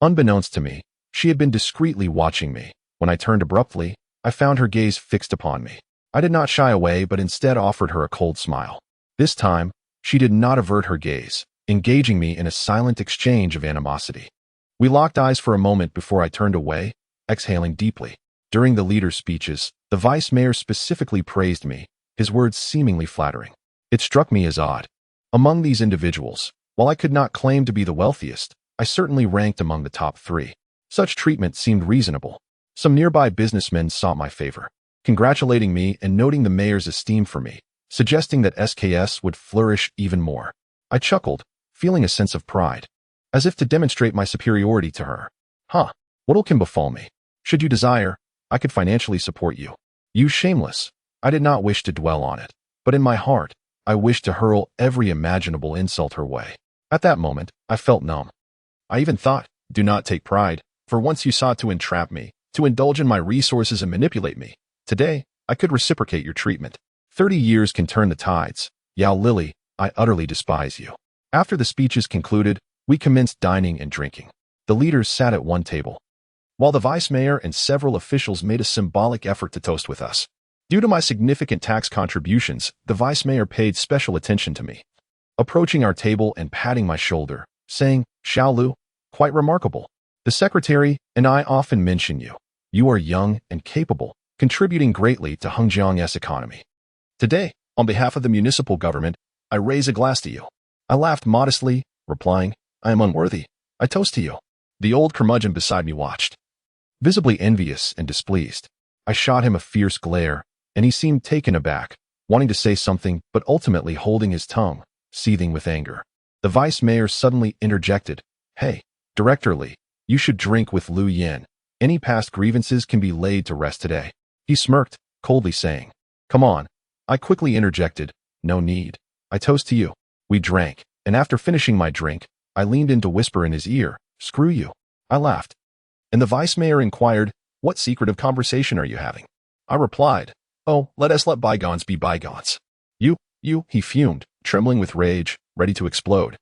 Unbeknownst to me, she had been discreetly watching me. When I turned abruptly, I found her gaze fixed upon me. I did not shy away but instead offered her a cold smile. This time, she did not avert her gaze, engaging me in a silent exchange of animosity. We locked eyes for a moment before I turned away, exhaling deeply. During the leaders' speeches, the vice mayor specifically praised me, his words seemingly flattering. It struck me as odd. Among these individuals, while I could not claim to be the wealthiest, I certainly ranked among the top 3. Such treatment seemed reasonable. Some nearby businessmen sought my favor, congratulating me and noting the mayor's esteem for me, suggesting that SKS would flourish even more. I chuckled, feeling a sense of pride, as if to demonstrate my superiority to her. What'll can befall me? Should you desire, I could financially support you. You shameless. I did not wish to dwell on it, but in my heart, I wished to hurl every imaginable insult her way. At that moment, I felt numb. I even thought, do not take pride, for once you sought to entrap me, to indulge in my resources and manipulate me. Today, I could reciprocate your treatment. 30 years can turn the tides. Yao Lily, I utterly despise you. After the speeches concluded, we commenced dining and drinking. The leaders sat at one table, while the vice mayor and several officials made a symbolic effort to toast with us. Due to my significant tax contributions, the vice mayor paid special attention to me, approaching our table and patting my shoulder, saying, Xiaolu, quite remarkable. The secretary and I often mention you. You are young and capable, contributing greatly to Hengjiang's economy. Today, on behalf of the municipal government, I raise a glass to you. I laughed modestly, replying, I am unworthy. I toast to you. The old curmudgeon beside me watched, visibly envious and displeased. I shot him a fierce glare, and he seemed taken aback, wanting to say something but ultimately holding his tongue, seething with anger. The vice mayor suddenly interjected, Hey, Director Lee, you should drink with Lu Yin. Any past grievances can be laid to rest today. He smirked, coldly saying, Come on. I quickly interjected, No need. I toast to you. We drank, and after finishing my drink, I leaned in to whisper in his ear, Screw you. I laughed. And the vice mayor inquired, What secretive conversation are you having? I replied, Oh, let bygones be bygones. You, he fumed, trembling with rage, ready to explode.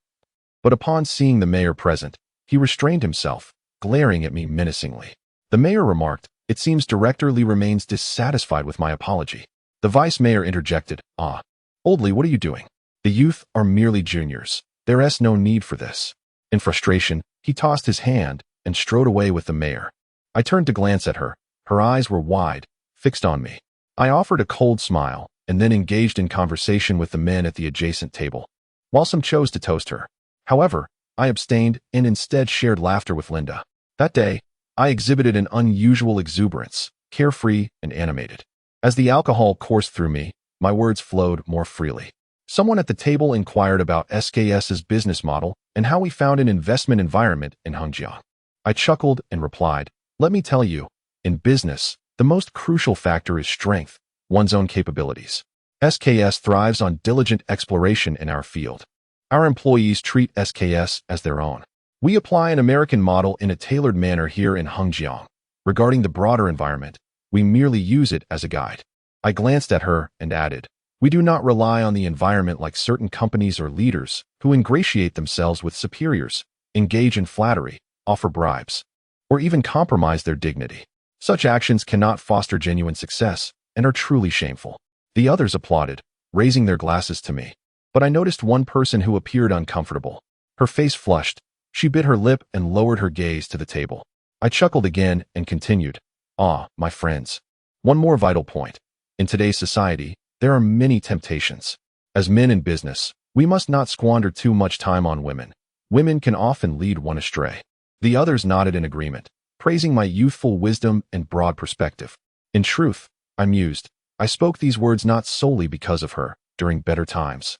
But upon seeing the mayor present, he restrained himself, glaring at me menacingly. The mayor remarked, It seems Director Lee remains dissatisfied with my apology. The vice mayor interjected, Old Lee, what are you doing? The youth are merely juniors. There's no need for this. In frustration, he tossed his hand and strode away with the mayor. I turned to glance at her. Her eyes were wide, fixed on me. I offered a cold smile and then engaged in conversation with the men at the adjacent table, while some chose to toast her. However, I abstained and instead shared laughter with Linda. That day, I exhibited an unusual exuberance, carefree and animated. As the alcohol coursed through me, My words flowed more freely. Someone at the table inquired about SKS's business model and how we found an investment environment in Hangzhou. I chuckled and replied, "Let me tell you, in business, the most crucial factor is strength, one's own capabilities. SKS thrives on diligent exploration in our field. Our employees treat SKS as their own. We apply an American model in a tailored manner here in Hangzhou. Regarding the broader environment, we merely use it as a guide." I glanced at her and added, "We do not rely on the environment like certain companies or leaders who ingratiate themselves with superiors, engage in flattery, offer bribes, or even compromise their dignity. Such actions cannot foster genuine success and are truly shameful." The others applauded, raising their glasses to me. But I noticed one person who appeared uncomfortable. Her face flushed. She bit her lip and lowered her gaze to the table. I chuckled again and continued, "Ah, my friends. One more vital point. In today's society, there are many temptations. As men in business, we must not squander too much time on women. Women can often lead one astray." The others nodded in agreement, praising my youthful wisdom and broad perspective. In truth, I mused, I spoke these words not solely because of her. During better times,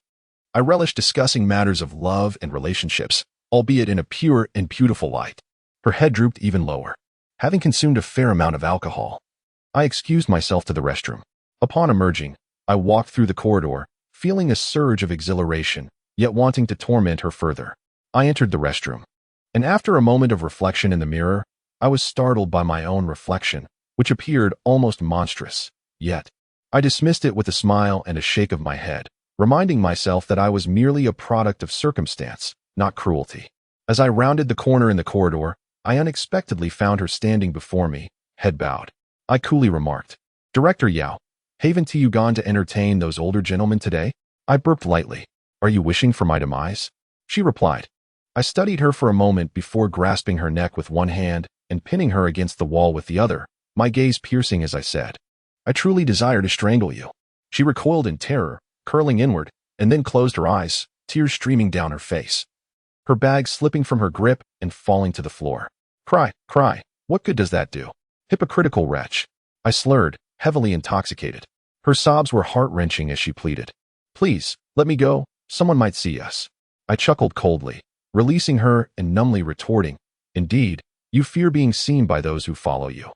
I relished discussing matters of love and relationships, albeit in a pure and beautiful light. Her head drooped even lower. Having consumed a fair amount of alcohol, I excused myself to the restroom. Upon emerging, I walked through the corridor, feeling a surge of exhilaration, yet wanting to torment her further. I entered the restroom, and after a moment of reflection in the mirror, I was startled by my own reflection, which appeared almost monstrous. Yet, I dismissed it with a smile and a shake of my head, reminding myself that I was merely a product of circumstance, not cruelty. As I rounded the corner in the corridor, I unexpectedly found her standing before me, head bowed. I coolly remarked, "Director Yao, haven't you gone to entertain those older gentlemen today?" I burped lightly. "Are you wishing for my demise?" She replied. I studied her for a moment before grasping her neck with one hand and pinning her against the wall with the other, my gaze piercing as I said, "I truly desire to strangle you." She recoiled in terror, curling inward, and then closed her eyes, tears streaming down her face. Her bag slipping from her grip and falling to the floor. Cry, what good does that do? Hypocritical wretch. I slurred, heavily intoxicated. Her sobs were heart-wrenching as she pleaded, "Please, let me go, someone might see us." I chuckled coldly, releasing her and numbly retorting, "Indeed, you fear being seen by those who follow you.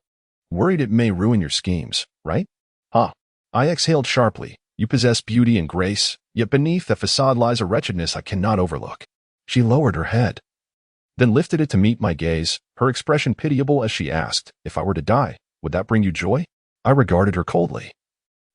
Worried it may ruin your schemes, right? Ha." I exhaled sharply. "You possess beauty and grace, yet beneath that facade lies a wretchedness I cannot overlook." She lowered her head, then lifted it to meet my gaze, her expression pitiable as she asked, "If I were to die, would that bring you joy?" I regarded her coldly,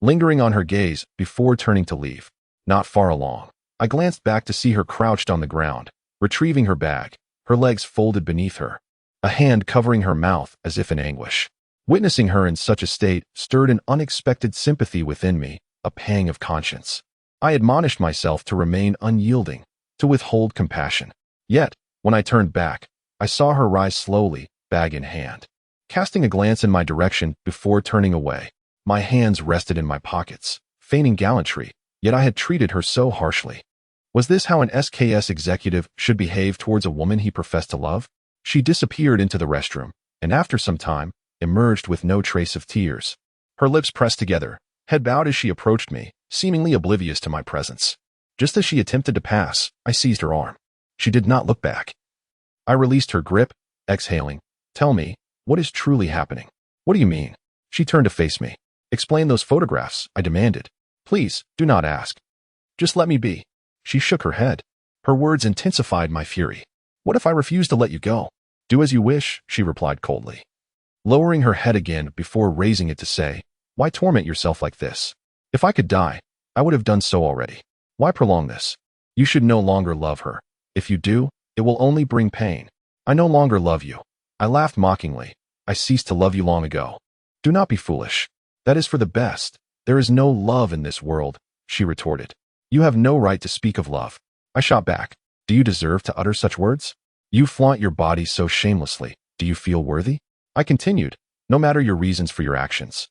lingering on her gaze before turning to leave. Not far along, I glanced back to see her crouched on the ground, retrieving her bag, her legs folded beneath her, a hand covering her mouth as if in anguish. Witnessing her in such a state stirred an unexpected sympathy within me, a pang of conscience. I admonished myself to remain unyielding, to withhold compassion. Yet, when I turned back, I saw her rise slowly, bag in hand. Casting a glance in my direction before turning away, my hands rested in my pockets, feigning gallantry, yet I had treated her so harshly. Was this how an SKS executive should behave towards a woman he professed to love? She disappeared into the restroom, and after some time, emerged with no trace of tears. Her lips pressed together, head bowed as she approached me, seemingly oblivious to my presence. Just as she attempted to pass, I seized her arm. She did not look back. I released her grip, exhaling, "Tell me, what is truly happening?" "What do you mean?" She turned to face me. "Explain those photographs," I demanded. "Please, do not ask. Just let me be." She shook her head. Her words intensified my fury. "What if I refuse to let you go?" "Do as you wish," she replied coldly, lowering her head again before raising it to say, "Why torment yourself like this? If I could die, I would have done so already. Why prolong this? You should no longer love her. If you do, it will only bring pain. I no longer love you." I laughed mockingly. "I ceased to love you long ago." "Do not be foolish. That is for the best. There is no love in this world," she retorted. "You have no right to speak of love." I shot back. "Do you deserve to utter such words? You flaunt your body so shamelessly. Do you feel worthy?" I continued, "No matter your reasons for your actions,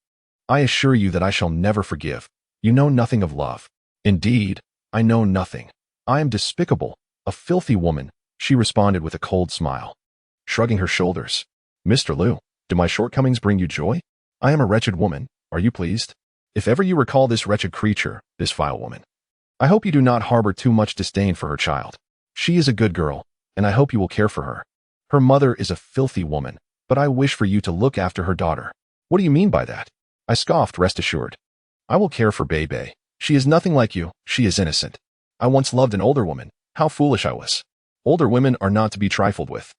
I assure you that I shall never forgive. You know nothing of love." "Indeed, I know nothing. I am despicable, a filthy woman," she responded with a cold smile, shrugging her shoulders. "Mr. Liu, do my shortcomings bring you joy? I am a wretched woman. Are you pleased?" If ever you recall this wretched creature, this vile woman, I hope you do not harbor too much disdain for her child. She is a good girl, and I hope you will care for her. Her mother is a filthy woman, but I wish for you to look after her daughter. What do you mean by that? I scoffed, rest assured. I will care for Bebe. She is nothing like you. She is innocent. I once loved an older woman. How foolish I was. Older women are not to be trifled with.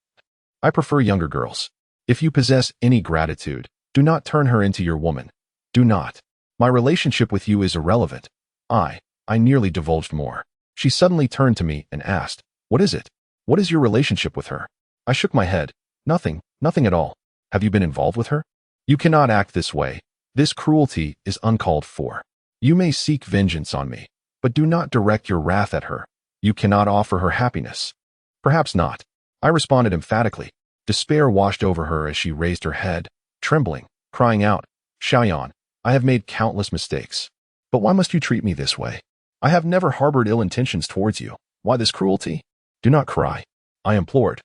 I prefer younger girls. If you possess any gratitude, do not turn her into your woman. Do not. My relationship with you is irrelevant. I nearly divulged more. She suddenly turned to me and asked, what is it? What is your relationship with her? I shook my head. Nothing at all. Have you been involved with her? You cannot act this way. This cruelty is uncalled for. You may seek vengeance on me, but do not direct your wrath at her. You cannot offer her happiness. Perhaps not. I responded emphatically. Despair washed over her as she raised her head, trembling, crying out, Xiaoyan, I have made countless mistakes. But why must you treat me this way? I have never harbored ill intentions towards you. Why this cruelty? Do not cry, I implored.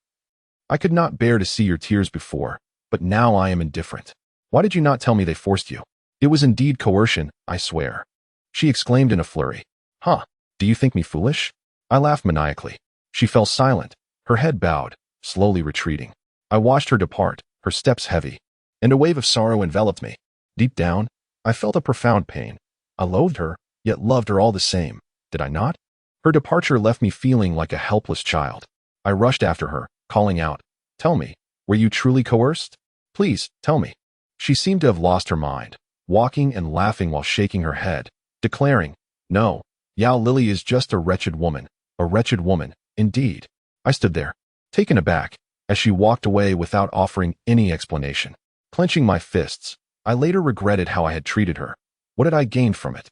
I could not bear to see your tears before, but now I am indifferent. Why did you not tell me they forced you? It was indeed coercion, I swear. She exclaimed in a flurry. Huh, do you think me foolish? I laughed maniacally. She fell silent, her head bowed, slowly retreating. I watched her depart, her steps heavy, and a wave of sorrow enveloped me. Deep down, I felt a profound pain. I loathed her, yet loved her all the same, did I not? Her departure left me feeling like a helpless child. I rushed after her, calling out, Tell me, were you truly coerced? Please, tell me. She seemed to have lost her mind, walking and laughing while shaking her head, declaring, No, Yao Lily is just a wretched woman, indeed. I stood there, taken aback, as she walked away without offering any explanation. Clenching my fists, I later regretted how I had treated her. What had I gained from it?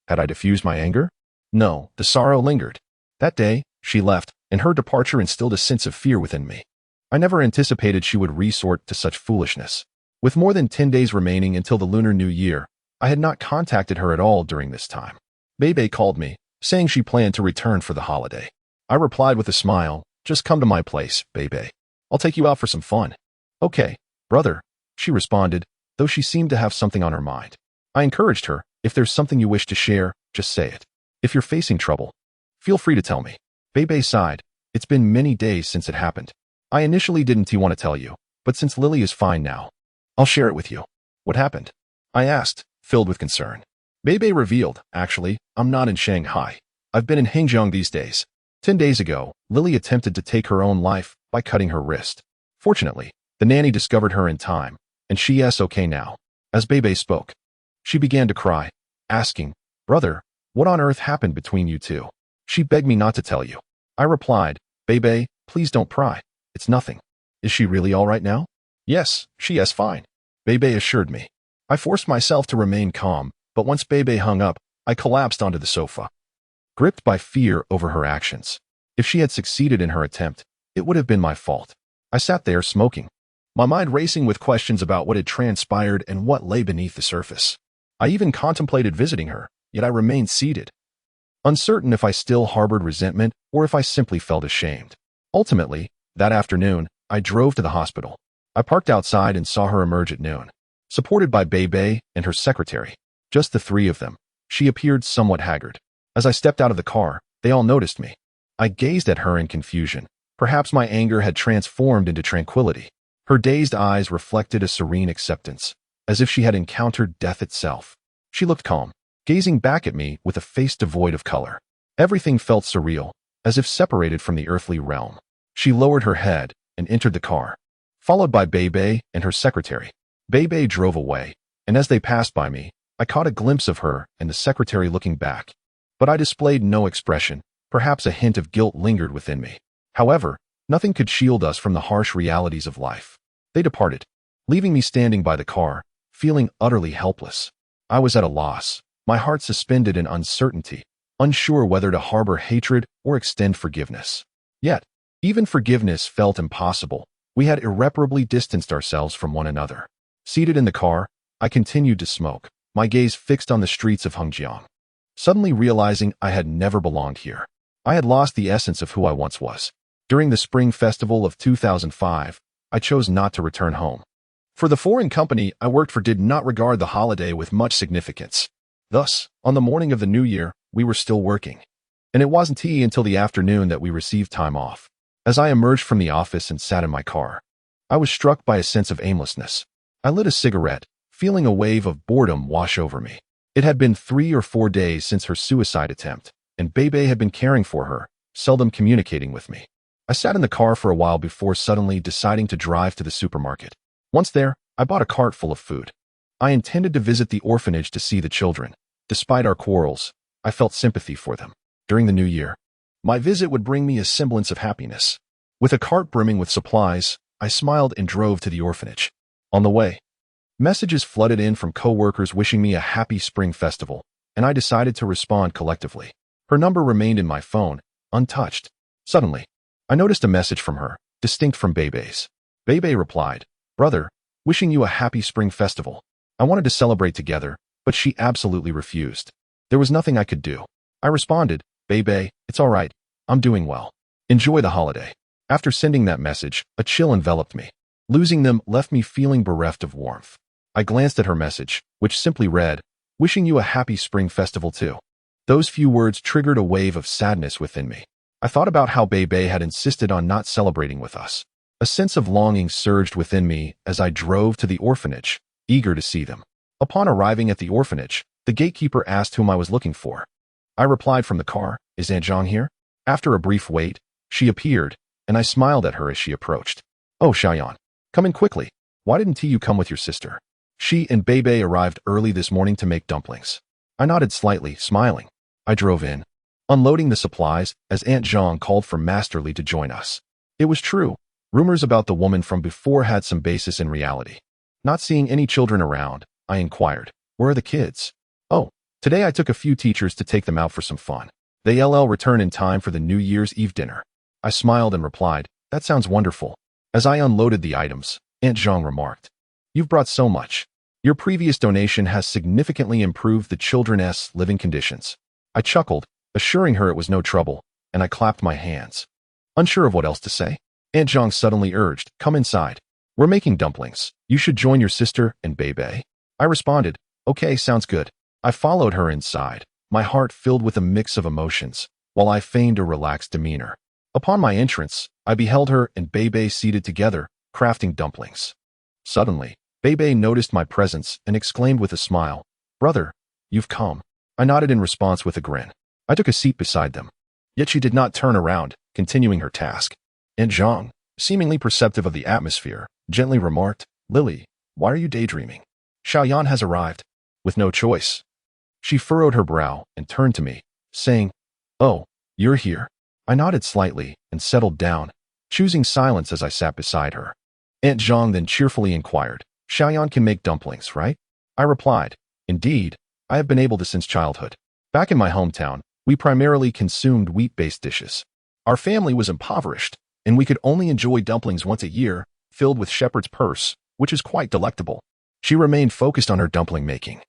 Had I diffused my anger? No, the sorrow lingered. That day, she left, and her departure instilled a sense of fear within me. I never anticipated she would resort to such foolishness. With more than 10 days remaining until the Lunar New Year, I had not contacted her at all during this time. Bebe called me, saying she planned to return for the holiday. I replied with a smile, Just come to my place, Bebe. I'll take you out for some fun. Okay, brother, she responded, though she seemed to have something on her mind. I encouraged her, if there's something you wish to share, just say it. If you're facing trouble, feel free to tell me. Bebe sighed. It's been many days since it happened. I initially didn't want to tell you, but since Lily is fine now, I'll share it with you. What happened? I asked, filled with concern. Bebe revealed, Actually, I'm not in Shanghai. I've been in Hangzhou these days. 10 days ago, Lily attempted to take her own life by cutting her wrist. Fortunately, the nanny discovered her in time, and she is okay now. As Bebe spoke, she began to cry, asking, Brother, what on earth happened between you two? She begged me not to tell you. I replied, Bebe, please don't cry. It's nothing. Is she really all right now? Yes, she is fine. Bebe assured me. I forced myself to remain calm, but once Bebe hung up, I collapsed onto the sofa, gripped by fear over her actions. If she had succeeded in her attempt, it would have been my fault. I sat there smoking, my mind racing with questions about what had transpired and what lay beneath the surface. I even contemplated visiting her, yet I remained seated, uncertain if I still harbored resentment or if I simply felt ashamed. Ultimately, that afternoon, I drove to the hospital. I parked outside and saw her emerge at noon, supported by Bebe and her secretary. Just the three of them. She appeared somewhat haggard. As I stepped out of the car, they all noticed me. I gazed at her in confusion. Perhaps my anger had transformed into tranquility. Her dazed eyes reflected a serene acceptance, as if she had encountered death itself. She looked calm, gazing back at me with a face devoid of color. Everything felt surreal, as if separated from the earthly realm. She lowered her head and entered the car, followed by Bebe and her secretary. Bebe drove away, and as they passed by me, I caught a glimpse of her and the secretary looking back. But I displayed no expression. Perhaps a hint of guilt lingered within me. However, nothing could shield us from the harsh realities of life. They departed, leaving me standing by the car, feeling utterly helpless. I was at a loss, my heart suspended in uncertainty, unsure whether to harbor hatred or extend forgiveness. Yet, even forgiveness felt impossible. We had irreparably distanced ourselves from one another. Seated in the car, I continued to smoke, my gaze fixed on the streets of Hangzhou, suddenly realizing I had never belonged here. I had lost the essence of who I once was. During the Spring Festival of 2005, I chose not to return home. For the foreign company I worked for did not regard the holiday with much significance. Thus, on the morning of the new year, we were still working. And it wasn't until the afternoon that we received time off. As I emerged from the office and sat in my car, I was struck by a sense of aimlessness. I lit a cigarette, feeling a wave of boredom wash over me. It had been 3 or 4 days since her suicide attempt, and Bebe had been caring for her, seldom communicating with me. I sat in the car for a while before suddenly deciding to drive to the supermarket. Once there, I bought a cart full of food. I intended to visit the orphanage to see the children. Despite our quarrels, I felt sympathy for them. During the new year, my visit would bring me a semblance of happiness. With a cart brimming with supplies, I smiled and drove to the orphanage. On the way, messages flooded in from co-workers wishing me a happy spring festival, and I decided to respond collectively. Her number remained in my phone, untouched. Suddenly, I noticed a message from her, distinct from Bebe's. Bebe replied, "Brother, wishing you a happy spring festival." I wanted to celebrate together, but she absolutely refused. There was nothing I could do. I responded, "Bebe, it's all right. I'm doing well. Enjoy the holiday." After sending that message, a chill enveloped me. Losing them left me feeling bereft of warmth. I glanced at her message, which simply read, "Wishing you a happy spring festival too." Those few words triggered a wave of sadness within me. I thought about how Bebe had insisted on not celebrating with us. A sense of longing surged within me as I drove to the orphanage, eager to see them. Upon arriving at the orphanage, the gatekeeper asked whom I was looking for. I replied from the car, "Is Aunt Zhang here?" After a brief wait, she appeared, and I smiled at her as she approached. "Oh, Xiaoyan, come in quickly. Why didn't you come with your sister?" She and Bebe arrived early this morning to make dumplings. I nodded slightly, smiling. I drove in, unloading the supplies as Aunt Zhang called for Masterly to join us. It was true. Rumors about the woman from before had some basis in reality. Not seeing any children around, I inquired, "Where are the kids?" "Oh, today I took a few teachers to take them out for some fun. They'll return in time for the New Year's Eve dinner." I smiled and replied, "That sounds wonderful." As I unloaded the items, Aunt Zhang remarked, "You've brought so much. Your previous donation has significantly improved the children's living conditions." I chuckled, assuring her it was no trouble, and I clapped my hands. Unsure of what else to say, Aunt Zhang suddenly urged, "Come inside. We're making dumplings. You should join your sister and Bebe." I responded, "Okay, sounds good." I followed her inside, my heart filled with a mix of emotions, while I feigned a relaxed demeanor. Upon my entrance, I beheld her and Bebe seated together, crafting dumplings. Suddenly, Bebe noticed my presence and exclaimed with a smile, "Brother, you've come." I nodded in response with a grin. I took a seat beside them. Yet she did not turn around, continuing her task. Aunt Zhang, seemingly perceptive of the atmosphere, gently remarked, "Lily, why are you daydreaming? Xiaoyan has arrived." With no choice. She furrowed her brow and turned to me, saying, "Oh, you're here." I nodded slightly and settled down, choosing silence as I sat beside her. Aunt Zhang then cheerfully inquired, "Xiaoyan can make dumplings, right?" I replied, "Indeed, I have been able to since childhood. Back in my hometown, we primarily consumed wheat-based dishes. Our family was impoverished, and we could only enjoy dumplings once a year, filled with shepherd's purse, which is quite delectable." She remained focused on her dumpling making,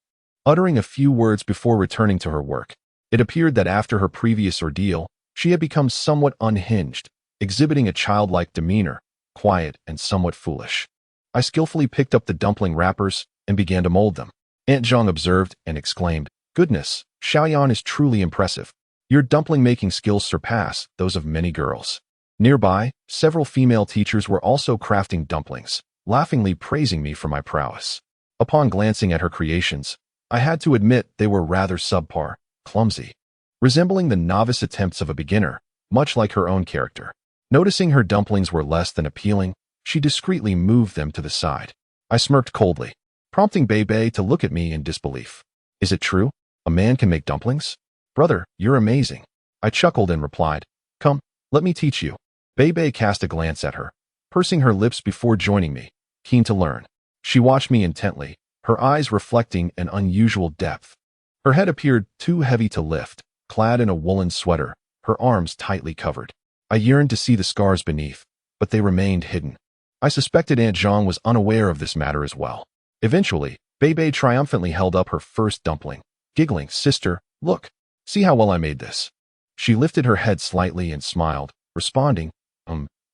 uttering a few words before returning to her work. It appeared that after her previous ordeal, she had become somewhat unhinged, exhibiting a childlike demeanor, quiet and somewhat foolish. I skillfully picked up the dumpling wrappers and began to mold them. Aunt Zhang observed and exclaimed, "Goodness, Xiaoyan is truly impressive. Your dumpling-making skills surpass those of many girls." Nearby, several female teachers were also crafting dumplings, laughingly praising me for my prowess. Upon glancing at her creations, I had to admit they were rather subpar, clumsy, resembling the novice attempts of a beginner, much like her own character. Noticing her dumplings were less than appealing, she discreetly moved them to the side. I smirked coldly, prompting Bebe to look at me in disbelief. "Is it true? A man can make dumplings? Brother, you're amazing." I chuckled and replied, "Come, let me teach you." Bebe cast a glance at her, pursing her lips before joining me, keen to learn. She watched me intently, her eyes reflecting an unusual depth. Her head appeared too heavy to lift, clad in a woolen sweater, her arms tightly covered. I yearned to see the scars beneath, but they remained hidden. I suspected Aunt Zhang was unaware of this matter as well. Eventually, Bebe triumphantly held up her first dumpling, giggling, "Sister, look, see how well I made this." She lifted her head slightly and smiled, responding,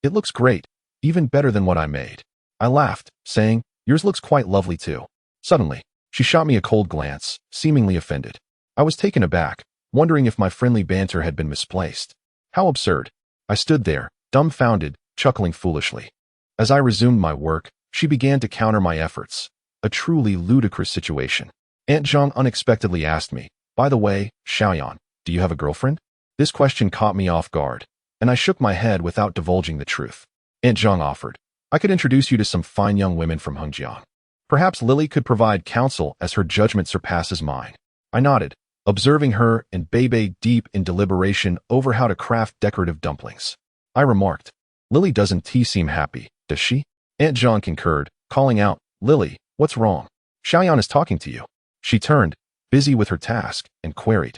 It looks great, even better than what I made." I laughed, saying, "Yours looks quite lovely too." Suddenly, She shot me a cold glance, seemingly offended. I was taken aback, wondering if my friendly banter had been misplaced. How absurd. I stood there, dumbfounded, chuckling foolishly. As I resumed my work, she began to counter my efforts. A truly ludicrous situation. Aunt Zhang unexpectedly asked me, "By the way, Xiaoyan, do you have a girlfriend?" This question caught me off guard, and I shook my head without divulging the truth. Aunt Zhang offered, "I could introduce you to some fine young women from Hengjiang. Perhaps Lily could provide counsel as her judgment surpasses mine." I nodded, observing her and Bebe deep in deliberation over how to craft decorative dumplings. I remarked, "Lily doesn't seem happy, does she?" Aunt Zhang concurred, calling out, "Lily, what's wrong? Xiaoyan is talking to you." She turned, busy with her task, and queried,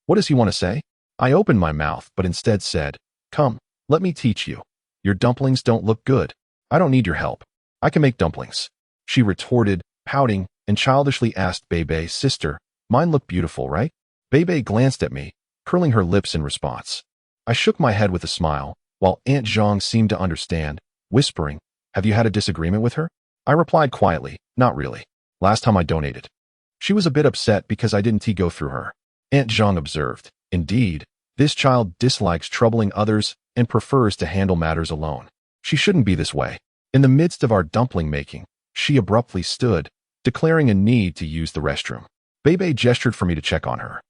"What does he want to say?" I opened my mouth but instead said, "Come, let me teach you. Your dumplings don't look good. I don't need your help. I can make dumplings." She retorted, pouting, and childishly asked Bebe, "Sister, mine look beautiful, right?" Bebe glanced at me, curling her lips in response. I shook my head with a smile, while Aunt Zhang seemed to understand, whispering, "Have you had a disagreement with her?" I replied quietly, "Not really. Last time I donated." She was a bit upset because I didn't go through her. Aunt Zhang observed, "Indeed, this child dislikes troubling others and prefers to handle matters alone. She shouldn't be this way." In the midst of our dumpling making, she abruptly stood, declaring a need to use the restroom. Bebe gestured for me to check on her.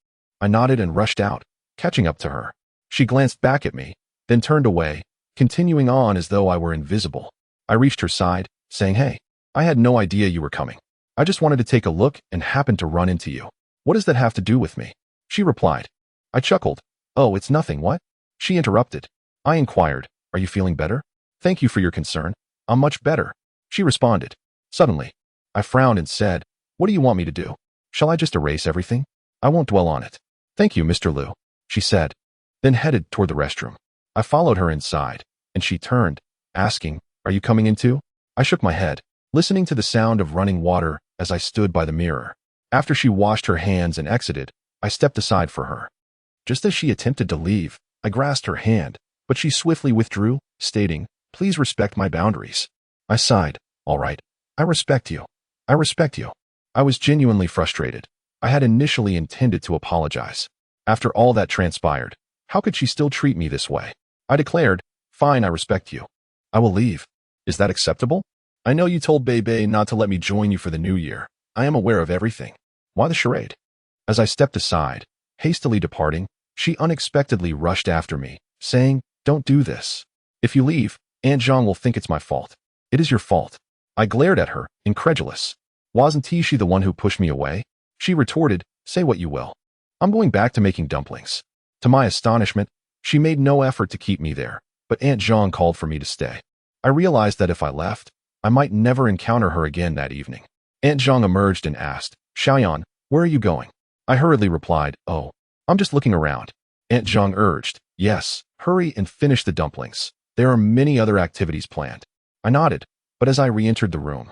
I nodded and rushed out, catching up to her. She glanced back at me, then turned away, continuing on as though I were invisible. I reached her side, saying, "Hey, I had no idea you were coming. I just wanted to take a look and happened to run into you. What does that have to do with me?" She replied. I chuckled. "Oh, it's nothing, what?" She interrupted. I inquired, "Are you feeling better?" "Thank you for your concern. I'm much better," she responded. Suddenly, I frowned and said, "What do you want me to do? Shall I just erase everything? I won't dwell on it." "Thank you, Mr. Liu," she said, then headed toward the restroom. I followed her inside, and she turned, asking, "Are you coming in too?" I shook my head, listening to the sound of running water as I stood by the mirror. After she washed her hands and exited, I stepped aside for her. Just as she attempted to leave, I grasped her hand, but she swiftly withdrew, stating, "Please respect my boundaries." I sighed. "All right. I respect you. I respect you." I was genuinely frustrated. I had initially intended to apologize. After all that transpired, how could she still treat me this way? I declared, "Fine, I respect you. I will leave. Is that acceptable? I know you told Bebe not to let me join you for the new year. I am aware of everything. Why the charade?" As I stepped aside, hastily departing, she unexpectedly rushed after me, saying, "Don't do this. If you leave, Aunt Zhang will think it's my fault." "It is your fault." I glared at her, incredulous. "Wasn't she the one who pushed me away?" She retorted, "Say what you will. I'm going back to making dumplings." To my astonishment, she made no effort to keep me there, but Aunt Zhang called for me to stay. I realized that if I left, I might never encounter her again that evening. Aunt Zhang emerged and asked, "Xiaoyan, where are you going?" I hurriedly replied, "Oh, I'm just looking around." Aunt Zhang urged, "Yes, hurry and finish the dumplings. There are many other activities planned." I nodded, but as I re-entered the room,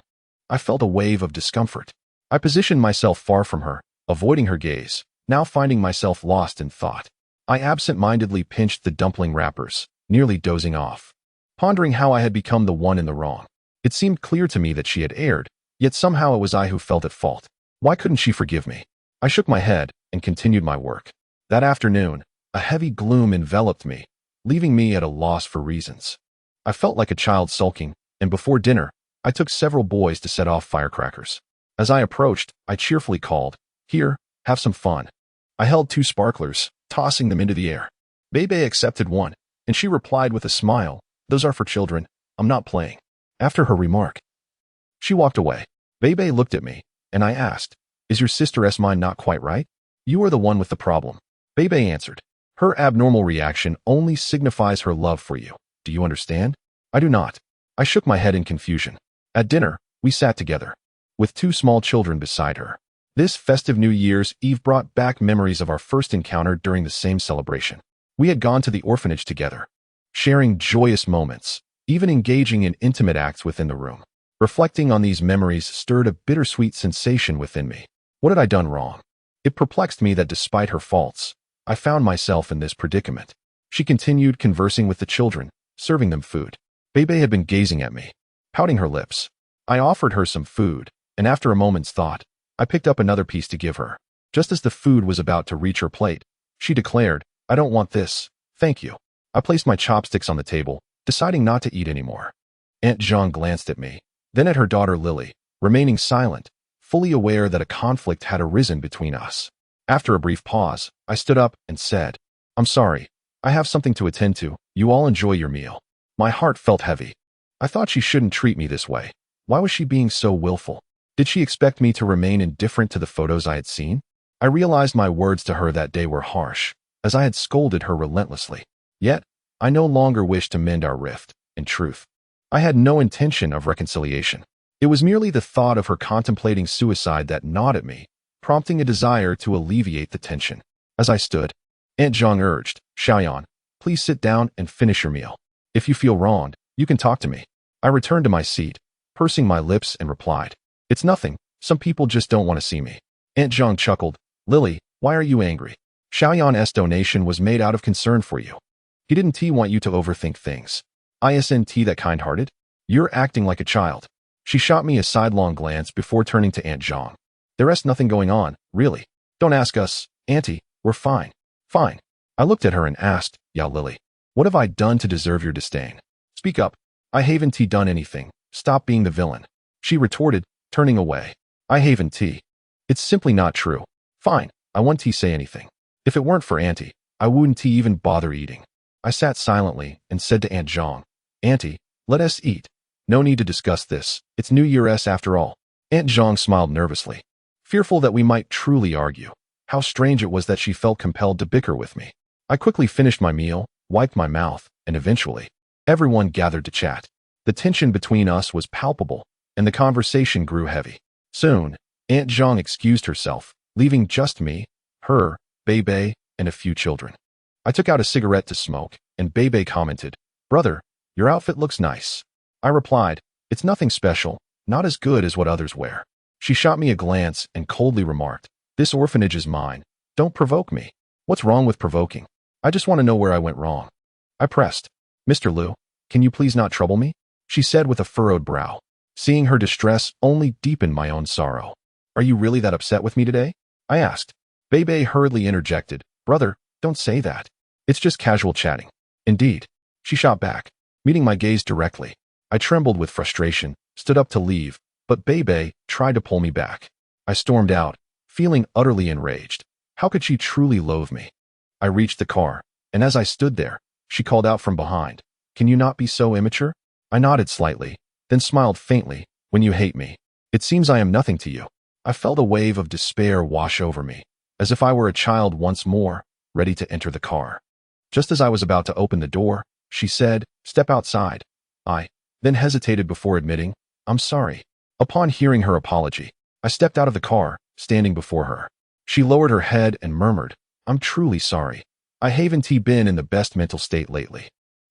I felt a wave of discomfort. I positioned myself far from her, avoiding her gaze, now finding myself lost in thought. I absent-mindedly pinched the dumpling wrappers, nearly dozing off, pondering how I had become the one in the wrong. It seemed clear to me that she had erred, yet somehow it was I who felt at fault. Why couldn't she forgive me? I shook my head and continued my work. That afternoon, a heavy gloom enveloped me, leaving me at a loss for reasons. I felt like a child sulking, and before dinner, I took several boys to set off firecrackers. As I approached, I cheerfully called, "Here, have some fun." I held 2 sparklers, tossing them into the air. Bebe accepted one, and she replied with a smile, "Those are for children. I'm not playing." After her remark, she walked away. Bebe looked at me, and I asked, "Is your sister's mind not quite right? You are the one with the problem." Bebe answered, "Her abnormal reaction only signifies her love for you. Do you understand?" I do not. I shook my head in confusion. At dinner, we sat together, with 2 small children beside her. This festive New Year's Eve brought back memories of our first encounter during the same celebration. We had gone to the orphanage together, sharing joyous moments, even engaging in intimate acts within the room. Reflecting on these memories stirred a bittersweet sensation within me. What had I done wrong? It perplexed me that despite her faults, I found myself in this predicament. She continued conversing with the children, serving them food. Bebe had been gazing at me, pouting her lips. I offered her some food, and after a moment's thought, I picked up another piece to give her. Just as the food was about to reach her plate, she declared, "I don't want this, thank you." I placed my chopsticks on the table, deciding not to eat anymore. Aunt Jean glanced at me, then at her daughter Lily, remaining silent, fully aware that a conflict had arisen between us. After a brief pause, I stood up and said, "I'm sorry. I have something to attend to. You all enjoy your meal." My heart felt heavy. I thought she shouldn't treat me this way. Why was she being so willful? Did she expect me to remain indifferent to the photos I had seen? I realized my words to her that day were harsh, as I had scolded her relentlessly. Yet, I no longer wished to mend our rift. In truth, I had no intention of reconciliation. It was merely the thought of her contemplating suicide that gnawed at me, prompting a desire to alleviate the tension. As I stood, Aunt Zhang urged, "Xiaoyan, please sit down and finish your meal. If you feel wronged, you can talk to me." I returned to my seat, pursing my lips and replied, "It's nothing. Some people just don't want to see me." Aunt Zhang chuckled, "Lily, why are you angry? Xiaoyan's donation was made out of concern for you. He didn't want you to overthink things. Isn't that kind-hearted? You're acting like a child." She shot me a sidelong glance before turning to Aunt Zhang. "There's nothing going on, really. Don't ask us, Auntie, we're fine." "Fine." I looked at her and asked, "Yeah, Lily, what have I done to deserve your disdain? Speak up." "I haven't done anything. Stop being the villain." She retorted, turning away. "I haven't. It's simply not true." "Fine, I won't say anything. If it weren't for Auntie, I wouldn't even bother eating." I sat silently and said to Aunt Zhang, "Auntie, let us eat. No need to discuss this. It's New Year's after all." Aunt Zhang smiled nervously, fearful that we might truly argue. How strange it was that she felt compelled to bicker with me. I quickly finished my meal, wiped my mouth, and eventually, everyone gathered to chat. The tension between us was palpable, and the conversation grew heavy. Soon, Aunt Zhang excused herself, leaving just me, her, Bebe, and a few children. I took out a cigarette to smoke, and Bebe commented, "Brother, your outfit looks nice." I replied, "It's nothing special, not as good as what others wear." She shot me a glance and coldly remarked, "This orphanage is mine. Don't provoke me." "What's wrong with provoking? I just want to know where I went wrong." I pressed. "Mr. Liu, can you please not trouble me?" She said with a furrowed brow. Seeing her distress only deepened my own sorrow. "Are you really that upset with me today?" I asked. Bebe hurriedly interjected, "Brother, don't say that. It's just casual chatting." "Indeed," she shot back, meeting my gaze directly. I trembled with frustration, stood up to leave, but Bebe tried to pull me back. I stormed out, feeling utterly enraged. How could she truly loathe me? I reached the car, and as I stood there, she called out from behind, "Can you not be so immature?" I nodded slightly, then smiled faintly. "When you hate me, it seems I am nothing to you." I felt a wave of despair wash over me, as if I were a child once more, ready to enter the car. Just as I was about to open the door, she said, "Step outside." I then hesitated before admitting, "I'm sorry." Upon hearing her apology, I stepped out of the car, standing before her. She lowered her head and murmured, "I'm truly sorry. I haven't been in the best mental state lately.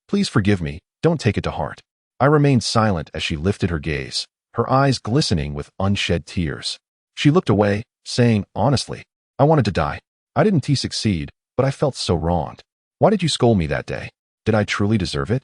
Please forgive me, don't take it to heart." I remained silent as she lifted her gaze, her eyes glistening with unshed tears. She looked away, saying, "Honestly, I wanted to die. I didn't succeed, but I felt so wronged. Why did you scold me that day? Did I truly deserve it?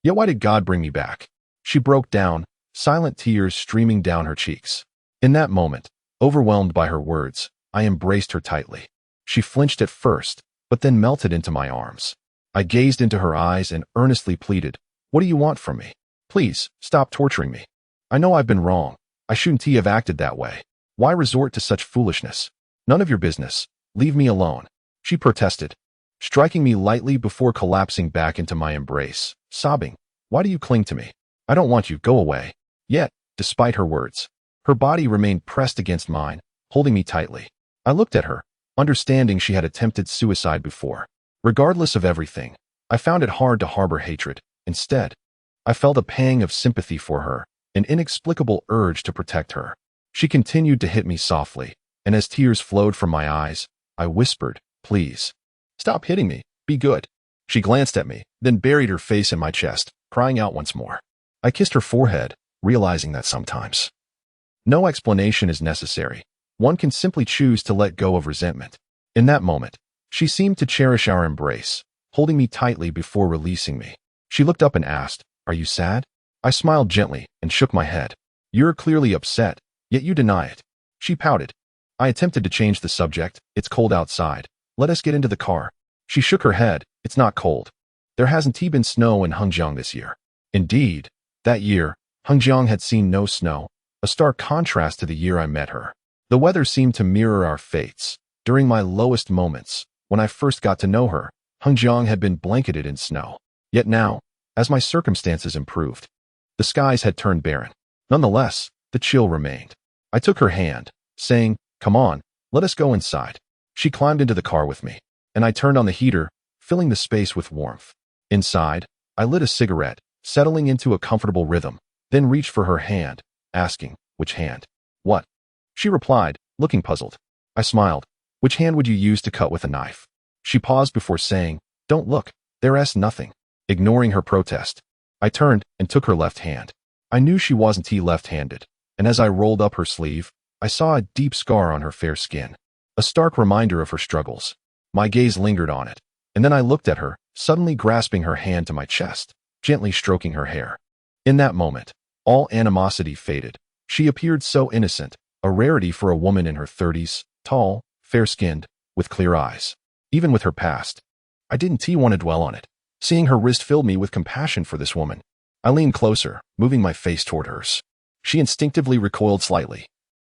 Yet why did God bring me back?" She broke down, silent tears streaming down her cheeks. In that moment, overwhelmed by her words, I embraced her tightly. She flinched at first, but then melted into my arms. I gazed into her eyes and earnestly pleaded, "What do you want from me? Please, stop torturing me. I know I've been wrong. I shouldn't have acted that way. Why resort to such foolishness? None of your business. Leave me alone." She protested, striking me lightly before collapsing back into my embrace, sobbing, "Why do you cling to me? I don't want you, go away." Yet, despite her words, her body remained pressed against mine, holding me tightly. I looked at her, understanding she had attempted suicide before. Regardless of everything, I found it hard to harbor hatred. Instead, I felt a pang of sympathy for her, an inexplicable urge to protect her. She continued to hit me softly, and as tears flowed from my eyes, I whispered, "Please, stop hitting me, be good." She glanced at me, then buried her face in my chest, crying out once more. I kissed her forehead, realizing that sometimes no explanation is necessary. One can simply choose to let go of resentment. In that moment, she seemed to cherish our embrace, holding me tightly before releasing me. She looked up and asked, "Are you sad?" I smiled gently and shook my head. "You're clearly upset, yet you deny it." She pouted, I attempted to change the subject. It's cold outside. Let us get into the car. She shook her head. It's not cold. There hasn't been snow in Hengjiang this year. Indeed, that year, Hengjiang had seen no snow, a stark contrast to the year I met her. The weather seemed to mirror our fates. During my lowest moments, when I first got to know her, Hengjiang had been blanketed in snow. Yet now, as my circumstances improved, the skies had turned barren. Nonetheless, the chill remained. I took her hand, saying, "Come on, let us go inside." She climbed into the car with me, and I turned on the heater, filling the space with warmth. Inside, I lit a cigarette, settling into a comfortable rhythm, then reached for her hand, asking, "Which hand?" "What?" She replied, looking puzzled. I smiled. "Which hand would you use to cut with a knife?" She paused before saying, "Don't look, there's nothing." Ignoring her protest, I turned and took her left hand. I knew she wasn't left-handed, and as I rolled up her sleeve, I saw a deep scar on her fair skin, a stark reminder of her struggles. My gaze lingered on it, and then I looked at her, suddenly grasping her hand to my chest, gently stroking her hair. In that moment, all animosity faded. She appeared so innocent, a rarity for a woman in her 30s, tall, fair-skinned, with clear eyes. Even with her past, I didn't want to dwell on it. Seeing her wrist filled me with compassion for this woman. I leaned closer, moving my face toward hers. She instinctively recoiled slightly.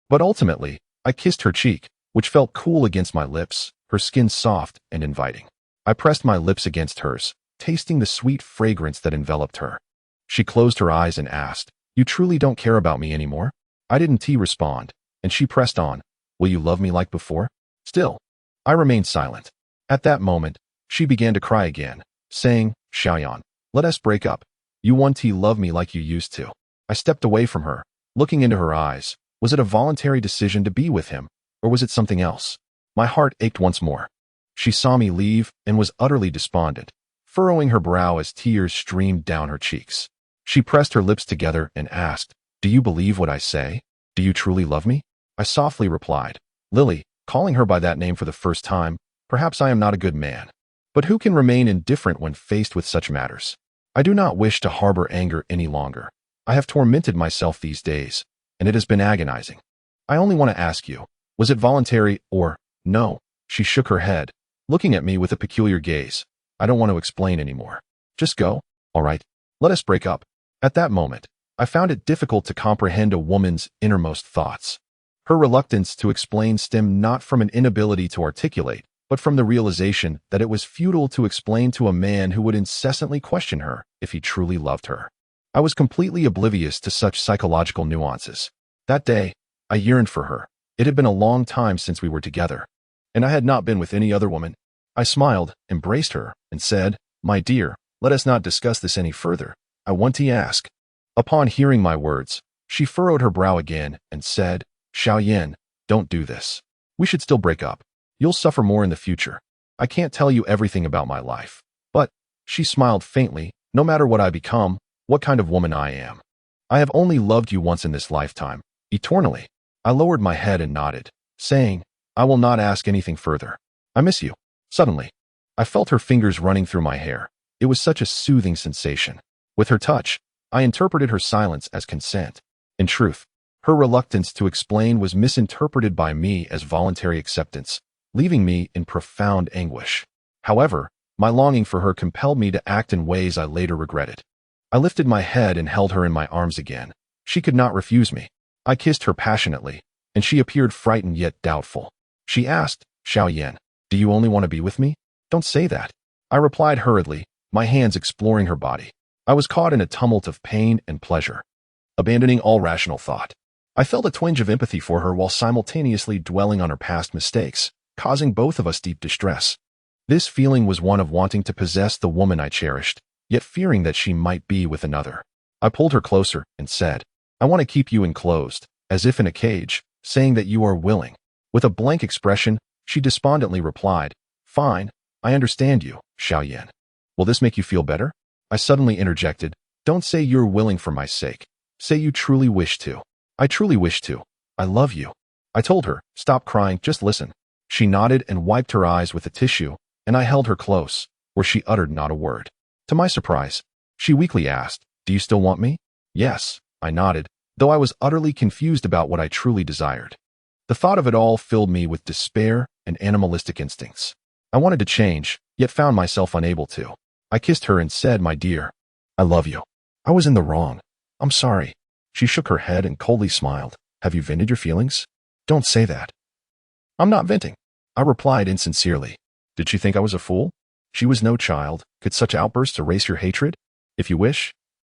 But ultimately, I kissed her cheek, which felt cool against my lips, her skin soft and inviting. I pressed my lips against hers, tasting the sweet fragrance that enveloped her. She closed her eyes and asked, "You truly don't care about me anymore?" I didn't respond, and she pressed on, "Will you love me like before?" Still, I remained silent. At that moment, she began to cry again, saying, "Xiaoyan, let us break up. You want to love me like you used to." I stepped away from her, looking into her eyes. Was it a voluntary decision to be with him, or was it something else? My heart ached once more. She saw me leave and was utterly despondent, furrowing her brow as tears streamed down her cheeks. She pressed her lips together and asked, "Do you believe what I say? Do you truly love me?" I softly replied, "Lily," calling her by that name for the first time, "perhaps I am not a good man. But who can remain indifferent when faced with such matters? I do not wish to harbor anger any longer. I have tormented myself these days, and it has been agonizing. I only want to ask you, was it voluntary or no?" She shook her head, looking at me with a peculiar gaze. "I don't want to explain anymore. Just go. All right. Let us break up." At that moment, I found it difficult to comprehend a woman's innermost thoughts. Her reluctance to explain stemmed not from an inability to articulate, but from the realization that it was futile to explain to a man who would incessantly question her if he truly loved her. I was completely oblivious to such psychological nuances. That day, I yearned for her. It had been a long time since we were together, and I had not been with any other woman. I smiled, embraced her, and said, "My dear, let us not discuss this any further. I want to ask." Upon hearing my words, she furrowed her brow again and said, "Xiaoyan, don't do this. We should still break up. You'll suffer more in the future. I can't tell you everything about my life. But," she smiled faintly, "no matter what I become, what kind of woman I am, I have only loved you once in this lifetime, eternally." I lowered my head and nodded, saying, "I will not ask anything further. I miss you." Suddenly, I felt her fingers running through my hair. It was such a soothing sensation. With her touch, I interpreted her silence as consent. In truth, her reluctance to explain was misinterpreted by me as voluntary acceptance, leaving me in profound anguish. However, my longing for her compelled me to act in ways I later regretted. I lifted my head and held her in my arms again. She could not refuse me. I kissed her passionately, and she appeared frightened yet doubtful. She asked, "Xiaoyan, do you only want to be with me?" "Don't say that," I replied hurriedly, my hands exploring her body. I was caught in a tumult of pain and pleasure. Abandoning all rational thought, I felt a twinge of empathy for her while simultaneously dwelling on her past mistakes, causing both of us deep distress. This feeling was one of wanting to possess the woman I cherished, yet fearing that she might be with another. I pulled her closer and said, "I want to keep you enclosed, as if in a cage, saying that you are willing." With a blank expression, she despondently replied, "Fine, I understand you, Xiaoyan. Will this make you feel better?" I suddenly interjected, "Don't say you're willing for my sake. Say you truly wish to." "I truly wish to. I love you." I told her, "Stop crying, just listen." She nodded and wiped her eyes with a tissue, and I held her close, where she uttered not a word. To my surprise, she weakly asked, "Do you still want me?" "Yes," I nodded, though I was utterly confused about what I truly desired. The thought of it all filled me with despair and animalistic instincts. I wanted to change, yet found myself unable to. I kissed her and said, "My dear, I love you. I was in the wrong. I'm sorry." She shook her head and coldly smiled. "Have you vented your feelings?" "Don't say that." "I'm not venting," I replied insincerely. Did she think I was a fool? She was no child. Could such outbursts erase your hatred? "If you wish,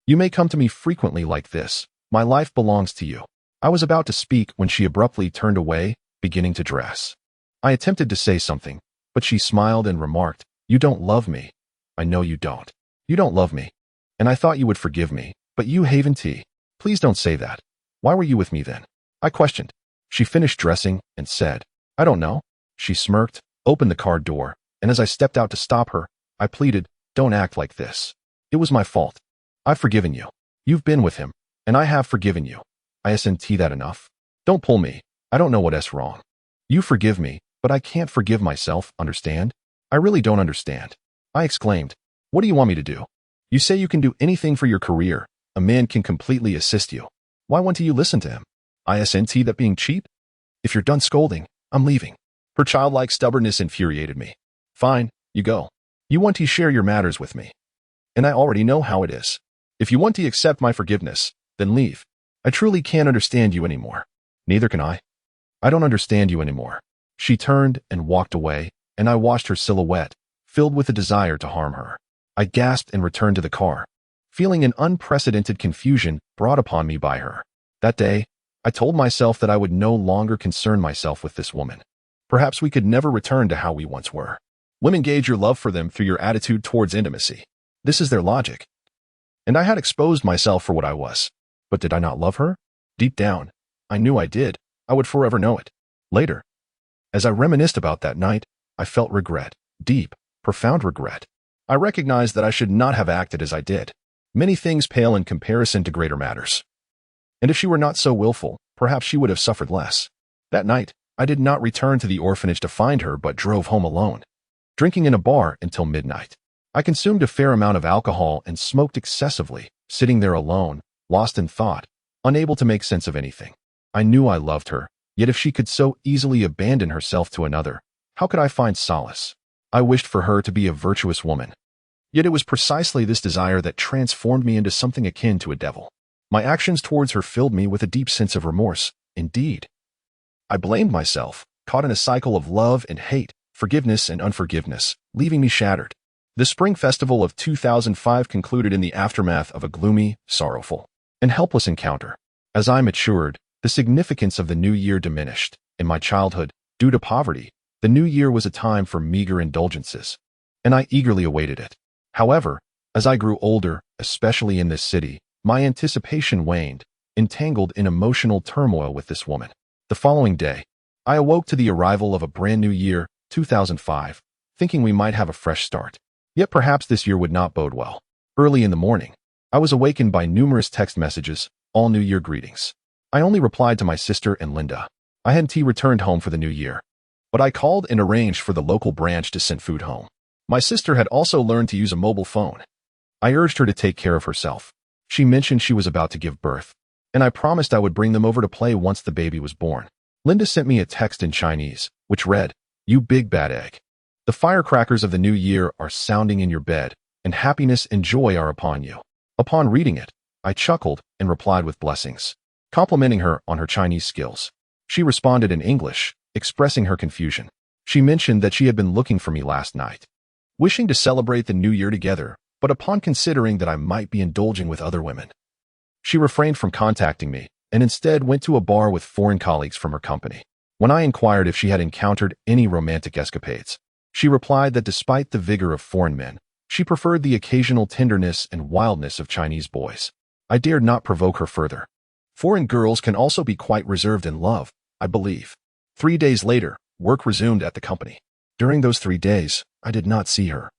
you may come to me frequently like this. My life belongs to you." I was about to speak when she abruptly turned away, beginning to dress. I attempted to say something, but she smiled and remarked, "You don't love me." "I know you don't. You don't love me. And I thought you would forgive me, but you haven't. Please don't say that. Why were you with me then?" I questioned. She finished dressing and said, "I don't know." She smirked, opened the car door, and as I stepped out to stop her, I pleaded, "Don't act like this. It was my fault. I've forgiven you. You've been with him, and I have forgiven you. Isn't that enough? Don't pull me. I don't know what's wrong. You forgive me, but I can't forgive myself, understand?" "I really don't understand," I exclaimed. "What do you want me to do? You say you can do anything for your career. A man can completely assist you. Why won't you listen to him? Isn't that being cheap? If you're done scolding, I'm leaving." Her childlike stubbornness infuriated me. "Fine, you go. You want to share your matters with me. And I already know how it is. If you want to accept my forgiveness, then leave. I truly can't understand you anymore." "Neither can I. I don't understand you anymore." She turned and walked away, and I watched her silhouette, filled with a desire to harm her. I gasped and returned to the car, feeling an unprecedented confusion brought upon me by her. That day, I told myself that I would no longer concern myself with this woman. Perhaps we could never return to how we once were. Women gauge your love for them through your attitude towards intimacy. This is their logic. And I had exposed myself for what I was. But did I not love her? Deep down, I knew I did. I would forever know it. Later, as I reminisced about that night, I felt regret. Deep, profound regret. I recognized that I should not have acted as I did. Many things pale in comparison to greater matters. And if she were not so willful, perhaps she would have suffered less. That night, I did not return to the orphanage to find her, but drove home alone, drinking in a bar until midnight. I consumed a fair amount of alcohol and smoked excessively, sitting there alone, lost in thought, unable to make sense of anything. I knew I loved her, yet if she could so easily abandon herself to another, how could I find solace? I wished for her to be a virtuous woman. Yet it was precisely this desire that transformed me into something akin to a devil. My actions towards her filled me with a deep sense of remorse. Indeed, I blamed myself, caught in a cycle of love and hate, forgiveness and unforgiveness, leaving me shattered. The spring festival of 2005 concluded in the aftermath of a gloomy, sorrowful, and helpless encounter. As I matured, the significance of the new year diminished. In my childhood, due to poverty, the new year was a time for meager indulgences, and I eagerly awaited it. However, as I grew older, especially in this city, my anticipation waned, entangled in emotional turmoil with this woman. The following day, I awoke to the arrival of a brand new year, 2005, thinking we might have a fresh start. Yet perhaps this year would not bode well. Early in the morning, I was awakened by numerous text messages, all New Year greetings. I only replied to my sister and Linda. I hadn't returned home for the new year, but I called and arranged for the local branch to send food home. My sister had also learned to use a mobile phone. I urged her to take care of herself. She mentioned she was about to give birth, and I promised I would bring them over to play once the baby was born. Linda sent me a text in Chinese, which read, "You big bad egg. The firecrackers of the new year are sounding in your bed, and happiness and joy are upon you." Upon reading it, I chuckled and replied with blessings, complimenting her on her Chinese skills. She responded in English, expressing her confusion. She mentioned that she had been looking for me last night, wishing to celebrate the new year together, but upon considering that I might be indulging with other women, she refrained from contacting me and instead went to a bar with foreign colleagues from her company. When I inquired if she had encountered any romantic escapades, she replied that despite the vigor of foreign men, she preferred the occasional tenderness and wildness of Chinese boys. I dared not provoke her further. Foreign girls can also be quite reserved in love, I believe. 3 days later, work resumed at the company. During those 3 days, I did not see her.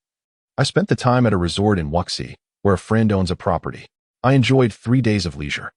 I spent the time at a resort in Wuxi, where a friend owns a property. I enjoyed 3 days of leisure,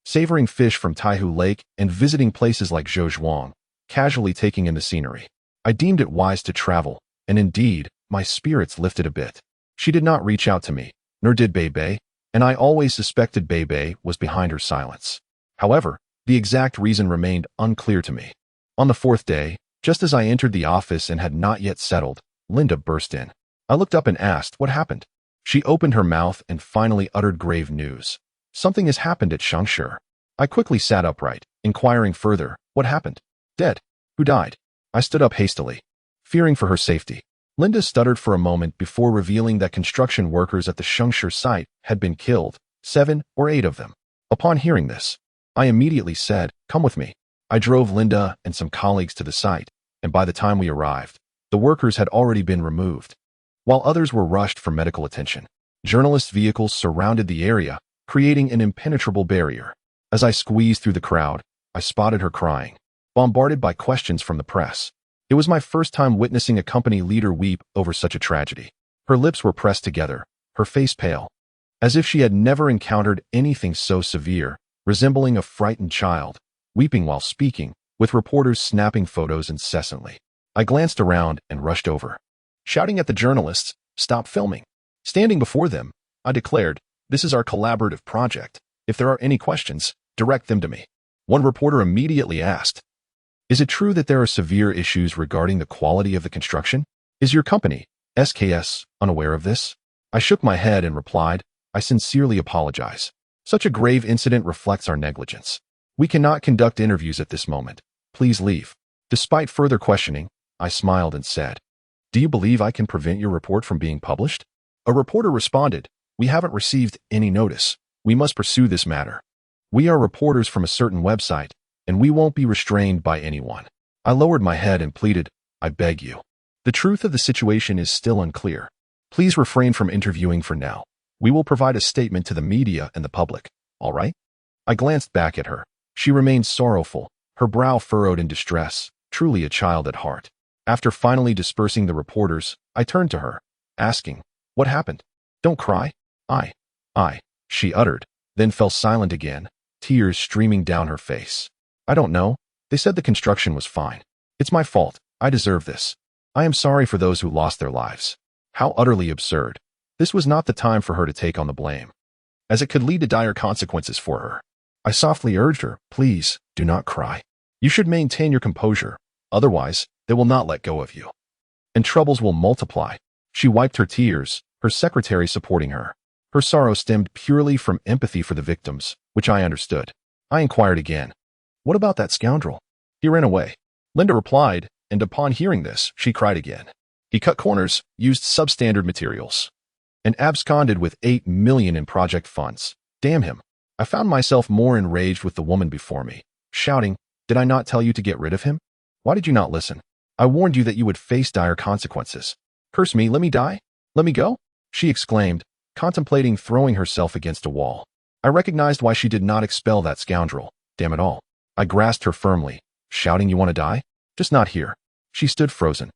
savoring fish from Taihu Lake and visiting places like Zhouzhuang, casually taking in the scenery. I deemed it wise to travel, and indeed, my spirits lifted a bit. She did not reach out to me, nor did Bei, and I always suspected Bei was behind her silence. However, the exact reason remained unclear to me. On the fourth day, just as I entered the office and had not yet settled, Linda burst in. I looked up and asked what happened. She opened her mouth and finally uttered grave news. Something has happened at Shangshi. I quickly sat upright, inquiring further, what happened? Dead. Who died? I stood up hastily, fearing for her safety. Linda stuttered for a moment before revealing that construction workers at the Shangshi site had been killed, 7 or 8 of them. Upon hearing this, I immediately said, "Come with me." I drove Linda and some colleagues to the site, and by the time we arrived, the workers had already been removed, while others were rushed for medical attention. Journalist vehicles surrounded the area, creating an impenetrable barrier. As I squeezed through the crowd, I spotted her crying, bombarded by questions from the press. It was my first time witnessing a company leader weep over such a tragedy. Her lips were pressed together, her face pale, as if she had never encountered anything so severe, resembling a frightened child, weeping while speaking, with reporters snapping photos incessantly. I glanced around and rushed over, shouting at the journalists, "Stop filming." Standing before them, I declared, "This is our collaborative project. If there are any questions, direct them to me." One reporter immediately asked, "Is it true that there are severe issues regarding the quality of the construction? Is your company, SKS, unaware of this?" I shook my head and replied, "I sincerely apologize. Such a grave incident reflects our negligence. We cannot conduct interviews at this moment. Please leave." Despite further questioning, I smiled and said, "Do you believe I can prevent your report from being published?" A reporter responded, "We haven't received any notice. We must pursue this matter. We are reporters from a certain website, and we won't be restrained by anyone." I lowered my head and pleaded, "I beg you. The truth of the situation is still unclear. Please refrain from interviewing for now. We will provide a statement to the media and the public, all right?" I glanced back at her. She remained sorrowful, her brow furrowed in distress, truly a child at heart. After finally dispersing the reporters, I turned to her, asking, "What happened? Don't cry." I, she uttered, then fell silent again, tears streaming down her face. "I don't know. They said the construction was fine. It's my fault. I deserve this. I am sorry for those who lost their lives." How utterly absurd. This was not the time for her to take on the blame, as it could lead to dire consequences for her. I softly urged her, "Please, do not cry. You should maintain your composure. Otherwise, they will not let go of you, and troubles will multiply." She wiped her tears, her secretary supporting her. Her sorrow stemmed purely from empathy for the victims, which I understood. I inquired again, "What about that scoundrel?" "He ran away," Linda replied, and upon hearing this, she cried again. "He cut corners, used substandard materials, and absconded with $8 million in project funds. Damn him." I found myself more enraged with the woman before me, shouting, "Did I not tell you to get rid of him? Why did you not listen? I warned you that you would face dire consequences." "Curse me, let me die? Let me go?" she exclaimed, contemplating throwing herself against a wall. I recognized why she did not expel that scoundrel. Damn it all. I grasped her firmly, shouting, "You want to die? Just not here." She stood frozen,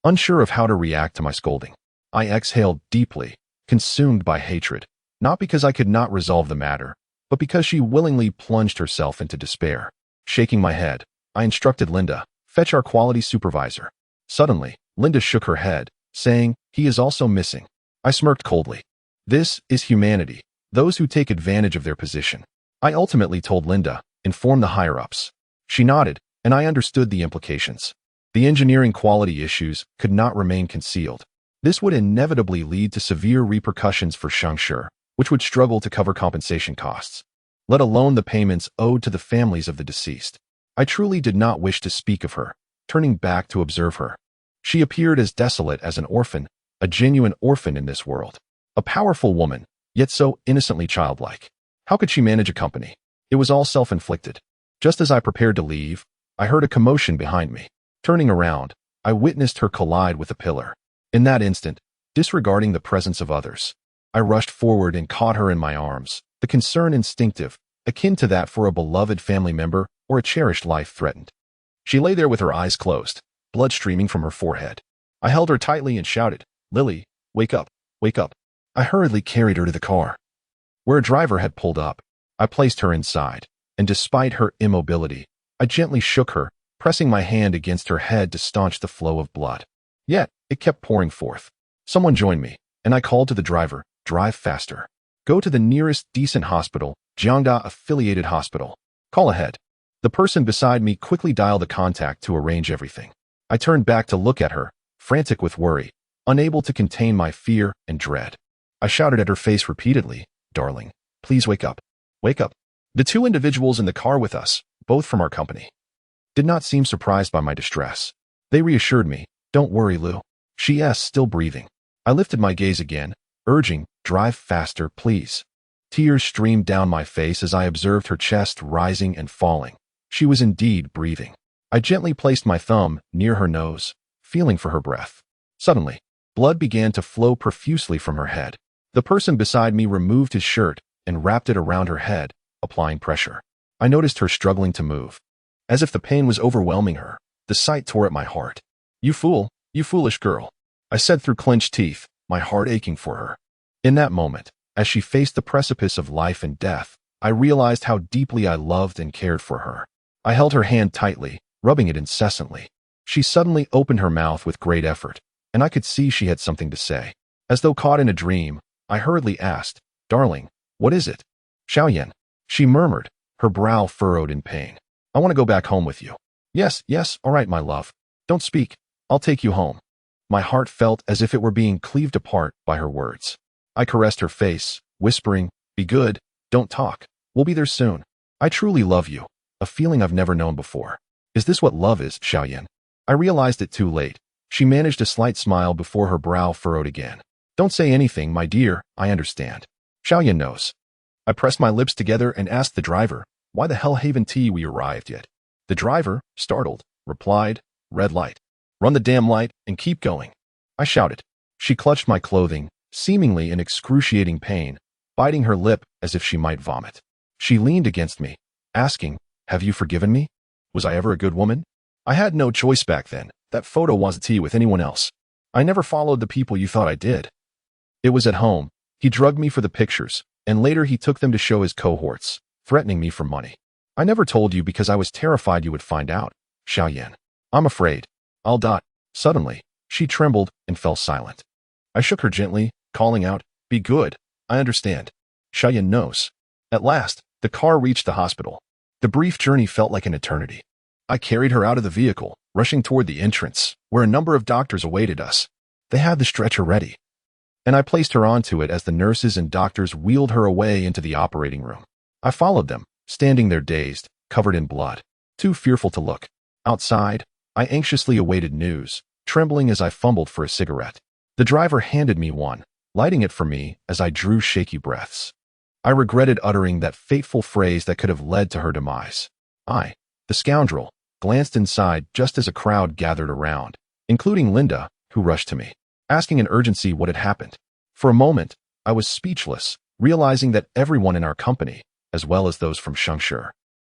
unsure of how to react to my scolding. I exhaled deeply, consumed by hatred, not because I could not resolve the matter, but because she willingly plunged herself into despair. Shaking my head, I instructed Linda, "Fetch our quality supervisor." Suddenly, Linda shook her head, saying, "He is also missing." I smirked coldly. This is humanity, those who take advantage of their position. I ultimately told Linda, "Inform the higher-ups." She nodded, and I understood the implications. The engineering quality issues could not remain concealed. This would inevitably lead to severe repercussions for Shangshi, which would struggle to cover compensation costs, let alone the payments owed to the families of the deceased. I truly did not wish to speak of her, turning back to observe her. She appeared as desolate as an orphan, a genuine orphan in this world. A powerful woman, yet so innocently childlike. How could she manage a company? It was all self-inflicted. Just as I prepared to leave, I heard a commotion behind me. Turning around, I witnessed her collide with a pillar. In that instant, disregarding the presence of others, I rushed forward and caught her in my arms, the concern instinctive, akin to that for a beloved family member or a cherished life threatened. She lay there with her eyes closed, blood streaming from her forehead. I held her tightly and shouted, "Lily, wake up, wake up." I hurriedly carried her to the car, where a driver had pulled up. I placed her inside, and despite her immobility, I gently shook her, pressing my hand against her head to staunch the flow of blood. Yet, it kept pouring forth. Someone joined me, and I called to the driver, "Drive faster. Go to the nearest decent hospital, Jiangda Affiliated Hospital. Call ahead." The person beside me quickly dialed a contact to arrange everything. I turned back to look at her, frantic with worry, unable to contain my fear and dread. I shouted at her face repeatedly, "Darling, please wake up. Wake up." The two individuals in the car with us, both from our company, did not seem surprised by my distress. They reassured me, "Don't worry, Lou. She's still breathing." I lifted my gaze again, urging, "Drive faster, please." Tears streamed down my face as I observed her chest rising and falling. She was indeed breathing. I gently placed my thumb near her nose, feeling for her breath. Suddenly, blood began to flow profusely from her head. The person beside me removed his shirt and wrapped it around her head, applying pressure. I noticed her struggling to move. As if the pain was overwhelming her, the sight tore at my heart. You foolish girl," I said through clenched teeth, my heart aching for her. In that moment, as she faced the precipice of life and death, I realized how deeply I loved and cared for her. I held her hand tightly, rubbing it incessantly. She suddenly opened her mouth with great effort, and I could see she had something to say. As though caught in a dream, I hurriedly asked, "Darling, what is it?" "Xiaoyan," she murmured, her brow furrowed in pain. "I want to go back home with you." Yes, all right, my love. Don't speak. I'll take you home." My heart felt as if it were being cleaved apart by her words. I caressed her face, whispering, "Be good, don't talk. We'll be there soon. I truly love you," a feeling I've never known before. Is this what love is, Xiaoyan? I realized it too late. She managed a slight smile before her brow furrowed again. "Don't say anything, my dear, I understand. Xiaoyan knows." I pressed my lips together and asked the driver, "Why the hell haven't we arrived yet?" The driver, startled, replied, "Red light. Run the damn light and keep going." I shouted. She clutched my clothing, seemingly in excruciating pain, biting her lip as if she might vomit. She leaned against me, asking, "Have you forgiven me? Was I ever a good woman? I had no choice back then. That photo wasn't with anyone else. I never followed the people you thought I did." It was at home. He drugged me for the pictures, and later he took them to show his cohorts, threatening me for money. "I never told you because I was terrified you would find out, Xiaoyan. I'm afraid. I'll die." Suddenly, she trembled and fell silent. I shook her gently, calling out, "Be good. I understand. Xiaoyan knows." At last, the car reached the hospital. The brief journey felt like an eternity. I carried her out of the vehicle, rushing toward the entrance, where a number of doctors awaited us. They had the stretcher ready, and I placed her onto it as the nurses and doctors wheeled her away into the operating room. I followed them, standing there dazed, covered in blood, too fearful to look. Outside, I anxiously awaited news, trembling as I fumbled for a cigarette. The driver handed me one, lighting it for me as I drew shaky breaths. I regretted uttering that fateful phrase that could have led to her demise. I, the scoundrel, glanced inside just as a crowd gathered around, including Linda, who rushed to me, asking in urgency what had happened. For a moment, I was speechless, realizing that everyone in our company, as well as those from Shengshi,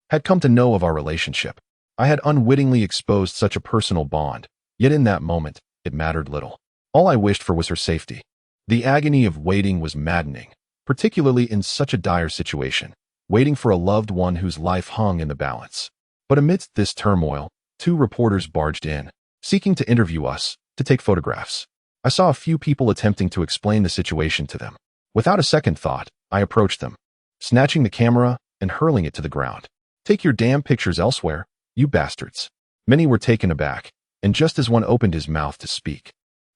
had come to know of our relationship. I had unwittingly exposed such a personal bond, yet in that moment, it mattered little. All I wished for was her safety. The agony of waiting was maddening, particularly in such a dire situation, waiting for a loved one whose life hung in the balance. But amidst this turmoil, two reporters barged in, seeking to interview us, to take photographs. I saw a few people attempting to explain the situation to them. Without a second thought, I approached them, snatching the camera and hurling it to the ground. "Take your damn pictures elsewhere, you bastards." Many were taken aback, and just as one opened his mouth to speak,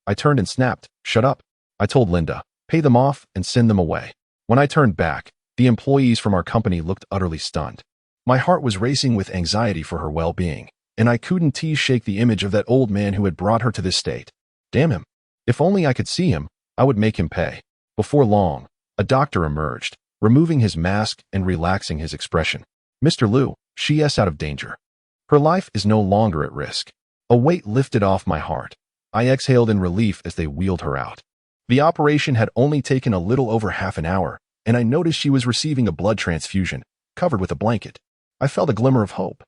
I turned and snapped, "Shut up." I told Linda, "Pay them off and send them away." When I turned back, the employees from our company looked utterly stunned. My heart was racing with anxiety for her well-being, and I couldn't shake the image of that old man who had brought her to this state. Damn him. If only I could see him, I would make him pay. Before long, a doctor emerged, removing his mask and relaxing his expression. "Mr. Liu, she's out of danger. Her life is no longer at risk." A weight lifted off my heart. I exhaled in relief as they wheeled her out. The operation had only taken a little over half an hour, and I noticed she was receiving a blood transfusion, covered with a blanket. I felt a glimmer of hope.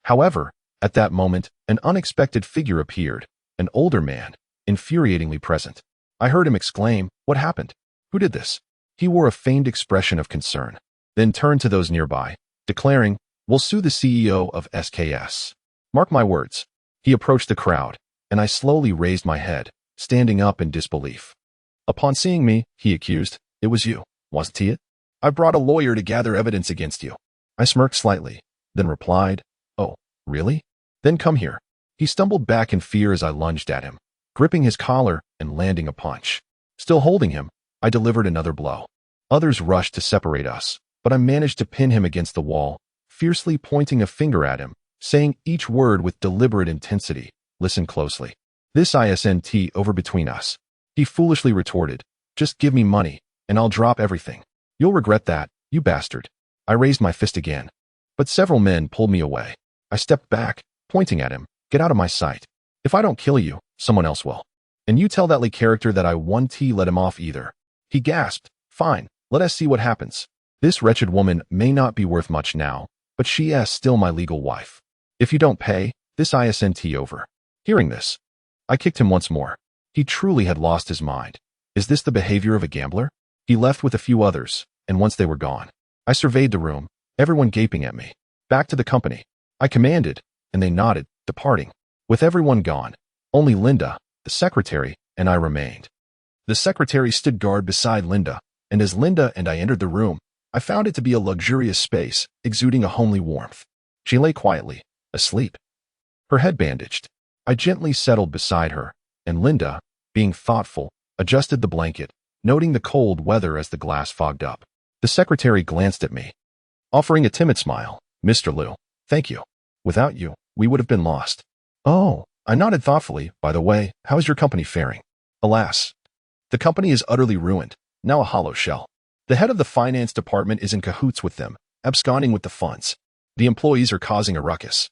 However, at that moment, an unexpected figure appeared, an older man, infuriatingly present. I heard him exclaim, "What happened? Who did this?" He wore a feigned expression of concern, then turned to those nearby, declaring, "We'll sue the CEO of SKS. Mark my words." He approached the crowd, and I slowly raised my head, standing up in disbelief. Upon seeing me, he accused, "It was you, wasn't it? I brought a lawyer to gather evidence against you." I smirked slightly, then replied, Really? Then come here. He stumbled back in fear as I lunged at him, gripping his collar and landing a punch. Still holding him, I delivered another blow. Others rushed to separate us, but I managed to pin him against the wall, fiercely pointing a finger at him, saying each word with deliberate intensity. Listen closely. This isn't over between us. He foolishly retorted, just give me money, and I'll drop everything. You'll regret that, you bastard. I raised my fist again, but several men pulled me away. I stepped back, pointing at him, get out of my sight. If I don't kill you, someone else will. And you tell that lead character that I won't let him off either. He gasped, fine, let us see what happens. This wretched woman may not be worth much now, but she is still my legal wife. If you don't pay, this isn't over. Hearing this, I kicked him once more. He truly had lost his mind. Is this the behavior of a gambler? He left with a few others, and once they were gone, I surveyed the room, everyone gaping at me. Back to the company. I commanded, and they nodded, departing. With everyone gone, only Linda, the secretary, and I remained. The secretary stood guard beside Linda, and as Linda and I entered the room, I found it to be a luxurious space, exuding a homely warmth. She lay quietly, asleep, her head bandaged. I gently settled beside her, and Linda, being thoughtful, adjusted the blanket, noting the cold weather as the glass fogged up. The secretary glanced at me, offering a timid smile. Mr. Liu, thank you. Without you, we would have been lost. Oh, I nodded thoughtfully. By the way, how is your company faring? Alas, the company is utterly ruined, now a hollow shell. The head of the finance department is in cahoots with them, absconding with the funds. The employees are causing a ruckus.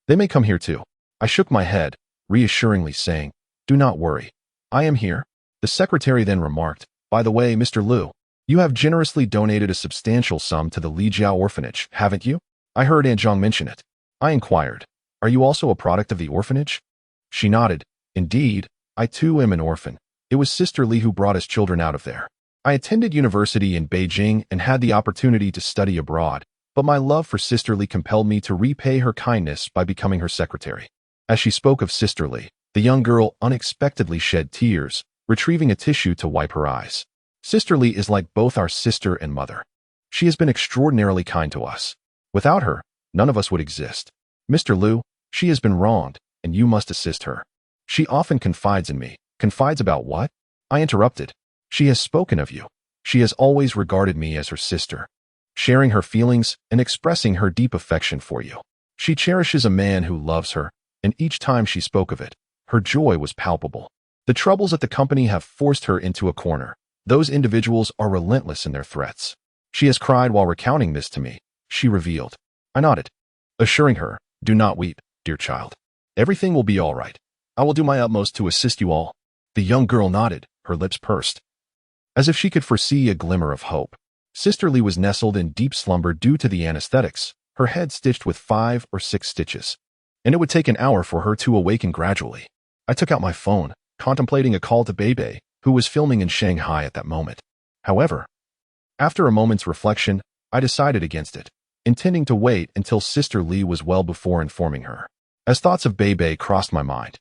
They may come here too. I shook my head, reassuringly saying, do not worry. I am here. The secretary then remarked, by the way, Mr. Liu, you have generously donated a substantial sum to the Li Jiao orphanage, haven't you? I heard Aunt Zhang mention it. I inquired, are you also a product of the orphanage? She nodded. Indeed, I too am an orphan. It was Sister Li who brought us children out of there. I attended university in Beijing and had the opportunity to study abroad, but my love for Sister Li compelled me to repay her kindness by becoming her secretary. As she spoke of Sister Li, the young girl unexpectedly shed tears, retrieving a tissue to wipe her eyes. Sister Li is like both our sister and mother. She has been extraordinarily kind to us. Without her, none of us would exist. Mr. Liu, she has been wronged, and you must assist her. She often confides in me. Confides about what? I interrupted. She has spoken of you. She has always regarded me as her sister, sharing her feelings and expressing her deep affection for you. She cherishes a man who loves her, and each time she spoke of it, her joy was palpable. The troubles at the company have forced her into a corner. Those individuals are relentless in their threats. She has cried while recounting this to me. She revealed. I nodded, assuring her, do not weep, dear child. Everything will be all right. I will do my utmost to assist you all. The young girl nodded, her lips pursed, as if she could foresee a glimmer of hope. Sister Li was nestled in deep slumber due to the anesthetics, her head stitched with 5 or 6 stitches, and it would take an hour for her to awaken gradually. I took out my phone, contemplating a call to Bebe, who was filming in Shanghai at that moment. However, after a moment's reflection, I decided against it, intending to wait until Sister Li was well before informing her. As thoughts of Bebe crossed my mind,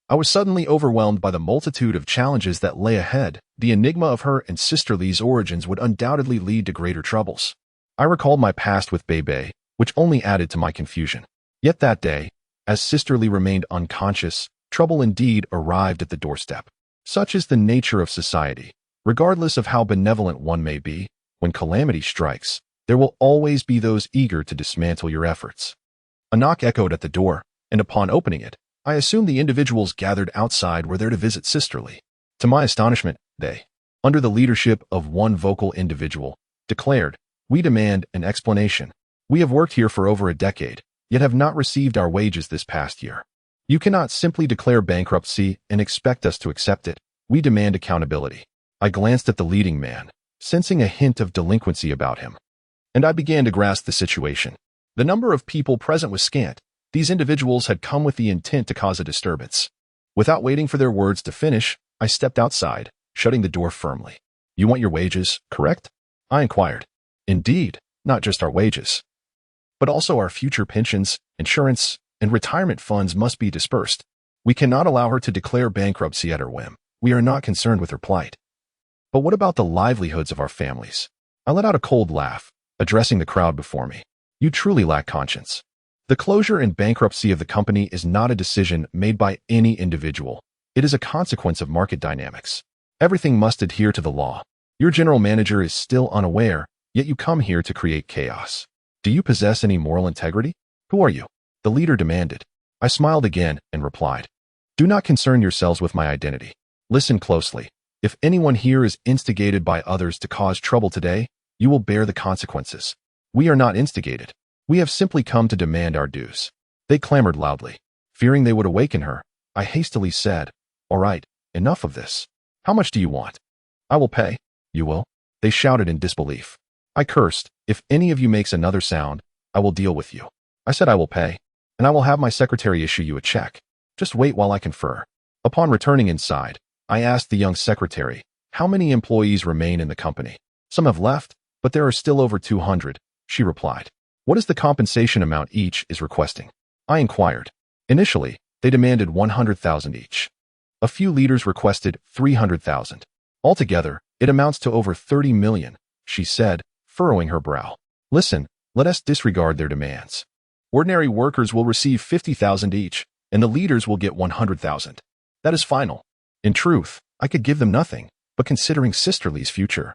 I was suddenly overwhelmed by the multitude of challenges that lay ahead. The enigma of her and Sister Li's origins would undoubtedly lead to greater troubles. I recalled my past with Bebe, which only added to my confusion. Yet that day, as Sister Li remained unconscious, trouble indeed arrived at the doorstep. Such is the nature of society. Regardless of how benevolent one may be, when calamity strikes, there will always be those eager to dismantle your efforts. A knock echoed at the door, and upon opening it, I assumed the individuals gathered outside were there to visit Sister Li. To my astonishment, they, under the leadership of one vocal individual, declared, we demand an explanation. We have worked here for over a decade, yet have not received our wages this past year. You cannot simply declare bankruptcy and expect us to accept it. We demand accountability. I glanced at the leading man, sensing a hint of delinquency about him, and I began to grasp the situation. The number of people present was scant. These individuals had come with the intent to cause a disturbance. Without waiting for their words to finish, I stepped outside, shutting the door firmly. You want your wages, correct? I inquired. Indeed, not just our wages, but also our future pensions, insurance, and retirement funds must be dispersed. We cannot allow her to declare bankruptcy at her whim. We are not concerned with her plight. But what about the livelihoods of our families? I let out a cold laugh, addressing the crowd before me. You truly lack conscience. The closure and bankruptcy of the company is not a decision made by any individual. It is a consequence of market dynamics. Everything must adhere to the law. Your general manager is still unaware, yet you come here to create chaos. Do you possess any moral integrity? Who are you? The leader demanded. I smiled again and replied, do not concern yourselves with my identity. Listen closely. If anyone here is instigated by others to cause trouble today, you will bear the consequences. We are not instigated. We have simply come to demand our dues. They clamored loudly. Fearing they would awaken her, I hastily said, all right, enough of this. How much do you want? I will pay. You will? They shouted in disbelief. I cursed. If any of you makes another sound, I will deal with you. I said I will pay, and I will have my secretary issue you a check. Just wait while I confer. Upon returning inside, I asked the young secretary, how many employees remain in the company? Some have left, but there are still over 200, she replied. What is the compensation amount each is requesting? I inquired. Initially, they demanded 100,000 each. A few leaders requested 300,000. Altogether, it amounts to over 30 million, she said, furrowing her brow. Listen, let us disregard their demands. Ordinary workers will receive 50,000 each, and the leaders will get 100,000. That is final. In truth, I could give them nothing, but considering Sisterly's future,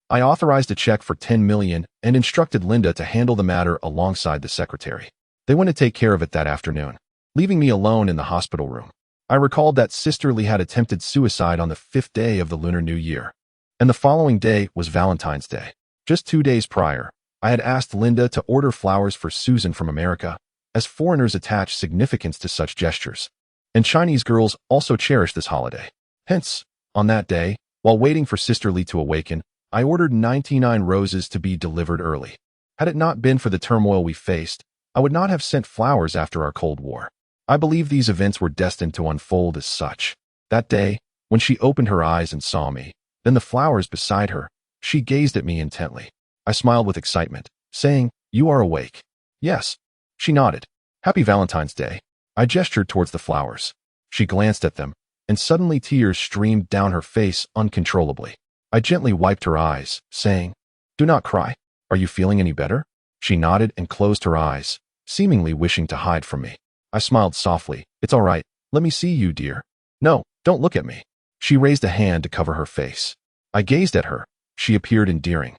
I authorized a check for 10 million and instructed Linda to handle the matter alongside the secretary. They went to take care of it that afternoon, leaving me alone in the hospital room. I recalled that Sisterly had attempted suicide on the 5th day of the Lunar New Year, and the following day was Valentine's Day. Just 2 days prior, I had asked Linda to order flowers for Susan from America, as foreigners attach significance to such gestures, and Chinese girls also cherish this holiday. Hence, on that day, while waiting for Sisterly to awaken, I ordered 99 roses to be delivered early. Had it not been for the turmoil we faced, I would not have sent flowers after our Cold War. I believe these events were destined to unfold as such. That day, when she opened her eyes and saw me, then the flowers beside her, she gazed at me intently. I smiled with excitement, saying, you are awake. Yes. She nodded. Happy Valentine's Day. I gestured towards the flowers. She glanced at them, and suddenly tears streamed down her face uncontrollably. I gently wiped her eyes, saying, do not cry. Are you feeling any better? She nodded and closed her eyes, seemingly wishing to hide from me. I smiled softly. It's all right. Let me see you, dear. No, don't look at me. She raised a hand to cover her face. I gazed at her. She appeared endearing,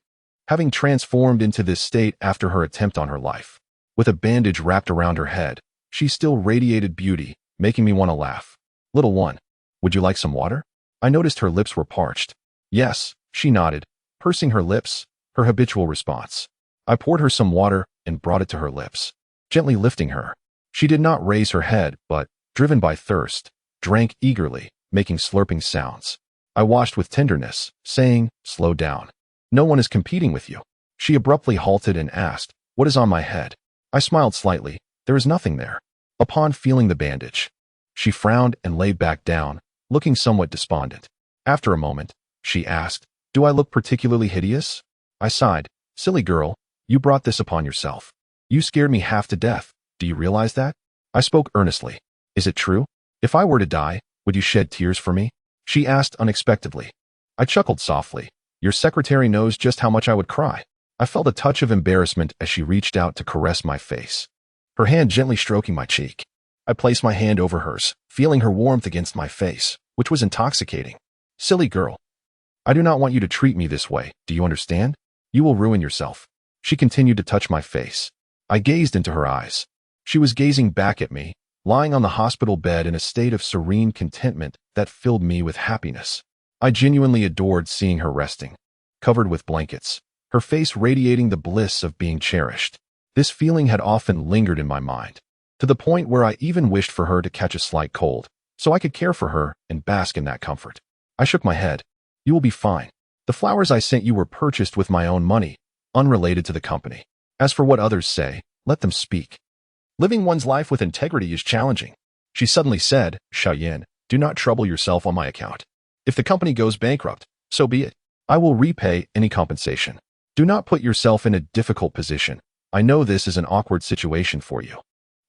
having transformed into this state after her attempt on her life. With a bandage wrapped around her head, she still radiated beauty, making me want to laugh. Little one, would you like some water? I noticed her lips were parched. Yes, she nodded, pursing her lips, her habitual response. I poured her some water and brought it to her lips, gently lifting her. She did not raise her head, but, driven by thirst, drank eagerly, making slurping sounds. I watched with tenderness, saying, slow down. No one is competing with you. She abruptly halted and asked, what is on my head? I smiled slightly. There is nothing there. Upon feeling the bandage, she frowned and lay back down, looking somewhat despondent. After a moment, she asked, do I look particularly hideous? I sighed. Silly girl, you brought this upon yourself. You scared me half to death. Do you realize that? I spoke earnestly. Is it true? If I were to die, would you shed tears for me? She asked unexpectedly. I chuckled softly. Your secretary knows just how much I would cry. I felt a touch of embarrassment as she reached out to caress my face, her hand gently stroking my cheek. I placed my hand over hers, feeling her warmth against my face, which was intoxicating. Silly girl. I do not want you to treat me this way, do you understand? You will ruin yourself. She continued to touch my face. I gazed into her eyes. She was gazing back at me, lying on the hospital bed in a state of serene contentment that filled me with happiness. I genuinely adored seeing her resting, covered with blankets, her face radiating the bliss of being cherished. This feeling had often lingered in my mind, to the point where I even wished for her to catch a slight cold, so I could care for her and bask in that comfort. I shook my head. You will be fine. The flowers I sent you were purchased with my own money, unrelated to the company. As for what others say, let them speak. Living one's life with integrity is challenging. She suddenly said, Xiaoyan, do not trouble yourself on my account. If the company goes bankrupt, so be it. I will repay any compensation. Do not put yourself in a difficult position. I know this is an awkward situation for you.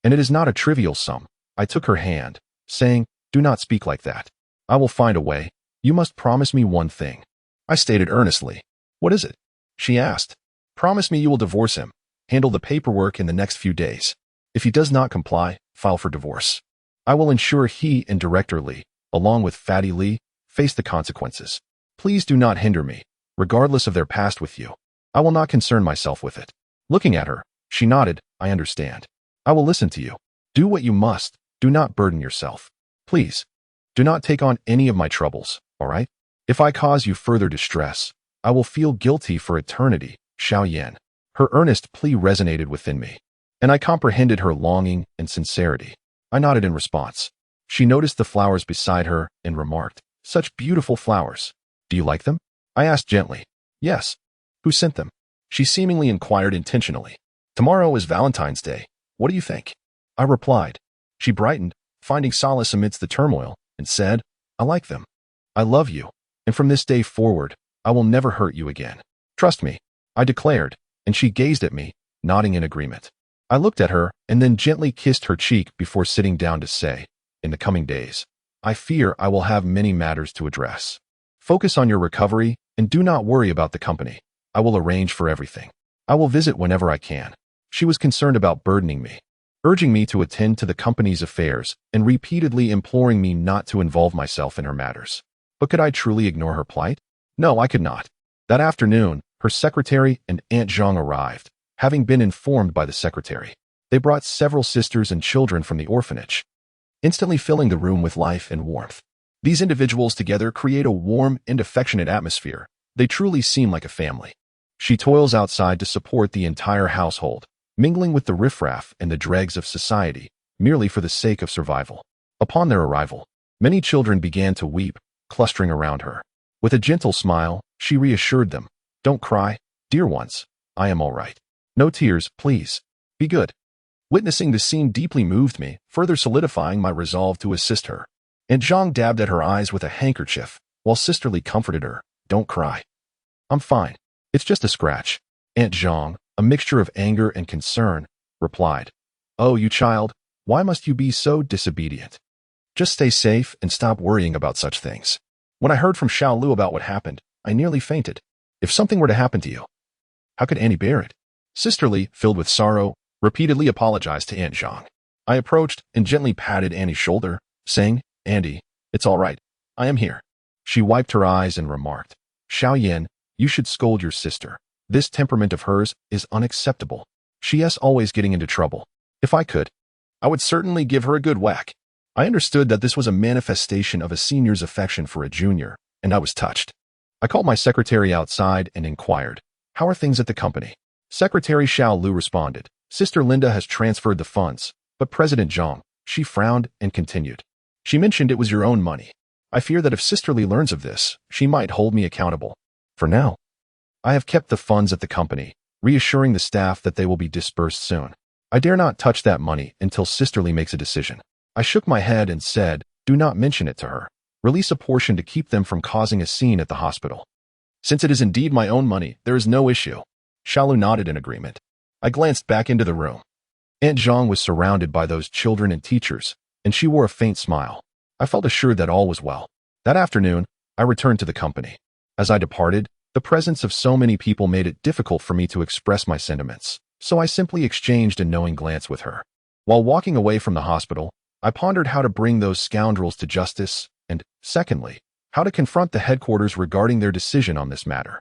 And it is not a trivial sum. I took her hand, saying, do not speak like that. I will find a way. You must promise me one thing. I stated earnestly. What is it? She asked. Promise me you will divorce him. Handle the paperwork in the next few days. If he does not comply, file for divorce. I will ensure he and Director Lee, along with Fatty Lee, face the consequences. Please do not hinder me, regardless of their past with you. I will not concern myself with it. Looking at her, she nodded. I understand. I will listen to you. Do what you must. Do not burden yourself. Please, do not take on any of my troubles, all right? If I cause you further distress, I will feel guilty for eternity, Xiao Yan. Her earnest plea resonated within me, and I comprehended her longing and sincerity. I nodded in response. She noticed the flowers beside her and remarked, "Such beautiful flowers. Do you like them?" I asked gently. "Yes." "Who sent them?" She seemingly inquired intentionally. "Tomorrow is Valentine's Day. What do you think?" I replied. She brightened, finding solace amidst the turmoil, and said, "I like them. I love you, and from this day forward, I will never hurt you again. Trust me," I declared, and she gazed at me, nodding in agreement. I looked at her and then gently kissed her cheek before sitting down to say, "In the coming days, I fear I will have many matters to address. Focus on your recovery and do not worry about the company. I will arrange for everything. I will visit whenever I can." She was concerned about burdening me, urging me to attend to the company's affairs and repeatedly imploring me not to involve myself in her matters. But could I truly ignore her plight? No, I could not. That afternoon, her secretary and Aunt Zhang arrived, having been informed by the secretary. They brought several sisters and children from the orphanage, instantly filling the room with life and warmth. These individuals together create a warm and affectionate atmosphere. They truly seem like a family. She toils outside to support the entire household, mingling with the riffraff and the dregs of society, merely for the sake of survival. Upon their arrival, many children began to weep, clustering around her. With a gentle smile, she reassured them, "Don't cry, dear ones. I am all right. No tears, please. Be good." Witnessing the scene deeply moved me, further solidifying my resolve to assist her. Aunt Zhang dabbed at her eyes with a handkerchief, while Sisterly comforted her, "Don't cry. I'm fine. It's just a scratch." Aunt Zhang, a mixture of anger and concern, replied, "Oh, you child, why must you be so disobedient? Just stay safe and stop worrying about such things." When I heard from Xiao Lu about what happened, I nearly fainted. If something were to happen to you, how could Annie bear it? Sisterly, filled with sorrow, repeatedly apologized to Aunt Zhang. I approached and gently patted Annie's shoulder, saying, "Andy, it's all right. I am here." She wiped her eyes and remarked, "Xiao Yan, you should scold your sister. This temperament of hers is unacceptable. She is always getting into trouble. If I could, I would certainly give her a good whack." I understood that this was a manifestation of a senior's affection for a junior, and I was touched. I called my secretary outside and inquired, "How are things at the company?" Secretary Xiao Lu responded, "Sister Linda has transferred the funds, but President Zhang," she frowned and continued, "She mentioned it was your own money. I fear that if Sisterly learns of this, she might hold me accountable. For now, I have kept the funds at the company, reassuring the staff that they will be dispersed soon. I dare not touch that money until Sisterly makes a decision." I shook my head and said, "Do not mention it to her. Release a portion to keep them from causing a scene at the hospital. Since it is indeed my own money, there is no issue." Xiaolu nodded in agreement. I glanced back into the room. Aunt Zhang was surrounded by those children and teachers, and she wore a faint smile. I felt assured that all was well. That afternoon, I returned to the company. As I departed, the presence of so many people made it difficult for me to express my sentiments, so I simply exchanged a knowing glance with her. While walking away from the hospital, I pondered how to bring those scoundrels to justice and, secondly, how to confront the headquarters regarding their decision on this matter.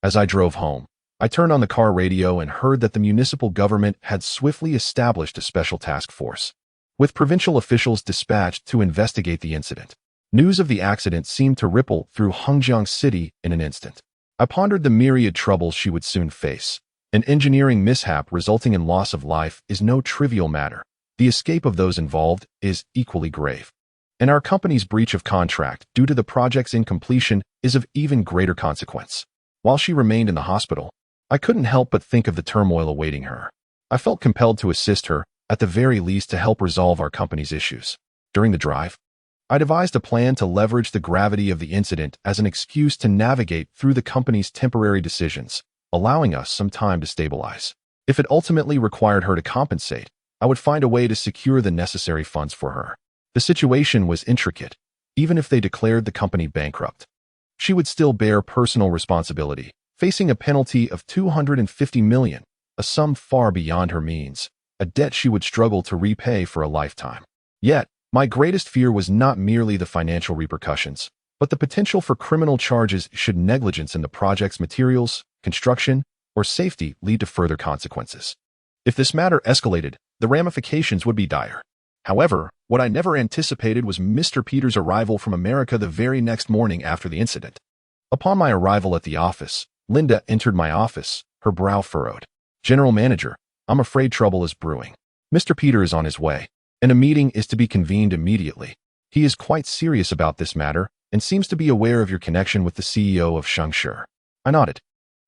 As I drove home, I turned on the car radio and heard that the municipal government had swiftly established a special task force, with provincial officials dispatched to investigate the incident. News of the accident seemed to ripple through Hengjiang City in an instant. I pondered the myriad troubles she would soon face. An engineering mishap resulting in loss of life is no trivial matter. The escape of those involved is equally grave. And our company's breach of contract due to the project's incompletion is of even greater consequence. While she remained in the hospital, I couldn't help but think of the turmoil awaiting her. I felt compelled to assist her, at the very least to help resolve our company's issues. During the drive, I devised a plan to leverage the gravity of the incident as an excuse to navigate through the company's temporary decisions, allowing us some time to stabilize. If it ultimately required her to compensate, I would find a way to secure the necessary funds for her. The situation was intricate. Even if they declared the company bankrupt, she would still bear personal responsibility, facing a penalty of 250 million, a sum far beyond her means. a debt she would struggle to repay for a lifetime. Yet, my greatest fear was not merely the financial repercussions, but the potential for criminal charges should negligence in the project's materials, construction, or safety lead to further consequences. If this matter escalated, the ramifications would be dire. However, what I never anticipated was Mr. Peter's arrival from America the very next morning after the incident. Upon my arrival at the office, Linda entered my office, her brow furrowed. "General Manager, I'm afraid trouble is brewing. Mr. Peter is on his way, and a meeting is to be convened immediately. He is quite serious about this matter and seems to be aware of your connection with the CEO of Shengshi." I nodded,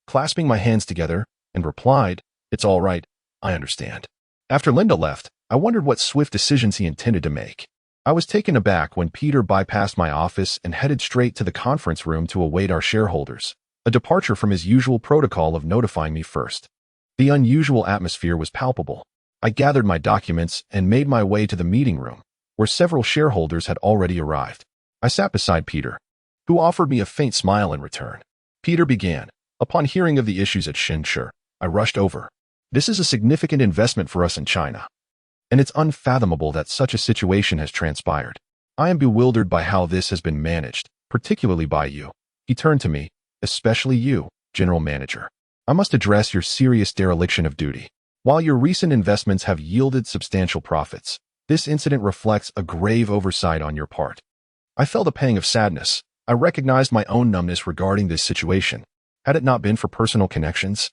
clasping my hands together, and replied, "It's all right, I understand." After Linda left, I wondered what swift decisions he intended to make. I was taken aback when Peter bypassed my office and headed straight to the conference room to await our shareholders, a departure from his usual protocol of notifying me first. The unusual atmosphere was palpable. I gathered my documents and made my way to the meeting room, where several shareholders had already arrived. I sat beside Peter, who offered me a faint smile in return. Peter began. "Upon hearing of the issues at Shengshi, I rushed over. This is a significant investment for us in China, and it's unfathomable that such a situation has transpired. I am bewildered by how this has been managed, particularly by you." He turned to me. "Especially you, General Manager. I must address your serious dereliction of duty. While your recent investments have yielded substantial profits, this incident reflects a grave oversight on your part." I felt a pang of sadness. I recognized my own numbness regarding this situation. Had it not been for personal connections,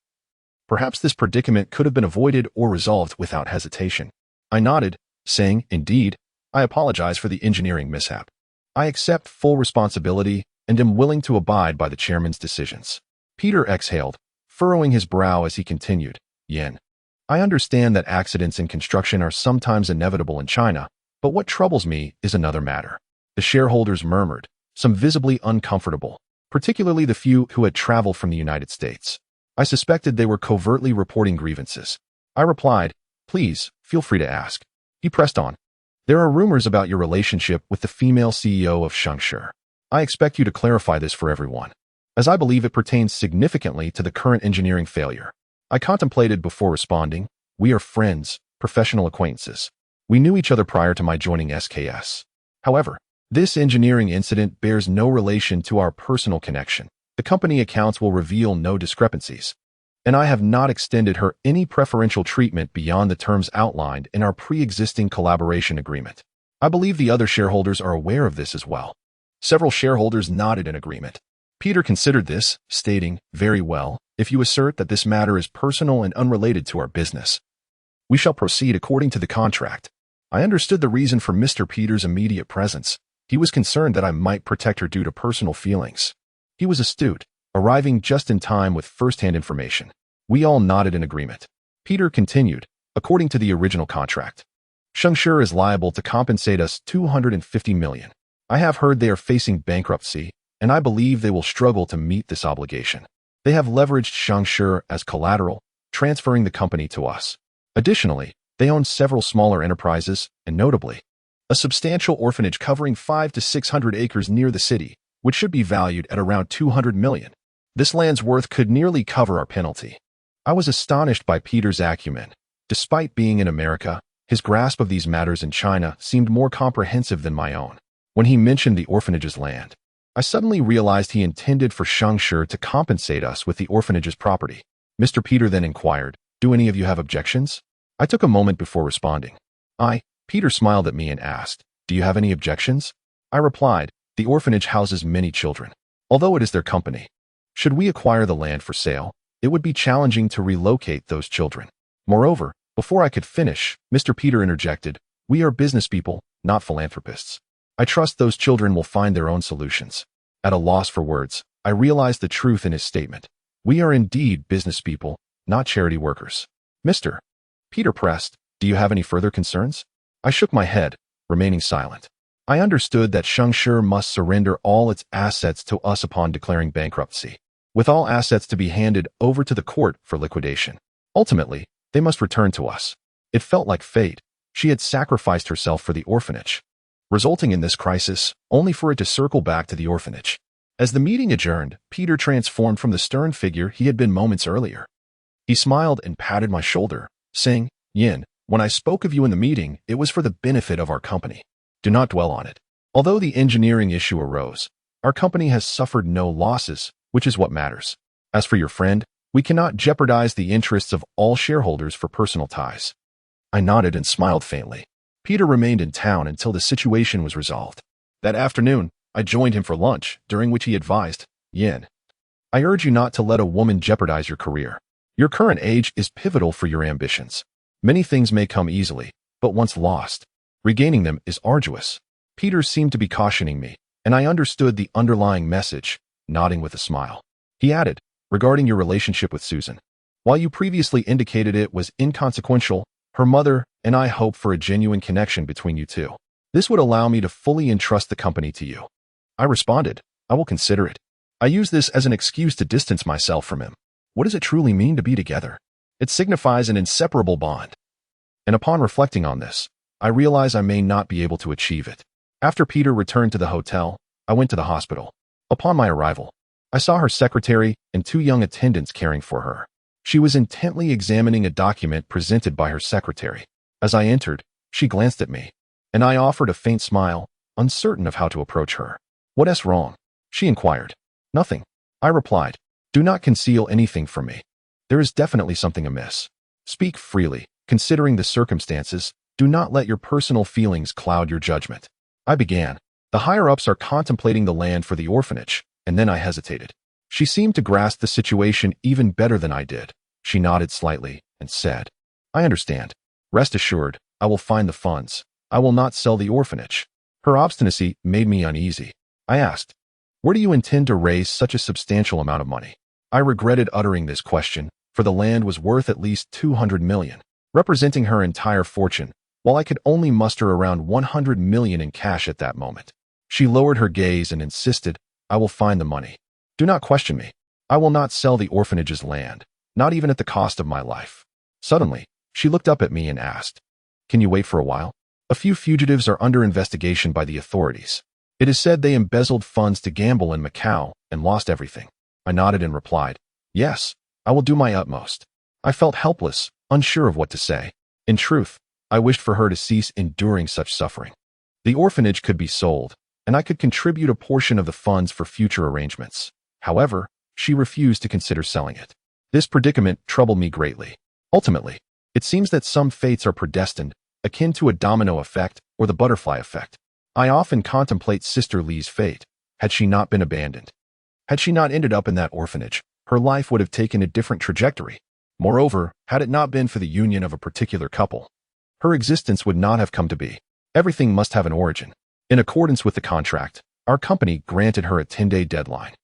perhaps this predicament could have been avoided or resolved without hesitation. I nodded, saying, "Indeed, I apologize for the engineering mishap. I accept full responsibility and am willing to abide by the chairman's decisions." Peter exhaled, furrowing his brow as he continued, "Yin, I understand that accidents in construction are sometimes inevitable in China, but what troubles me is another matter." The shareholders murmured, some visibly uncomfortable, particularly the few who had traveled from the United States. I suspected they were covertly reporting grievances. I replied, "Please, feel free to ask." He pressed on, "There are rumors about your relationship with the female CEO of Shengshi. I expect you to clarify this for everyone, as I believe it pertains significantly to the current engineering failure." I contemplated before responding. "We are friends, professional acquaintances. We knew each other prior to my joining SKS. However, this engineering incident bears no relation to our personal connection. The company accounts will reveal no discrepancies, and I have not extended her any preferential treatment beyond the terms outlined in our pre-existing collaboration agreement. I believe the other shareholders are aware of this as well." Several shareholders nodded in agreement. Peter considered this, stating, "Very well, if you assert that this matter is personal and unrelated to our business, we shall proceed according to the contract." I understood the reason for Mr. Peter's immediate presence. He was concerned that I might protect her due to personal feelings. He was astute, arriving just in time with first-hand information. We all nodded in agreement. Peter continued, "According to the original contract, Shengshi is liable to compensate us $250 million. I have heard they are facing bankruptcy, and I believe they will struggle to meet this obligation. They have leveraged Shengshi as collateral, transferring the company to us. Additionally, they own several smaller enterprises, and notably, a substantial orphanage covering 500 to 600 acres near the city, which should be valued at around $200 million. This land's worth could nearly cover our penalty." I was astonished by Peter's acumen. Despite being in America, his grasp of these matters in China seemed more comprehensive than my own. When he mentioned the orphanage's land, I suddenly realized he intended for Shengshi to compensate us with the orphanage's property. Mr. Peter then inquired, "Do any of you have objections?" I took a moment before responding. Peter smiled at me and asked, "Do you have any objections?" I replied, "The orphanage houses many children, although it is their company. Should we acquire the land for sale, it would be challenging to relocate those children. Moreover, before I could finish, Mr. Peter interjected, "We are business people, not philanthropists. I trust those children will find their own solutions." At a loss for words, I realized the truth in his statement. We are indeed business people, not charity workers. "Mr. Peter pressed, "Do you have any further concerns?" I shook my head, remaining silent. I understood that Shengshi must surrender all its assets to us upon declaring bankruptcy, with all assets to be handed over to the court for liquidation. Ultimately, they must return to us. It felt like fate. She had sacrificed herself for the orphanage, resulting in this crisis, only for it to circle back to the orphanage. As the meeting adjourned, Peter transformed from the stern figure he had been moments earlier. He smiled and patted my shoulder, saying, "Yin, When I spoke of you in the meeting, it was for the benefit of our company. Do not dwell on it. Although the engineering issue arose, our company has suffered no losses, which is what matters. As for your friend, we cannot jeopardize the interests of all shareholders for personal ties." I nodded and smiled faintly. Peter remained in town until the situation was resolved. That afternoon, I joined him for lunch, during which he advised, "Yin, I urge you not to let a woman jeopardize your career. Your current age is pivotal for your ambitions. Many things may come easily, but once lost, regaining them is arduous." Peter seemed to be cautioning me, and I understood the underlying message, nodding with a smile. He added, "Regarding your relationship with Susan, while you previously indicated it was inconsequential, her mother and I hope for a genuine connection between you two. This would allow me to fully entrust the company to you." I responded, "I will consider it." I use this as an excuse to distance myself from him. What does it truly mean to be together? It signifies an inseparable bond. And upon reflecting on this, I realize I may not be able to achieve it. After Peter returned to the hotel, I went to the hospital. Upon my arrival, I saw her secretary and 2 young attendants caring for her. She was intently examining a document presented by her secretary. As I entered, she glanced at me, and I offered a faint smile, uncertain of how to approach her. "What's wrong?" she inquired. "Nothing," I replied. "Do not conceal anything from me. There is definitely something amiss. Speak freely. Considering the circumstances, do not let your personal feelings cloud your judgment." I began. "The higher-ups are contemplating the land for the orphanage," and then I hesitated. She seemed to grasp the situation even better than I did. She nodded slightly and said, "I understand. Rest assured, I will find the funds. I will not sell the orphanage." Her obstinacy made me uneasy. I asked, "Where do you intend to raise such a substantial amount of money?" I regretted uttering this question, for the land was worth at least 200 million, representing her entire fortune, while I could only muster around 100 million in cash at that moment. She lowered her gaze and insisted, "I will find the money. Do not question me. I will not sell the orphanage's land, not even at the cost of my life." Suddenly, she looked up at me and asked, "Can you wait for a while? A few fugitives are under investigation by the authorities. It is said they embezzled funds to gamble in Macau and lost everything." I nodded and replied, "Yes, I will do my utmost." I felt helpless, unsure of what to say. In truth, I wished for her to cease enduring such suffering. The orphanage could be sold, and I could contribute a portion of the funds for future arrangements. However, she refused to consider selling it. This predicament troubled me greatly. Ultimately, it seems that some fates are predestined, akin to a domino effect or the butterfly effect. I often contemplate Sister Lee's fate. Had she not been abandoned, had she not ended up in that orphanage, her life would have taken a different trajectory. Moreover, had it not been for the union of a particular couple, her existence would not have come to be. Everything must have an origin. In accordance with the contract, our company granted her a 10-day deadline,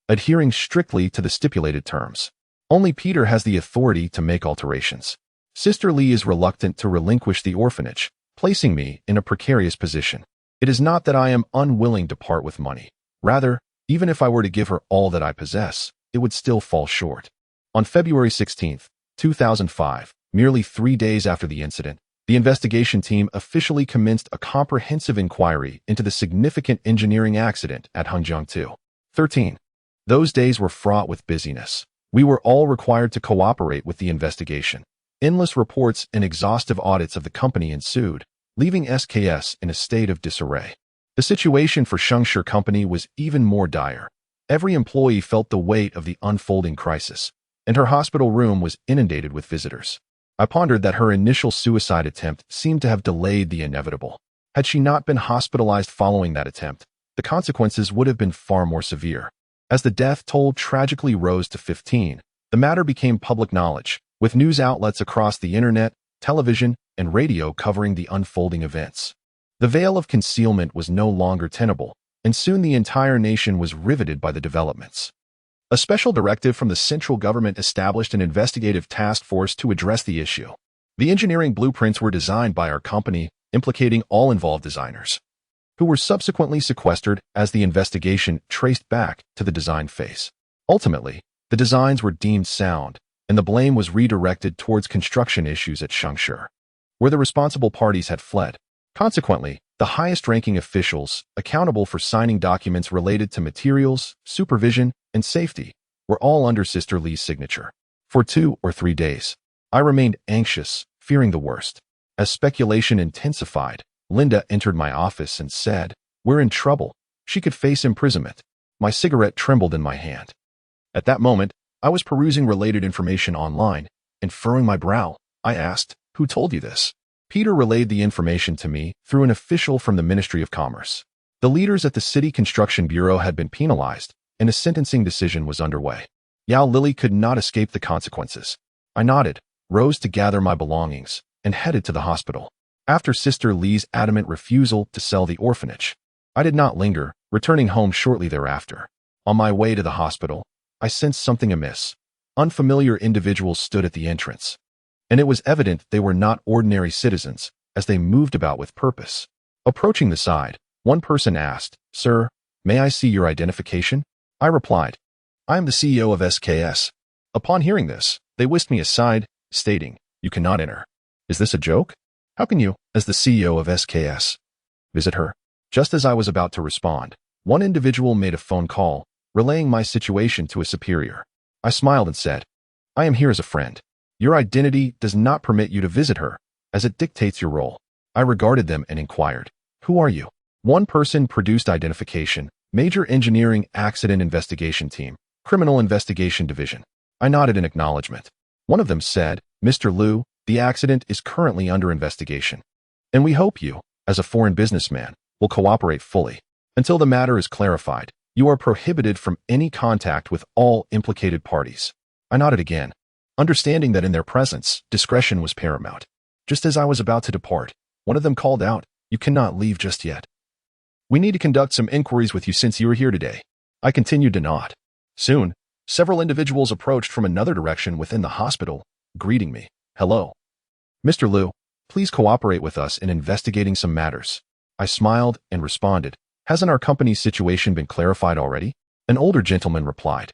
adhering strictly to the stipulated terms. Only Peter has the authority to make alterations. Sister Lee is reluctant to relinquish the orphanage, placing me in a precarious position. It is not that I am unwilling to part with money. Rather, even if I were to give her all that I possess, it would still fall short. On February 16, 2005, merely 3 days after the incident, the investigation team officially commenced a comprehensive inquiry into the significant engineering accident at Hangjiang 2. Those days were fraught with busyness. We were all required to cooperate with the investigation. Endless reports and exhaustive audits of the company ensued, leaving SKS in a state of disarray. The situation for Shengshi Company was even more dire. Every employee felt the weight of the unfolding crisis, and her hospital room was inundated with visitors. I pondered that her initial suicide attempt seemed to have delayed the inevitable. Had she not been hospitalized following that attempt, the consequences would have been far more severe. As the death toll tragically rose to 15, the matter became public knowledge, with news outlets across the internet, television, and radio covering the unfolding events. The veil of concealment was no longer tenable, and soon the entire nation was riveted by the developments. A special directive from the central government established an investigative task force to address the issue. The engineering blueprints were designed by our company, implicating all involved designers, who were subsequently sequestered as the investigation traced back to the design phase. Ultimately, the designs were deemed sound, and the blame was redirected towards construction issues at Shengshi, where the responsible parties had fled. Consequently, the highest-ranking officials, accountable for signing documents related to materials, supervision, and safety, were all under Sister Lee's signature. For 2 or 3 days, I remained anxious, fearing the worst. As speculation intensified, Linda entered my office and said, "We're in trouble. She could face imprisonment." My cigarette trembled in my hand. At that moment, I was perusing related information online, and furrowing my brow, I asked, "Who told you this?" Peter relayed the information to me through an official from the Ministry of Commerce. The leaders at the City Construction Bureau had been penalized, and a sentencing decision was underway. Yao Lily could not escape the consequences. I nodded, rose to gather my belongings, and headed to the hospital. After Sister Lee's adamant refusal to sell the orphanage, I did not linger, returning home shortly thereafter. On my way to the hospital, I sensed something amiss. Unfamiliar individuals stood at the entrance, and it was evident they were not ordinary citizens, as they moved about with purpose. Approaching the side, one person asked, "Sir, may I see your identification?" I replied, "I am the CEO of SKS." Upon hearing this, they whisked me aside, stating, "You cannot enter." "Is this a joke? How can you, as the CEO of SKS, visit her?" Just as I was about to respond, one individual made a phone call, relaying my situation to a superior. I smiled and said, "I am here as a friend. Your identity does not permit you to visit her, as it dictates your role." I regarded them and inquired, "Who are you?" One person produced identification, Major Engineering Accident Investigation Team, Criminal Investigation Division. I nodded in acknowledgement. One of them said, "Mr. Liu, the accident is currently under investigation, and we hope you, as a foreign businessman, will cooperate fully. Until the matter is clarified, you are prohibited from any contact with all implicated parties." I nodded again, understanding that in their presence, discretion was paramount. Just as I was about to depart, one of them called out, "You cannot leave just yet. We need to conduct some inquiries with you since you are here today." I continued to nod. Soon, several individuals approached from another direction within the hospital, greeting me. "Hello. Mr. Liu, please cooperate with us in investigating some matters." I smiled and responded, "Hasn't our company's situation been clarified already?" An older gentleman replied,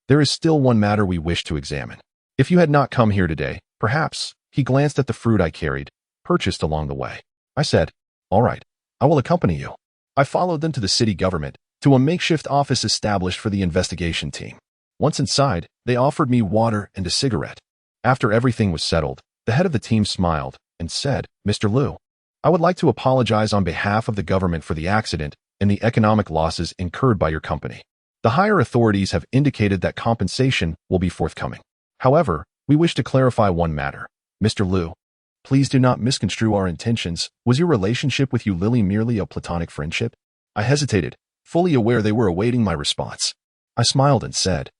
"There is still one matter we wish to examine. If you had not come here today, perhaps," he glanced at the fruit I carried, purchased along the way. I said, "All right, I will accompany you." I followed them to the city government, to a makeshift office established for the investigation team. Once inside, they offered me water and a cigarette. After everything was settled, the head of the team smiled and said, "Mr. Liu, I would like to apologize on behalf of the government for the accident and the economic losses incurred by your company. The higher authorities have indicated that compensation will be forthcoming. However, we wish to clarify one matter. Mr. Liu, please do not misconstrue our intentions. Was your relationship with you Lily merely a platonic friendship?" I hesitated, fully aware they were awaiting my response. I smiled and said,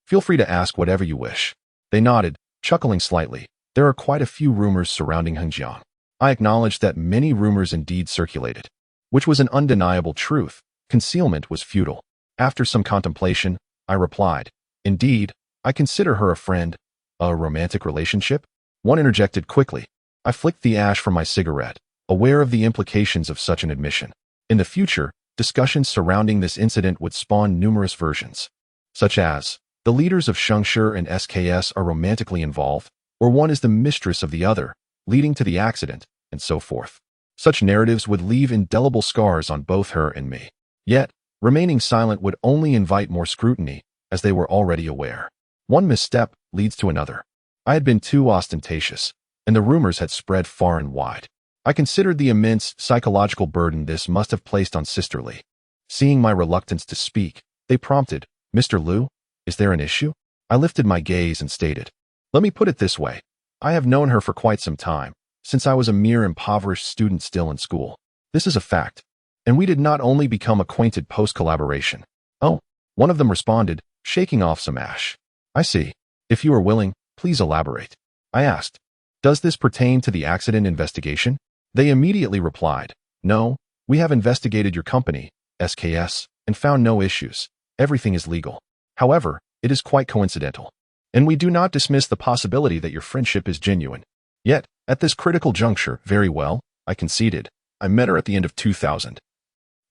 "Feel free to ask whatever you wish." They nodded, chuckling slightly. There are quite a few rumors surrounding Hengjiang. I acknowledged that many rumors indeed circulated, which was an undeniable truth. Concealment was futile. After some contemplation, I replied, "Indeed, I consider her a friend." "A romantic relationship?" One interjected quickly. I flicked the ash from my cigarette, aware of the implications of such an admission. In the future, discussions surrounding this incident would spawn numerous versions, such as, the leaders of Shengshi and SKS are romantically involved, or one is the mistress of the other, leading to the accident, and so forth. Such narratives would leave indelible scars on both her and me. Yet, remaining silent would only invite more scrutiny, as they were already aware. One misstep leads to another. I had been too ostentatious, and the rumors had spread far and wide. I considered the immense psychological burden this must have placed on Sister Lee. Seeing my reluctance to speak, they prompted, "Mr. Liu, is there an issue?" I lifted my gaze and stated, "Let me put it this way. I have known her for quite some time, since I was a mere impoverished student still in school. This is a fact. And we did not only become acquainted post-collaboration." "Oh," one of them responded, shaking off some ash. "I see. If you are willing, please elaborate." I asked, "Does this pertain to the accident investigation?" They immediately replied, "No, we have investigated your company, SKS, and found no issues. Everything is legal. However, it is quite coincidental, and we do not dismiss the possibility that your friendship is genuine. Yet, at this critical juncture, very well," I conceded. "I met her at the end of 2000.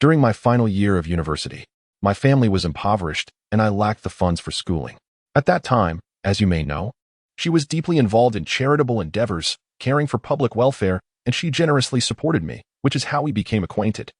During my final year of university, my family was impoverished, and I lacked the funds for schooling. At that time, as you may know, she was deeply involved in charitable endeavors, caring for public welfare, and she generously supported me, which is how we became acquainted.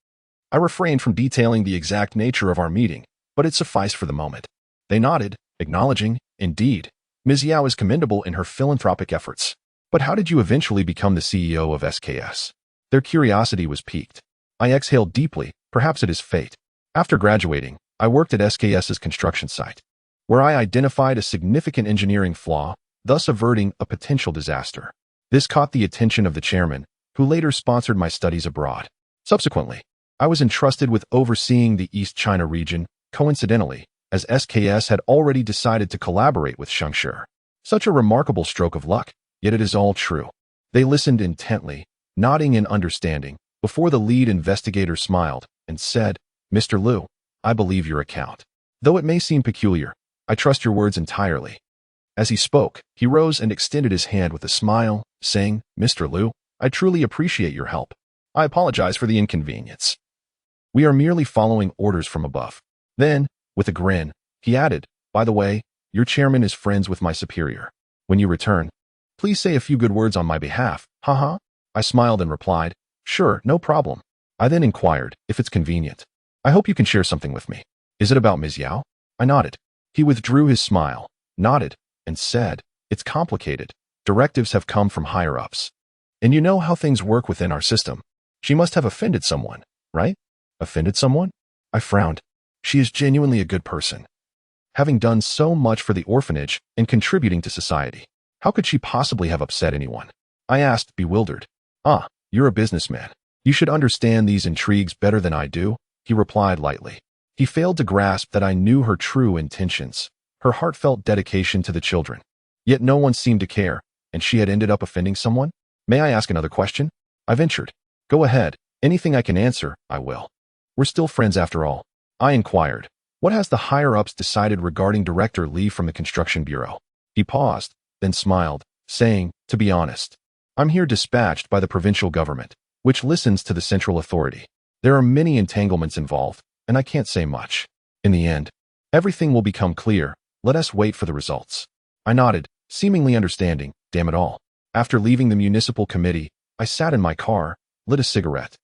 I refrained from detailing the exact nature of our meeting, but it sufficed for the moment." They nodded, acknowledging, "Indeed, Ms. Yao is commendable in her philanthropic efforts." But how did you eventually become the CEO of SKS? Their curiosity was piqued. I exhaled deeply. Perhaps it is fate. After graduating, I worked at SKS's construction site, where I identified a significant engineering flaw, thus averting a potential disaster. This caught the attention of the chairman, who later sponsored my studies abroad. Subsequently, I was entrusted with overseeing the East China region, coincidentally, as SKS had already decided to collaborate with Shengshi. Such a remarkable stroke of luck, yet it is all true. They listened intently, nodding in understanding, before the lead investigator smiled and said, "Mr. Liu, I believe your account. Though it may seem peculiar, I trust your words entirely." As he spoke, he rose and extended his hand with a smile, saying, "Mr. Liu, I truly appreciate your help. I apologize for the inconvenience. We are merely following orders from above." Then, with a grin, he added, "By the way, your chairman is friends with my superior. When you return, please say a few good words on my behalf, haha." I smiled and replied, "Sure, no problem." I then inquired, "If it's convenient, I hope you can share something with me. Is it about Ms. Yao?" I nodded. He withdrew his smile, nodded, and said, "It's complicated. Directives have come from higher-ups. And you know how things work within our system. She must have offended someone, right?" "Offended someone?" I frowned. "She is genuinely a good person, having done so much for the orphanage and contributing to society. How could she possibly have upset anyone?" I asked, bewildered. "Ah, you're a businessman. You should understand these intrigues better than I do," he replied lightly. He failed to grasp that I knew her true intentions, her heartfelt dedication to the children. Yet no one seemed to care, and she had ended up offending someone? "May I ask another question?" I ventured. "Go ahead. Anything I can answer, I will." "We're still friends after all." I inquired. "What has the higher-ups decided regarding Director Li from the Construction Bureau?" He paused, then smiled, saying, "To be honest, I'm here dispatched by the provincial government, which listens to the central authority. There are many entanglements involved, and I can't say much. In the end, everything will become clear. Let us wait for the results." I nodded, seemingly understanding. Damn it all. After leaving the municipal committee, I sat in my car, lit a cigarette,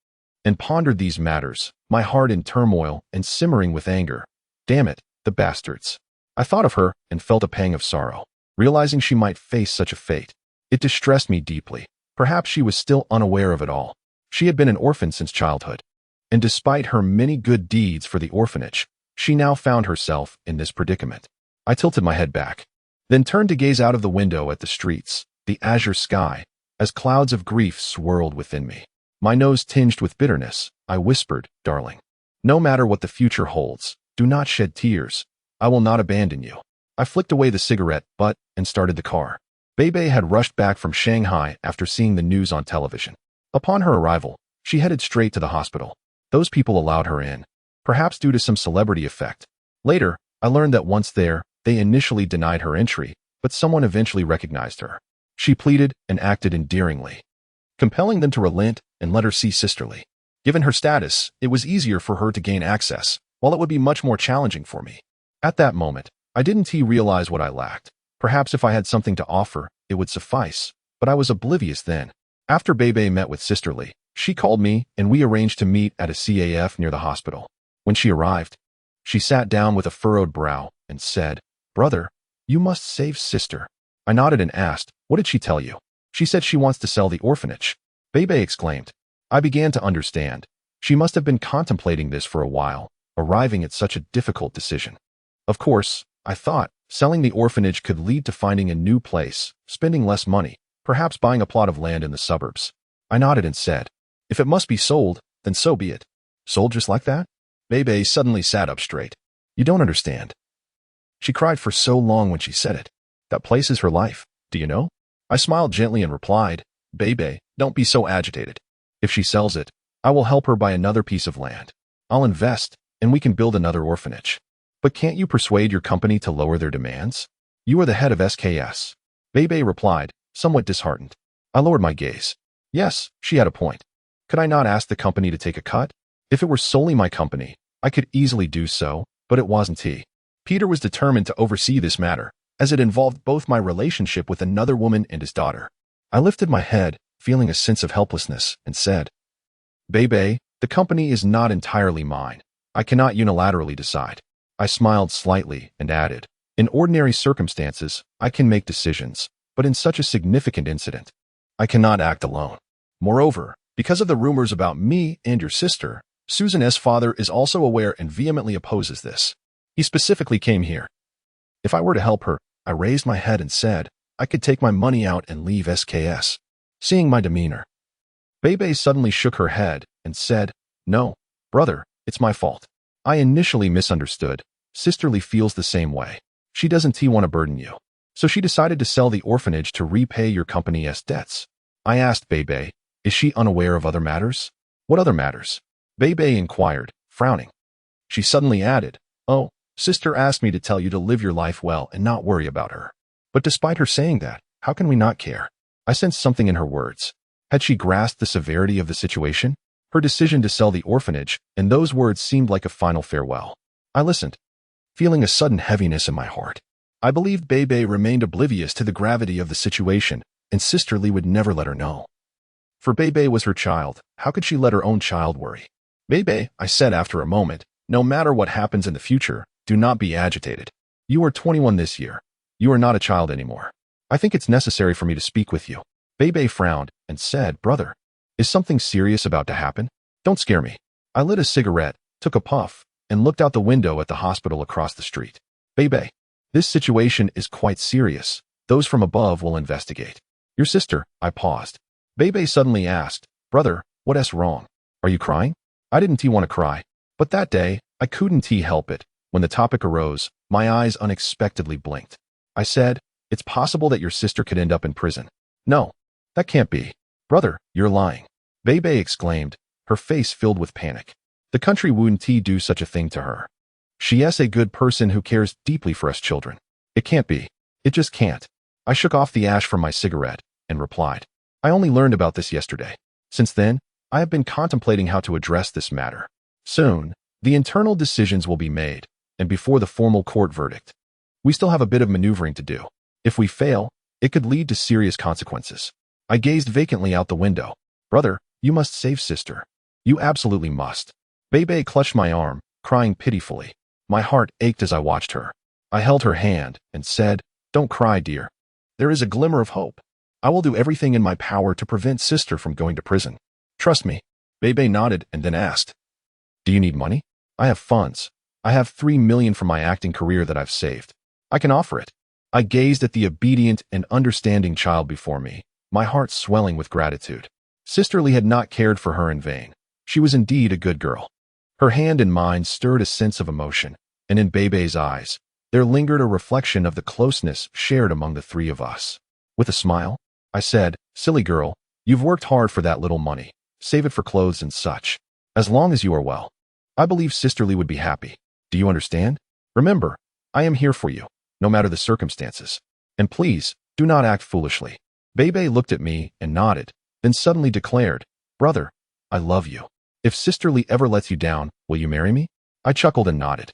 and pondered these matters, my heart in turmoil and simmering with anger. Damn it, the bastards. I thought of her and felt a pang of sorrow, realizing she might face such a fate. It distressed me deeply. Perhaps she was still unaware of it all. She had been an orphan since childhood, and despite her many good deeds for the orphanage, she now found herself in this predicament. I tilted my head back, then turned to gaze out of the window at the streets, the azure sky, as clouds of grief swirled within me. My nose tinged with bitterness, I whispered, "Darling, no matter what the future holds, do not shed tears. I will not abandon you." I flicked away the cigarette butt and started the car. Bebe had rushed back from Shanghai after seeing the news on television. Upon her arrival, she headed straight to the hospital. Those people allowed her in, perhaps due to some celebrity effect. Later, I learned that once there, they initially denied her entry, but someone eventually recognized her. She pleaded and acted endearingly, compelling them to relent and let her see Sisterly. Given her status, it was easier for her to gain access, while it would be much more challenging for me. At that moment, I didn't realize what I lacked. Perhaps if I had something to offer, it would suffice, but I was oblivious then. After Bebe met with Sisterly, she called me and we arranged to meet at a CAF near the hospital. When she arrived, she sat down with a furrowed brow and said, "Brother, you must save sister." I nodded and asked, "What did she tell you?" "She said she wants to sell the orphanage," Bebe exclaimed. I began to understand. She must have been contemplating this for a while, arriving at such a difficult decision. Of course, I thought, selling the orphanage could lead to finding a new place, spending less money, perhaps buying a plot of land in the suburbs. I nodded and said, "If it must be sold, then so be it." "Sold just like that?" Bebe suddenly sat up straight. "You don't understand." She cried for so long when she said it. "That place is her life, do you know?" I smiled gently and replied, "Bebe, don't be so agitated. If she sells it, I will help her buy another piece of land. I'll invest, and we can build another orphanage. But can't you persuade your company to lower their demands? You are the head of SKS." Bebe replied, somewhat disheartened. I lowered my gaze. Yes, she had a point. Could I not ask the company to take a cut? If it were solely my company, I could easily do so, but it wasn't he. Peter was determined to oversee this matter, as it involved both my relationship with another woman and his daughter. I lifted my head, feeling a sense of helplessness, and said, "Bebe, the company is not entirely mine. I cannot unilaterally decide." I smiled slightly and added, "In ordinary circumstances, I can make decisions, but in such a significant incident, I cannot act alone. Moreover, because of the rumors about me and your sister, Susan S. father is also aware and vehemently opposes this. He specifically came here. If I were to help her, I raised my head and said, I could take my money out and leave SKS. Seeing my demeanor, Bebe suddenly shook her head and said, No, brother, it's my fault. I initially misunderstood. Sisterly feels the same way. She doesn't want to burden you. So she decided to sell the orphanage to repay your company's debts. I asked Bebe, is she unaware of other matters? What other matters? Bebe inquired, frowning. She suddenly added, Oh, sister asked me to tell you to live your life well and not worry about her. But despite her saying that, how can we not care? I sensed something in her words. Had she grasped the severity of the situation? Her decision to sell the orphanage, and those words seemed like a final farewell. I listened, feeling a sudden heaviness in my heart. I believed Bebe remained oblivious to the gravity of the situation, and Sisterly would never let her know. For Bebe was her child. How could she let her own child worry? Bebe, I said after a moment, no matter what happens in the future, do not be agitated. You are 21 this year. You are not a child anymore. I think it's necessary for me to speak with you. Bebe frowned and said, Brother, is something serious about to happen? Don't scare me. I lit a cigarette, took a puff, and looked out the window at the hospital across the street. Bebe, this situation is quite serious. Those from above will investigate. Your sister, I paused. Bebe suddenly asked, Brother, what's wrong? Are you crying? I didn't want to cry. But that day, I couldn't help it. When the topic arose, my eyes unexpectedly blinked. I said, It's possible that your sister could end up in prison. No, that can't be. Brother, you're lying. Bebe exclaimed, her face filled with panic. The country wouldn't do such a thing to her. She is a good person who cares deeply for us children. It can't be. It just can't. I shook off the ash from my cigarette and replied, I only learned about this yesterday. Since then, I have been contemplating how to address this matter. Soon, the internal decisions will be made, and before the formal court verdict. We still have a bit of maneuvering to do. If we fail, it could lead to serious consequences. I gazed vacantly out the window. Brother, you must save sister. You absolutely must. Bebe clutched my arm, crying pitifully. My heart ached as I watched her. I held her hand and said, Don't cry, dear. There is a glimmer of hope. I will do everything in my power to prevent sister from going to prison. Trust me. Bebe nodded and then asked, Do you need money? I have funds. I have $3 million from my acting career that I've saved. I can offer it. I gazed at the obedient and understanding child before me, my heart swelling with gratitude. Sisterly had not cared for her in vain. She was indeed a good girl. Her hand in mine stirred a sense of emotion, and in Bebe's eyes, there lingered a reflection of the closeness shared among the three of us. With a smile, I said, Silly girl, you've worked hard for that little money. Save it for clothes and such. As long as you are well, I believe Sisterly would be happy. Do you understand? Remember, I am here for you, no matter the circumstances. And please, do not act foolishly. Bebe looked at me and nodded, then suddenly declared, Brother, I love you. If Sisterly ever lets you down, will you marry me? I chuckled and nodded.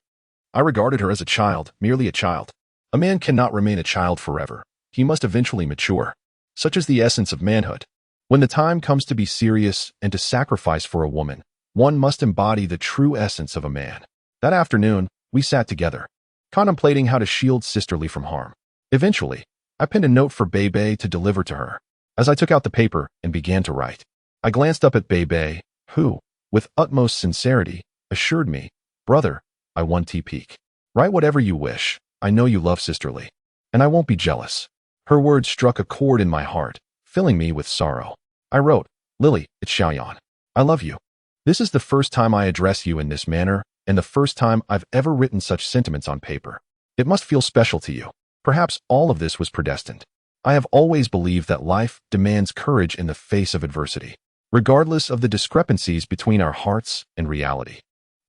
I regarded her as a child, merely a child. A man cannot remain a child forever. He must eventually mature. Such is the essence of manhood. When the time comes to be serious and to sacrifice for a woman, one must embody the true essence of a man. That afternoon, we sat together, contemplating how to shield Sisterly from harm. Eventually, I penned a note for Bebe to deliver to her. As I took out the paper and began to write, I glanced up at Bebe, who, with utmost sincerity, assured me, Brother, I want to peek. Write whatever you wish. I know you love Sisterly, and I won't be jealous. Her words struck a chord in my heart, filling me with sorrow. I wrote, Lily, it's Xiaoyan. I love you. This is the first time I address you in this manner, and the first time I've ever written such sentiments on paper. It must feel special to you. Perhaps all of this was predestined. I have always believed that life demands courage in the face of adversity, regardless of the discrepancies between our hearts and reality.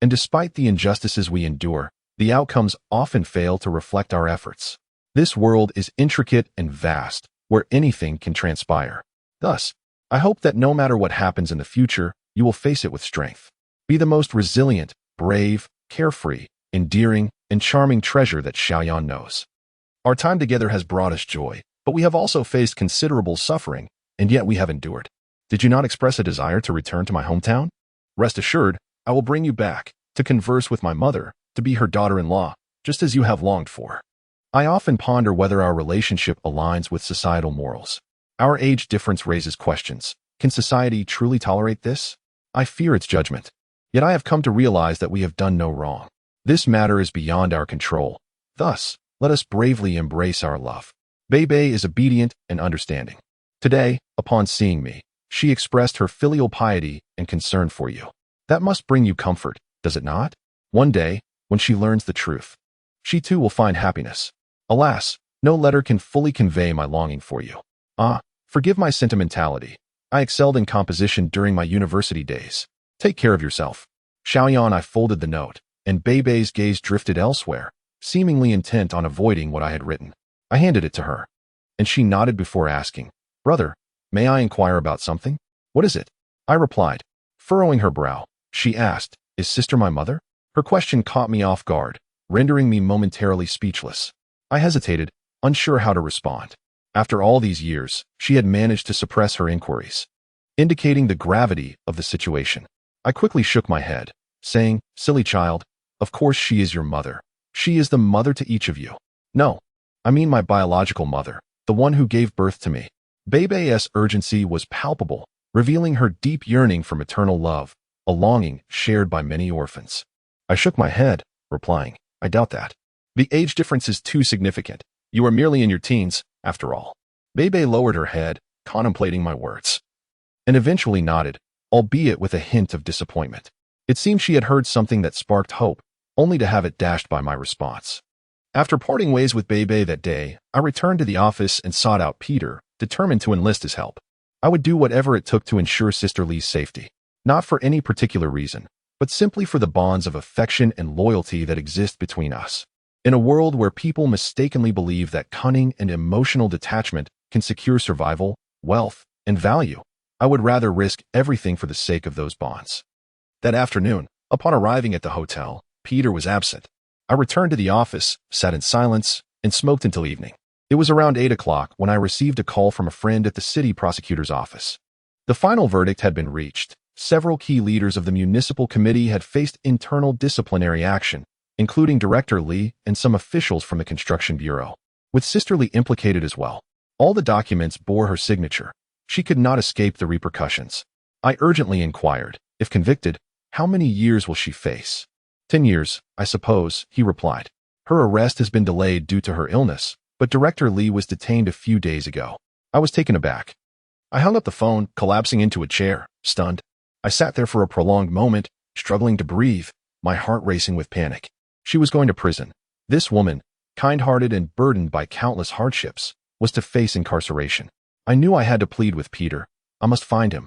And despite the injustices we endure, the outcomes often fail to reflect our efforts. This world is intricate and vast, where anything can transpire. Thus, I hope that no matter what happens in the future, you will face it with strength. Be the most resilient, brave, carefree, endearing, and charming treasure that Xiaoyan knows. Our time together has brought us joy, but we have also faced considerable suffering, and yet we have endured. Did you not express a desire to return to my hometown? Rest assured, I will bring you back, to converse with my mother, to be her daughter-in-law, just as you have longed for. I often ponder whether our relationship aligns with societal morals. Our age difference raises questions. Can society truly tolerate this? I fear its judgment. Yet I have come to realize that we have done no wrong. This matter is beyond our control. Thus, let us bravely embrace our love. Bebe is obedient and understanding. Today, upon seeing me, she expressed her filial piety and concern for you. That must bring you comfort, does it not? One day, when she learns the truth, she too will find happiness. Alas, no letter can fully convey my longing for you. Forgive my sentimentality. I excelled in composition during my university days. Take care of yourself. Xiaoyan. I folded the note, and Bebe's gaze drifted elsewhere, seemingly intent on avoiding what I had written. I handed it to her, and she nodded before asking, "Brother, may I inquire about something?" "What is it?" I replied. Furrowing her brow, she asked, "Is sister my mother?" Her question caught me off guard, rendering me momentarily speechless. I hesitated, unsure how to respond. After all these years, she had managed to suppress her inquiries, indicating the gravity of the situation. I quickly shook my head, saying, "Silly child, of course she is your mother. She is the mother to each of you." "No, I mean my biological mother, the one who gave birth to me." Bebe's urgency was palpable, revealing her deep yearning for maternal love, a longing shared by many orphans. I shook my head, replying, "I doubt that. The age difference is too significant. You are merely in your teens, after all." Bebe lowered her head, contemplating my words, and eventually nodded, albeit with a hint of disappointment. It seemed she had heard something that sparked hope, only to have it dashed by my response. After parting ways with Bebe that day, I returned to the office and sought out Peter, determined to enlist his help. I would do whatever it took to ensure Sister Lee's safety, not for any particular reason, but simply for the bonds of affection and loyalty that exist between us. In a world where people mistakenly believe that cunning and emotional detachment can secure survival, wealth, and value, I would rather risk everything for the sake of those bonds. That afternoon, upon arriving at the hotel, Peter was absent. I returned to the office, sat in silence, and smoked until evening. It was around 8 o'clock when I received a call from a friend at the city prosecutor's office. The final verdict had been reached. Several key leaders of the municipal committee had faced internal disciplinary action, including Director Lee and some officials from the construction bureau, with Sister Lee implicated as well. All the documents bore her signature. She could not escape the repercussions. I urgently inquired, if convicted, how many years will she face? 10 years, I suppose, he replied. Her arrest has been delayed due to her illness, but Director Lee was detained a few days ago. I was taken aback. I hung up the phone, collapsing into a chair, stunned. I sat there for a prolonged moment, struggling to breathe, my heart racing with panic. She was going to prison. This woman, kind-hearted and burdened by countless hardships, was to face incarceration. I knew I had to plead with Peter. I must find him,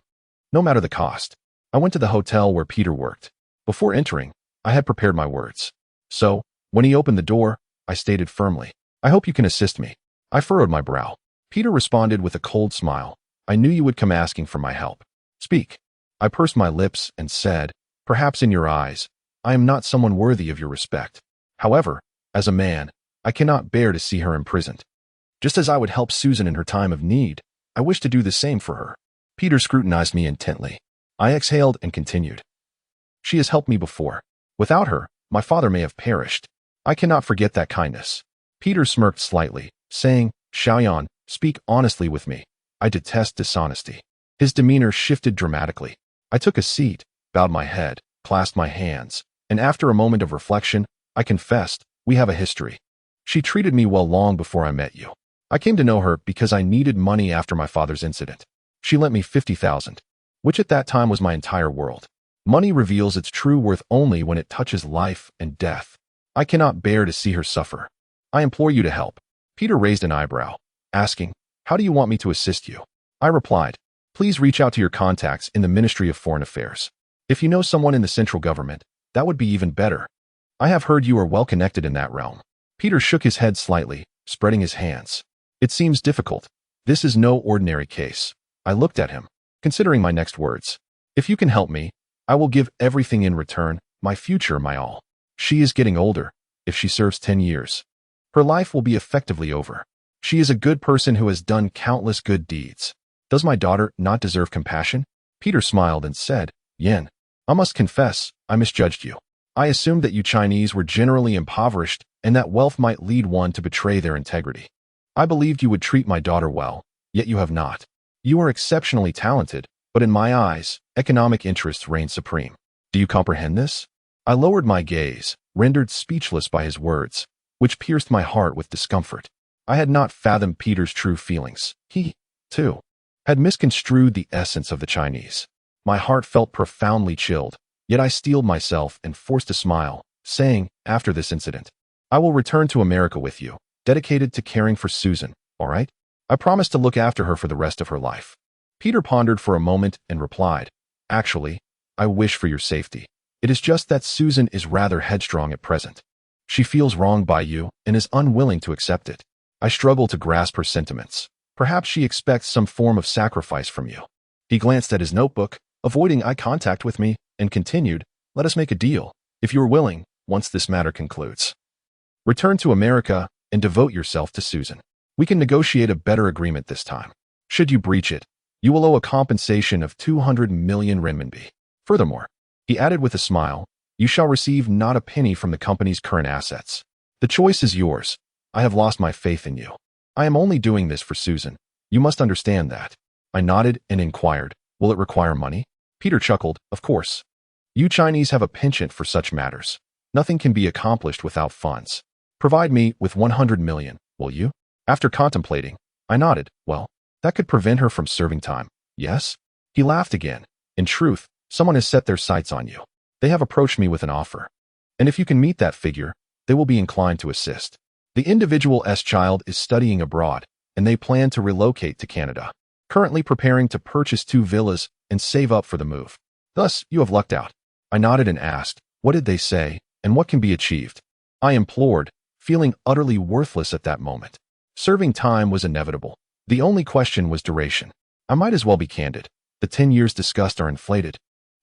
no matter the cost. I went to the hotel where Peter worked. Before entering, I had prepared my words. So, when he opened the door, I stated firmly, "I hope you can assist me." I furrowed my brow. Peter responded with a cold smile. "I knew you would come asking for my help. Speak." I pursed my lips and said, "Perhaps in your eyes, I am not someone worthy of your respect. However, as a man, I cannot bear to see her imprisoned. Just as I would help Susan in her time of need, I wish to do the same for her." Peter scrutinized me intently. I exhaled and continued. "She has helped me before. Without her, my father may have perished. I cannot forget that kindness." Peter smirked slightly, saying, "Xiaoyan, speak honestly with me. I detest dishonesty." His demeanor shifted dramatically. I took a seat, bowed my head, clasped my hands, and after a moment of reflection, I confessed, "We have a history. She treated me well long before I met you. I came to know her because I needed money after my father's incident. She lent me 50,000, which at that time was my entire world. Money reveals its true worth only when it touches life and death. I cannot bear to see her suffer. I implore you to help." Peter raised an eyebrow, asking, "How do you want me to assist you?" I replied, "Please reach out to your contacts in the Ministry of Foreign Affairs. If you know someone in the central government, that would be even better. I have heard you are well connected in that realm." Peter shook his head slightly, spreading his hands. "It seems difficult. This is no ordinary case." I looked at him, considering my next words. "If you can help me, I will give everything in return, my future, my all. She is getting older. If she serves 10 years, her life will be effectively over. She is a good person who has done countless good deeds. Does my daughter not deserve compassion?" Peter smiled and said, "Yen, I must confess, I misjudged you. I assumed that you Chinese were generally impoverished and that wealth might lead one to betray their integrity. I believed you would treat my daughter well, yet you have not. You are exceptionally talented, but in my eyes, economic interests reign supreme. Do you comprehend this? I lowered my gaze, rendered speechless by his words, which pierced my heart with discomfort. I had not fathomed Peter's true feelings. He, too, had misconstrued the essence of the Chinese. My heart felt profoundly chilled, yet I steeled myself and forced a smile, saying, after this incident, I will return to America with you, dedicated to caring for Susan, all right? I promise to look after her for the rest of her life. Peter pondered for a moment and replied, Actually, I wish for your safety. It is just that Susan is rather headstrong at present. She feels wronged by you and is unwilling to accept it. I struggle to grasp her sentiments. Perhaps she expects some form of sacrifice from you. He glanced at his notebook, avoiding eye contact with me, and continued, Let us make a deal, if you are willing, once this matter concludes. Return to America and devote yourself to Susan. We can negotiate a better agreement this time. Should you breach it, you will owe a compensation of 200 million renminbi. Furthermore, he added with a smile, you shall receive not a penny from the company's current assets. The choice is yours. I have lost my faith in you. I am only doing this for Susan. You must understand that. I nodded and inquired, will it require money? Peter chuckled, of course. You Chinese have a penchant for such matters. Nothing can be accomplished without funds. Provide me with 100 million, will you? After contemplating, I nodded, well, that could prevent her from serving time, yes? He laughed again. In truth, someone has set their sights on you. They have approached me with an offer. And if you can meet that figure, they will be inclined to assist. The individual's child is studying abroad, and they plan to relocate to Canada, currently preparing to purchase 2 villas and save up for the move. Thus, you have lucked out. I nodded and asked, what did they say, and what can be achieved? I implored, feeling utterly worthless at that moment. Serving time was inevitable. The only question was duration. I might as well be candid. The 10 years discussed are inflated.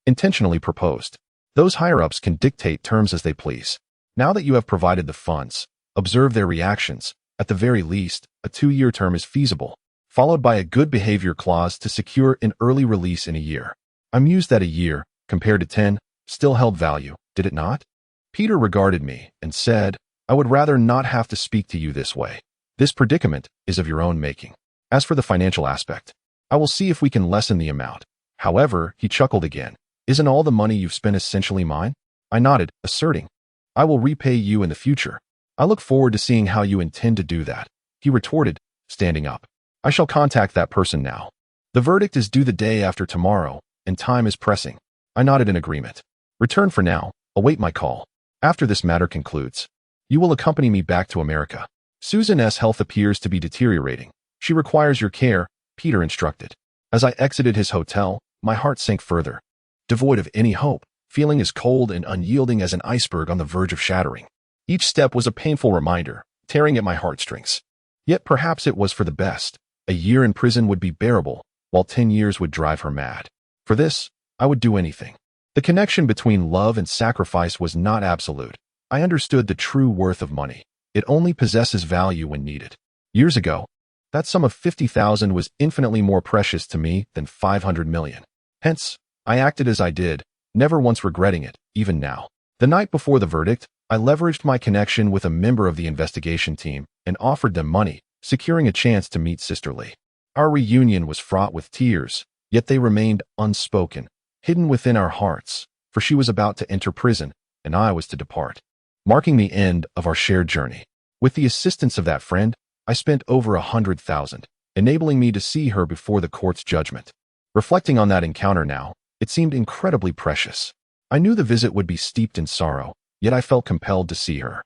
Intentionally proposed. Those higher-ups can dictate terms as they please. Now that you have provided the funds, observe their reactions. At the very least, a 2-year term is feasible, followed by a good behavior clause to secure an early release in a year. I mused that a year, compared to 10, still held value, did it not? Peter regarded me and said, I would rather not have to speak to you this way. This predicament is of your own making. As for the financial aspect, I will see if we can lessen the amount. However, he chuckled again. Isn't all the money you've spent essentially mine? I nodded, asserting, I will repay you in the future. I look forward to seeing how you intend to do that. He retorted, standing up. I shall contact that person now. The verdict is due the day after tomorrow, and time is pressing. I nodded in agreement. Return for now. Await my call. After this matter concludes, you will accompany me back to America. Susan's health appears to be deteriorating. She requires your care, Peter instructed. As I exited his hotel, my heart sank further. Devoid of any hope, feeling as cold and unyielding as an iceberg on the verge of shattering. Each step was a painful reminder, tearing at my heartstrings. Yet perhaps it was for the best. A year in prison would be bearable, while 10 years would drive her mad. For this, I would do anything. The connection between love and sacrifice was not absolute. I understood the true worth of money. It only possesses value when needed. Years ago, that sum of 50,000 was infinitely more precious to me than 500 million. Hence, I acted as I did, never once regretting it, even now. The night before the verdict, I leveraged my connection with a member of the investigation team and offered them money, securing a chance to meet Sister Lee. Our reunion was fraught with tears, yet they remained unspoken, hidden within our hearts, for she was about to enter prison, and I was to depart, marking the end of our shared journey. With the assistance of that friend, I spent over 100,000, enabling me to see her before the court's judgment. Reflecting on that encounter now, it seemed incredibly precious. I knew the visit would be steeped in sorrow, yet I felt compelled to see her.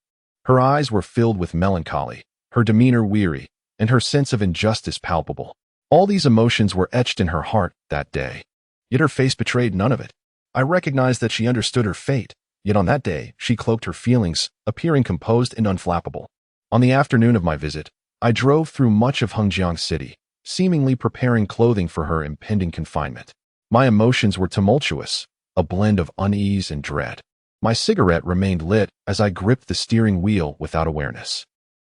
Her eyes were filled with melancholy, her demeanor weary, and her sense of injustice palpable. All these emotions were etched in her heart that day. Yet her face betrayed none of it. I recognized that she understood her fate, yet on that day she cloaked her feelings, appearing composed and unflappable. On the afternoon of my visit, I drove through much of Hengjiang City, seemingly preparing clothing for her impending confinement. My emotions were tumultuous, a blend of unease and dread. My cigarette remained lit as I gripped the steering wheel without awareness.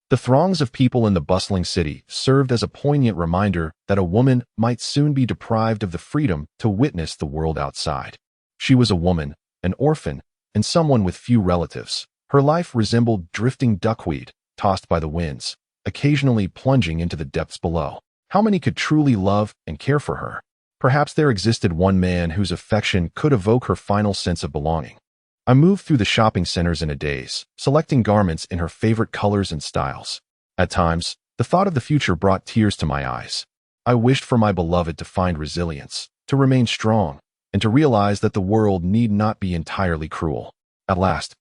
The throngs of people in the bustling city served as a poignant reminder that a woman might soon be deprived of the freedom to witness the world outside. She was a woman, an orphan, and someone with few relatives. Her life resembled drifting duckweed, tossed by the winds, occasionally plunging into the depths below. How many could truly love and care for her? Perhaps there existed one man whose affection could evoke her final sense of belonging. I moved through the shopping centers in a daze, selecting garments in her favorite colors and styles. At times, the thought of the future brought tears to my eyes. I wished for my beloved to find resilience, to remain strong, and to realize that the world need not be entirely cruel. At last,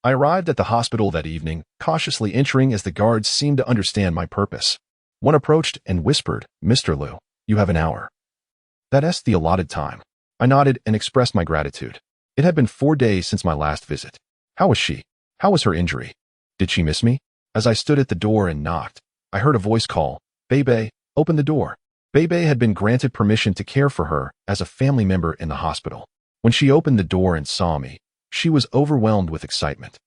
I arrived at the hospital that evening, cautiously entering as the guards seemed to understand my purpose. One approached and whispered, "Mr. Liu, you have an hour." That's the allotted time. I nodded and expressed my gratitude. It had been 4 days since my last visit. How was she? How was her injury? Did she miss me? As I stood at the door and knocked, I heard a voice call, "Bebe, open the door." Bebe had been granted permission to care for her as a family member in the hospital. When she opened the door and saw me, she was overwhelmed with excitement.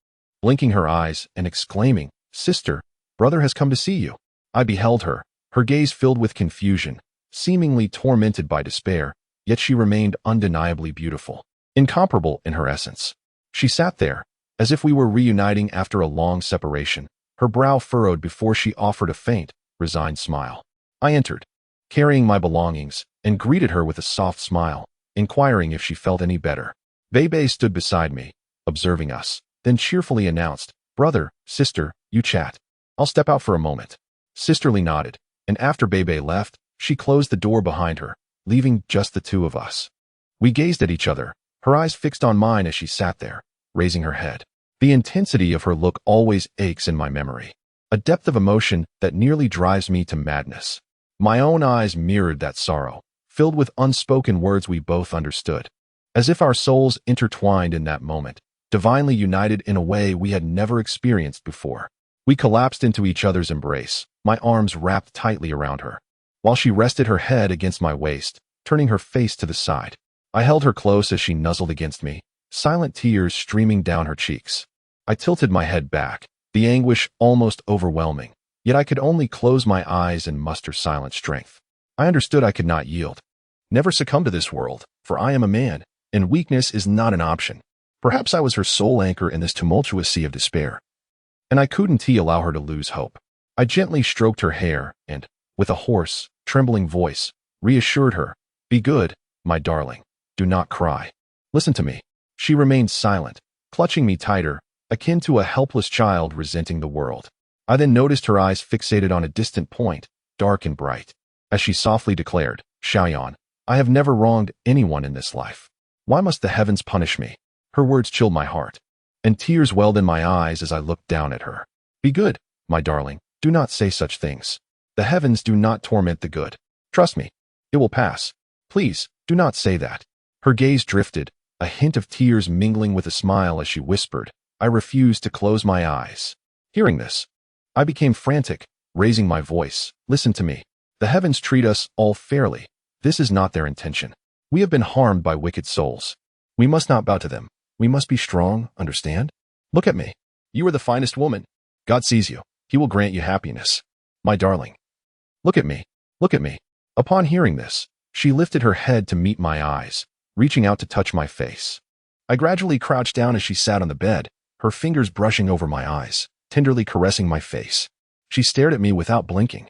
Blinking her eyes and exclaiming, "Sister, brother has come to see you." I beheld her, her gaze filled with confusion, seemingly tormented by despair, yet she remained undeniably beautiful, incomparable in her essence. She sat there, as if we were reuniting after a long separation, her brow furrowed before she offered a faint, resigned smile. I entered, carrying my belongings, and greeted her with a soft smile, inquiring if she felt any better. Bebe stood beside me, observing us, then cheerfully announced, "Brother, sister, you chat. I'll step out for a moment." Sisterly nodded, and after Bebe left, she closed the door behind her, leaving just the two of us. We gazed at each other, her eyes fixed on mine as she sat there, raising her head. The intensity of her look always aches in my memory, a depth of emotion that nearly drives me to madness. My own eyes mirrored that sorrow, filled with unspoken words we both understood. As if our souls intertwined in that moment, divinely united in a way we had never experienced before. We collapsed into each other's embrace, my arms wrapped tightly around her, while she rested her head against my waist, turning her face to the side. I held her close as she nuzzled against me, silent tears streaming down her cheeks. I tilted my head back, the anguish almost overwhelming, yet I could only close my eyes and muster silent strength. I understood I could not yield. Never succumb to this world, for I am a man, and weakness is not an option. Perhaps I was her sole anchor in this tumultuous sea of despair, and I couldn't allow her to lose hope. I gently stroked her hair and, with a hoarse, trembling voice, reassured her, "Be good, my darling. Do not cry. Listen to me." She remained silent, clutching me tighter, akin to a helpless child resenting the world. I then noticed her eyes fixated on a distant point, dark and bright. As she softly declared, "Xiaoyan, I have never wronged anyone in this life. Why must the heavens punish me?" Her words chilled my heart, and tears welled in my eyes as I looked down at her. "Be good, my darling. Do not say such things. The heavens do not torment the good. Trust me, it will pass. Please, do not say that." Her gaze drifted, a hint of tears mingling with a smile as she whispered, "I refuse to close my eyes." Hearing this, I became frantic, raising my voice. "Listen to me. The heavens treat us all fairly. This is not their intention. We have been harmed by wicked souls. We must not bow to them. We must be strong, understand? Look at me. You are the finest woman. God sees you. He will grant you happiness. My darling. Look at me. Look at me." Upon hearing this, she lifted her head to meet my eyes, reaching out to touch my face. I gradually crouched down as she sat on the bed, her fingers brushing over my eyes, tenderly caressing my face. She stared at me without blinking,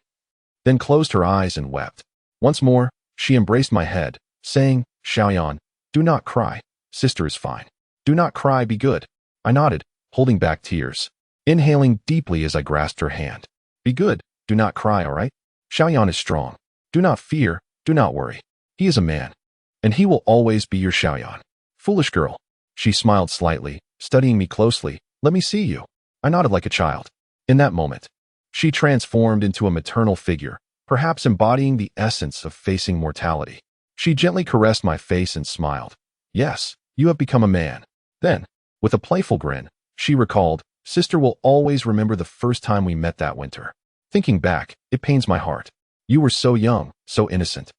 then closed her eyes and wept. Once more, she embraced my head, saying, "Xiaoyan, do not cry. Sister is fine. Do not cry, be good." I nodded, holding back tears, inhaling deeply as I grasped her hand. "Be good, do not cry, all right? Xiaoyan is strong. Do not fear, do not worry. He is a man, and he will always be your Xiaoyan." "Foolish girl." She smiled slightly, studying me closely. "Let me see you." I nodded like a child. In that moment, she transformed into a maternal figure, perhaps embodying the essence of facing mortality. She gently caressed my face and smiled. "Yes, you have become a man." Then, with a playful grin, she recalled, "Sister will always remember the first time we met that winter. Thinking back, it pains my heart. You were so young, so innocent,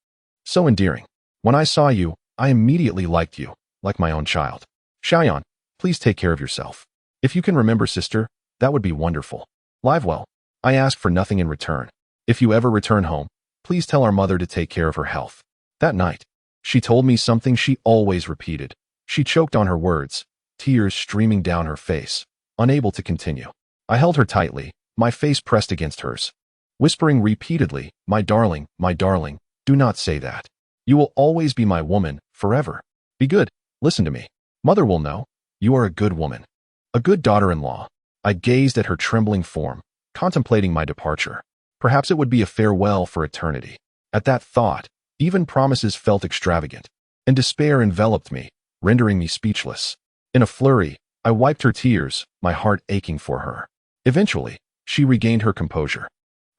so endearing. When I saw you, I immediately liked you, like my own child. Xiaoyan, please take care of yourself. If you can remember, sister, that would be wonderful. Live well. I ask for nothing in return. If you ever return home, please tell our mother to take care of her health." That night, she told me something she always repeated. She choked on her words, tears streaming down her face, unable to continue. I held her tightly, my face pressed against hers. whispering repeatedly, my darling, do not say that. You will always be my woman, forever. Be good, listen to me. Mother will know. You are a good woman. A good daughter-in-law. I gazed at her trembling form, contemplating my departure. Perhaps it would be a farewell for eternity. At that thought, even promises felt extravagant, and despair enveloped me, rendering me speechless. In a flurry, I wiped her tears, my heart aching for her. Eventually, she regained her composure.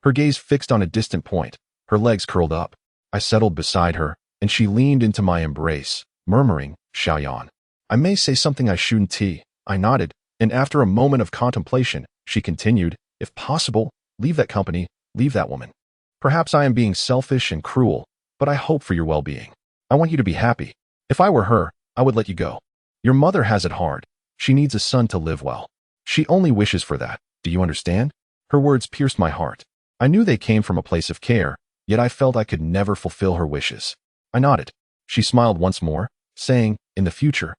Her gaze fixed on a distant point, her legs curled up. I settled beside her, and she leaned into my embrace, murmuring, Xiaoyan. I may say something I shouldn't. I nodded, and after a moment of contemplation, she continued, if possible, leave that company, leave that woman. Perhaps I am being selfish and cruel, but I hope for your well-being. I want you to be happy. If I were her, I would let you go. Your mother has it hard. She needs a son to live well. She only wishes for that. Do you understand? Her words pierced my heart. I knew they came from a place of care, yet I felt I could never fulfill her wishes. I nodded. She smiled once more, saying, in the future,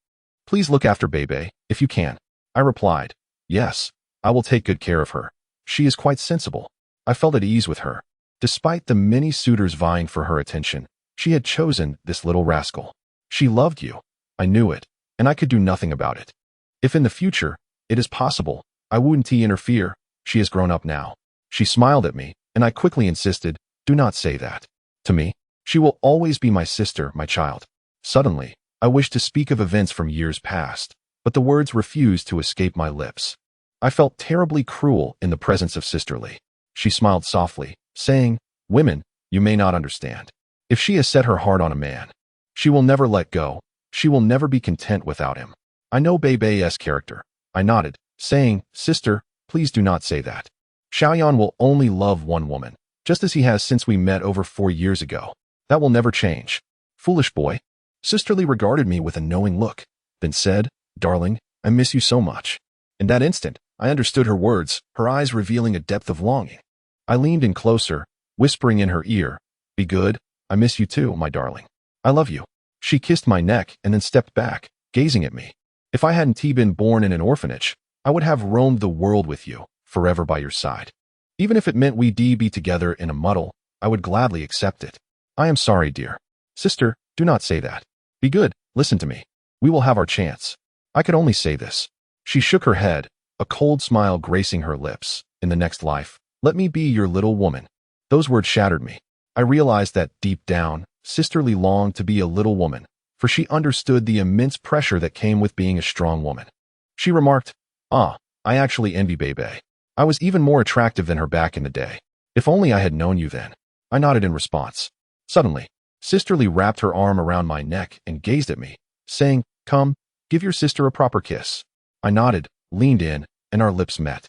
please look after Bebe, if you can. I replied, yes, I will take good care of her. She is quite sensible. I felt at ease with her. Despite the many suitors vying for her attention, she had chosen this little rascal. She loved you. I knew it, and I could do nothing about it. If in the future, it is possible, I wouldn't interfere. She has grown up now. She smiled at me, and I quickly insisted, do not say that. To me, she will always be my sister, my child. Suddenly, I wished to speak of events from years past, but the words refused to escape my lips. I felt terribly cruel in the presence of Sister Lee. She smiled softly, saying, women, you may not understand. If she has set her heart on a man, she will never let go. She will never be content without him. I know Bebe's character. I nodded, saying, sister, please do not say that. Xiaoyan will only love one woman, just as he has since we met over 4 years ago. That will never change. Foolish boy. Sister Lee regarded me with a knowing look, then said, darling, I miss you so much. In that instant, I understood her words, her eyes revealing a depth of longing. I leaned in closer, whispering in her ear, be good, I miss you too, my darling. I love you. She kissed my neck and then stepped back, gazing at me. If I hadn't been born in an orphanage, I would have roamed the world with you, forever by your side. Even if it meant we'd be together in a muddle, I would gladly accept it. I am sorry, dear. Sister, do not say that. Be good, listen to me. We will have our chance. I could only say this. She shook her head, a cold smile gracing her lips. In the next life, let me be your little woman. Those words shattered me. I realized that, deep down, Sister Lee longed to be a little woman, for she understood the immense pressure that came with being a strong woman. She remarked, I actually envy Bebe. I was even more attractive than her back in the day. If only I had known you then. I nodded in response. Suddenly, Sister Lee wrapped her arm around my neck and gazed at me, saying, come, give your sister a proper kiss. I nodded, leaned in, and our lips met.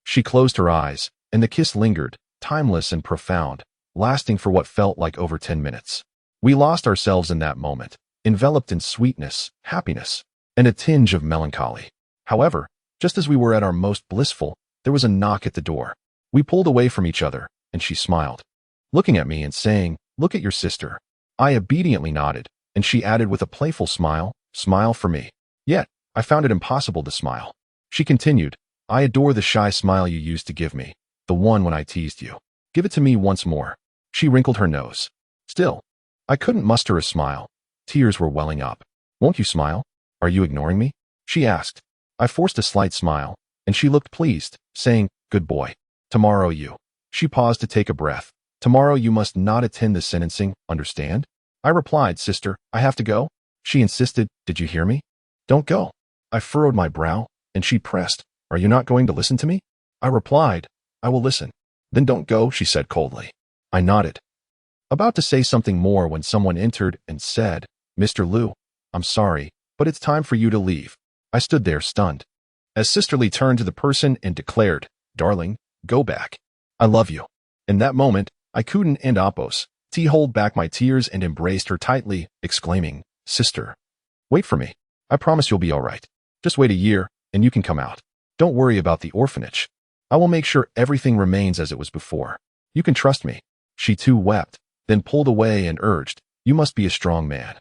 She closed her eyes, and the kiss lingered, timeless and profound, lasting for what felt like over 10 minutes. We lost ourselves in that moment, enveloped in sweetness, happiness, and a tinge of melancholy. However, just as we were at our most blissful, there was a knock at the door. We pulled away from each other, and she smiled, looking at me and saying, look at your sister. I obediently nodded, and she added with a playful smile, smile for me. Yet, I found it impossible to smile. She continued, I adore the shy smile you used to give me, the one when I teased you. Give it to me once more. She wrinkled her nose. Still, I couldn't muster a smile. Tears were welling up. Won't you smile? Are you ignoring me? She asked. I forced a slight smile, and she looked pleased, saying, good boy. Tomorrow you. She paused to take a breath. Tomorrow you must not attend the sentencing, understand? I replied, sister, I have to go. She insisted, did you hear me? Don't go. I furrowed my brow, and she pressed, are you not going to listen to me? I replied, I will listen. Then don't go, she said coldly. I nodded, about to say something more when someone entered and said, Mr. Liu, I'm sorry, but it's time for you to leave. I stood there stunned, as Sister Lee turned to the person and declared, darling, go back. I love you. In that moment, I couldn't hold back my tears and embraced her tightly, exclaiming, sister, wait for me. I promise you'll be all right. Just wait a year, and you can come out. Don't worry about the orphanage. I will make sure everything remains as it was before. You can trust me. She too wept, then pulled away and urged, you must be a strong man.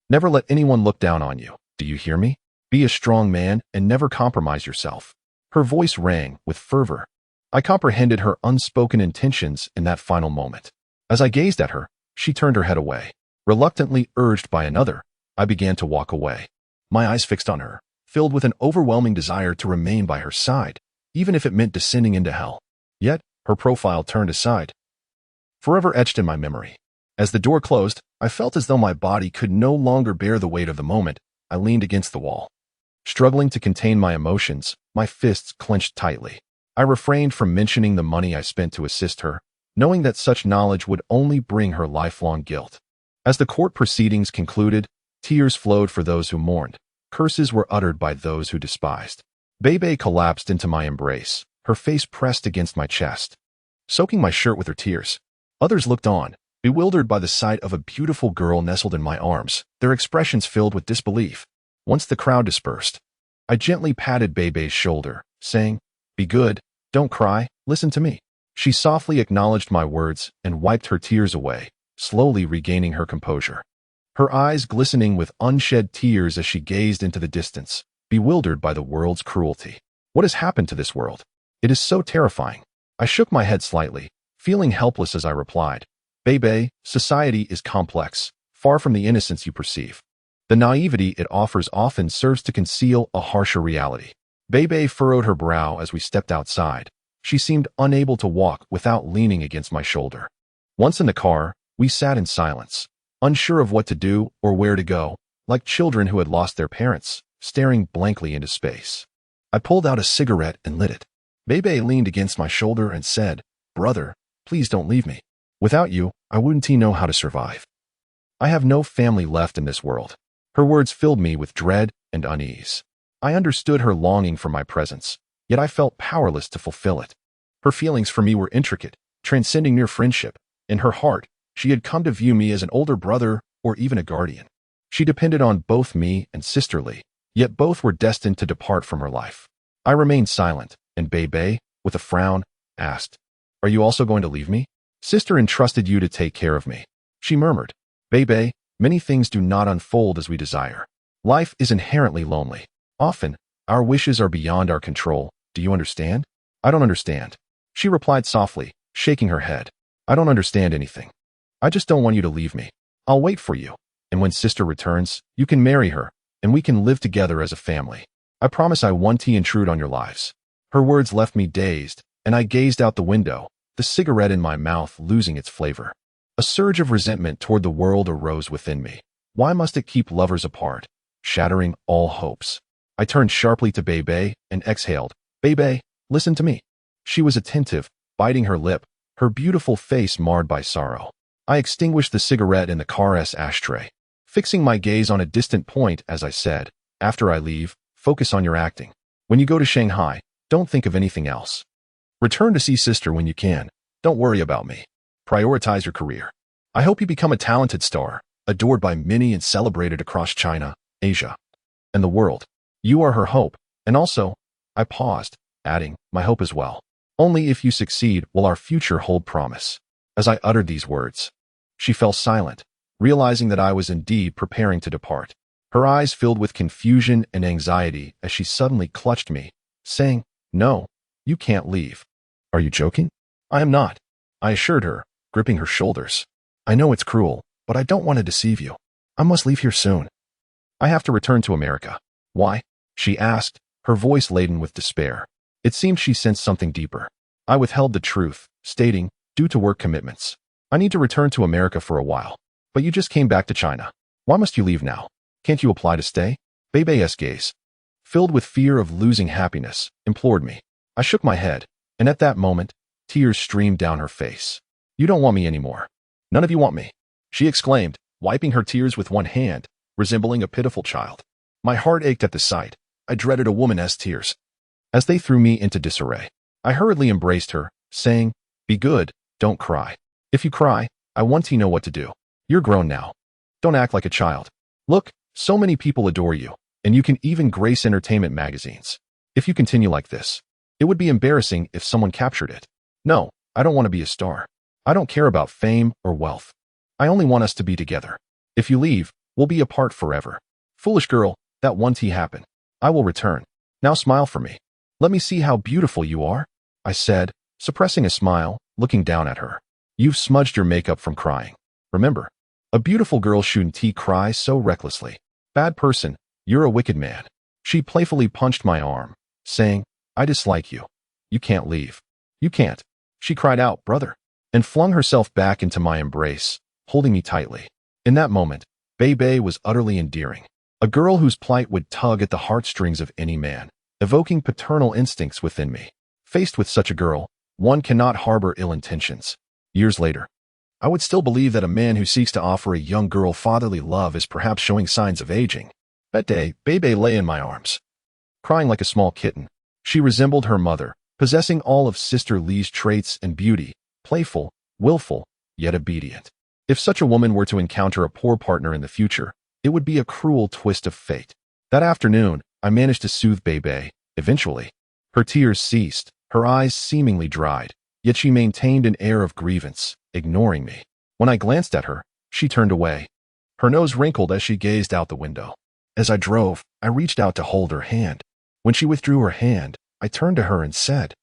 Never let anyone look down on you. Do you hear me? Be a strong man and never compromise yourself. Her voice rang with fervor. I comprehended her unspoken intentions in that final moment. As I gazed at her, she turned her head away. Reluctantly urged by another, I began to walk away. My eyes fixed on her, filled with an overwhelming desire to remain by her side, even if it meant descending into hell. Yet, her profile turned aside, forever etched in my memory. As the door closed, I felt as though my body could no longer bear the weight of the moment. I leaned against the wall. Struggling to contain my emotions, my fists clenched tightly. I refrained from mentioning the money I spent to assist her, knowing that such knowledge would only bring her lifelong guilt. As the court proceedings concluded, tears flowed for those who mourned. Curses were uttered by those who despised. Bebe collapsed into my embrace, her face pressed against my chest, soaking my shirt with her tears. Others looked on, bewildered by the sight of a beautiful girl nestled in my arms, their expressions filled with disbelief. Once the crowd dispersed, I gently patted Bebe's shoulder, saying, "Be good, don't cry, listen to me." She softly acknowledged my words and wiped her tears away, slowly regaining her composure. Her eyes glistening with unshed tears as she gazed into the distance, bewildered by the world's cruelty. What has happened to this world? It is so terrifying. I shook my head slightly, feeling helpless as I replied, "Bebe, society is complex, far from the innocence you perceive. The naivety it offers often serves to conceal a harsher reality." Bebe furrowed her brow as we stepped outside. She seemed unable to walk without leaning against my shoulder. Once in the car, we sat in silence, unsure of what to do or where to go, like children who had lost their parents, staring blankly into space. I pulled out a cigarette and lit it. Bebe leaned against my shoulder and said, "Brother, please don't leave me. Without you, I wouldn't know how to survive. I have no family left in this world." Her words filled me with dread and unease. I understood her longing for my presence, yet I felt powerless to fulfill it. Her feelings for me were intricate, transcending mere friendship. In her heart, she had come to view me as an older brother or even a guardian. She depended on both me and Sister Lee, yet both were destined to depart from her life. I remained silent, and Bebe, with a frown, asked, "Are you also going to leave me? Sister entrusted you to take care of me." She murmured, "Bebe, many things do not unfold as we desire. Life is inherently lonely. Often, our wishes are beyond our control. Do you understand?" "I don't understand," she replied softly, shaking her head. "I don't understand anything. I just don't want you to leave me. I'll wait for you, and when Sister returns, you can marry her, and we can live together as a family. I promise I won't intrude on your lives." Her words left me dazed, and I gazed out the window, the cigarette in my mouth losing its flavor. A surge of resentment toward the world arose within me. Why must it keep lovers apart, shattering all hopes? I turned sharply to Bebe and exhaled, "Bebe, listen to me." She was attentive, biting her lip, her beautiful face marred by sorrow. I extinguished the cigarette in the car's ashtray, fixing my gaze on a distant point as I said, "After I leave, focus on your acting. When you go to Shanghai, don't think of anything else. Return to see Sister when you can. Don't worry about me. Prioritize your career. I hope you become a talented star, adored by many and celebrated across China, Asia, and the world. You are her hope, and also," I paused, adding, "my hope as well. Only if you succeed will our future hold promise." As I uttered these words, she fell silent, realizing that I was indeed preparing to depart. Her eyes filled with confusion and anxiety as she suddenly clutched me, saying, "No, you can't leave." "Are you joking?" "I am not," I assured her, gripping her shoulders. "I know it's cruel, but I don't want to deceive you. I must leave here soon. I have to return to America." "Why?" she asked, her voice laden with despair. It seemed she sensed something deeper. I withheld the truth, stating, "Due to work commitments. I need to return to America for a while." "But you just came back to China. Why must you leave now? Can't you apply to stay?" Bebe's gaze, filled with fear of losing happiness, implored me. I shook my head, and at that moment, tears streamed down her face. "You don't want me anymore. None of you want me," she exclaimed, wiping her tears with one hand, resembling a pitiful child. My heart ached at the sight. I dreaded a woman's tears. As they threw me into disarray, I hurriedly embraced her, saying, "Be good, don't cry. If you cry, I want to know what to do. You're grown now. Don't act like a child. Look, so many people adore you, and you can even grace entertainment magazines. If you continue like this, it would be embarrassing if someone captured it. No, I don't want to be a star. I don't care about fame or wealth. I only want us to be together. If you leave, we'll be apart forever. Foolish girl, that won't happen. I will return. Now smile for me. Let me see how beautiful you are," I said, suppressing a smile, looking down at her. You've smudged your makeup from crying. Remember, a beautiful girl shouldn't cry so recklessly. Bad person, you're a wicked man. She playfully punched my arm, saying, I dislike you. You can't leave. You can't. She cried out, brother, and flung herself back into my embrace, holding me tightly. In that moment, Bebe was utterly endearing. A girl whose plight would tug at the heartstrings of any man, evoking paternal instincts within me. Faced with such a girl, one cannot harbor ill intentions. Years later, I would still believe that a man who seeks to offer a young girl fatherly love is perhaps showing signs of aging. That day, Bebe lay in my arms, crying like a small kitten. She resembled her mother, possessing all of Sister Lee's traits and beauty, playful, willful, yet obedient. If such a woman were to encounter a poor partner in the future, it would be a cruel twist of fate. That afternoon, I managed to soothe Bebe. Eventually, her tears ceased, her eyes seemingly dried, yet she maintained an air of grievance, ignoring me. When I glanced at her, she turned away. Her nose wrinkled as she gazed out the window. As I drove, I reached out to hold her hand. When she withdrew her hand, I turned to her and said,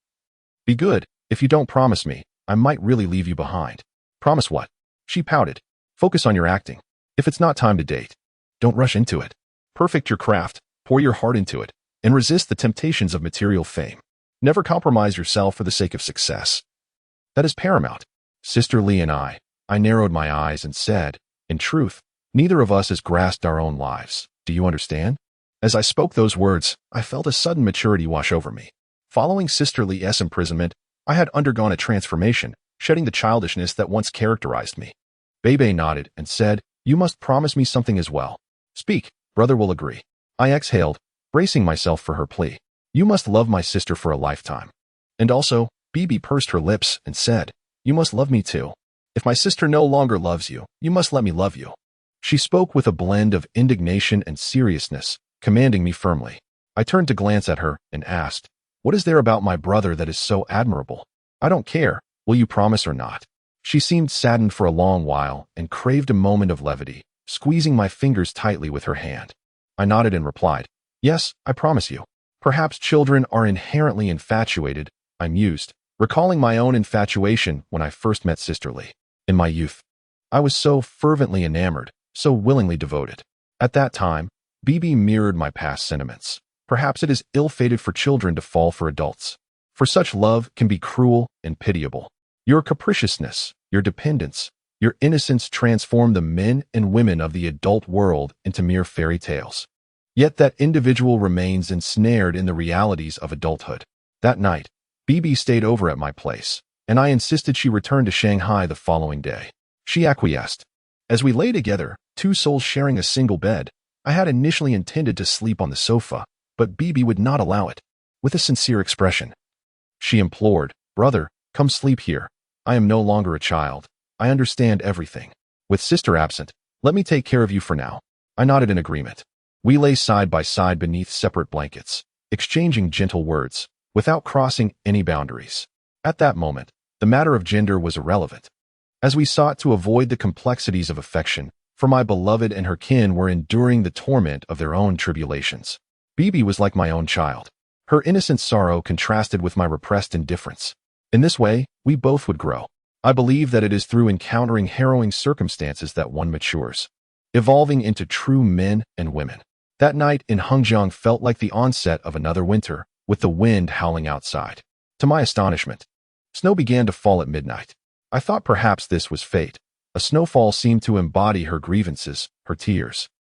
Be good. If you don't promise me, I might really leave you behind. Promise what? She pouted. Focus on your acting. If it's not time to date, don't rush into it. Perfect your craft, pour your heart into it, and resist the temptations of material fame. Never compromise yourself for the sake of success. That is paramount. Sister Lee and I narrowed my eyes and said, in truth, neither of us has grasped our own lives. Do you understand? As I spoke those words, I felt a sudden maturity wash over me. Following Sister Lee's imprisonment, I had undergone a transformation, shedding the childishness that once characterized me. Bebe nodded and said, You must promise me something as well. Speak, brother will agree. I exhaled, bracing myself for her plea. You must love my sister for a lifetime. And also, Bebe pursed her lips and said, You must love me too. If my sister no longer loves you, you must let me love you. She spoke with a blend of indignation and seriousness, commanding me firmly. I turned to glance at her and asked, What is there about my brother that is so admirable? I don't care. Will you promise or not? She seemed saddened for a long while and craved a moment of levity, squeezing my fingers tightly with her hand. I nodded and replied, Yes, I promise you. Perhaps children are inherently infatuated, I mused, recalling my own infatuation when I first met Sister Lee. In my youth, I was so fervently enamored, so willingly devoted. At that time, Bebe mirrored my past sentiments. Perhaps it is ill-fated for children to fall for adults. For such love can be cruel and pitiable. Your capriciousness, your dependence, your innocence transform the men and women of the adult world into mere fairy tales. Yet that individual remains ensnared in the realities of adulthood. That night, Bebe stayed over at my place, and I insisted she return to Shanghai the following day. She acquiesced. As we lay together, two souls sharing a single bed, I had initially intended to sleep on the sofa, but Bebe would not allow it. With a sincere expression, she implored, Brother, come sleep here. I am no longer a child. I understand everything. With sister absent, let me take care of you for now. I nodded in agreement. We lay side by side beneath separate blankets, exchanging gentle words, without crossing any boundaries. At that moment, the matter of gender was irrelevant. As we sought to avoid the complexities of affection, for my beloved and her kin were enduring the torment of their own tribulations. Bebe was like my own child. Her innocent sorrow contrasted with my repressed indifference. In this way, we both would grow. I believe that it is through encountering harrowing circumstances that one matures, evolving into true men and women. That night in Hengjiang felt like the onset of another winter, with the wind howling outside. To my astonishment, snow began to fall at midnight. I thought perhaps this was fate. A snowfall seemed to embody her grievances, her tears.